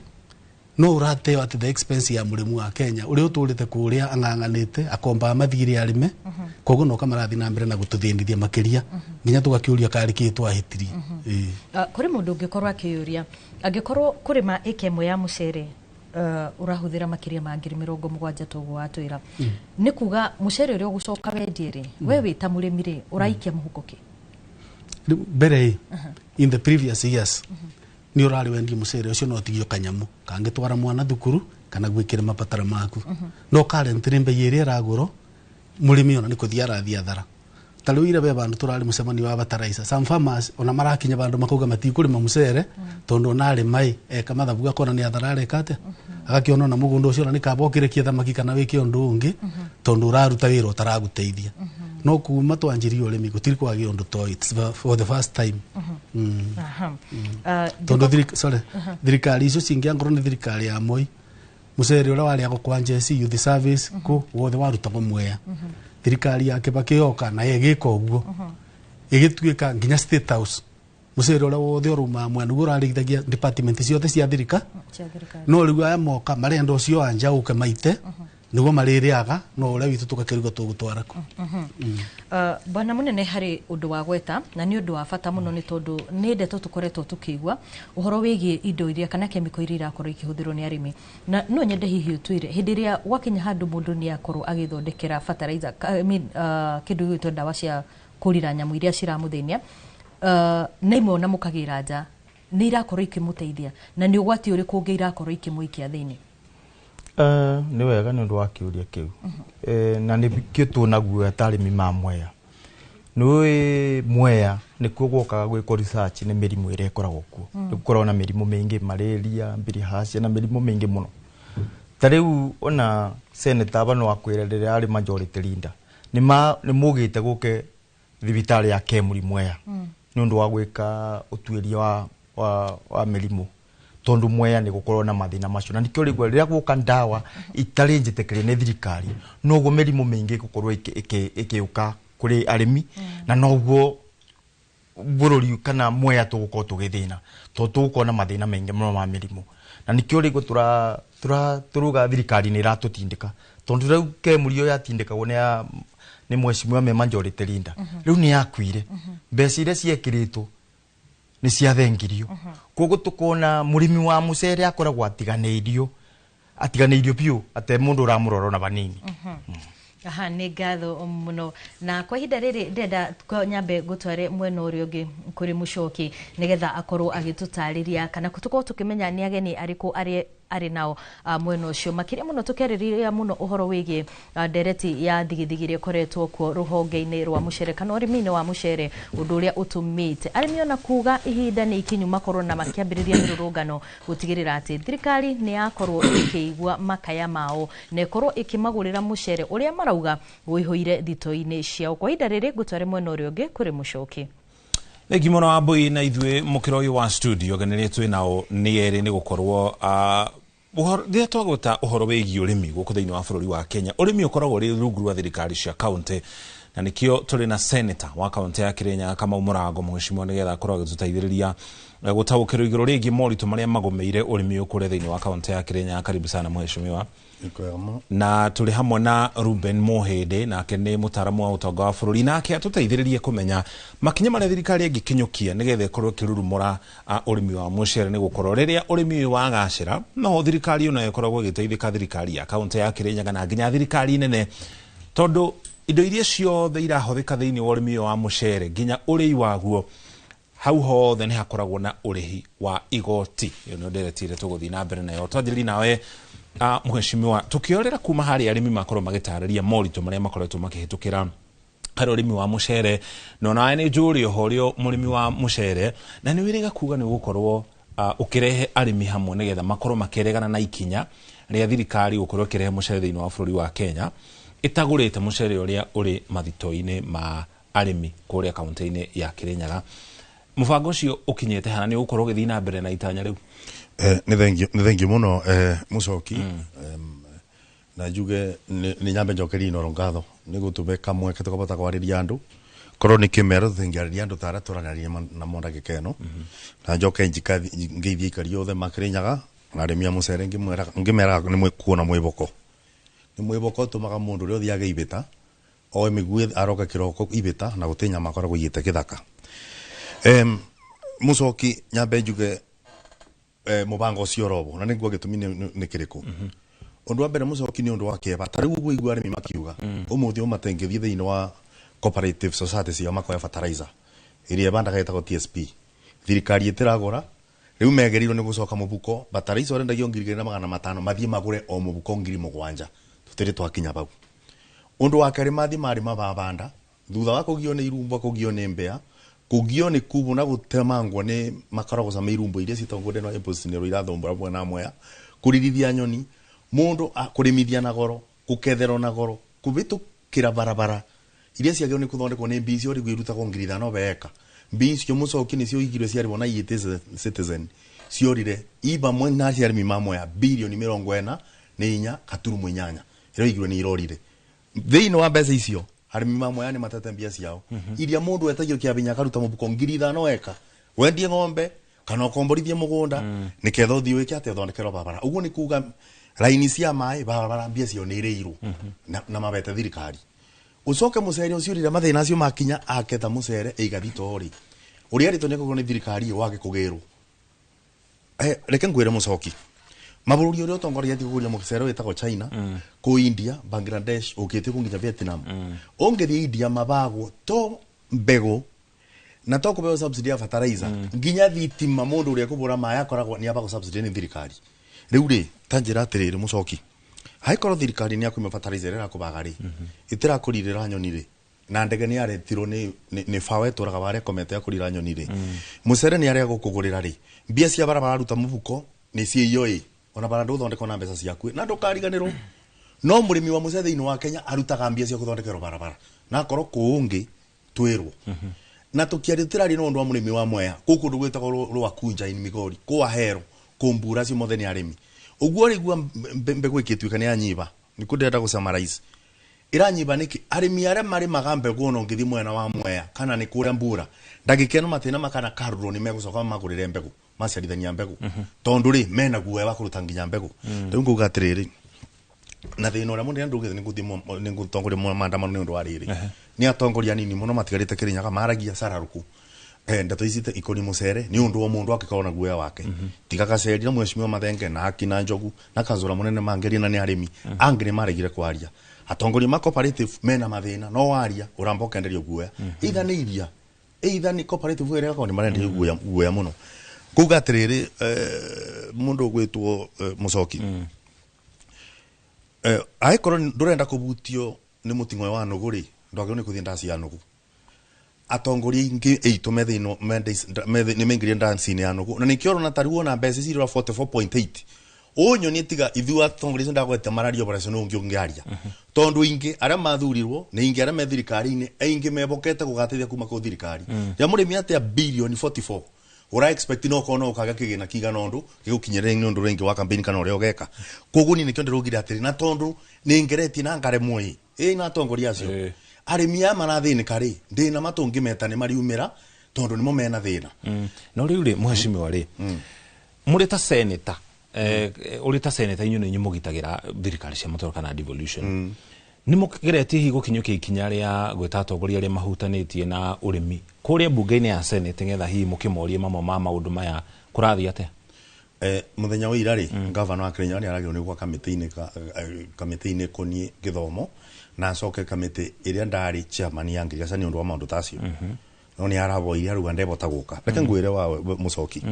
no urate at the expense ya murimu wa Kenya uri oturite kuria ang'ang'anite akomba mathiri arime koguo no kamarathi na mbere na gututhinithia makiria nginya tugakiuria kari kitu ahitirie kuri mundu ungikorwa akiyuria angikorwo kurima ikemwe ya mucere urahuthira makiria ma 70,000 togo watwira ni kuga mucere uri ugucoka wendie we wita murimi ri uraikia muhuko ki bere in the previous years ni urari wendi mucere ucio no tigio kanyamu kangitwara mwana thukuru kana gwikira mapatara maku no currently mbei iria raguro murimi ona ni kuthia arathia thara tariu ira be bandu turari mucemani wa fertilizer some farmers ona marakinya bandu makuga matikurima mucere tondu onari mai eka mathabu akona ni atharare kate agakiona na mugundo ucio ni kabokirekia thamaki kana wiki undu ungi tondu uraruta wira utaraguteithia no kuma twanjirie urimi gutiri kwagi undu to it's for the first time tondu thirikari icio cingi angoro ni thirikari ya Moi mucere uria wari agukwanjeci youth service ku wothe warutagwo Mwea thirikari ya Kibaki yoka na yegika uguo igituika nginya state house mucere uria wothe uruma Mwea nuguo urarigithagia department ciothe cia thirika no riu aya moka marenda ucio anja uke maite niguo maririaga no uria witu tugakiruga tugutwarako bwana munene hari undu wa gweta na ni undu wa bata muno ni tondu ni ndeto tukoretwo tukigwa uhoro wigie indo iria kana chemical iria irakorwo ikihuthirwo ni arimi na no nyende hihi utwire hindi iria wakinya handu mundu ni akorwo agithondekera fertilizer kindu gitwa ndawa cia kurira nyamu iria ciramuthenia na imwe na mukagira nja ni irakorwo ikimuteithia na ni ugwati uri kungi irakorwo ikimuikia thini ni wega ni undu wa kiuria kiu na ni kitu naguo atarimi ma Mwea Nui Mwea nikuo gwokaga gwiko research ni mirimu ire koragwo kuo gukorwo na mirimu mingi malaria bilharzia na mirimu mingi muno tariu ona senator bano akwira rire ari majority leader ni mugite guke thibitari ya Kemuri Mwea ni undu wa gwika utuiria wa mirimu tondu Mwea ni gukorwo na mathina macio na nikio rigwa riria guka ndawa itari njitekere ni thirikari noguo mirimu mingi gukorwo ikiuka kuri arimi na noguo bururi kana Mwea tugukorwo tugithina tugukorwo na mathina mengi muno ma mirimu na nikio rigo turuga thirikari ni iratutindika tondu riu Kemuri yo yatindikagwo ni mweshimwa me majority leader riu ni yakwire mbeca iria ciekiritwo ni cia thengirio koguo tukona murimi wa mucere akoragwo atiganeirio biu ate mundu uramurora na banini aha ni ngatho muno na kwa ihinda riri ndenda nyambe gutware mwena uria ungi kuri Muchoki nigetha akorwo agitutariria kana tukorwo tukimenya ni ageni ariku ari nao mwena ucio makiria muno tukeriria muno uhoro wigie ndereti ya thigithigire koretwo kuo ruhonge-ini rwa mucere kana urimi-ini wa mucere undu uria utumite arimi ona kuga ihinda ni ikinyu makorwo na makiambiriria mirurungano gutigirira ati thirikari ni yakorwo ikiigua makaya mao na ikorwo ikimagurira mucere uria marauga wihuire thito-ini ciao kwa ihinda riri gutware mwena uria ungi kuri Muchoki Legi mono abui na idwe mukiro yu wa studio ganere tu nao ni eri ni gukorwo dia twagota uhoro wegi urimi guku thiini wa bururi wa Kenya urimi ukoragwo ri rungu rwa thirikari cia county na nikio tuli na senator wa county ya Kirinyaga kama Murago mheshimiwa nigetha akorwo agitutaithiriria gutaukiro iguru rigi moritu maria magomeire urimi ukure thiini wa county ya Kirinyaga karibu sana mheshimiwa na tuli hamwe na Ruben Mohede na kene mutaramu wa utonga wa bururi nake atutaithiririe kumenya makinya maria thirikari ingikinyukia nigetha ikorwo kirurumura urimi wa mucere ni gukorwo riria urimi wa gacira no thirikari una ikoragwo igiteithika thirikari ya county ya Kirinyaga na nginya thirikari nene tondu indo iria ciothe irahothika thiini wa urimi wa mucere nginya urei waguo hau hothe ni hakoragwo na urihi wa igoti no nderetire tuguthi na mbere nayo twathiri nawe mheshimiwa tukiorera kuma hari arimi makorwo magitariria morito maria makoretwo makihitukira hari urimi wa mucere no na ni njuri ohorio murimi wa mucere na ni wiriga kuga ni gukorwo ukirehe arimi hamwe nigetha makorwo makeregana na ikinya ria thirikari gukorwo kirehe mucere thiini wa bururi wa Kenya itagurite mucere uria uri mathito-ini ma arimi kuria kaunti-ini ya Kirinyaga mubango ucio ukinyete hana ni gukorwo githina mbere na itanya riu ni thank you muno Muchoki na juge ni nyambe njokeri Inooro ngatho ni gutume kamwe tukabota kwariria andu korwo ni kimero thingariria andu tara turanaria na monda gikeno na njoke ngeithie ikari yothe Kirinyaga na arimi a mucere ngimera ni kuona mwiboko ni mwiboko tumaga mundu ri othi age ibita o emigwe aroka kiroko ibita na gutinya makora guyite kithaka Muchoki nyambe njuge mubango cio robo na niguo gitumi ni kiriku undu wa mbere Muchoki ni undu wa kieba tari guo igwa arimi makiuga umuthi umatengithie thiini wa cooperative society cia makoya fertilizer iria bandaga etagwo TSP thirikari itiragura riu megerirwo ni gucoka mubuko fertilizer orendagio 2,500 mathie magure o mubuko 7,000 tutiri twakinya bau undu wa keri mathi mari mababanda thutha wa kugio ni irumbo kugio ni mbea kugio ni kubu na gutemangwo ni makarago za mirumbo iria citongode no imposition irathombora bwana Mwea kuririthia nyoni mundu akurimithia na goro kukethero na goro kubitukira barabara iria ciagio ni kuthondekwo ni mbici ori gwirutagwo 5,000 beka mbici cio Muchoki ni cio igirwe ciari bona yite citizen ciorire iba mwena ciari mima Mwea bilioni 44.8 iro igirwe ni irorire thiini wa mbeca icio arimi ma Mwea ni matete mbia ciao iria mundu etagio kiabinya karuta mubuko 5,000 eka wendie ng'ombe kana ukomborithie mugunda niketha uthii wiki ate thondekero barabara uguo ni kuga laini cia mai barabara mbia cio ni ireiru na mabete thirikari ucoke mucere ucio rira mathina acio makinya aketha mucere igathito uria rito ni kugona thirikari wage kugirwo reke ngwire Muchoki mabururi uria utongoria thiguria mucere wetagwo China ku India Bangladesh ukite kunginya Vietnam ongethi India mabago to mbego na to kubeo subsidy ya fertilizer nginya thitima mundu uria kubura maya koragwo ni abago subsidy ni thirikari riu ri tanjira atiriri Muchoki haikoro thirikari ni akuma fertilizer era kubaga ri itira kuririra nyoni ri na ndege ni aretirwo ni fawe turaga bare komete ya kurira nyoni ri mucere ni aria gukugurira ri mbia cia barabara ruta mubuko ni CIO ona bara nduthondeka na mbeca ciaku na ndukariganirwo no murimi wa mucere thiini wa Kenya arutaga mbia cia kuthondekera barabara na korwo kuungi twirwo na tukiaritira ri no ndu wa murimi wa Mwea kuku ndugwitagwo rwa kunja in Migori kwa hero kumbura cio mothe ni arimi uguo rigua mbegu ikituika ni anyiba nikundenda gusummarize iranyiba niki arimi aria mari magambe guno ngithi mwena wa Mwea kana ni kuria mbura ndagikeno matina makana karuro ni megucoka magurire mbegu maciarithania mbegu tondu ri mena guoya wa kuruta nginya mbegu riu nguga atiriri na thina uria mundu ndugithi ni ngutongoria maandamano ni undu wa riri ni atongoria nini muno matigarite Kirinyaga maragia sararuku ndeto ici ikoni mucere ni undu wa mundu akikona guoya wake tiga gaceri na mweshimiwa Mathenge na Akina Njogu na Kanzura munene mangeria na ni arimi angire maregire kwaria atongoria ma cooperative mena mathina no waria uramboka nderio guoya either ni iria either ni cooperative ere akoni marenderio guoya muno kuga atiriri mundu gwitwo Mucoki aikoro ndurenda kubutio ni muting'o wa nuguri ndwagiro ni kuthia ndasi ya nugu atongoria ingi eitu methino ni mengirie ndasi ya nugu na nikioro na taruo na mbeca zero 44.8 onyo ni tiga ithu atongoria ndagwete marario operation ungiaria tondu ingi aria mathurirwo ni ingi aria me thirikari-ini aingi mebokete kugatithia kuma ku thirikari ya murimi atia billion 44 ura expect no kono ukaga kigina kigana undu gigukinyire ni undu rengi wa campaign kana uria ugeka koguni ni kionde rugire atiri na tondu ni ngereti na ngare moi na tongoria acio arimi a marathinika ri ndina matungi meta ni mariumira tondu nimo mena thina no riu ri muheshimiwa ri muri ta senator uri ta senator inyu ni nyumugitagira thirikari cia matoro kana devolution nimukigeretie higo kinyuke ikinya ria gwita atongoria ria mahutanitie na urimi kuria bunge-ini ya senate ngetha hi mukimorie mamwe ma maundu maya kurathi atia muthenya wa irari governor wa Kirinyaga ni aragirwo ni gwa kamiti-ini konie githomo na acoke kamiti iria ndari chairman ya ngiriaca ni undu wa maundu tacio no ni araboire aruga ndebota guka reke ngwire wa Mucoki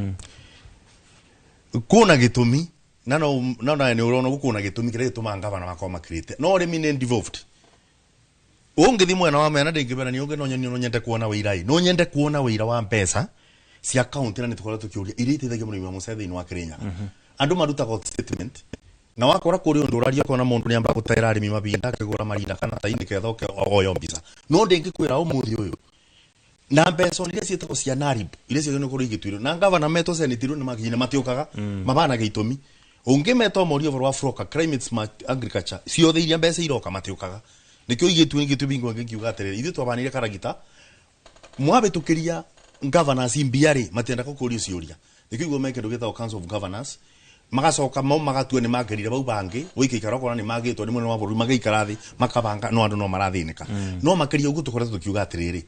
kuna gitumi na ni urona gukuna gitumi kire gituma ngavana makoma makirite no rimi ni involved ungithi mwena wa mena ndingibera ni ungi no nyende kuona wirai no nyende kuona wira wa mbeca cia account na nitukora tukiuria iri itithagia murimi wa mucere thiini wa Kirinyaga andu marutaga statement na wakora kuri undu uraria kona mundu ni amba gutaira arimi mabinda akigura marinda kana ta indi ketho ke oyo mbica no ndingikwira umuthi uyu na mbeca iria cietagwo cia naribu iria ciagene kuri igitwiro na ngavana meto senitiro ni makinyine matiukaga mabana gitumi ungi meto mori over wa froka climate smart agriculture ciothe iria mbeca iroka matiukaga nikyo igitwi bingo ngiuga atiriri ithu twabanire karagita mwabetukiria governors imbiari matienda kukuria ciuria nikyo igwo meke ndugita council of governors magacoka mo magatua ni magerire bau bangi wikikara kona ni magitwo ni mwene wa buru magaikara thi makabanga no andu no marathinika no makiria ugu tukore tukiuga atiriri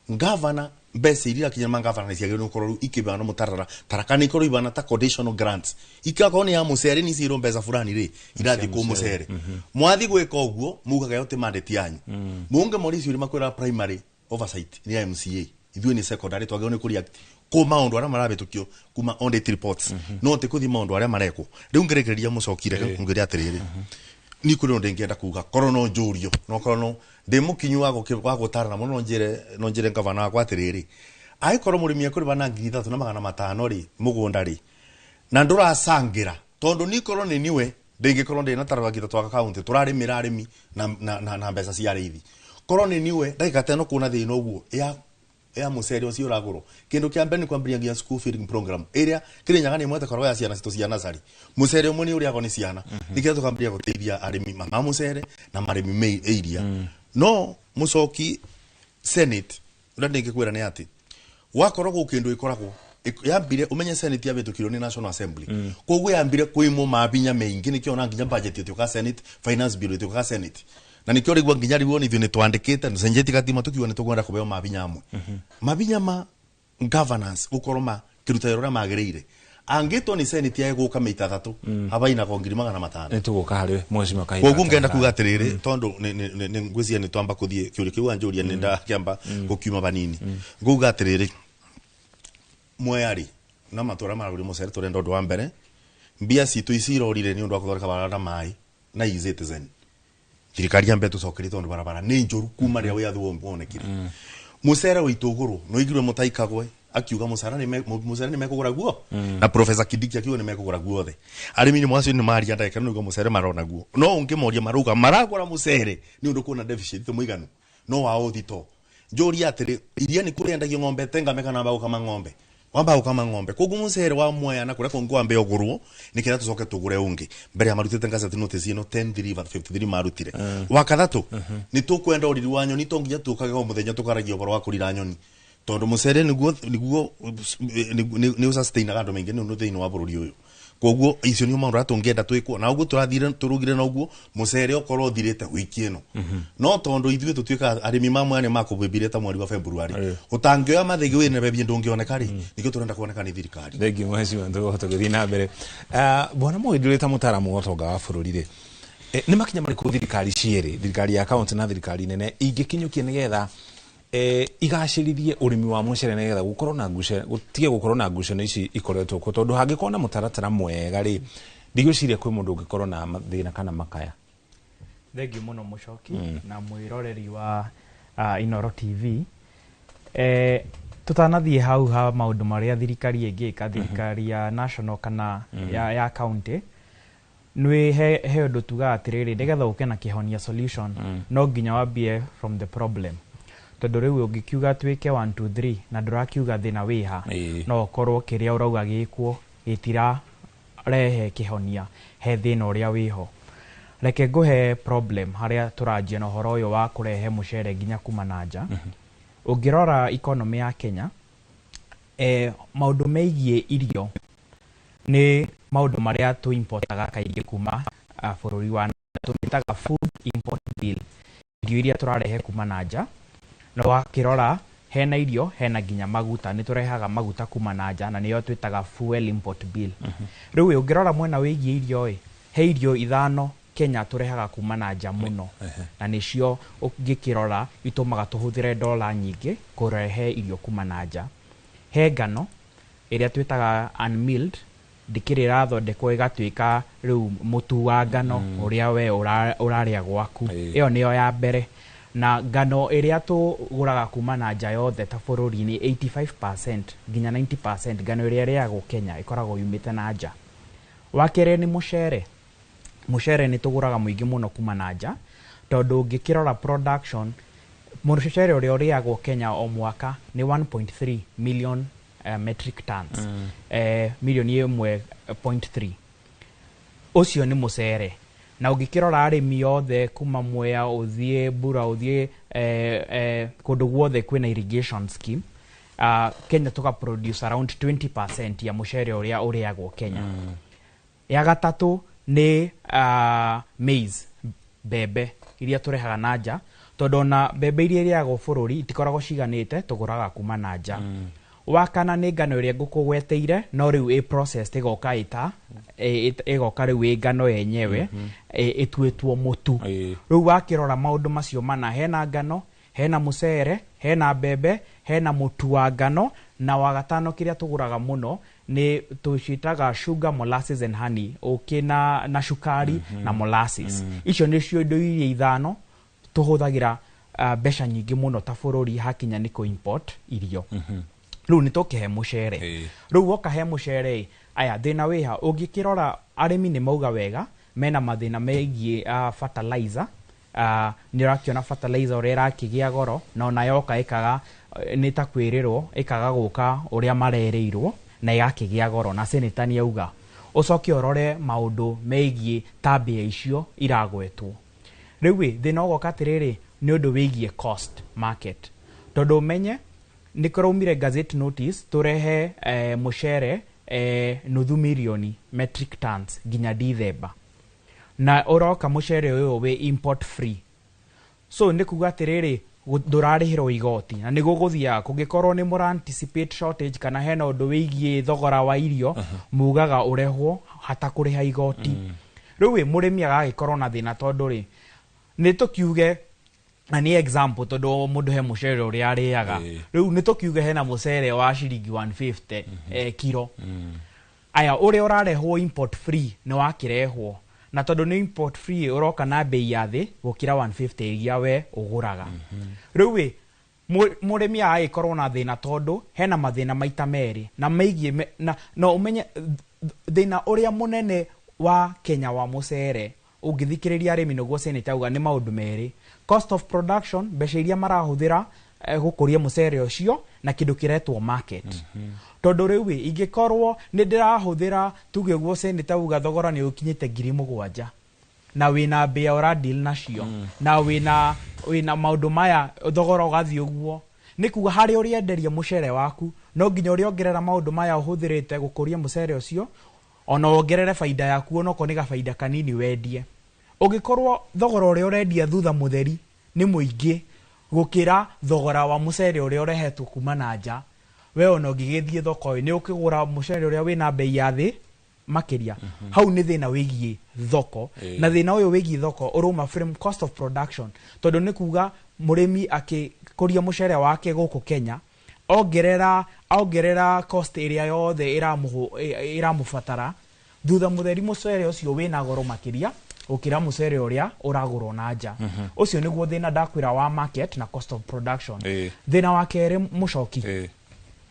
governor mbese iria kinya mangavana ciagire no kororu ikibana mutarara tarakani ikoro ibana ta conditional grants ikako ni ya mucere ni ciro mbesa fulani ri irathi ku mucere mwathi gweka uguo mugaga yote mandate yanyu munge mori ciuri makwira primary oversight ni MCA ithu ni secondary twagire ni kureact ko maundu ara marabetukio kuma audit reports no te kuthi maundu ara mareko riu ngerekereria mucokire ngire atiriri ni kuri ndengenda kuga korono njurio no korono de mukinyu wa gutara na muno njire ngavana wa kwatiriri ai koro murimi akuri bana ngiri 3,500 ri mugunda ri na ndura asangira tondu ni koro ni niwe ndenge koro ndina taraga kita twa account turari mirarimi na mbeca cia rithi koro ni niwe ndagika teno kuna thina uguo ya mucere ucio uraguro kindu kia mbere ni kwambiria ngia school feeding program area Kirinyaga ni mwete koro ya ciana citu cia nasari mucere umwe ni uri ago ni ciana nikio tukambiria guteithia arimi ma mucere na marimi me area no Mucoki senate ndenge kwira ni ati wakoro ku kindu ikoragwo yambire umenye senate yabetukirwo ni national assembly koguo yambire kuimo mabinya meingi nikio na nginya budget yetu ka senate finance bill yetu ka senate na nikio rigwa nginya riwo ni thune twandikite nsenjeti katima tukiwa ni tugwenda kubeo mabinya amwe mabinya ma governance ukoroma kiruta yoro magirire angito ni senate ya guka meita 3 abaina ko ngiri 500 nituguka hari mwezi makaita koguo ngenda kuga atiriri tondu ni ngwizia ni twamba kuthie kiuri kiu anjuria ni nda kiamba gukiuma banini nguga atiriri mweyari na matura maraguri mucere turenda undu wa mbere mbia citu icirorire ni undu wa kuthoreka barara mai na citizen thirikari ambe tucokerie tondu barabara ni njoru kuma ria wiyathu wonekire musere wa ituguru no igirwe mutaikagwe akiuga musara ni mekugura guo na professor Kidiki akiuga ni mekugura guo the arimi ni mwacio ni maria ndeka no musere marona guo no ungi moria maruga maragura musere ni undu kuna deficit muiganu no wa uthito njori atiri iria ni kurendagio ng'ombe tenga mekana ba ukama ng'ombe wamba ukama ng'ombe kogu musere wa moya na kuria kongo ambe ogurwo nikira tucoke tugure ungi mbere ya marutite ngazeti notice ino 10/53 marutire wakathatu ni tukwenda uriri wanyo ni tonginya tukage o muthenya tukaragia boro wa kurira nyoni tondu musere niguo ni usustain agando maingi ni thiini wa bururi uyu koguo icio ni maundu atungienda twikwo na uguo turathire turugire na uguo musere okorwo thirite wiki ino no tondu ithuĩ tutuika arimi mamwe ni makubibire ta mweri wa February utangioya mathigi wina bebie ndungioneka ri nikio turenda kuoneka ni thirikari thengi mwezi wa ndo tuguthii na mbere bwana Moi ta mutaramu wa utonga wa bururi ri ni makinya mariku thirikari cieri thirikari ya county na thirikari nene ingikinyukie nigetha igacirithie urimi wa mucere nigetha gukorwo na nguce gutige gukorwo na nguce no ici ikoretwo ko tondu hangikona na mutaratara mwega ri ndigwiciria kwi mundu ungikorwo na thina kana makaya. Thengi muno mucoki na mwiroreri wa Inooro TV tutanathie hau ha maundu maria thirikari ingika thirikari ya national kana ya county nwi he undu tuga atiriri nigetha uke na kihonia solution no nginya wambie from the problem tondu riu ungikiuga twike 1 2 3 na ndurakiuga thina wiha no korwo kiria urauga gikwo gitira rehe kihonia he thina uria wiho reke nguhe problem haria turanjia na horo uyu wa kurehe mucere nginya kuma nanja ungirora economy ya Kenya maundu meigie irio ni maundu maria tu importaga kaingi kuma bururi wa tumitaga food import bill irio iria turarehe kuma nanja no wakirora hena irio hena nginya maguta ni turehaga maguta kuma nanja na niyo twitaga fuel import bill riu ungirora mwena wigie irio he irio ithano Kenya turehaga kuma nanja muno na nicio ungikirora itumaga tuhuthire dola nyingi kurehe irio kuma nanja he ngano iria twitaga unmilled ndikirira thondekwo igatwika riu mutu wa ngano uria we uraria gwaku iyo niyo ya mbere na ngano iria tuguraga kuma nanja yothe ta bururi ni 85% nginya 90% ngano iria riagwo Kenya ikoragwo yumite nanja wakere ni mucere ni tuguraga muingi muno kuma nanja tondu ngikirora production mucere uria riagwo Kenya o mwaka ni 1.3 million metric tons milioni 1.3 ucio ni mucere na ungikirora arimi yothe kuma Mwea uthie Bura uthie kundu guothe kwina irrigation scheme Kenya tuka produce around 20% ya mucere uria uriagwo Kenya ya gatatu ni maize bebe iria turehaga nanja tondu na bebe iria riagwo bururi itikoragwo ciganite tuguraga kuma nanja wakana ni ngano iria ngukugweteire no riu process igoka igoka riu ngano yenyewe itwetwo mutu riu wakirora maundu macio mana hena ngano hena mucere hena bebe hena mutu wa ngano na wagatano kiria tuguraga muno ni tucitaga sugar molasses and honey okina na shukari na molasses icio nicio indo iria ithano tuhuthagira besha nyingi muno ta bururi hakinya ni ko import irio riu ni tukihe mucere riu woka he mucere aya thina wiha ungikirora arimi ni mauga wega mena mathina meigie fertilizer ni rakiona fertilizer uria rakigia goro no na yoka ikaga ni ta kwirirwo ikaga guka uria marereirwo na yakigia goro na seneta ni auga ucoke orore maundu meigie tabia icio iragwetwo riu thina ugoka tiriri ni undu wigie cost market tondu menye ni kuraumire gazette notice turehe mucere nuthu milioni metric tons ginya December na uroka mucere uyu we import free so ni kuga tiriri ndurarihirwo igoti na niguo guthia kungikorwo ni mura anticipate shortage kana hena undu wigie thogora wa irio mugaga urehwo hata kuriha igoti riu murimi agagikorwo na thina tondu ri ni tukiuge na ni example tondu mundu he mucere uria ariaga riu ni tukiuge hena mucere wa ciringi 150 kilo aya uria urarehwo import free ni wakirehwo na tondu ni import free uroka na bei ya thi gukira 150 iria we uguraga riu we murimi aikorwo na thina tondu hena mathina maita meri na meigie no umenye thina uria munene wa Kenya wa mucere ungithikiriria arimi niguo seneta uga ni maundu meri cost of production mbeca iria marahuthira gukuria mucere ucio na kindu kiretwo market tondu riu ingikorwo ni ndirahuthira tuge guo seneta uga thogora ni ukinyite 7,000 na wina mbia ora deal nacio na wina maundu maya thogora ugathi uguo ni kuga hari uri enderia mucere waku no nginya uri ongerera maundu maya uhuthirite gukuria mucere ucio ona ongerere faida yaku ono ko ni ga faida kanini wendie ugikorwo thogora uri urendia thutha mutheri ni muingi gukira thogora wa mucere uri urehetwo kuma na nja we ono ngigithie thoko ni ukigura mucere uri wina bei ya thi makiria hau ni thina wigie thoko na thina uyu wigie thoko uruma from cost of production tondu ni kuga murimi akikuria mucere wake guku Kenya ongerera cost area yothe iramufatara thutha mutheri mucere ucio wina goro makiria ukira mucere uria uragurwo na nja ucio niguo thina ndakwira wa market na cost of production thina wa kere mucoki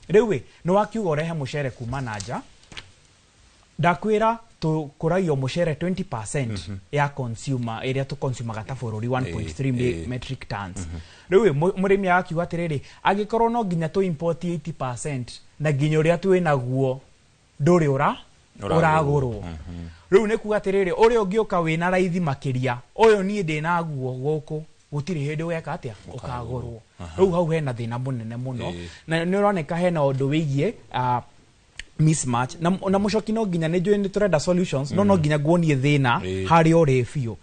riu no wakiuga urehe mucere kuma na nja ndakwira tukuragio mucere 20% ya consumer area to consumer gata bururi 1.3 metric tons riu murimi akiuga atiriri agikorwo no nginya tu import 80% na nginya uria tu inaguo nduri uragurwo riu ne kuga atiriri uri ungiuka wina raithi makiria uyu nie ndina guo guku gutiri hindi weka atia ukagurwo riu hau hena thina munene muno na ni uroneka hena undu wigie mismatch na mucoki no nginya ni njui ni turenda solutions no nginya guonie thina hari uri fio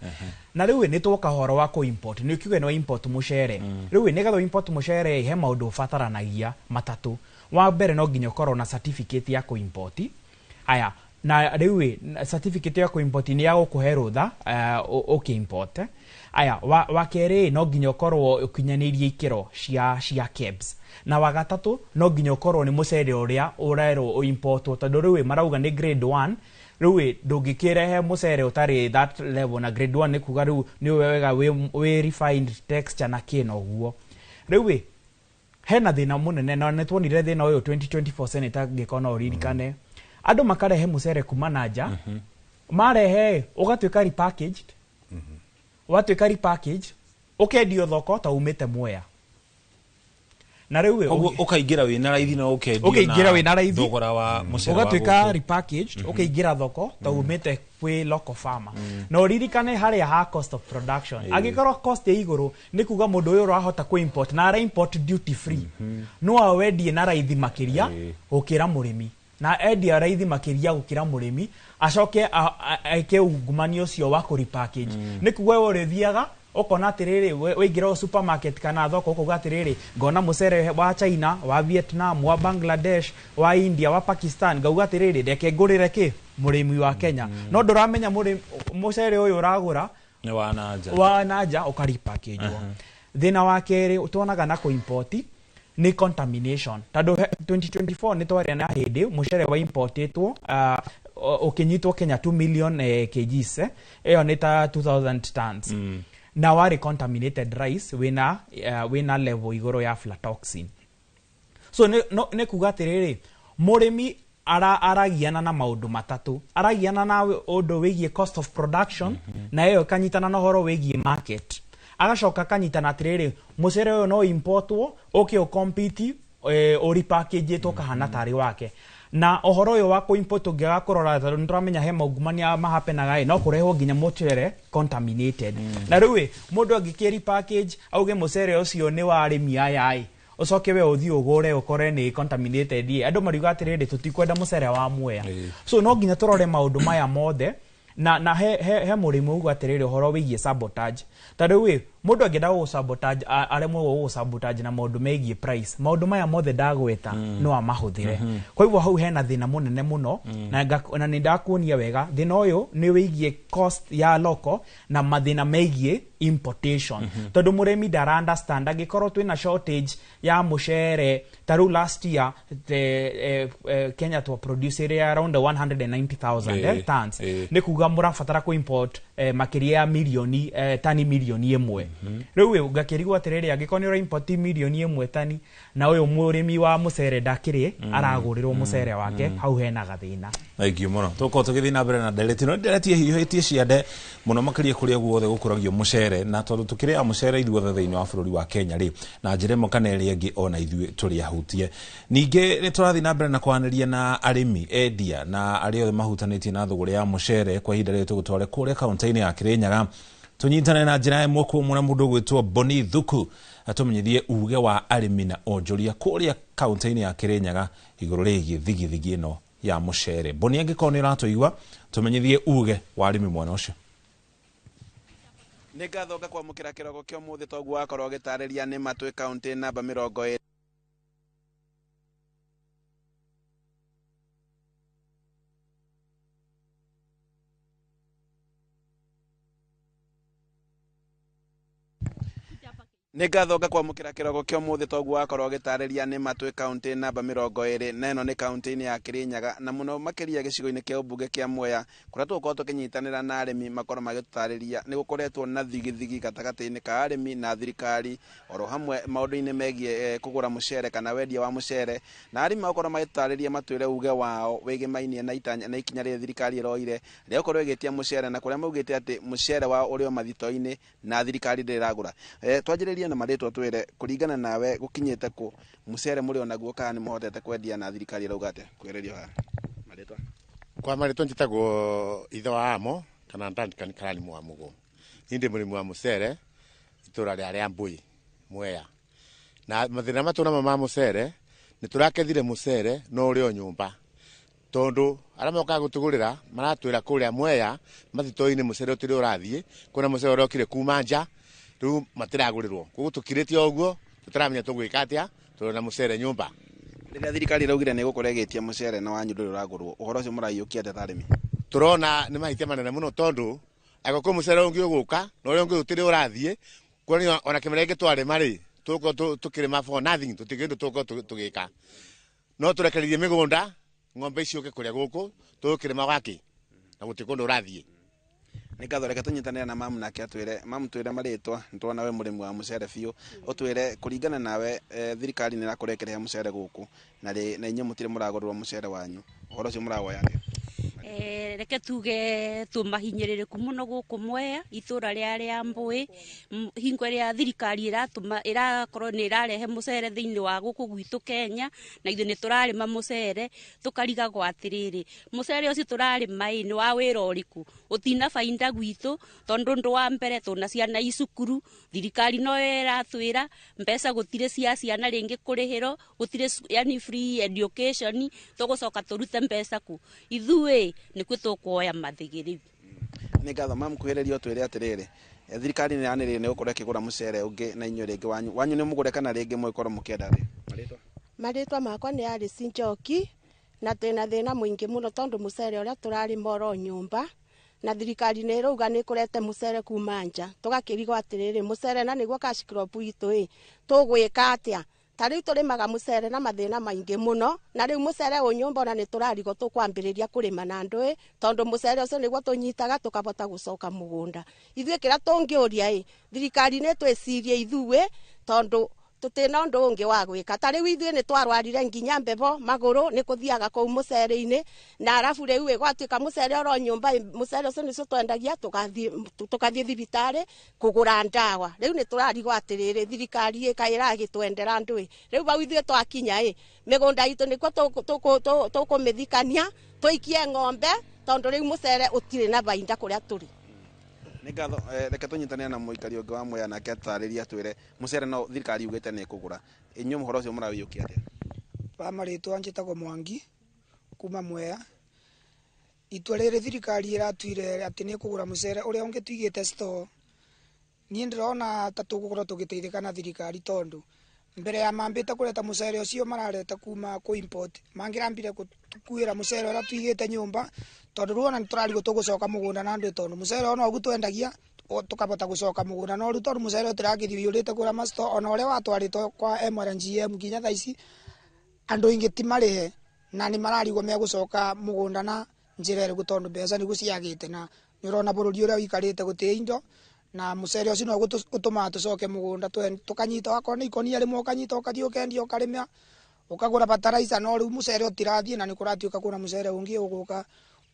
na riu ni twoka horo wa ko import ni kiuge no import mucere riu ni gatho import mucere he maundu fataranagia matatu wa mbere no nginya ukorwo na certificate ya ko import aya na riu certificate ya ko import ni ya gukuhe rutha import aya wa kere no nginya ukorwo ukinyanirie ikiro cia KEBS na wagatatu no nginya ukorwo ni mucere uria urero import tondu riu marauga ni grade 1 riu ndungikirehe mucere utari that level na grade 1 ni kuga riu ni wega we refined texture na kino guo riu hena thina munene na netwonire thina uyu 2024 senator ngikona uririkane andu makarehe mucere kuma na nja marehe ugatwika repackaged watwika repackage ukendio thoko ta umite Mwea na riu ukaingira wina raithi na ukendio wina raithi thogora wa mucere ugatwika repackaged ukaingira thoko ta umite kwi local farmer na uririkane haria ha cost of production agikorwo cost ya iguru ni kuga mundu uyu urahota ku import na ara import duty free no awendie na raithi makiria ukira murimi na endia raithi makiria gukira murimi acoke aike ungumani ucio wa ku repackage ni kuga we urithiaga ukona atiriri wingira supermarket kana thoko ukuga atiriri ngona mucere wa China wa Vietnam wa Bangladesh wa India wa Pakistan ngauga atiriri ndeke ngurire ki murimi wa Kenya no nduramenya mucere uyu uragura ni wa nanja ukaripackage thina wa kere utonaga na ku import ni contamination tado 2024 ni twari na hindi mucere wa importetwo ukinyitwo Kenya 2 million kgs eyo ni ta 2000 tons na wari contaminated rice wina level igoro ya aflatoxin so ne kuga atiriri murimi aragiana na maundu matatu aragiana na undu wigie cost of production na eyo kanyitana na horo wigie market agacoka kanyitana atiriri mucere uyu no importwo o compete o repackage to kahana tari wake na ohoro uyu wa ku import ngiga kurora tondu nituramenya he maugumania mahapenaga no kurehwo nginya mucere contaminated na riu mundu angikiri package auge mucere ucio ni wa arimi aya ucoke we uthi ugure ukore ni contaminated andu mariuga atiriri tutikwenda mucere wa Mwea so no nginya turore maundu maya mothe na he murimi ugu atiriri horo wigie sabotage tondu we mundu angenda go sabotage aremwe go sabotage na maundu megie price maundu maya mothe ndagweta no amahuthire kwa hivyo hau hena thina munene muno na ni ndakuonia wega thina uyu ni wigie cost ya local na mathina megie importation tondu muremi ndara understand agikorwo twina shortage ya mucere taru last year Kenya to produce around 190,000 tons ni kuga murafatara ku import makiria ya milioni tani milioni imwe riu ngakirigwa atiriri agikonyo ra import milioni imwe tani na uyu murimi wa mucere ndakiri aragurirwo mucere wake hau hena gathina aigio muno tuko tugithina mbere na ndereti hihitie ciande muno makiria kuria guothe gukuragio mucere na tondu tukiria mucere ithuothe thiini wa bururi wa Kenya ri na njire mokaneri ingi ona ithui turi ahutie ninge ni turathi na mbere na kwaniria na arimi endia na ario mahutanitie na thuguri ya mucere kwa ihinda ri tugutware kuria kaunti-ini ya Kirinyaga tunyitane na njira imwe kumuna mundu gwitwo Boni Thuku atumenyithie uge wa arimi na onjoria kuria kaunti-ini ya Kirinyaga iguru rigie thigithigi ino ya mucere. Boni angikoni ratuigwa tumenyithie uge wa arimi mwana ucio. Nigathoka kwa mukira kirogo kyo muthi togu wakorwo gitariria ni Matuu county namba 20. Nigathoka kwa mukira kirogo kyo muthi togu wakorwo gitariria ni Matuu county namba 20 na ino ni county-ini ya Kirinyaga na muno makiria gicigo-ini kia ubunge kia Mwea kuria tukorwo tukinyitanira na arimi makoro magitariria ni gukoretwo na thigithigi gatagati-ini ka arimi na thirikari oro hamwe maundu-ini megie kugura mucere kana wendia wa mucere na arimi makoro magitariria matwire uge wao wigimainie na itanya na ikinya ria thirikari iroire ria gukorwo igitia mucere na kuria maugite ati mucere wa urio mathito-ini na thirikari ndiragura twanjiririe na maritwa twire kuringana nawe gukinyite ku mucere muri onaguo kana ni muhotete kwendia na thirikari rauga ate kwererio ha maritwa kwa maritwa njitagwo ithe wa amo kana ndandikani karani mwa mugo inde muri mwa mucere itura ria ria mbui Mwea na mathina matuna ma mucere ni turakethire mucere no uri o nyumba tondu ara moka gutugurira maratwira kuria Mwea mathito-ini mucere utiri urathie kuna mucere urokire kuma nja riu matiragurirwo kugu tukiritie oguo tutaramenya tugwika atia turona mucere nyumba riria thirikari raugire ni gukoregetia mucere na wanyu nduri uragurwo uhoro ucio muraiukia ate tarimi turona ni mahitia manene muno tondu agoko mucere ungi uguka no uri ungi utiri urathie kwani ona kimerege twarima ri tuko tukirima for nothing tutigindu tuko tugika no turekererie migunda ng'ombe icio ke kuria guku tukirima gaki na gutikundu urathie Nigathoreka tunyitanira na mamu nake atwire mamu twire maritwa ntwana we murimi wa mucere biu utwire kuringana nawe thirikari ni rakurekereha mucere guku na inye mutire muragurwa mucere wanyu uhoro ucio murawoya reke tuge tumahinyiririku muno guku Mwea itura ria mbui hingo ria thirikari irakorwo ni irarehe mucere thiini wa guku gwitu Kenya na ithu ni turarima mucere tukariga gwa atiriri mucere ucio turarima ni wa wira uriku utina fainda gwitu tondu ndu wa mbere tuna ciana icukuru thirikari no iratwira mbeca gutire cia ciana ringi kurihiro gutire yani free education tugucoka turute mbeca ku ithuĩ nĩkuo tũkuoya mathigiri nigatho mamu kwererio twire atiriri thirikari ni yanire ni gukora kigura mucere ungi na inyo ringi wanyu ni mugure kana ringi mwikoro mukienda ri maritwa makwa ni ari Sinjoki na tena thina muingi muno tondu mucere uria turari moro nyumba na thirikari ni ruga ni kurete mucere kuma nja tugakirigwo atiriri mucere na niguo cash crop itu tugwika atia tariu turimaga mucere na mathina maingi muno na riu mucere unyumba na ni turarigo tukwambiriria kurima na ndui tondu mucere ucio niguo tunyitaga tukabota gucoka mugunda ithuĩ kira tungiuria thirikari ni twicirie ithuĩ tondu tutina undu ungi wa gwika tariu ithuĩ ni twarwarire nginya mbebo maguru ni kuthiaga kuu mucere-ini na arafu riu gwatuika mucere oro nyumba mucere ucio nicio twendagia tukathie thibitari kugura ndawa riu ni turarigwo atiriri thirikari ikaira gitwendera ndui riu bau ithuĩ twakinya migunda itu nikuo tukumithikania tuikie ng'ombe tondu riu mucere utire na bainda kuria turi nigatho reke tunyitanira na muikari ungi wa Mwea nake atariria twire mucere no thirikari ugite ni kugura inyu muhoro ucio murawiyukia atia ba maritwa njitagwo Mwangi kuma Mwea itwa riri thirikari iratwire ati ni kugura mucere uria ungi tuigite store niĩ ndĩrona ta tũgũkorwo tũgĩteithĩka na thirikari tondu mbere ya mambĩte kũreta mũcere ũcio marareta kuma kũ import mangĩrambire kuĩra mũcere ũrĩa tuigĩte nyũmba tondu rĩu ona nĩtũrarigwo tũgũcoka mũgũnda na andũ tondu mũcere ona ũguo twendagia tukabota gucoka mugunda no ruto mucere utiragithi yurite kura masto ona uria watwarito kwa MRNGM nginya thaici andu ingi timarihe na ni mararigwo me gucoka mugunda na njira iri gutondu mbeca ni guciagite na ni urona bururi uria wikarite gutie indo na mucere ucio no gutuma tucoke mugunda tukanyita wako ni ikonia rimwe ukanyita ukathii ukendia ukarimia ukagura fertilizer no riu mucere utirathie na ni kuratuika kuna mucere ungi uguka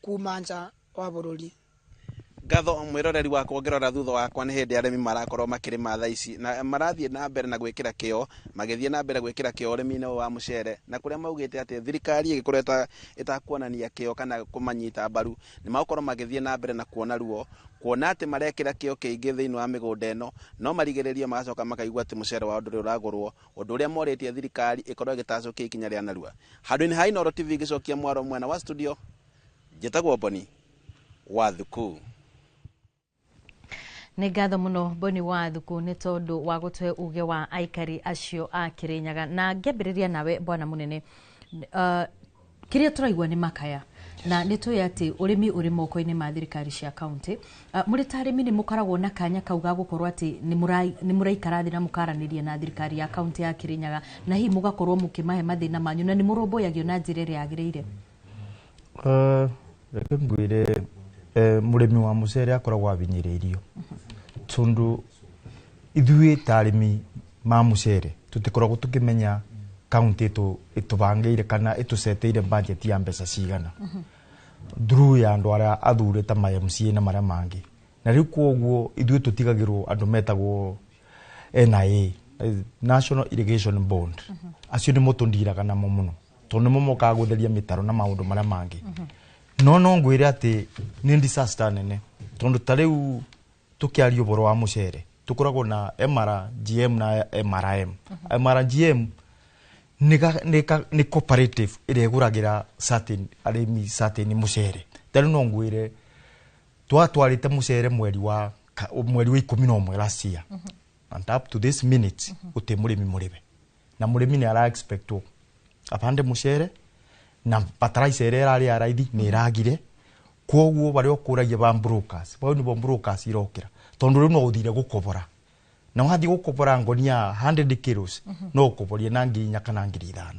kuma nja wa bururi. Gatho mwiroreri wakwa ngirora thutha wakwa ni hindi arimi marakorwo makirima thaa ici na marathie na mbere na gwikira kio magithie na mbere gwikira kio urimi-ini wa mucere na kuria maugite ati thirikari igikorwo itakuonania kio kana kumanyita mbaru ni magukorwo magithie na mbere na kuona ruo kuona ati marekira kio kiingi thiini wa migunda ino no marigiririo magacoka makaigua ati mucere wa nduri uragurwo undu uria moritie thirikari ikorwo igitacokia ikinya ria narua. Handũ-inĩ ha Inooro TV gicokia mwaro mwena wa studio njĩtagwo Boni wa Thuku. Nĩ ngatho mũno Boni wa Thuku nĩ tondu wa gũtũhe uge wa aikari acio a Kirinyaga na ngĩambĩrĩria nawe bwana munene kĩrĩa tũraigua nĩ makaya na nĩ tũĩ atĩ ũrĩmi ũrĩ moko-inĩ ma thirikari cia kaunti mũrĩ ta arĩmi nĩ mũkoragwo na kanya kau ga gũkorwo atĩ nĩ mũraikara thĩ na mũkaranĩria na thirikari ya kaunti ya Kirinyaga na hihi mũgakorwo mũkĩmahe mathĩna manyu na nĩ mũrũmbũyagio na njĩra ĩrĩa yagĩrĩire? Reke ngwĩre mũrĩmi wa mũcere akoragwo abinyĩrĩirio tondu ithuĩ ta arĩmi ma mũcere tũtikoragwo tũkĩmenya kaunti ĩtũbangĩire kana ĩtũceteire budget ya mbeca cigana through ya andũ arĩa athurĩte ma MCA na marĩa mangĩ na rĩu koguo ithuĩ tũtigagĩrwo andũ metagwo NIA National Irrigation Board acio nĩmo tũndiraga namo mũno tondu nĩmo mokaga gũtheria mĩtaro na maũndũ marĩa mangĩ no ngwĩre atĩ nĩ disaster nene tondu ta rĩu tukiaria ũboro wa mũcere tukoragwo na MRGM na MRM. MRGM ni cooperative ĩrĩa ĩgũragĩra certain arĩmi certain mũcere ta rĩu no ngwĩre twatwarĩte mũcere mweri wa 11 last year and up to this minute ũtĩ mũrĩmi mũrĩbe na mũrĩmi nĩ ara expectwo apande mũcere na fertilizer ĩrĩa ĩrarĩ ya raithi nĩ ĩragire koguo barĩa ũkũragia ba brokers bao nĩ bo brokers irokĩra tondu rĩu no ũthire gũkobora na wathi gũkobora ngonia 100 kilos no ũkoborie na 4,000 kana 5,000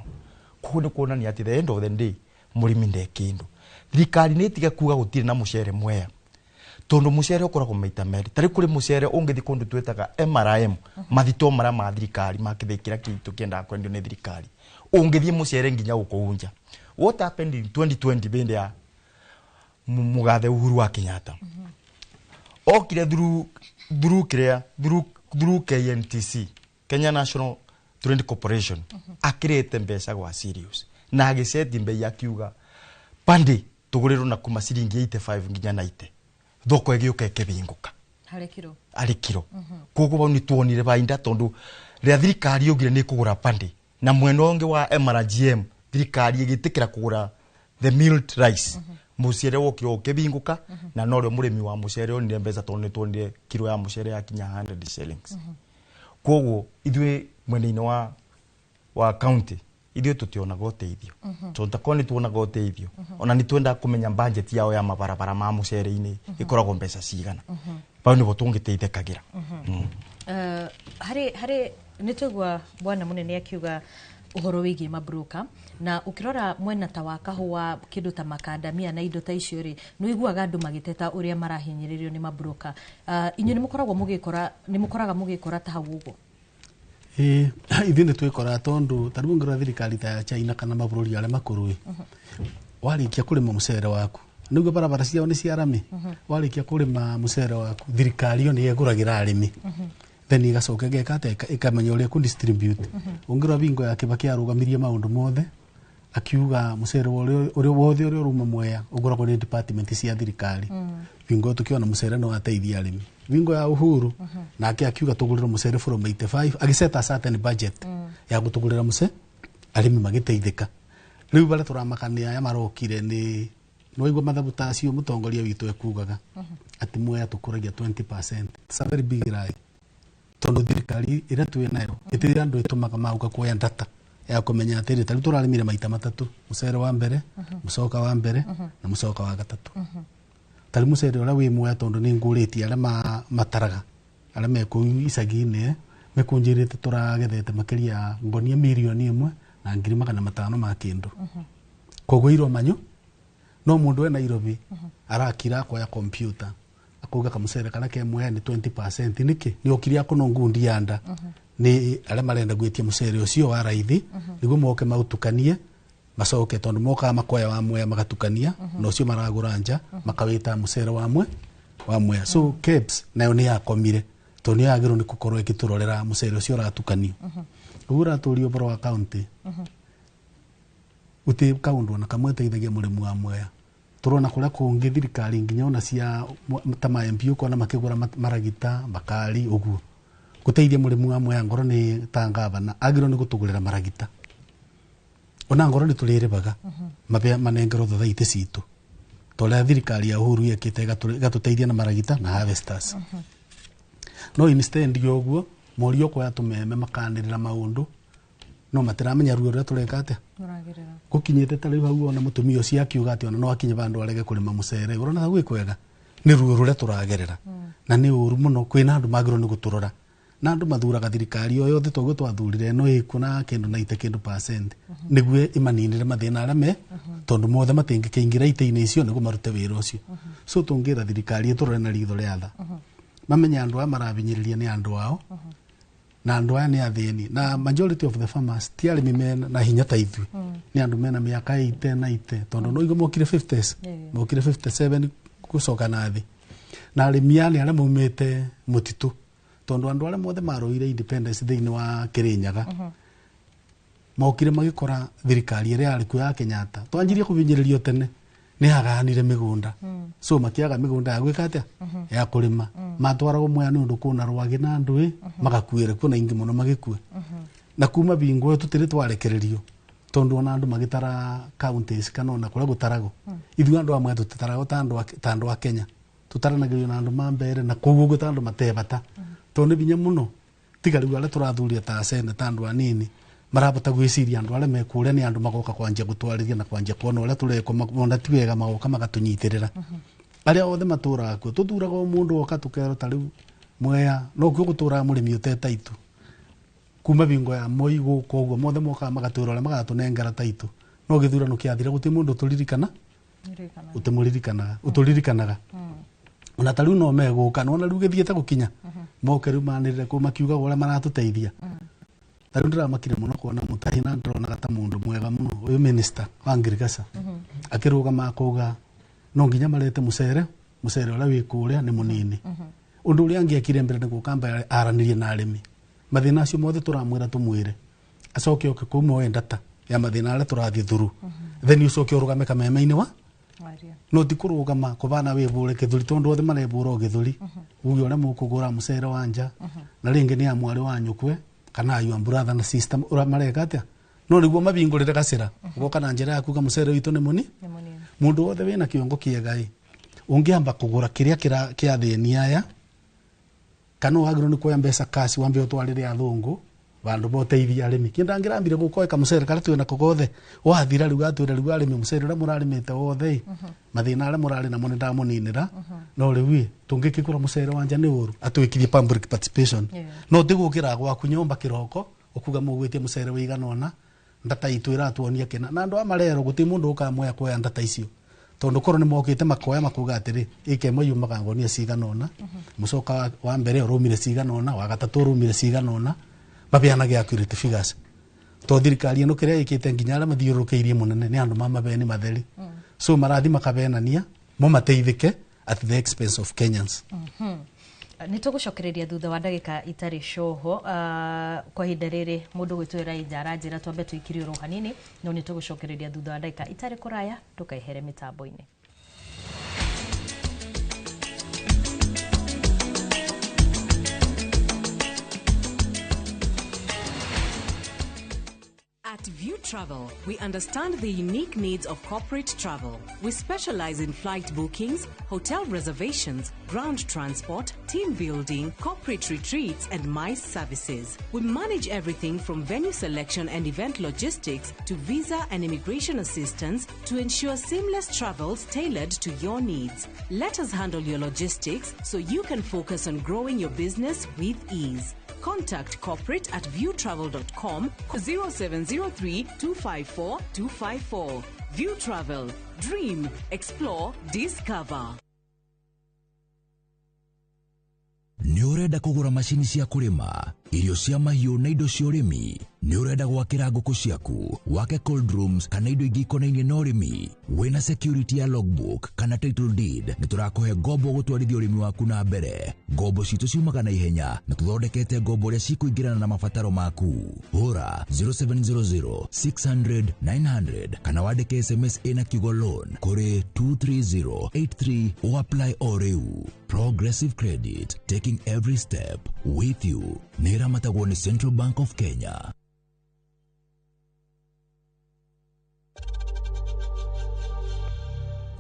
koguo nĩ kuonania atĩ the end of the day mũrĩmi ndekĩndũ. Thirikari nĩ ĩtige kuga gũtirĩ na mũcere mwea tondu mũcere ũkoragwo maita merĩ tarĩ kũrĩ mũcere ũngĩthi kũndũ twetaga MRM mathito marĩa ma thirikari makĩthĩkĩra kĩitũ kĩendaga kwendio nĩ thirikari ũngĩthiĩ mũcere nginya gũkũunja. What happened in 2020 bende ya mugathe Uhuru wa Kenyatta okire through KNTC Kenya National Trade Corporation akirete mbeca gwa serious na agiceti mbei akiuga pande tugũrĩrwo na kuma ciringi 85 nginya 90 thoko ĩgĩũka ĩkĩbinguka harĩ kiro koguo ni tuonire bainda tondu rĩa thirikari yogire nĩ kũgũra pande na mwena ũngĩ wa MRGM thirikari ĩgĩtĩkĩra kũgũra the milled rice mũcere wokire ũkĩbinguka na no rĩo mũrĩmi wa mũcere onire mbeca tondu nĩ tuonire kiro ya mũcere ya kinya 100 shillings koguo ithuĩ mwena-inĩ wa county ithuĩ tũtionaga ũteithio tondu takorwo nĩ tuonaga ũteithio ona nĩ twendaga kũmenya budget yao ya mabarabara ma mũcere-inĩ ĩkoragwo mbeca cigana bao nĩbo tũngĩteithĩkagĩra. Harĩ nĩ tũigua bwana mũnene akiuga ũhoro wĩgiĩ mabroka na ukirora mwena ta wa kahũa kĩndũ ta makandamia na indo ta icio rĩ nĩ wĩiguaga andũ magĩteta ũrĩa marahinyĩrĩrio nĩ mabroka. Inyuĩ nĩ mũkoraga mũgĩkora ta hau ũguo? Ithuĩ nĩ twĩkora tondu ta rĩu ngĩrora thirikari ta ya China kana mabũrũri arĩa makũrũ warĩkia kũrĩma mũcere waku nĩguo barabara ciao nĩ cia rami warĩkia kũrĩma mũcere waku thirikari yo nĩ ĩgũragĩra arĩmi then igacoka gekata ikamenya ũrĩa ku-distribute. Ũngĩrora bingo ya Kibaki arũgamirie maũndũ mothe akiuga mũcere ũrĩa wothe ũrĩa ũruma Mwea ũgũragwo nĩ department cia thirikari bingo tũkĩona mũcere no ateithia arĩmi. Bingo ya Uhuru nake akiuga tũgũrĩrwo mũcere from 85 agĩceta certain budget ya gũtũgũrĩra mũcere arĩmi magĩteithĩka. Rĩu barĩa tũramakania aya marokire nĩ waigua mathabu ta acio mũtongoria witũ ekugaga atĩ Mwea tũkũragia 20% it's a very big lie tondu thirikari ira twi nayo itiri andu itumaga mauka kuoya data ya kumenya atiri tari turarimire maita matatu mucere wa mbere mucoka wa mbere na mucoka wa gatatu tari mucere ura wi muoya tondu ni nguriti ala mataraga ala meku isagine mekunjirite turagethete makiria ngonia milioni 1 na 500,000 ma kindu kogo iro manyo no mundu ena Nairobi arakira kwa ya computer akuga kamucere kana ke muoya ni 20% niki ni okiria kuno ngundi yanda ni ala marenda gwitia mucere ucio wa raithi nigo moke mautukanie macoke tondu moka makoya wa muoya magatukania no ucio maragura nja makawita mucere wa muoya so KEBS nayo ni yakomire to ni agiro ni kukorwo ikiturorera mucere ucio ratukanio ura turio bro wa county uti kaundu na kamwe teithagia murimu wa muoya turona kuria kungi thirikari nginya ona cia tama MP uko na makigura maragita bakari uguo guteithia murimu wa muoya ngoro ni tangavana agiro ni gutugurira maragita ona ngoro ni tulire baga mabea manengero thathaite citu tole thirikari ya Uhuru yekite gatuteithia na maragita na harvesters no instead yoguo morio kwa tumeme makanirira maundu no matiramenya ruo rwa tureka atia gukinyite tari hau ona mutumia ucio akiuga ati ona no akinye bandu arege kurima mucere urona tha gwikwega ni ruo rure turagerera na ni uru muno kwina andu magiro ni guturora na andu mathuraga thirikari yo yothe togo twathurire no ikuna kindu na ite kindu percent niguo imaninire mathina arame tondu mothe matingikeingira ite-ini icio nigo marute wira ucio so tungira thirikari iturore na ritho ria tha mamenya andu amarabinyiriria ni andu ao na andu aya ni athini na majority of the farmers ti arimi mena na hinya ta ithui ni andu mena miaka 80 tondu no igo mokire 50s mokire 57 gucoka na thi na arimi ani ara maumite mutitu tondu andu ara mothe maroire independence thiini wa Kirinyaga mokire magikora thirikari ira ari ku ya Kenyatta twanjirie kubinyiririo tene ni aganire migunda so makiaga migunda ya gwika atia ya kurima matwarago moya ni undu kuna rwagi na ndui magakuire kuna ingi muno magikue na kuma bingo tutire twarekererio tondu ona andu magitara counties kana ona kura gutarago ithu andu amwe tutarago tando wa Kenya tutaranagirio na andu mambere na kugugo tando matebata tondu binya muno tigari wala turathuria ta sene tando anini marabota gwiciria andu ale mekure ni andu magoka kwanja gutwarithia na kwanja kuona ule tureko mona tiwega magoka magatunyitirira aria othe matura ku tuthuraga mundu oka tukero tariu Mwea no kyo gutura murimi uteta itu kuma bingo ya moi guko uguo mothe moka magatura ole magatunengera taitu no githurano kiathire guti mundu turirikana uturirikanaga ona tariu no meguka no na riu githiete gukinya moke riu manirire ku makiuga ole maratuteithia tariu ndira makire muno kuona mutahi na ndrona gata mundu mwega muno uyu minister wa ngirigasa akiruga makuga no nginya marete mucere ula wikuria ni munini undu uria angiakire mbere ni gukamba aranirie na arimi mathina acio mothe turamwira tumwire acoke oke kumo data ya mathina aria turathi thuru then ucoke urugame kameme-ini wa no tikurugama kubana wibure kithuri tondu othe marebura githuri ugi uria mukugura mucere wanja na ringi ni amwari wanyu kwe kana ayu brother na sister ura mareka atia no niguo mabingurire gacira ugoka na njira yaku ga mucere witu ni muni mundu othe wina kiongo kiegai ungiamba kugura kiria kiathenia aya kana wagiro ni kuya mbeca cash wambe utwarire athungu bandu boteithia arimi kindangirambire gukoeka mucere kare twina kugothe wathira riu atwira riu arimi mucere ura murarimite wothe mathina ara murari na mone ndamuninira no riu tungikigura mucere wanja ni uru atwikirie public participation no ndigukira gwaku nyomba kiroko ukuga mugwitie mucere wiganona ndata itu iratuonia kena na andu amarero guti mundu ukamwe kuya ndata icio tondu koro ni mokite makoya makuga atiri ikemo yumaga ngonia ciganona mucoka wa mbere urumire ciganona wa gatatu urumire ciganona babianage accurate figures to thirikari no kiria ikite nginya ara mathiurukeirie munene ni andu mamabeni matheri so marathi makabenania mo mateithike at the expense of Kenyans nitugucokereria thutha wa ndagika itari coho kwa hinda riri mundu gwitwira ijara njira twambe tuikirie ro hanini no nitugucokereria thutha wa ndagika itari kuraya tukaihere mitambo-ini. At View Travel. We understand the unique needs of corporate travel. We specialize in flight bookings, hotel reservations, ground transport, team building, corporate retreats, and MICE services. We manage everything from venue selection and event logistics to visa and immigration assistance to ensure seamless travels tailored to your needs. Let us handle your logistics so you can focus on growing your business with ease. Contact corporate at viewtravel.com 0703 254 254. View Travel. Dream, explore, discover. Nĩ ũrenda kũgũra macini cia kũrĩma, irio cia mahiũ na indo cia ũrĩmi? Nĩ ũrenda gwakĩra ngũkũ ciaku, wake cold rooms kana indo ingĩ ikonainie na ũrĩmi? Wĩna security ya logbook kana title deed, nĩ tũrakũhe ngombo gũtwarithia ũrĩmi waku na mbere. Ngombo citũ ciumaga na ihenya na tũthondekete ngombo ũrĩa cikũingĩrana na mabataro maku. Hũra 0700 600 900 kana wandĩke SMS ĩna kiugo loan kũrĩ 23083 ũapply o rĩu. Progressive Credit, taking every step with you. Nĩ ĩramatagwo nĩ Central Bank of Kenya.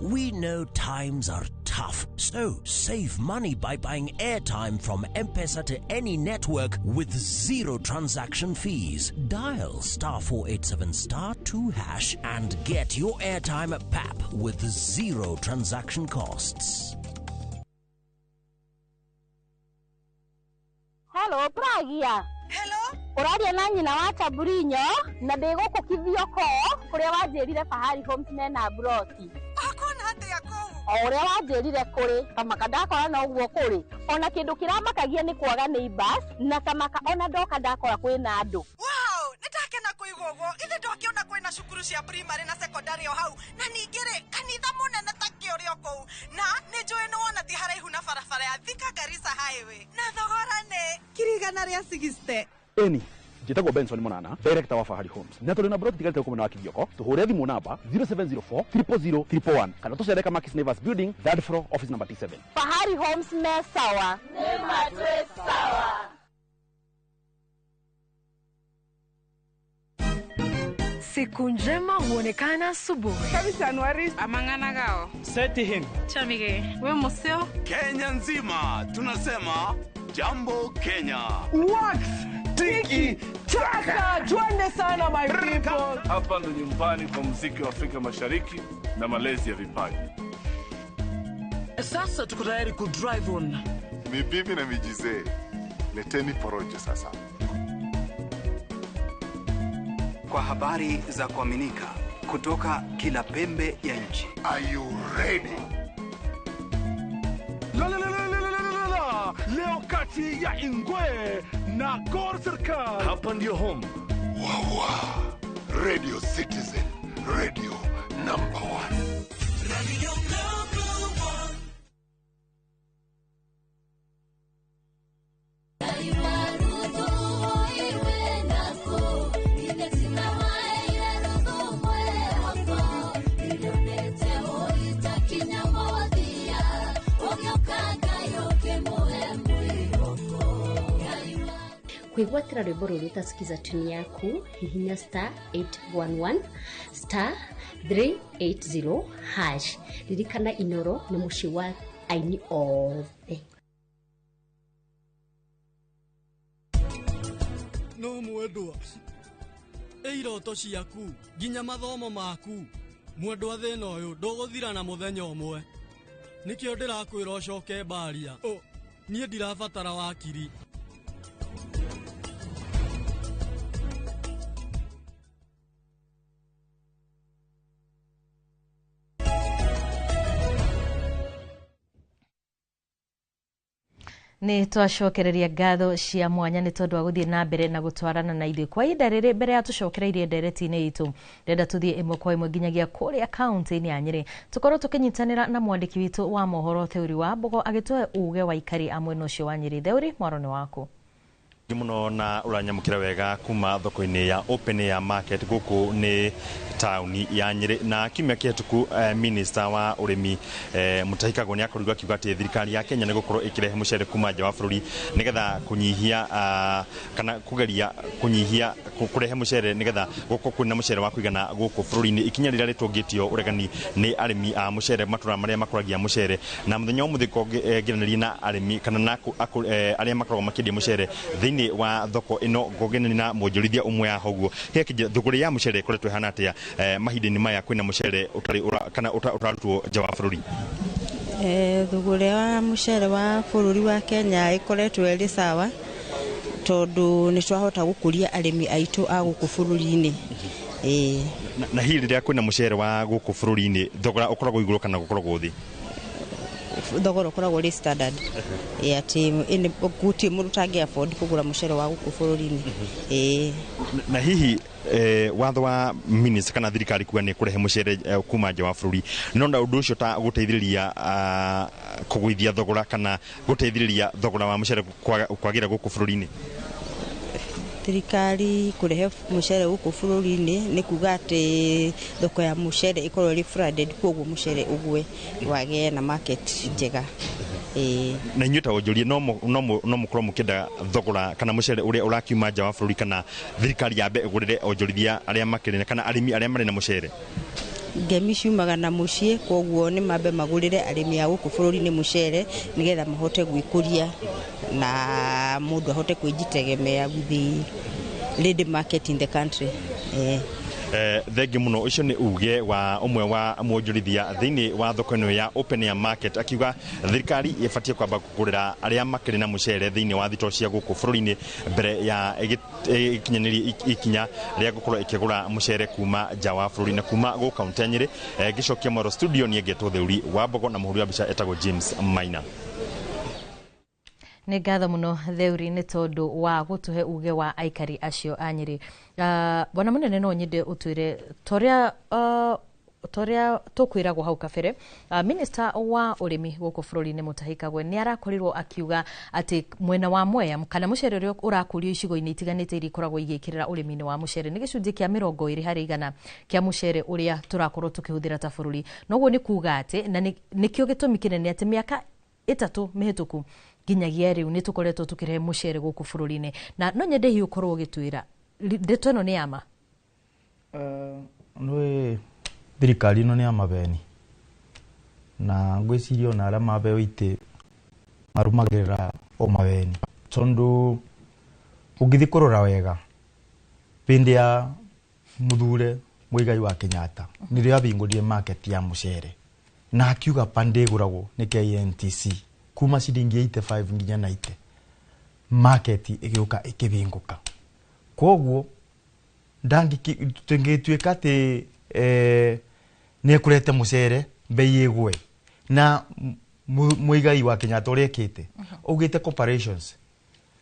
We know times are tough, so save money by buying airtime from M-Pesa to any network with zero transaction fees. Dial *487*2# and get your airtime PAP with zero transaction costs. Hello, Pragia. Hello. Uraria na nyina wa Taburinyo na ndigukukithio ko kuria wanjirire Fahari Homes mena broti. Akona atia ko? Uria wanjirire kuri kamaka ndakora na uguo kuri. Ona kindu kiramakagia ni kwaga neighbors na kamaka ona ndoka ndakora kwina andu. Wow, nitakena kuigugo. Ithe ndokiona kwina cukuru cia primary na secondary o hau na ningire kanitha munene takio rio kou. Na nijoe no ona ti haraihu na barabara ya Thika Garissa highway. Na thogora ne kirigana ria 60. Eni njitagwo Benson Munana, director wa Fahari Homes. Na tuli na broti tigarite kumena wa Kithioko, tuhure thimu namba 0704 000 111 kana tucereka Markis Nevers Building, 3rd floor, office number T7. Fahari Homes me sawa. Nema twe sawa. Siku njema huonekana asubuhi. Kabisa Januari amangana gao. Seti him. Chamige. We museo. Kenya nzima tunasema jambo Kenya. What? Tiki taka. Twende sana my people. Hapa ndo nyumbani kwa muziki wa Afrika Mashariki na malezi ya vipaji. Sasa tuko tayari ku drive on. Mibibi na mijize. Leteni porojo sasa. Kwa habari za kuaminika kutoka kila pembe ya nchi. Are you ready? Leo kati ya Ingwe na Gor Serikali. Hapa ndio home. Wawa. Radio Citizen. Radio number 1. Radio number 1. Kwigwatira rwimbo ruru ta Skiza tuni yaku hihinya *811 *380#. Ririkana Inooro ni muci wa aini othe. No mwendwa iroto ciaku nginya mathomo maku mwendwa thina uyu nduguthira na muthenya umwe nikio ndirakwira ucoke baria nie ndirabatara wakiri. Nĩ twacokereria ngatho cia mwanya nĩ tondũ wa gũthiĩ na mbere na gũtwarana na ithuĩ kwa ihinda rĩrĩ. Mbere ya tũcokereirie ndereti-inĩ itũ, ndenda tũthiĩ ĩmwe kwa ĩmwe nginyagia kũrĩa kaunti-inĩ ya Nyeri tũkorwo tũkĩnyitanĩra na mwandĩki witũ wa mohoro Theuri wa Mbogo agĩtũhe uge wa ikari a mwena ũcio wa Nyeri. Theuri, mwaro nĩ waku. muno na uranyamukira wega kuma thoko-ini ya open air market guku ni tauni ya Nyeri na kimya kietuku minister wa urimi Mutahikagwo ni akorirwo akiuga ati thirikari ya Kenya ni gukorwo ikirehe mucere kuma nja wa bururi nigetha kunyihia kana kugeria kunyihia kurehe mucere nigetha guko kwina mucere wa kuigana guku bururi-ini ikinya rira ritungitio uregani ni arimi a mucere matura maria makuragia mucere na muthenya umuthiko ngiranĩria na arimi kana na aria makoragwo makendia mucere thiini wa thoko ino ngogenani na mwonjorithia umwe ya hoguo heki thuguri ya mucere ikoretwo ihana atia mahinda-ini maya kwina mucere utari kana utarutwo nja wa bururi. Thuguri wa mucere wa bururi wa Kenya ikoretwo iri sawa tondu ni twahota gukuria arimi aitu a guku bururi-ini. Na hili ria kwina mucere wa guku bururi-ini thogora ukoragwo iguru kana gukoragwo thi? Thogora ukoragwo ri standard ati ini guti mundu tangi afford kugura mucere wa guku bururi-ini. Na hihi watho wa minister kana thirikari kuga ni kurehe mucere kuma nja wa bururi nonda undu ucio ta guteithiriria kugwithia thogora kana guteithiriria thogora wa mucere kwagira guku bururi-ini? Thirikari kurehe mucere guku bururi-ini ni kuga ati thoko ya mucere ikorwo ri flooded koguo mucere ugwe wage na market njega. Na inyuta onjoria no mukorwo mukenda thogora kana mucere uria urakiuma nja wa bururi kana thirikari yambe igurire onjorithia aria makirina kana arimi aria mari na mucere? Ngemi ciumaga na mucie koguo ni mambe magurire arimi a guku bururi-ini mucere nigetha mahote gwikuria na mundu ahote kwijitegemea with the lead market in the country. Thegi muno ucio ni uge wa umwe wa mwonjorithia thiini wa thoko ino ya open air market akiuga thirikari ifatie kwamba kugurira aria makiri na mucere thiini wa thito cia guku bururi-ini mbere ya ikinyaniri ikinya ria gukorwo ikigura mucere kuma nja wa bururi na kuma go kaunti ya Nyeri. Gicokia Moro studio ni ngetwo theuri wa Mbogo na muhuri wa bica etagwo James Maina. Nĩ ngatho mũno theuri nĩ tondũ wa gũtũhe uge wa aikari acio a Nyeri. Bwana mũnene no nyende ũtwĩre toria tukwiragwo hau kabere minister wa urimi guku bururi-ini Mutahikagwo ni arakorirwo akiuga ati mwena wa Mwea kana mucere uria urakurio icigo-ini itiganite iri koragwo igikirira urimi-ini wa mucere ni gicunji kia 20% kia mucere uria turakorwo tukihuthira ta bururi. Noguo ni kuga ati na nikio gitumi kinene ati miaka 3 mihituku nginyagia riu ni tukoretwo tukirehe mucere guku bururi-ini na no nyende hi ukorwo gitwira ndeto ino ni ama nwe thirikari ino ni amabeni na ngwiciria ona aria mabeo ite marumagirira o mabeni tondu ungithi kurora wega pindi ya muthure Muigai wa Kenyatta nirio abingurie market ya mucere na akiuga pande iguragwo ni KNTC kuma ciringi 85 nginya 90 market igiuka ikibinguka koguo ndangi tungituika ati ni kurete mucere bei igwe na Muigai wa Kenyatta urekite ugite corporations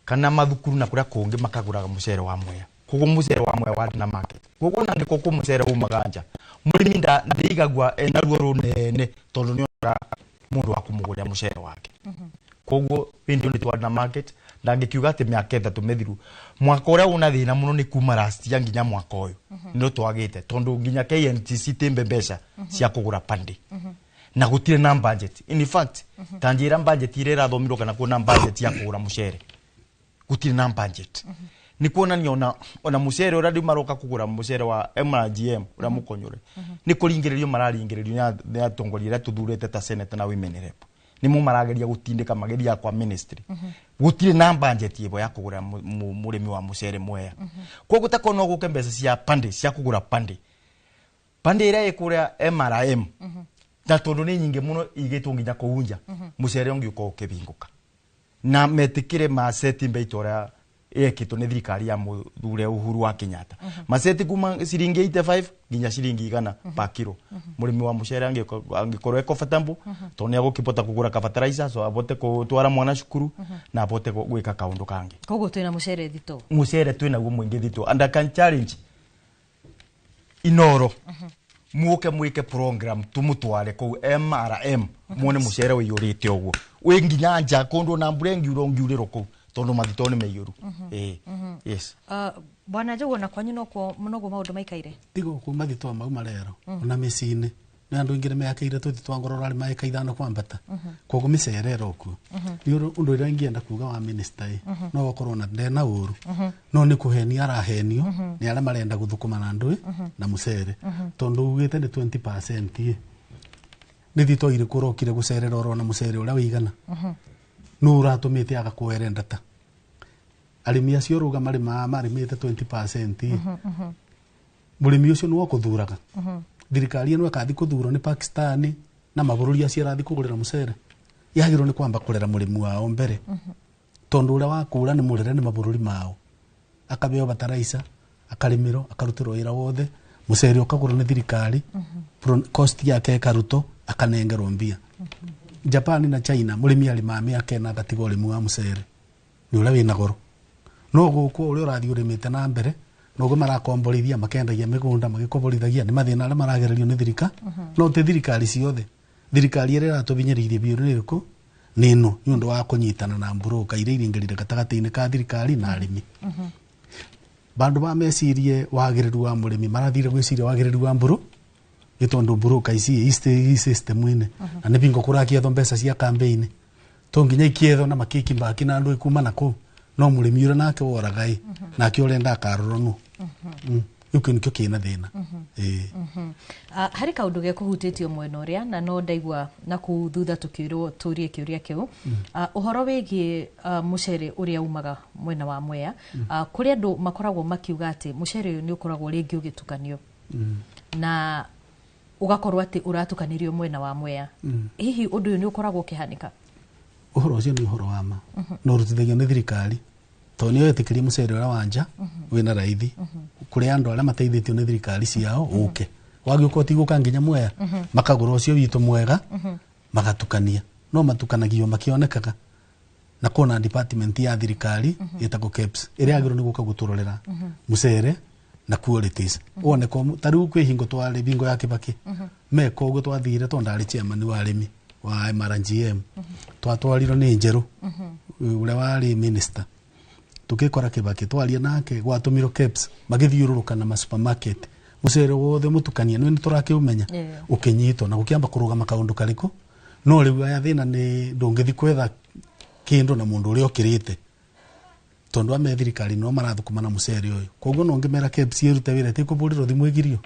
kana mathukuru na kuria kungi makaguraga mucere wa Mwea koguo mucere wa Mwea wa na market koguo na ndiko ku mucere umaganja murimi ndigagwa enaruo runene tondu ni ora mundu wa kumuguria mucere wake koguo pindi ni twa na market ndangikiuga ati miaka 3 mithiru mwaka uria una thina muno ni kuma last year nginya mwaka uyu no twagite tondu nginya KNTC timbe mbeca cia kugura pandi na gutire na budget. In fact tanjira budget ire rathomirwo kana kuona budget ya kugura mucere gutire na budget ni kuona ni ona mucere ura ndi maroka kugura mucere wa MRGM ura mukonyore ni kuringiririo mararingiririo ya tongoria ira tuthurete ta senate na women rep ni mu marageria gutindika mageria kwa ministry gutire na budget yebo ya kugura murimi wa mucere Mwea kwa gutakona guke mbeca cia pande cia kugura pande ira ikuria MRM na tondu ni nyingi muno igitwo nginya kuunja mucere ungi uko ukibinguka na metikire maseti mbeitora ekito ni thirikari ya muthure Uhuru wa Kenyatta maseti kuma ciringi 85 nginya ciringi 100 pa kilo murimi wa mucere angikorwo ekofatambu to ni agukipota kugura kafataliza so abote gutwara mwana cukuru na abote gwika kaundu kangi koguo twina mucere thito mucere twina guo mwingi thito and I can challenge Inooro muke mwike program tumutware ku MRM muone mucere wiyurite oguo we nginya nja kundu na mbure ngiuriro ku tondu mathito ni meiyuru yes bwana Njogu na kwanyu nogo maundu maikaire tigo ku mathito mau marero ona micini ni andu ingire meakeire tuthitwa ngorora ari maika ithano kwambata koguo micerero ku ni undu ira ingienda kuga wa minister no gokorwo na ndena uru no ni kuhenia arahenio ni ara marenda guthukuma na ndu na mucere tondu ugite ni 20% ni thito ire kurokire gucerera oro na mucere ura wigana no uratumite agakuerenda ta arimi acio ruga marimite 20% murimi ucio no kuthuraga thirikari eno akathi kuthurwo ni Pakistan na mabururi acio arathi kugurira mucere yagirwo ni kwamba kurera murimi wao mbere tondu ura wakura ni murere ni mabururi mao akabeo bataraisa akarimiro akarutirwo ira wothe mucere ukagurwo ni thirikari cost yake karuto akanengerwo mbia Japan na China murimi ali mami akena agatiga urimi wa mucere ni ura wina goro no guku uri urathi urimite na mbere nogo marakomborithia makendagia migunda magikoborithagia ni mathina ara maragererio ni thirika no te thirikari ciothe thirikari ira ratubinyiririe biuru niriku nino ni undu wa kunyitana na broker ire iringirire gatagati-ini ka thirikari na arimi bandu ba mecirie wagiriru wa murimi marathire gwiciria wagiriru wa mburu itondu broker ici system ine na ni bingo kurakia mbeca cia campaign tonginya ikietho na makiki mbaki na andu ikuma nako no murimi ura nake woragai nake urenda akaroro no yuko nikyo kina thina hari kaundu ge kuhutitio mwena uria na no ndaigua na kuthutha tukirwo turie kiuria kiu uhoro wigi mucere uria umaga mwena wa Mwea kuri andu makoragwo makiuga ati mucere uyu ni ukoragwo ringi ugitukanio na ugakorwo ati uratukanirio mwena wa Mwea hihi undu uyu ni ukoragwo kihanika uhoro ucio ni uhoro wa ma no rutithagio ni thirikari to ni wetikirie mucere ura wanja wina raithi kuri andu ara mateithitio ni thirikari ciao uke wagiuka utiguka nginya Mwea makagura ucio witu mwega magatukania no matukanagio makionekaga na kona department ya thirikari itako KEBS iri agiro ni guka guturorera mucere na qualities one ko tariu kwi hingo twari bingo ya Kibaki meko ugo twathire tondari chairman wa arimi wa MRGM twatwarirwo ni njeru ule wari minister tukikora Kibaki twaria nake gwatumiro KEBS magithiururuka na supermarket mucere wothe mutukania ni turakiumenya ukinyito na gukiamba kurugama kaundu kariko no riu aya thina ni ndungithi kwetha kindu na mundu uri okirite tondu ame thirikari no marathukuma na mucere uyu koguo no ngimera KEBS irute wira ti kuburiro thimu igirio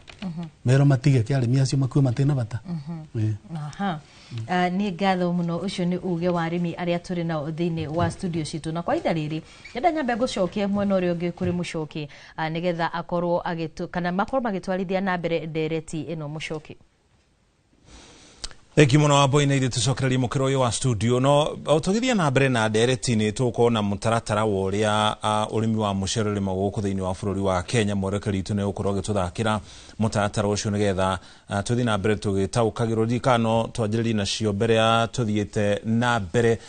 mero matige kiari miacio makue matena bata ni ngatho muno ucio ni uge wa arimi aria turi nao thiini wa studio citu na kwa idaliri yenda nyambe gucokia mwena uria ungi kuri mucoki nigetha akorwo kana makorwo magitwarithia na mbere ndereti ino mucoki Eki muno aboine ire tucokereria mukiro uyu wa studio no tugithia na mbere na ndereti ni tukona mutaratara wa uria urimi wa mucere uri maguku thiini wa bururi wa Kenya mwerekeri itu ni ukorwo gituthakira mutaratara ucio nigetha tuthi na mbere tugitaukagirwo dikano twanjiririe nacio mbere ya tuthiite na mbere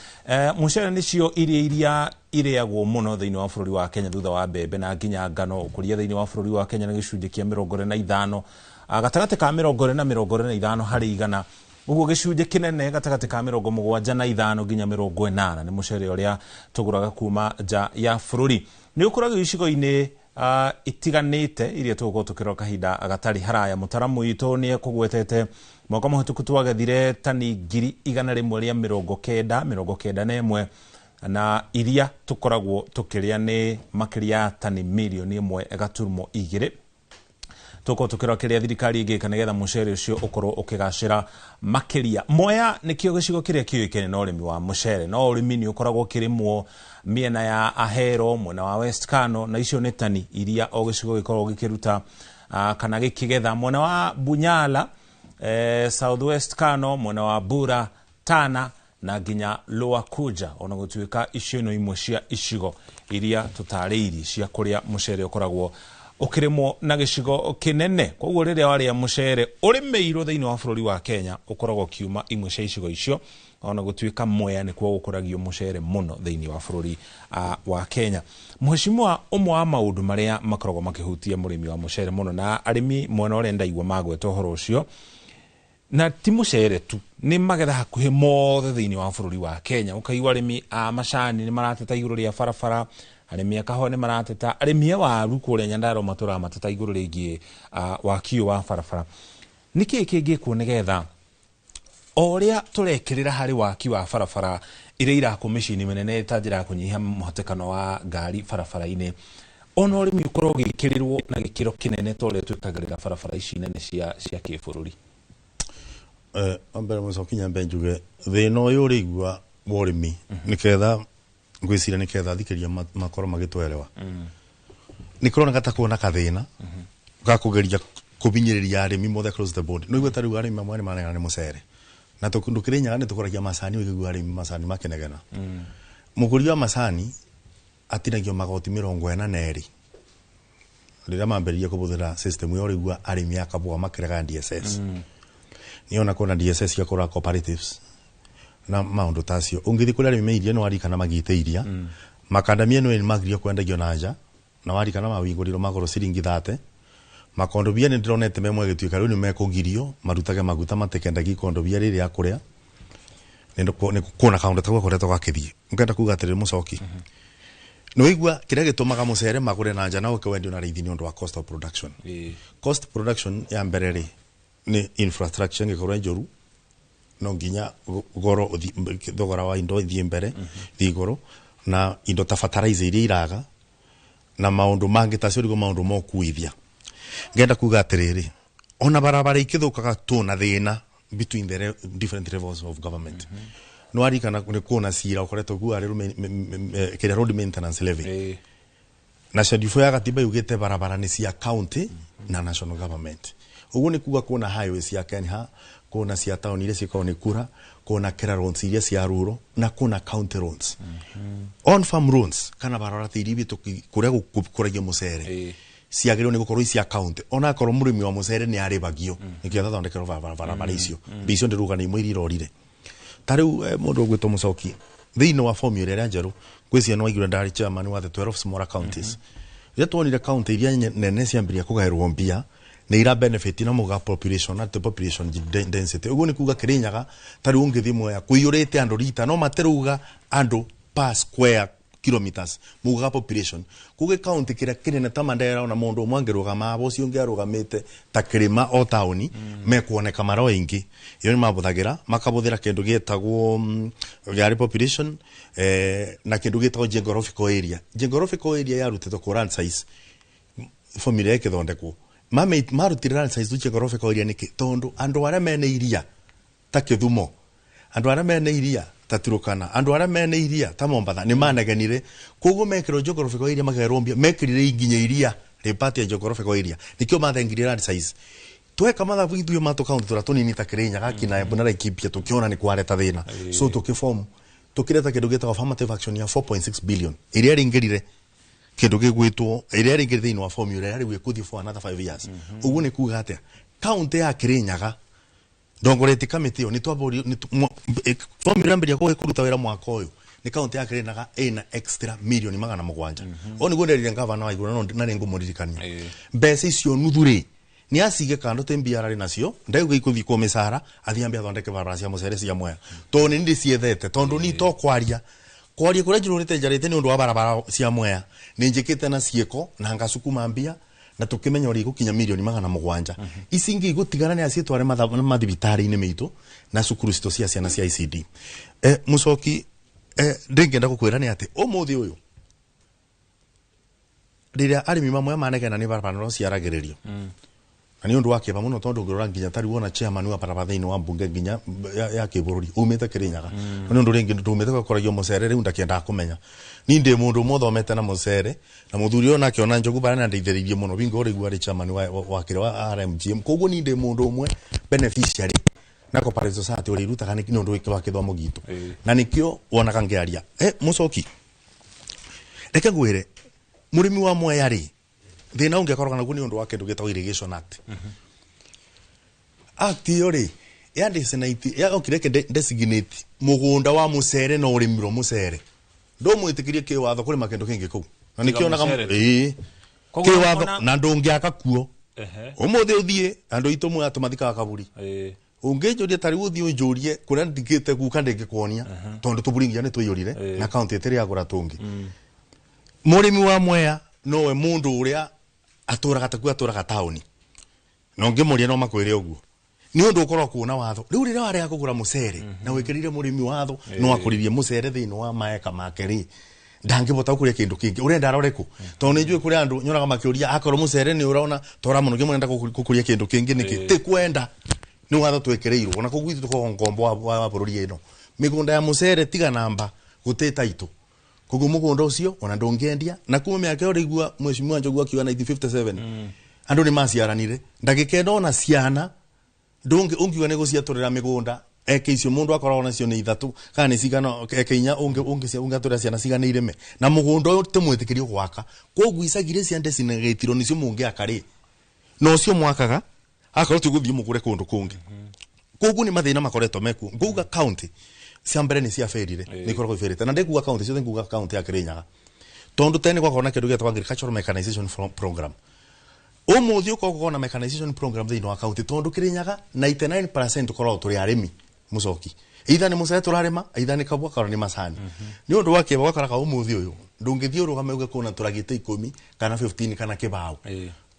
mucere nicio iria iriagwo muno thiini wa bururi wa Kenya thutha wa mbembe na nginya ngano ukuria thiini wa bururi wa Kenya na gicunji kia 45 gatagati ka 40 na 45 hari igana uguo gicunji kinene gatagati ka 75 nginya 80 ni mucere uria tuguraga kuma nja ya bururi ni ukuragio icigo-ini itiganite iria tugukorwo tukirora kahinda gatari haraya mutaramu witu ni ekugwetete mwaka muhituku twagethire tani 191 na iria tukoragwo tukiria ni makiria tani milioni 1.2 tuko tukirora kiria thirikari igika nigetha mucere ucio ukorwo ukigacira makiria Mwea nikio gicigo kiria kiuikene na urimi wa mucere no urimi ni ukoragwo kirimwo miena ya Ahero mwena wa West Kano na icio ni tani iria o gicigo gikorwo gikiruta kana gikigetha mwena wa Bunyala South West Kano mwena wa Bura Tana na nginya Lower Kuja ona gutuika icio no imwe cia icigo iria tutariiri cia kuria mucere ukoragwo ukirimo na gicigo kinene koguo riria waria mucere urimeirwo thiini wa bururi wa Kenya ukoragwo kiuma imwe cia icigo icio ona gutuika Mwea ni kwa gukuragio mucere muno thiini wa bururi wa Kenya muheshimiwa umwe wa maundu maria makoragwo makihutia murimi wa mucere muno na arimi mwena uria ndaigwa magweta uhoro ucio na ti mucere tu ni magetha hakuhi mothe thiini wa bururi wa Kenya ukaigwa arimi a macani ni marateta iguru ria barabara arimi akaho ni marateta arimi waru kuria Nyandarua matura mateta iguru ringi wakio wa barabara niki kingi ku nigetha oria turekirira hari waki wa barabara iria irakumicini menene tajira kunyiha muhatekano wa ngari barabara-ini ona urimi ukorwo gikirirwo na gikiro kinene tore twikagirira barabara ici nene cia kibururi. Ambere mucoki nyambe njuge thina uyu urigwa urimi niketha ngwicira niketha thikiria makoro magitwerewa nikorona ta kuona kathina gakugeria kubinyiriria arimi mothe across the board no igwe tari arimi amwe manega ni mucere na tukindukirinya ni tukoragia macani wigwa arimi macani makenegena muguri wa macani atinagio magoti 42 rira mamberiria kubuthira system yo rigwa arimi akabwa makirega DSS niona kona DSS yakora cooperatives na maundu tacio ungithi kula arimi iria no ari kana magiteiria makandamia no magiria kwendagio nanja na wari kana mawiguriro magoro ciringi 30 makondo bia ni ndironete memwe gituika riu ni mekugirio marutage maguta matekendagi kondo bia riri akuria nendo kuona kaundu tagwa koretwo gakithie ngenda kuga atiri mucoki no igwa kiria gitumaga mucere magure nanja na ukwendio na rithi ni undu wa cost of production cost production ya mberere ni infrastructure ngikoro njoru no nginya goro thogora wa indo ithie mbere thigoro na indo ta fertilizer iria iraga na maundu mangi tacio rigo maundu mokuithia ngenda kuga atiriri ona barabara ikithukaga tuna thina between the different levels of government no ari kana kuona sira ukoretwo ku ari kire road maintenance levy na shedifo ya katiba yugete barabara ni cia county na national government ugu ni kuga kuona highways ya Kenya kuona cia town ile cia ni kura kuona kera roads ile cia rural na kuona county roads on farm roads kana barabara thiri bitu kuria gukuragia mucere ciagirwo ni gukorwo cia county ona korwo murimi wa mucere ni ari bagio nikio thondekero barabara icio bicio ndiruga ni mwiri rorire tariu mundu gwito mucoki thiini wa formula ria njeru gwisia no igure ndari chairman wa the 12 smaller counties ria tuonire county iria nene ciambiria kugairwo mbia ni ira benefit na muga population at population density ugu ni kuga Kirinyaga tariu ungithi moya kuiyurite andu rita no materuga andu per square kilometers muga population kuge county kira kinene ta Mandera ona mundu mwangiruga mabo cio ngiarugamite ta Kirima o tauni mekuoneka maro ingi iyo ni mabuthagira makabuthira kindu gietagwo yari population na kindu gietagwo geographical area yarutitwo ku land size formula yake thondekwo marutire land size geographical area niki tondu andu aria mene iria ta Kithumo andu aria mene iria tatirukana andu aria mene iria ta Mombatha ni manegenire koguo mekiro geographical area magerombia mekirire inginya iria repart ya geographical area nikio mathengirira land size tweka mathabu ithuyo mato county tura tunini ta Kirinyaga kina Ebunara ikipia tukiona ni kwareta thina so tukiform tukireta kindu gitagwo affirmative action ya 4.6 billion iria ringirire kindu gigwitwo iria ringirire thiini wa formula iria gwikuthi for another 5 years ugu ni kuga atia county ya Kirinyaga ndongoreti committee ni twabori formula mbere ko ikuruta wera mwaka uyu ni county ya Kirinyaga ina extra million 700 oni gonderire governor wa iguru na ningu muririkania mbese icio nuthuri ni asige kando tembiara ri nacio ndauga ikuthi ko misara athiambe athondeke barabara cia mucere cia moya to ni ndi ciethete tondu ni to kwaria kuria njurite njarite ni undu wa barabara cia moya ni njikite na cieko na ngacukuma mbia na tukimenya uri gukinya milioni 700 icingi gutigana ni acietware mathibitari-ini mitu na cukuru cito cia ciana cia ICD mucoki ndingenda gukwira ni ati umuthi uyu riria arimi mamwe manegena ni barabara no ciaragiririo na ni undu wa kiba muno tondu ngirora nginya tari wona chairman wa barabara thiini wa mbunge nginya ya kibururi umite Kirinyaga ni undu ringi ndumite gukoragio mucere riu ndakienda kumenya ni ndi mundu muthomete na mucere na muthuri ona kiona njogu bara na ndeitheririe muno bingo ri gwa chairman wa kire wa RMGM koguo ni ndi mundu umwe beneficiary na cooperative society uri ruta kana ni undu wikwa kithomo gitu na nikio wonaga ngiaria mucoki reke gwire murimi wa moya ri thina ungekorwa naguo ni undu wa kindu gitagwo irrigation act act yori ya designate ya okireke designate mugunda wa mucere no urimiro mucere ndo mwitikirie ki watho kuri makindu kingi ku na nikionaga ki watho na ndungiaka kuo umuthi uthie andu itu mwe atumathika kaburi ungejoria tari uthi unjurie kuria ndikite guka ndingikuonia tondu tuburingia ni tuyurire na county eteri agura tungi murimi wa Mwea nowe mundu uria aturaga taku aturaga tauni no ngimuria no makwire uguo ni undu ukorwo kuona watho riu rira wari akugura mucere na wikirire murimi watho no akuririe mucere thiini wa maeka makeri ndangibota kuria kindu kingi urenda aroreku tondu njui kuria andu nyoraga makiuria akorwo mucere ni urona tora muno ngimwenda kukuria kindu kingi niki ti kwenda ni watho twekereirwo na kugwitu tuko ngombo wa bururi ino migunda ya mucere tiga namba guteta itu kugu mugunda ucio ona ndongendia na kuma miaka yore igua mheshimiwa Njogu akiwa 1957 andu ni maciaranire ndagike ndona ciana ndonge ungiwa nego ciaturira migunda eke icio mundu akorwo nacio ni ithatu kana ni cigano eke inya ungaturira ciana cigana ireme na mugunda uyu timwitikirio gwaka kogu isagire ciande cinegetiro nicio mungi akari no cio mwakaga akorwo tuguthie mugure kundu kungi kogu ni mathina makoretwo meku nguga county ciambere ni cia ferire ni korwo ferite na ndekuga county cio nguga county ya Kirinyaga tondu tene kwa kona kindu gitwa agricultural mechanization program umuthi uko na mechanization program thini wa county tondu Kirinyaga 99% korwo turi arimi mucoki either ni mucere turarima either ni kabwa kana ni macani ni undu wake wakaraga umuthi uyu ndungithie urugame uge kuna turagite 10 kana 15 kana kibao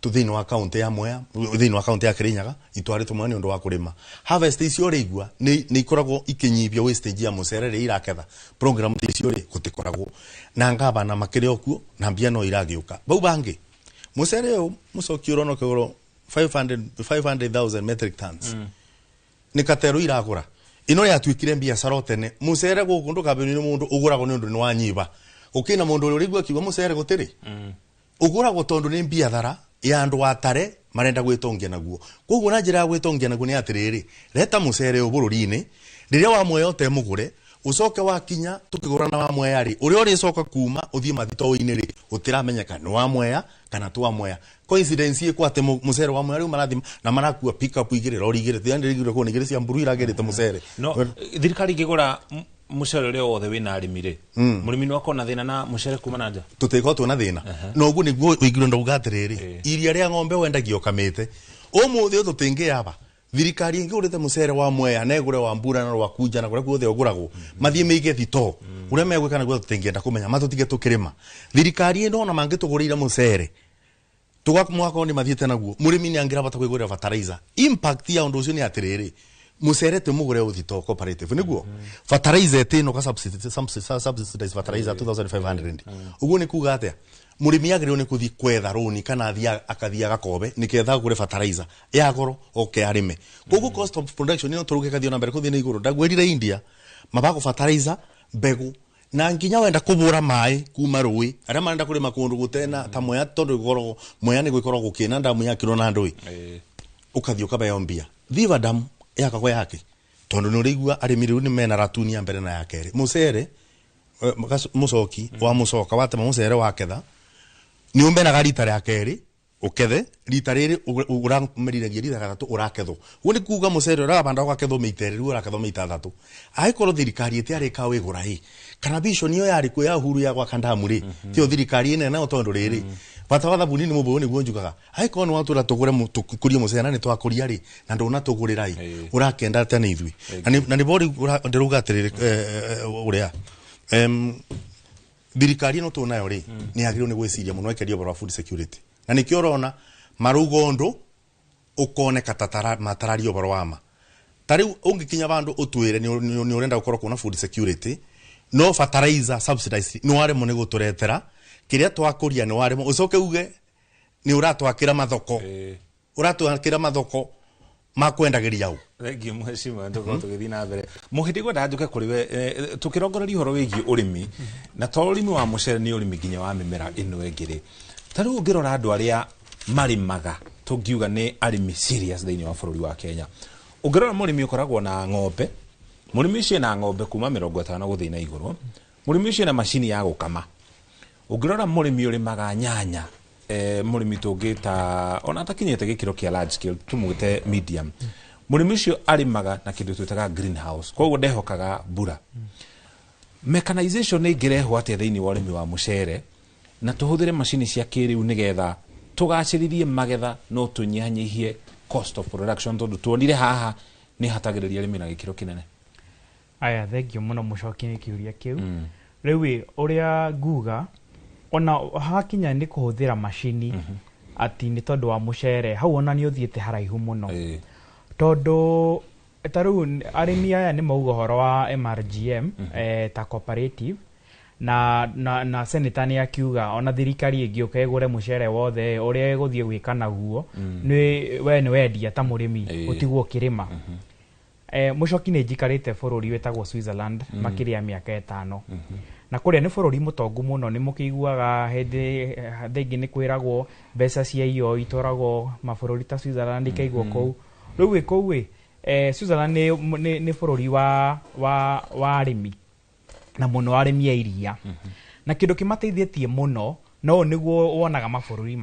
tuthini wa county ya Mwea thini wa county ya Kirinyaga itwarite mwana undu wa kurima harvest icio rigwa ni ikoragwo ikinyibia wastage ya mucere ri iraketha program icio ri gutikoragwo na ngaba na makire okuo na mbia no iragiuka bau bangi mucere uyu mucoki urono kigoro 500,000 metric tons ni katero iragura ino ya twikire biashara tene mucere guku ndukabini ni mundu uguragwo ni undu ni wanyiba ukina mundu uri rigwa kiwa mucere gutiri uguragwo tondu ni biathara ya andu atare marenda gwitongia naguo koguo na njira ya gwitongia naguo ni atiriri leta mucere ubururi-ini riria wa Mwea te mugure ucoke wakinya tukigurana wa Mwea ri uria uri coka kuma uthie mathito-ini ri utiramenyeka ni wa Mwea kana tu wa Mwea coincidence iko ate mucere wa Mwea ri marathima na marakua pick up igire lori igire thiande igire ko nigire cia mburu iragerete mucere no thirikari ngigura mucere uri wothe wina arimire murimi no akona thina na mucere kuma nanja tutiko tuna thina no ugu niguo igiro ndauga atiriri iria ria ng'ombe wendagio kamite umuthi tutingi aba thirikari ingurite mucere wa Mwea na igure wa mbura na wa kunja na kuria kuothe oguragwo mathie meige thito uria megwika naguo tutingienda kumenya matutige tukirima thirikari ino na mangitugurira mucere tugakumwaka ni mathiete naguo murimi ni angira bata kwigurira fertilizer impact ya undu ucio ni atiriri mucere te mugure uthito cooperative niguo fertilizer te no ka subsidize fertilizer 2500 uguo ni kuga atia murimi agire ni kuthi kwetha roni kana thia akathia gakobe niketha gure fertilizer ya goro okay arime kogu cost of production ino turuke kathio na mbere kuthi ni iguru ndagwerire India mabako fertilizer mbegu na nginya wenda kubura mai kuma rui aria marenda kurima kundu gutena ta Mwea tondu goro Mwea ni gwikoro gukina ndamu ya kiro na ndui ukathio kabayo mbia viva dam yakagwa yake tondu ni urigwa arimi riu ni mena ratuni ya mbere na ya keri mucere mucoki wa mucoka watema mucere waketha ni umbe na garita ya keri ukethe rita riri urameriragia rita gatatu urakethwo woni kuga mucere urabanda gwakethwo meitere riu urakethwo meita thatu aikorwo thirikari ite ari ka wigura hi kana vision iyo yari ku ya huru ya gwaka ndamu ri tio thirikari ine na tondu riri bata watha bunini mubo ni gwonjukaga aikorwo ni watura tugure tukurie mucere ni twakuria ri na ndona tugurira hi urakenda tani ithui na ni bori ndiruga atiriri uria thirikari no tunayo ri ni agirwo ni gwiciria muno ekerio bora food security na nikio rona marugondo ukoneka matarario bora wama tari ungikinya bandu utwire ni urenda gukorwo kuna food security no fertilizer subsidize no ware mone guturetera kiria twakuria ni ware ucoke uge ni uratwakira mathoko uratwakira mathoko makwendagiria u thengi mheshimiwa ndugo tugithi na mbere muhindi gwenda njuke kuri we tukirongoreria horo wigi urimi na to urimi wa mucere ni urimi nginya wa mimera ino engire taru ngirora andu aria marimaga tungiuga ni arimi serious thiini wa bururi wa Kenya ungirora murimi ukoragwo na ng'ombe murimi ucio na ng'ombe kuma 50 guthi na iguru murimi ucio na machine ya gukama ungirora murimi urimaga nyanya murimi tungita ona takinyete gikiro kia large scale tumugite medium murimi ucio arimaga na kindu twitaga greenhouse koguo ndehokaga mbura mechanization ni ngirehwo atia thiini wa urimi wa mucere na tuhuthire machine cia kiriu nigetha tugaciririe magetha no tunyanyihie cost of production tondu tuonire haha ni hatagiriria arimi na gikiro kinene. Aya thengio muno mucoki kiuria kiu. Riu uria nguga ona hakinya ni kuhuthira machini ati ni tondu wa mucere hau ona ni uthiete haraihu muno. Tondu taru arimi aya ni mauga horo wa MRGM ta cooperative na senator ni akiuga ona thirikari ingioka igure mucere wothe uria iguthie gwika naguo ni we wendia ta murimi utigwo kirima. Mucoki ni njikarite bururi wetagwo Switzerland makiria miaka 5 na kuria ni bururi mutongu muno ni mukiguaga hindi thingi ni kwiragwo mbeca cia iyo itoragwo mabururi ta Switzerland ikaigwo kou riu kou Switzerland ni bururi wa arimi na muno arimi a iria na kindu kimateithietie muno no niguo wonaga mabururi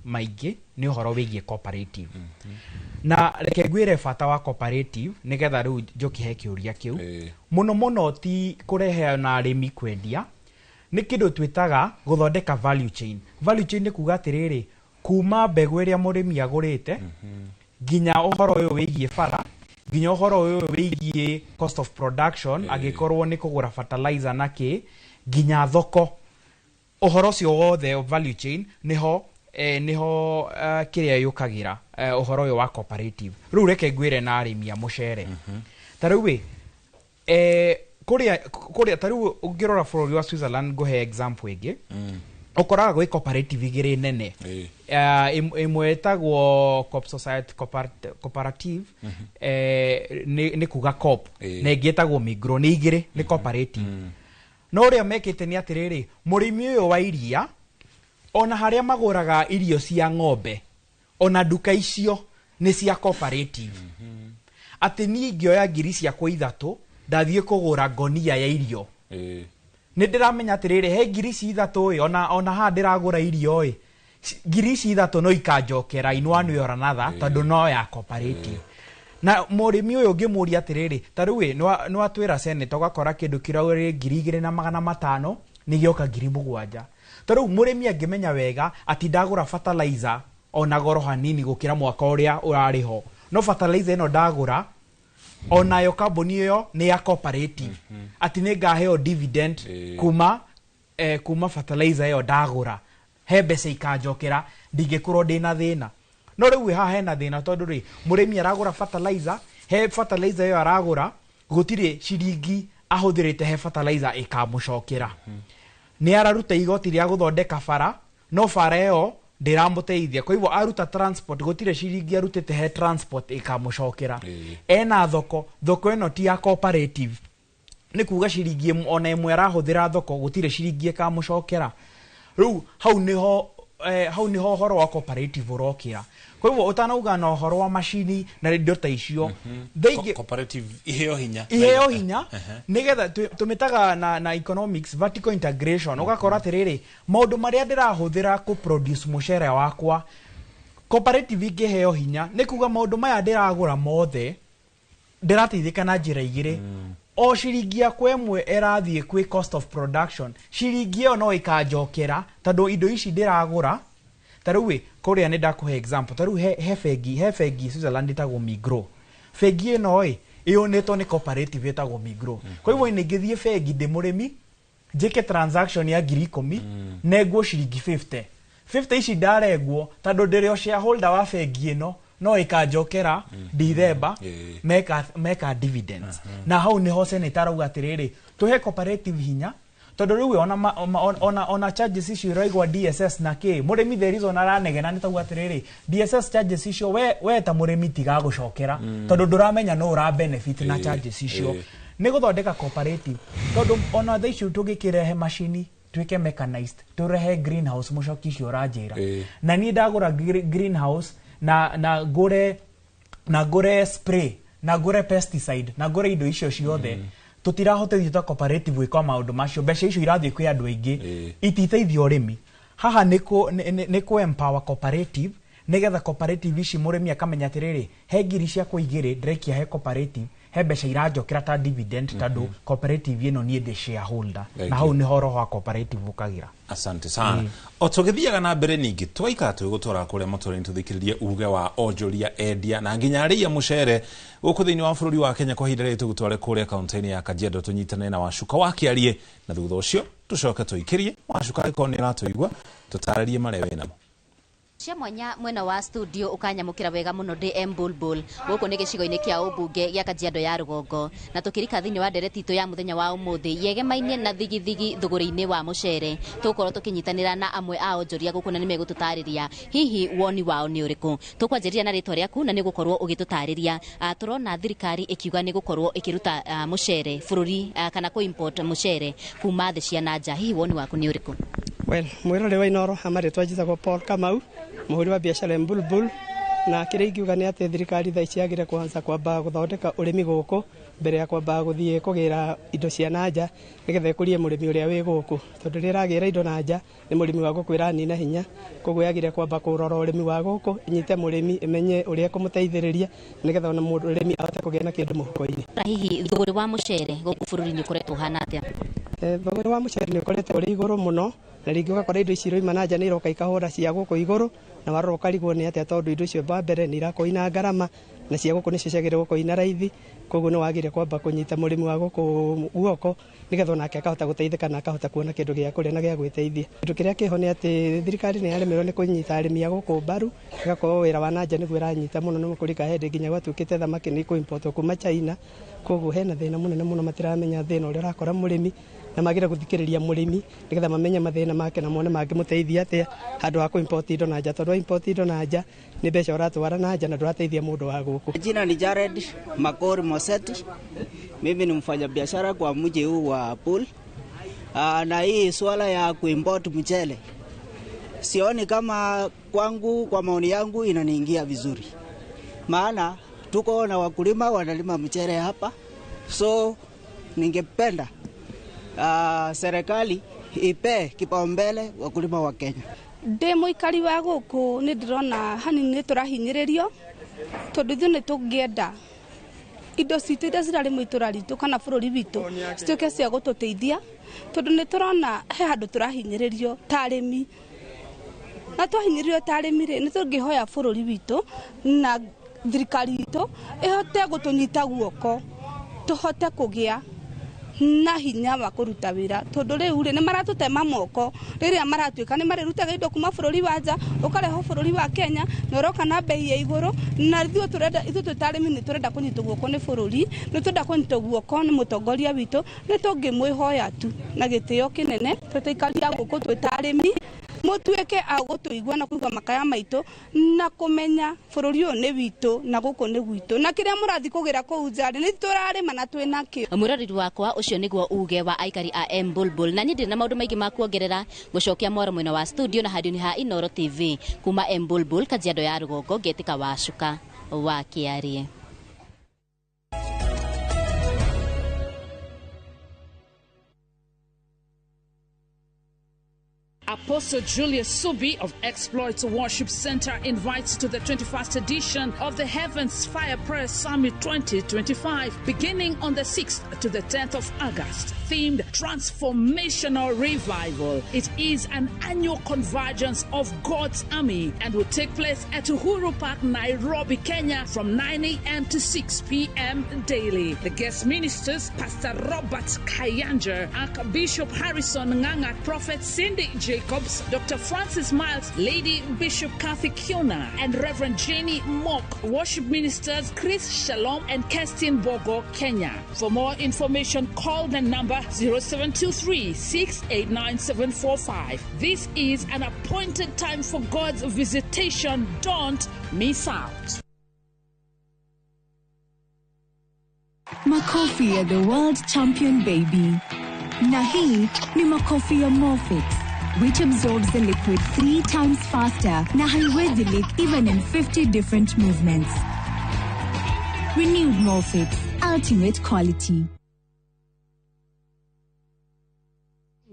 maingi ni uhoro wigie cooperative na reke ngwire bata wa cooperative nigetha riu njokihe kiuria kiu muno ti kurehe na arimi kwendia ni kindu twitaga guthondeka value chain ni kuga atiriri kuma mbegu iria murimi agurite ginya uhoro uyu wigie bara ginya uhoro uyu wigie cost of production agikorwo ni kugura fertilizer naki ginya thoko uhoro cio wothe value chain niho kiria yukagira uhoro uyu wa cooperative riu reke ngwire na arimi a mucere tariu kuria tariu ungirora bururi wa Switzerland nguhe example ingi ukoraga gwi cooperative igiri nene imwe etagwo Coop Society Cooperative ni kuga Coop na ingi etagwo Migro ni igiri ni cooperative no ria mekite ni atiriri murimi uyu wa iria ona haria maguraga irio cia ng'ombe ona duka icio ni cia cooperative ati ni ngioya ngiri cia kwa 3 ndathie kugura ngonia ya irio ni ndiramenya atiriri he ngiri cia 3 ona ha ndiragura irio ngiri cia 3 no ikanjokera in one way or another tondu no ya cooperative na murimi uyu ngimuria atiriri tariu no atwira senator gakora kindu kirauri 2500 ni gioka 7000 tariu murimi angimenya wega ati ndagura fertilizer ona goro hanini gukira mwaka uria urariho no fertilizer ino ndagura ona yo kambuni yo ni ya cooperative ati ni ngaheo dividend kuma fertilizer yo ndagura he mbeca ikanjokera ndingikorwo ndina thina no riu ha hena thina tondu ri murimi aragura fertilizer he fertilizer yo aragura gutire ciringi ahuthirite he fertilizer ikamucokera ni araruta igoti ria guthondeka bara no bara yo ndiramuteithia kwa hivyo aruta transport gutire ciringi arutite he transport ikamucokera ena thoko eno ti ya cooperative ni kuga ciringi ona imwe arahuthira thoko gutire ciringi ikamucokera riu hau niho horo wa cooperative urokira kwa hivyo utanauga na horo wa machini na radio ta icio cooperative iheo hinya nigetha tumitaga na economics vertical integration ugakora atiriri maundu maria ndirahuthira ku produce mucere wakwa cooperative ingiheo hinya ni kuga maundu maya ndiragura mothe ndirateithika na njira igiri o ciringi yakwa imwe erathie kwi cost of production ciringi iyo no ikanjokera tondu indo ici ndiragura tariu kuria ni ndakuhe example tariu he fegi Switzerland itagwo Migro fegi ino iyo neto ni cooperative itagwo Migro kwa hivyo ningithie fegi ndi murimi njike transaction ya 10,000 negwo ciringi 50 ici ndaregwo tondu ndirio shareholder wa fegi ino no ikanjokera December meka dividends na hau niho senator auga atiriri tuhe cooperative hinya tondu riu ona charges icio iraigwa DSS na ki murimi the reason aranegena ni tauga atiriri DSS charges icio we ta murimi tiga gucokera tondu nduramenya no ura benefit na charges icio ni guthondeka cooperative tondu ona the issue tugikirehe machine twike mechanized turehe greenhouse mucoki icio uranjira na ni ndagura greenhouse na gore spray na gore pesticide na gore indo icio ciothe tutirahote ta cooperative wika maundu macio mbeca icio irathie kwi andu aingi ititeithio urimi haha niko empower cooperative nigetha cooperative ici murimi akamenya atiriri he ngiri cia kuigire ndirekia he cooperative he mbeca iranjokera ta dividend tondũ cooperative ĩno niĩ ndĩ shareholder na hau nĩ horo wa cooperative ũkagira. Asante sana. O tũgĩthiaga na mbere ningĩ twaikara twĩgũtwara kũrĩa matũra-inĩ tũthikĩrĩrie uge wa onjoria endia na nginya arĩia mũcere gũkũ thĩinĩ wa bũrũri wa Kenya kwa ihinda rĩrĩ tũgũtware kũrĩa kaunti-inĩ ya Kajiado tũnyitanĩre na Wacuka wakĩarie na thutha ũcio tũcoke tũikĩrie Wacuka angĩkorwo nĩ ũratũigua tũtarĩrie marĩa wĩnamo. Cia mwena wa studio ukanyamukira wega muno DM Bulbul guku ni gicigo-ini kia ubunge gia Kajiado ya Rugongo na tukirika thiini wa ndereti itu ya muthenya wa umuthi yegemainie na thigithigi thuguri-ini wa mucere tukorwo tukinyitanira na amwe a onjoria guku na nimegututariria hihi woni wao ni uriku tukwanjiria na ritwa riaku na nigukorwo ugitutariria turona thirikari ikiuga nigukorwo ikiruta mucere bururi kana ku import mucere kuma thi cia nanja hihi woni waku ni uriku? Well, mwirore wa Inooro amaretwa njithagwo Paul Kamau muhuri wa biashara Bulbul na kire ingiuga ni ati thirikari tha ici yagire kwanza kwamba guthondeka urimi guku mbere ya kwamba guthie kugira indo cia nanja nigetha ikurie murimi uria wi guku tondu riragira indo nanja ni murimi wa guku iranina hinya koguo yagire kwamba kurora urimi wa guku inyite murimi imenye uria kumuteithiriria nigetha ona murimi ahote kugia na kindu muhuko-ini. Hihi thuguri wa mucere guku bururi-ini ukoretwo hana atia? Thogora wa mucere ni ukoretwo uri iguru muno na ringi ugakora indo ici roima nanja ni iroka ikahura cia guku iguru na warora ukarigwo ni atia tondu indo icio mbere ni irakorwo ina ngarama na cia guku nicio ciagire gukorwo ina raithi koguo ni wagire kwamba kunyita murimi wa guku guoko nigetha nake akahota guteithika na akahota kuona kindu gia kuria na gia gwiteithia. Kindu kiria kiho ni ati thirikari ni yaremerwo ni kunyita arimi a guku mbaru igakorwo wira wa nanja niguo iranyita muno ni mukurika hende nginya gwatukite thamaki ni ku import kuma China koguo hena thina munene muno matiramenya thina uria urakora murimi na magira guthikiriria murimi nigetha mamenye mathina make na mone mangimuteithia atia handu ha ku import indo nanja tondu import indo nanja ni mbeca uratwara nanja na ndurateithia mundu wa guku. Jina ni Jared Makori Moseti. Mimi ni mfanyabiashara kwa mji huu wa Pool. Na hii swala ya kuimport mchele sioni kama kwangu, kwa maoni yangu inaniingia vizuri, maana tuko na wakulima wanalima mchele hapa, so ningependa serikali ipe kipaumbele wakulima wa Kenya. Demo ikari wa guku ni ndirona hanini turahinyiririo tondu ithu ni tungienda indo citu iria cirari muitura ritu kana bururi witu cituke cia gututeithia tondu ni turona he handu turahinyiririo ta arimi na twahinyiririo ta arimi ri ni tungihoya bururi witu na thirikari itu ihote gutunyita guoko tuhote kugia na hinya wa kuruta wira tondu riu ni maratutema moko riria maratuika ni marirutaga indo kuma bururi wa nja ukareho bururi wa Kenya na uroka na bei ya iguru na ithu turenda ithu tutarimi ni turenda kunyitwo guoko ni bururi ni turenda kunyitwo guoko ni mutongoria witu ni tungimwihoya tu na gitio kinene tutikaria guku tutarimi mutuike agutuigwa na kuigwa makaya maitu na kumenya bururi uyu ni witu na guku ni gwitu na kiria murathi kugira kuu njari ni turarima na twina ki. Muroriri wakwa ucio niguo uge wa aikari a Bulbul na ni ndina maundu maingi ma kuongerera gucokia mwaro mwena wa studio na hadioni ha Inooro TV kuma Bulbul Kajiado ya Rugongo getika Wacuka wakiarie. Apostle Julius Subi of Exploits Worship Center invites to the 21st edition of the Heavens Fire Prayer Summit 2025, beginning on the 6th to the 10th of August, themed Transformational Revival. It is an annual convergence of God's army and will take place at Uhuru Park, Nairobi, Kenya from 9 a.m. to 6 p.m. daily. The guest ministers, Pastor Robert Kayanja, Archbishop Harrison Nganga, Prophet Cindy Jacobs, Dr. Francis Miles, Lady Bishop Kathy Kiona, and Reverend Jenny Mock. Worship ministers Chris Shalom and Kestin Bogo, Kenya. For more information, call the number 0723-689-745. This is an appointed time for God's visitation. Don't miss out. Makofi ya the world champion baby. Na hii ni makofi ya Morphix, which absorbs the liquid 3 times faster na haiwezi leak even in 50 different movements. Renewed Morphix, ultimate quality.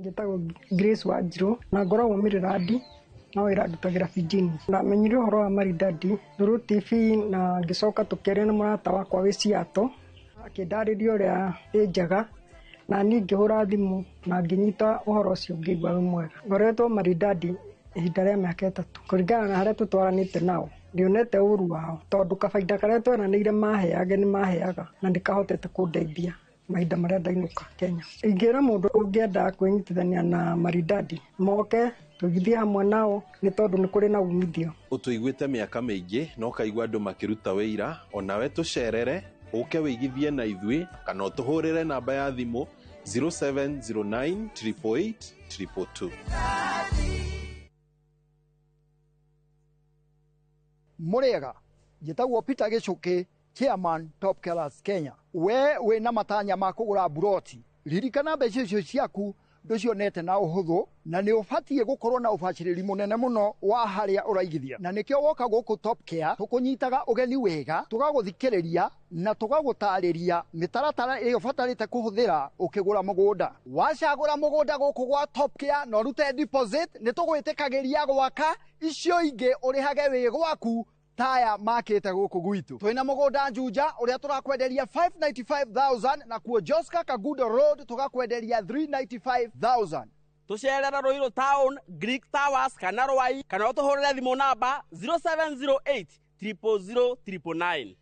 Njetago Grace Wajiro na ngoragwo Miriradi na wĩra ndutagira Fijini. Ndamenyire ũhoro wa Maridadi Ndũrũ TV na ngĩcoka tũkĩaria na mũrata wakwa wĩ Seattle. akĩndarĩria ũrĩa ĩ njega na niĩ ngĩhũra thimũ na ngĩnyita ũhoro ũcio ngĩigua wĩ mwega. Ngoretwo maridadi ihinda rĩa mĩaka 3 kũringana na harĩa tũtwaranĩte nao. Ndionete ũru wao tondũ kabaida karĩa tweranĩire maheage nĩ maheaga na ndikahotete kũndeithia mahinda marĩa ndainũka Kenya. Ingĩra mũndũ ũngĩenda kwĩnyitithania na maridadi moke tũgithie hamwe nao nĩ tondũ nĩ kũrĩ na umithio. Ũtũiguĩte mĩaka mĩingĩ no kaigua andũ makĩruta wĩira, onawe tũcerere ũke wĩigithie na ithuĩ kana ũtũhũrĩre namba ya thimũ 0709 888 222. Murega njĩtagwo Peter Gĩcũkĩ, Chairman Top Killers Kenya. We wĩna matanya ma kũgũra buroti, ririkana mbeca icio ciaku ndũcionete na ũhũthũ na nĩ ũbatiĩ gũkorwo na ũbacĩrĩri mũnene mũno wa harĩa ũraigithia. Na nĩkĩo woka gũkũ Top Care tũkũnyitaga ũgeni wega, tũgagũthikĩrĩria na tũgagũtarĩria mĩtaratara ĩrĩa ũbatarĩte kũhũthĩra ũkĩgũra mũgũnda. Wacagũra mũgũnda gũkũ gwa Top Care na ũrute deposit, nĩ tũgwĩtĩkagĩria gwaka, icio ingĩ ũrĩhage wĩ gwaku taya makĩte gũkũ gwitũ. Twĩna mũgũnda Juja ũrĩa tũrakwenderia 595,000 na kuo Joska Kagudo Road tũgakwenderia 395,000. Tucerera Ruiru Town, Greek Towers kana Rwai kana ũtũhũrĩre thimũ namba 0708 000 999.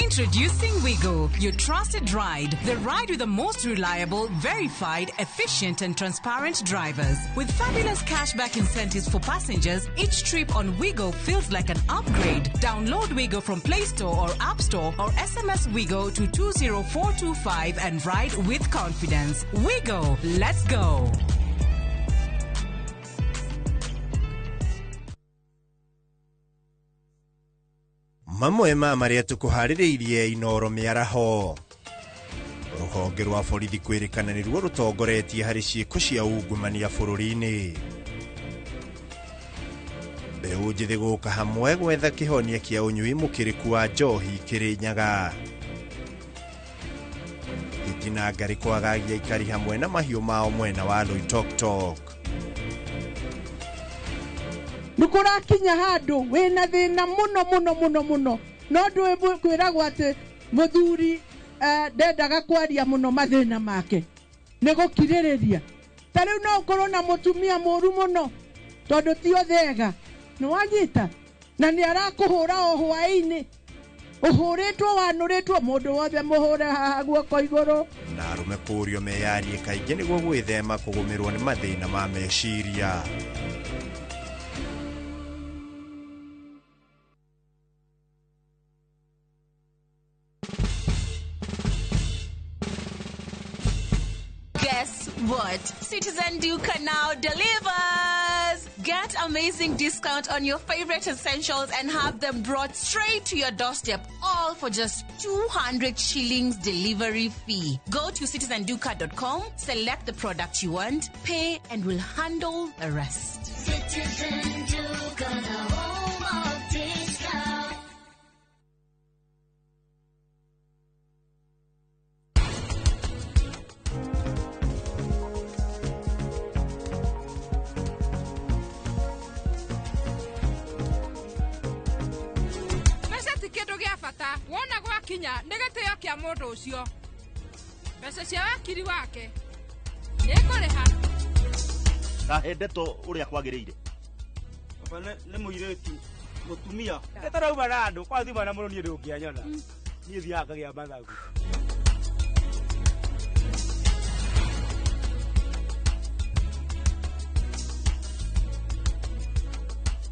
Introducing Weego, your trusted ride. The ride with the most reliable, verified, efficient and transparent drivers. With fabulous cashback incentives for passengers, each trip on Weego feels like an upgrade. Download Weego from Play Store or App Store or SMS Weego to 20425 and ride with confidence. Weego, let's go. Mamwe ma maria tukuhaririirie Inooro miaraho. Ruhonge rwa borithi kwĩrĩkana nĩruo rutongoretie harĩ ciĩko cia ungumania bũrũri-inĩ. Mbeũ njĩthĩ gũka hamwe gwetha kĩhonia kĩa ũnyui mũkĩrĩku wa njohi Kĩrĩnyaga. Itina ngari kwagagia ikari hamwe na mahiũ mao mwena wa Loitoktok. Nukurakinya handu wina thina muno no ndwe kwiragwo ati muthuri ndendaga kwaria muno mathina make ni gukiririria tariu no ukorwo na mutumia muru muno tondu ti othega ni wanyita na ni arakuhura o hwaini uhuritwo wanuritwo mundu wothe muhure haha guoko iguru na arume kũrio meyarie kaingĩ nĩguo gwĩthema kũgũmĩrwo nĩ mathĩna ma meciria. Guess what? Citizen Duca now delivers! Get amazing discount on your favorite essentials and have them brought straight to your doorstep, all for just 200 shillings delivery fee. Go to citizenduca.com, select the product you want, pay, and we'll handle the rest. Citizen Duca, the home of discount. Kindu gia bata wona gwakinya nĩ gĩtĩo kĩa mũndũ ũcio. Mbeca cia wakiri wake nĩngũrĩha. Kahe ndeto ũrĩa kwagĩrĩire. Baba nĩ mũirĩtu mũtumia. Nĩtarauma na andũ kwa thima na mũno niĩ ndũngĩanyona. Niĩ thiaga ngagĩa mathagu.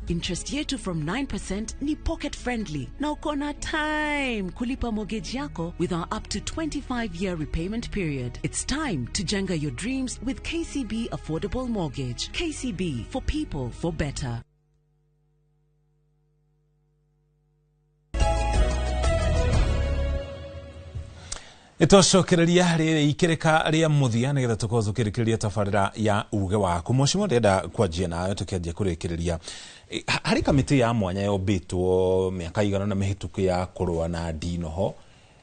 Interest yetu from 9% ni pocket friendly. Na uko na time kulipa mortgage yako with our up to 25-year repayment period. It's time to jenga your dreams with KCB Affordable Mortgage. KCB, for people, for better. Itocokereria ikirika ria muthia nigetha tukorwo tukirikiria tabarira ya uge waku mucimo ndenda kwanjia nayo tukianjia kurikiria hari kamiti ya mwanya yobitwo miaka igana na mihituku ya kurwa na ndinoho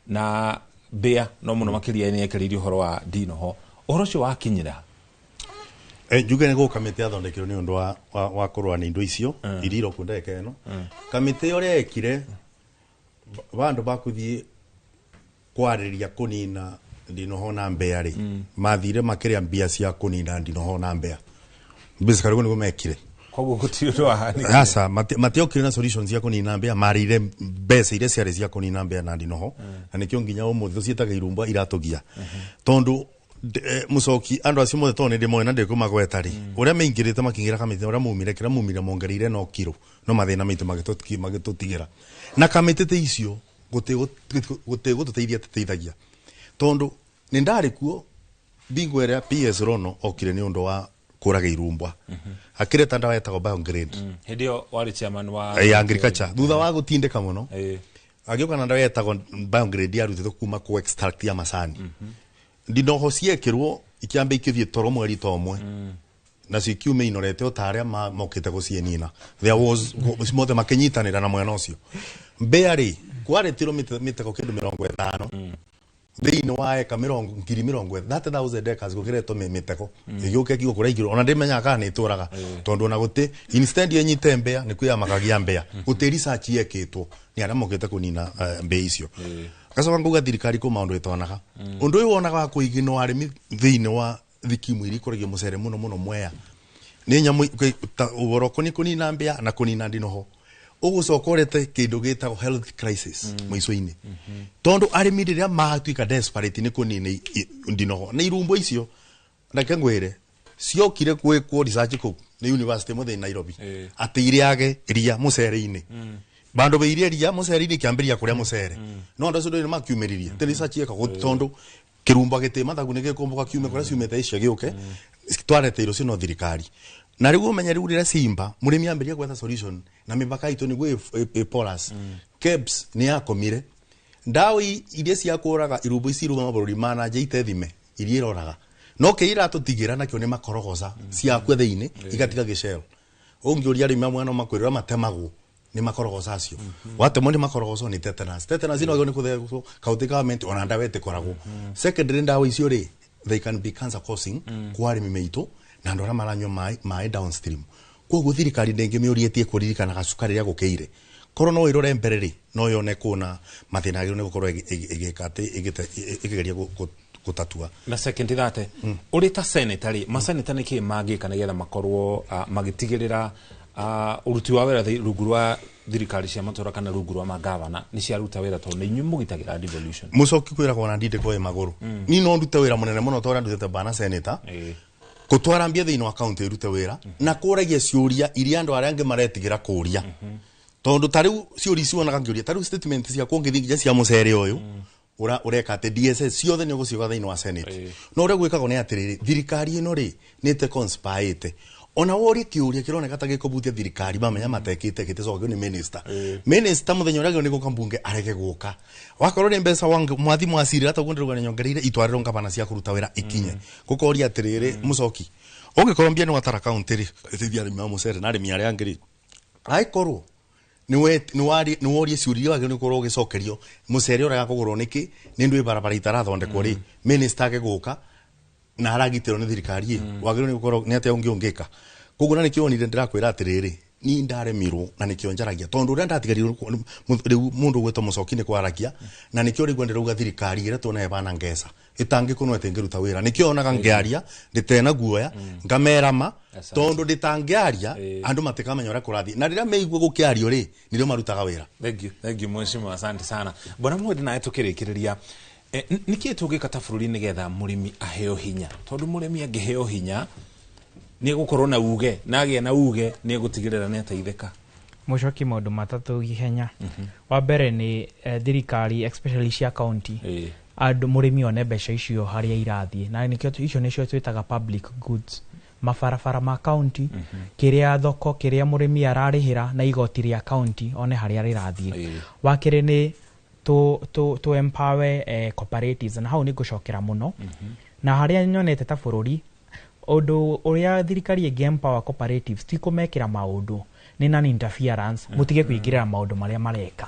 na bea no muno makiria ni ekiririo horo wa ndinoho uhoro cio wakinyira njuge ni go kamiti athondekirwo ni undu wa kurwa ni indo icio iriro kundeke no kamiti ore ekire bandu bakuthie kwariria kunina ndinoho na mbea ri mathire makiria mbia cia kunina ndinoho na mbea basically go mekire koguo gutiro ahani asa matiokire na solutions ya kunina mbea marire mbeca iria ciari cia kunina mbea na ndinoho na nikio nginya umuthu cietaga irumba iratugia tondu mucoki andu acio mothe tone ndimo na ndiko magwetari uria meingirite makingira kamite uria mumire mongereire no kiro no mathina mitu magitutigira na kamitete icio guteithia teithagia tondu ni ndari kuo bingo area PS Rono okire ni undu wa kuraga irumbwa akireta ndawa yetagwo biograde hedio wari chairman wa agriculture thutha wa gutindika muno agioka na ndawa yetagwo biograde yarutite kuma ku extract ya macani ndinoho ciekirwo ikiambe ikithie toro mweri tomwe na cikiume inorete otaria mokite gucienina there was mothe makinyitanira na mwena ucio mbeari kwaretiro miteko kindu 50 thini wa eka 30,000 acres gukiretwo miteko igiuke kigo kuraigiro ona ndimenya kana ituraga tondu ona guti instead yenyite mbea ni kuya makagia mbea guti research yekitwo ni ara mokite kunina mbea icio kacoka nguga thirikari ko maundu itonaga undu uyu wonaga kuigino arimi thini wa thikimu iri kuragio mucere muno mwea ni nyamu uboroko ni kunina mbea na kunina ndinoho ugucokorete kindu gitagwo health crisis mwico-ini tondu arimi riria matuika desperate ni kunina ndinoho na irumbo icio ndake ngwire ciokire gwikwo research ku ni university mothe Nairobi ati iriage iria mucere-ini bandu beirie iria mucere-ini kiambiria kuria mucere no ndo cio ni makiumiririe te research yeka tondu kirumba gite mathagu ni gikumbuka kiume kuria ciumete icio giuke twarete iro cio thirikari na riu umenya riu rira simba murimi ambiria gwetha solution na mipaka itu ni gwe polas KEBS ni yakomire ndawi iria cia kuraga irumbu ici iruma mabururi mana jeite thime iria iroraga no keira tutigira nakio ni makorogoza cia kwe thiini igatiga gicero ungiuria rimi mwana makwirira matemagwo ni makorogoza acio watemwo ni makorogozo ni tetanus no ni kuthego county government ona ndawete koragwo secondary ndawa icio ri they can be cancer causing kwa arimi meitu na ndora maranyo mai downstream koguo thirikari ndenge miurietie kuririkana gacukari ria gukeire koro no irore mbereri no yone kuna mathina agiro ni gukorwo igikate igigeria gutatua na second thate uri ta senatary maseneta ni ki mangika nigetha makorwo magitigirira uruti wa wera rungu rwa thirikari cia matura kana rungu rwa magavana ni cia ruta wera tondu inyu mugitagira devolution mucoki kwiragwo na ndinde kwa maguru ni no nduta wera munene muno tora ndutete bana senator gutwara mbia thiini wa county irute wira na kuragia ciuria iria andu aria ange maretigira kuria tondu tariu ciuri ciwonaga ngiuria tariu statement cia kuongithia cia mucere uyu ureka ate DSS ciothe ni gucioga thiini wa senate no uria gwikagwo ni atiriri thirikari ino ri ni te conspire ona wori kiuria kironeka ta gikubutia thirikari bamenya matekite gitecogio ni minister muthenya uria ni guka mbunge arege guka wakorwo ni mbeca wangu mwathi mwacirira ta gundirwa ni nyongereire itwariro ngabana cia kuruta wira ikinye gukoria atiriri mucoki ungikorwo mbia ni watara county ri thithia ri mucere na ri aria angiri aikorwo ni wori ciuria wage ni korwo gicokerio mucere uria gakugurwo niki ni ndwi barabara itarathondekwo ri minister ageguka na aragitiro ni thirikari wagiro ni gukorwo ni atia ungiungika koguo na nikio nire ndirakwira atiriri ni ndaremirwo na nikio njaragia tondu uria ndatigarirwo mundu gwetwo mucoki ni kwaragia na nikio rigwa ndiruga thirikari ira tuna ebana ngesa itangikunwa tengeruta wira nikio onaga ngiaria nditena guoya ngamerama tondu nditangiaria andu matikamenya uria kurathi na rira meigwe gukiario ri nire marutaga wira thank you mheshimiwa asante sana bwana mwedi na tukirikiriria niki tugika ta bururi nigetha murimi aheo hinya tondu murimi angiheo hinya ni gukorwo na uge na agie na uge ni gutigirira ni ateithika mucoki maundu matatu ihenya wa mbere ni thirikari especially cia county andu murimi one mbeca icio haria irathie na nikio icio nicio twitaga public goods mabarabara ma county kiria thoko kiria murimi ararihira na igoti ria county one haria rirathie wa kire ni to empower cooperatives na hau ni gucokera muno na haria nyonete ta bururi undu uria thirikari empower cooperatives ti kumekira maundu ni non interference mutige kuingirira maundu maria mareka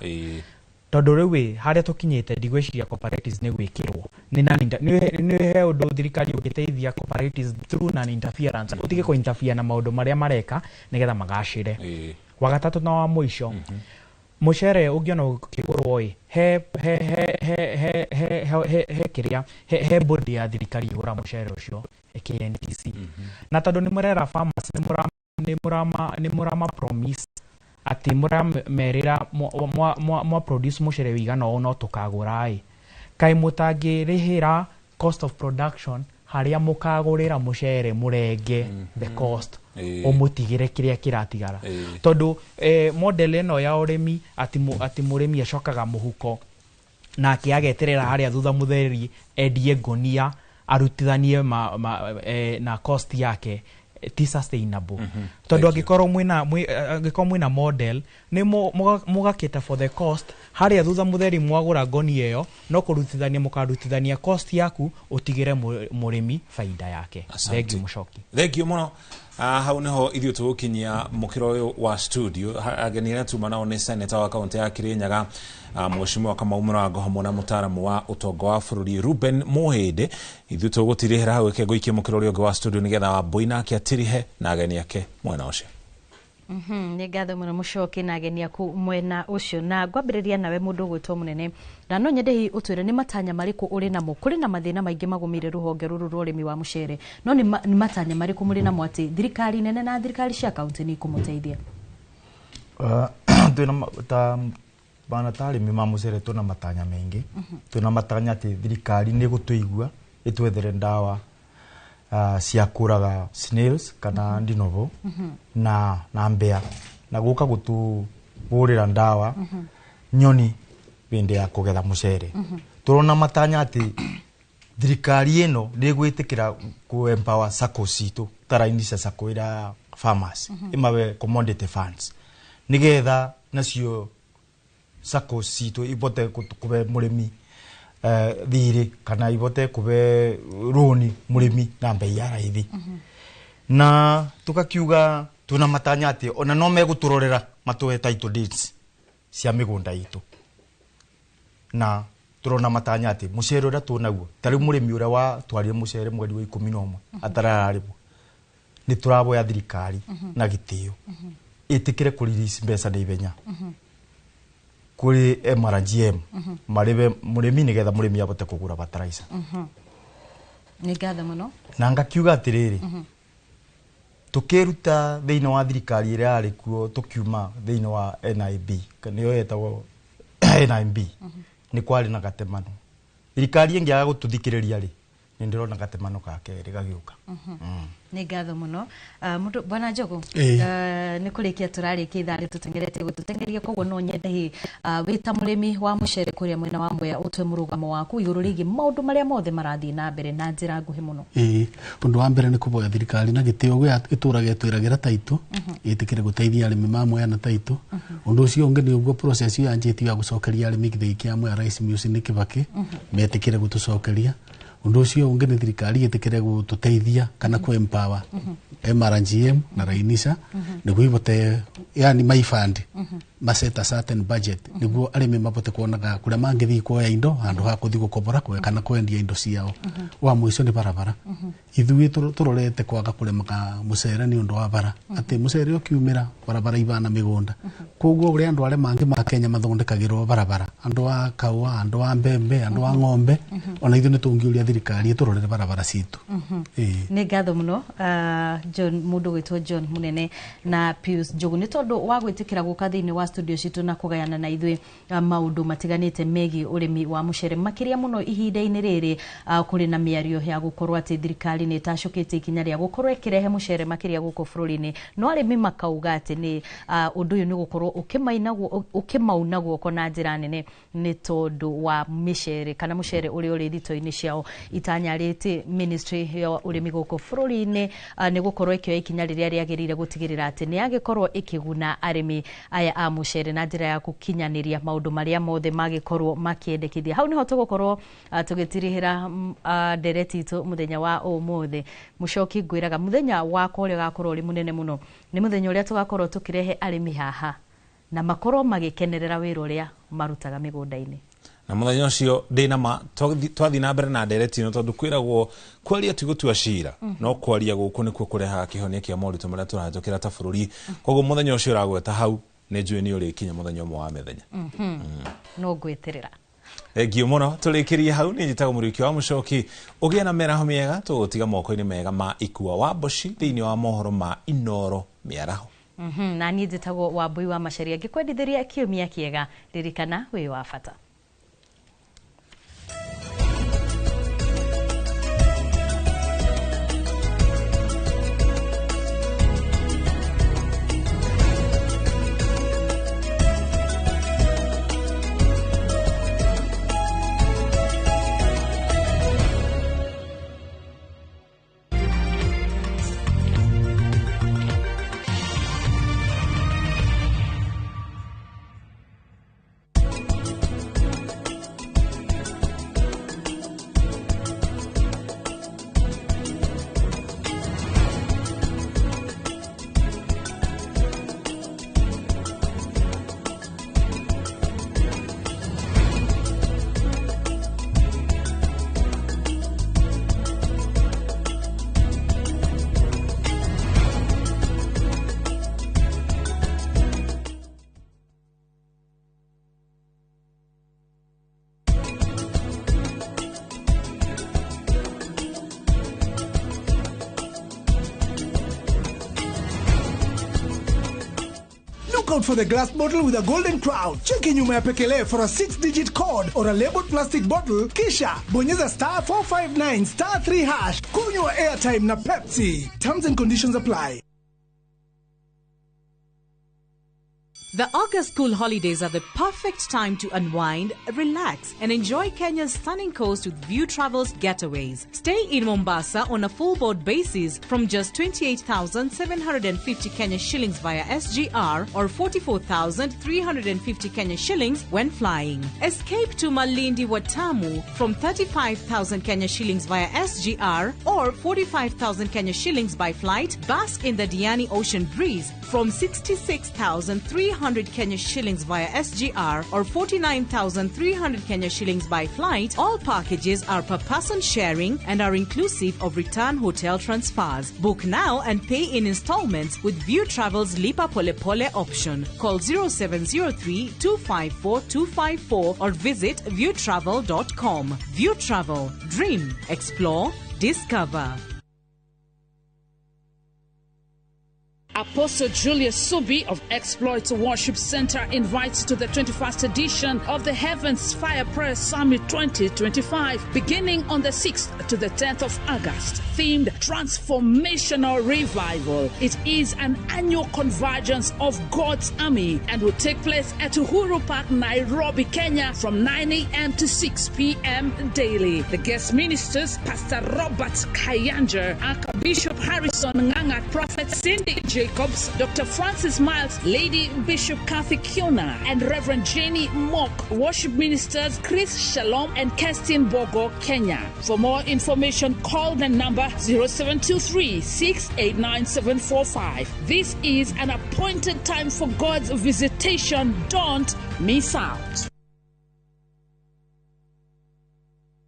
tondu riu haria tukinyite ndigwiciria cooperatives ni gwikirwo ni he undu thirikari ugiteithia cooperatives through non interference utige ku interfere na maundu maria mareka nigetha magacire wa gatatu na wa mwisho mucere ungiona ukigurwo he kiria he body ya thirikari igura mucere ucio KNTC na tondu ni murera farmers ni murama promise ati muramerira mwa produce mucere wigana no tukagura kai mutangirihira cost of production haria mukagurira mucere murenge the cost omutigire kiria kiratigara tondu model eno ya urimi ati murimi acokaga muhuko na akiageterera haria thutha mutheri endie ngonia arutithanie na cost yake ti sustainable tondu angikorwo mwina model ni mugakita for the cost haria thutha mutheri mwagura ngonia iyo no kurutithania mukarutithania cost yaku utigire murimi faida yake thengi mucoki thengi muno hau niho ithuĩ tũgũkinyia mũkĩro ũyũ wa studio ageni arĩa tuma nao nĩ senator wa kaunti ya Kirinyaga mheshimiwa Kamau Mũrango hamwe na mũtaaramu wa ũtonga wa bũrũri Ruben Mũhĩndĩ. Ithuĩ tũgũtirĩhĩra hau ĩke ngũikie mũkĩro ũrĩa ũngĩ wa studio nĩgetha Wambui nake atirihe na ageni ake mwena ũcio. Nĩ ngatho mũno Mũcoki na ageni aku mwena ũcio na ngwambĩrĩria nawe mũndũ ũgwĩtwo mũnene na no nyende hihi ũtwĩre nĩ matanya marĩkũ ũrĩ namo kũrĩ na mathĩna maingĩ magũmĩire rũhonge rũrũ rwa ũrĩmi wa mũcere no nĩ matanya marĩkũ mũrĩ namo atĩ thirikari nene na thirikari cia kaunti nĩ ikũmũteithia? Bana tarĩmi ma mũcere twĩna matanya maingĩ twĩna matanya atĩ thirikari nĩ gũtũigua ĩtwethere ndawa cia kũraga snails kana ndinovo na mbea na gũka gũtũhũrĩra ndawa nyoni bende ya kũgetha mũcere. Tũrona matanya atĩ thirikari ĩno nĩ gwĩtĩkĩra ku-empower SACCO citũ tara-inĩ cia SACCO ĩrĩa farmers imawe commodity funds nĩgetha nacio SACCO citũ ibote kũbe mũrĩmi thirĩ kana ibote kũbe roni mũrĩmi na mbei ya raithi na tukakiuga tuna matanya atĩ ona no megũtũrorera matũhe title deeds cia mĩgũnda itũ na turona matanya atĩ mũcere ũrĩa tuonaguo tarĩ mũrĩmi ũrĩa watwarire mũcere mweri wa 11 atarararĩbwo nĩ tũraboya thirikari na gĩtĩo ĩtĩkĩre kũrelease mbeca na ihenya kuri MRGM maribe mũrĩmi nĩgetha mũrĩmi abote kũgũra fertilizer. Nĩ ngatho mũno na ngakiuga atĩrĩrĩ tukiruta thĩinĩ wa thirikari ĩrĩa yarĩ kuo tukiuma thĩinĩ wa NIB kana yo yetagwo NIB nĩ kwarĩ na gatemano thirikari ĩngĩaga gũtũthikĩrĩria rĩ nĩ ndĩrona gatemano gake gagĩũka. Nĩ ngatho mũno mũndũ bwana Njogu nĩ kũrĩkia tũrarĩkia ithaa rĩtũtengerete gũtũtengeria koguo no nyende wĩ ta mũrĩmi wa mũcere kũrĩa mwena wa Mwea ũtwe mũrũgamo waku igũrũ rĩgiĩ maũndũ marĩa mothe marathiĩ na mbere na njĩra nguhĩ mũno. Ũndũ wa mbere nĩ kũboya thirikari na gĩtĩo gĩa ĩtũraga ĩtwĩragĩra taitũ ĩtĩkĩre gũteithia arĩmi ma Mwea na taitũ. Ũndũ ũcio ũngĩ nĩ ũguo process yanjĩtie ya gũcokeria arĩmi gĩthĩi kĩa Mwea Rice Mills nĩ Kĩbakĩ metĩkĩre gũtũcokeria. Ũndũ ũcio ũngĩ nĩ thirikari ĩtĩkĩre gũtũteithia kana ku-empower MRGM na Rainisa nĩguo ibote yani my fund set a certain budget nĩguo arĩmi mabote kuonaga kũrĩa mangĩthiĩ kuoya indo handũ ha gũthiĩ gũkombora kana kwendia indo ciao. Wa mũico nĩ barabara ithuĩ tũrorete kwaga kũrĩmaga mũcere nĩ ũndũ wa bara atĩ mũcere ũkiumĩra barabara ibana mĩgũnda koguo ũrĩa andũ arĩa mangĩ ma Kenya mathondekagĩrwo barabara andũ a kaua andũ a mbembe andũ a ng'ombe ona ithuĩ nĩ tũngĩũria thirikari ĩtũrorere barabara citũ. Nĩ ngatho mũno John mũndũ gwĩtwo John Mũnene na Pius Njogu nĩ tondũ wa gwĩtĩkĩra gũka thĩinĩ wa studio citũ na kũgayana na ithuĩ maũndũ matiganĩte megiĩ ũrĩmi wa mũcere makĩria mũno ihinda-inĩ rĩrĩ kũrĩ na mĩario ya gũkorwo atĩ thirikari nĩ ĩtacũkĩte ikinya rĩa gũkorwo ĩkĩrehe mũcere makĩria gũkũ bũrũri-inĩ no arĩmi makauga atĩ nĩ ũndũ ũyũ nĩ gũkorwo ũkĩmauna guoko na njĩra nene nĩ tondũ wa mĩcere kana mũcere ũrĩa ũrĩ thito-inĩ ciao itanyarĩte ministry ya ũrĩmi gũkũ bũrũri-inĩ nĩ gũkorwo ĩkĩoya ikinya rĩrĩa rĩagĩrĩire gũtigĩrĩra atĩ nĩ yagĩkorwo ĩkĩguna arĩmi aya a mũcere na njĩra ya gũkinyanĩria maũndũ marĩa mothe magĩkorwo makĩendekithia. Hau nĩho tũgũkorwo tũgĩtirihĩra ndereti itũ mũthenya wa ũmũthĩ. Mũcoki ngwĩraga mũthenya wakwa ũrĩa ũgakorwo ũrĩ mũnene mũno nĩ mũthenya ũrĩa tũgakorwo tũkĩrehe arĩmi haha na makorwo magĩkenerera wĩra ũrĩa marutaga mĩgũnda-inĩ. Na mũthenya ũcio ndĩna ma twathi na mbere na ndereti ĩno tondũ kwĩragwo kwaria ti gũtua cira no kwaria gũkũ nĩkuo kũrehaga kĩhonia kĩa moritũ marĩa tũrahĩtũkĩra ta bũrũri. Koguo mũthenya ũcio ũragweta hau nä njå nä å rä kinya må thenya å mwe wa mä thenya no ngwĩtĩrĩra ngio må no tå rä kä rie hau nä njätagwo må rä wa må coki å gä na meraho mä ega tå gå tiga moko-inä mega ma ikua wa mboci thä inä wa mohoro ma Inooro mä araho na niĩ njĩtagwo Wambui wa Macharia ngĩkwendithĩria kiumia kĩega ririkana wĩ wa bata. Out for the glass bottle with a golden crown. Cheki nyuma ya pekele for a 6-digit code or a labeled plastic bottle. Kisha bonyeza *459 *3#. Kunywa airtime na Pepsi. Terms and conditions apply. The August school holidays are the perfect time to unwind, relax, and enjoy Kenya's stunning coast with View Travel's getaways. Stay in Mombasa on a full board basis from just 28,750 Kenya shillings via SGR or 44,350 Kenya shillings when flying. Escape to Malindi Watamu from 35,000 Kenya shillings via SGR or 45,000 Kenya shillings by flight. Bask in the Diani Ocean Breeze from 66,300 Kenya shillings via SGR or 49,300 Kenya shillings by flight. All packages are per person sharing and are inclusive of return hotel transfers. Book now and pay in installments with View Travel's Lipa Pole Pole option. Call 0703 254 254 or visit viewtravel.com. View Travel. Dream. Explore. Discover. Apostle Julius Subi of Exploits Worship Center invites you to the 21st edition of the Heavens Fire Prayer Summit 2025, beginning on the 6th to the 10th of August, themed Transformational Revival. It is an annual convergence of God's army and will take place at Uhuru Park, Nairobi, Kenya from 9 a.m. to 6 p.m. daily. The guest ministers, Pastor Robert Kayanja, Archbishop Harrison Nganga, Prophet Cindy Jacobs, Dr. Francis Miles, Lady Bishop Kathy Kiona, and Reverend Jenny Mock. Worship ministers Chris Shalom and Kestin Bogo, Kenya. For more information, call the number 0723 689 745. This is an appointed time for God's visitation. Don't miss out.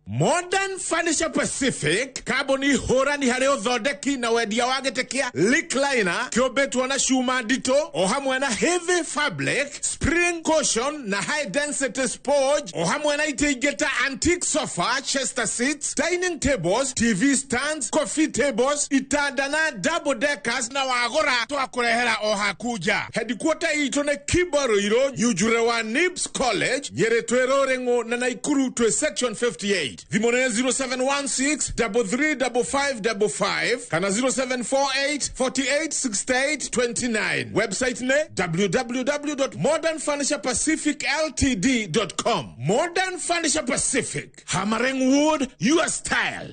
Modern Furniture Pacific, Carboni Horani Hareo Zodeki na Wedia Wagetekia, Lick Liner, Kyobetwana Shuma Dito, Ohamwana Heavy Fabric, Spring Cushion, na High Density Sport, Ohamwana Itegeta Antique Sofa, Chester Seats, Dining Tables, TV Stands, Coffee Tables, Itadana Double Deckers, na Wagora, Tuakurehera Ohakuja. Headquarter Itone Kibaruiro, Ujurewa Nibs College, Yeretwero Rengo, Nanaikuru to Section 58. Vimone 0716 335555 kana 0748 48 68 29. Website ne www.modernfurniturepacificltd.com. Modern Furniture Pacific, hammering wood, your style.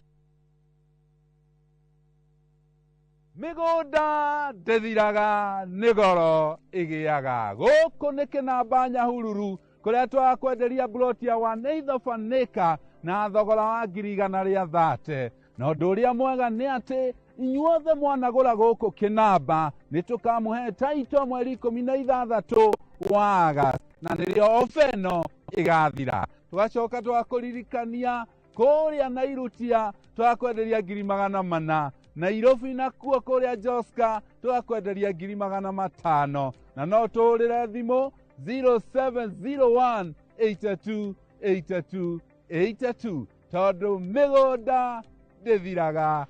Migoda dediraga nigoro igiaga goko nekena Nyahururu kuria twakwenderia bloti ya 1/8 acre na thogora wa 130 na ũndũ ũrĩa mwega nĩ atĩ inyuothe mwanagũra gũkũ Kĩnamba nĩ tũkamũhe taito mweri 16 wa August na nĩrĩo ofa ĩno ĩgathira. Tũgacoka twakũririkania kũrĩa Nairutia twakwenderia 400 Nairobi nakuo kuria Joska twakwenderia 500,000 na no tũrĩre thimũ 0701 82 82 82 tondũ mĩgũnda ndĩthiraga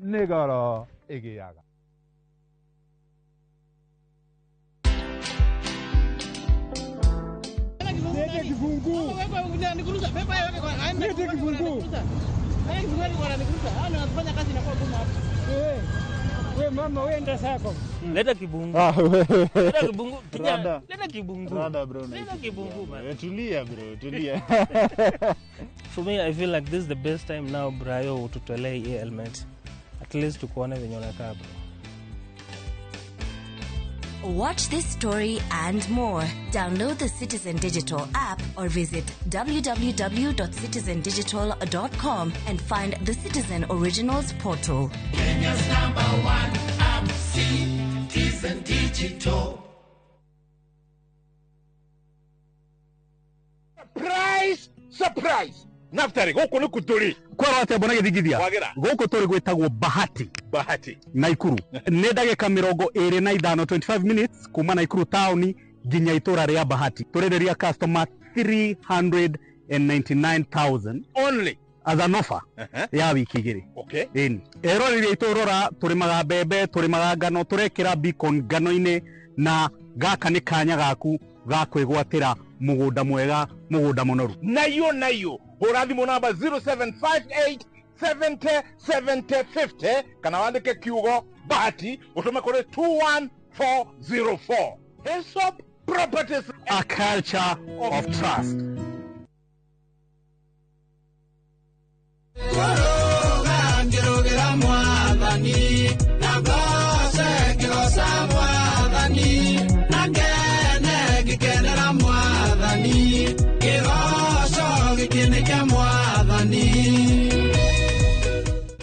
nĩ goro ĩgĩaga. Lete kifunguu. Lete kifunguu. We mama, we enda sako. Leta kibungu. Leta kibungu. Leta kibungu. Rada bro. Leta kibungu man. Tulia bro, tulia. For me, I feel like this is the best time now, Brayo, to tolerate ailments. At least to kuona venye unakaa bro. Watch this story and more. Download the Citizen Digital app or visit www.citizendigital.com and find the Citizen Originals portal. Kenya's #1 app, Citizen Digital. Surprise! Surprise! Naftari, goko ni kuturi. Kwa wate bona githigithia. Goko turi gwetagwo Bahati. Bahati. Naikuru. Nĩ ndagĩka 25 25 minutes kuma Naikuru town nginya itura ria Bahati. Turenderia customer 399,000 only as an offer ya wiki igiri. Okay. Ero rĩrĩa iturora turimaga mbembe, turimaga ngano, turekĩra beacon ngano-inĩ na gaka nĩ kanya gaku ga kwĩgwatĩra mugunda mwega, mugunda munoru. Nayo. Hũra thimũ namba 0758 70 70 50 kana wandĩke kiugo Bahati ũtũme kũrĩ 21404. Hillsop Properties, a culture of trust.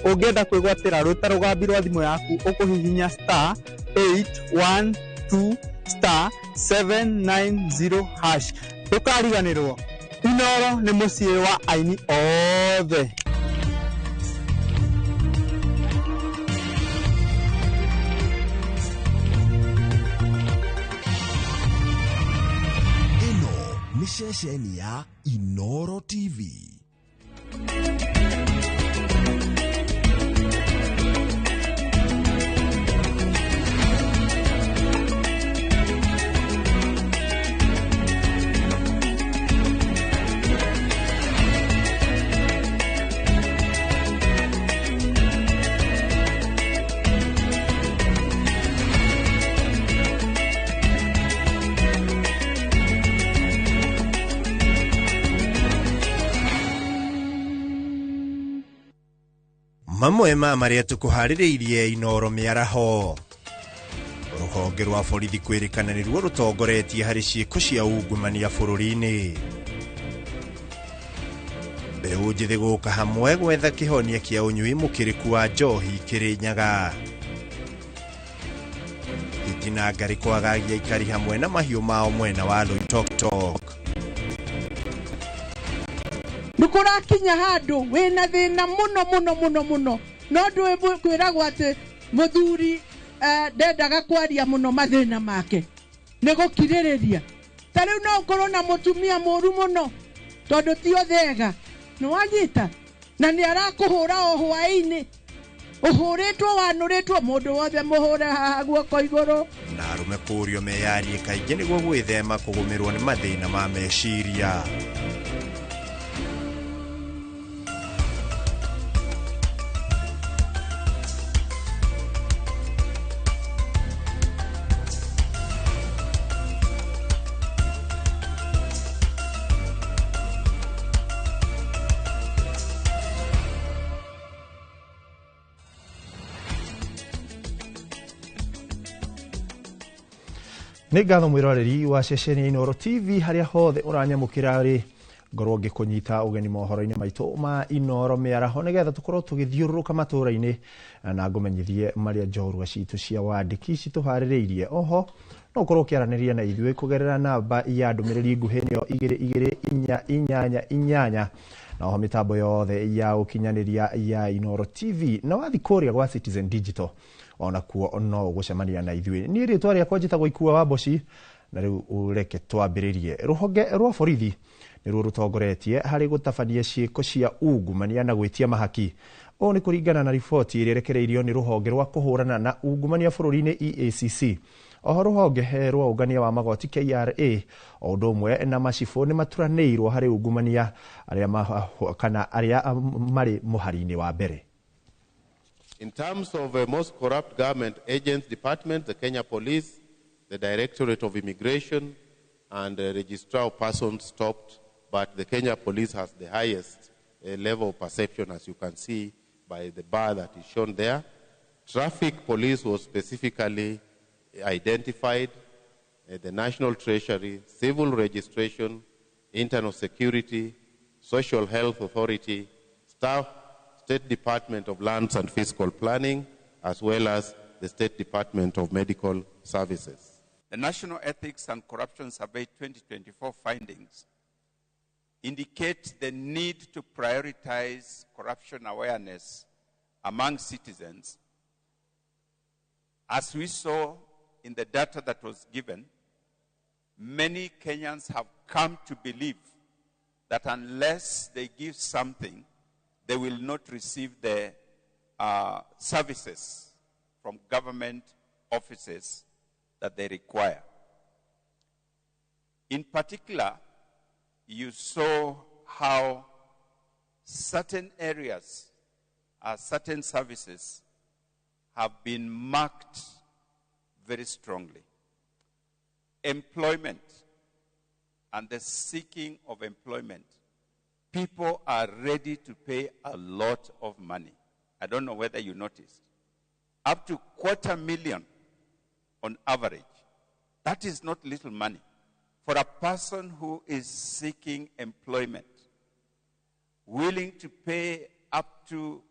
Ungenda kwĩgwatĩra rũta rũgambi rwa thimũ yaku ũkũhihinya *812*790#. Ndũkariganĩrwo, Inooro nĩ mũciĩ wa aini othe. Ĩno nĩ ceceni ya Inooro TV. Mamwe ma maria tukuhaririirie Inooro miaraho. Ruhonge rwa borithi kwirikana ni ruo rutongoretie hari ciiko cia ungumania bururi-ini. Mbeũ njĩthĩ gũka hamwe gwetha kihonia kia unyui mukiriku wa njohi Kirinyaga. Itina ngari kwagagia ikari hamwe na mahiũ mao mwena wa Loitoktok. Ndukurakinya handu wina thina muno no ndwe kwiragwo ati muthuri ndendaga kwaria muno mathina make ni gukiririria. Ta riu no ukorwo na mutumia mũru muno tondu ti othega ni wanyita na ni arakuhura o hwaini uhuritwo wanuritwo mundu wothe muhure haha guoko iguru. Na arume kũũrio meyarie kaingĩ nĩguo gwĩthema kũgũmĩrwo nĩ mathĩna ma meciria. Nĩ ngatho mwĩroreri wa ceceni ya Inooro TV harĩa hothe ũranyamũkĩra rĩ, ngorwo ngĩkũnyita ũgeni mohoro-inĩ maitũ ma Inooro mĩaraho nĩgetha tũkorwo tũgĩthiũrũrũka matũũra-inĩ na ngũmenyithie marĩa njorua citũ cia wandĩki citũharĩrĩirie. Oho no ũkorwo ũkĩaranĩria na ithuĩ kũgerera namba ya ndũmĩrĩri nguhĩ nĩyo 2288 na ho mitambo yothe ya ukinyaniria ya Inooro TV na wathi kuria gwa Citizen Digital ona kuo no gucemania na ithui ni ritwa ria kwajita goikua wa boci na riu ureke twambiririe ruhonge rwa borithi niruo rutongoretie hari gutabania ciiko cia ungumania na gwitia mahaki o ni kuringana na riboti iri rekereirio ni ruhonge rwa kuhurana na ungumania bururi-ini EACC oho ruhonge rwa ungania wa magoti KRA o ndomwe na macibo ni maturaneirwo hari ungumania aria mari muhari-ini wa mbere. In terms of most corrupt government agents departments, the Kenya Police, the Directorate of Immigration, and the Registrar of Persons stopped, but the Kenya Police has the highest level of perception, as you can see by the bar that is shown there. Traffic Police was specifically identified, the National Treasury, Civil Registration, Internal Security, Social Health Authority, Staff, State Department of Lands and Fiscal Planning, as well as the State Department of Medical Services. The National Ethics and Corruption Survey 2024 findings indicate the need to prioritize corruption awareness among citizens. As we saw in the data that was given, many Kenyans have come to believe that unless they give something, they will not receive the services from government offices that they require. In particular, you saw how certain areas, certain services have been marked very strongly. Employment and the seeking of employment. People are ready to pay a lot of money. I don't know whether you noticed. Up to 250,000 on average. That is not little money. For a person who is seeking employment, willing to pay up to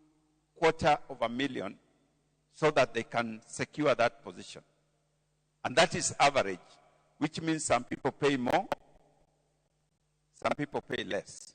250,000 so that they can secure that position. And that is average, which means some people pay more, some people pay less.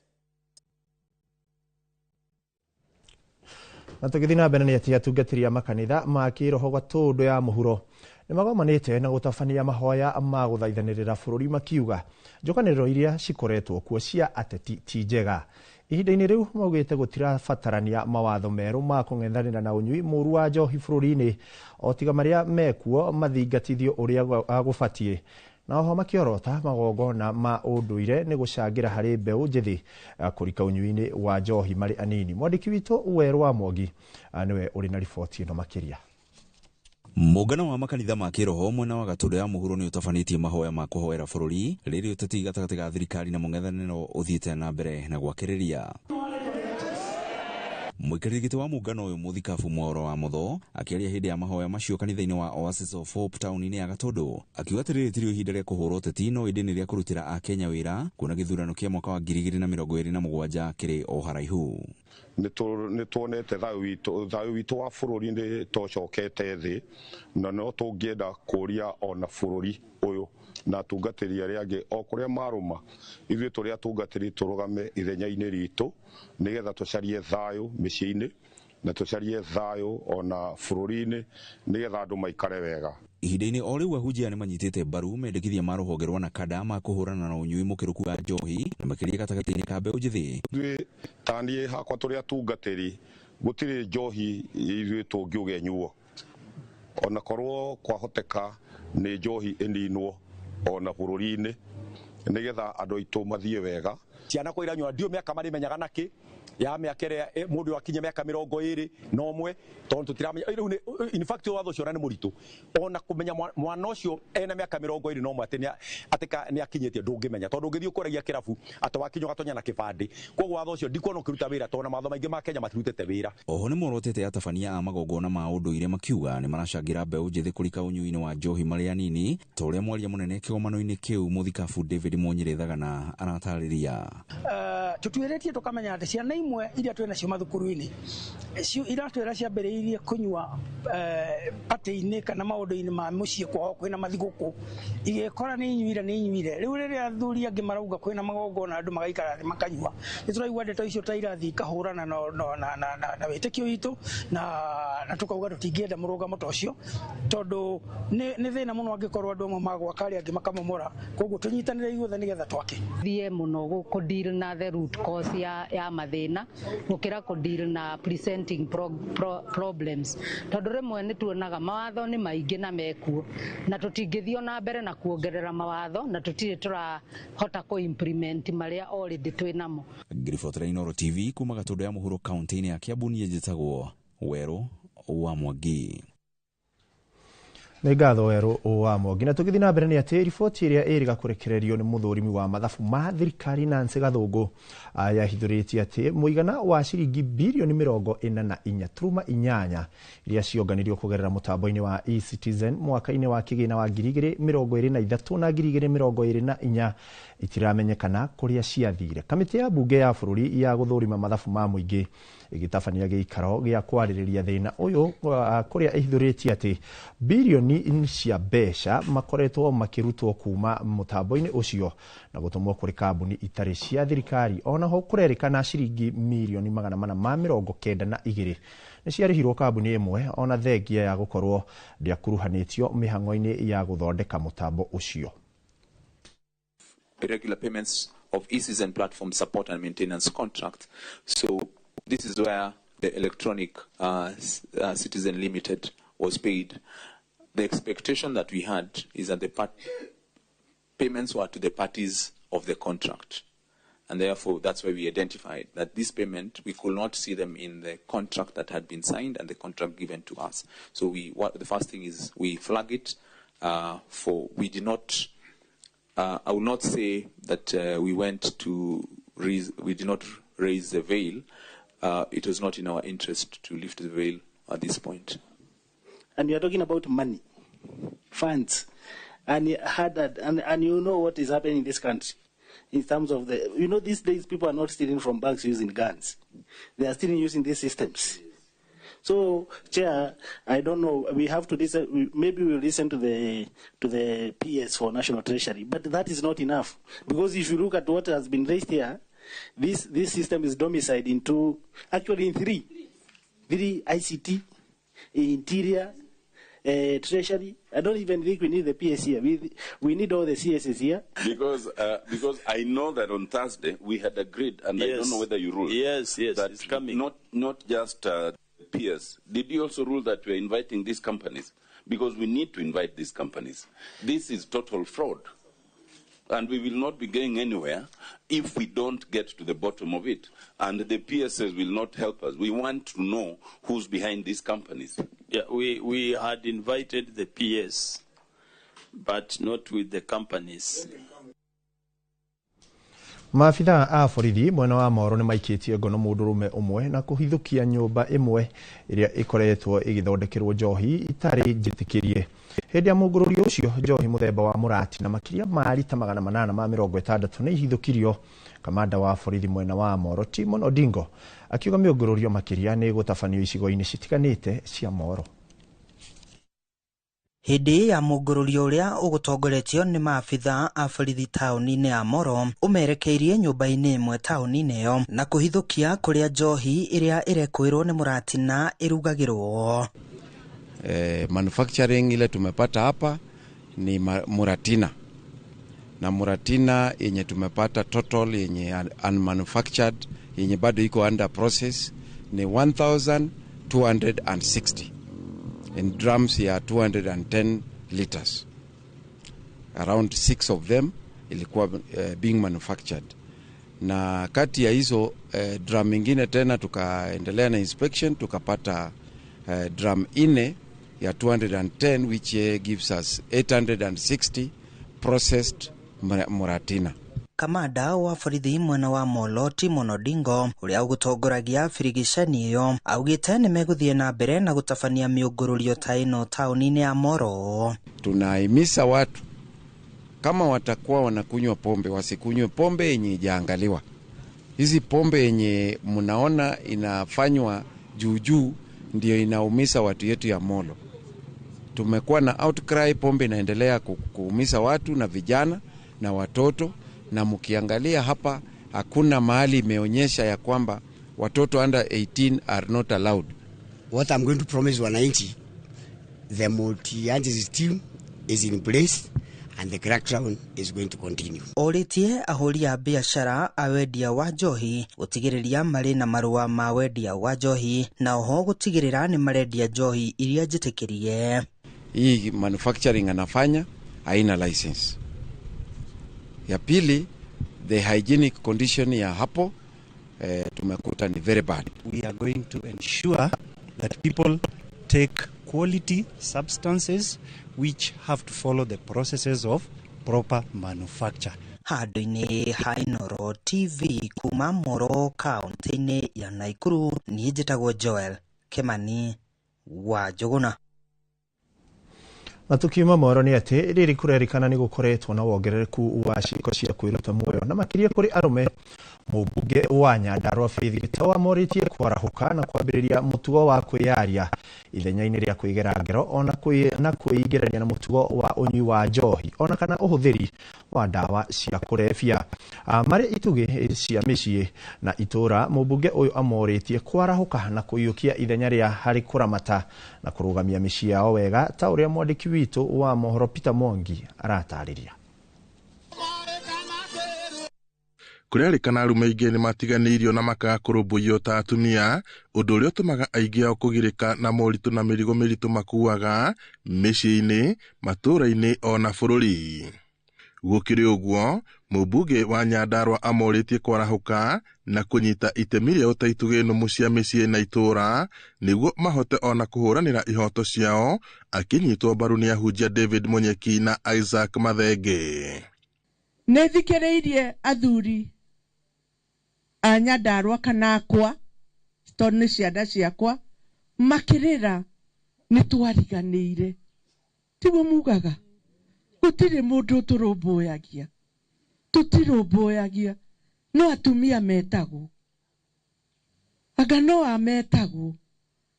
Na tugithina mbere ni ati atungatiria makanitha ma kiroho gwa tundu ya muhuro ni magomanite na gutabania mahoya ma guthaithanirira bururi makiuga njokaniriro iria cikoretwo kuo cia ateti ti njega. Ihinda-ini riu maugite gutirabatarania mawatho meru ma kung'ethanira na unyui muru wa njohi bururi-ini o tiga maria mekuo mathingatithio uria gubatie. Na oho makiorota magongona ma unduire ni gucangira hari mbeu njithi kurika unyui-ini wa njohi mari anini. Mwandiki witu Weru wa Mwangi niwe uri na riboti ino makiria. Muungano wa makanitha ma kiroho mwena wa Gatundu ya muhuro ni utafanĩtie mahoya ma kuhoera bururi rĩrĩ ũteti gatagatĩ ga thirikari na mũng'ethanĩro ũthiĩte na mbere na gwakĩrĩria. Mũikarĩri gĩtĩ wa muungano ũyũ Mũthikabu Mworo wa Motho akĩaria hĩndĩ ya mahoya macio kanitha-inĩ wa Oasis of Hope taũni-inĩ ya Gatundu akiuga atĩrĩrĩ tirĩ ihinda rĩa kũhũrwo ũteti no ĩndĩ nĩ rĩa kũrutĩra Akenya wĩra kuona gĩthurano kĩa mwaka wa 2027 kĩrĩ o haraihu. Nĩ tuonete thayũ witũ wa bũrũri nĩ tocokete thĩ na no tũngĩenda kũria ona bũrũri ũyũ na tungatĩri arĩa angĩ o kũrĩa marũma ithuĩ tũrĩa atungatĩri tũrũgame ithenya-inĩ ritũ nĩgetha tũcarie thayũ mĩciĩ-inĩ na tũcarie thayũ ona bũrũri-inĩ nĩgetha andũ maikare wega. Ihinda-inĩ o rĩu ahunjia nĩ manyitĩte mbaru mendekithia ma rũhonge rwa NACADA ma kũhũrana na ũnyui mũkĩrũku wa njohi na makĩria gatagatĩ-inĩ ka mbeũ njĩthĩ. Ithuĩ taniĩ hakwa tũrĩ atungatĩri gũtirĩ njohi ithuĩ tũngĩũgenyuo ona korwo kwahoteka nĩ njohi ĩninwo ona bũrũri-inĩ nĩgetha andũ aitũ mathiĩ wega. Ciana kwa iranyua ndio mĩaka marĩ menyaga nakĩ ya mĩaka ĩrĩa mũndũ akinya mĩaka 21 tondũ tutiramenya in fact watho ũcio nĩ mũritũ ona kũmenya mwana ũcio ena mĩaka 21 atĩ nĩ akinyĩtie ndũngĩmenya tondũ ũngĩthiĩ ũkoragia kĩrabu atawakinywo gatonya na kĩbandĩ koguo watho ũcio ndikuona ũkĩruta wĩra tondũ matho maingĩ ma Kenya matirutĩte wĩra. Oho nĩ morotete atabania a magongona ma ũndũire makiuga nĩ maracangira mbeũ njĩthĩ kũrika ũnyui-inĩ wa njohi marĩ anini ta ũrĩa mwaria mũnene kĩgomano-inĩ kĩu Mũthikabu David Munyirĩ Thagana aratarĩria. Tũtuĩrĩtie tũkamenya atĩ ciana imwe iria twena cio mathukuru-ini cio iratwira ciambĩrĩirie kũnyua patĩ-inĩ kana maũndũ-inĩ ma mũciĩ kwao kwĩna mathigũkũ igekora nĩ inyuire rĩu rĩrĩa athuri angĩ marauga kwĩna magongona andũ magaikara thĩ makanyua nĩ tũraigua ndeto icio ta irathiĩ ikahũrana na wĩtĩkio witũ na tukauga tũtingĩenda mũrũgamo ta ũcio tondũ nĩ thĩna mũno angĩkorwo andũ amwe magwaka arĩa angĩ makamomora koguo tũnyitanĩre ithuothe nĩgetha twake thiĩ mũno kũdeal na the root cause ya mathĩna gũkĩra kũdeal na presenting problems tondũ rĩmwe nĩ tuonaga mawatho nĩ maingĩ na mekuo na tũtingĩthiĩ na mbere na kuongerera mawatho na tũtirĩ tũrahota kũ-implement marĩa already twĩnamo. Ngiribotera Inooro TV kuma Gatundu ya mũhuro kaunti-inĩ ya Kiambu niĩ njĩtagwo Werũ wa Mwangi. Nĩ ngatho Werũ wa Mwangi. Na tũgĩthiĩ na mbere nĩ atĩ riboti ĩrĩa ĩrĩga kũrekererio nĩ mũthũrimi wa mathabu ma thirikari Nancy Gathũngũ yahithũrĩtie atĩ mũigana wa ciringi bilioni 44.8 iria cionganirio kũgerera mũtambo-inĩ wa eCitizen mwaka-inĩ wa kĩgĩna wa 2023 na 2024 itiramenyekana kũrĩa ciathire. Kamĩtĩ ya mbunge ya bũrũri ya gũthũrima mathabu ma mũingĩ ĩgĩtabania gĩikaro gĩa kwarĩrĩria thĩna ũyũ kũrĩa ihithũrĩtie atĩ bilioni cia mbeca makoretwo makĩrutwo kuma mũtambo-inĩ ũcio na gũtũmwo kũrĩ kambuni itarĩ cia thirikari. Ona ho kũrerĩkana ciringi milioni 492 nĩ ciarĩhirwo kambuni ĩmwe ona thengia ya gũkorwo ndĩakuruhanĩtio mĩhang'o-inĩ ya gũthondeka mũtambo ũcio. Irregular payments of eCitizen platform support and maintenance contract. So this is where the electronic Citizen Limited was paid. The expectation that we had is that the payments were to the parties of the contract. And therefore, that's why we identified that this payment, we could not see them in the contract that had been signed and the contract given to us. So the first thing is we flag it we did not, I will not say that we did not raise the veil. It was not in our interest to lift the veil at this point. And you are talking about money, funds, and you know what is happening in this country in terms of these days people are not stealing from banks using guns. They are still using these systems. So, Chair, I don't know. We have to listen. Maybe we'll listen to the PS for National Treasury, but that is not enough because if you look at what has been raised here, this system is domiciled in three: ICT, Interior, Treasury. I don't even think we need the PS here. We need all the CSs here. Because I know that on Thursday we had agreed, and yes. I don't know whether you ruled. Yes, that it's coming. Not just PS. Did you also rule that we are inviting these companies? Because we need to invite these companies. This is total fraud. And we will not be going anywhere if we don't get to the bottom of it. And the PSs will not help us. We want to know who's behind these companies. Yeah, we had invited the PS, but not with the companies. Maabitha a borithi mwena wa Moro nĩ maikĩtie ngono mũndũrũme ũmwe na kũhithũkia nyũmba ĩmwe ĩrĩa ĩkoretwo ĩgĩthondekerwo njohi itarĩ njĩtĩkĩrie. Hĩndĩ ya mũngũrũrio ũcio njohi mũthemba wa mũrati na makĩria ma lita 860 nĩ ihithũkirio. Kamanda wa borithi mwena wa Moro Timon Odingo akiuga mĩũngũrũrio makĩria nĩ gũtabanio icigo-inĩ citiganĩte cia Moro. Hĩndĩ ya mũngũrũrio ũrĩa ũgũtongoretio nĩ maabitha a borithi taũni-inĩ ya Moro ũmerekeirie nyũmba-inĩ ĩmwe taũni-inĩ ĩyo na kũhithũkia kũrĩa njohi ĩrĩa ĩrekũĩrwo nĩ mũratina ĩrugagĩrwo. Manufacturing ile tumepata hapa ni muratina, na muratina yenye tumepata total yenye unmanufactured yenye bado iko under process ni 1260 in drums ya 210 liters. Around 6 of them ilikuwa being manufactured, na kati ya hizo drum ingine tena tukaendelea na inspection tukapata drum ine ya 210 which gives us 860 processed muratina. Kamanda wa borithi mwena wa Molo Timon Odingo ũrĩa ũgũtongoragia birigicani ĩyo augĩte nĩ megũthiĩ na mbere na gũtabania mĩũngũrũrio ta ĩno taũni-inĩ ya Moro. Tunahimiza watu kama watakuwa wanakunywa pombe wasikunywe pombe yenye ijaangaliwa. Hizi pombe yenye mnaona inafanywa juu ndio inaumiza watu yetu ya Molo. Tumekuwa na outcry, pombe inaendelea kuumiza watu na vijana na watoto, na mkiangalia hapa hakuna mahali imeonyesha ya kwamba watoto under 18 are not allowed. What I'm going to promise wananchi, the multi-agency team is in place and the crackdown is going to continue. Oritie ahuri a biashara a wendia wa njohi gutigiriria mari na marua ma wendia wa njohi na oho gutigirira ni marendia njohi iria njitikirie. Hii manufacturing anafanya haina license. Ya pili, the hygienic condition ya hapo tumekuta ni very bad. We are going to ensure that people take quality substances which have to follow the processes of proper manufacture. Handu-ini ha Inooro TV kuma Moro kaunti-ini ya Nakuru, ni njitagwo Joel Kimani wa Njuguna. Matukio Moro ni ati riri kurerikana ni gukoretwo na wongerereku wa ciiko cia kwiruta muoyo na makiria kuri arume. Mũmbunge wa Nyandarua Faith amoritie kwarahuka na kwambĩrĩria mũtugo wa kwĩyaria ithenya-inĩ rĩa kwĩgera ngero ona kwĩingĩrania na mũtugo wa ũnyui wa njohi ona kana ũhũthĩri wa ndawa cia kũrebia. Marĩ itugĩ cia mĩciĩ na itũra, mũmbunge ũyũ amoritie kwarahuka na kũiyũkia ithenya rĩa harĩ kũramata na kũrũgamia mĩciĩ yao wega, ta ũrĩa mwandĩki witũ wa mohoro Peter Mwangi aratarĩria. Kurerikana arume aingĩ nĩ matiganĩirio na makaga kũrũmbũiyo ta atumia, ũndũ ũrĩa ũtũmaga aingĩ ao kũgirĩka na moritũ na mĩrigo mĩritũ makuaga mĩciĩ-inĩ, matũũra-inĩ ona bũrũri. Gũkĩrĩ ũguo, mũmbunge wa Nyandarua amorĩtie kwarahuka na kũnyita itemi rĩa ũtaitũ gĩnũmũ cia mĩciĩ na itũũra nĩguo mahote ona kũhũranĩra ihoto ciao, akĩnyitwo mbaru nĩ ahunjia David Munyeki na Isaac Mathenge. Nĩthikĩrĩirie athuri a Nyandarua kana akwa, tondũ nĩ ciana ciakwa, makĩrĩra nĩ twariganĩire. Tiguo mugaga gũtirĩ mũndũ tũrũmbũyagia, tũtirũmbũyagia, no atumia metagwo, anga no ametagwo,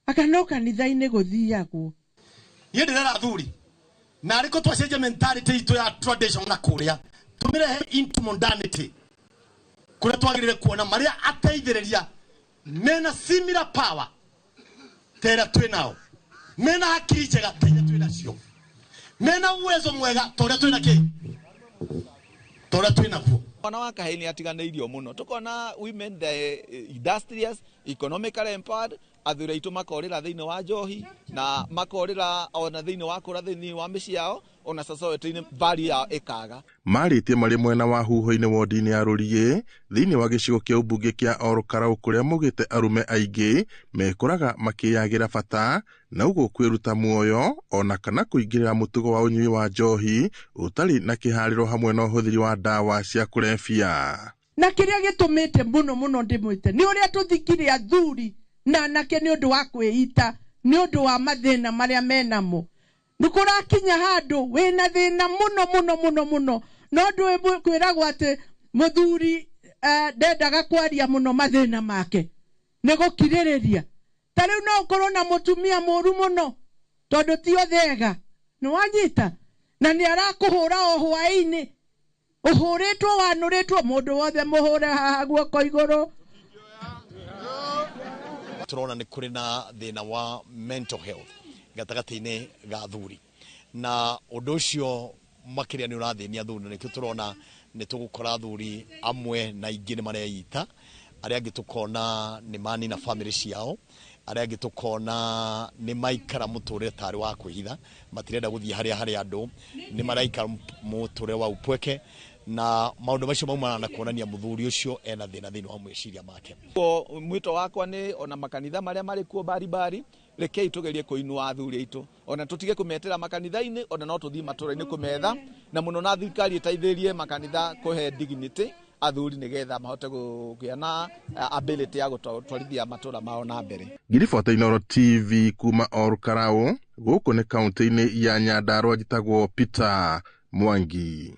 anga no kanitha-inĩ gũthiagwo. Niĩ ndĩrera athuri na arĩko twacenjia mentality itũ ya tradition na kũrĩa tumirehe into modernity kuria twagirire kuona maria ateithĩrĩria mena similar power tera twinao, mena hakiri njega tenya twinacio, mena uwezo mwega toria twina ki toria twinakuo. Ona wa kaheni atiganĩirio mũno, tukona women the industrious economically empowered, athuri aitũ makorĩra thĩinĩ wa njohi na makorĩra ona thĩinĩ wa kũra thĩinĩ wa mĩciĩ yao, ona society-inĩ bari ya ikaga. Marĩtie marĩ mwena wa huho-inĩ wodi-inĩ ya Rũriĩ thĩinĩ wa gĩcigo kĩa ũmbunge kĩa Orokaraũ, kũrĩa maugĩte arume aingĩ mekũraga makĩyagĩra bata na ũguo kwĩruta muoyo ona kana kũingĩrĩra mũtugo wa ũnyui wa njohi ũtarĩ na kĩharĩro hamwe na ũhũthĩri wa ndawa cia kũrebia. Na kĩrĩa gĩtũmĩte mũno ndĩmwĩte nĩ ũrĩa tũthikire athuri na anake nĩ ũndũ wa kwĩita, nĩ ũndũ wa mathĩna marĩa menamo. Nĩkũrakinya handũ wĩna thĩna mũno no ndũĩ kwĩragwo atĩ mũthuri ndendaga kwaria mũno mathĩna make nĩ gũkirĩrĩria. Ta rĩu no ũkorwo na mũtumia mũru mũno tondũ ti othega, nĩ wanyita na nĩ arakũhũra o hwaĩ-inĩ, ũhũrĩtwo wanũrĩtwo, mũndũ wothe mũhũre haha guoko igũrũ. Turona nĩ kũrĩ na thĩna wa mental health gatagatĩ-inĩ ga athuri, na ũndũ ũcio makĩria nĩ ũrathĩnia athuri, na nĩkĩo turona nĩ tũgũkora athuri amwe na ingĩ nĩ mareita, arĩa angĩ tukona nĩ manina family ciao, arĩa angĩ tukona nĩ maikara mũtũrĩre tarĩ wa kwĩhitha, matirenda gũthiĩ harĩa andũ, nĩ maraikara mũtũrĩre wa upweke, na maũndũ macio maumana na kuonania mũthuri ũcio ena thĩna thĩinĩ wa mwĩciria make. Mwito wakwa nĩ ona makanitha marĩa marĩ kuo bari rekei tugerie kũinua athuri aitũ, ona tutige kũmetera makanitha-inĩ, ona no tũthiĩ matũra-inĩ kũmetha, na mũno na thirikari ĩteithĩrĩrie makanitha kũhe dignity athuri nĩgetha mahote kũgĩa na ability ya gũtwarithia matũra mao na mbere. Ngiribota Inooro TV kuma Orokaraũ, gũkũ nĩ kaunti-inĩ ya Nyandarua, njĩtagwo Peter Mwangi.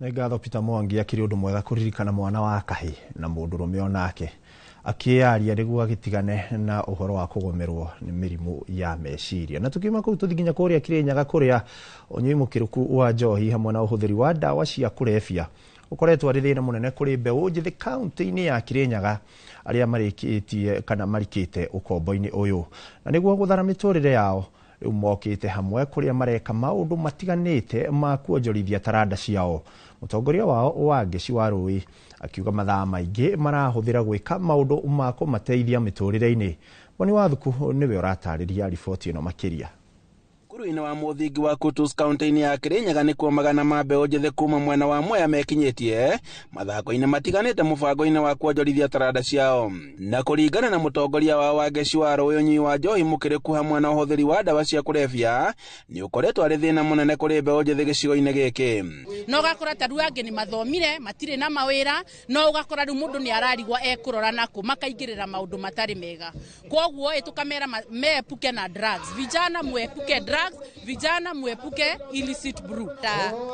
Nĩ ngatho Peter Mwangi akĩrĩ ũndũ mwega kũririkana mwana wa kahĩ na mũndũrũme onake akĩaria nĩguo agĩtigane na ũhoro wa kũgomerwo nĩ mĩrimũ ya meciria. Na tukiuma kũu tũthiĩ nginya kũrĩa Kirinyaga kũrĩa ũnyui mũkĩrũku wa njohi hamwe na ũhũthĩri wa ndawa cia kũrebia ũkoretwo arĩ thĩna mũnene kũrĩ mbeũ njĩthĩ kaunti-inĩ ya Kirinyaga arĩa marĩkĩtie kana marikĩte ũkombo-inĩ ũyũ. Na nĩguo gũthara mĩtũrĩre yao rĩu mokĩte hamwe kũrĩa mareka maũndũ matiganĩte ma kuonjorithia taranda ciao. Mũtongoria wao wa Ngeci wa Rũĩ akiuga mathaa maingĩ marahũthĩra gwĩka maũndũ ma kũmateithia mĩtũrĩre-inĩ. Boni Wathuku nĩwe ũratarĩria riboti ĩno makĩria. Kũrũ-inĩ wa mũthingi wa Kutus kaunti-inĩ ya Kirinyaga nĩ kuo magana ma mbeũ njĩthĩ kuma mwena wa Mwea mekinyĩtie mathako-inĩ matiganĩte mũbango-inĩ wa kuonjorithia taranda ciao. Na kũringana na mũtongoria wao wa Ngeci wa Rũĩ ũnyui wa njohi mũkĩrĩku hamwe na ũhũthĩri wa ndawa cia kũrebia nĩ ũkoretwo arĩ thĩna mũnene kũrĩ mbeũ njĩthĩ gĩcigo-inĩ gĩkĩ. No gakora ta rĩu angĩ nĩ mathomire matirĩ na mawĩra, no ũgakora rĩu mũndũ nĩ ararigwa ekũrora nakũ makaingĩrĩra maũndũ matarĩ mega. Kwoguo tũkamera meepuke na drugs. Vijana mwepuke drugs, vijana mwepuke illicit brew.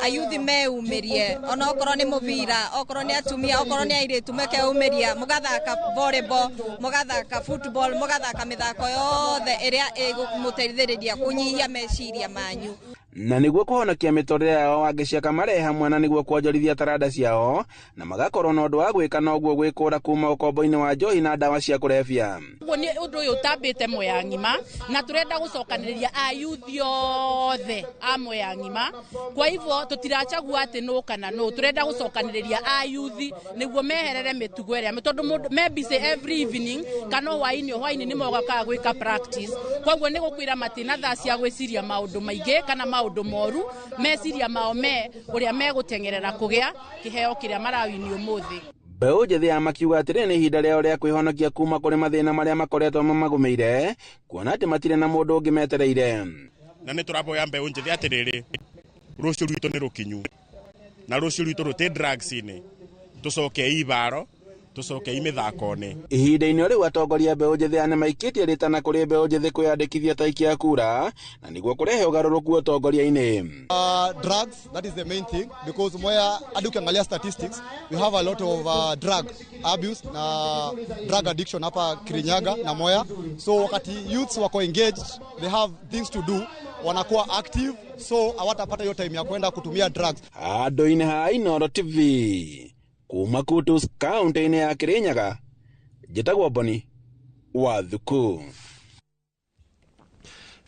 Ayuthi meumirie ona okorwo nĩ mũbira, okorwo nĩ atumia, okorwo nĩ airĩtu mekeumiria, mũgathaka volleyball, mũgathaka football, mũgathaka mĩthako yothe ĩrĩa ĩgũmũteithĩrĩria kũnyihia meciria manyu. Na nĩguo kũhonokia mĩtũrĩre yao wangĩciaka marehe hamwe na nĩguo kuonjorithia taranda ciao na magakorwo na ũndũ wa gwĩka na ũguo gwĩkũra kuma ũkombo-inĩ wa njohi na ndawa cia kũrebia. Ũguo nĩ ũndũ ũyũ ũtambĩte Mwea ng'ima na tũrenda gũcokanĩrĩria ayuthi othe a Mwea ng'ima. Kwa hivyo tũtirachagua atĩ no kana no, tũrenda gũcokanĩrĩria ayuthi nĩguo meherere mĩtugo ĩrĩa tondũ me busy every evening kana hwainĩ nĩ mogaga gwĩka practice. Kwoguo nĩ gũkwĩra matina thaa cia gwĩciria maũndũ maingĩ kana maũndũ moru meciria mao ũrĩa megũtengerera kũgĩa kĩheo kĩrĩa marawini ũmũthĩ. Mbeũ njĩthĩ ya makiuga atĩrĩ nĩ ihinda rĩao rĩa kwĩhonokia kuma kũrĩ mathĩna marĩa makoretwo mamagũmĩire kuona atĩ matirĩ na mũndũ ũngĩ metereire. Na nĩ tũraboya mbeũ njĩthĩ atĩrĩrĩ rũciũ rwitũ nĩ rũkinyu na rũciũ rwitũ rũtĩ drugs-inĩ tũcoke ibaro tũcoke imĩthako-inĩ. Ihinda-inĩ rĩu atongoria mbeũ njĩthĩ nĩ maikĩtie rĩtana kũrĩ mbeũ njĩthĩ kwĩyandĩkithia ta ikia kura na nĩguo kũrehe ũgarũrũku ũtongoria-inĩ. Drugs, that is the main thing because Mwea hadi ukiangalia statistics we have a lot of drug abuse na drug addiction hapa Kirinyaga na Mwea, so wakati youths wako engaged they have things to do, wanakuwa active, so hawatapata hiyo time ya kwenda kutumia drugs. Andũ-inĩ ha Inooro TV kuma Kutus kaunti-inĩ ya Kirinyaga njĩtagwo Boni Wathuku.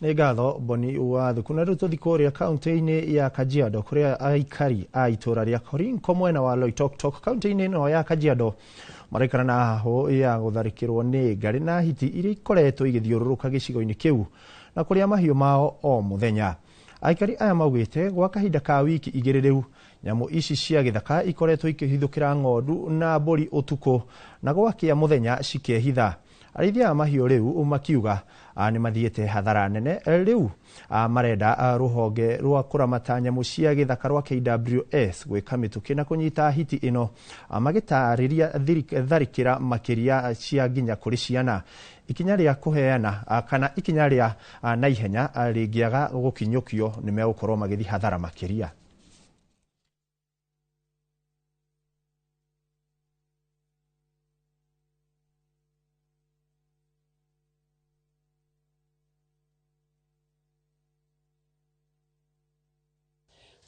Nĩ ngatho Boni Wathuku. Na rĩu tũthiĩ kũrĩa kaunti-inĩ ya Kajiado kũrĩa aikari a itũra rĩa Korinko mwena wa Loitoktok kaunti-inĩ ĩno ya Kajiado maraikara na hũ ya gũtharĩkĩrwo nĩ ngarĩ na hiti iria ikoretwo igĩthiũrũrũka gĩcigo-inĩ kĩu na kũrĩa mahiũ mao o mũthenya. Aikari aya maugĩte gwa kahinda ka wiki igĩrĩ rĩu nyamũ ici cia gĩthaka ikoretwo ikĩhithũkĩra ng'ondu na mbũri ũtukũ na gwakĩa mũthenya cikehitha. Arĩithia a mahiũ rĩu makiuga nĩ mathiĩte hathara nene rĩu marenda rũhonge rwa kũramata nyamũ cia gĩthaka rwa KWS gwĩka mĩtũkĩ na kũnyita hiti ĩno magĩtarĩria tharĩkĩra makĩria cia nginya kũrĩ ciana. Ikinya rĩa kũheana kana ikinya rĩa naihenya rĩngĩaga gũkinyũkio nĩ megũkorwo magĩthiĩ hathara makĩria.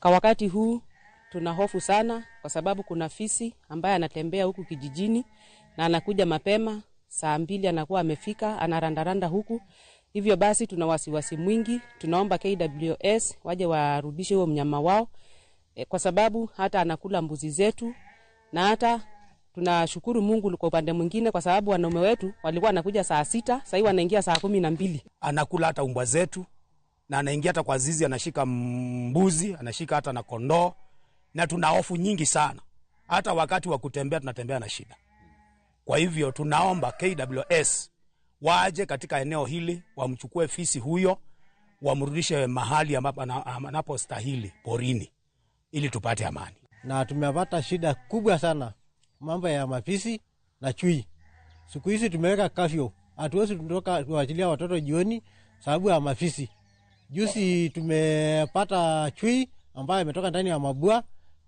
Kwa wakati huu tuna hofu sana kwa sababu kuna fisi ambaye anatembea huku kijijini na anakuja mapema saa 2 anakuwa amefika anarandaranda huku. Hivyo basi tuna wasiwasi mwingi, tunaomba KWS waje warudishe huo mnyama wao kwa sababu hata anakula mbuzi zetu na hata tunashukuru Mungu kwa upande mwingine kwa sababu wanaume wetu walikuwa anakuja saa 6 sasa hivi wanaingia saa 12. Anakula hata umbwa zetu na anaingia hata kwa zizi anashika mbuzi, anashika hata na kondoo na tuna hofu nyingi sana. Hata wakati wa kutembea tunatembea na shida. Kwa hivyo tunaomba KWS waje katika eneo hili wamchukue fisi huyo wamrudishe mahali ambapo anapostahili porini ili tupate amani. Na tumepata shida kubwa sana mambo ya mafisi na chui. Siku hizi tumeweka kafyo. Hatuwezi kutoka kuachilia watoto jioni sababu ya mafisi. Juzi tumepata chui ambaye ametoka ndani ya mabua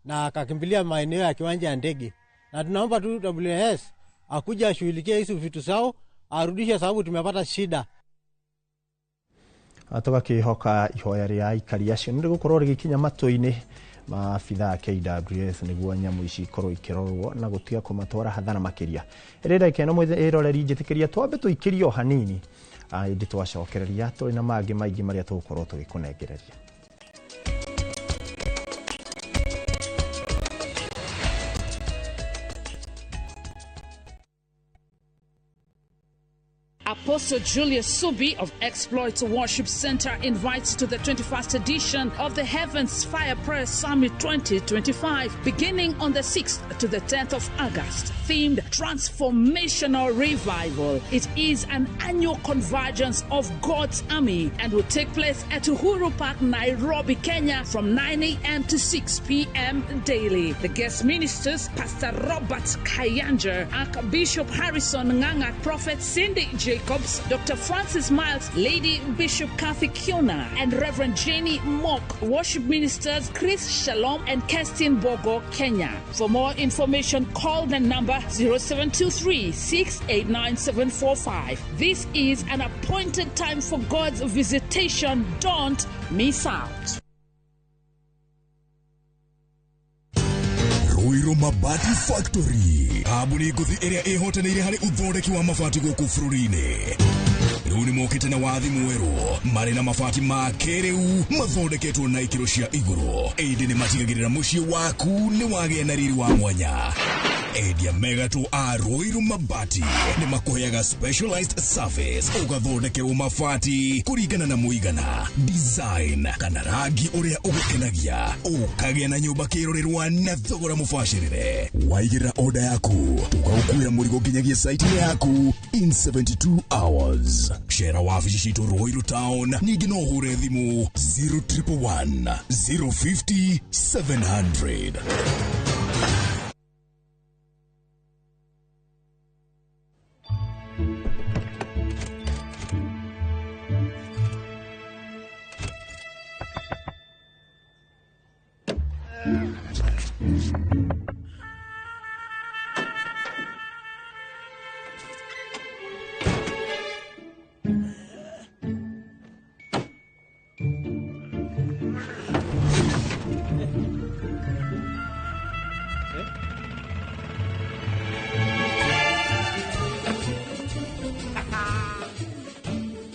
na akakimbilia maeneo ya kiwanja ya ndege, na tunaomba tu WS akuja ashughulikie hizo vitu zao, arudishe, sababu tumepata shida. Tugakihoka ihoya ria aikari acio nĩ gũkorwo rĩgĩkinya matũ-inĩ maabitha KWS nĩguo nyamũ ici ikorwo ikĩrorwo na gũtiga kũmatwara hathara makĩria. Ĩrĩra ikeno mwĩroreri njĩtĩkĩria twambe tũikĩrio hanini ĩndĩ twacokereria tũrĩ na mangĩ maingĩ marĩa tũgũkorwo tũgĩkũnengereria. Apostle Julius Subi of Exploits Worship Center invites to the 21st edition of the Heavens Fire Prayer Summit 2025, beginning on the 6th to the 10th of August, themed Transformational Revival. It is an annual convergence of God's army and will take place at Uhuru Park, Nairobi, Kenya from 9 a.m. to 6 p.m. daily. The guest ministers, Pastor Robert Kayanja, Archbishop Harrison Nganga, Prophet Cindy Jacobs, Dr. Francis Miles, Lady Bishop Kathy Kiona, and Reverend Jenny Mock, worship ministers Chris Shalom and Kestin Bogo, Kenya. For more information, call the number 0723-689-745. This is an appointed time for God's visitation. Don't miss out. Ruiru Mabati Factory. Kabuni kuthi area ehotanire hari uthondeki wa mabati gũkũ bũrũri-inĩ. Rĩu nĩ mokĩte na wathi mwerũ marĩ na mabati ma kĩrĩu mathondeketwo na ikĩro cia igũrũ. Ĩndĩ nĩ matigagĩrĩra mũciĩ waku nĩ wagĩa na riri wa mwanya. Endia megatũ a Ruiru Mabati nĩ makũheaga specialized service ũgathondekerwo mabati kũringana na mũigana, design kana rangi ũrĩa ũgũkenagia. Ũkagĩa na nyũmba kĩrorerwa na thogora mũbacĩrĩre. Waigĩrĩra order yaku ũgaukuĩra mũrigo nginyagia site yaku in 72 hours. Shera wabici citũ Ruiru Town, ningĩ no ũhũre thimũ 0111 050 700.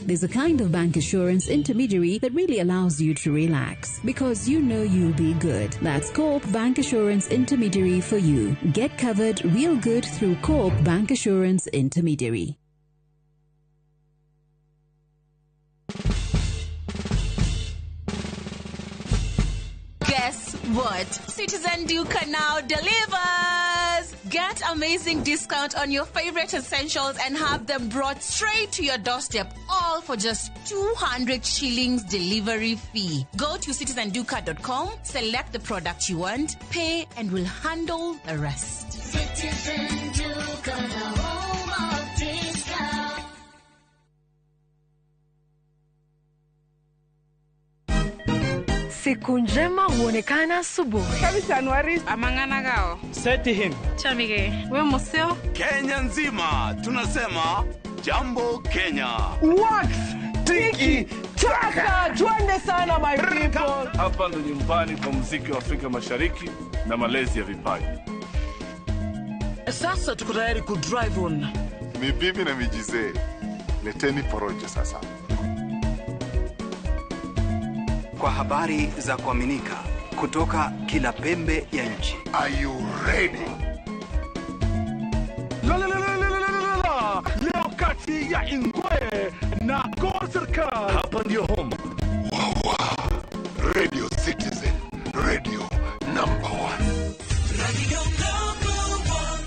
There's a kind of bank assurance intermediary that really allows you to relax because you know you'll be good. That's Coop Bank Assurance Intermediary for you. Get covered real good through Coop Bank Assurance Intermediary. Guess what? Citizen Duca now delivers! Get amazing discount on your favorite essentials and have them brought straight to your doorstep, all for just 200 shillings delivery fee. Go to citizenduca.com, select the product you want, pay, and we'll handle the rest. Citizen Duca, the home of discount. Siku njema huonekana asubuhi. Kabisa Anuari amangana gao. Seti him. Chamige, we museo. Kenya nzima tunasema jambo Kenya. Wax, tiki, taka, twende sana my people. Hapa ndo nyumbani kwa muziki wa Afrika Mashariki na malezi ya vipaji. Sasa tuko tayari ku drive on. Mibibi na mijize, leteni porojo sasa. Kwa habari za kuaminika kutoka kila pembe ya nchi. Are you ready? Leo kati ya Ingwe na Kozerka. Hapa ndio home. Radio Citizen, radio number 1. Radio number 1.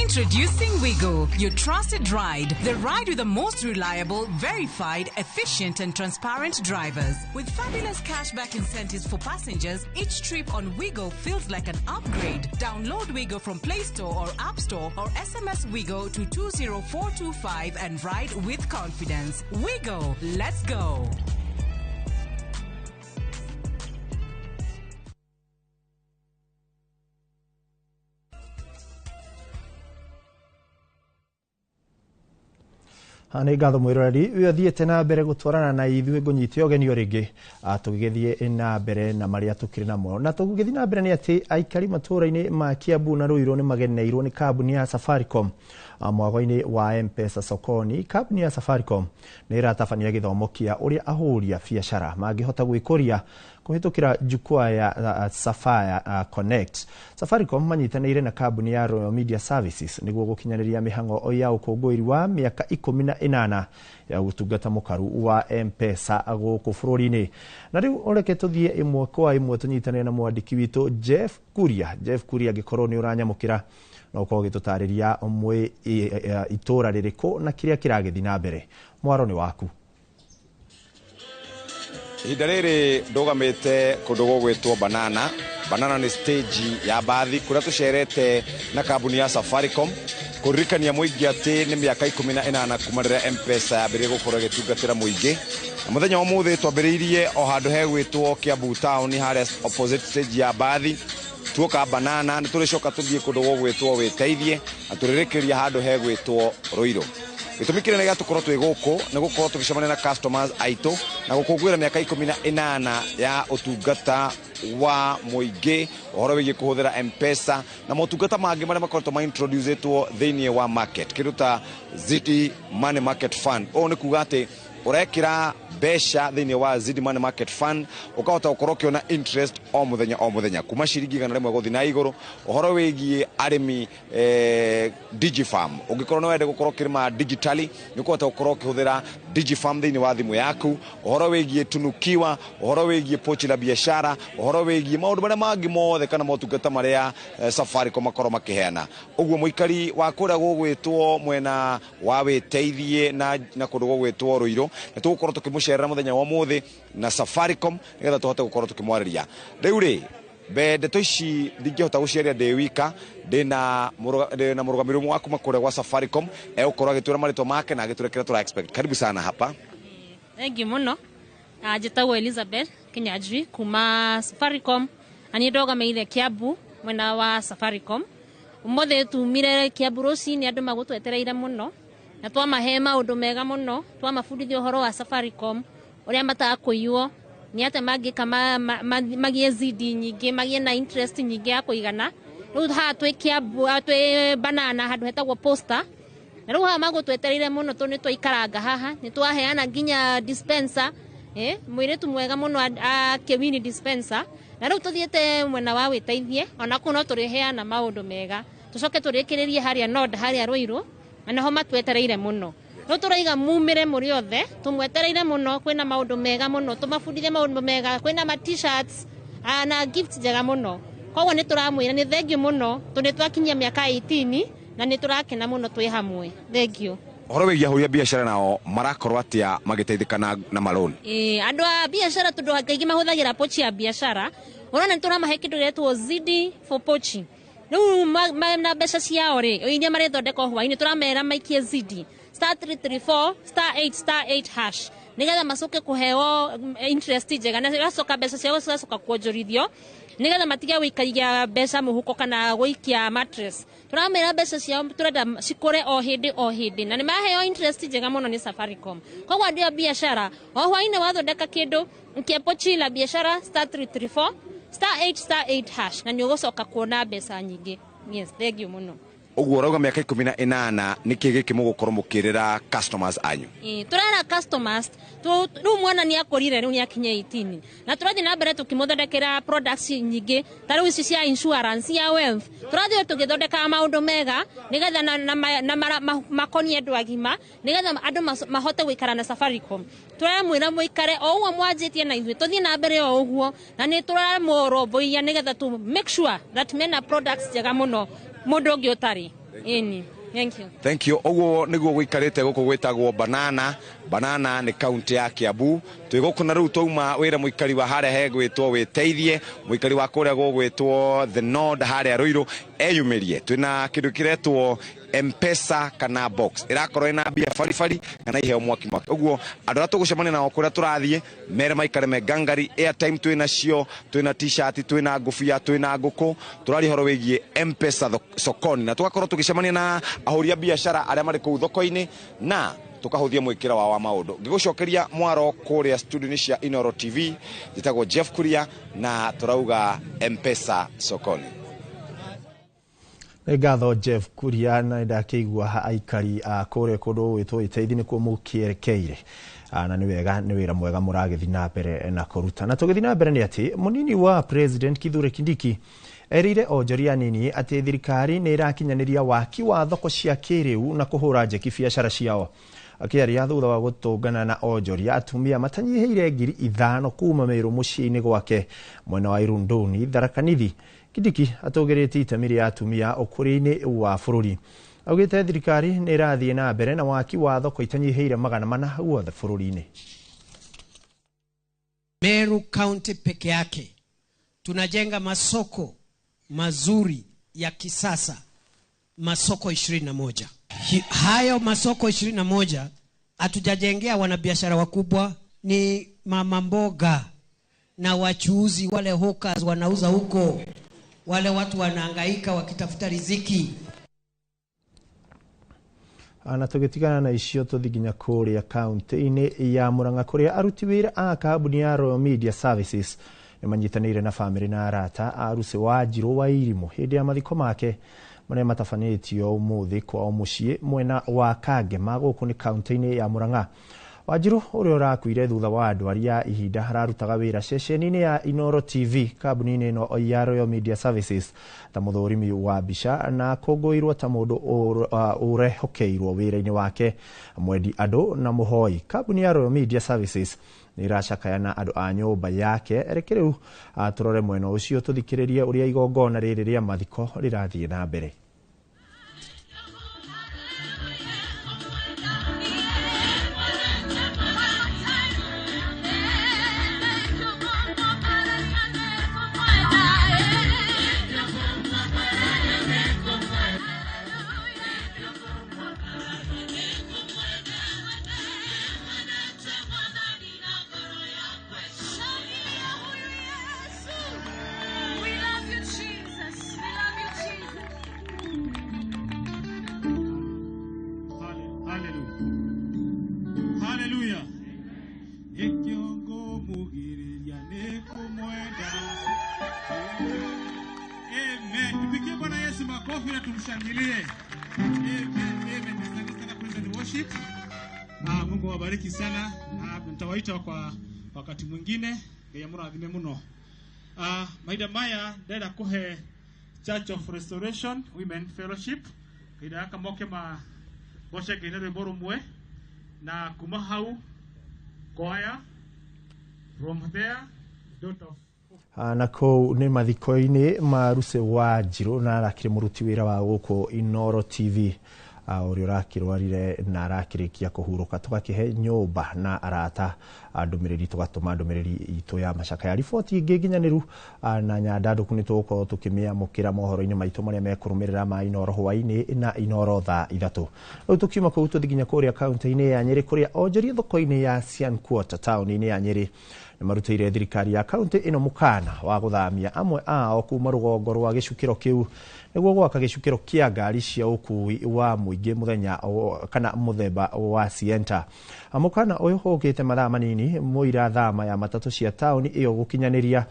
Introducing Weego, your trusted ride. The ride with the most reliable, verified, efficient and transparent drivers. With fabulous cashback incentives for passengers, each trip on Weego feels like an upgrade. Download Weego from Play Store or App Store or SMS Weego to 20425 and ride with confidence. Weego, let's go. Nĩ ngatho mwĩroreri ũyũ athiĩte na mbere gũtwarana na ithuĩ ngũnyite ũgeni ũrĩngĩ tũgĩgĩthiĩ na mbere na marĩa tũkĩrĩ namo na tũgĩgĩthiĩ na mbere nĩ atĩ aikari matũũra-inĩ ma Kiambu na Ruiru nĩ mageneirwo nĩ kambuni ya Safaricom mwago-inĩ wa M-Pesa sokoni. Kambuni ya Safaricom nĩ ĩratabania gĩthomo kĩa ũrĩa ahũri a biacara mangĩhota gwĩkũria kũhĩtũkĩra jukwaa ya Sapphire Connect. Safaricom manyitanĩire na kambuni ya Royal Media Services nĩguo gũkinyanĩria mĩhang'o ya ũkũngũĩri wa mĩaka 18 ya gũtungata mũkaru wa M-Pesa gũkũ bũrũri-inĩ. Na rĩu ũreke tũthiĩ ĩmwe kwa ĩmwe tũnyitanĩre na mwandĩki witũ Jeff Kuria angĩkorwo nĩ ũranyamũkĩra na ũkorwo ũgĩtũtarĩria ũmwe itũra rĩrĩkũ na kĩrĩa kĩragĩthiĩ na mbere. Mwaro nĩ waku. Ihinda rĩrĩ ndũgamĩte kũndũ gũgwĩtwo Banana nĩ stage ya bathi kũrĩa tũcerete na kambuni ya Safaricom kũririkania mũingĩ atĩ nĩ mĩaka 18 kuma rĩrĩa M-Pesa yambĩrĩirie gũkorwo ĩgĩtungatĩra mũingĩ. Na mũthenya wa ũmũthĩ twambĩrĩirie o handũ hegwĩtwo Kiambu Town harĩa opposite stage ya bathi tuoka Banana nĩ tũrĩcoka tũthiĩ kũndũ gũgwĩtwo Wĩteithie na tũrĩrĩkĩria handũ hegwĩtwo Ruiru. Gĩtũmi kĩnene gĩa tũkorwo twĩ gũkũ nĩ gũkorwo tũgĩcemania na customers aitũ na gũkũngũĩra mĩaka 18 ya ũtungata wa mũingĩ ũhoro wĩgiĩ kũhũthĩra M-Pesa na motungata mangĩ marĩa makoretwo ma-introducetwo thĩinĩ wa market kĩndũ ta Ziti Money Market Fund. Ũũ nĩ kuga atĩ ũrekĩra mbeca thĩinĩ wa Ziti Money Market Fund ũkahota gũkorwo ũkĩona interest o mũthenya kuma ciringi 100 gũthiĩ na igũrũ. Ũhoro wĩgiĩ arĩmi DigiFarm ũngĩkorwo nĩ wende gũkorwo ũkĩrĩma digitally nĩ ũkũhota gũkorwo ũkĩhũthĩra DigiFarm thĩinĩ wa thimũ yaku. Ũhoro wĩgiĩ tunukiwa, ũhoro wĩgiĩ pochi la biashara, ũhoro wĩgiĩ maũndũ marĩa mangĩ mothe kana motungata marĩa Safaricom makorwo makĩheana. Ũguo mũikari wa kũrĩa gũgwĩtwo mwena wa Wĩteithie na kũndũ gũgwĩtwo Ruiru nĩ tũgũkorwo tũkĩmũcerera mũthenya wa ũmũthĩ na Safaricom nĩgetha tũhote gũkorwo tũkĩmwarĩria. Rĩu rĩ ndeto ici ndingĩhota gũciaria ndĩ wika ndĩna mũrũgamĩrĩri ũmwe wa kuma kũrĩa gwa Safaricom egũkorwo agĩtwĩra marĩtwa make na agĩtwĩra kĩrĩa tũra expect. Karibu sana hapa. Thank you mũno. Njĩtagwo Elizabeth Kinyanjui kuma Safaricom na nĩ ndũgamĩrĩire Kiambu mwena wa Safaricom. Ũmũthĩ tumire Kiambu rũcinĩ andũ magũtwetereire mũno na twamahe maũndũ mega mũno, twamabundithia ũhoro wa Safaricom ũrĩa matakũiywo nĩ atĩ mangĩka magĩe zidi nyingĩ magĩe na interest nyingĩ ya kũigana. Rĩu haha twĩ Kiambu twĩ Banana handũ hetagwo Posta na rĩu haha magũtwetereire mũno tondũ nĩ twaikaranga haha nĩ twaheana nginya dispenser mũirĩtu mwega mũno akĩwini dispenser na rĩu tũthiĩte mwena wa Wĩteithie ona kũu no tũrĩheana maũndũ mega tũcoke tũrĩkĩrĩrie harĩa Nod harĩa Ruiru na ho matwetereire mũno. No tũraiga mumire mũrĩ othe tũmwetereire mũno kwĩna maũndũ mega mũno tũmabundithie maũndũ mega kwĩna ma t-shirts na gift njega mũno. Koguo nĩ tũramwĩra nĩ thengiũ mũno tondũ twakinyia mĩaka 18 na nĩ tũrakena mũno twĩ hamwe. Thengiũ. Ũhoro wĩgiĩ ahũri a biacara nao marakorwo atĩa magĩteithĩka na maloni? Andũ a biacara tondũ kaingĩ mahũthagĩra pochi ya biacara ũrona nĩ tũramahe kĩndũ gĩtagwo Zidi for pochi. Rĩu na mbeca ciao rĩ iria marĩthondeka hwainĩ tũramera maikie Zidi *334 *8 hash nĩgetha macoke kũheo interest njega na igacoka mbeca ciao cigacoka kuonjorithio nĩgetha matige gũikagia mbeca mũhuko kana gũikia mattress. Tũramera mbeca ciao tũrenda cikũre o hĩndĩ na nĩ maheo interest njega mũno nĩ Safaricom. Koguo andũ a biacara o hwainĩ wathondeka kĩndũ kia pochi la biashara *334 *8 hash na nĩ ũgũcoka kuona mbeca nyingĩ. Yes, thank you mũno. Ũguo ũrauga mĩaka 18 nĩkĩ gĩkĩ mũgũkorwo mũkĩrĩra customers anyu? Tũrera customers rĩu mwana nĩ akũrire rĩu nĩ akinyia 18 na tũrathiĩ na mbere tũkĩmũthondekera products nyingĩ ta rĩu ici cia insurance ya wealth tũrathiĩ tũgĩthondeka maũndũ mega nĩgetha na makonie andũ agima nĩgetha andũ mahote gũikara na Safaricom. Tũramwĩra mũikare o ũguo mwanjĩtie na ithuĩ tũthiĩ na mbere o ũguo na nĩ tũramũrũmbũiya nĩgetha to make sure that mena products njega mũno mũndũ ũngĩ ũtarĩ. Thank you. Ũguo nĩguo gũikarĩte gũkũ gwĩtagwo Banana nĩ kaunti ya Kiambu. Twĩ gũkũ na rĩu twauma wĩra mũikari wa harĩa hegwĩtwo Wĩteithie mũikari wa kũrĩa gũgwĩtwo The Nod harĩa Ruiru eyumĩrie. Twĩna kĩndũ kĩretwo M-Pesa kana box ĩrakorwo ĩna mbia baribari kana iheo mwaki. Ũguo andũ arĩa tũgũcemania nao kũrĩa tũrathiĩ mere maikare me gangari. Airtime twĩna cio, twĩna t-shirt, twĩna ngũbia, twĩna ngũkũ. Tũraria horo wĩgiĩ M-Pesa sokoni na tũgakorwo tũgĩcemania na ahũri a biacara arĩa marĩ kũu thoko-inĩ na tukahuthia mwikira wa maundu ngigucokeria mwaro kuria studio ni cia Inooro TV jitagwo Jeff Kuria na turauga M-Pesa sokoni. Ngatho Jeff Kuria na ndakigwa aikari kore kundu witwo iteithini ni kumukierekeire na ni wega ni wira mwega muragithi na mbere na kuruta na tugithi na mbere ni ati munini wa president Kithure Kindiki erire onjoria nini ati thirikari ni irakinyaniria waki wa thoko cia kiriu na kuhura njeki biacara ciao akiaria thutha wa gutungana na onjoria atumia matanyiheire ngiri 5 kuma Meru muciini gwake mwena wa Irunduni Tharaka-Nithi. Kindiki atogirite itemi ria atumia ukuri-ini wa bururi augite thirikari ni irathie na mbere na waki wa thoko itanyiheire magana mana guothe bururi-ini. Meru County peke yake tunajenga masoko mazuri ya kisasa, masoko 21. Hayo masoko 21 hatujajengea wanabiashara wakubwa, ni mama mboga na wachuuzi wale hawkers wanauza huko, wale watu wanahangaika wakitafuta riziki. Ana tugitigana na icio tuthiginya kuria county-ini ya Murang'a kuria aruti wira a kambuni ya Royal Media Services ni manyitanire na family na arata arusi wa Njiro wa Irimu hindi ya mathiko make maria matafanitio umuthi kwa mucii mwena wa Kangema guku ni county-ini ya Murang'a. Wanjiru uria urakuire thutha wa ndwari ya ihinda hararutaga wira ceceni-ini ya Inooro TV kambuni-ini ino ya Royal Media Services ta muthurimi wa bica na kongoirwo ta mundu urehokeirwo wira-ini wake mwendi andu na muhoi. Kambuni ya Royal Media Services ni iracakayana andu a nyumba yake erekeriu turore mwena ucio tuthikiririe uria igongona riri ria mathiko rirathie na mbere. Mungu wabariki sana na nitawaita kwa wakati mwingine ya murathime muno. Maida maya ndenda kuhe Church of Restoration Women Fellowship kaida kamoke ma boshe kaida boru mwe na kuma hau koya from there dot of na ko ni mathiko-ini maruse wa Njiro na arakire muruti wira wa guku Inooro TV uri urakirwarire na arakirikia kuhuruka tugakihe nyumba na arata ndumiriri tugatuma ndumiriri itu ya macaka ya riboti inginginyaniru na nyandadu kunituko tukimia mukira mohoro-ini maitu maria mekurumirira ma Inooro hwaini na Inooro thaa 3 riu tukiuma kuu tuthiginya kuria kaunti-ini ya Nyeri kuria onjoria thoko-ini ya Sian Quarter town-ini ya Nyeri ni marutire thirikari ya kaunti ino mukana wa guthamia amwe ao kuma rugongo rwa gicukiro kiu niguo gwaka gicukiro kia ngari cia ukui wa muingi muthenya kana muthemba wa Sienta. Amukana uyu hukite mathaa manini muira thama ya matatu cia tauni iyo gukinyaniria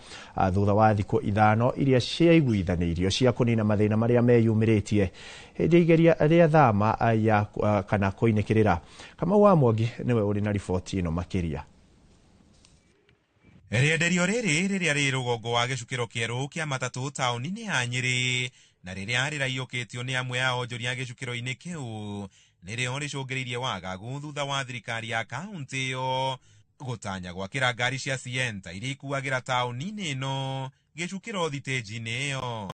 thutha wa thiko 5 iria ciaiguithanirio cia kunina mathina maria meyumiritie hindi igeria ria thama ya kana kuinekirira. Kama wa Mwangi niwe uri na riboti ino makiria. Rienderio riri riria ri rugongo wa gicukiro kieru kia matatu tauni-ini ya Nyeri na riria riraiyukitio ni amwe ya onjoria gicukiro-ini kiu nirio ricungiriirie wagagu thutha wa thirikari ya kaunti iyo gutanya gwakira ngari cia Sienta iria ikuagira tauni-ini ino gicukiro thiteji-ini iyo.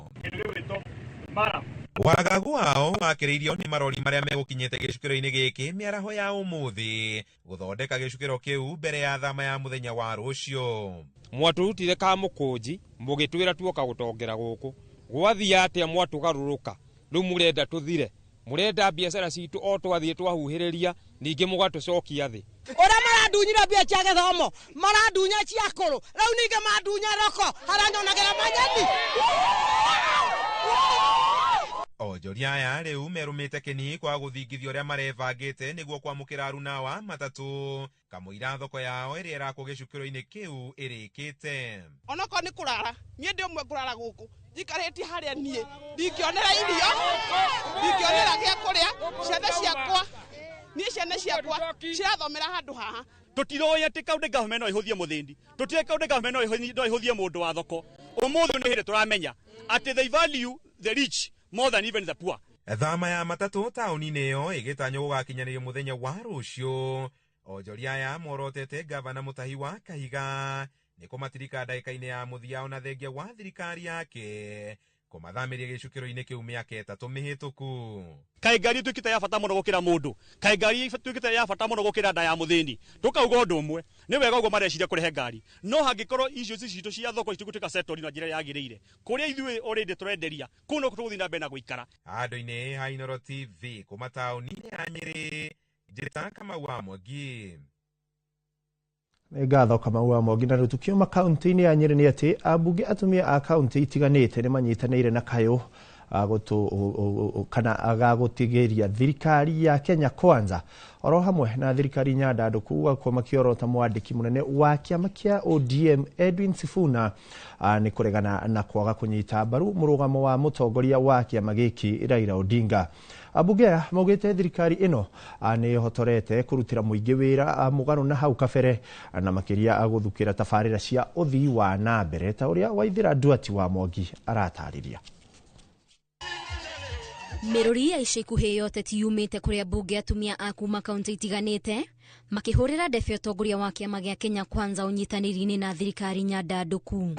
Wagagu wao wakiriirio ni marori maria megukinyete gicukiro-ini giki miaraho ya umuthi guthondeka gicukiro kiu mbere ya thama ya muthenya wa rucio. Mwaturutire ka mukunji mugitwira tuoka gutongera guku gwathia atia mwatugaruruka riu murenda tuthire murenda biashara citu o twathie twahuhiriria ningi mugatucokia thi ora maradunyira bia cia githomo maradunya cia kuru riu ningi madunya roko haranyonagira manyati. onjoria aya riu merumite kini kwa guthingithia uria marevangite niguo kwamukira aruna wa matatu kamuira thoko yao iria irako gicukiro-ini kiu irikite. Onako ni kurara nie ndi umwe kurara guku jikareti haria nie ndingionera irio ndingionera gia kuria ciana ciakwa nie ciana ciakwa cirathomera handu haha tutiroya ati kaunde government no ihuthie muthindi tutire kaunde government no ihuthie mundu wa thoko umuthi ni hire turamenya ati they value the rich more than even the poor. Thama ya matatu tauni-ini iyo igitanyo gugakinyanirio muthenya wa rucio. Onjoria aya morotete gavana Mutahi wa Kahiga ni kumatirika ndagika-ini ya muthia ona thengia wa thirikari yake kumathamiria gicukiro-ini kiu miaka 3 mihituku. Kaĩ ngari twikite ya bata muno gukira mundu, kaĩ ngari twikite ya bata muno gukira nda ya muthini. Tukauga undu umwe ni wega uguo mareciria kurehe ngari no hangikorwo icio citu cia thoko itigutuika settle na njira yagiriire kuria ithui already turenderia kuno tuguthi na mbena guikara. Andu-ini ha Inooro TV kuma tauni ya Nyeri njita Kamau wa Mwangi. Ngatho Kamau wa Mwangi. Na tukiuma kaunti-ini ya Nyeri ni ati ambunge atumia a kaunti itiganite ni manyitanire na kayo agagutigiria thirikari ya Kenya Kwanza oro hamwe na thirikari nyandanduku gakwa makiorota mwandiki munene wa kiama kia ODM Edwin Sifuna ni kuregana na kwaga kunyita mbaru murugamo wa mutongoria wa kiama giki Raila Odinga. Ambunge maugite thirikari ino ni hotorete kurutira muingi wira mugano na hau kabere na makiria aguthukira tafarira cia uthii wa na mbere ta uria Waithira Duati wa Mwangi aratariria. Miruri ya ica ikuhi yote tiyumite kuria bunge atumia a kuma kaunti itiganite makihurira debe utongoria wa kiama gia Kenya Kwanza unyitaniri-ini na thirikari nyandanduku.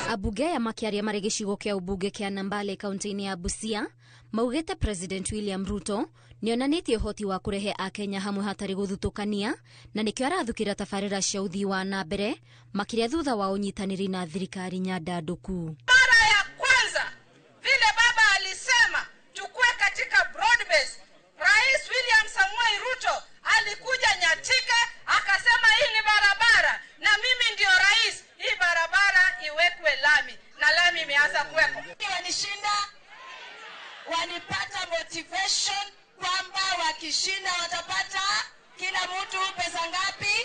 Ambunge ya makiaria mari gicigo kia ubunge kia Nambale kaunti-ini ya Busia maugite President William Ruto nionanitie uhoti wa kurehe a Kenya hamwe hatari guthutukania na nikio arathukira tafarira cia uthii wa na mbere makiria thutha wa unyitaniri na thirikari nyandanduku. Rais William Samuel Ruto alikuja Nyatike akasema hii ni barabara na mimi ndio rais, hii barabara iwekwe lami na lami imeanza kuwekwa. Wanishinda wanipata motivation kwamba wakishinda watapata kila mtu pesa ngapi.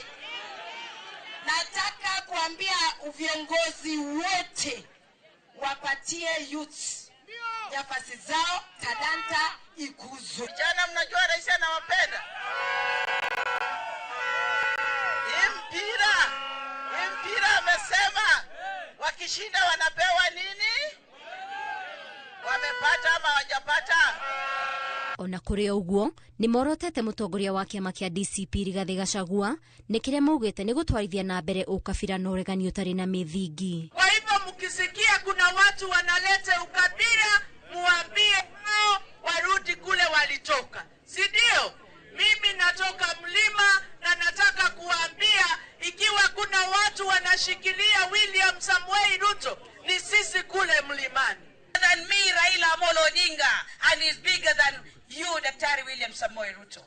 Nataka kuambia viongozi wote wapatie youths nafasi zao, talanta ikuzwe. Jana mnajua rais anawapenda. Mpira amesema wakishinda wanapewa nini? Wamepata ama hawajapata? Ona kuri uguo ni morotete mutongoria wa kiama kia DCP Rigathi Gachagua ni kiria maugite ni gutwarithia na mbere ukabira na uregani utari na mithingi. Kwa hivyo mkisikia kuna watu wanaleta ukabila, muambie hao warudi kule walitoka, si ndio? Mimi natoka mlima na nataka kuambia ikiwa kuna watu wanashikilia William Samuel Ruto ni sisi kule mlimani. Than me Raila Amolo Odinga and is bigger than you Daktari William Samoei Ruto.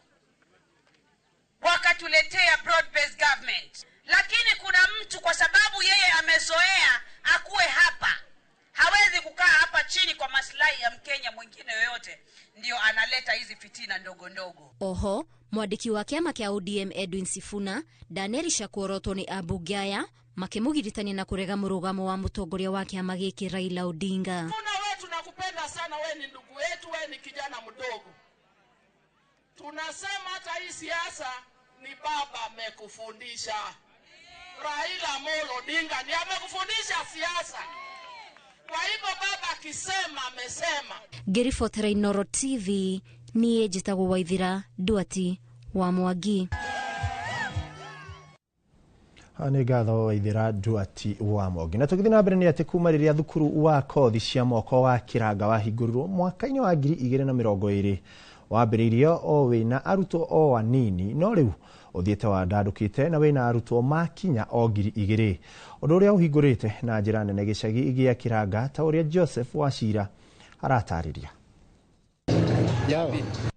Wakatuletea broad-based government. Lakini kuna mtu kwa sababu yeye amezoea akuwe hapa, hawezi kukaa hapa chini kwa maslahi ya Mkenya mwingine yoyote, ndio analeta hizi fitina ndogo ndogo. Oho, mwandiki wa kiama kia ODM Edwin Sifuna danerisha kuorotwo ni ambunge aya makimugiritania na kurega murugamo wa mutongoria wa kiama giki Raila Odinga. Kuna wetu nakupenda sana, wewe ni ndugu wetu, wewe ni kijana mdogo. Tunasema hata hii siasa ni baba amekufundisha. Raila Amolo Odinga ndiye amekufundisha siasa. Kwa hivyo baba akisema amesema. Gerifotera Inooro TV ni ejitago Waithira Duati wa Mwangi. Ane gatho Waithira Duati wa Mwangi. Na tukithi na mbere ni ati kuma riria thukuru wa kothi cia moko wa kiranga wahingũrirwo mwaka-ini wa 2020 wambĩrĩirio o wĩna arutwo o anini no rĩu ũthiĩte wandandũkĩte na wĩna arutwo makinya o 2,000 ũndũ ũrĩa ũhingũrĩte na njĩra nene gĩcagi gĩa kiranga ta ũrĩa Joseph Wachira aratarĩria.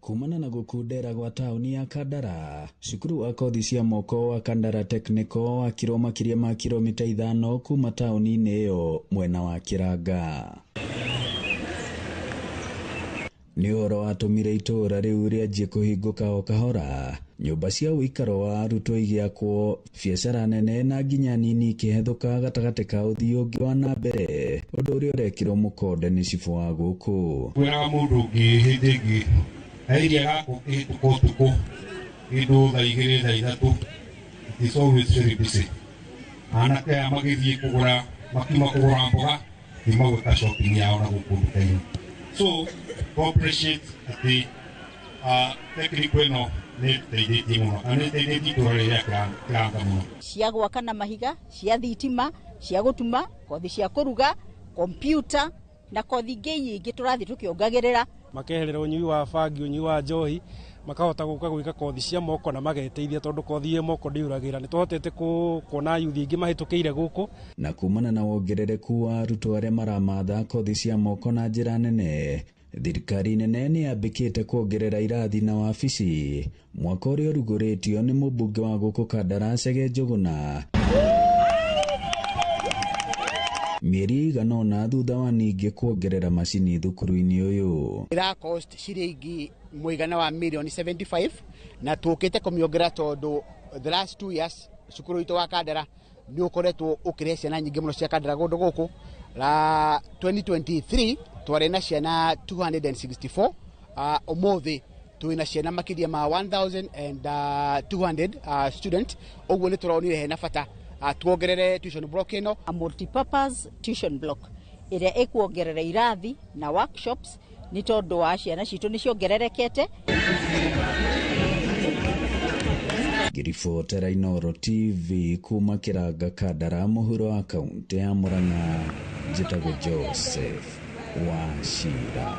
Kumana na gukundera gwa tauni ya Kandara, cukuru wa kothi cia moko wa Kandara Technical wakirwo makiria ma kilomita 5 kuma tauni-inĩ ĩyo mwena wa Kiranga. nĩ ũhoro watũmire itũũra rĩu rĩanjie kũhingũka o kahora, nyũmba cia ũikaro wa arutwo igĩakwo, biacara nene na nginya nini ikĩhethũka gatagatĩ ka ũthii ũngĩ wa na mbere, ũndũ ũrĩa ũrekĩrwo mũkonde nĩ cibũ wa gũkũ. Kwĩraga mũndũ ũngĩ hĩndĩ ĩngĩ airia gakũ kĩhĩtũka ũtukũ kĩndũ thaa igĩrĩ thaa ithatũ, it's always very busy. Anake aya magĩthiĩ kũgũra makiuma kũgũra mboga nimagwĩka shopping yao na gũkũ nduka-inĩ. So appreciate the technical ĩno nĩ teithĩtie mũno na nĩ teithĩtie itũũra rĩrĩa kĩranga mũno. Cia gwaka na mahiga, cia thitima, cia gũtuma, kothi cia kũruga, kompyuta na kothi ingĩ nyingĩ tũrathiĩ tũkĩongagĩrĩra. Makeherera ũnyui wa bangi, ũnyui wa njohi, makahota gũka gwĩka kothi cia moko na mageteithia tondũ kothi ya moko ndĩuragĩra. Nĩ tũhotete kuona yuthi ingĩ mahĩtũkĩire gũkũ. Na kumana na wongerereku wa arutwo arĩa maramatha kothi cia moko na njĩra nene, thirikari nene nĩ yambĩkĩte kuongerera irathi na wabici, mwaka ũrĩa ũrugũrĩtio nĩ mũmbunge wa gũkũ Kandaracege Njũgũna. Mĩeri igana ũna thutha wa ningĩ kuongerera macini thukuru-inĩ ũyũ. Ira cost ciringi mũigana wa milioni 75 na tũkĩte kũmĩongerera tondũ the last 2 years cukuru witũ wa Kandara nĩ ũkoretwo ũkĩrehe ciana nyingĩ mũno cia Kandara gũndũ gũkũ. La 2023 twarĩ na ciana 264, ũmũthĩ twĩna ciana makĩria ma 1200 student. Ũguo nĩ tũronire hena bata tuongerere tuition block ĩno, a multipurpose tuition block ĩrĩa ĩkuongerera irathi na workshops nĩ tondũ wa ciana citũ nĩ ciongererekete. Ngĩribotera Inooro TV kuma Kĩranga Kandara, mũhuro wa kaunti ya Murang'a, njĩtagwo Joseph Wachira.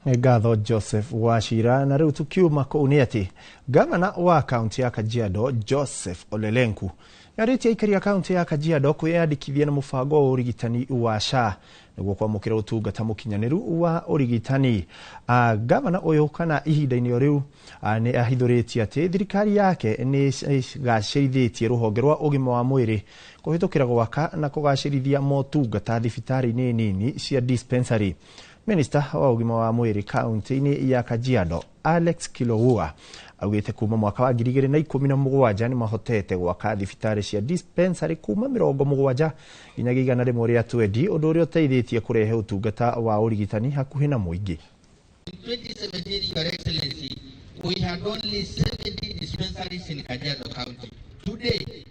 Nĩ ngatho Joseph Wachira. Na rĩu tukiuma kũu nĩ atĩ gavana wa kaunti ya Kajiado Joseph Olelenku nĩarĩtie aikari a kaunti ya Kajiado kwĩyandĩkithia na mũbango wa ũrigitani wa SHA nĩguo kwamũkĩra ũtungata mũkinyanĩru wa ũrigitani. Gavana ũyũ kana ihinda-inĩ rĩu nĩ ahithũrĩtie atĩ thirikari yake nĩ gacĩrithĩtie rũhonge rwa ũgima wa mwĩrĩ kũhĩtũkĩra gwaka na kũgacĩrithia motungata thibitarĩ-inĩ nini cia dispensary. Minister wa ũgima wa mwĩrĩ kaunti-inĩ ya Kajiado Alex Kilowua augĩte kuma mwaka wa 2017 nĩ mahotete gwaka thibitarĩ cia dispensary kuma 70 nginyagia 100 rĩa 20, ũndũ ũrĩa ũteithĩtie kũrehe ũtungata wa ũrigitani hakuhĩ na mũingĩ. In 2017, Your Excellency, we had only 70 dispensaries in Kajiado County. Today,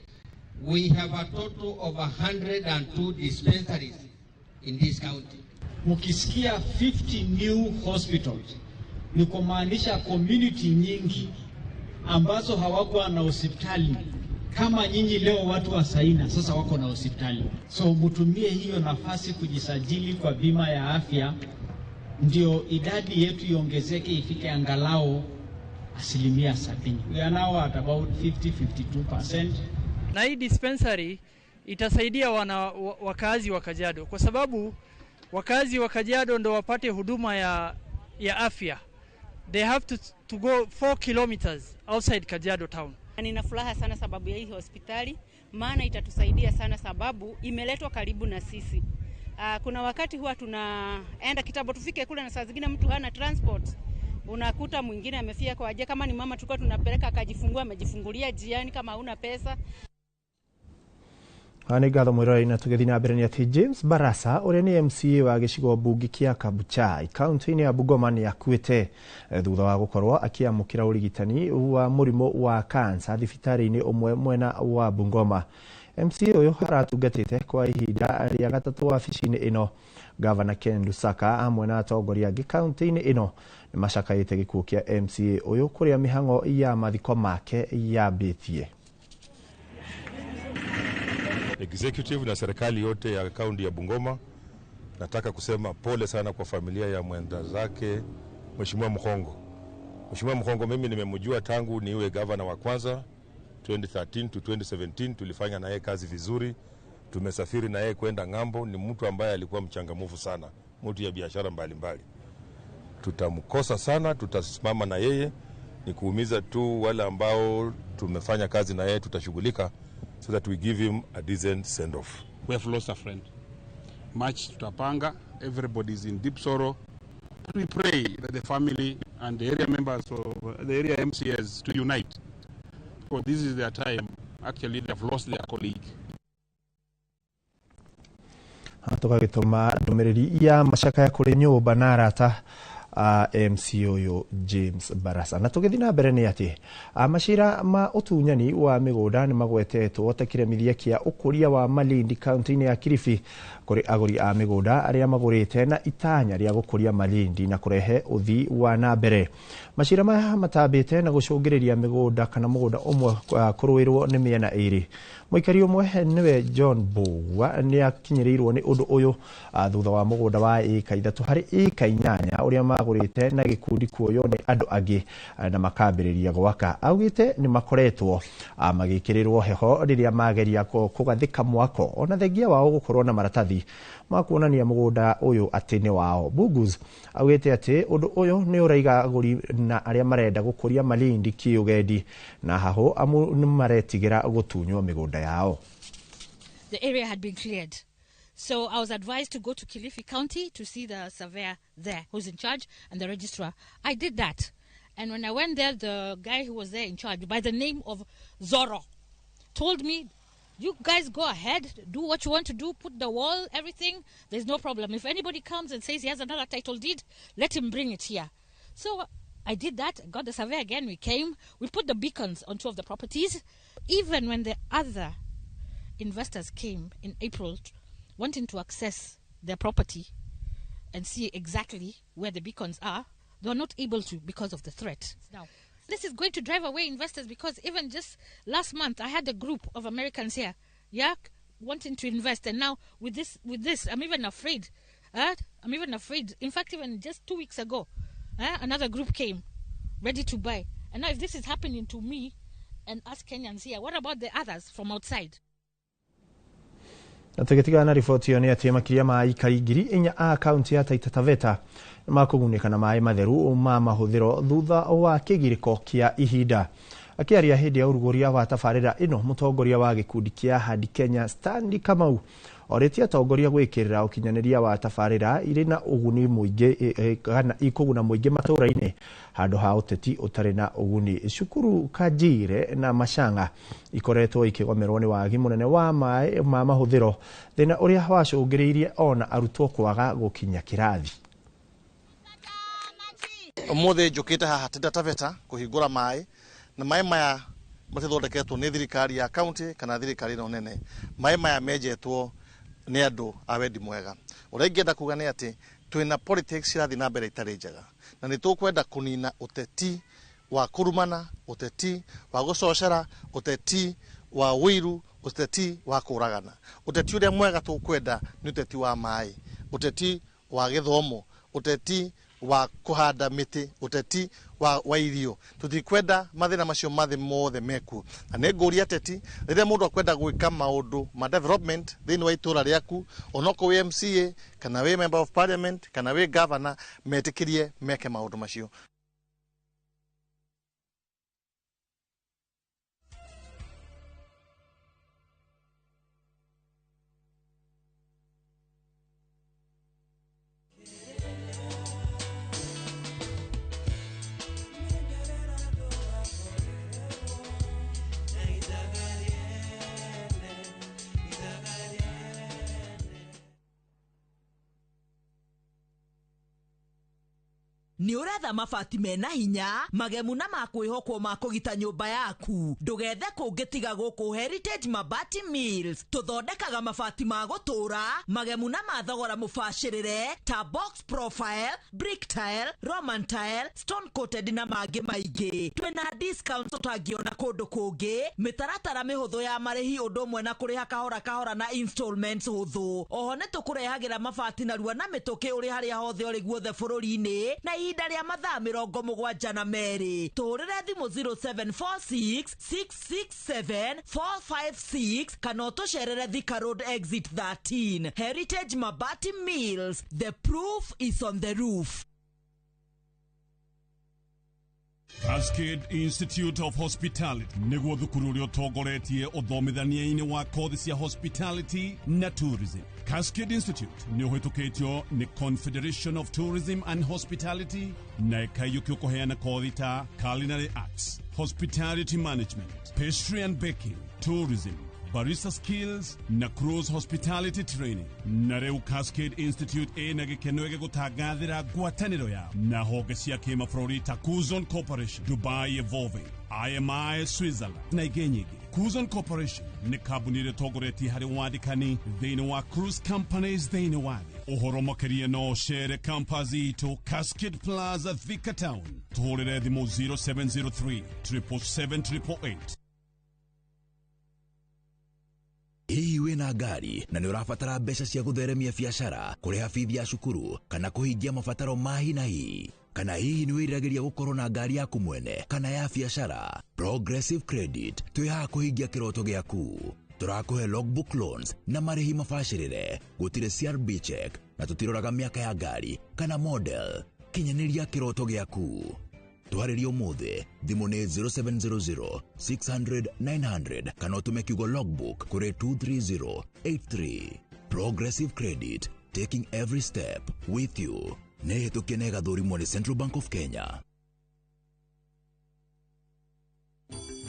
we have a total of 102 dispensaries in this county. Mukisikia 50 new hospitals ni kumaanisha community nyingi ambazo hawakuwa na hospitali kama nyinyi leo watu wa Saina sasa wako na hospitali. So mutumie hiyo nafasi kujisajili kwa bima ya afya ndio idadi yetu iongezeke ifike angalau 70%. We are now at about 50-52%. Na hii dispensary itasaidia wakazi wa Kajiado kwa sababu wakazi wa Kajiado ndo wapate huduma ya afya. They have to go 4 kilometers outside Kajiado town. Nina furaha sana sababu ya hii hospitali, maana itatusaidia sana sababu imeletwa karibu na sisi. Kuna wakati huwa tunaenda kitambo tufike kule na saa zingine mtu hana transport. Unakuta mwingine amefia kwa aje, kama ni mama tulikuwa tunapeleka akajifungua amejifungulia jiani kama huna pesa. Nĩ ngatho mwĩrori na tũgĩthiĩ na mbere nĩ atĩ James Barasa ũrĩa nĩ MCA wa gĩcigo mbunge kĩa Kabuchai kaunti-inĩ ya Bungoma nĩ akuĩte thutha wa gũkorwo akĩamũkĩra ũrigitani wa mũrimũ wa kansa thibitarĩ-inĩ ũmwe mwena wa Bungoma. MCA ũyũ aratungatĩte kwa ihinda rĩa gatatũ wabici-inĩ ĩno. Gavana Ken Lusaka hamwe na atongoria angĩ kaunti-inĩ ĩno nĩ macakaĩte gĩkuũ kĩa MCA ũyũ kũrĩa mĩhang'o ya mathiko make yambĩtie. Executive na serikali yote ya kaunti ya Bungoma, nataka kusema pole sana kwa familia ya mwenda zake Mheshimiwa Mkhongo. Mheshimiwa Mkhongo mimi nimemjua tangu niwe gavana wa kwanza 2013 to 2017, tulifanya na yeye kazi vizuri, tumesafiri na yeye kwenda ng'ambo. Ni mtu ambaye alikuwa mchangamufu sana, mtu ya biashara mbalimbali. Tutamkosa sana, tutasimama na yeye, ni kuumiza tu wale ambao tumefanya kazi na yeye, tutashughulika so that we give him a decent send-off. We have lost a friend. March tutapanga, everybody is in deep sorrow. We pray that the family and the area members of the area MCS to unite, because this is their time. Actually, they have lost their colleague. Tukagituma ndumiriri ya mashaka kuri nyumba na arata MC uyu James Barasa. Na tugithi na mbere ni ati mashira ma utunyani wa migunda ni magwetetwo takiremithia kia ukuria wa Malindi county ya Kilifi kuri aguri a migunda aria magurite na itanya ria gukuria Malindi na kurehe uthi wa na mbere. Mashira ma matabite na gucungiriria migunda kana mugunda umwe kuruirwo ni miena iri. Muikari umwe niwe John Bugwa ni akinyirirwo ni undu uyu thutha wa mugunda wa eka 3 hari eka 8 uria magurite na gikundi kuoyo ni andu angi na makambiriria gwaka. Augite ni makoretwo magikirirwo heho riria mageria kugathika mwako ona thengia wao gukorwo na maratathi makuonania mugunda uyu ati ni wao. Bugus augite ati undu uyu ni uraiga aguri na aria marenda gukuria Malindi kiugendi na haho amu ni maretigira gutunywo migunda yao. The area had been cleared. So I was advised to go to Kilifi County to see the surveyor there who's in charge and the registrar. I did that. And when I went there, the guy who was there in charge, by the name of Zoro, told me, you guys go ahead, do what you want to do, put the wall, everything. There's no problem. If anybody comes and says he has another title deed, let him bring it here. So I did that, got the survey again, we came, we put the beacons on 2 of the properties. Even when the other investors came in April wanting to access their property and see exactly where the beacons are, they were not able to because of the threat. Now, this is going to drive away investors because even just last month, I had a group of Americans here, wanting to invest. And now with this, I'm even afraid. In fact, even just 2 weeks ago, another group came ready to buy. And now if this is happening to me and us Kenyans here, what about the others from outside? Tukitigana na ripoti yo ni ati makiria ma ikari ngiri 4 a county ya Taita Taveta makuguneka na mai matheru ma mahuthiro thutha wa kigiriko kia ihinda. Akiaria hindi ya uruguria wa tafarira ino mutongoria wa gikundi kia Hadi Kenya Stanley Kamau oretia atongoria gwikirira ukinyaniria wa tafarira iri na uguni muingi kana ikuguna muingi maturaine handu ha uteti utari na uguni. Shukuru Kajire na Mashanga ikoretwo ikigomerwo ni wagi munene wa mai ma mahuthiro thina uria wacungiriirie ona arutwo kwaga gukinya kirathi. Omothe njukite haha Taita Taveta kuhingura mai na mai maya matithondeketwo ni thirikari ya county kana thirikari no nene. Mai maya menjetwo ni andu a wendi mwega. Uria ingenda kuga ni ati twina politics irathi na mbere itari njega na ni tukwenda kunina uteti wa kurumana, uteti wa gucocera, uteti wa wiru, uteti wa kuragana. Uteti uria mwega tukwenda ni uteti wa mai, uteti wa githomo, uteti wa kuhanda miti, uteti wa irio. Tutikwenda mathina macio mathe mothe meku. Na ne nguria teti riria mundu akwenda gwika maundu ma development thini wa itura riaku, onoko we MCA kana we member of parliament kana we governor, metikirie meke maundu macio. Ni uretha mabati mena hinya magemu na makwihokwo makugita nyumba yaku ndugethe kungitiga guku Heritage Mabati Mills tuthondekaga mabati ma gutura magemu na mathogora mubashirire ta box profile, brick tile, roman tile, stone coated na mangi maingi. Twina discounts utangiona kundu kungi, mitaratara mihuthu ya marihi undu mwe na kuriha kahora na installments huthu. Oho ni tukurehagira mabati na ruwa na mituki uri haria hothe uri guothe bururi-ini na ihinda ria mathaa 72. Tuhurire thimu 0746 667 456 kana utucerere Thika Road exit 13. Heritage Mabati Mills, the proof is on the roof. As Cascade Institute of Hospitality niguo thukuru uria utongoretie uthomithania-ini wa kothi cia hospitality na tourism. Cascade Institute ni uhitukitio ni Confederation of Tourism and Hospitality na ikaiyukio kuheana kothi ta Culinary Arts, Hospitality Management, Pastry and Baking, Tourism, barista skills na cruise hospitality training. Na reu Cascade Institute ena gikeno ege gutagathira ngwataniro yao na honge cia kimabũrũri ta Kuzon Corporation, Dubai Evolving, IMI Switzerland na ingĩ nyingĩ. Kuzon Corporation ni kambuni ĩrĩa ĩtongoretie harĩ wandĩkani thĩinĩ wa cruise companies thĩinĩ wa thĩ. Ũhoro makĩria no cere campus itũ Cascade Plaza Thika Town, tũhũrĩre thimũ 0703 777 Hihi wĩna ngari na nĩ ũrabatara mbeca cia gũtheremia biacara, kũrĩha bithi ya cukuru kana kũhingia mabataro ma hi na hi? Kana hihi nĩ wĩriragĩria gũkorwo na ngari yaku mwene kana ya biacara? Progressive Credit twĩhaha kũhingia kĩroto gĩaku. Tũrakũhe logbook loans na marĩhi mabacĩrĩre, gũtirĩ CRB check na tũtiroraga mĩaka ya ngari kana model. Kinyanĩria kĩroto gĩaku. Tũharĩrie ũmũthĩ, thimũ nĩ 0700 600 900 kana ũtũme kiugo logbook kũrĩ 23083. Progressive Credit, taking every step with you. Nĩ hĩtũkie na ĩgathũrimwo nĩ Central Bank of Kenya.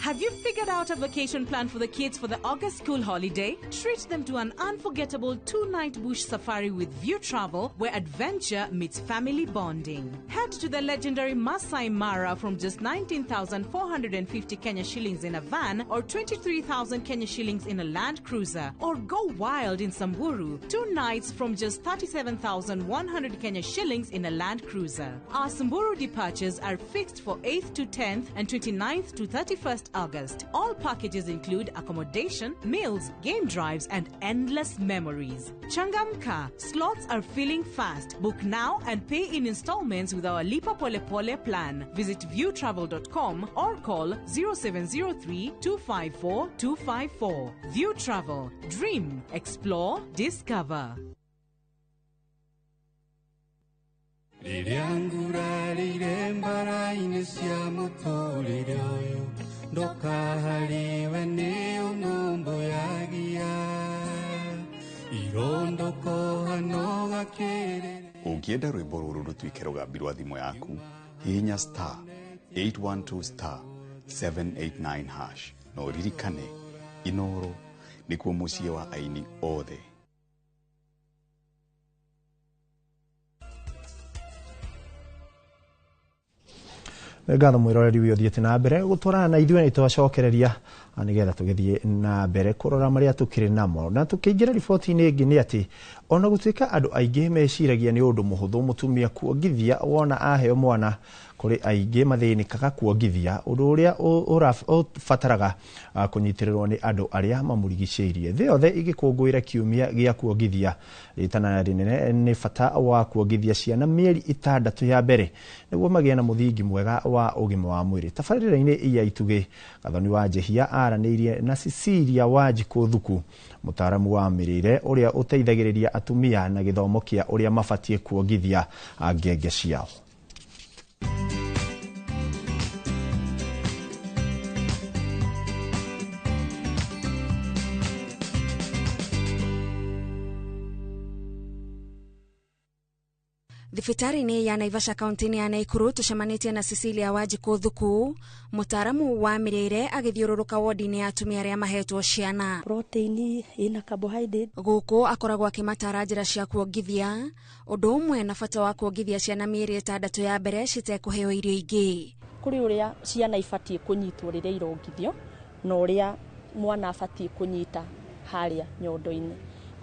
Have you figured out a vacation plan for the kids for the August school holiday? Treat them to an unforgettable 2-night bush safari with View Travel, where adventure meets family bonding. Head to the legendary Masai Mara from just 19,450 Kenya shillings in a van or 23,000 Kenya shillings in a Land Cruiser. Or go wild in Samburu, 2 nights from just 37,100 Kenya shillings in a Land Cruiser. Our Samburu departures are fixed for 8th to 10th and 29th to 31st August. All packages include accommodation, meals, game drives, and endless memories. Changamka, slots are filling fast. Book now and pay in installments with our Lipa Pole Pole plan. Visit viewtravel.com or call 0703 254 254. View Travel. Dream, explore, discover. Ndokahariwe nĩ ũnũmbũ yagia irondoko hano gakĩrĩre. Ũngĩenda rwĩmbo rũrũ rũtuĩke rũgambi rwa thimũ yaku, hihinya star 812 star 789 hash na ũririkane Inooro nĩkuo mũciĩ wa aini othe. Ngatho mwiroreri wi uthiĩte na mbere gũtwarana na ithuĩ nĩtwacokereria nĩgetha tũgĩthiĩ na mbere kũrora marĩa tũkĩrĩ namo. Na tũkĩingĩra riboti-inĩ ĩngĩ nĩ atĩ ona gũtuĩka andũ aingĩ meciragia nĩ ũndũ mũhũthũ mũtumia kuongithia wona aheo mwana, kũrĩ aingĩ mathĩnĩkaga kuongithia, ũndũ ũrĩa ũbataraga kũnyitĩrĩrwo nĩ andũ arĩa mamũrigicĩirie. Thĩ yothe igĩkũngũĩra kiumia gĩa kuongithia, rĩtana rĩnene nĩ bata wa kuongithia ciana mĩeri 6 ya mbere nĩguo magĩe na mũthingi mwega wa ũgima wa mwĩrĩ. Tabarĩra-inĩ ya Itugĩ, Gathoni wa Njehia aranĩirie na Cecilia Wanjikũ Thuku, mũtaaramu wa mĩrĩre ũrĩa ũteithagĩrĩria atumia na gĩthomo kĩa ũrĩa mabatiĩ kuongithia ngenge ciao. Thibitarĩ-inĩ ya Naivasha kaunti-inĩ ya Nakuru tucemanĩtie na Cecilia Wanjikũ Thuku, mũtaaramu wa mĩrĩre agĩthiũrũrũka wodi-inĩ ya atumia arĩa mahetwo ciana. Protein ina carbohydrate. Gũkũ akoragwo akĩmatara njĩra cia kuongithia, ũndũ ũmwe na bata wa kuongithia ciana mĩeri 6 ya mbere citekũheo irio ingĩ. Kũrĩ ũrĩa ciana ibatiĩ kũnyitwo rĩrĩa irongithio na ũrĩa mwana abatiĩ kũnyita harĩa nyondo-inĩ.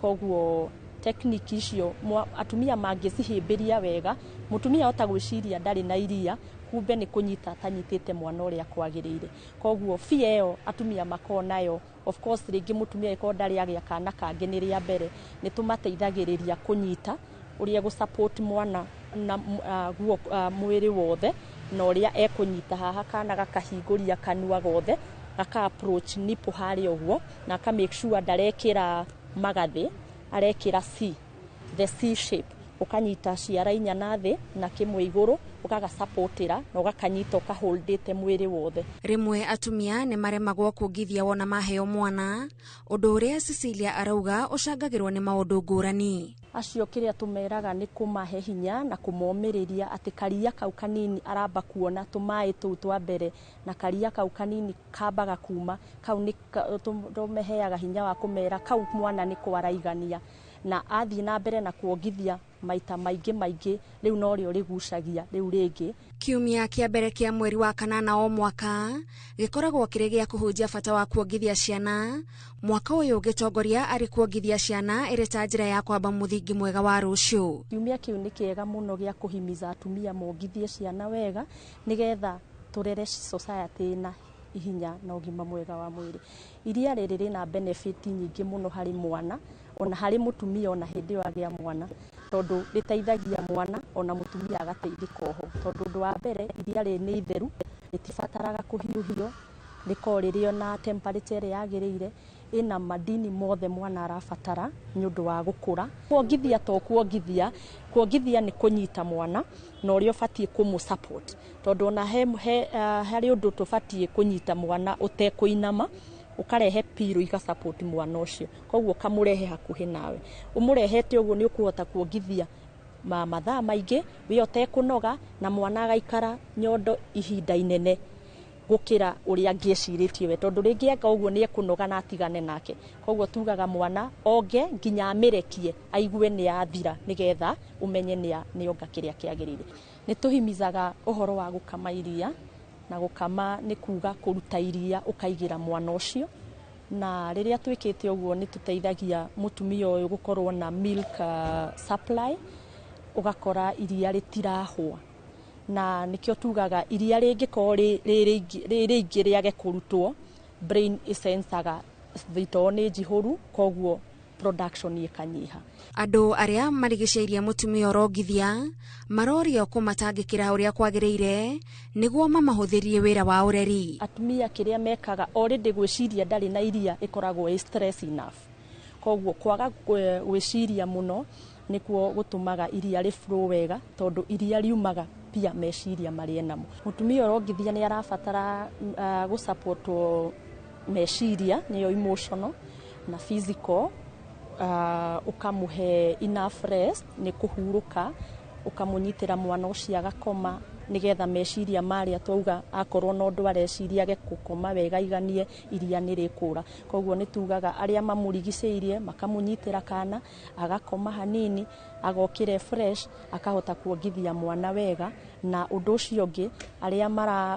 Koguo technique icio atumia mangĩcihĩmbĩria wega, mutumia ota gwĩciria ndarĩ na iria, kumbe nĩ kũnyita atanyitĩte mwana ũrĩa kwagĩrĩire. Koguo fia ĩyo atumia makonayo, of course rĩngĩ mutumia ĩkorwo ndarĩ agĩa kana kangĩ nĩ rĩa mbere, nĩ tũmateithagĩrĩria kũnyita ũrĩa support mwana na mwĩrĩ wothe, na ũrĩa ekũnyita haha kana gakahingũria kanua gothe, gaka approach nipo harĩ ũguo, na aka make sure ndarekĩra magathĩ, arekĩra C, the C shape, ukanyita ciara inya na thi na kimwe iguru ukaga supportira na ugakanyita ukaholdite mwiri wothe. Rimwe atumia ni maremagwo kugithia wona maheo mwana, undu uria Cecilia arauga ucangagirwo ni maundu ngurani. Acio kiria tumeraga ni kumahe hinya na kumomiriria ati karia kau kanini aramba kuona tumai tu twa mbere na karia kau kanini kambaga kuma kau ni tumeheaga hinya wa kumera kau mwana ni kwaraigania na athi na mbere na kuongithia maita maingĩ riu no rio rigucagia riu ringi. Kiumia kia mbere kia mweri wa kanana o mwaka gikoragwo kiri gia kuhunjia bata wa kuongithia ciana. Mwaka uyu gitongoria ari kuongithia ciana iri ta njira ya kwamba muthingi mwega wa rucio. Kiumia kiu ni kiega muno gia kuhimiza atumia mongithie ciana wega nigetha turere society na ihinya na ugima mwega wa mwiri. Iria riri rina benefit nyingi muno hari mwana ona hari mutumia ona hindi wa gia mwana tondu riteithagia mwana ona mutumia agateithika oho tondu ndu wa mbere iria ri ni itheru ritibataraga kuhiuhio rikoririo na temperature yagirire ina madini mothe mwana arabatara ni undu wa gukura. Kuongithia to kuongithia ni kunyita mwana na urio fatie kumu support tondu ona hari undu tufatie kunyita mwana utekuinama ukarehe piro iga support mwana ucio koguo kamurehe hakuhi nawe umurehete uguo ni ukuhota kuongithia mathaa maingi wi otekunoga na mwana agaikara nyondo ihinda inene gukira uria ngieciritie we tondu ringi anga uguo ni ekunoga na atigane nake koguo tugaga mwana oge nginya amirekie aigue ni athira nigetha umenye ni onga kiria kiagirire. Ni tuhimizaga uhoro wa gukama iria na gukama ni kuga kuruta iria ukaigira mwana ucio na riria twikite uguo ni tuteithagia mutumia uyu gukorwo na milk supply ugakora iria ritirahwa na nikio tugaga iria ringiko ringi riage kurutwo brain isensaga thito ni jihuru koguo production ikanyiha. Andu aria marigiceirie mutumia orongithia marorio kumatangikira uria kwagirire niguo mamahuthirie wira wa ureri. Atumia kiria mekaga already gwiciria ndari na iria ikoragwo stress enough koguo kwaga gwiciria muno nikuo gutumaga iria ri flow wega tondu iria riumaga pia meciria marie namo. Mutumia orongithia ni arabatara gusupport meciria niyo emotional na physical ukamuhe enough rest ni kuhuruka ukamunyitira mwana ucio agakoma nigetha meciria maria twauga akorwo no ndu areciria ge gukoma wega iganie iria ni rikura koguo ni tugaga aria mamurigiceirie makamunyitira kana agakoma hanini agokire fresh akahota kuongithia mwana wega na undu ucio ngi aria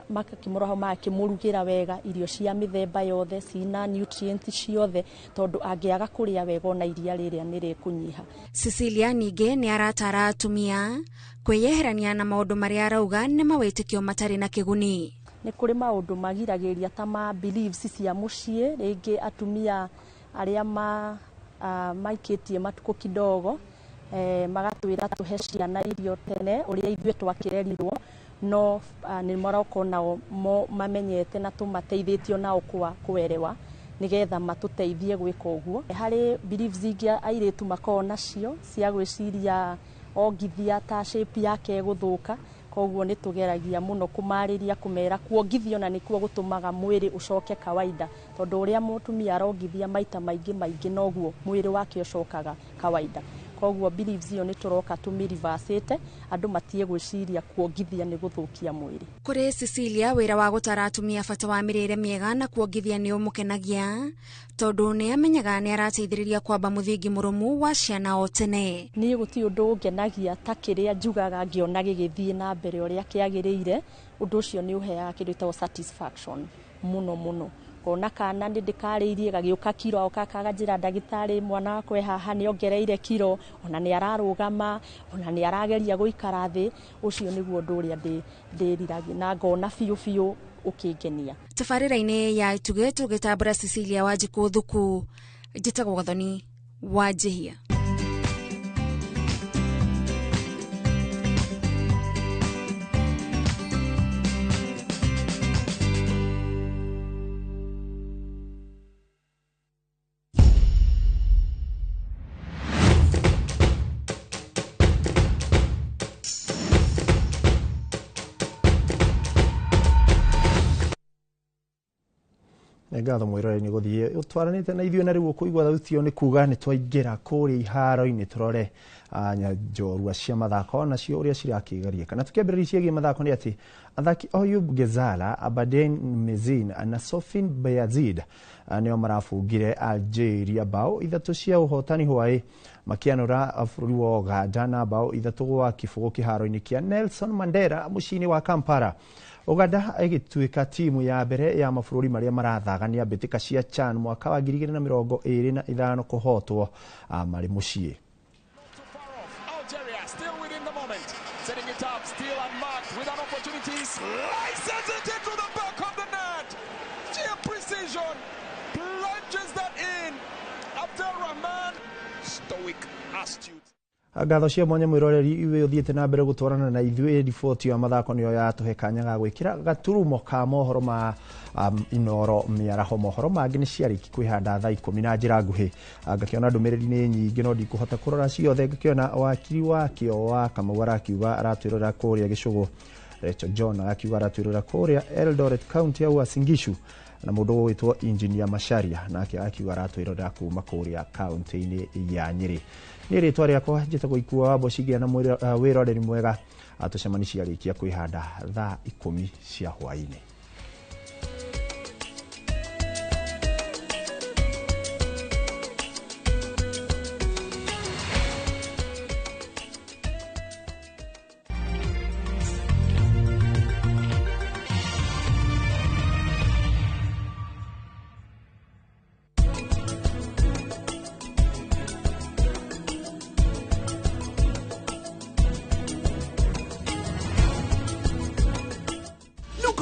makimuraho makimurugira wega irio cia mithemba yothe cina nutrients ciothe tondu angiaga kuria wega ona iria riria ni rikunyiha. Cecilia ninge ni aratara atumia kweyeherania na maundu maria arauga ni mawitikio matari na kiguni. Ni kuri maundu magiragiria ta ma beliefs cia mucii ringi atumia aria maikitie matuko kidogo magatwira tuhe ciana irio tene uria ithue twakirerirwo no ni maroko nao mamenyete na tumateithitio nao kuerewa nigetha matuteithie gwika uguo. Hari beliefs ingi airitu makona cio cia gwiciria ongithia ta shape yake guthuka koguo ni tugeragia muno kumariria kumera kuongithio na nikuo gutumaga mwiri ucoke kawaida tondu uria mutumia arongithia maita maingi noguo mwiri wake ucokaga kawaida koguo beliefs iyo ni turoka tumirivasite andu matie gwiciria kuongithia ni guthukia mwiri. Kuri Cecilia wira wa gutara atumia bata wa mirire miega na kuongithia ni umukenagia tondu ni amenyaga ni arateithiriria kwamba muthingi murumu wa ciana o tene. Ni guti undu ungenagia ta kiria njugaga ngiona gigithie na mbere uria kiagirire undu ucio ni uheaga kindu ta satisfaction muno ona kana ndikariirie gagiuka kiro okakaga njira ndagitari mwana wakwe haha ni ongereire kiro ona ni ararugama ona ni arageria guikara thi ucio niguo ndu uria ndiriragia na ngona fiu ukingenia. Tabarira-ini ya ituge tugitambura Cecilia Wanjiku Thuku njitagwo Gathoni Wanjihia. ngatho mwirore ni guthie utwaranite na ithuĩ na rĩu ũkũigua thauti ĩyo nĩ kuga nĩ twaingĩra kũrĩa iharo-inĩ tũrore njorua cia mathako nacio ũrĩa cirakĩgeria kana tukĩambĩrĩria ciĩgiĩ mathako nĩ atĩ athaki Oyub Gezala, Abaden Mezin na Sofin Bayazid nĩo marabungire Algeria bao 3 cia ũhotani hwaĩ makianũra bũrũri wa Uganda na bao 3 gwa kĩbũgũ kĩharo-inĩ kĩa Nelson Mandela mũciĩ-inĩ wa Kampala. Uganda ĩgĩtuĩka timu ya mbere ya mabũrũri marĩa marathagania mbĩtĩka cia CHAN mwaka wa 2025 kũhotwo marĩ mũciĩ. Setting it up, still unmarked with an opportunity, slices it into the back of the net. Sheer precision, plunges that in. Abdelrahman, stoic, astute. Ngatho cia mwanya mwiroreri iwe uthiĩte na mbere gũtwarana na ithuĩ riboti ya mathako nĩyo yatũhe kanya ga gwĩkĩra gaturumo ka mohoro ma Inooro mĩaraho mohoro mangĩ nĩ ciarĩki kwĩhanda thaa 10 na njĩra nguhĩ ngakĩona ndũmĩrĩri nĩ nyingĩ no ndikũhota kũrora ciothe ngakĩona wakiri wakĩo wa Kamau arakiuga aratwĩrora kũrĩa Gĩcũgũ, Rachel John arakiuga aratwĩrora kũrĩa Eldoret County ya Uasin Gishu na mũndũ wĩtwo Engineer Masharia nake akiuga aratwĩrora kuma kũrĩa kaunti-inĩ ya Nyeri. Nĩ rĩtwa rĩakwa njĩtagwo Ikua wa Mbocigĩa na wĩroreri mwega atũcemani ciarĩkia kwĩhanda thaa 10 cia hwaĩ-inĩ.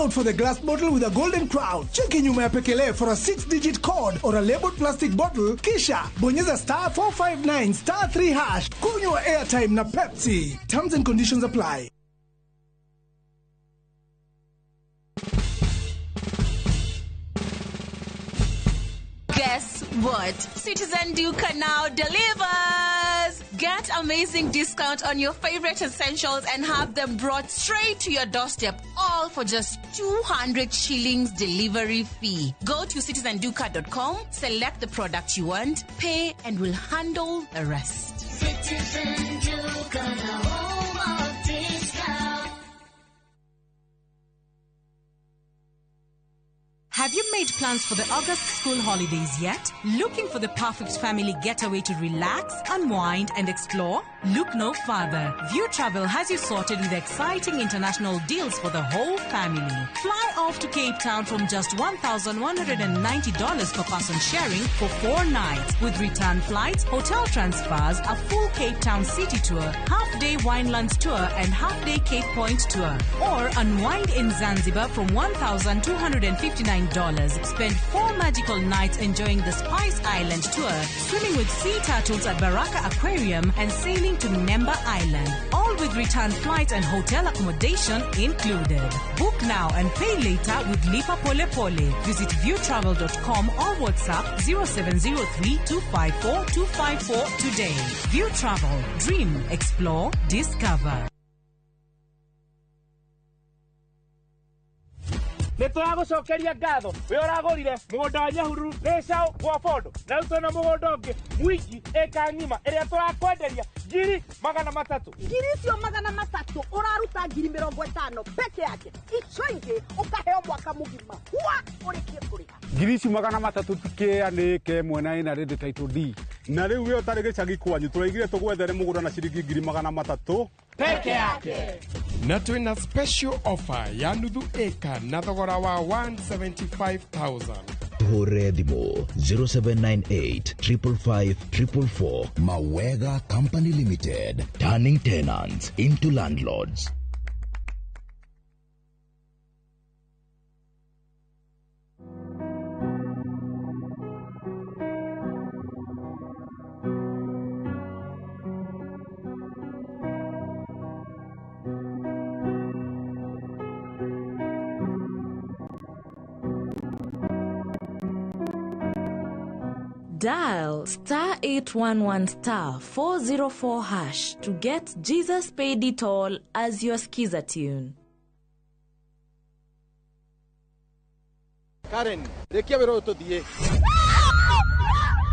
Out for the glass bottle with a golden crown. Check in nyuma ya pekele for a 6-digit code or a labeled plastic bottle. Kisha bonyeza *459 *3#. Kunywa airtime na Pepsi. Terms and conditions apply. Guess what? Citizen Duca now delivers! Get amazing discount on your favorite essentials and have them brought straight to your doorstep, all for just 200 shillings delivery fee. Go to citizenduca.com, select the product you want, pay, and we'll handle the rest. Citizen Duca, the home of discount. Have you made plans for the August school holidays yet? Looking for the perfect family getaway to relax, unwind, and explore? Look no further. View Travel has you sorted with exciting international deals for the whole family. Fly off to Cape Town from just $1,190 per person sharing for 4 nights with return flights, hotel transfers, a full Cape Town city tour, half-day Winelands tour, and half-day Cape Point tour. Or unwind in Zanzibar from $1,259. Spend 4 magical nights enjoying the Spies Island tour, swimming with sea turtles at Baraka Aquarium, and sailing to Nemba Island. All with return flights and hotel accommodation included. Book now and pay later with Lipa Pole Pole. Visit viewtravel.com or WhatsApp 0703-254-254 today. View Travel. Dream, explore, discover. Nituragucokeria ngatho we uragurire mugunda wa Nyahururu Resao gwa Bondo na utona mugunda ungi mwingi eka ngima iria turakwenderia ngiri 300. Ngiri cio 300 uraruta 50,000 peke yake. Ico ingi ukaheo mwaka mugima. Wa urikie kuriha. Ngiri cio 300 tukianike mwena ina ready title D. Na riu we utari gicagi kwanyu turaigire tugwethere mugunda na ciringi 300 peke yake. Na twina special offer ya nuthu eka na thogora wa 175,000. Hore thimo 0798 555 444. Mawega Company Limited, turning tenants into landlords. Dial *811*404# to get Jesus Paid It All as your Skiza tune. Karen, rekia wero tuthie.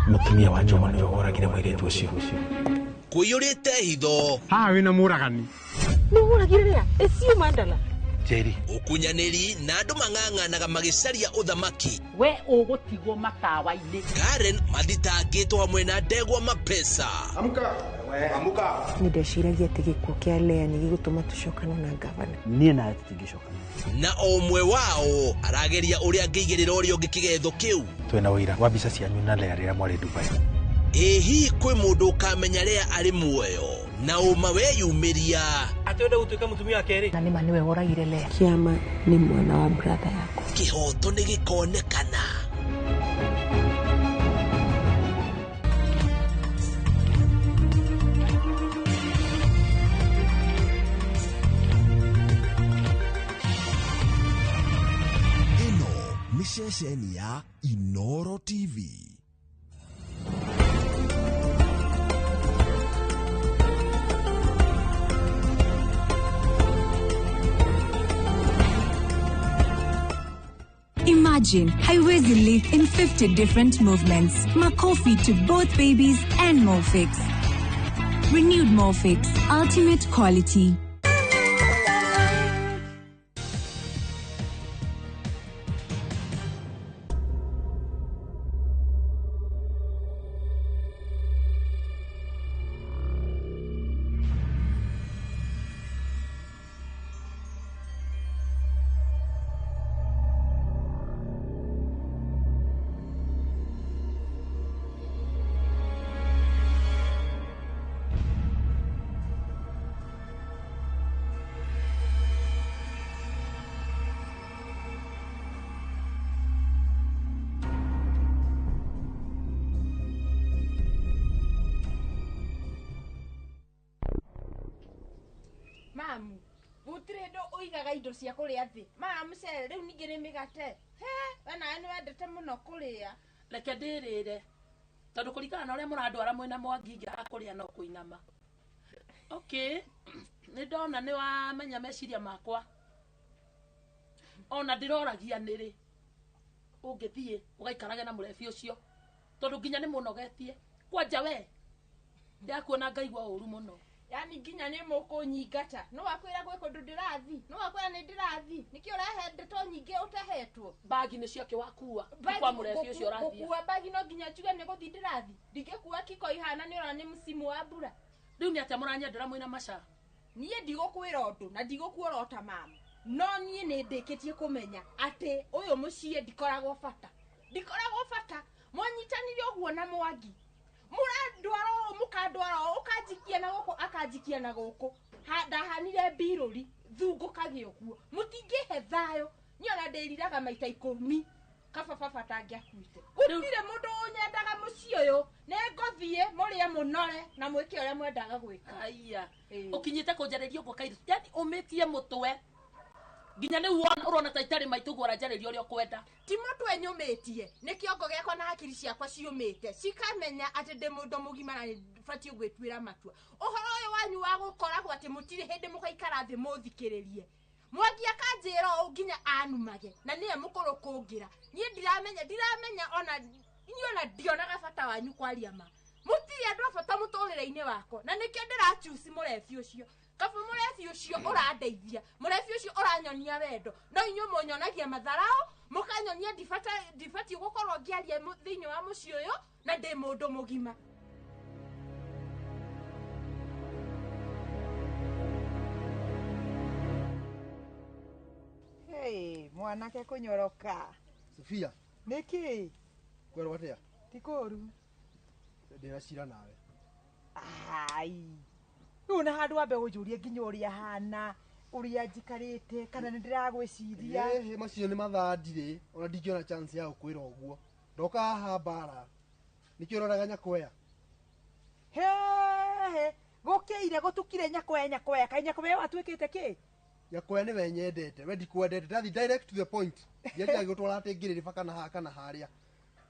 Mutumia wa Joma nĩ ũhũragire mũirĩtu ũcio. Kũiyũrĩte hitho. Haha wĩna mũragani. Nũhũragire rĩa, ĩcio mandala. Jerry. Ũkunyanĩri na andũ mang'ang'anaga magĩcaria ũthamaki. We ũgũtigwo matawa-inĩ. Karen mathitangĩtwo hamwe na Ndegwa Mapesa. Amuka, amuka. Nĩndeciragia atĩ gĩkuũ kĩa Lea nĩ gĩgũtũma tũcokane na gavana. Niĩ nawe tũtingĩcokana. Na o ũmwe wao arageria ũrĩa angĩigĩrĩra ũrĩa ũngĩ kĩgetho kĩu. Twĩna ũira wa mbica cianyu na Lea rĩrĩa mwarĩ Dubai. Ĩhi kwĩ mũndũ ũkamenya Lea arĩ muoyo na ũma weyumĩria. Atwenda gũtuĩka mũtumia wa kerĩ. Na nĩma nĩwe woragire Lea. Kĩama nĩ mwana wa brother yako. Kĩhoto nĩ gĩkonekana. Ĩno nĩ ceceni ya Inooro TV. Imagine haiwezi live in 50 different movements. Makofi to both babies and Morphix. Renewed Morphix, ultimate quality. Mamu, gutire uigaga indo cia kuria thi. Mamu cere riu ningi ni migate. He, wana ni wendete muno kuria. Reke ndirire. Tondu kurikana na uria muradwara mwina Mwangi ngira kuria no kuinama. Okay. Ni ndona ni wamenya meciria makwa. Ona ndiroragia niri. Ungithie ugaikarage na murebi ucio. Tondu nginya ni munogetie. Kwanja we. Ndiakuona ngaigua uru muno. Yani nginya ni mukunyingata. No wakwira gwe kundu ndirathi. No wakwira ni ndirathi. Niki urahe ndeto nyingi utahetwo. Bagi ni cio kiwakua. Kwa murebi ucio urathia. Kuwa bagi no nginya njuge ni guthi ndirathi. Ndingekuwa kiko ihana ni ora ni msimu wa mbura. Riu ni atia muranyendera mwina maca. Nie ndigukwira undu na ndigukuora ota mama. No nie ni ndikitie kumenya ati uyu mucie ndikoragwo bata. Ndikoragwo bata. Mwanyitanire uguo na Mwangi. Muradwaro mukadwaro ukajikia na goko akajikia na goko. Ndahanire biruri thungu kagiokuo. Mutingihe thayo. Nyona ndiriraga maita 10. Kababa tangiakuite. Gutire mundu unyendaga mucie uyu. Nengothie murie munore na mwike uria mwendaga gwika. Aya. Ukinyite kunjarerio gwa kairi. Yani umetie mutwe. Ginya ni urona taitari maitu gwara jarerio uria kwenda. Ti mutu enyumitie. Ni kiongo giakwa na hakiri ciakwa ciumite. Cikamenya ati ndi mundu mugima na fati gwetwira matua. Uhoro uyu wanyu wa gukoragwo ati mutiri hindi mukaikara thi muthikiririe. Mwangi akanjira nginya anumage na niye mukuru kungira. Nie ndiramenya ona ndionaga bata wanyu kwaria ma. Mutiri andu bata muturire-ini wako na nikio ndirachusi murebi ucio. Kabu murebi ucio urandeithia. Murebi ucio uranyonia wendo. No inyu munyonagia matharao, mukanyonia ndibati gukorwo ngiaria thiini wa mucio uyu na ndi mundu mugima. Hey, mwanake kunyoroka. Sofia. Niki? Kwero watia? Tikoru. Ndira cira nawe. Ai. Una handu wambe unjurie nginya uria hana, uria njikarite kana ndiragwiciria. Macio ni mathandire, ona ndingiona chance ya gukwira uguo. Ndoka haha bara. Nikio uroraga Nyakwea. He, gukiire gutukire Nyakwea, kai Nyakwea watwikite ki? Nyakwea ni we nyendete, we ndikwendete, ndathi direct to the point. Ndiaga gutwara ati ngiriri baka na haka na haria.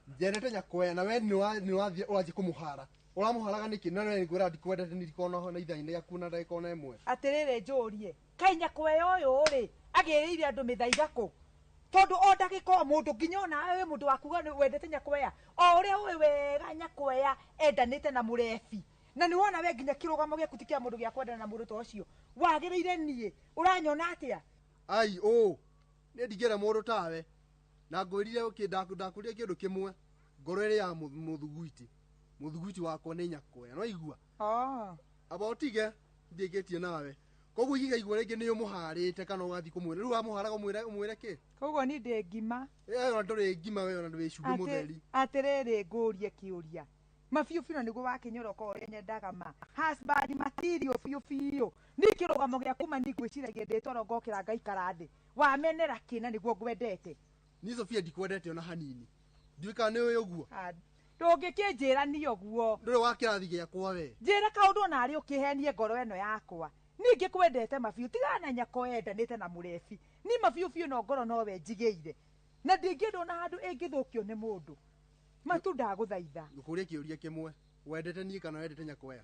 Njendete Nyakwea na we ni wathie urathi kumuhara. Uramuharaga niki na we ngwira ndikwendete ndirikona ho na ithaini yaku na ndaikona imwe. Atirire njurie, kai Nyakwea uyu ri agirire andu mithaiga ku. tondu o ndagika mundu nginya ona we mundu wakuga wendete Nyakwea o uria we wega Nyakwea endanite na murebi na ni wona we nginya kirugamo giaku ti kia mundu gia kwendana na mundu to ucio wagiriire nie uranyona atia ai ne ndigera mundu tawe na ngwirire ndakuria kindu kimwe ngoro iri ya muthuguiti wakwa ni Nyakwea no igua abotige ndigetie nawe koguo igiga igua ringi ni umuharite kana ugathi kumwira riu amuharaga umwire ki koguo ni ndi ngima ona nduri ngima we ona nduri shugu mutheri atiriri ngurie kiuria mabiũ niguo wakinyoroka uria nyendaga ma husband material biũ ni kirugamo gia kuma ni gwiciragia nditoro ngokira ngaikara thi wamenera kina niguo ngwendete ni Sofia ndikwendete ona hanini ndwika ni we uguo ndũngĩkĩnjĩra ni ũguo ndũrĩ wa kĩrathi gĩakwa we njĩra kaũndũ narĩ ũkĩhenie ngoro ĩno yakwa ningĩ kwendete mabiũ tigana na Nyakwea endanĩte na mũrebi ni mabiũ no ngoro nowe njigĩire na ndingĩenda ona handũ ĩngĩthũkio nĩ mũndũ Matu ndagũthaitha ngũkũria kĩũria kĩmwe wendete niĩ kana wendete Nyakwea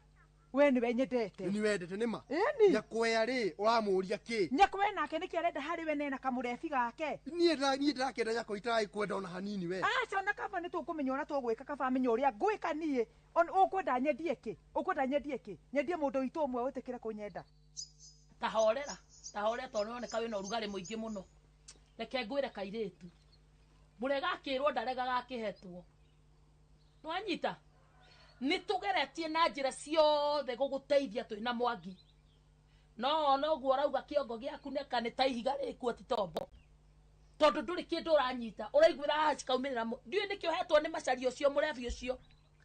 we nĩwe nyendete ni wendete nĩma Nyakwea rĩ ũramũria kĩ Nyakwea nake nĩkĩo arenda harĩ we nena kamũrebi gake niĩ ndakenda Nyakwea itarĩkwenda ona hanini we aca ona kaba nĩ tũkũmenya ũrĩa tũgwĩka kaba menya ũrĩa ngwĩka niĩ ũkwenda nyendie kĩ nyendie mũndũ witũ ũmwe wĩtĩkĩre kũnyenda tahorera tondũ noneka wĩna ũrugarĩ mũingĩ mũno reke ngwĩre kairĩtu mũrega akĩrwo ndarega gakĩhetwo nwanyita nĩ tũgeretie na njĩra ciothe gũgũteithia twĩna Mwangi no guo rauga kĩongo gĩaku neka nĩ ta ihiga rĩkuo ti tombo tondu ndũrĩ kĩndũ ũranyita ũraiguĩra haha cikaumĩrĩra ndiũĩ nĩkĩo hetwo nĩ macaria ũcio mũrebi ũcio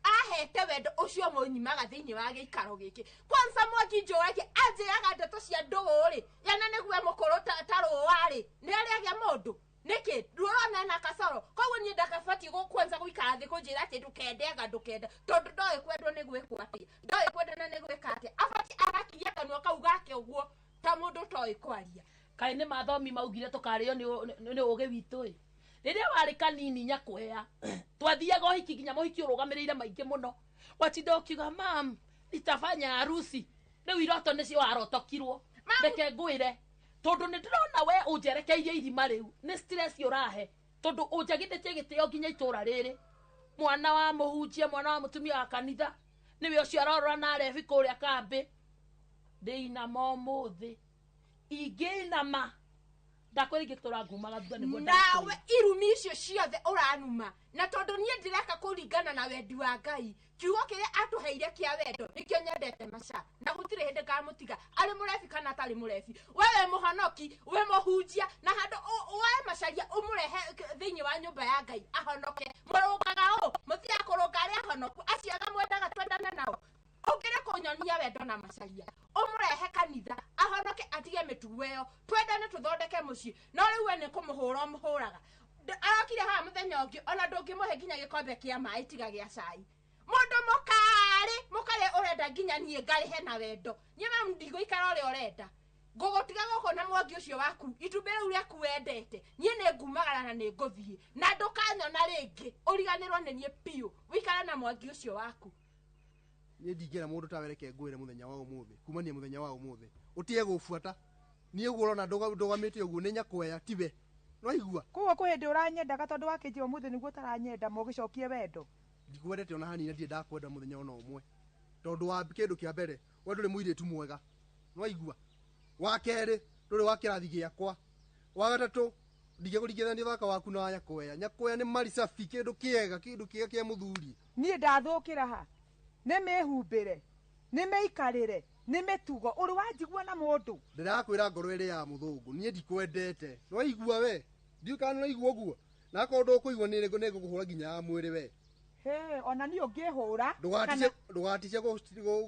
ahete wendo ũcio mũnyimaga thĩinĩ wa gĩikaro gĩkĩ kwanza Mwangi njũragia anjĩraga ndeto cia ndũgũ-rĩ yana nĩguo mũkũrũ ta rũũa-rĩ nĩ arĩagia mũndũ nĩkĩ ndũrona na kasoro koguo niĩ ndakabatiĩ kwanza gũikara thĩ kũnjĩra atĩ ndũkendenga tondũ ndoĩ kwendwo nĩ gwĩkwo atĩa ndoĩ kwendana nĩ gwĩka atĩa abatiĩ agakiria kanua kau gake ũguo ta mũndũ toĩ kwaria kaĩ nĩ mathomi maugire tũkarĩo nĩ ũgĩ witũ-ĩ rĩrĩa warĩ kanini Nyakwea twathiaga ũhiki nginya mũhiki ũrũgamĩrĩire maingĩ mũno watinda ũkiuga mam nitafanya harusi rĩu iroto nĩcio warotokirwo reke ngwĩre tondu nĩ ndĩrona we ũnjerekeirie irima rĩu nĩ stress ũrahe tondu ũnjagithĩtie gĩtĩo nginya itũra rĩrĩ mwana wa mũhunjia mwana wa mũtumia wa kanitha nĩwe ũcio arorora na arebi kũrĩa kambĩ ndĩinama ũmũthĩ ingĩinama ndakwĩra ingĩtũra ngumaga thutha nĩguo nawe irumi icio ciothe ũranuma na tondu niĩ ndĩreka kũringana na wendi wa Ngai kiugo kĩrĩa atũheire kĩa wendo nĩkĩo nyendete Maca na gũtirĩ hĩndĩ ngamũtiga arĩ mũrebi kana atarĩ mũrebi wewe mũhonoki we mũhunjia na handũ woe Macaria ũmũrehe thĩinĩ wa nyũmba ya Ngai ahonoke mũrũngaga mũtirakũrũnga arĩa ahonoku aciaga mwendaga twendane nao ũngĩre kũnyonia wendo na Macaria ũmũrehe kanitha ahonoke atige mĩtugo ĩyo twendane tũthondeke mũciĩ no rĩu we nĩ kũmũhũra mũhũraga arokire haha mũthenya ũngĩ ona ndũngĩmũhe nginya gĩkombe kĩa maĩ tiga gĩa cai mũndũ mũkarĩ ũrenda nginya niĩ ngarĩhe na wendo nyama ndigũikara ũrĩa ũrenda ngũgũtiga gũkũ na Mwangi ũcio waku itumbĩ rĩu rĩaku wendete niĩ nĩ ngumagara na nĩ ngũthiĩ na ndũkanyona rĩngĩ ũriganĩrwo nĩ niĩ piũ wĩikara na Mwangi ũcio waku niĩ ndingĩra mũndũ ta wereke ngwĩre mũthenya wa ũmũthĩ kumania mũthenya wa ũmũthĩ ũtige gũbuata niĩ ũguo ũrona ndũgamĩte ũguo nĩ Nyakwea tiwe no igua koguo kwĩ hĩndĩ ũranyendaga tondũ wakĩnjia ũmũthĩ nĩguo ũtaranyenda mũgĩcokie wendo ndikwendete ona hanini ndirĩ ndakwenda mũthenya ona ũmwe tondu wa kĩndũ kĩa mbere we ndũrĩ mũirĩtu mwega no igua wa kerĩ ndũrĩ wa kĩrathi gĩakwa wa gatatũ ndingĩkũringithania thaka waku na Nyakwea nĩ maricabi kĩndũ kĩega kĩa mũthuri niĩ ndathũkĩra ha nĩ mĩhumbĩre nĩ mĩikarĩre nĩ mĩtugo ũrĩ wanjigua na mũndũ ndĩrakwĩra ngoro ĩrĩ ya mũthũngũ niĩ ndikwendete no igua we ndiũkana no igua ũguo na akorwo ndũkũigua nĩ ngũkũhũra nginya ya mwĩrĩ we ona niĩ ũngĩhũra ndũgatice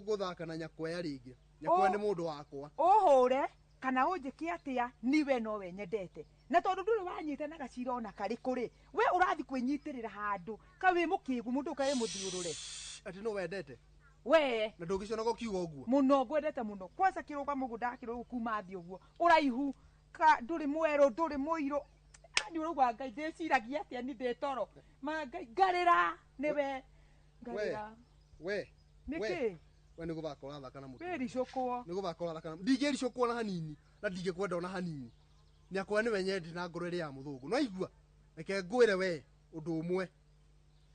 gũthaka na Nyakwea rĩngĩ Nyakwea nĩ mũndũ wakwa ũhũre kana ũnjĩke atĩa niwe nowe nyendete na tondu ndũrĩ wanyite na gacira ona karĩkũ rĩ we ũrathi kwĩnyitĩrĩra handũ ka wĩ mũkĩgu mũndũ ũkaĩ mũthiũrũre ati no wendete we na ndũngĩciona gũkiuga ũguo mũno ngwendete mũno kwanza kĩrũgamo ndakĩrũgũ kuma thĩ ũguo ũraihu ka ndũrĩ mwerũ ndũrĩ mũirũ ni ũrauga Ngai ndĩciragia atĩa ni ndĩtoro Ngai ngarĩra nĩwe ngarĩra we nĩkĩ we nĩ gũthaka ũrathaka na mũtu wĩricũkwo nĩ gũthaka ũrathaka ndingĩricũkwo na hanini na ndingĩkwenda ona hanini nyakwa ni wenyendi na ngoro ria muthungu no igua reke ngwire we undu umwe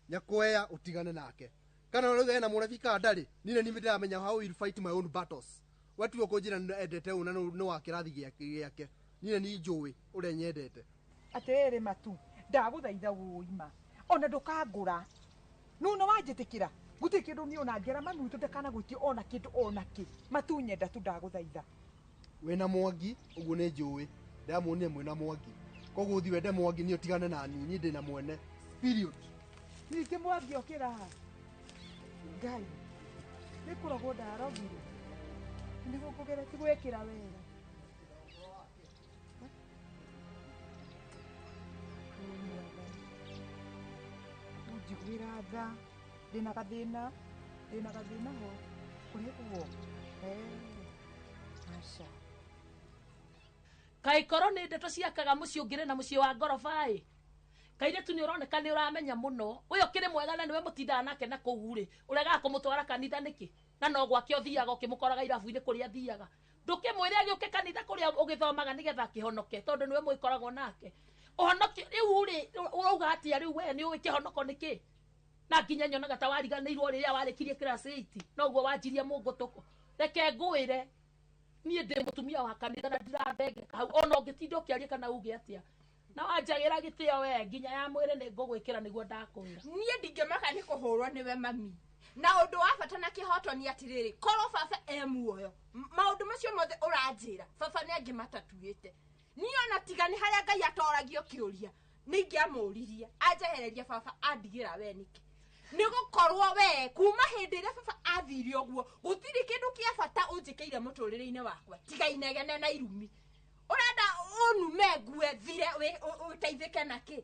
nyakwa utigane nake kana uriga na murafika ndari nine nimendamenya how will fight my own battles watu ukonjira endete una no wakirathi giake nine ni njui ure nyendete atere Matuu ndaguthaitha wuima ona ndukangura nuno wanjitikira guti kindu ni ona ngera mami tutekana gwiti ona kindu ona ki Matuu nyenda tu ndaguthaitha wena mwangi uguo ni njui ndamuonie mwena mwangi koguo uthi wende mwangi ni utigane na ni ndi na mwene period ni ke mwangi okira ngai ni kuragwo ndarogire ni gukugera tigwekira wera njiguira tha ndina gathina ho kuri uguo asha kai koro ni ndeto ciakaga muci ungire na muci wa ngorobai kaire tu ni uroneka ni uramenya muno uyo kiri mwega na niwe mutindaga nake na kuguri urega kumutwara kanitha niki na no gwake uthiaga ukimukoraga irabu-ini kuria thiaga ndukimwire agiuke kanitha kuria ugithomaga nigetha kihonoke tondu niwe muikoragwo nake uhonoke riu ri urauga atia riu we ni ugikihonoko niki na nginya nyonaga ta wariganirwo riria warikirie class 8 no guo wanjirie mungutuko reke ngwire nie ndi mutumia wa kanitha na ndirambengeka hau ona ungitinda ukiaria kana uge atia na wanjagira gitio we nginya ya mwire ni ngugwikira niguo ndakwira nie ndingemaka ni kuhurwo niwe mami na undu wa bata na kihoto ni atiriri koro baba muoyo maundu macio mothe uranjira baba ni angimatatuite ni ona tigani haria ngai atoragio kiuria ningiamuririe anjehereria baba andigira we niki nigukorwo we kuma hindi ria baba athire oguo gutiri kindu kia bata unjikeire muturire-ini wakwa tiga inegene na irumi urenda unume ngue thire we uteithike naki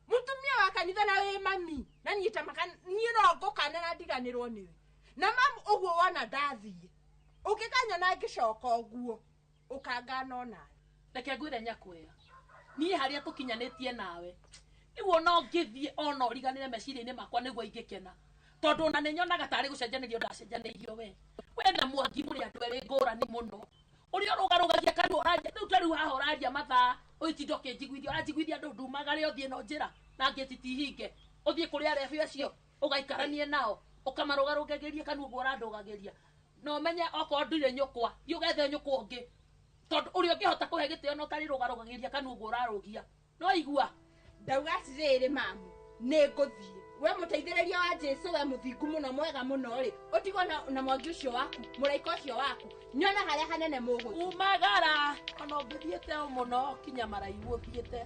mutumia wa kanitha na we mami na nyita maka ni no ngukana na ndiganirwo niwe na mamu uguo wona ndathie ukikanya na ngicoka oguo ukangana ona reke ngwire nyakwea ni haria tukinyanitie nawe iwo no ngithie ona origanire meciria-ini makwa niguo ingikena tondu na ninyonaga tari gucenjanirio ndacenjanirio we na mwangi muri andu eri ngurani muno uri urugarugagia kandu uraria riu tariu haha uraria mathaa uitinda ukinjiguithia uranjiguithia andu ndumagare uthie no njira na ngititihinge uthie kuri arebi acio ugaikaranie nao ukamarugarugagiria kandu uguo urandugagiria no menye oko ndire nyukwa yugethe nyukwa ungi tondu uri ungihota kuhe gitio no tari rugarugagiria kandu uguo urarugia no igua ndauga atiriri mamu ni nguthie we muteithiriria wa Jesu we muthingu muno mwega muno ri utigwo na mwangi ucio waku muraika ucio waku nyona haria hanene mugu umagara ona ngithiete muno kinya maraihu uthiete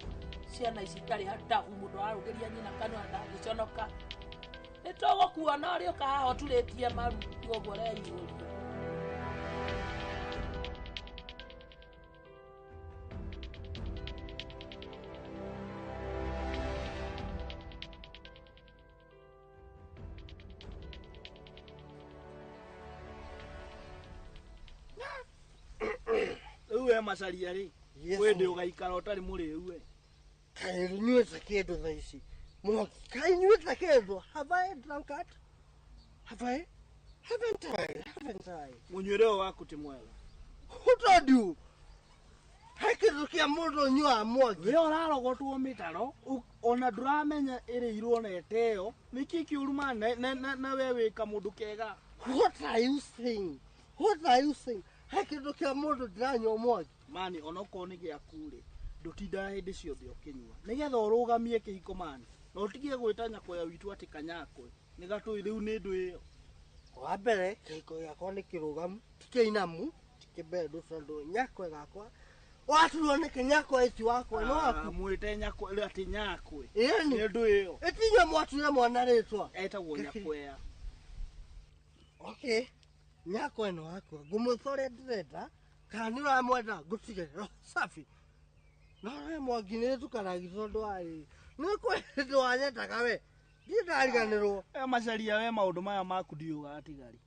ciana ici tari hatahu mundu arugiria nyina kanua ndangiconoka nitugukuona uri ukahaha uturitie maru guguo reihuria uwe macaria ri wende ugaikara utari muriu we kai nyueta kindu tha ici mwangi kai nyueta kindu have I drunk it have I haven't I munywire waku ti mwega who told you hakiru kia mundu nyua mwangi we urarogotwo mitaro ona nduramenya iriirwo neteo niki kiuruma na we wika mundu kega what are you saying hakiru kia mundu ndiranyua mwangi mani onoko ni giakure ndutinda hindi ciothe ukinyua nigetha urugamie kihiko mani no tigie gwita nyakoya witu ati kanyakwe ni gatui riu ni ndu iyo wa mbere kihiko giakwa ni kirugamu tikinamu tikibendu tondu nyakwe gakwa watu ni kinyakwe iti wakwa no aku mwite nyakwe ati nyakwe ni ndu iyo etinya mwatule mwana ritwa etagwo nyakwea okay nyakwe no wakwa ngumuthore ndirenda kana uramwenda ngutige safi no we mwangine tukaragi tondu ari ni kwendi wanyetaga we ndindariganirwo macaria we maundu maya maku ndiuga atigari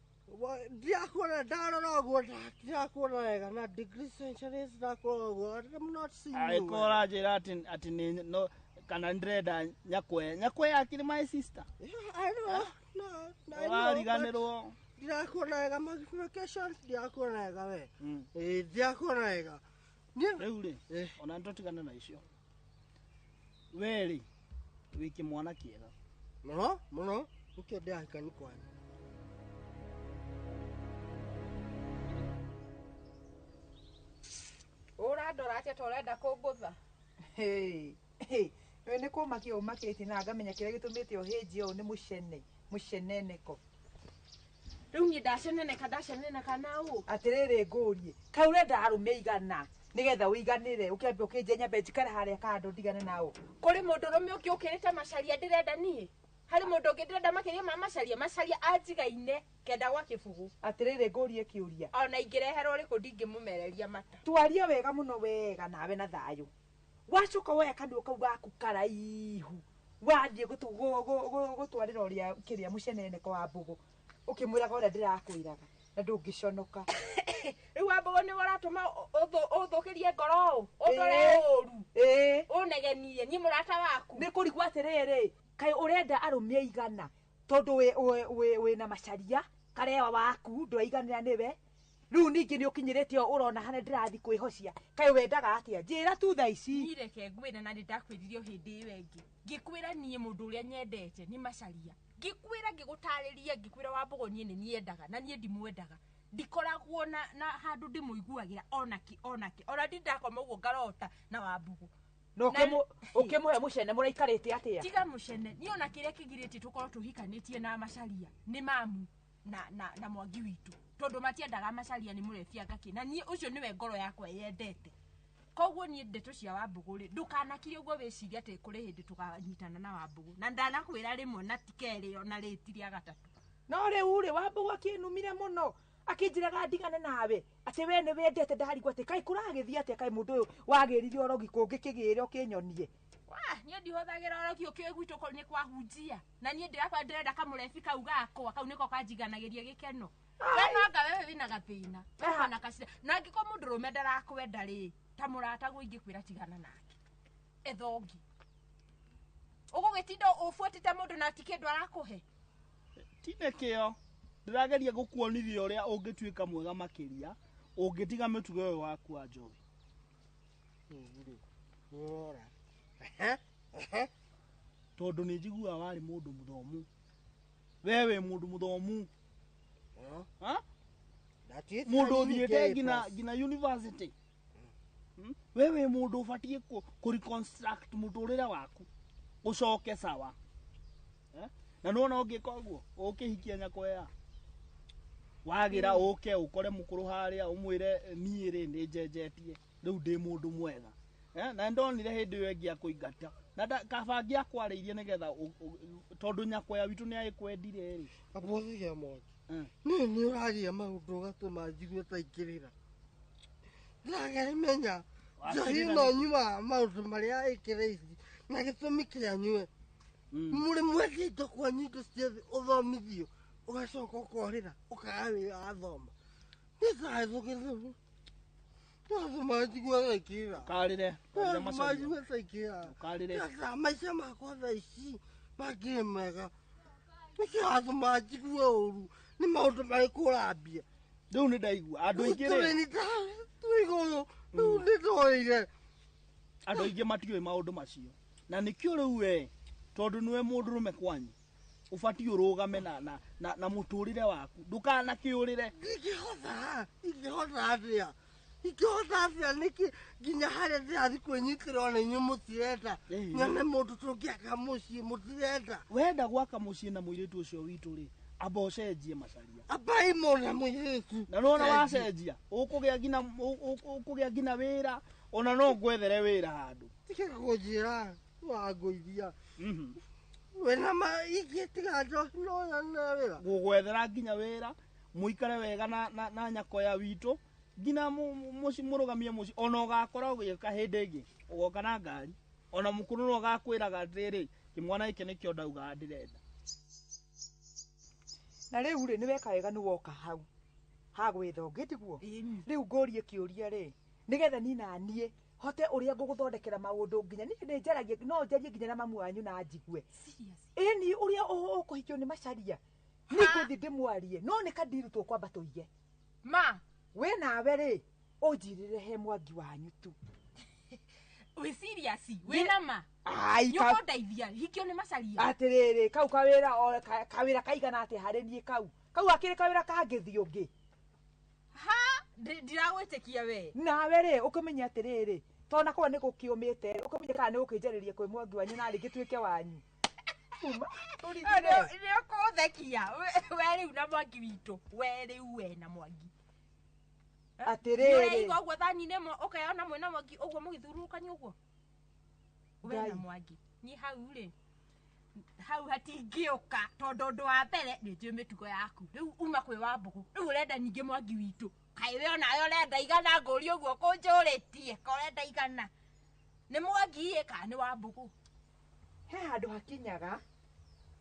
ndiakuona ndarora guo ndiakuona wega na degree centuries ndakuona guo I'm not seeing you aikora njira ati ni no kana ndirenda nyakwe akiri my sister I know no wariganirwo ndiakuona wega magnification ndiakuona wega we ndiakuona wega Riu ri ona ndotigana na icio. Weri wiki mwana kiega. Muno ukio ndahika ni kwani. Urandora atia torenda kungutha. We nä kå makia å makä ti na ngamenya kä rä a gä tå mä te å hä njia å nä må ceneneko rä u niä ndaceneneka naå atä rä rä ngå rie kaä å renda arå mä igana nä getha å iganä re å kä ambe å kä nje nyambe njikare harä a kando ndigane naå kå rä må ndå rå mä å kä å kä rä te macaria ndä renda niä harä må ndå å ngä ndä renda makä ria ma macaria anjigaine kenda gwa kä bugå atä rä rä ngå rie kä å ria ona ingä reherwo rä kå ndingä må mereria mata twaria wega må no wega nawe na thayå wacoka woya kanua kau gaku karaihu wathiä gå twarä ra å rä a kä rä a må ceneneko wa mbå gå å kä mwä raga å rä a ndä rakwä raga na ndå ngä conoka rä u wa mbå gå nä å ratå ma å thå kä rie ngoro å å ndore å ru å negenie niä må rata waku nä kå rigwo atä rä rä kaä å renda arå mä igana tondå wä na macaria karewa waku ndå aiganä ra nä we rä u ningä nä å kinyä rä te å rona hana ndä rathi kwä hocia kaä wendaga atä a njä ra tu tha ici nireke ngwä ra na ndä ndakwä ririo hä ndä ä yo ĩngĩ ngä kwä ra niä må ndå å rä a nyendete nä macaria ngä kwä ra ngä gå tarä ria ngä kwä ra wa mbå gå niä nä niendaga na niä ndimwendaga ndikoragwo na handå ndä må iguagä ra onaki ona ndi ndakoma å guo ngarota na wa mbå gå no å kä må he må cene må raikarä te atä a tiga må cene niä ona kä rä a kä girä tie tå korwo tå hikanä tie na macaria nä mamu na mwangi witå tondå matiendaga macaria nä må rebianga kä na niä å cio nä we ngoro yakwa yendete koguo niä ndeto cia wa mbå gå rä ndåkanakire å guo wä ciria atä kå rä hä ndä tå kanyitana na wa mbå gå na ndanakwä ra rä mwe na tikerä ona rä ti rä a gatatå no rä u rä wa mbå gå akä numire må no akä njä raga ndigane nawe atä we nä wendete ndarigwo atä kaä kå ragä thiä atä kaä må ndå å yå wagä rire orogi kå ngä kä gä re å kä nyonie niä ndihåthagä ra orogi å kä gwitå nä kwahunjia na niä ndä rakwa ndä renda kamå rebi kau gakwa kau nä ko kanjiganagä ria gä keno wenonga wewe wä na gathä na wehana kacira na angä korwo må ndå rå me ndarakwenda rä ta må rata gå ingä kwä ra tigana nake ethongi å gå gä tinda å buätä te må ndå na tikä ndå arakå he tine kä o ndä rageria gå kuonithia å rä a å ngä tuä ka mwega makä ria å ngä tiga mä tugo å yå waku wa njovi tondå nä njiguaga warä må ndå må thomu we wä må ndå må thomu må ndå å thiä te ngina university we wä må ndå å batiä kå reconstruct må tå rä re waku å coke sawa na nona å ngä ka å guo å kä hikia nyakoya wagä ra å ke å kore må kå rå harä a å mwä re niä rä nä njenjetie rä u ndä må ndå mwega na ndonire hä ndä ä yo ĩngĩ akå ingata na kaba ngä akwarä irie nä getha tondå nyakoya witå nä agä kwendire rä abothia moja nä å raria maå ndå å gatå ma njigue taingä ra ndagemenya njohi no nyuaga maå ndå marä a ä kä raici na gä tå mi kä a nyue må rä mwendia indo kwanyu indo ciothe å thomithio å gacoka å korä ra å kaga wä ra athoma nä cahethå gä thå Lazima njiguaga ikira. Karire. Lazima njiguaga ikira. Karire. Sasa maisha makwa thaa ici mangĩ mega. Nĩkĩ lazima njigue ũru. Nĩ maũndũ marĩkũ ũrambia. Rĩu nĩ ndaigua andũ aingĩ rĩ. Tũigũrũ. Rĩu nĩ tũire. Andũ aingĩ matiũĩ maũndũ macio. Na nĩkĩo rĩu we tondũ nĩwe mũndũrũme kwanyu ubatiĩ ũrũgame na mũtũrĩre waku ndũkanakĩũrĩre. Ingĩhota atĩa? Ingĩhota atĩa nĩkĩ nginya harĩa ndĩrathiĩ kwĩnyitĩra ona inyuĩ mũtirenda nyone mũndũ tũngĩaka mũciĩ mũtirenda. Wenda gwaka mũciĩ na mũirĩtu ũcio witũ rĩ amba ũcenjie macaria. Amba imona mũirĩtu. Na nona wacenjia ũkũgĩa nginya wĩra ona no ngwethere wĩra handũ. Tiga kũnjĩra wangũithia. Wena ma ingĩtiga njohi no nyone wĩra. Gũgwethera nginya wĩra mũikare wega na nyakoya witũ nginya mũrũgamie mũciĩ ona ũgakora ũgĩka hĩndĩ ĩngĩ ũgoka na ngari ona mũkũrũ no ũgakwĩraga atĩrĩ kĩmwana gĩkĩ nĩkĩo ndauga ndĩrenda. Na rĩu rĩ nĩ weka wega nĩ woka hau ha gwĩthonga tiguo rĩu ngũrie kĩũria rĩ nĩgetha niĩ na niĩ hote ũrĩa ngũgũthondekera maũndũ nginya niĩ nĩ njaragia no njarie nginya na mamu wanyu na njigue ĩni ũrĩa ũkũhikio nĩ macaria nĩ ngũthiĩ ndĩmwarie no nĩ kandiru tũkwamba tũige ma we nawe rĩ Ojirire he mwangi wanyu tu. We serious? We nama? Ai, nyoko ndaithia hikio ni macaria. Atiriri, kau kawira o kawira kaigana ate hari nie kau. Kau akire kawira kangithi ungi. Ha, ndiragwitikia we. Nawe ri ukamenya atiriri. Tona kwa ni gukiumite, ukamenya kana ni gukinjariria kwi mwangi wanyu na ringi twike wanyu. Ndio kuthekia. We riu na mwangi witu. We riu we na mwangi. Atiriri. Iko gwa thani nemo ukayona mwena mwangi ogwo mugithurukania ogwo. We na mwangi. Ni hau ri. Hau hatingioka tondu ndu wa mbere ni ndio mitugo yaku. Riu uma kwi wa mbugu. Riu urenda ninge mwangi witu. Kai we ona yo renda igana nguri ogwo kunjuritie. Ko renda igana. Ni mwangi eka ni wa mbugu. He handu hakinyaga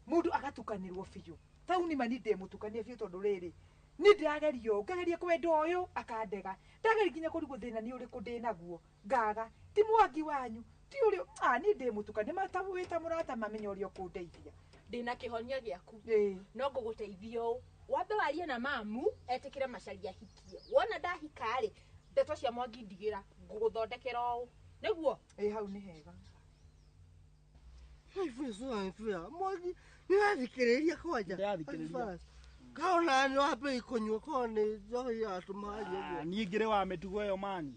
mundu agatukanirwo biu. Tau ni mani ndemutukanie biu tondu riri ni ndiragerio ngageria kwenda uyu akandega ndageri kinya kurigo thina ni uri kundinaguo ngaga ti mwangi wanyu ti uri ni ndemutukanie matabu wita murata mamenyo uri kundeithia ndina kihonio giaku no nguguteithio wambe warie na mamu etikire macaria hikie wona ndahikari ndeto cia mwangi ndigira nguguthondekera u niguo hau ni hega Ifua mwangi ni wathikiriria kwanja ndathikiriria kaona ni wape ikonywa kone johi ya tumali ogwo ni ngire wa mitugo yo mani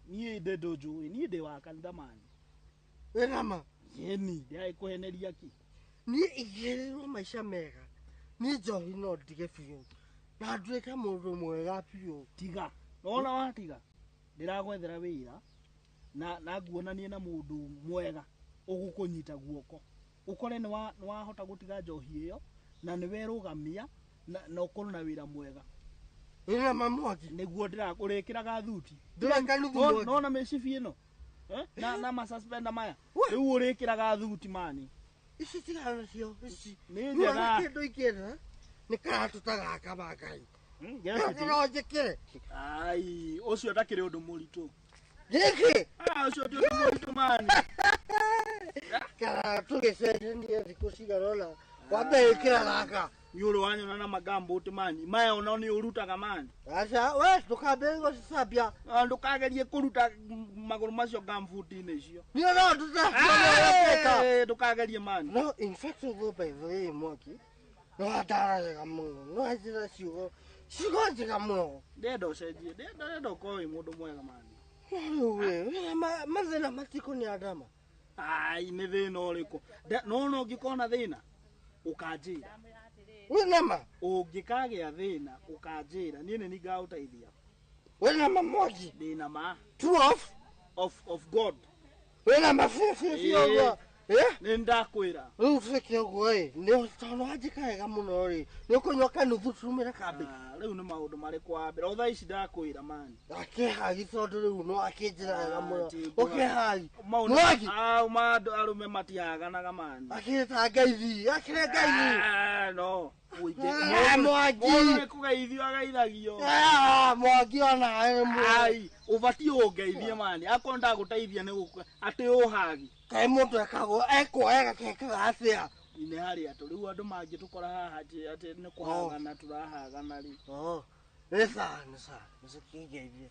ni ndedo njui ni ndi wa kanitha mani wenama yeni ndai kuheneria ki ni igerirwo maisha mega ni johi no ndige biu na ndweka mundu mwega biu tiga nona watiga ndiragwethera wira na nguonanie na mundu mwega ugukunyita guoko ukore ni wahota gutiga njohi iyo na ni werugamia na ukorwo na wira mwega ina mamwaki niguo ndirakurikiraga thuti ndiranganuthu nona meshifi ino na masuspenda maya riu urikiraga thuti mani ici tigana cio ici ni njega kindu ikira ni karatutaga kabakai njekire ai ucio ndakire undu muritu giki ucio ti undu muritu mani kana tugecenjia thiku cigarona wambe ikira gaka yuru wanyu na magambo utimani maya ona ni urutaga mani acha we tukabengo sisabia ndukagerie kuruta maguru macio gamfuti-ini icio ni no tuta ndukagerie mani no in fact go by the way mwaki no atara muno no ajira ciugo ciugo njega muno ndendo cenjie ndendo koi mundu mwega mani we mathina matiko ni adama ai ni thina uriku no ngikona thina ukanjira wenama ungikagia thina ukanjira nie ni ngauteithia wenama mwaji thina ma true of God wenama fifi ogwo ni ndakwira riu fike ogwo ni tono ajikaega muno ri ni ukonyoka nuthu tumira kambi riu ni maundu mari kwa mbere otha ici ndakwira mani akehagi tondu riu no akinjiraga muno ukehagi mwaji mandu arume matihaganaga mani akita ngaithi akire ngaithi no mwaji kugeithio agaithagio mwaji ona ai ubati ungeithie mani akwa ndaguteithia ni ati uhagi kai mundu ekago ekoega kekaga atia ine hari atu riu andu mangi tukora haha ati ni kuhagana turahagana ri nisa nisikingeirie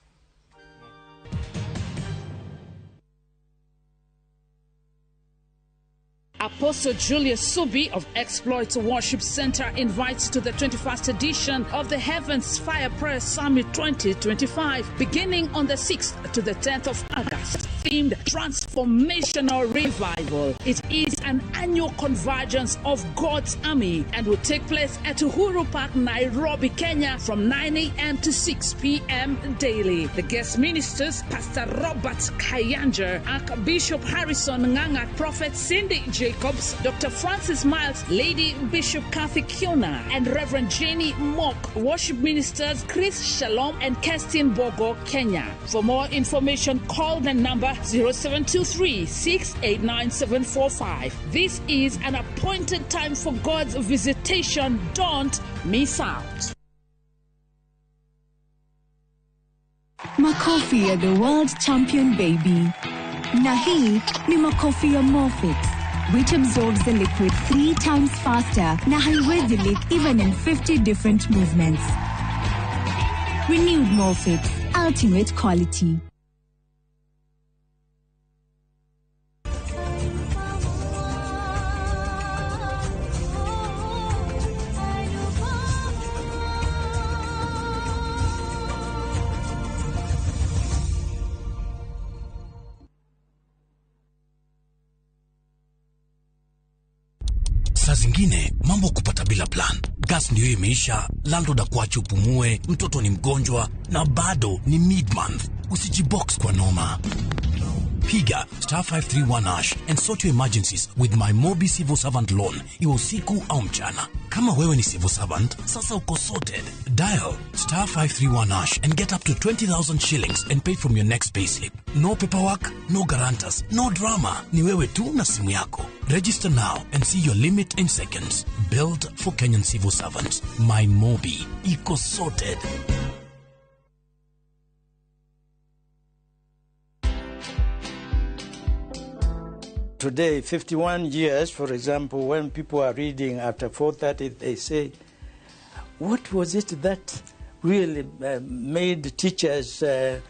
Apostle Julius Subi of Exploits Worship Center invites to the 21st edition of the Heavens Fire Prayer Summit 2025, beginning on the 6th to the 10th of August. Themed Transformational Revival. It is an annual convergence of God's army and will take place at Uhuru Park, Nairobi, Kenya from 9 a.m. to 6 p.m. daily. The guest ministers, Pastor Robert Kayanger, Archbishop Harrison Nganga, Prophet Cindy Jacobs, Dr. Francis Miles, Lady Bishop Kathy Kiona, and Reverend Jenny Mock. Worship ministers Chris Shalom and Kestin Bogo, Kenya. For more information, call the number 0723-689-745. This is an appointed time for God's visitation. Don't miss out. Makofi ya the world champion baby. Na hii ni makofi ya Morphix, which absorbs the liquid 3 times faster na haiwezi leak even in 50 different movements. Renewed Morphix, ultimate quality. Saa zingine mambo kupata bila plan. Gas ndio imeisha, landlord akuache upumue, mtoto ni mgonjwa na bado ni mid-month. Usijibox kwa noma. Piga *531# and sort your emergencies with MyMobi civil servant loan, iwe usiku au mchana. Kama wewe ni civil servant, sasa uko sorted. Dial *531# and get up to 20,000 shillings and pay from your next payslip. No paperwork, no guarantors, no drama. Ni wewe tu na simu yako. Register now and see your limit in seconds. Built for Kenyan civil servants. MyMobi. Iko sorted. Today, 51 years, for example, when people are reading after 4:30, they say, what was it that really made teachers hide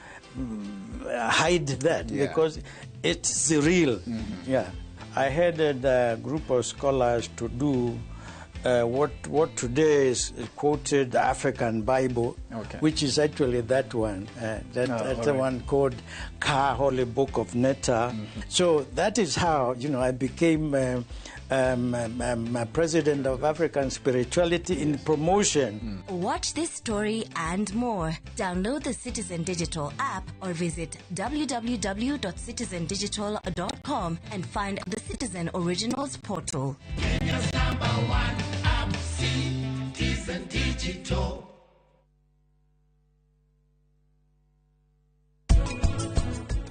that? Yeah. Because it's real. Yeah. I headed a group of scholars to do what today is quoted African Bible, which is actually that one. That's the one called Ka, Holy Book of Netta. So that is how, I became president of African Spirituality in Promotion. Watch this story and more. Download the Citizen Digital app or visit www.citizendigital.com and find the Citizen Originals portal. Kenya's #1 app, Citizen Digital.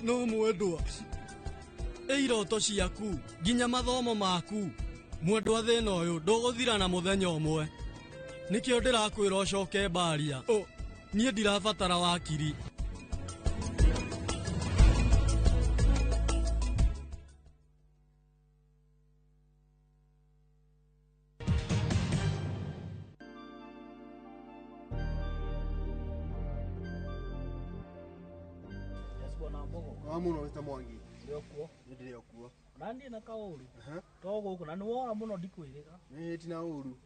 No mwendwa iroto ciaku nginya mathomo maku mwendwa thina uyu nduguthira na muthenya umwe nikio ndirakwira ucoke baria nie ndirabatara wakiri Muno Mr. Mwangi. Ndiokuo. Ndiokuo. Nandi na kauru. Togo kuna nuora muno ndikwirira. Tina uru.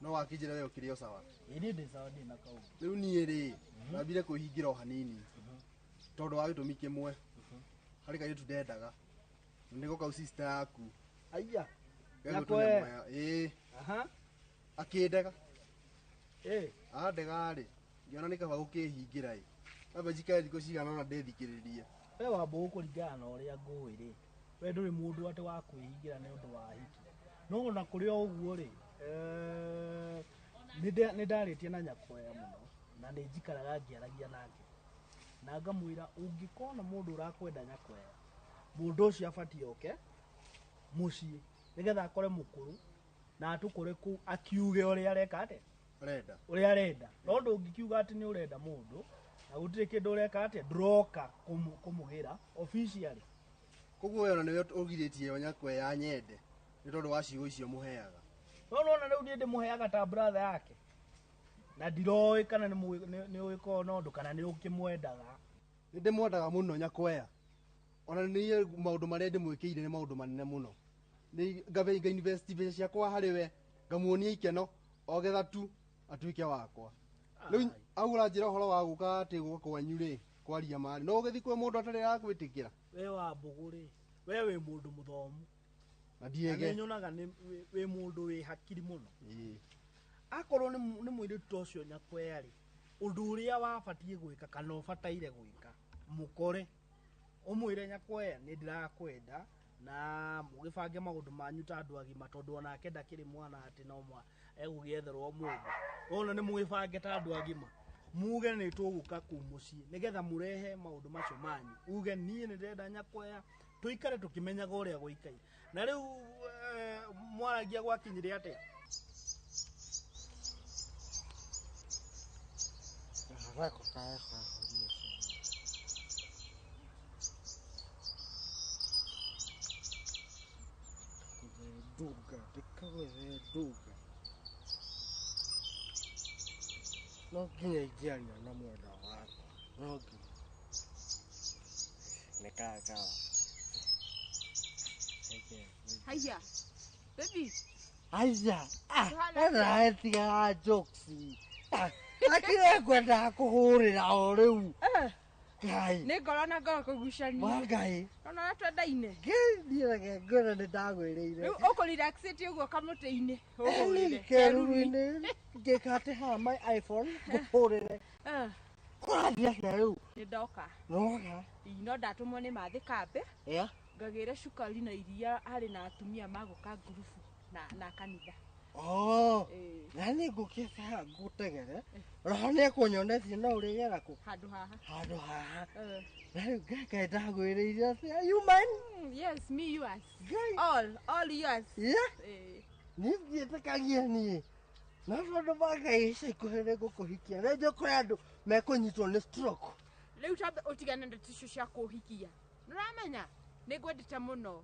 No wakijira wewe kirio sawa. Ndi sawa ndi na kauru. Riu nie ri nabire kuhingira hanini. Tondu wa gitumi kimwe. Hari kaire tudendaga. Ndiko ka sister yaku. Aya. Yakwe. Akindega. Ndega ri. Ngiona nikaba gukihingira ri. Aba jikae thiko cigana na ndethikiriria. We wambo gukuringana na uria ngwiri we nduri mundu ati wa kwihingira ni undu wa hiki no na kuri oguo ri ni ndaritie na nyakoya muno na ni njikaraga ngiaragia nake na ngamwira ungikona mundu urakwenda nyakoya mundu ucio abati oke mucii nigetha akore mukuru na atukure ku akiuge uria areka ate uria arenda no ndungikiuga ati ni urenda mundu na gutire kindu ureka ate droka kumugira officially koguo we ona niwe ugiritie onyakwe ya nyende ni tondu wa ciugo icio muheaga no na riu ndi muheaga ta brother yake na ndiroi kana ni uiko no ndu kana ni ukimwendaga ndi mwendaga muno nyakweya ona ni maundu maria ndimwikire ni maundu manene muno ni ngabe university ciakwa hari we ngamuonia ikeno ogetha tu atuike wakwa riu aura njira horo wa guka ati gukwanyu ri kwaria mari no ugithi kwe mundu atari akwitikira we wa mbuguri we wi mundu muthomu na ndiege nyonaga ni we mundu wi hakiri muno akorwo ni mwiri tocio nyakweya ri undu uria wabatie gwika kana ubataire gwika mukore umwire nyakweya ni ndirakwenda na mugibange maundu manyu ta andu agima tondu ona akenda kiri mwana ati no mwa egugietherwo mundu ona ni mugibange ta andu agima muge ni tuguka ku mucii nigetha murehe maundu macio manyu uge nie ni ndenda nyakweya tuikare tukimenyaga uria guikai na riu mwaragia gwakinyire ate rako kae kwa horia duga dikawe duga no kinya ikiaria na mwenda wako Okay. Neka. Haya. Baby. Haya. Tia jokes. Akira kwenda kuhurira o riu. Ngai. Nĩ ngoro na ngoro kũgucania. Ngai. Ona twendaine. Ngiye ngoro nĩ ndagwĩrĩire. Rĩu ũkũrelaxĩte ũguo kamũtĩ-inĩ. Ũhũrĩre. Keruinĩ. Ngĩkate ha my iPhone. Ũhũrĩre. Kũrathia rĩu. Nĩ ndoka. Noga. No ndatũmwo nĩ mathĩ kambe. Yeah. Ngagĩre cukari na iria harĩ na atumia magũka ngurubu na kanitha. Oh. Nani ngũkĩca ngũtegere. Roho nĩ kũnyonetie no ũrĩgera kũ? Handũ haha. Handũ haha. Rĩu ngeke ndagwĩrĩire atĩa? You man? Yes, me yours. All yours. Yeah. Nĩ ndiĩtĩkagia niĩ. Na tondũ Ngai ica ikuhĩ nĩ ngũkũhikia. Rĩnjũ kũrĩ andũ mekũnyitwo nĩ stroke. Rĩu tambe ũtigane na tissue cia kũhikia. Nĩũramenya? Nĩngwendete mũno.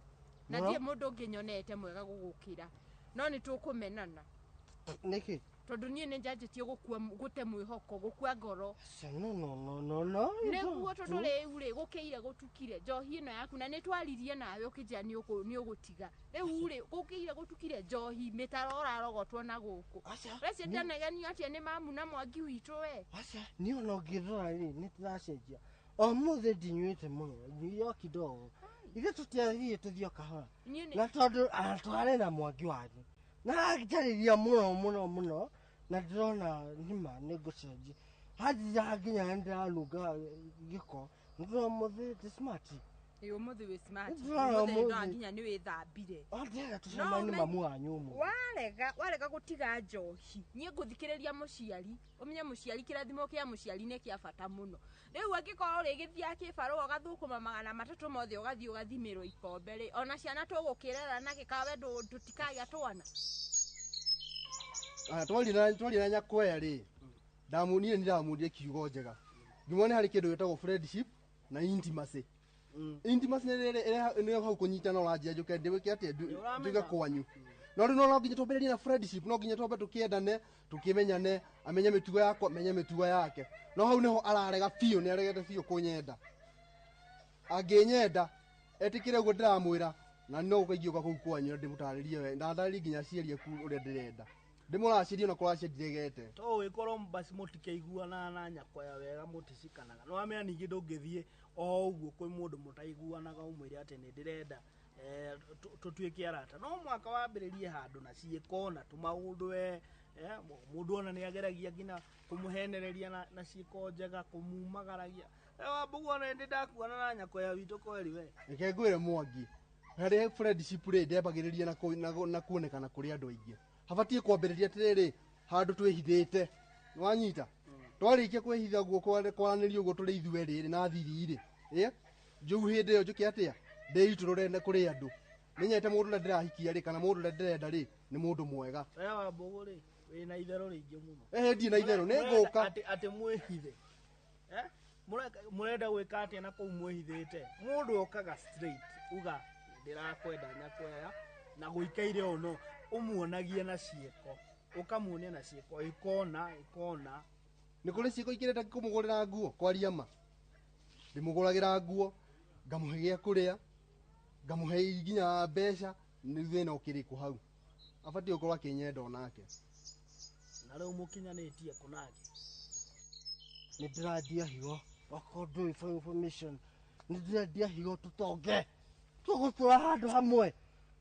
Na ndiĩ mũndũ ũngĩnyonete mwega gũgũkĩra. No nĩ tũkũmenana. Nĩkĩ? Tondũ niĩ nĩ njanjĩtie gũte mwĩhoko, gũkua ngoro. No. Nĩguo tondũ rĩu gũkĩire gũtukire njohi ĩno yaku na nĩ twaririe nawe ũkĩnjia nĩ ũgũtiga. Rĩu gũkĩire gũtukire njohi mĩtaro ũrarogotwo na gũkũ. Rĩcio ndanegenia atĩa nĩ mamu na Mwangi witũ we. Aca niĩ ona ũngĩrora rĩ nĩ tũracenjia. Ũmũthĩ ndinyuĩte mũno, nyuo kidogo. Ithe tũtiathiĩ tũthiĩ kahora. Na tondũ atware na Mwangi wanyu. Na njarĩria mũno na ndĩrona nĩma nĩ ngũcenjia. Hathia nginya ndĩranunga gĩko. Nĩtũrona mũthĩ ti smart. Ũmũthĩ wĩ smart. Mũthĩ nginya nĩ wĩthambire. Ndĩrenda tũcemanie mamu wanyu ũmwe. Warega gũtiga njohi. Niĩ ngũthikĩrĩria mũciari. Ũmenye mũciari kĩrathimo kĩa mũciari nĩ kĩa bata mũno. Rĩu angĩkorwo ũrĩgĩthia kĩbarũa ũgathũkũma 300 mothe ũgathiĩ ũgathimĩrwo ikombe rĩ. Ona ciana tũgũkĩrera na gĩkawe tũtikagĩa twana. Twari na Nyakwea rĩ. Ndamunire ndiramundie kiugo njega. Ngimone harĩ kĩndũ gĩtagwo friendship na intimacy. Intimacy nĩ hau kũnyitana ũranjia njũke ndĩwĩke atĩa nduge kwanyu. No rĩu no nginya twambĩrĩrie na friendship, no nginya twambe tũkĩendane, tũkĩmenyane, amenye mĩtugo yakwa, menye mĩtugo yake. No hau nĩho ararega biũ, nĩ aregete biũ kũnyenda. Angĩnyenda etĩkĩre ũguo ndĩramwĩra na no ũkaingĩũka kũu kwanyu ndĩmũtarĩrie we. Ndatharĩrie nginya ciaria ku ũrĩa ndĩrenda. Ndĩmũracirie na kũraciendiregete. To wĩkorwo basi mũtikeiguana na Nyakwea wega mũticikanaga. No amenya ningĩ ndũngĩthiĩ o ũguo kwĩ mũndũ mũtaiguanaga ũmwĩre atĩ nĩ ndĩrenda tũtuĩke arata. No mwaka wambĩrĩrie handũ na ciĩko na tũmaũndũ we mũndũ ona nĩ ageragia nginya kũmũhenereria na ciĩko njega kũmumagaragia. Wambugu ona ndĩ ndakuana na Nyakwea witũ kweri we. Reke ngwĩre Mwangi. Harĩ friendship rĩ ndĩambagĩrĩria na kuonekana kũrĩ andũ aingĩ. Habatie kwambĩrĩria atĩrĩrĩ handũ twĩhithĩte. Nĩwanyita? Twarĩkia kwĩhitha guo kwaranĩria ũguo tũrĩ ithuĩ rĩrĩ na thiri rĩ. Njũgu hĩndĩ ĩyo njũke atĩa? Ndĩitũrũre kũrĩ andũ. Menyete mũndũ ũrĩa ndĩrahikia rĩ kana mũndũ ũrĩa ndĩrenda rĩ nĩ mũndũ mwega. We Wambugu rĩ wĩna itherũ rĩingĩ mũno. Ndirĩ na itherũ nĩ ngũka. Atĩ mwĩhithe. Mũrenda gwĩka atĩa na kũu mwĩhithĩte? Mũndũ okaga straight uga ndĩrakwenda Nyakwea na gũikaire ono umuonagie na ciĩko. Ũkamuonia na ciĩko ikona. Nĩ kũrĩ ciĩko ikĩrĩte kũmũgũrĩra nguo kwaria ma. Ndĩmũgũragĩra nguo, ngamũhe gĩa kũrĩa, ngamũhe nginya mbeca, nĩ thĩna ũkĩrĩkũ hau. Abatie gũkorwo akĩnyenda onake. Na rĩu mũkinyanĩtie kũ nake? Nĩ ndĩrandia higo. Okorwo ndũĩ for information. Nĩ ndĩrandia higo tũtonge. Tũgũtũra handũ hamwe.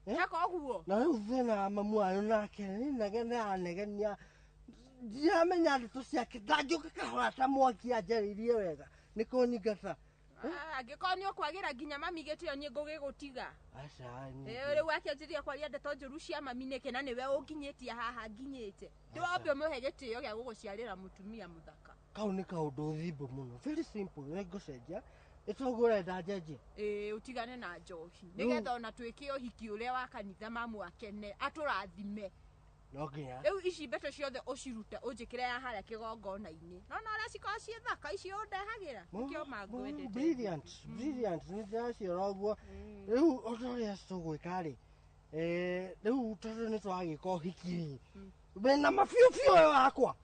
Heka ũguo. Na rĩu thĩna mamu wanyu nake nĩanegenia. Ndiramenya ndeto ciake ndangĩũka kahora ta Mwangi anjarĩirie wega. Nĩ kũnyingata. Angĩkorwo nĩ ũkwagĩra nginya mami gĩtĩo niĩ ngũgĩgũtiga. Aca. Rĩu akĩanjĩria kwaria ndeto njũru cia mami nĩkĩ na nĩwe ũnginyĩtie haha nginyĩte. Ndĩwambe ũmũhe gĩtĩo gĩa gũgũciarĩra mũtumia mũthaka. Kau nĩ kaũndũ thimbu mũno. Very simple. Nĩ ngũcenjia. Ĩtogũrenda njenje. Ũtigane na njohi. Nĩgetha ona twĩke ũhiki ũrĩa wa kanitha mamu akene atũrathime. No nginya. Rĩu ici mbeto ciothe ũcirute ũnjĩkĩre ya harĩa kĩgongona-inĩ. No ũrĩa cikorwo ciĩ thaka icio ũndehagĩra. Nĩkĩo mangwendete. Brilliant. Nĩ ndĩraciora ũguo. Rĩu ũndũ ũrĩa tũgwĩka rĩ. Rĩu tondũ nĩ twagĩka ũhiki rĩ. Wĩna mabiũ biũ wakwa.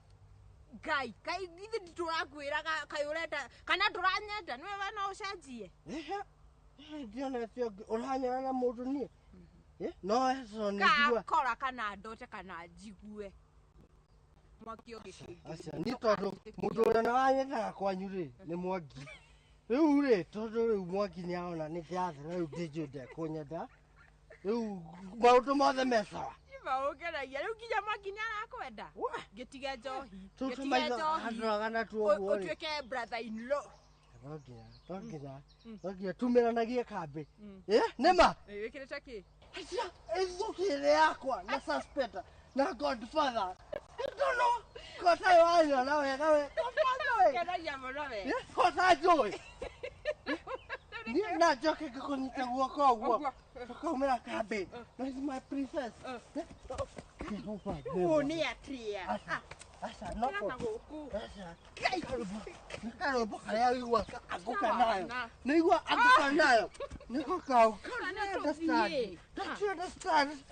Ngai githi nditurakwira kai urenda kana nduranyenda niwe wana ucenjie ndiona cio uranyona na mundu nie no eso ni jigua kora kana ndote kana njigue mwaki ugicingi acha ni tondu mundu uria na wanyenda kwanyu ri ni Mwangi riu ri tondu riu Mwangi ni aona ni thiathira riu ndijude kunyenda riu maundu mothe mesawa maugeragia riu nginya Mwangi ni arakwenda ngitiga njohi anduragana tu uguo ri utuike brother in law Togia tumiranagie kambi nema wikirite ki ezukire yakwa na suspector na Godfather ndono kota wanya na wega we kana ya monowe kota joy ni na joke kukunyita guoko guo tukaumira kambi where's my princess ni atria asa noko asa karo bokare agwa aguka nayo nigwa aguka nayo niko kau don't you understand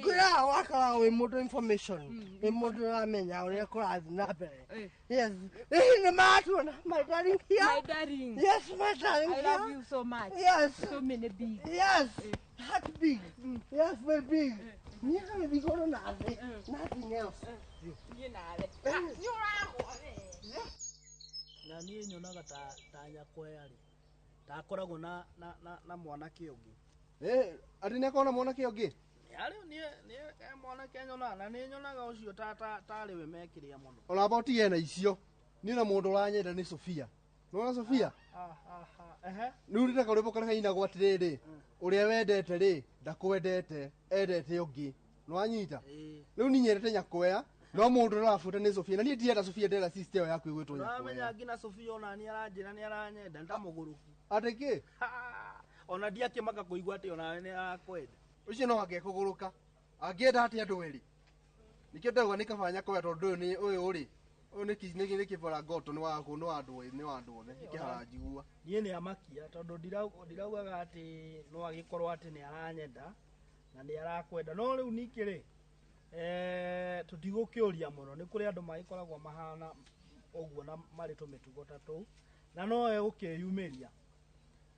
Gra wakala we modo information we modo amenya uri kurathi na mbere yes ni matuna my darling here my darling yes my darling I love you so much yes so many big yes heart big yes very big ni kama bigoro nathi nothing else ni nale ni uraho na niĩ nyonaga ta Nyakwea ri ta akoragwo na mwanake ũngĩ ati nĩ akona mwanake ũngĩ yari niĩ mwanake nyonaga na nĩ nyonaga ũcio tarĩ we mekĩrĩa mũno ona boti yena icio niĩ na mũndũ ũranyenda nĩ Sofia nĩwona Sofia rĩu rĩreka rwĩmbo karĩa kainagwo atĩrĩrĩ ũrĩa wendete rĩ ndakwendete endete ũngĩ nĩwanyita rĩu niĩ nyendete Nyakwea no mundu rafuta ni Sofia na ni ndienda Sofia ndela sister yao yaku igwetwo Nyakwea amenya ngina Sofia ona ni aranjira ni aranyenda ndamuguruki ateke ona ndiakimaka kuigwa ati ona ni akwenda ucio no angekuguruka angienda ati andu eri nikio ndauga ni kabanya kwa tondu ni uyu uri uyu ni kibora goto ni waku ni wandu one ikiharajigua nie ni amakia tondu ndiraugaga ati no agikorwo ati ni aranyenda na ni arakwenda no riu nikiri tutigukiuria muno ni kuri andu magikoragwo mahana oguo na mari tumitugo tatu na no ukiyumiria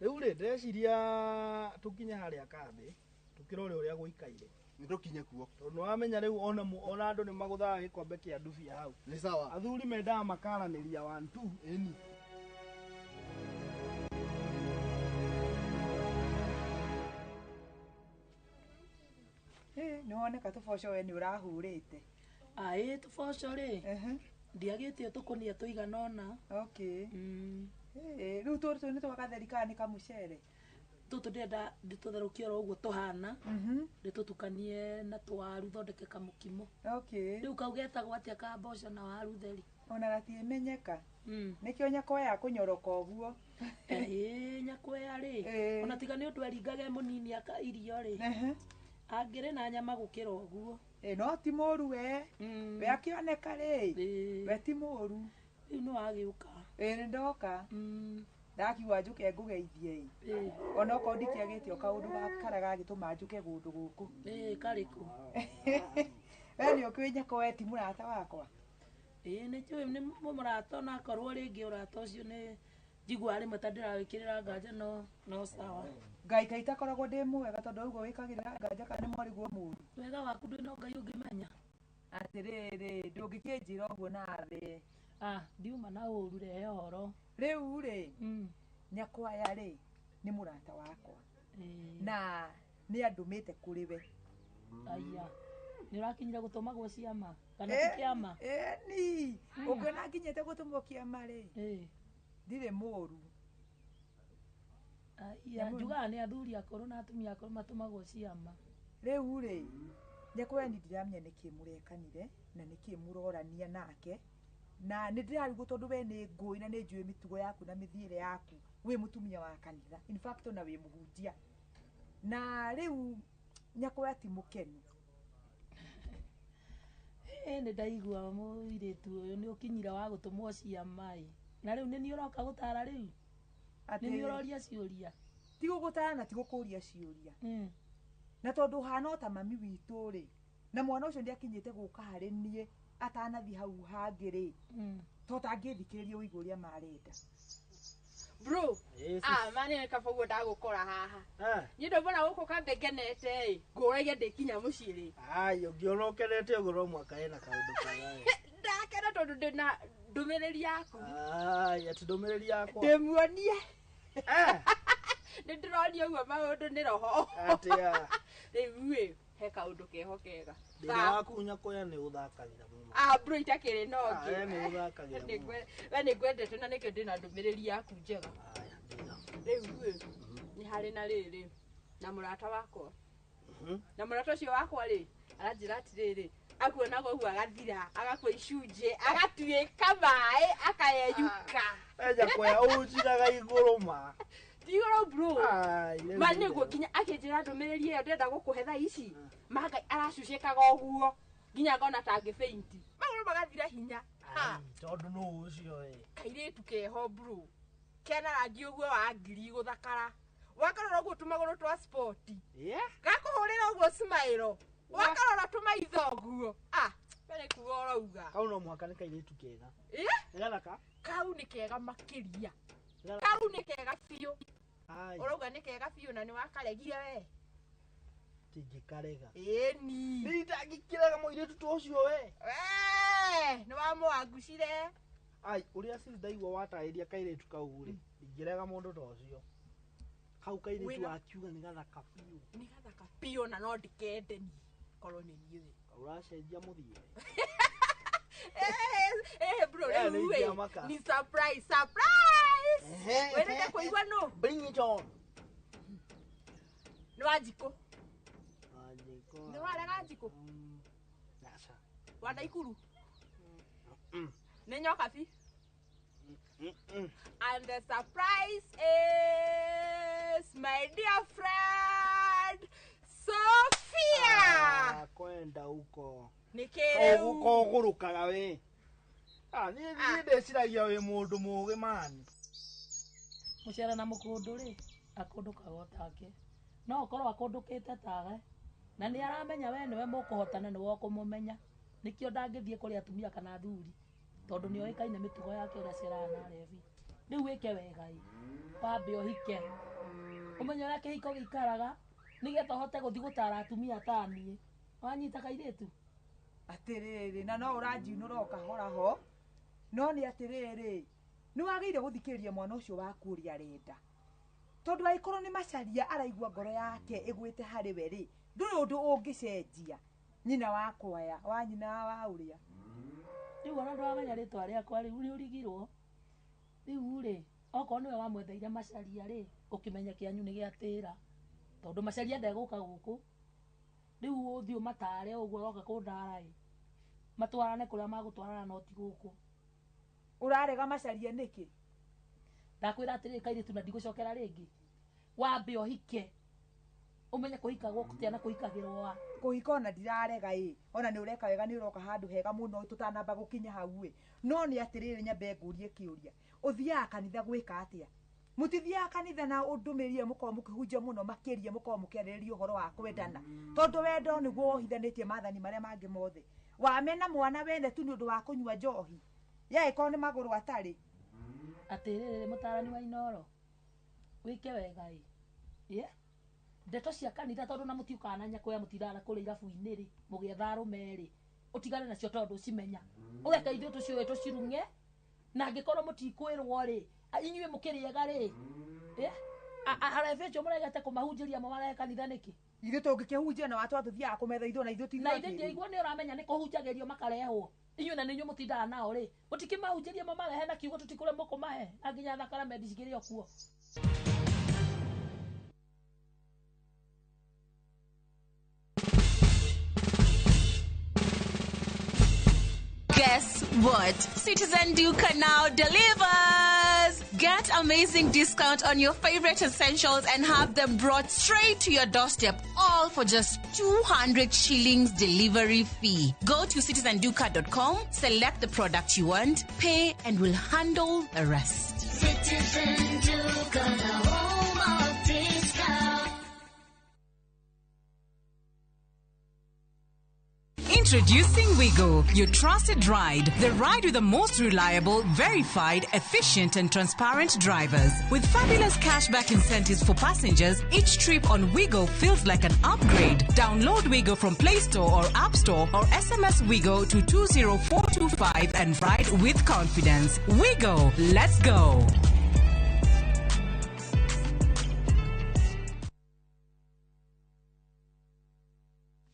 riu ri ndeciria tukinye haria kambi tukirore uria guikaire ni tukinye kuo tondu wamenya riu ona andu ni maguthaga gikombe kia ndubia hau ni sawa athuri mendaga makaraniria 1 2 eni nĩwoneka tũboco we nĩ ũrahũrĩte tũboco rĩ ndiagĩtio tũkũnia tũigana ũna rĩu tũtũ nĩ twa gatheri nĩ kamũcere tũtũ ndĩrenda ndĩtũtherũkie oro ũguo tũhana ndĩtũtukanie na tũwaru thondeke kamũkimo rĩu kau getagwo atĩa ka mboco na waru theri ona gatiĩmenyeka nĩkĩo Nyakwea kũnyoroka ũguo Nyakwea rĩ ona tiga nĩ ũndũ aringage mũnini aka irio rĩ angĩrĩ na nyama gũkĩra ũguo no ti mũru we akĩoneka rĩ we ti mũru rĩu nĩ wagĩũka nĩ ndoka ndakiuga njũke ngũgeithie ona okorwo ndikĩagĩtio kaũndũ gakara gagĩtũma njũke gũndũ gũkũ karĩkũ we nĩ ũkĩũĩ Nyakwea ti mũrata wakwa nĩ njũĩ nĩ mũrata ona akorwo rĩngĩ ũrata ũcio nĩ njigua rĩmwe ta ndĩrawĩkĩrĩra nganja no sawa Ngai kaita koragwo ndĩ mwega tondu uguo wikagirira nganja kana nĩ mwariguo mũru wega waku ndwĩ no Ngai ũngĩmenya atĩrĩrĩ ndũngĩkĩnjĩra ũguo nathĩ ndiuma na ũru rehe ũhoro rĩu rĩ Nyakwea rĩ nĩ mũrata wakwa na nĩ andũmĩte kũrĩ we aya nĩ ũrakinyire gũtũmagwo ciama kana ti kĩama ni ũkĩona nginyĩte gũtũmwo kĩama rĩ ndirĩ mũru njugaga nĩ athuri akũrũ na atumia akũrũ matũmagwo ciama rĩu rĩ Nyakwea nĩ ndiramenya nĩkĩ mũrekanire na nĩkĩ mũrorania nake na nĩ ndĩrarigwo tondũ we nĩ ngũĩ na nĩ njũĩ mĩtugo yaku na mĩthiĩre yaku wĩ mũtumia wa kanitha in fact ona wĩ mũhunjia na rĩu Nyakwea ti mũkenu nĩ ndaigua mũirĩtu ũyũ nĩ ũkinyire wa gũtũmwo ciama na rĩu nĩ niĩ ũroka gũtara rĩu nĩ niĩ ũroria ciũria ti gũgũtara na ti gũkũria ciũria na tondu hana ta mami witũ rĩ na mwana ũcio ndiakinyĩte gũka harĩ niĩ atanathi hau hangĩ-rĩ to tangĩthikĩrĩria ũigũ ũrĩa marenda. Bro, mani kafogo ndagukora haha. Nyindo bona guko kambekenete nguragia ndikinya muciri. Ai, ungionokenete ugoro mwaka ena kaundu kawe. Ndakena tondu ndina ndumiriri yaku. Ai, ati ndumiriri yakwa. Ndemuonie. Ndĩronio ũguo maũndũ nĩ roho. Atia. Rĩu he kaũndũ keho kega. Ndĩna waku nyakoya nĩ ũthakagira mũno. Bro itakĩrĩ no ngĩ. Nĩ ũthakagira mũno. We nĩ ngwendete na nĩkĩo ndĩna ndũmĩrĩri yaku njega. Rĩu nĩ harĩ na rĩrĩ na mũrata wakwa. Na mũrata ũcio wakwa rĩ aranjĩra atĩrĩrĩ akuonaga ũguo agathira agakua icunjĩ agatuĩka maĩ akayeyuka. Eja kwa ũnjiraga igũrũ ma. Tigoro bro. Mane go ginya akĩnjĩra ndũmĩrĩri ĩyo ndenda gũkũhe thaa ici. Manga aracucĩkaga ũguo ginya ngona ta angĩfeinti. Magũrũ magathira hinya. Tondũ no ũcio kairĩtu keho bro. Kena rangi ũguo wa ngiri gũthakara. Wakarora ũguo tũmagũrũ twa sport. Gakũhũrĩra ũguo smile. Wakarora tũmaitho ũguo. Bere kuga ũrauga. Kau no mwaka nĩ kairĩtu kega. Gathaka? Kau nĩ kega makĩria. Kau nĩ kega biũ. Urauga nĩ kega biũ na nĩ wakaregire we. Tingikarega. Ĩni. Nĩndangĩkĩrega mũirĩtu ta ũcio we. Nĩ wamũangucire. Ai, ũrĩa sisi ndaigua watarĩria kairĩtu kau rĩ. Ndingĩrega mũndũ ta ũcio. Kau kairĩtu akiuga nĩ gathaka biũ. Nĩ gathaka biũ na no ndikende ni. Korwo nĩ niĩ. Ũracenjia mũthiĩ. Bro, ni surprise. Wendete kũigua no? Bring it on. Nĩ wanjikũ. Nĩ warega njikũ. Nasa. Wanaikuru. Nĩ nyoka fi. And the surprise is my dear friend Sophia. Kwenda huko. Nikere huko gurukaga we. Ni ndeciragia we mundu muge mani. Mucera na mukundu ri akunduka gotake. No ukorwo akundukite tawe. Na ni aramenya we niwe mukuhotana ni wo kumumenya. Nikio ndangithie kuri atumia kana thuri. Tondu ni oikaine mitugo yake uria cerana revi. Riu wike wega i. Wambe ohike. Umenye uria kihiko gikaraga. Nigetha hote guthi gutara atumia tani. Wanyita kairitu. Atĩrĩrĩ na no ũranjinũra ũkahora ho. No nĩ atĩrĩrĩ. Nĩ wagĩrĩire gũthikĩrĩria mwana ũcio waku ũrĩa arenda. Tondũ angĩkorwo nĩ macaria araigua ngoro yake ĩgwĩte harĩ we rĩ. Ndũrĩ ũndũ ũngĩcenjia. Nyina wakwa ya wa nyina wa ũrĩa. Riu ona ndwamenya rĩtwa rĩakwa rĩu nĩ ũrigirwo. Riu rĩ okorwo nĩwe wamwetheire macaria rĩ ũkĩmenya kĩanyu nĩ gĩatĩra. Tondũ macaria ndegũka gũkũ. Riu ũthiũ matare ũguo roka kũndara ĩ. Matwarane kũrĩa magũtwarana no ti gũkũ. Ũrarega macaria nĩkĩ? Ndakwĩra atĩrĩ kairĩtu na ndigũcokera rĩngĩ. Wambe ohike. Umenye kũhika gũkũ tiana kũhikagĩrwo wa. Kũhika ona ndirarega ĩ. Ona nĩ ũreka wega nĩ ũroka handũ hega mũno tũtanamba gũkinya hau ĩ. No nĩ atĩrĩrĩ nyambe ngũrie kĩũria. Ũthiaga kanitha gwĩka atĩa? Mũtithiaga kanitha na ũndũmĩrĩrie mũkorwo mũkĩhunjia mũno makĩria mũkorwo mũkĩarĩrĩria ũhoro wa kwendana. Tondũ wendo nĩguo wohithanĩtie maathani marĩa mangĩ mothe. Wamena mwana wene tu nĩ ũndũ wa kũnyua njohi. Ye ĩkorwo nĩ magũrũ atarĩ. Atĩrĩrĩ mũtarani wa Inooro. Wĩke wega ĩ. Ndeto cia kanitha tondu na mutiukananya kuya mutirara kuri irabu-inĩ ri mugetha arume ri utigane nacio tondu cimenya ureka ithuĩ tucio tucirunge na angikorwo mutikwirwo ri inyuĩ mukiriega ri arefecho muregete kumahunjĩria mo mare kanitha niki ithuĩ tũngĩkĩhunjia na watu atuthiaga kũmetha ithuĩ na ithuĩ ti na ithuĩ ndiaigua nĩ ũramenya nĩ kũhunjagĩrio makarehwo inyuĩ na nĩ inyuĩ mutindaga nao ri mutikĩmahunjĩria mo marehe na kiugo tutikũre mũkũmahe na nginya thakara medicigĩre okuo. Guess what? Citizen Duca now delivers! Get amazing discount on your favorite essentials and have them brought straight to your doorstep, all for just 200 shillings delivery fee. Go to citizenduca.com, select the product you want, pay, and we'll handle the rest. Citizen Duca, the home of discount. Introducing Weego, your trusted ride. The ride with the most reliable, verified, efficient and transparent drivers. With fabulous cashback incentives for passengers, each trip on Weego feels like an upgrade. Download Weego from Play Store or App Store or SMS Weego to 20425 and ride with confidence. Weego, let's go.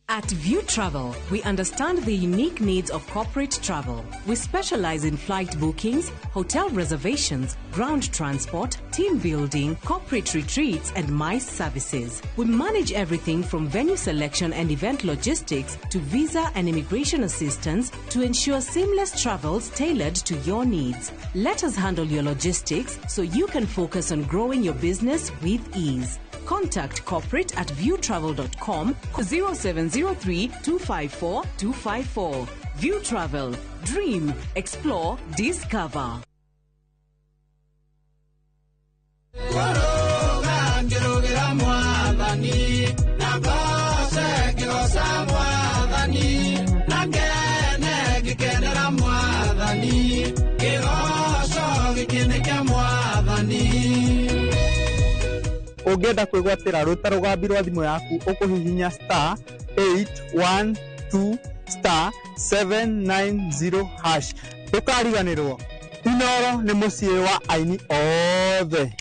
At View Travel, we understand the unique needs of corporate travel. We specialize in flight bookings, hotel reservations, ground transport, team building, corporate retreats, and MICE services. We manage everything from venue selection and event logistics to visa and immigration assistance to ensure seamless travels tailored to your needs. Let us handle your logistics so you can focus on growing your business with ease. Contact corporate at viewtravel.com 0703 254 254. View Travel. Dream, explore, discover. Ungenda kwigwatira ruta rugambi rwa thimu yaku ukuhihinya *812*790# tukariganirwo. Inooro ni mucii wa aini othe.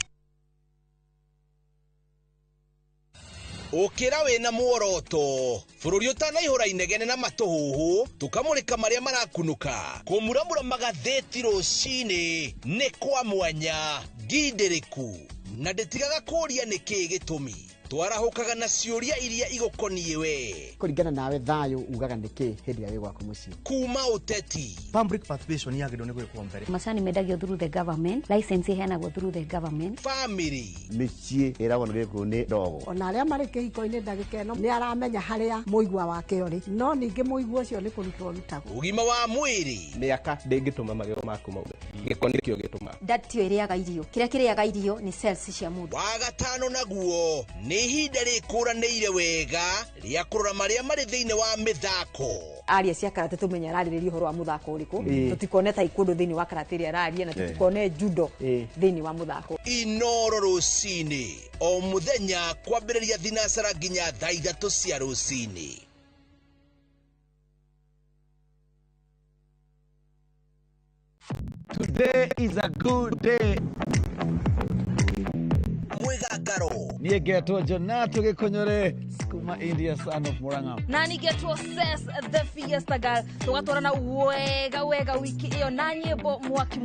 Ukira wina muoroto bururi utanaihura inegene na matuhuhu tukamurika maria marakunuka kumuramura magatheti rucini ni kwa mwanya ngindiriku na ndetigaga kuria niki gitumi twarahukaga na ciuria iria igukoniye we kuringana nawe thayo ugaga niki hindi ya wigwako mucii kuma uteti public participation yagirwo ni gwikwo mbere macani mendagio through the government, license iheanagwo through the government. Family micii iragwo ni gwikwo ni ndogo ona aria mari kihiko-ini ndagika ino ni aramenya haria muigwa wake uri no ningi muigwa ucio ni kurutwo rutagwo ugima wa mwiri miaka ndingituma magiro maku mauga giko nikio gituma ndatio iriaga irio kiria kiriaga irio ni cells cia mundu wa gatano naguo ni ihinda rikuranĩire wega ria kurora maria mari thiini wa mithako aria cia karate tumenya ararĩrĩria uhoro wa muthako uriku tutikone taekwondo thiini wa karate ria araria na tutikone judo thiini wa muthako. Inooro rucini o muthenya kwambĩrĩria thinacara nginya thaa 3 cia rucini. Today is a good day. Mwegagaro niye geto Jonato Gikonyore Skuma India son of Murang'a na ni geto Ses the Fiesta Girl tugatwarana wega wiki iyo na nyimbo mwaki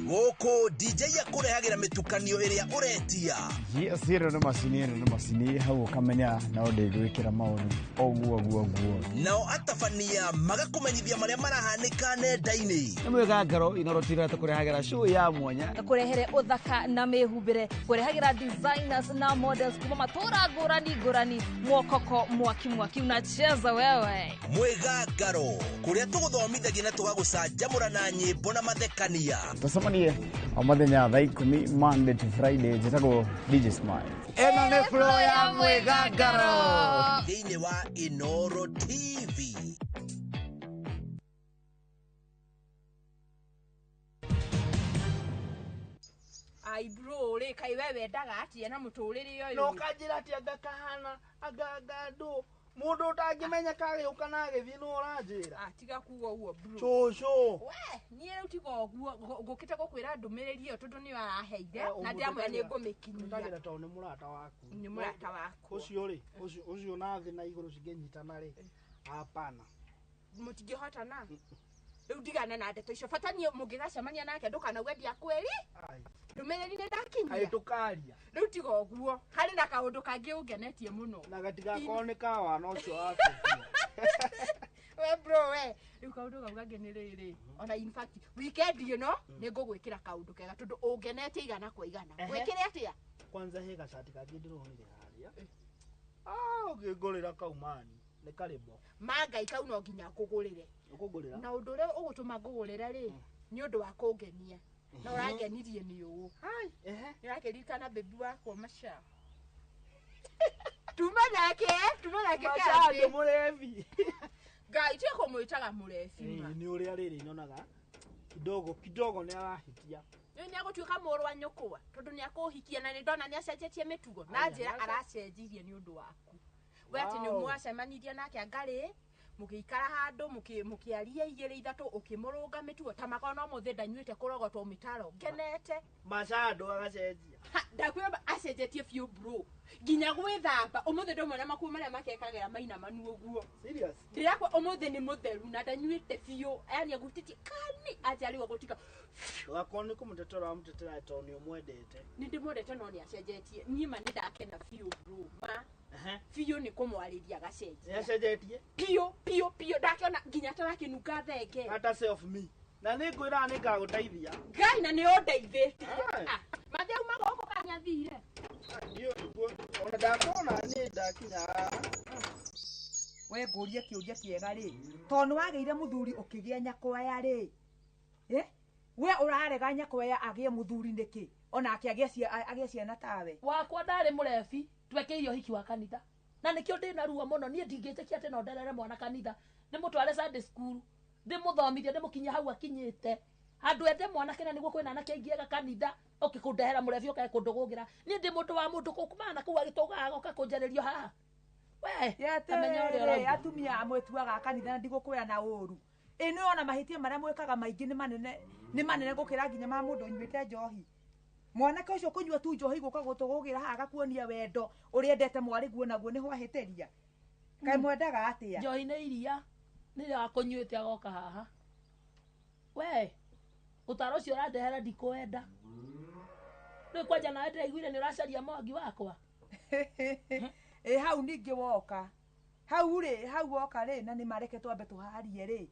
goko DJ yakurehagira mitukanio iria uretia yes hero no masini hau kamenya na ndigwikira maundu oguo nao atafania magakumenyithia maria marahanika nenda-ini mwegagaro inorotira tukurehagira show ya mwanya kurehere uthaka na mehumbire kurehagira designers na models kuma matura ngurani mwokoko mwaki unacheza wewe mwegagaro kuria tuguthomithagia na tugagucanjamura na nyimbo na mathekania tucemanie o muthenya thaa 10 Monday to Friday njitagwo DJ Smile eno ni flow ya mwegagaro thiini wa Inooro TV. Ai bro, le kai wewe ndaga ati na muturiri yoyo. No kanjira ati agakahana agagado. Mundu utangimenya kage ukana githi no uranjira. Atiga kuwa uo bro. Chosho. We, niye utigo guo ngukite gukwira ndumiriri yo tondu ni waraheire na ndiamwe ni ngumikinyia. Ndagira to ni murata waku. Ni murata waku. Ucio ri, ucio na thi na iguru cigenyitana ri. Hapana. Mutingihota na. Riu ndigana na ndeto icio fatani mungigacemania nake ndukana gwendia kweli ndumiriri ni ndakinyia ai tukaria riu tiga uguo hari na kaundu kangi ungenetie muno na gatiga koneka wana ucio waku we bro we riu kaundu gauga ni riri ona in fact weekend you know ni ngugwikira kaundu kega tondu ungenetie igana kwa igana gwikire atia kwanza he gacati kangi ndironire haria ukigurira kaumani ni karibo mangai kau no nginya ngugurire ukugurira na undu ule ugutuma ngugurira ri ni undu wa kungenia na urangenirie ni uu hai nirakeririkana baby wako masha tumanake masha murevi Ngai tio kumwitaga murefi ma. Ni uria riri nyonaga kidogo ni arahitia. Ni agũtuĩka mũrũ wa nyũkwa tondũ nĩ akũhikia na nĩ ndona nĩ acenjetie mĩtugo na njĩra aracenjirie nĩ ũndũ waku. We atĩ nĩ mwacemanirie nake angarĩ mũgĩikara handũ mũkĩaria igĩrĩ ithatũ ũkĩmũrũnga mĩtugo ta makona mũthĩ ndanyuĩte kũrogotwo mĩtaro ngenete macandũ agacenjia ndakwĩra acenjetie biũ bro nginya gwĩthamba ũmũthĩ ndũmwe makuo marĩa makekagĩra mainamanu ũguo serious ndirakwa ũmũthĩ nĩ mũtheru na ndanyuĩte biũ yani agũtitie kani ajarĩwa gũtika wakoni kumutetera amutetera toni omwendete nindi mwendete no ni acenjetie niĩ nĩ ndakena biũ bro ma biũ nĩ kũmwarĩria gacenjia acenjetie biũ ndakiona nginya tarakinuka thenge hata self me na nĩ ngwĩra nĩ ngagũteithia Ngai na nĩ ũndeithĩtie mathe uma gũkũ kanya thire ona ndakona nĩ ndakinya we ngũrie kĩũria kĩega rĩ tondũ wagĩire mũthuri ũkĩgĩa nyakwaya rĩ we ũrarega nyakwaya agĩe mũthuri nĩkĩ onake agĩe ciana tawe wakwa ndarĩ mũrebi twekeirio hiki wa kanitha na nĩkĩo ndĩna ruo mũno niĩ ndingĩtĩkia atĩ no nderere mwana kanitha ndĩmũtware Sunday school ndĩmũthomithie ndĩmũkinyia hau akinyĩte handũ ende mwana kena nĩguo kwĩna anake aingĩ ega kanitha ũkĩkũndehera mũrebi ũkae kũndũgũgĩra niĩ ndĩ mũndũ wa mũndũ kũkumana kũu agĩtũgaga goka kũnjarĩrio haha we amenya ũrĩa atumia amwe tuaga kanitha na ndigũkwĩra na ũru ĩno ona mahĩtia marĩa mwĩkaga maingĩ nĩ manene gũkĩra nginya ma mũndũ nyuĩte njohi mwanake ũcio kũnyua tu njohi gũka gũtũgũgĩra haha agakuonia wendo ũrĩa endete mwarĩguo naguo nĩ hwahĩtĩria kaĩ mwendaga atĩa njohi nĩ iria nĩrĩa wakũnyuĩte agoka haha we ũtaro ũcio ũrandehera ndikwenda rĩu kwanja nawe ndĩraiguire nĩ ũracaria mwangi wakwa hau ningĩ woka hau woka rĩ na nĩ mareke twambe tũharie rĩ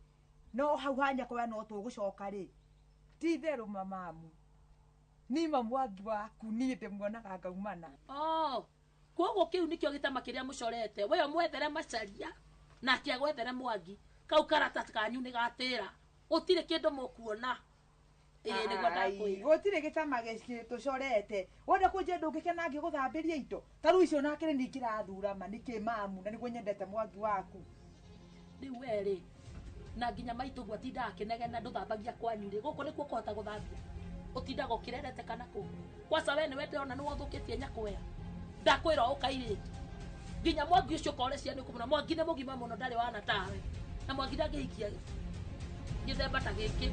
no hau hanyakwa no tũgũcoka rĩ ti therũ mamamu nima mwangi waku niĩ ndĩmuonaga ngaumana koguo kĩu nĩkĩo gĩtama kĩrĩa mũcorete we mwethere macaria nake agwethere mwangi kau karatathi kanyu nĩ gatĩra gũtirĩ kĩndũ mũkuona nĩguo ndakwĩra gũtirĩ gĩtama gĩkĩ tũcorete wenda kũnjia ndũngĩkena ngĩgũthambĩria indo ta rĩu icio nake nĩ ingĩrathurama nĩkĩ mamu na nĩguo nyendete mwangi waku rĩu werĩ na nginya maitũ guo atindaga akĩnegena ndũthambagia kwanyu rĩ gũkũ nĩkuo kũhota gũthambia ũtindaga ũkĩrerete kana kũ kwaca we nĩwe ndĩrona nĩ wothũkĩtie nyakwea ndakwĩra ũkairĩte nginya mwangi ũcio kore ciana ũkũmũna mwangi nĩ mũgima mũno ndarĩ wana tawe na mwangi ndangĩhikia gĩthemba ta gĩkĩ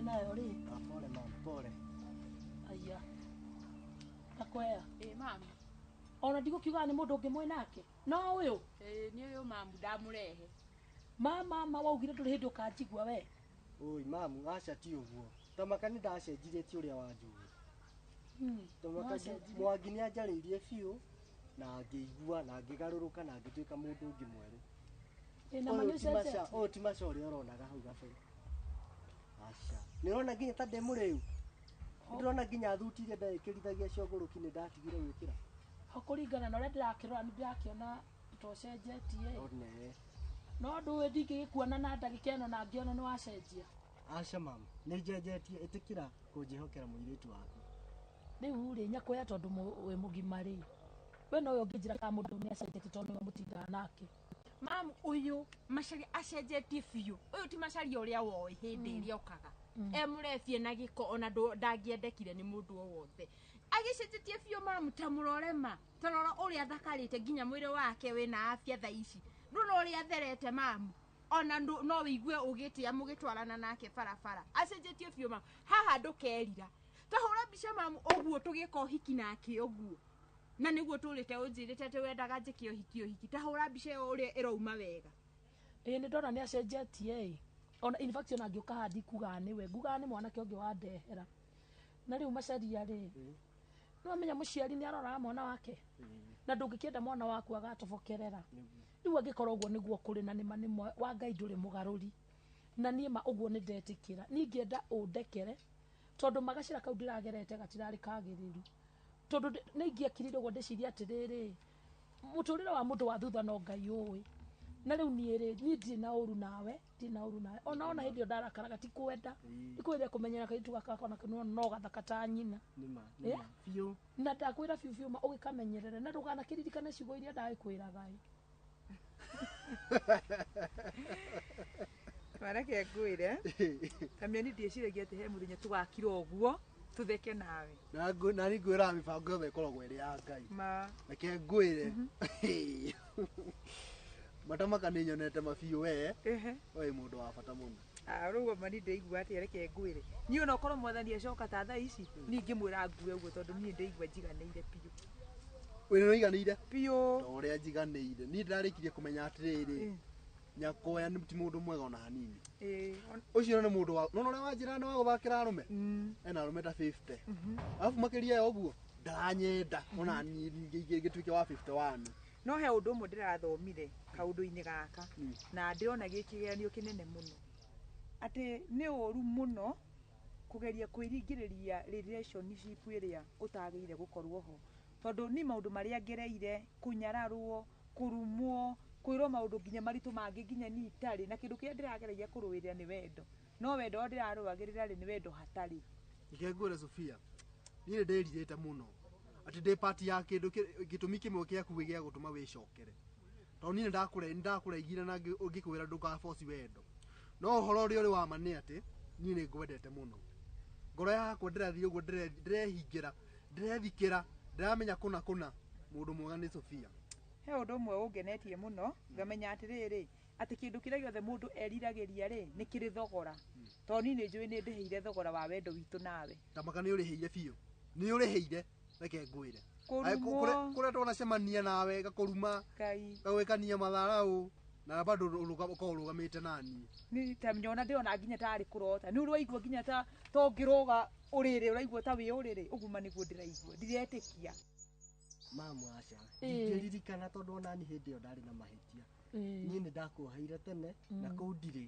nayo rĩ pole mama pole aya takwea mama ona ndigũkiuga nĩ mũndũ ũngĩ mwĩ nake no ũyũ nĩ ũyũ mamu ndamũrehe mama waugire ndũrĩ hĩndĩ ũkanjigua we oi mamu aca ti ũguo tamaka nĩ ndacenjirĩtie ũrĩa wanjugire tamaka mwangi nĩ anjarĩirie biũ na ngĩigua na ngĩgarũrũka na ngĩtuĩka mũndũ ũngĩ mwerũ ũyũ ti maca ũrĩa ũronaga hau gabere aca nĩrona nginya ta ndĩmũrĩu ndĩrona nginya thuti iria ndagĩkĩrithagia ciongũrũki nĩ ndatigire gwĩkĩra kũringana na ũrĩa ndĩrakĩrora nĩ ndĩrakĩona tocenjetie no ndũĩ ndingĩgĩkuona na ndagĩka ĩno na ngĩona nĩ wacenjia aca mama nĩ njenjetie ĩtĩkĩra kũnjĩhokera mũirĩtu waku rĩu rĩ nyakwaya tondũ wĩ mũgima rĩ we no ũyũ ũngĩnjĩra kana mũndũ nĩ acenjetie tondũ nĩwe mũtindaga nake mamu ũyũ macari acenjetie biũ ũyũ ti macari ũrĩa woĩ hĩndĩ ĩrĩa okaga mũrefie na gĩko ona ndangĩendekire nĩ mũndũ o wothe agĩcenjetie biũ mamu ta mũrorema tarora ũrĩa thakarĩte nginya mwĩrĩ wake wĩna afya tha ici ndũna ũrĩa atherete mamu ona no wĩigue ũgĩtĩa mũgĩtwarana nake barabara acenjetie biũ mamu haha ndũkerira ta hũra mbica mamu ũguo tũgĩka ũhiki nake ũguo na nĩguo tũrĩte ũnjĩrĩte atĩ wendaga njĩke ũhiki ta hũra mbica ũrĩa ĩrauma wega nĩ ndona nĩ acenjetie ona in fact ona ngĩũka handi kuga nĩwe nguga nĩ mwanake ũngĩ wandehera na rĩu macaria rĩ no menya mũciari nĩ aroraga mwana wake na ndũngĩkĩenda mwana waku agatobokerera rĩu angĩkorwo ũguo nĩguo kũrĩ na nĩma wa Ngai ndũrĩ mũgarũri na niĩ ma ũguo nĩ ndetĩkĩra ningĩenda ũndekere tondu magacira kau ndiragerete gatirari kagiriru tondu nä ingĩekirire guo ndĩciria atĩrĩrĩ mũtũrĩre wa mũndũ wa thutha no Ngai ũĩ na rĩu niĩ ndirĩ na ũru nawe ona hĩndĩ ĩyo ndarakaraga ti kwenda ndikwĩrire kũmenyera kairĩtu gaka kona no gathaka ta nyina biũ na ndakwĩra biũ ma ũgĩkamenyerere na ndũganakĩririkane ciugo iria ndagĩkwĩraga Mareke ngwĩre kamĩeni ndĩciragia atĩ he mũthenya tũgakira ũguo tutheke nawe na nĩ ngwĩra mĩbango yothe ĩkoragwo ĩrĩ ya Ngai reke ngwĩre matamaka nĩ nyonete mabiũ we mũndũ wa bata mũno rĩu mani ndĩigua atĩ reke ngwĩre niĩ ona ũkorwo mwathani acoka ta thaa ici niĩ ngĩmwĩra ngue ũguo tondũ niĩ ndĩigua njiganĩire biũ wĩna ũiganĩire biũ ta ũrĩa njiganĩire niĩ ndarĩkirie kũmenya atĩrĩrĩ Nyakoya nĩ ti mũndũ mwega ona hanini ũcio nĩ mũndũ wa nona ũrĩa wanjĩra nĩ wa gũthakĩra arũme ena arũme ta 50 alafu makĩria ya ũguo ndaranyenda ona niĩ ngĩtuĩke wa 51 no he ũndũ ũmwe ndĩrathomire kaũndũ-inĩ gaka na ndĩrona gĩkĩgeranio kĩnene mũno atĩ nĩ ũru mũno kũgeria kwĩringĩrĩria relationship ĩrĩa ũtagĩrĩire gũkorwo ho tondũ ni maũndũ marĩa ngereire kũnyararwo kũrumwo kwĩrwo maũndũ nginya maritũ mangĩ nginya ni itarĩ na kĩndũ kĩrĩa ndĩragereria kũrũĩrĩra nĩ wendo no wendo ũrĩa ndĩrarũagĩrĩra nĩ wendo hatarĩ ngĩngũra Sofia niĩ ndĩrirĩte mũno atĩ ndĩ part ya kĩndũ gĩtũmi kĩmwe gĩaku gĩa gũtũma wĩcokere tondũ niĩ ndakũraigire na ngĩkwĩra ndũgaboci wendo no ũhoro ũrĩa ũrĩ wa ma nĩ atĩ niĩ nĩ ngwendete mũno ngoro yakwa ndĩrathiĩ ũguo ndĩrehingĩra ndĩrethikĩra ndĩramenya kũna mũndũ mwega nĩ Sofia he ũndũ ũmwe ũngenetie mũno ngamenya atĩrĩrĩ atĩ kĩndũ kĩrĩa gĩothe mũndũ eriragĩria nĩ kĩrĩ thogora tondũ niĩ nĩ njũĩ nĩ ndĩheire thogora wa wendo witũ nawe tamaka nĩ ũrĩhĩire biũ nĩ ũrĩhĩire reke ngwĩre kũrĩa twanacemania nawe gakũruma gagwĩkania matharaũ na bado ũrũgamĩte nani nĩ tamnyona ndĩrona nginya tarĩ kũrota nĩ ũraigua nginya ta tongĩroga ũrĩrĩ ũraigua ta wĩ ũrĩrĩ ũguma nĩguo ndĩraigua ndiretĩkia mamu aca ndĩririkana tondũ onani hĩndĩ ĩyo ndarĩ na mahĩtia niĩ nĩ ndakuoheire tene na kũu ndirĩ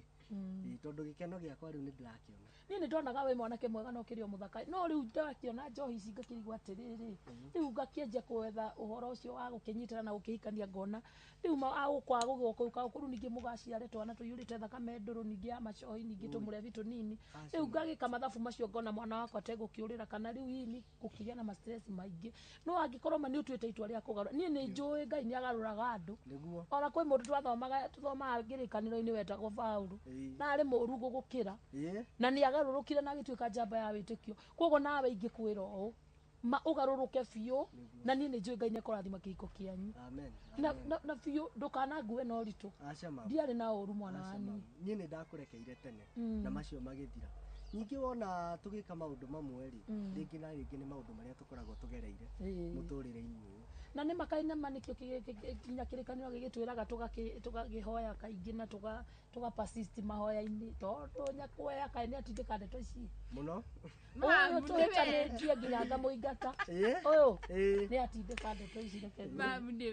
tondũ gĩkeno gĩakwa rĩu nĩ ndĩrakĩona niĩ nĩ ndonaga wĩ mwanake mwega no kĩrĩ o mũthaka no rĩu ndakĩona njohi ici ngakĩrigwo atĩrĩrĩ rĩu ngakĩenja kwetha ũhoro ũcio wa gũkĩnyitana na gũkĩhikania ngona rĩu agũkwaga gũgũka kũu ningĩ mũgaciare twana tũiyũrĩte thakame ndũrũ ningĩ ya macohi ningĩ tũmũrebi tũnini rĩu ngagĩka mathabu macio ngona mwana wakwa ategũkĩũrĩra kana rĩu ini gũkĩgĩa na ma-stress maingĩ no angĩkorwo ma nĩ ũtuĩte itua rĩa kũgarũra niĩ nĩ njũĩ Ngai nĩ agarũraga andũ ona kwĩ mũndũ tũthomaga ngĩrĩkanĩro-inĩ wetagwo Paũlũ na arĩ mũru gũgũkĩra na nĩ agarũrũkire na agĩtuĩka njamba ya wĩtĩkio koguo nawe ingĩkwĩra ũũ ũgarũrũke biũ na niĩ nĩ njũĩ Ngai nĩ ekũrathima kĩhiko kĩanyu na biũ ndũkanangue na ũritũ ndiarĩ na ũru mwana wa niĩ nĩ ndakũrekeire tene na macio magĩthira ningĩ wona tũgĩka maũndũ mamwe rĩngĩ na rĩngĩ nĩ maũndũ marĩa tũkoragwo tũgereire mũtũrĩre-inĩ ũyũ na nĩ makainama nĩkĩo kinya kĩrĩkanĩro gĩgĩtwĩraga tũgakĩhoya kaingĩ na tũga-persist mahoya-inĩ tondũ Nyakoya kaĩ nĩ atindĩka ndeto ici mũno ũyũ tũhĩtanĩtie nginya ngamũingata ũyũ nĩ atindĩka ndeto ici mamu nĩ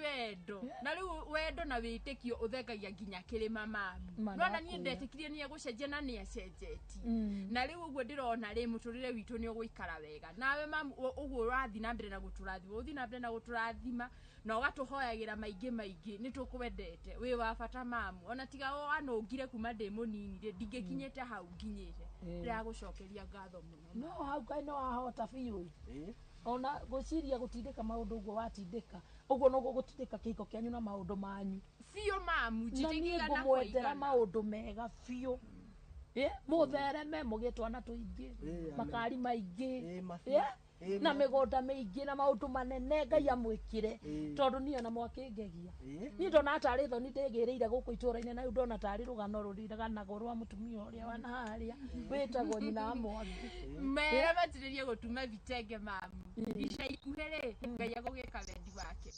wendo na rĩu wendo na wĩtĩkio ũthekagia nginya kĩrĩma mamu no na niĩ ndetĩkirie nĩ egũcenjia na nĩ acenjetie na rĩu ũguo ndĩrona mũtũrĩre witũ nĩ ũgũikara wega nawe mamu ũguo ũrathiĩ na mbere na gũtũrathima ũthiĩ na mbere na gũtũrathima na ũgatũhoyagĩra maingĩ nĩ tũkwendete wĩ wa bata mamu ona tiga wanũngire kuma ndĩ mũnini ndingĩkinyĩte hau nginyĩte ndĩragũcokeria ngatho mũno no hau kaĩ nĩ wahota biũ ona gũciria gũtindĩka maũndũ ũguo watindĩka ũguo no gũtindĩka kĩhiko kĩanyu na maũndũ manyu biũ mamu njĩtĩkiga na ngũmwendera maũndũ mega biũ mũthereme mũgĩe twana tũingĩ makari maingĩ na mĩgũnda mĩingĩ na maũndũ manene Ngai amwĩkĩre tondũ niĩ ona mwakĩngegia niĩ ndona tarĩ thoni ndĩgĩrĩire gũkũ itũra-inĩ na rĩu ndona tarĩ rũgano rũriganagwo rwa mũtumia ũrĩa wa harĩa wĩtagwo nyina wa Mwangi mere matirĩrie gũtuma vitenge mamu ica ikuhĩ Ngai agũgĩka wendi wake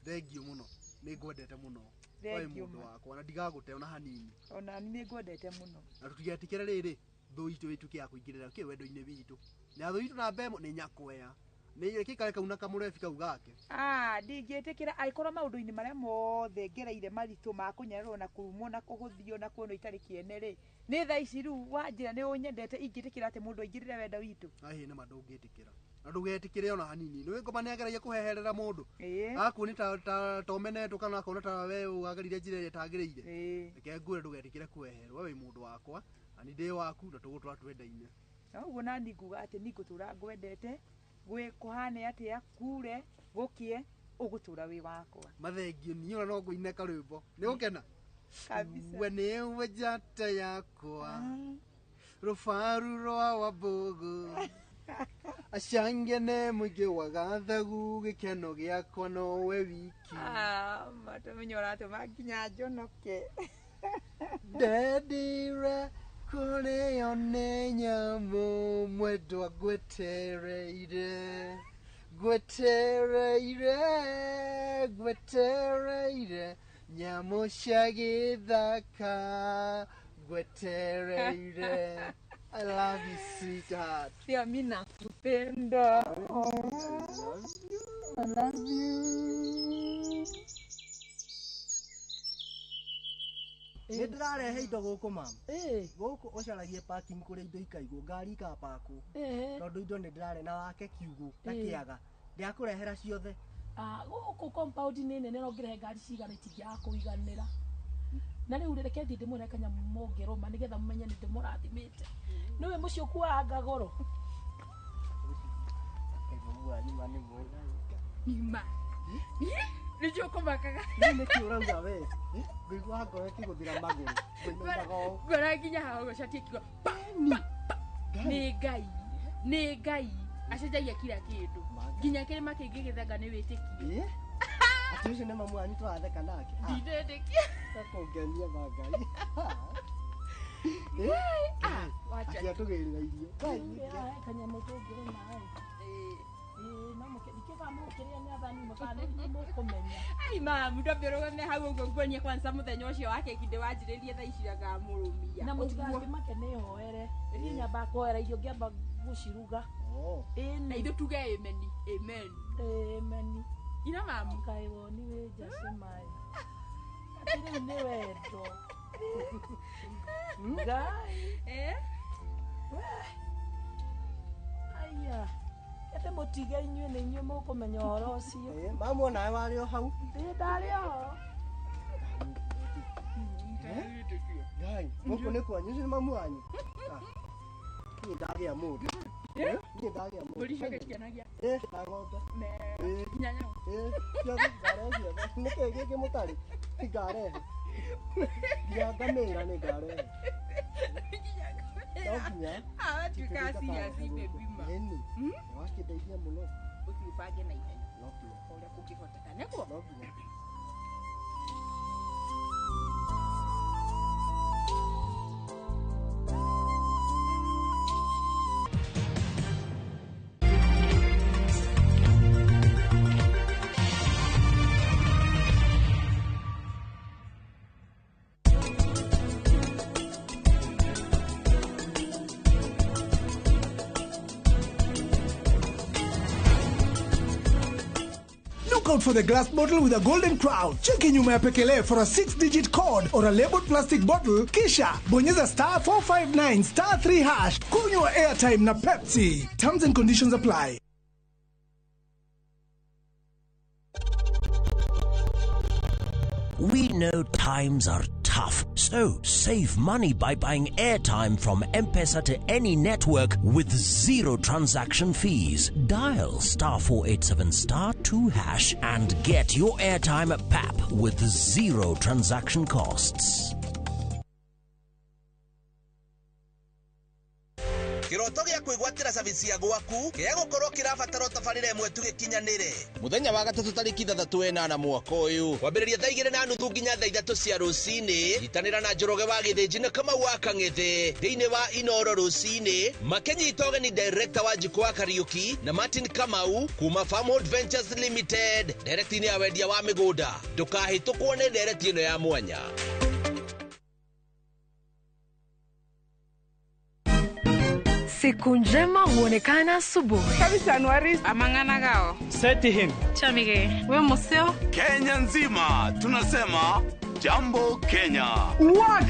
thengiũ mũno nĩ ngwendete mũno we mũndũ wakwa na ndigagũte ona hanini ona niĩ nĩ ngwendete mũno na tũtigetikĩre rĩrĩ thũ itũ ĩtuĩke ya kũingĩrĩra wendo-inĩ witũ na thũ itũ na mbemo nĩ Nyakoya nä kä kare kau na kamå kau gake ndingĩtĩkĩra angĩkorwo maũndũ-inĩ marĩa mothe ngereire maritũ ma kũnyararwo na kũrumwo na kũhũthio na kuonwo itarĩ kĩene rĩ nĩ thaa ici rĩu wanjĩra nĩ ũnyendete ingĩtĩkĩra atĩ mũndũ aingĩrĩre wenda witũ nĩ ma ndũngĩtĩkĩra na ndũgetĩkĩre ona hanini nĩ ngoma nĩ ageragia kũheherera mũndũ akuoni ta tomenetwo kana akona ta we ũgagerire njĩra ĩrĩa ĩtagĩrĩire reke ngwĩre ndũgetĩkĩre kweherwo we wĩ mũndũ wakwa na nĩ ndĩ waku na tũgũtũra twendaine ũguo nani nguga atĩ nĩ ngũtũra ngwendete kũhane atĩa kure gũkie ũgũtũra wĩ wakwa mathengio niĩ ona no ngũine karwĩmbo nĩ gũkena we nĩwe njata yakwa rũbaru rwa wambũgũ acangene mũingĩ wa gathagu gĩkeno gĩakwa nowe wiki matamenya ũratũma nginya njonoke ndendire kũrĩo nĩ nyamũ mwendwa ngwetereire nyamũ cia gĩthaka ngwetereire I love you, sweetheart. Pia mimi nakupenda. I love you. Nĩ ndĩrarehe indo gũkũ mama. Gũkũ ũcaragie parking kũrĩa indo ikaigwo ngari ikapakwo. Tondũ indo nĩ ndĩrare na wake kiugũ na kĩaga. Ndĩakũrehera ciothe. Gũkũ compound nĩ nene no ngĩrehe ngari cigana itingĩaga kũiganĩra. Na rĩu reke thiĩ ndĩmwĩre kanyamũ mongeroma nĩgetha mũmenye nĩ ndĩmũrathimĩte. Nĩwe mũciĩ ũkuaga goro. Nima. Nĩcio ũkomakaga. Nĩ kĩũrauga we. Ngũigua ngoro ĩkĩgũthĩra magũrũ. Ngora nginya hao gũcatie kiugo. Nĩ Ngai. Acenjagia kila kĩndũ. Nginya kĩrĩma kĩngĩ gĩthanga nĩ wĩtĩkie. Ati ũcio nĩ mamu wanyu tũratheka nake. Ndindĩkia. Takũngenia Ngai. Wacha. Atia tũgĩrĩra irio. Kanyamũ tũngĩrĩ naĩ. No mũkĩrĩa nĩ athani mũkane mũkũmenya. Ai mamu ndambĩrũgame hau ũguo nguonie kwanza mũthenya ũcio wake kinde wanjĩrĩrie thaa ici ngaamũrũmia. Na mũtigakĩmake nĩhoere. Niĩ nyamba kũhoera irio ngĩamba gũciruga. Na ithuĩ tuge amen. Amen. Ina mamu kaĩ woni wĩ njacemaĩ. Atĩ rĩu nĩ wendo. Ngai. Aya. Ete mũtige inyuĩ nĩ inyuĩ mũkũmenya ũhoro ũcio. Mamu nawe warĩ o hau. Ndarĩ ho. Ngai, gũkũ nĩ kwanyu ũcio nĩ mamu wanyu. Niĩ ndagĩa mũndũ. Niĩ ndagĩa mũndũ. Mbũri ciake cianagia. Na ng'ombe. Nyanya. Ciothe ngarehe ciothe. Nĩkĩ gĩkĩ mũtarĩ? Ngarehe. Nginya ngamĩra nĩ ngarehe. Nginya. Tuĩka serious baby ma. Wakĩndeithia mũno. Ũkiubange na ihenya. Ũrĩa kũngĩhoteka nĩguo. Out for the glass bottle with a golden crown. Cheki nyuma ya pekele for a 6-digit code or a labeled plastic bottle. Kisha bonyeza *459 *3#. Kunywa airtime na Pepsi. Terms and conditions apply. We know times are tough, so save money by buying airtime from M-Pesa to any network with zero transaction fees. Dial *487 *2# and get your airtime PAP with zero transaction costs. Kiroto gĩa kwĩgwatĩra service ya gwaku kĩa gũkorwo kĩrabatara tabarĩra ĩmwe tu gĩkinyanĩre mũthenya wa gatatũ tarĩki 3/8 mwaka ũyũ kwambĩrĩria thaa 2:30 nginya thaa 3 cia rũcinĩ nyitanĩra na Njoroge wa Gĩthĩnji na Kamau wa Kang'ethe thĩinĩ wa Inooro rũcinĩ makĩnyita ũgeni director wa Jukwa Kariuki na Martin Kamau kuma Farmhold Ventures Limited director-inĩ ya wendia wa mĩgũnda ndũkahĩtũkwo nĩ ndereti ĩno ya mwanya. Siku njema huonekana asubuhi. Kabisa Januari amangana gao. Seti him. Chamige. We museo. Kenya nzima tunasema jambo Kenya. Wax.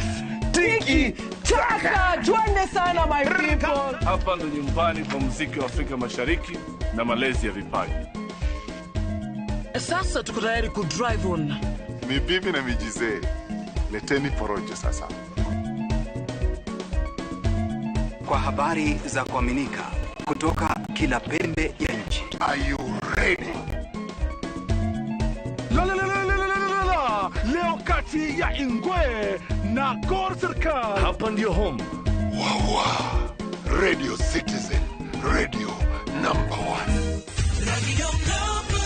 Tiki taka. Twende sana my people. Hapa ndo nyumbani kwa muziki wa Afrika Mashariki na malezi ya vipaji. Sasa tuko tayari ku drive on. Mibibi na mijize. Leteni porojo sasa. Kwa habari za kuaminika kutoka kila pembe ya nchi. Are you ready? Leo kati ya Ingwe na Gor Serikali. Hapa ndio home. Wawa. Radio Citizen. Radio number 1. Radio number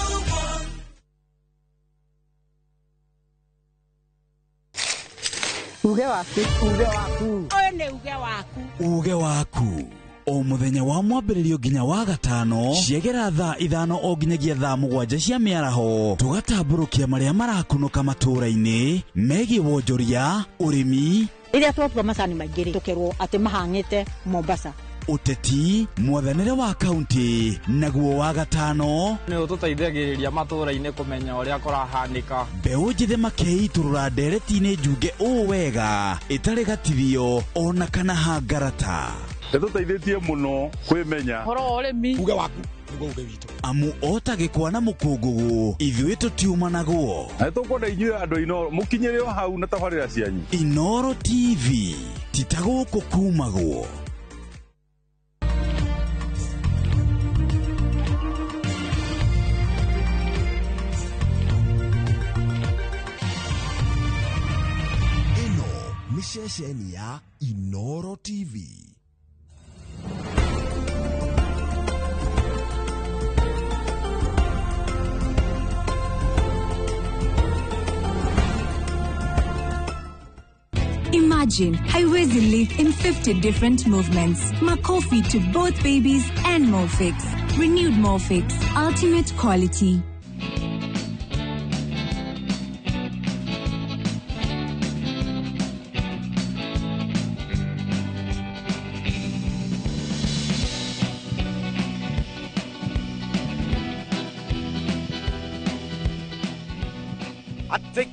1. Uge waku. Oyo ne uge waku. Uge waku. O muthenya wa mwambĩrĩrio nginya wa gatano ciegera thaa 5 o nginyagia thaa 7 cia mĩaraho tugatambũrũkia marĩa marakunũka matũũra-inĩ megiĩ wonjoria ũrĩmi iria twapura macani maingĩ tukerwo atĩ mahang'ĩte Mombasa uteti mwathanĩre wa kaunti naguo wa gatano nĩ ũtũteithagĩrĩria matũũra-inĩ kũmenya ũrĩa kũrahanĩka mbeũ njĩthĩ makeiturũra ndereti-inĩ njunge ũũ wega ĩtarĩ gatithio ona kana hangarata Tũteithĩtie mũno kwĩmenya horo ũrĩmi uge waku nĩguo uge witũ amu otagĩkwa na mũkũngũgũ ithuĩ tũtiuma naguo na tũkwenda inyuĩ andũ Inooro mũkinyĩre o hau na tabarĩra cianyu Inooro TV titagũkũ kumagwo ĩno nĩ ceceni ya Inooro TV. Imagine, haiwezi live in 50 different movements. Makofi to both babies and Morphix. Renewed Morphix, ultimate quality.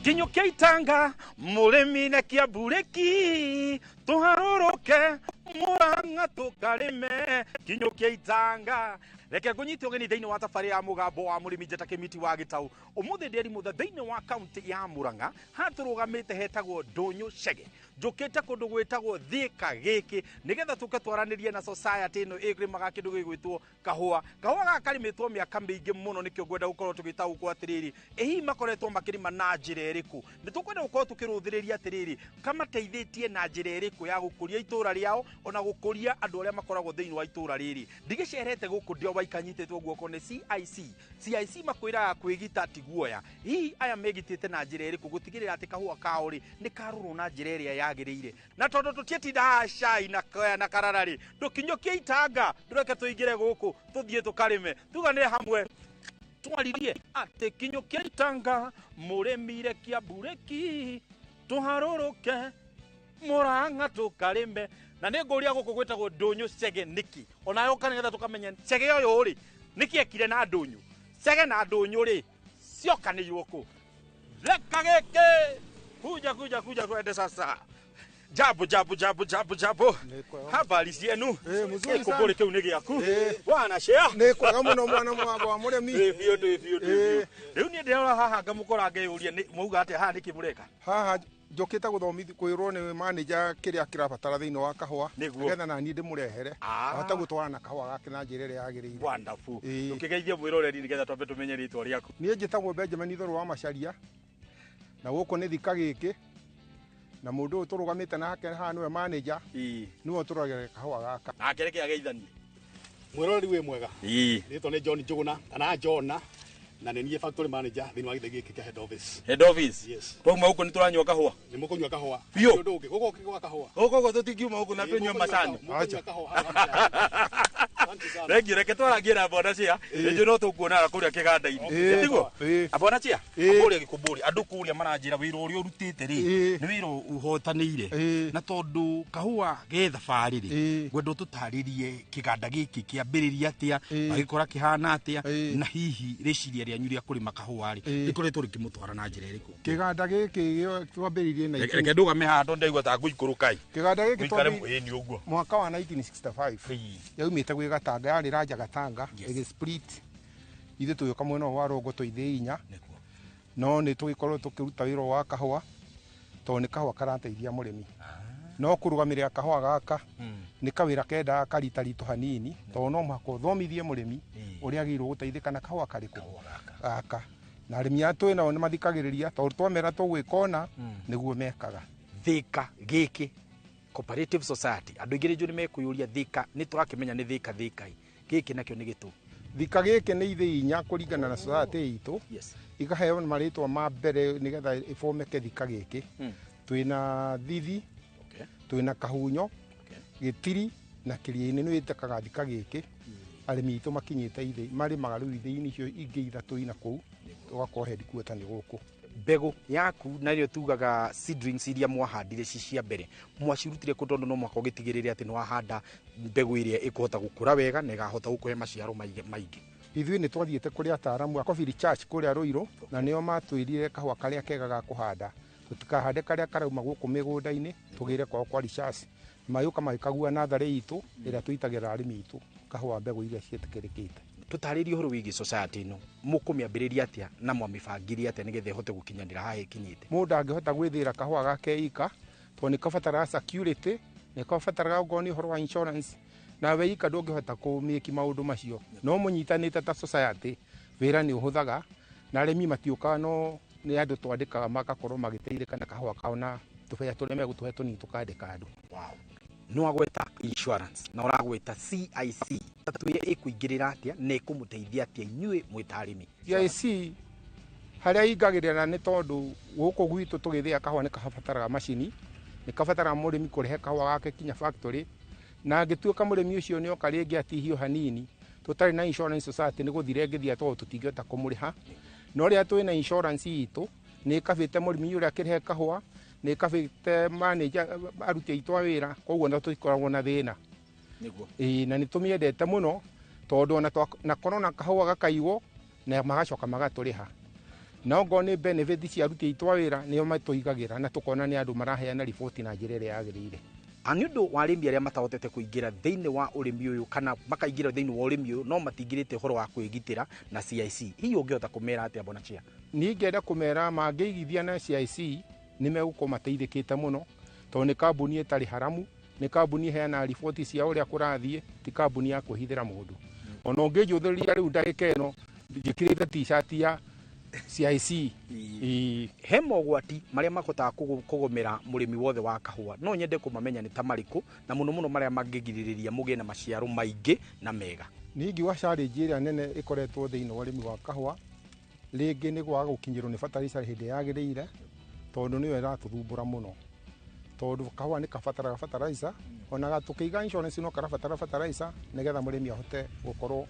Kinyo keitanga muremi na kiabureki tuharoroke muranga tukarime kinyo keitanga reke kunyiti ogeni thiini wa tafari ya mugambo wa murimi njata kimiti wa gitau umuthi nderi mutha thiini wa county ya Murang'a haturugamite hetagwo Ndunyu Chege njukite kundu gwitagwo Thika giki nigetha tuke twaranirie na society ino igrimaga kindu gigwitwo kahua gakarimitwo miaka mingi muno nikyo gwenda gukorwo tugitaukwo atiriri ehi makoretwo makirima na njira iriku nitukwenda gukorwo tukiruthiriria atiriri kama teithitie na njira iriku ya gukuria itura riao ona gukuria andu aria makoragwo thiini wa itura riri ndigicerete guku ndio waikanyititwo guoko ni CIC makwira kwigita tiguoya hii aya megitite na njira iriku gutigirira ati kahua kaori ni karuru na njira iria yagirire na tondu tutietinda shai na kararari ndukinyokie itanga ndureke tuingire guku tuthie tukarime tuganire hamwe twaririe ati kinyokie itanga muremire kiabureki tuharuruke Murang'a tukarime na ninguria guku gwitagwo Ndunyu Chege niki onayo kanigetha tukamenya Chege yoyo ri niki ekire na Ndunyu Chege na Ndunyu ri ciokanirwo ku reka geke kuja kwende sasa Jabo. Habari cienu? Mzuri sana. Kuguri kiu ni giaku. Bwana share. Ni kwaga muno mwana mwabo wa muremi. Review. Riu ni ndirora haha ngamukora ngeyuria muga ate haha niki mureka. Haha njokita guthomithi kwirwo ni manager kiria kirabatara thiini wa kahua nigetha na ni ndimurehere ahota gutwarana kahua gake na njira iria yagirire. Wonderful. Tukigeithia mwiroreri nigetha twambe tumenye ritwa riaku. Ni njitagwo Benjamin Thoro wa Macharia na guko ni Thika giki na mundu turugamite nake haha niwe manager niwe turagire kahua gaka akereke ageithanie mwiroreri wi mwega ritwa ni John Njuguna kana Jona na ni factory manager thini wa githegi kia head office yes twauma huko ni turanywa kahua ni mukunywa kahua Pio. Guko kigwa kahua guko tutingiuma huko na tunywa macani acha Regi reke twarangira bona cia. Ndio no tukuona kuria kiganda-ini. Tigo. Abona cia. Kuria gikumburi andu kuria maranjira wira uria urutite ri. Ni wira uhotanire. Na tondu kahua ge thabari ri. Gwendo tutaririe kiganda giki kiambiriria atia, agikora kihana atia na hihi riciria ria nyuria kurima kahua ri. Rikoretwo rikimutwara na njira iriku. Kiganda giki twambiririe na reke nduga mihando ndaigua ta nguikurukai. Kiganda giki twambiririe ni uguo. Mwaka wa 1965. Yaumite gwi Gatanga yari raja Gatanga igi split ithe tuyoka mwena wa Rongo tuithe inya no ni tugikorwo tukiruta wira wa kahua to ni kahua karateithia murimi no kurugamirira kahua gaka ni kawira kenda karita ritu hanini to no mako thomithie murimi uri agirwo guteithika na kahua kariku gaka na arimi atu ina ni mathikagiriria to twamera tugwikona niguo mekaga thika giki cooperative society andu igire njuri mekuyuria thika ni turakimenya ni thika giki nakio ni gitu thika giki ni ithe inya kuringana na society itu igaheo maritwa ma mbere nigetha ifomeke thika giki twina thithi twina kahunyo gitiri na kiriini ni itekaga thika giki arimi itu makinyite ithe mari magaru ithe-ini icio ingi ithatu ina kuu tugakorwo headquarter ni guku mbegu yaku nario tugaga seedlings iria mwahandire cia mbere mwacirutire kutondu no mwako gitigirire ati no wahanda mbegu iria ikuhota gukura wega na igahota gukuhe maciaro maingi ithui ni twathiete kuri ataramu a Coffee Church kuria Ruiru na nio matwirire kahua karia kega ga kuhanda tutikahande karia karauma guku migunda-ini tugire kwa research mayuka magikagua nathari itu ira tuitagira arimi itu kahua mbegu iria cietikirikite tutaririe horo wigi society no mukumiambiriria atia na mwamibangiria atia nigethe hote gukinyanira hahe kinyite mundu angihota gwithira kahua gake ika to ni kabatara security ni kabatara goni horo wa insurance na we ika ndungihota kumiki maundu macio no munyitanite ta society wira ni uhuthaga na arimi matiuka no ni andu twandikaga magakorwo magiteithika na kahua kao na tubea turia megutuhe tuni tukandika andu no agweta insurance na uragweta CIC tatuye ikuingirira atia ne kumuteithia atia inyue mwitarimi CIC haria ingagirira ni tondu guku gwitu tugithia kahua ni kabataraga machini ni kabataraga murimi kurihe kahua gake kinya factory na angituika murimi ucio ni okaringi atihio hanini tutari na insurance society ni guthire ngithia to tutingihota kumuriha no ria twina insurance itu ni kabite murimi uria kirihe kahua ni kabite manager aruti itwa wira koguo ndo tuikoragwo na thina niguo na ni tumiendete muno tondu na corona kahua gakaiwo na magacoka magaturiha no ngo ni benefit cia aruti itwa wira nio matuigagira na tukona ni andu maraheana report na njira iria yagirire ani undu wa arimi aria matahotete kuingira thiini wa urimi uyu kana makaingira thiini wa urimi uyu no matingirite horo wa kwigitira na CIC hiyo ungehota kumera atia bona chia ni ngenda kumera mangeigithia na CIC ni meguko mateithikite muno to ni kambuni etari haramu ni kambuni heana report cia uria kurathie ti kambuni ya kuhithira mundu ona ungejuthiriria riu ndagika ino njikirite t-shirt ya CIC he mogwati maria makotaga kugomera murimi wothe wa kahua no nyende kumamenya ni tamariku na muno muno maria mangigiririria mugie na maciaro maingi na mega ningi wa challenge iria nene ikoretwo thiini wa urimi wa kahua ringi ni gwa gukinyirwo ni fertilizer hindi yagirire tondu niyo iratuthumbura muno tondu kahua ni kabatara fertilizer ona gatukiiga insurance no karabatara fertilizer nigetha murimi ahote gukorwo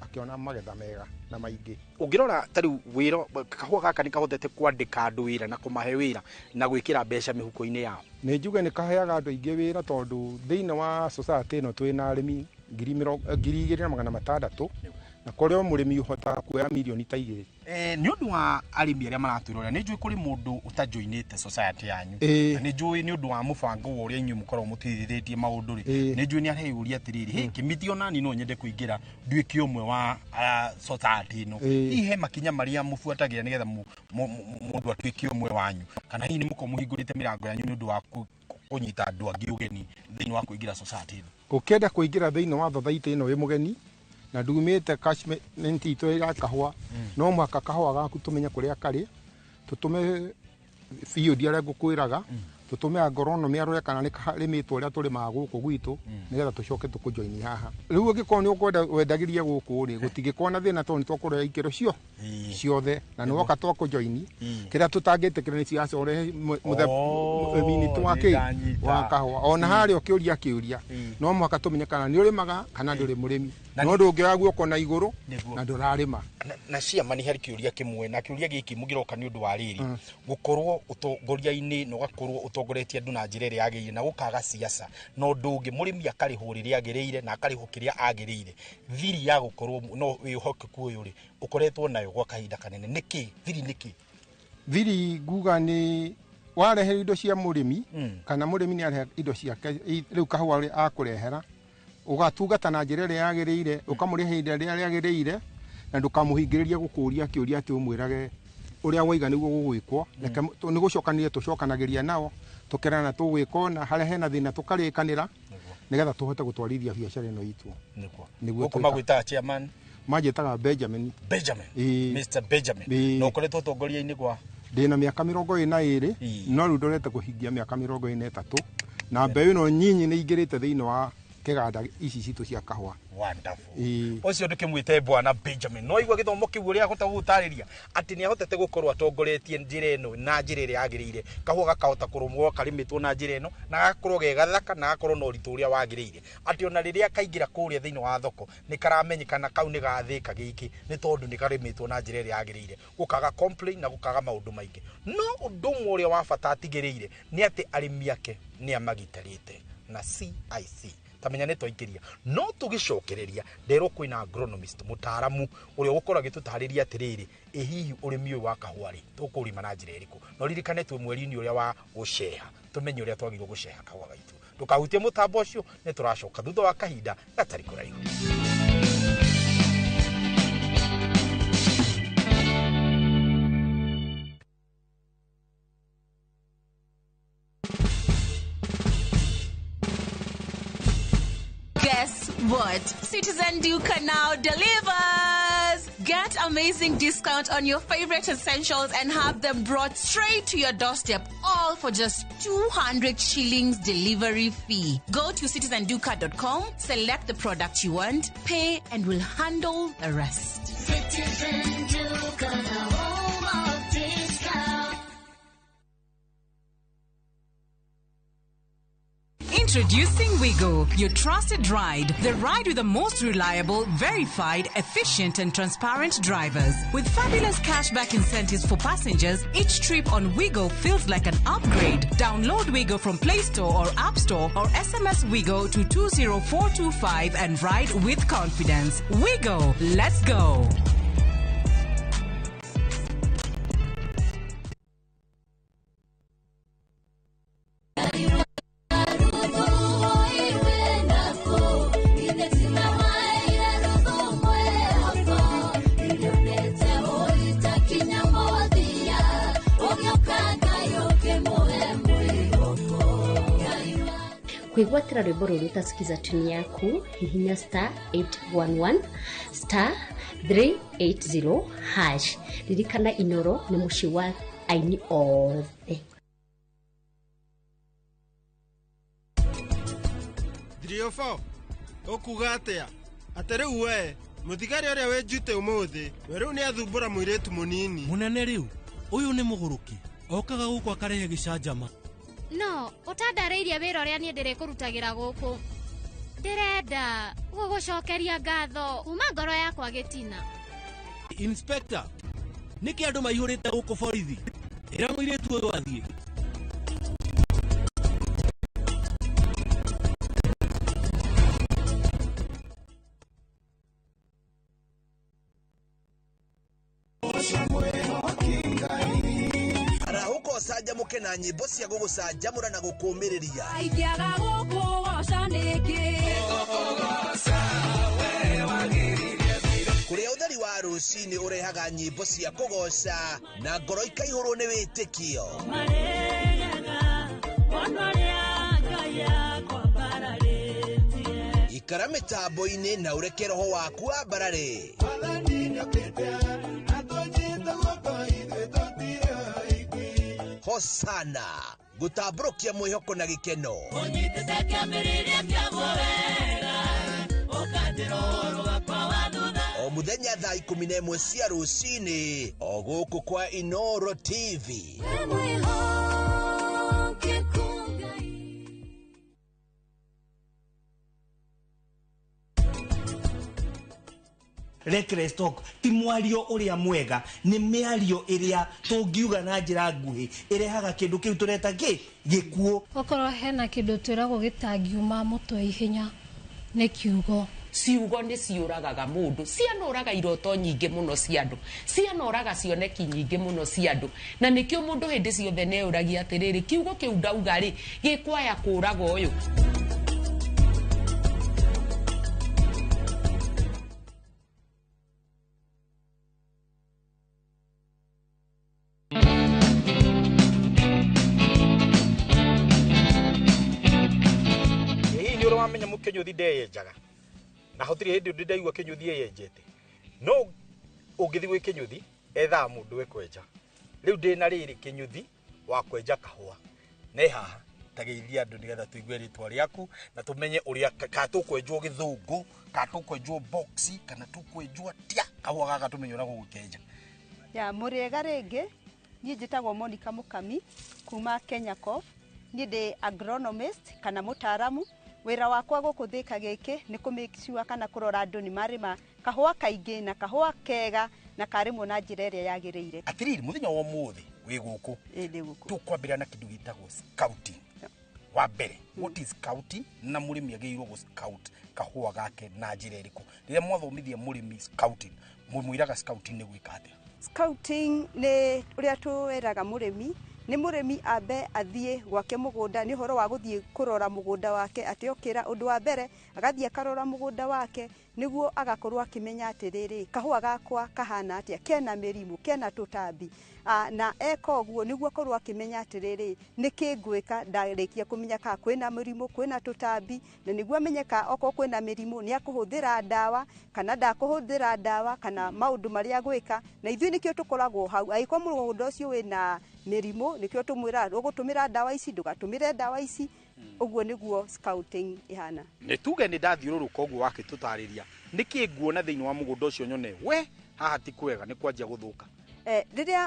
akiona magetha mega na maingi ungirora tariu wiro kahua gaka ni kahotete kwandika andu wira na kumahe wira na gwikira mbeca mihuko-ini yao ni njuge ni kaheaga andu aingi wira tondu thiini wa society no twina arimi 2,600 na kuria murimi uhota kuoya milioni ta 2 ni undu wa arimi aria maratwirora ni njui kuri mundu utajoinite society yanyu ni njui ni undu wa mubango uria inyu mukorwo mutithiritie maundu ri ni njui ni areyuria atiriri he kimitio nani no nyende kuingira nduiki umwe wa society no ihe makinya maria mufuatagira nigetha mundu atuiki umwe wanyu kana hihi ni mukomuhingurite mirango yanyu ni undu wa kunyita andu angi ugeni thiini wa kuingira society ukienda kuingira thiini wa society ino wi mugeni na ndumite catchment itu ya kahua no mwaka kahua gaku tumenya kuria kari tutume field aria ngukwiraga tutume agronomy arore kana ni karimitwo ria turi maguku gwitu nigetha tucoke tukujoini haha riu ngikoni ukwenda wendagiria guku ri gutigikona thina to ni twakurea ikero cio ciothe na ni woka twakujoini kiria tutangitikira ni ciacore minute wa kahwa ona hari ukiuria kiuria no mwaka tumenye kana ni urimaga kana nduri murimi no ndungioya guoko na iguru na ndurarima na ciama ni hari kiuria kimwe na kiuria giki mugiroka ni undu wa riri gukorwo utongoria-ini no gakorwo utongoretie andu na njira iri yagiire na gukaga siasa no ndungi murimi akariho riri yagireire na akariho kiria agireire thiri ya gukorwo no wihokeku uyu ri ukoretwo nayo gwa kahinda kanene niki thiri nguga ni warehe indo cia murimi kana murimi ni arehe indo ciake riu kahua ri akurehera ugatungata na njira iri yagireire ukamurihe indo ria yagireire na ndukamuhingiriria gukuria kiuria ati umwirage uria waiga niguo gugwikwo ni gucokanire tucokanagiria nao tukerana tugwiko na hare hena thina tukarikanira nigetha tuhote gutwarithia biacara ino itu niguo ukoma gwita chairman majetaga Benjamin Mr Benjamin no koretwo tongoria-ini gwa ndina miaka 22 no riu ndorete kuhingia miaka 23 na mbeu ino nyinyi ni ingirite thiini wa kiganda ici citu cia kahwa wonderful ocio ndikimwite bwana Benjamin no igwa githomo kiu uria ahota gutariria ati ni ahotete gukorwo atongoretie njira ino na njira iri yagirire kahwa gakahota kurumwo karimitwo na njira ino na gakorwo gegathaka na gakorwo no ritu uria wagirire ati ona riria kaingira kuria thiini wa thoko ni karamenyekana kau ni gathika giki ni tondu ni karimitwo na njira iri yagirire gukaga complain na gukaga maundu maingi no undu mwe uria wa bata atigirire ni ati arimi ake ni amagitarite na CIC tamenya ne twaingiria no tugicokereria ndero kwina agronomist mutaramu uria gukora gitutariria atiriri hihi urimi uyu wa kahwari tukurima na njira iriku no ririkane twe mweri-ini uria wa guceha tumenye uria twagirwo guceha kahwa gaitu tukahutie mutambo ucio ne turacoka thutha wa kahinda gatari kuraihu. Guess what? Citizen Duka now delivers! Get amazing discount on your favorite essentials and have them brought straight to your doorstep, all for just 200 shillings delivery fee. Go to citizenduka.com, select the product you want, pay, and we'll handle the rest. Citizen Duka, the home of discount. Introducing Weego, your trusted ride. The ride with the most reliable, verified, efficient and transparent drivers. With fabulous cashback incentives for passengers, each trip on Weego feels like an upgrade. Download Weego from Play Store or App Store or SMS Weego to 20425 and ride with confidence. Weego, let's go. Kwigwatira rwimbo ruru ta Skiza tune yaku hihinya *811 *380 hash ririkana Inooro ni muci wa aini othe. Driofo okuga atia ateriu we muthigari uria wenjute umuthi we riu ni athumbura muiretu munini munene riu uyu ni muguruki okaga guku akarehe gicanjama no utandareirie wira uria ni ndirikurutagira guku ndirenda gugucokeria ngatho kuma ngoro yakwa gitina. Inspector niki andu maihurite guku borithi ira muiretu uyu athie Saja muke na nyimbo cia gugucanjamura na gukumiriria aikiaga gukugoca niki kuria utheri wa rucini urehaga nyimbo cia kugoca na ngoro ikaihurwo ni witikio ikara mitambo-ini na ureke roho waku ambarare Hosana gũtambũrũkia mwĩhoko na gĩkeno. Ũnyitĩte kĩambĩrĩria kĩa wega, ũkandĩra ũhoro wakwa wa thutha. O mũthenya thaa 11 cia rũcinĩ, o gũkũ kwa Inooro TV. Reckless talk ti mwario uria mwega ni miario iria tungiuga na njira nguhi irehaga kindu kiu tureta gikuo. Okorwo hena kindu twiragwo gitangiuma mutwe ihenya ni kiugo. Ciugo ni ciuragaga mundu, cianoraga iroto nyingi muno cia andu, cianoraga cioneki nyingi muno cia andu, na nikio mundu hindi ciothe neuragia atiriri kiugo kiu ndauga ri gikwaya kuraga uyu. Wamenya mukenyuthi ndeyenjaga na hotiri hindi ndiraigua kenyuthi eyenjete no ungithi gwe kenyuthi etha mundu we kwenja riu ndina riri kenyuthi wa kwenja kahua ne haha tageithia andu nigetha tuigue ritwa riaku na tumenye uria ka tukwenjwo githungu ka tukwenjwo boxi kana tukwenjwo tia kahua gaka tumenye ura gukenja ya muriega ringi ni njitagwo Monica Mukami kuma Kenya Cof ni ndi agronomist kana mutaramu. Wira wakwa gukuthika giki ni ku make sure kana kurora andu ni marima kahua kaingi na kahua kega na karimwo na njira iria yagiriire. Atiriri muthenya wa muthi wi guku tukwambira na kindu gitagwo scouting. Wa mbere what is scouting na murimi ageirwo go scout kahua gake na njira iriku riria mwathomithia murimi scouting mwiraga scouting ni gwika atia? Scouting ni uria tuweraga murimi ni murimi ambe athie gwake mugunda ni horo wa guthie kurora mugunda wake atiokira undu wa mbere agathie karora mugunda wake niguo agakorwo akimenya atiriri kahua gakwa kahana atia kena mirimu kena tutambi na eka uguo niguo akorwo akimenya atiriri niki ngwika ndarikia kumenya ka kwina mirimu kwina tutambi na niguo amenyeka oko kwina mirimu ni akuhuthira dawa kana ndakuhuthira dawa kana maundu maria gwika na ithui nikio tukoragwo hau aiko mugunda ucio wina mirimu nikio tumwira ugutumira dawa ici ndugatumire dawa ici uguo niguo scouting ihana. Ni tuge ni ndathiururuka uguo wake tutariria niki nguona thiini wa mugunda ucio nyone we haha ti kwega ni kwanjia guthuka. Riria